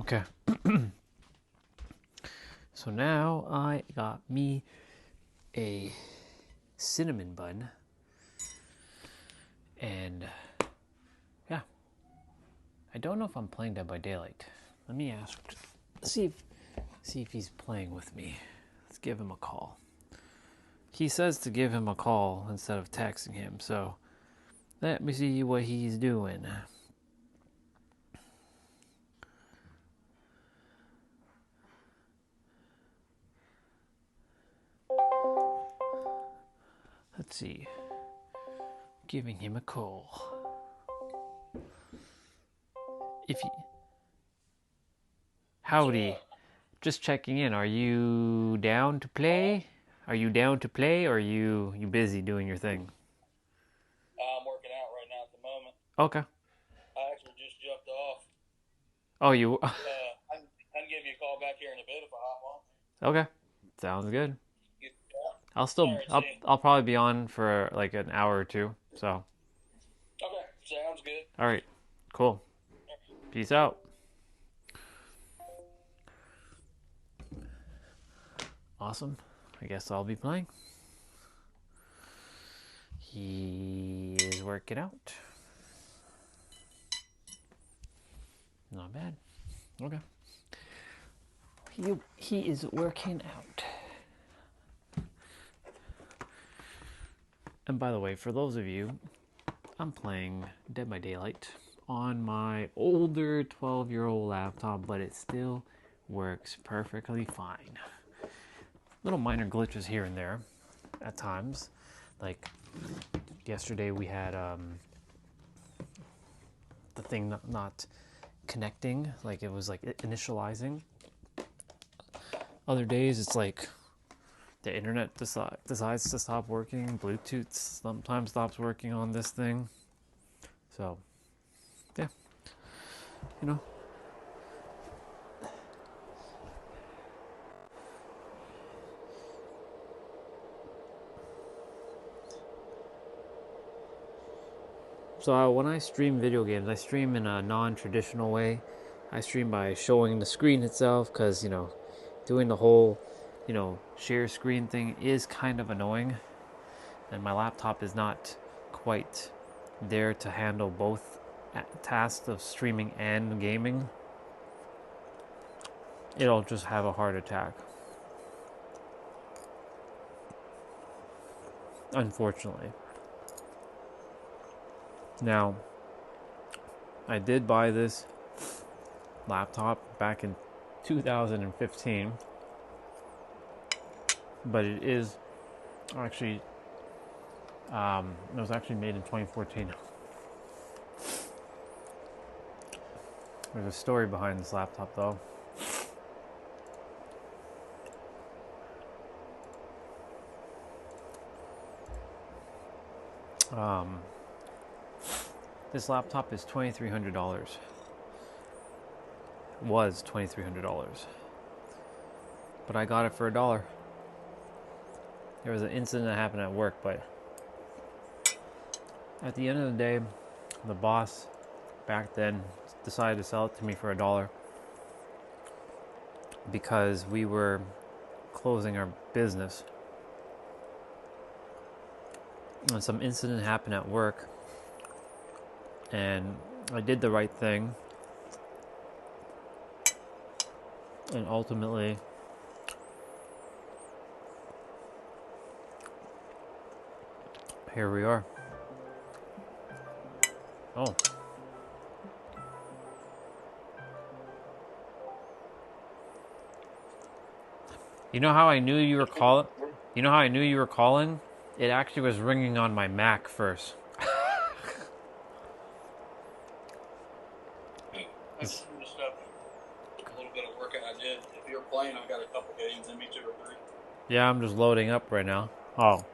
Okay. So now I got me a cinnamon bun. And yeah. I don't know if I'm playing Dead by Daylight. Let me ask, see if he's playing with me. Let's give him a call. He says to give him a call instead of texting him, so let me see what he's doing. Let's see. Giving him a call. Howdy. Just checking in. Are you down to play? Are you down to play, or are you busy doing your thing? I'm working out right now at the moment. Okay. I actually just jumped off. Oh, you... I can give you a call back here in a bit if I hop on. Okay. Sounds good. I'll probably be on for like an hour or two, so. Okay, sounds good. All right, cool. Peace out. Awesome. I guess I'll be playing. He is working out. Not bad. Okay. He is working out. And by the way, for those of you, I'm playing Dead by Daylight on my older 12-year-old laptop, but it still works perfectly fine. Little minor glitches here and there at times. Like yesterday we had the thing not connecting, like it was like initializing. Other days it's like the internet decides to stop working. Bluetooth sometimes stops working on this thing. So, yeah. You know. So when I stream video games, I stream in a non-traditional way. I stream by showing the screen itself, because, you know, doing the whole, you know, share screen thing is kind of annoying. and my laptop is not quite there to handle both tasks of streaming and gaming, it'll just have a heart attack. Unfortunately. Now, I did buy this laptop back in 2015, but it is actually, it was actually made in 2014. There's a story behind this laptop though. This laptop is $2,300. Was $2,300. But I got it for $1. There was an incident that happened at work, but at the end of the day, the boss back then decided to sell it to me for $1 because we were closing our business. And some incident happened at work, and I did the right thing, and ultimately here we are. Oh. You know how I knew you were calling? You know how I knew you were calling? It actually was ringing on my Mac first. I just finished up a little bit of working I did. If you're playing, I got a couple games in me, 2 or 3. Yeah, I'm just loading up right now. Oh.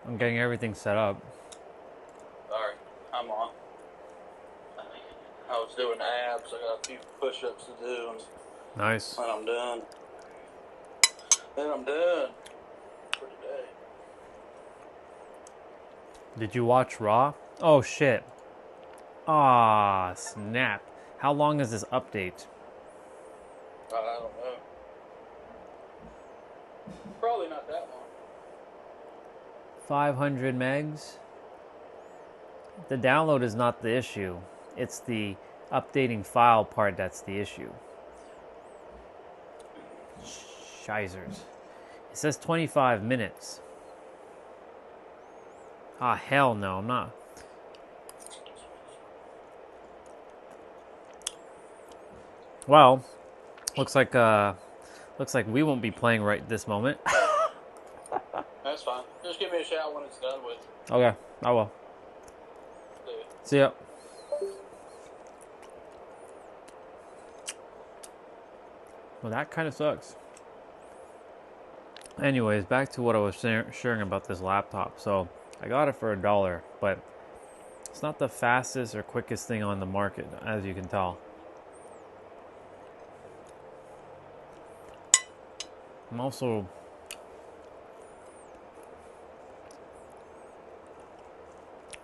I'm getting everything set up. Sorry, I'm on. I was doing abs. I got a few push-ups to do. And Nice. Then I'm done. Then I'm done for today. Did you watch Raw? Oh shit. Ah, snap. How long is this update? I don't know. Probably not that long. 500 megs? The download is not the issue. It's the updating file part that's the issue. Shizers. It says 25 minutes. Ah, hell no, I'm not. Well, looks like we won't be playing right this moment. That's fine. Just give me a shout when it's done with. Okay, I will. See ya. Well, that kind of sucks. Anyways, back to what I was sharing about this laptop. So, I got it for $1, but it's not the fastest or quickest thing on the market, as you can tell. I'm also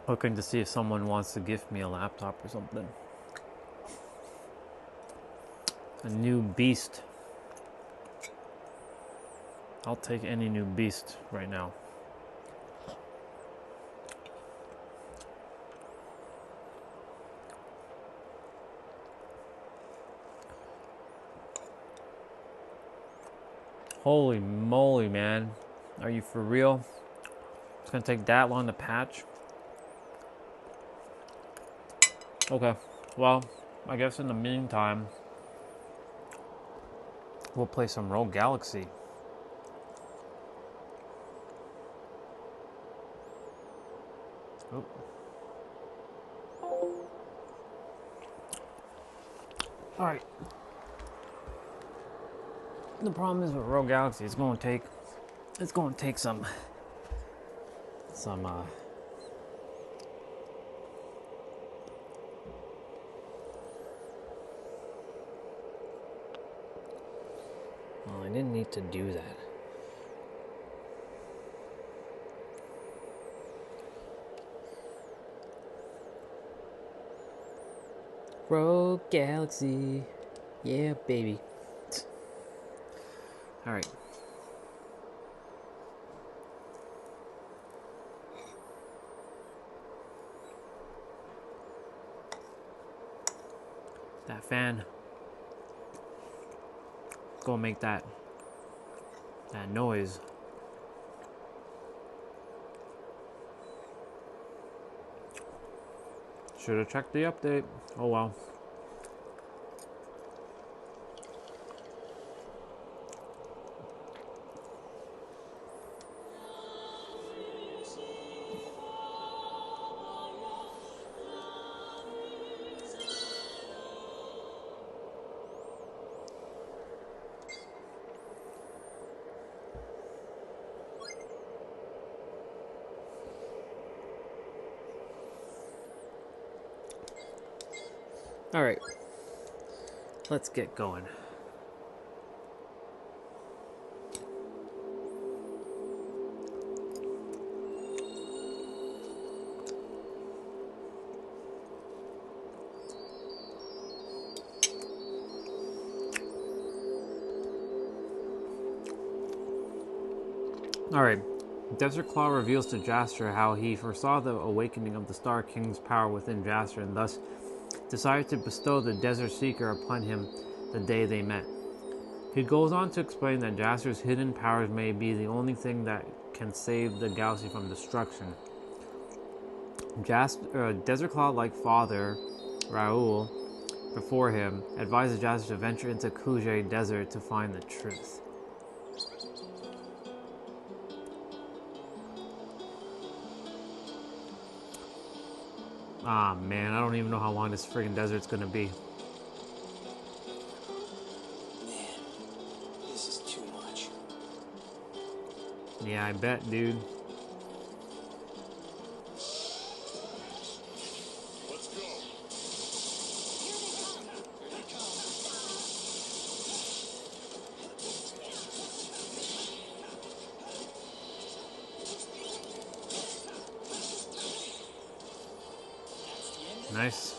looking to see if someone wants to gift me a laptop or something. A new beast. I'll take any new beast right now. Holy moly, man. Are you for real? It's gonna take that long to patch? Okay, well, I guess in the meantime, we'll play some Rogue Galaxy. Oh. Alright. The problem is with Rogue Galaxy, it's gonna take some well, I didn't need to do that. Rogue Galaxy. Yeah, baby. Alright. That fan. Go make that noise. Should have checked the update. Oh well. All right, let's get going. All right, Desert Claw reveals to Jasper how he foresaw the awakening of the Star King's power within Jasper and thus decided to bestow the Desert Seeker upon him the day they met. He goes on to explain that Jasper's hidden powers may be the only thing that can save the galaxy from destruction. Desert Claw, like Father Raoul before him, advises Jasper to venture into Kuja Desert to find the truth. Ah, man, I don't even know how long this friggin' desert's gonna be. Man, this is too much. Yeah, I bet, dude. Let's go. Nice.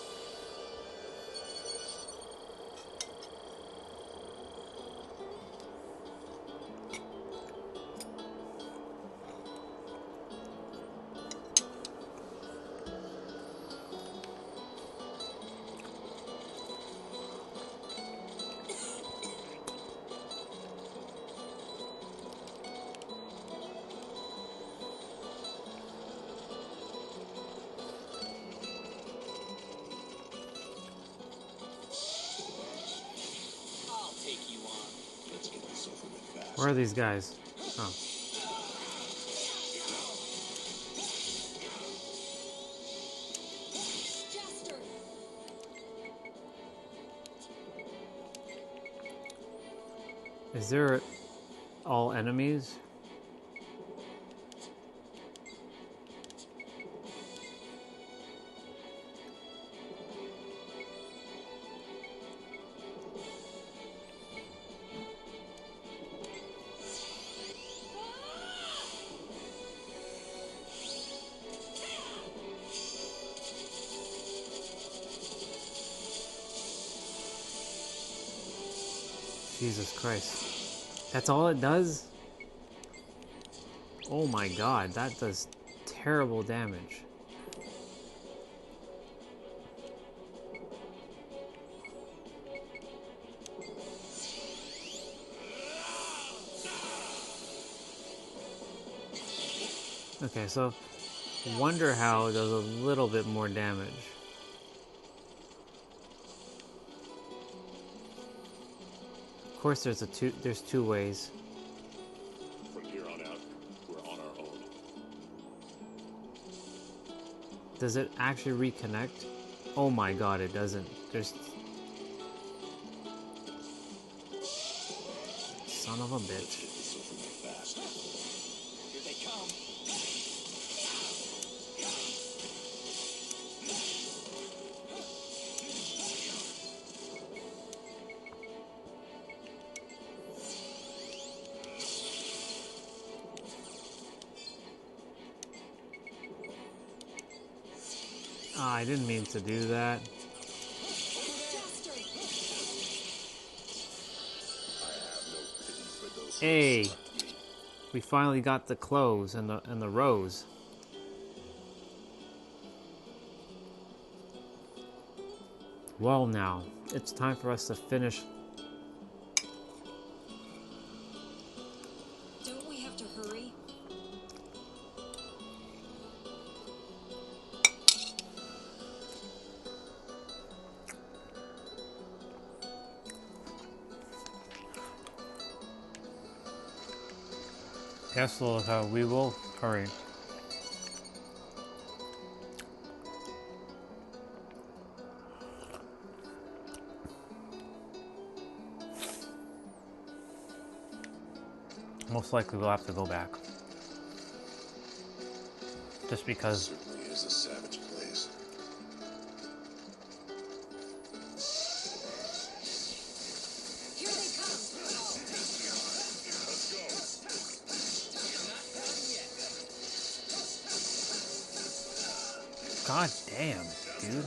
Where are these guys? Oh. Is there all enemies? Jesus Christ. That's all it does? Oh my god, that does terrible damage. Okay, so Wonder How does a little bit more damage. Of course, there's two ways. From here on out, we're on our own. Does it actually reconnect? Oh my god, it doesn't. There's... Son of a bitch. Here they come. Ah, I didn't mean to do that. Hey, we finally got the clothes and the rose. Well, now it's time for us to finish. Don't we have to hurry? Yes, Lilith, we will hurry. Most likely we'll have to go back. Just because. Certainly is a savage place. Here they come. God damn, dude.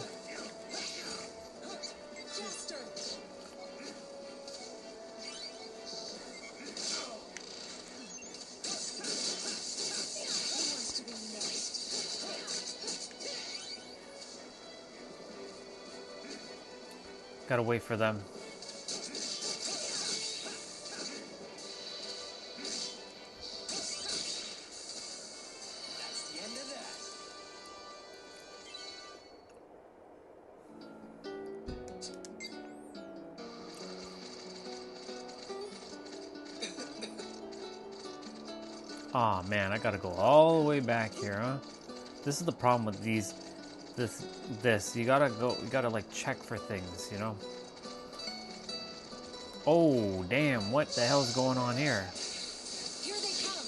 Gotta wait for them. Aw, man, I gotta go all the way back here, huh? This is the problem with these, this. You gotta like check for things, you know? Oh, damn, what the hell's going on here? Here they come.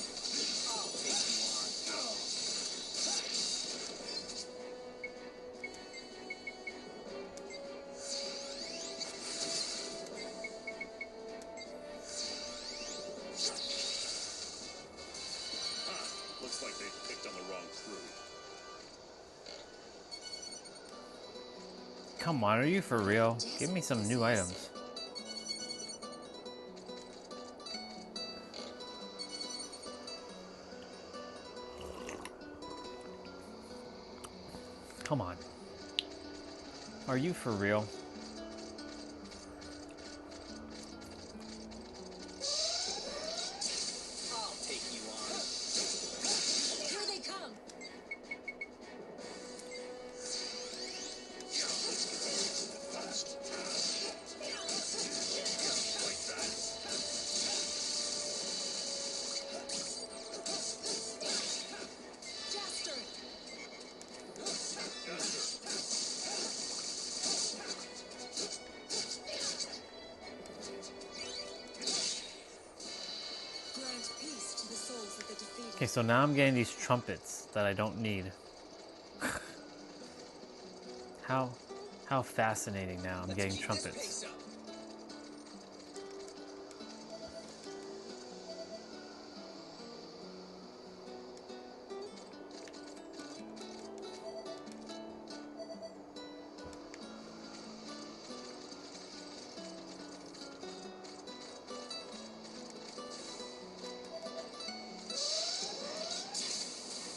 Looks like they picked on the wrong crew. Come on, are you for real? Give me some new items. Come on. Are you for real? I'll take you on. Here they come. Okay, so now I'm getting these trumpets that I don't need. How fascinating now I'm getting trumpets.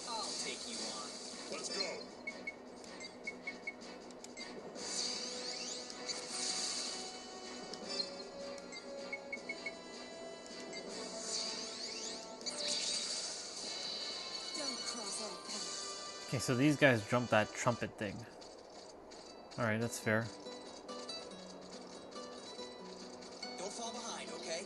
I'll take you on. Let's go. Don't cross our path. Okay, so these guys jumped that trumpet thing. Alright, that's fair. Don't fall behind, okay?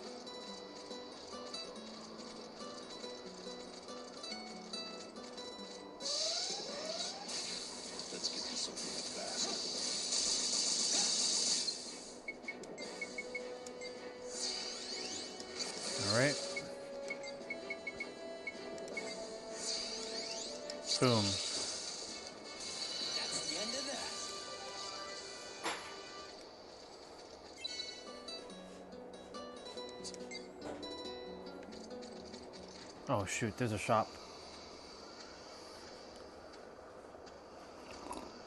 Let's get this over with fast. Alright. Boom. That's the end of that. Oh shoot, there's a shop.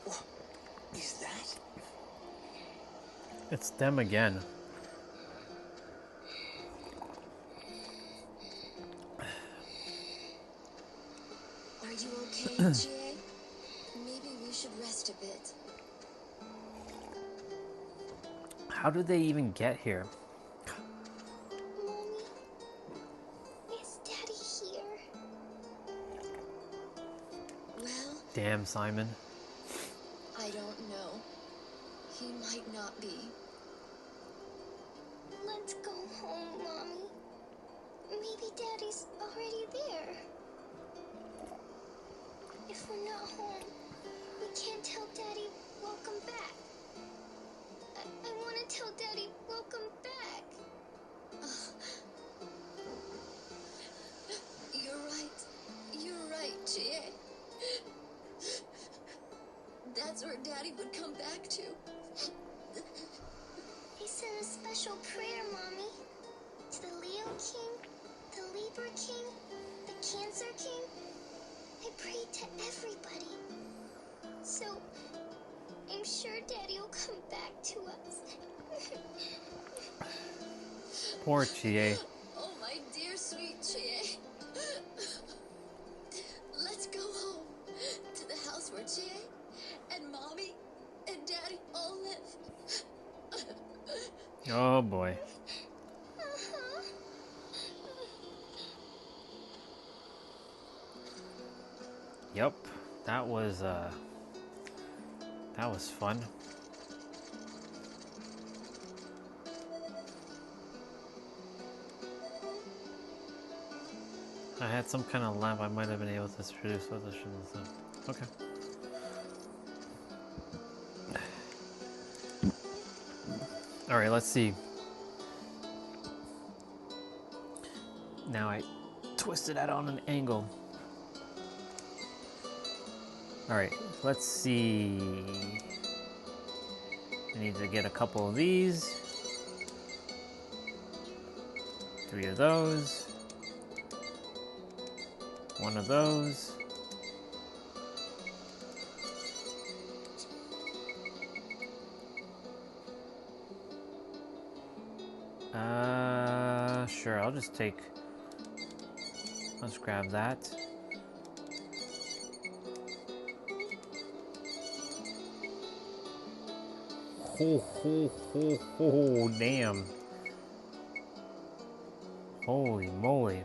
What is that? It's them again. Are you okay, Jay? Maybe we should rest a bit. How did they even get here? Mommy, is Daddy here? Well, Damn, Simon. I don't know. He might not be. Let's go home, Mommy. Maybe Daddy's already there. If we're not home, we can't tell Daddy welcome back. I want to tell Daddy welcome back. You're right. You're right, Jie. That's where Daddy would come back to. They said a special prayer, Mommy. To the Leo King, the Libra King, the Cancer King. I prayed to everybody. So, I'm sure Daddy will come back to us. Poor Chie. Oh, my dear sweet Chie. Let's go home to the house where Chie and Mommy and Daddy all live. Oh boy. Yep, that was fun. I had some kind of lamp. I might have been able to produce what I shouldn't have done. Okay. All right, let's see. Now I twisted that on an angle. All right, let's see. I need to get a couple of these. 3 of those. 1 of those. Sure, I'll just let's grab that. Ho, damn. Holy moly.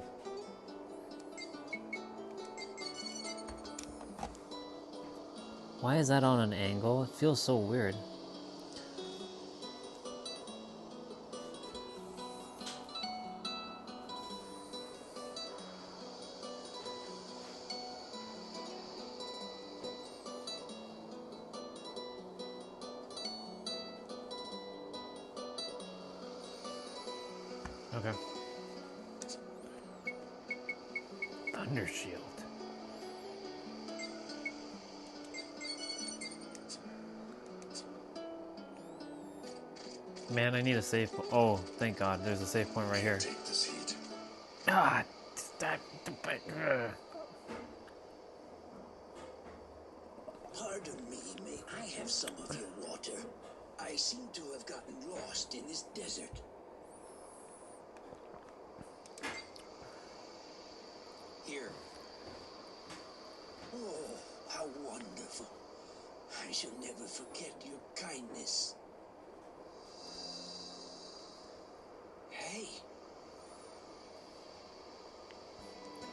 Why is that on an angle? It feels so weird. Okay. Thunder Shield. Man, I need a save point. Oh, thank God, there's a save point right here. Take this heat. Ah, that. Pardon me, may I have some of your water? I seem to have gotten lost in this desert. Here. Oh, how wonderful. I shall never forget your kindness. Hey.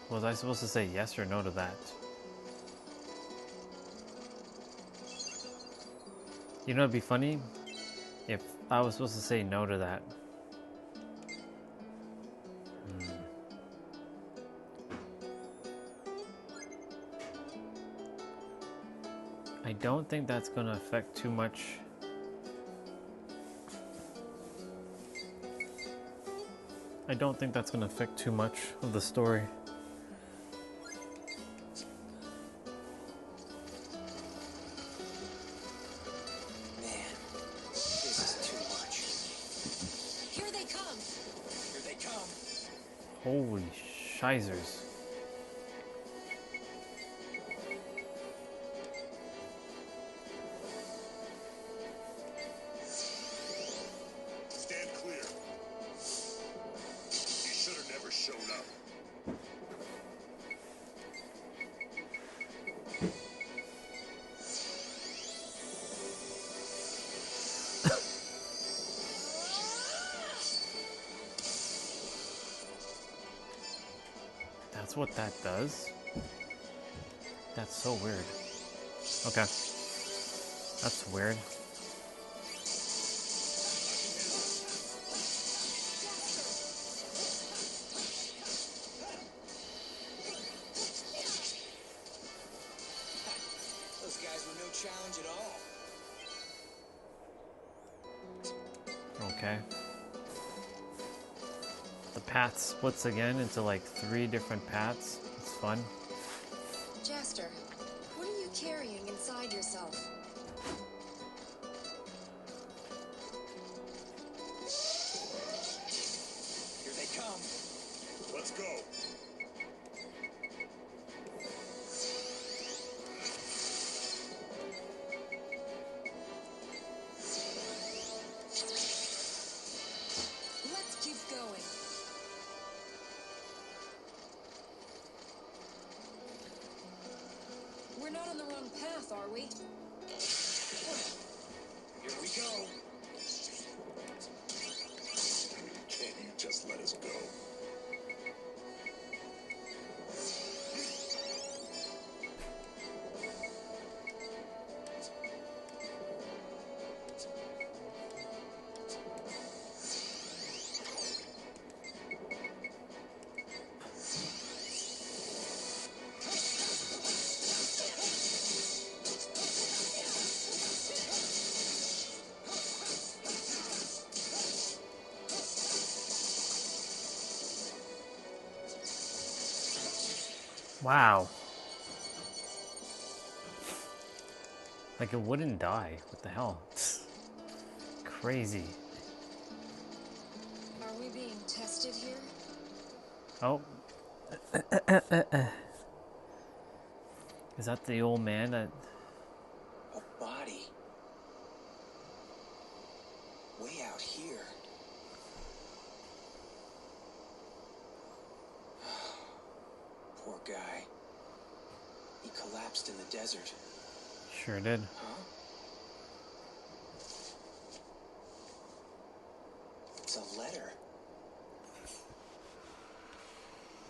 Was I supposed to say yes or no to that? You know, it'd be funny if I was supposed to say no to that. I don't think that's going to affect too much. I don't think that's going to affect too much of the story. Man, this is too much. Here they come. Here they come. Holy shizers. Stand clear. You should have never shown up. That's what that does? That's so weird. Okay. That's weird. Those guys were no challenge at all. Okay. The path splits again into like 3 different paths. It's fun. Jaster, what are you carrying inside yourself? Here they come. Let's go. Let's keep going. We're not on the wrong path, are we? Here we go. Can't you just let us go? Wow. Like it wouldn't die. What the hell? Crazy. Are we being tested here? Oh. Is that the old man that... A body. Way out here. Poor guy. He collapsed in the desert. Sure did. Huh? It's a letter.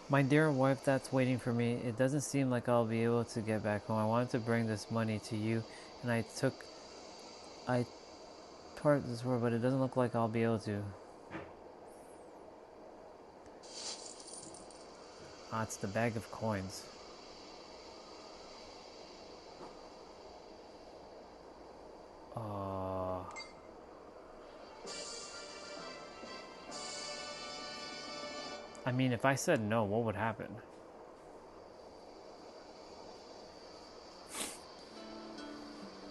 My dear wife that's waiting for me, it doesn't seem like I'll be able to get back home. I wanted to bring this money to you, and I part this world, but it doesn't look like I'll be able to. Ah, it's the bag of coins. I mean, if I said no, what would happen?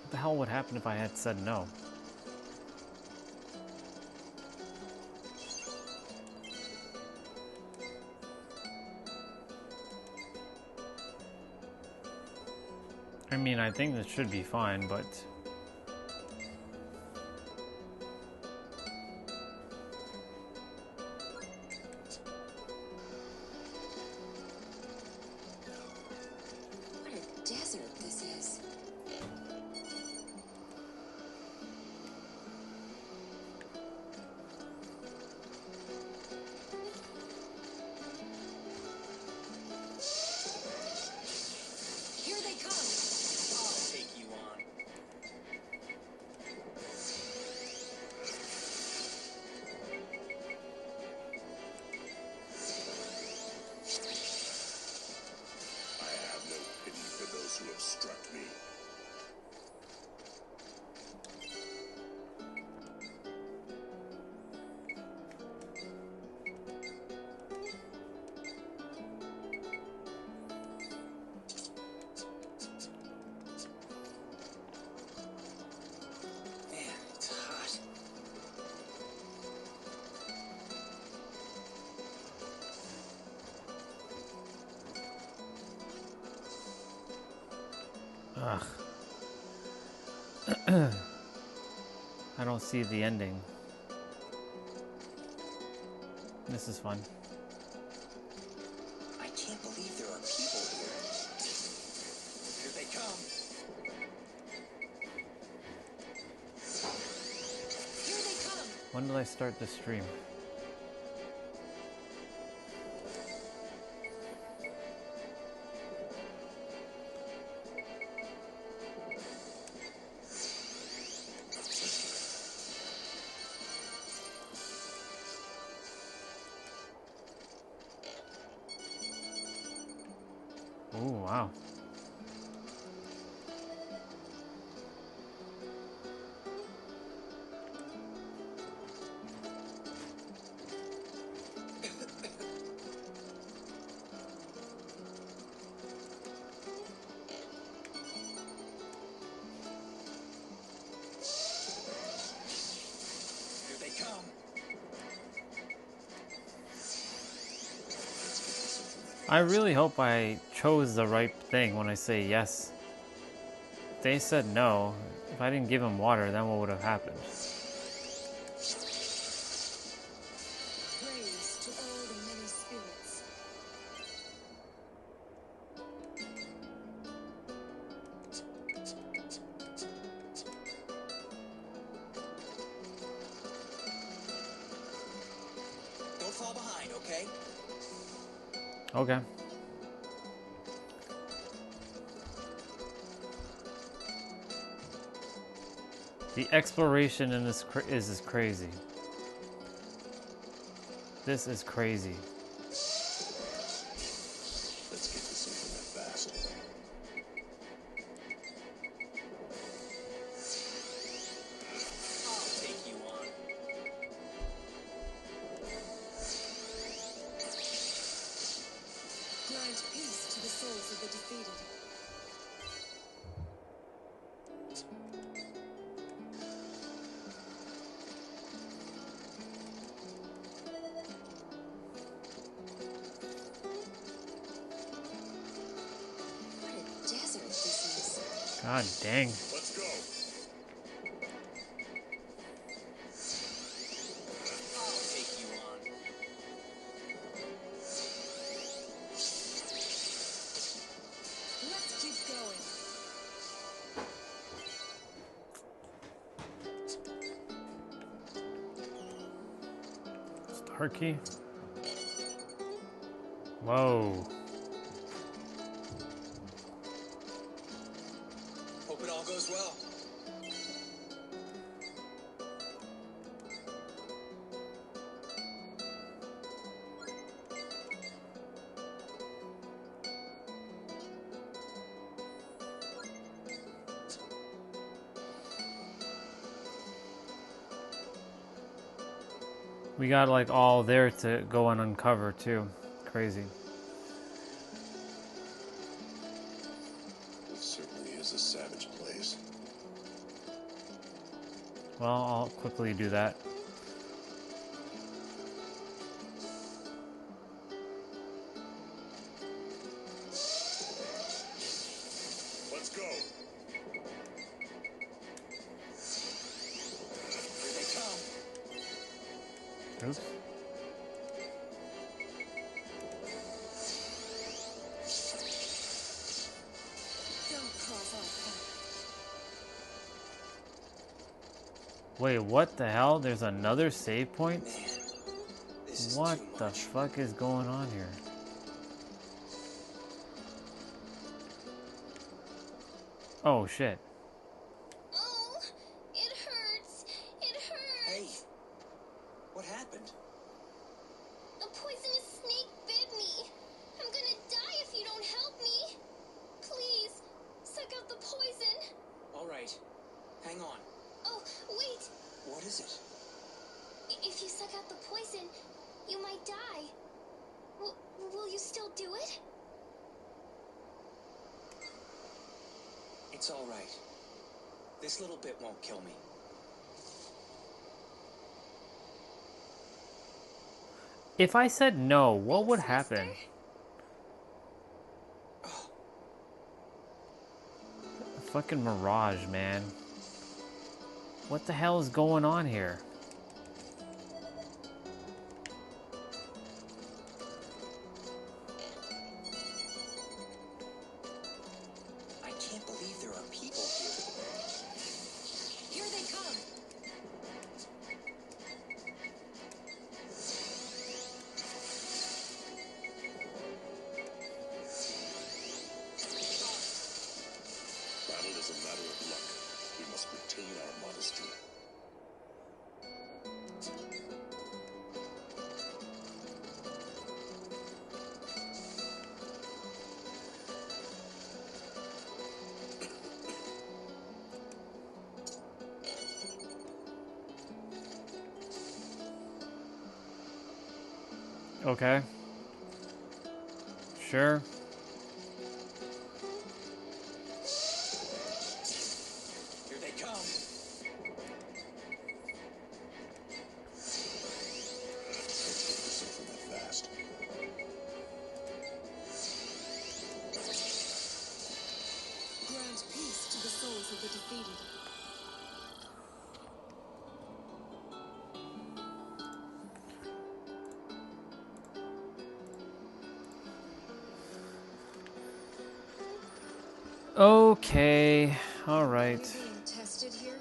What the hell would happen if I had said no? I mean, I think this should be fine, but... What a desert this is. Here they come. I'll take you on. I have no pity for those who have struck me. Man, it's hot. Ugh. I don't see the ending. This is fun. I can't believe there are people here. Here they come. Here they come. When did I start the stream? Oh, wow. Here they come. I really hope I chose the right thing when I say yes. If they said no, if I didn't give them water, then what would have happened? Praise to all the many spirits. Don't fall behind, okay? Okay. The exploration in this is crazy. This is crazy. Let's get this over with fast. I'll take you on. Grant peace to the souls of the defeated. What a desert this is. God dang. Let's go. I'll take you on. Let's keep going. Start key. Whoa. Hope it all goes well. We got like all there to go and uncover too. Crazy. This certainly is a savage place. Well, I'll quickly do that. Let's go. Here they come. Oops. Don't cross our path. Wait, what the hell? There's another save point? This is What too the much. fuck is going on here? Oh shit. Oh, it hurts. It hurts. Hey, what happened? A poisonous snake bit me. I'm gonna die if you don't help me. Please, suck out the poison. All right, hang on. Oh, wait. What is it? If you suck out the poison, you might die. Will you still do it? It's all right. This little bit won't kill me. If I said no, what would happen? Fucking Mirage, man. What the hell is going on here? I can't believe there are people here. Here they come. Battle is a matter of luck. We must retain our modesty. Okay. Sure. Here they come. Fast. Grant peace to the souls of the defeated. Okay. All right. Being tested here?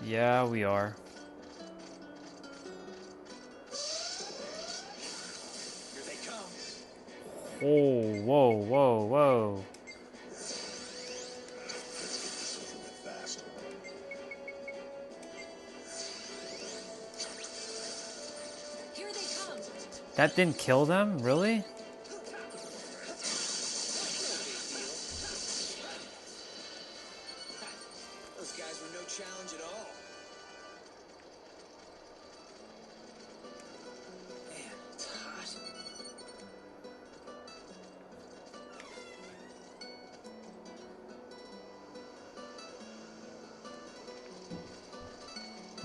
Yeah, we are. Here they come. Oh, whoa, whoa, whoa. Fast. Here they come. That didn't kill them? Really? Those guys were no challenge at all. Man, it's hot.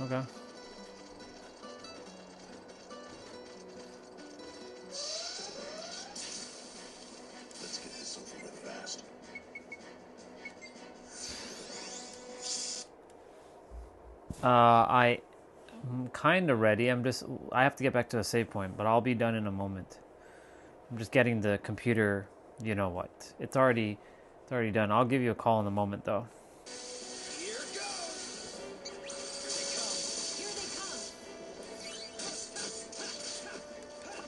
Okay. Let's get this over with fast. I'm kind of ready. I have to get back to a save point, but I'll be done in a moment. I'm just getting the computer, you know what. It's already done. I'll give you a call in a moment though. Here goes. Here they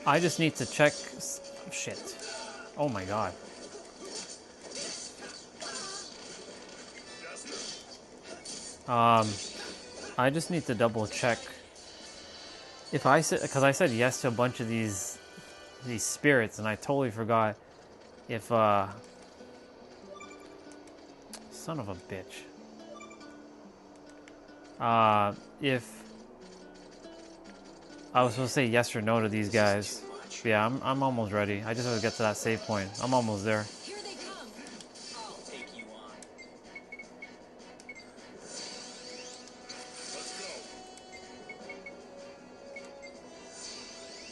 come. I just need to check shit. Oh my god. I just need to double check if I said, because I said yes to a bunch of these spirits, and I totally forgot if son of a bitch, if I was supposed to say yes or no to these guys. Yeah, I'm almost ready. I just have to get to that save point. I'm almost there.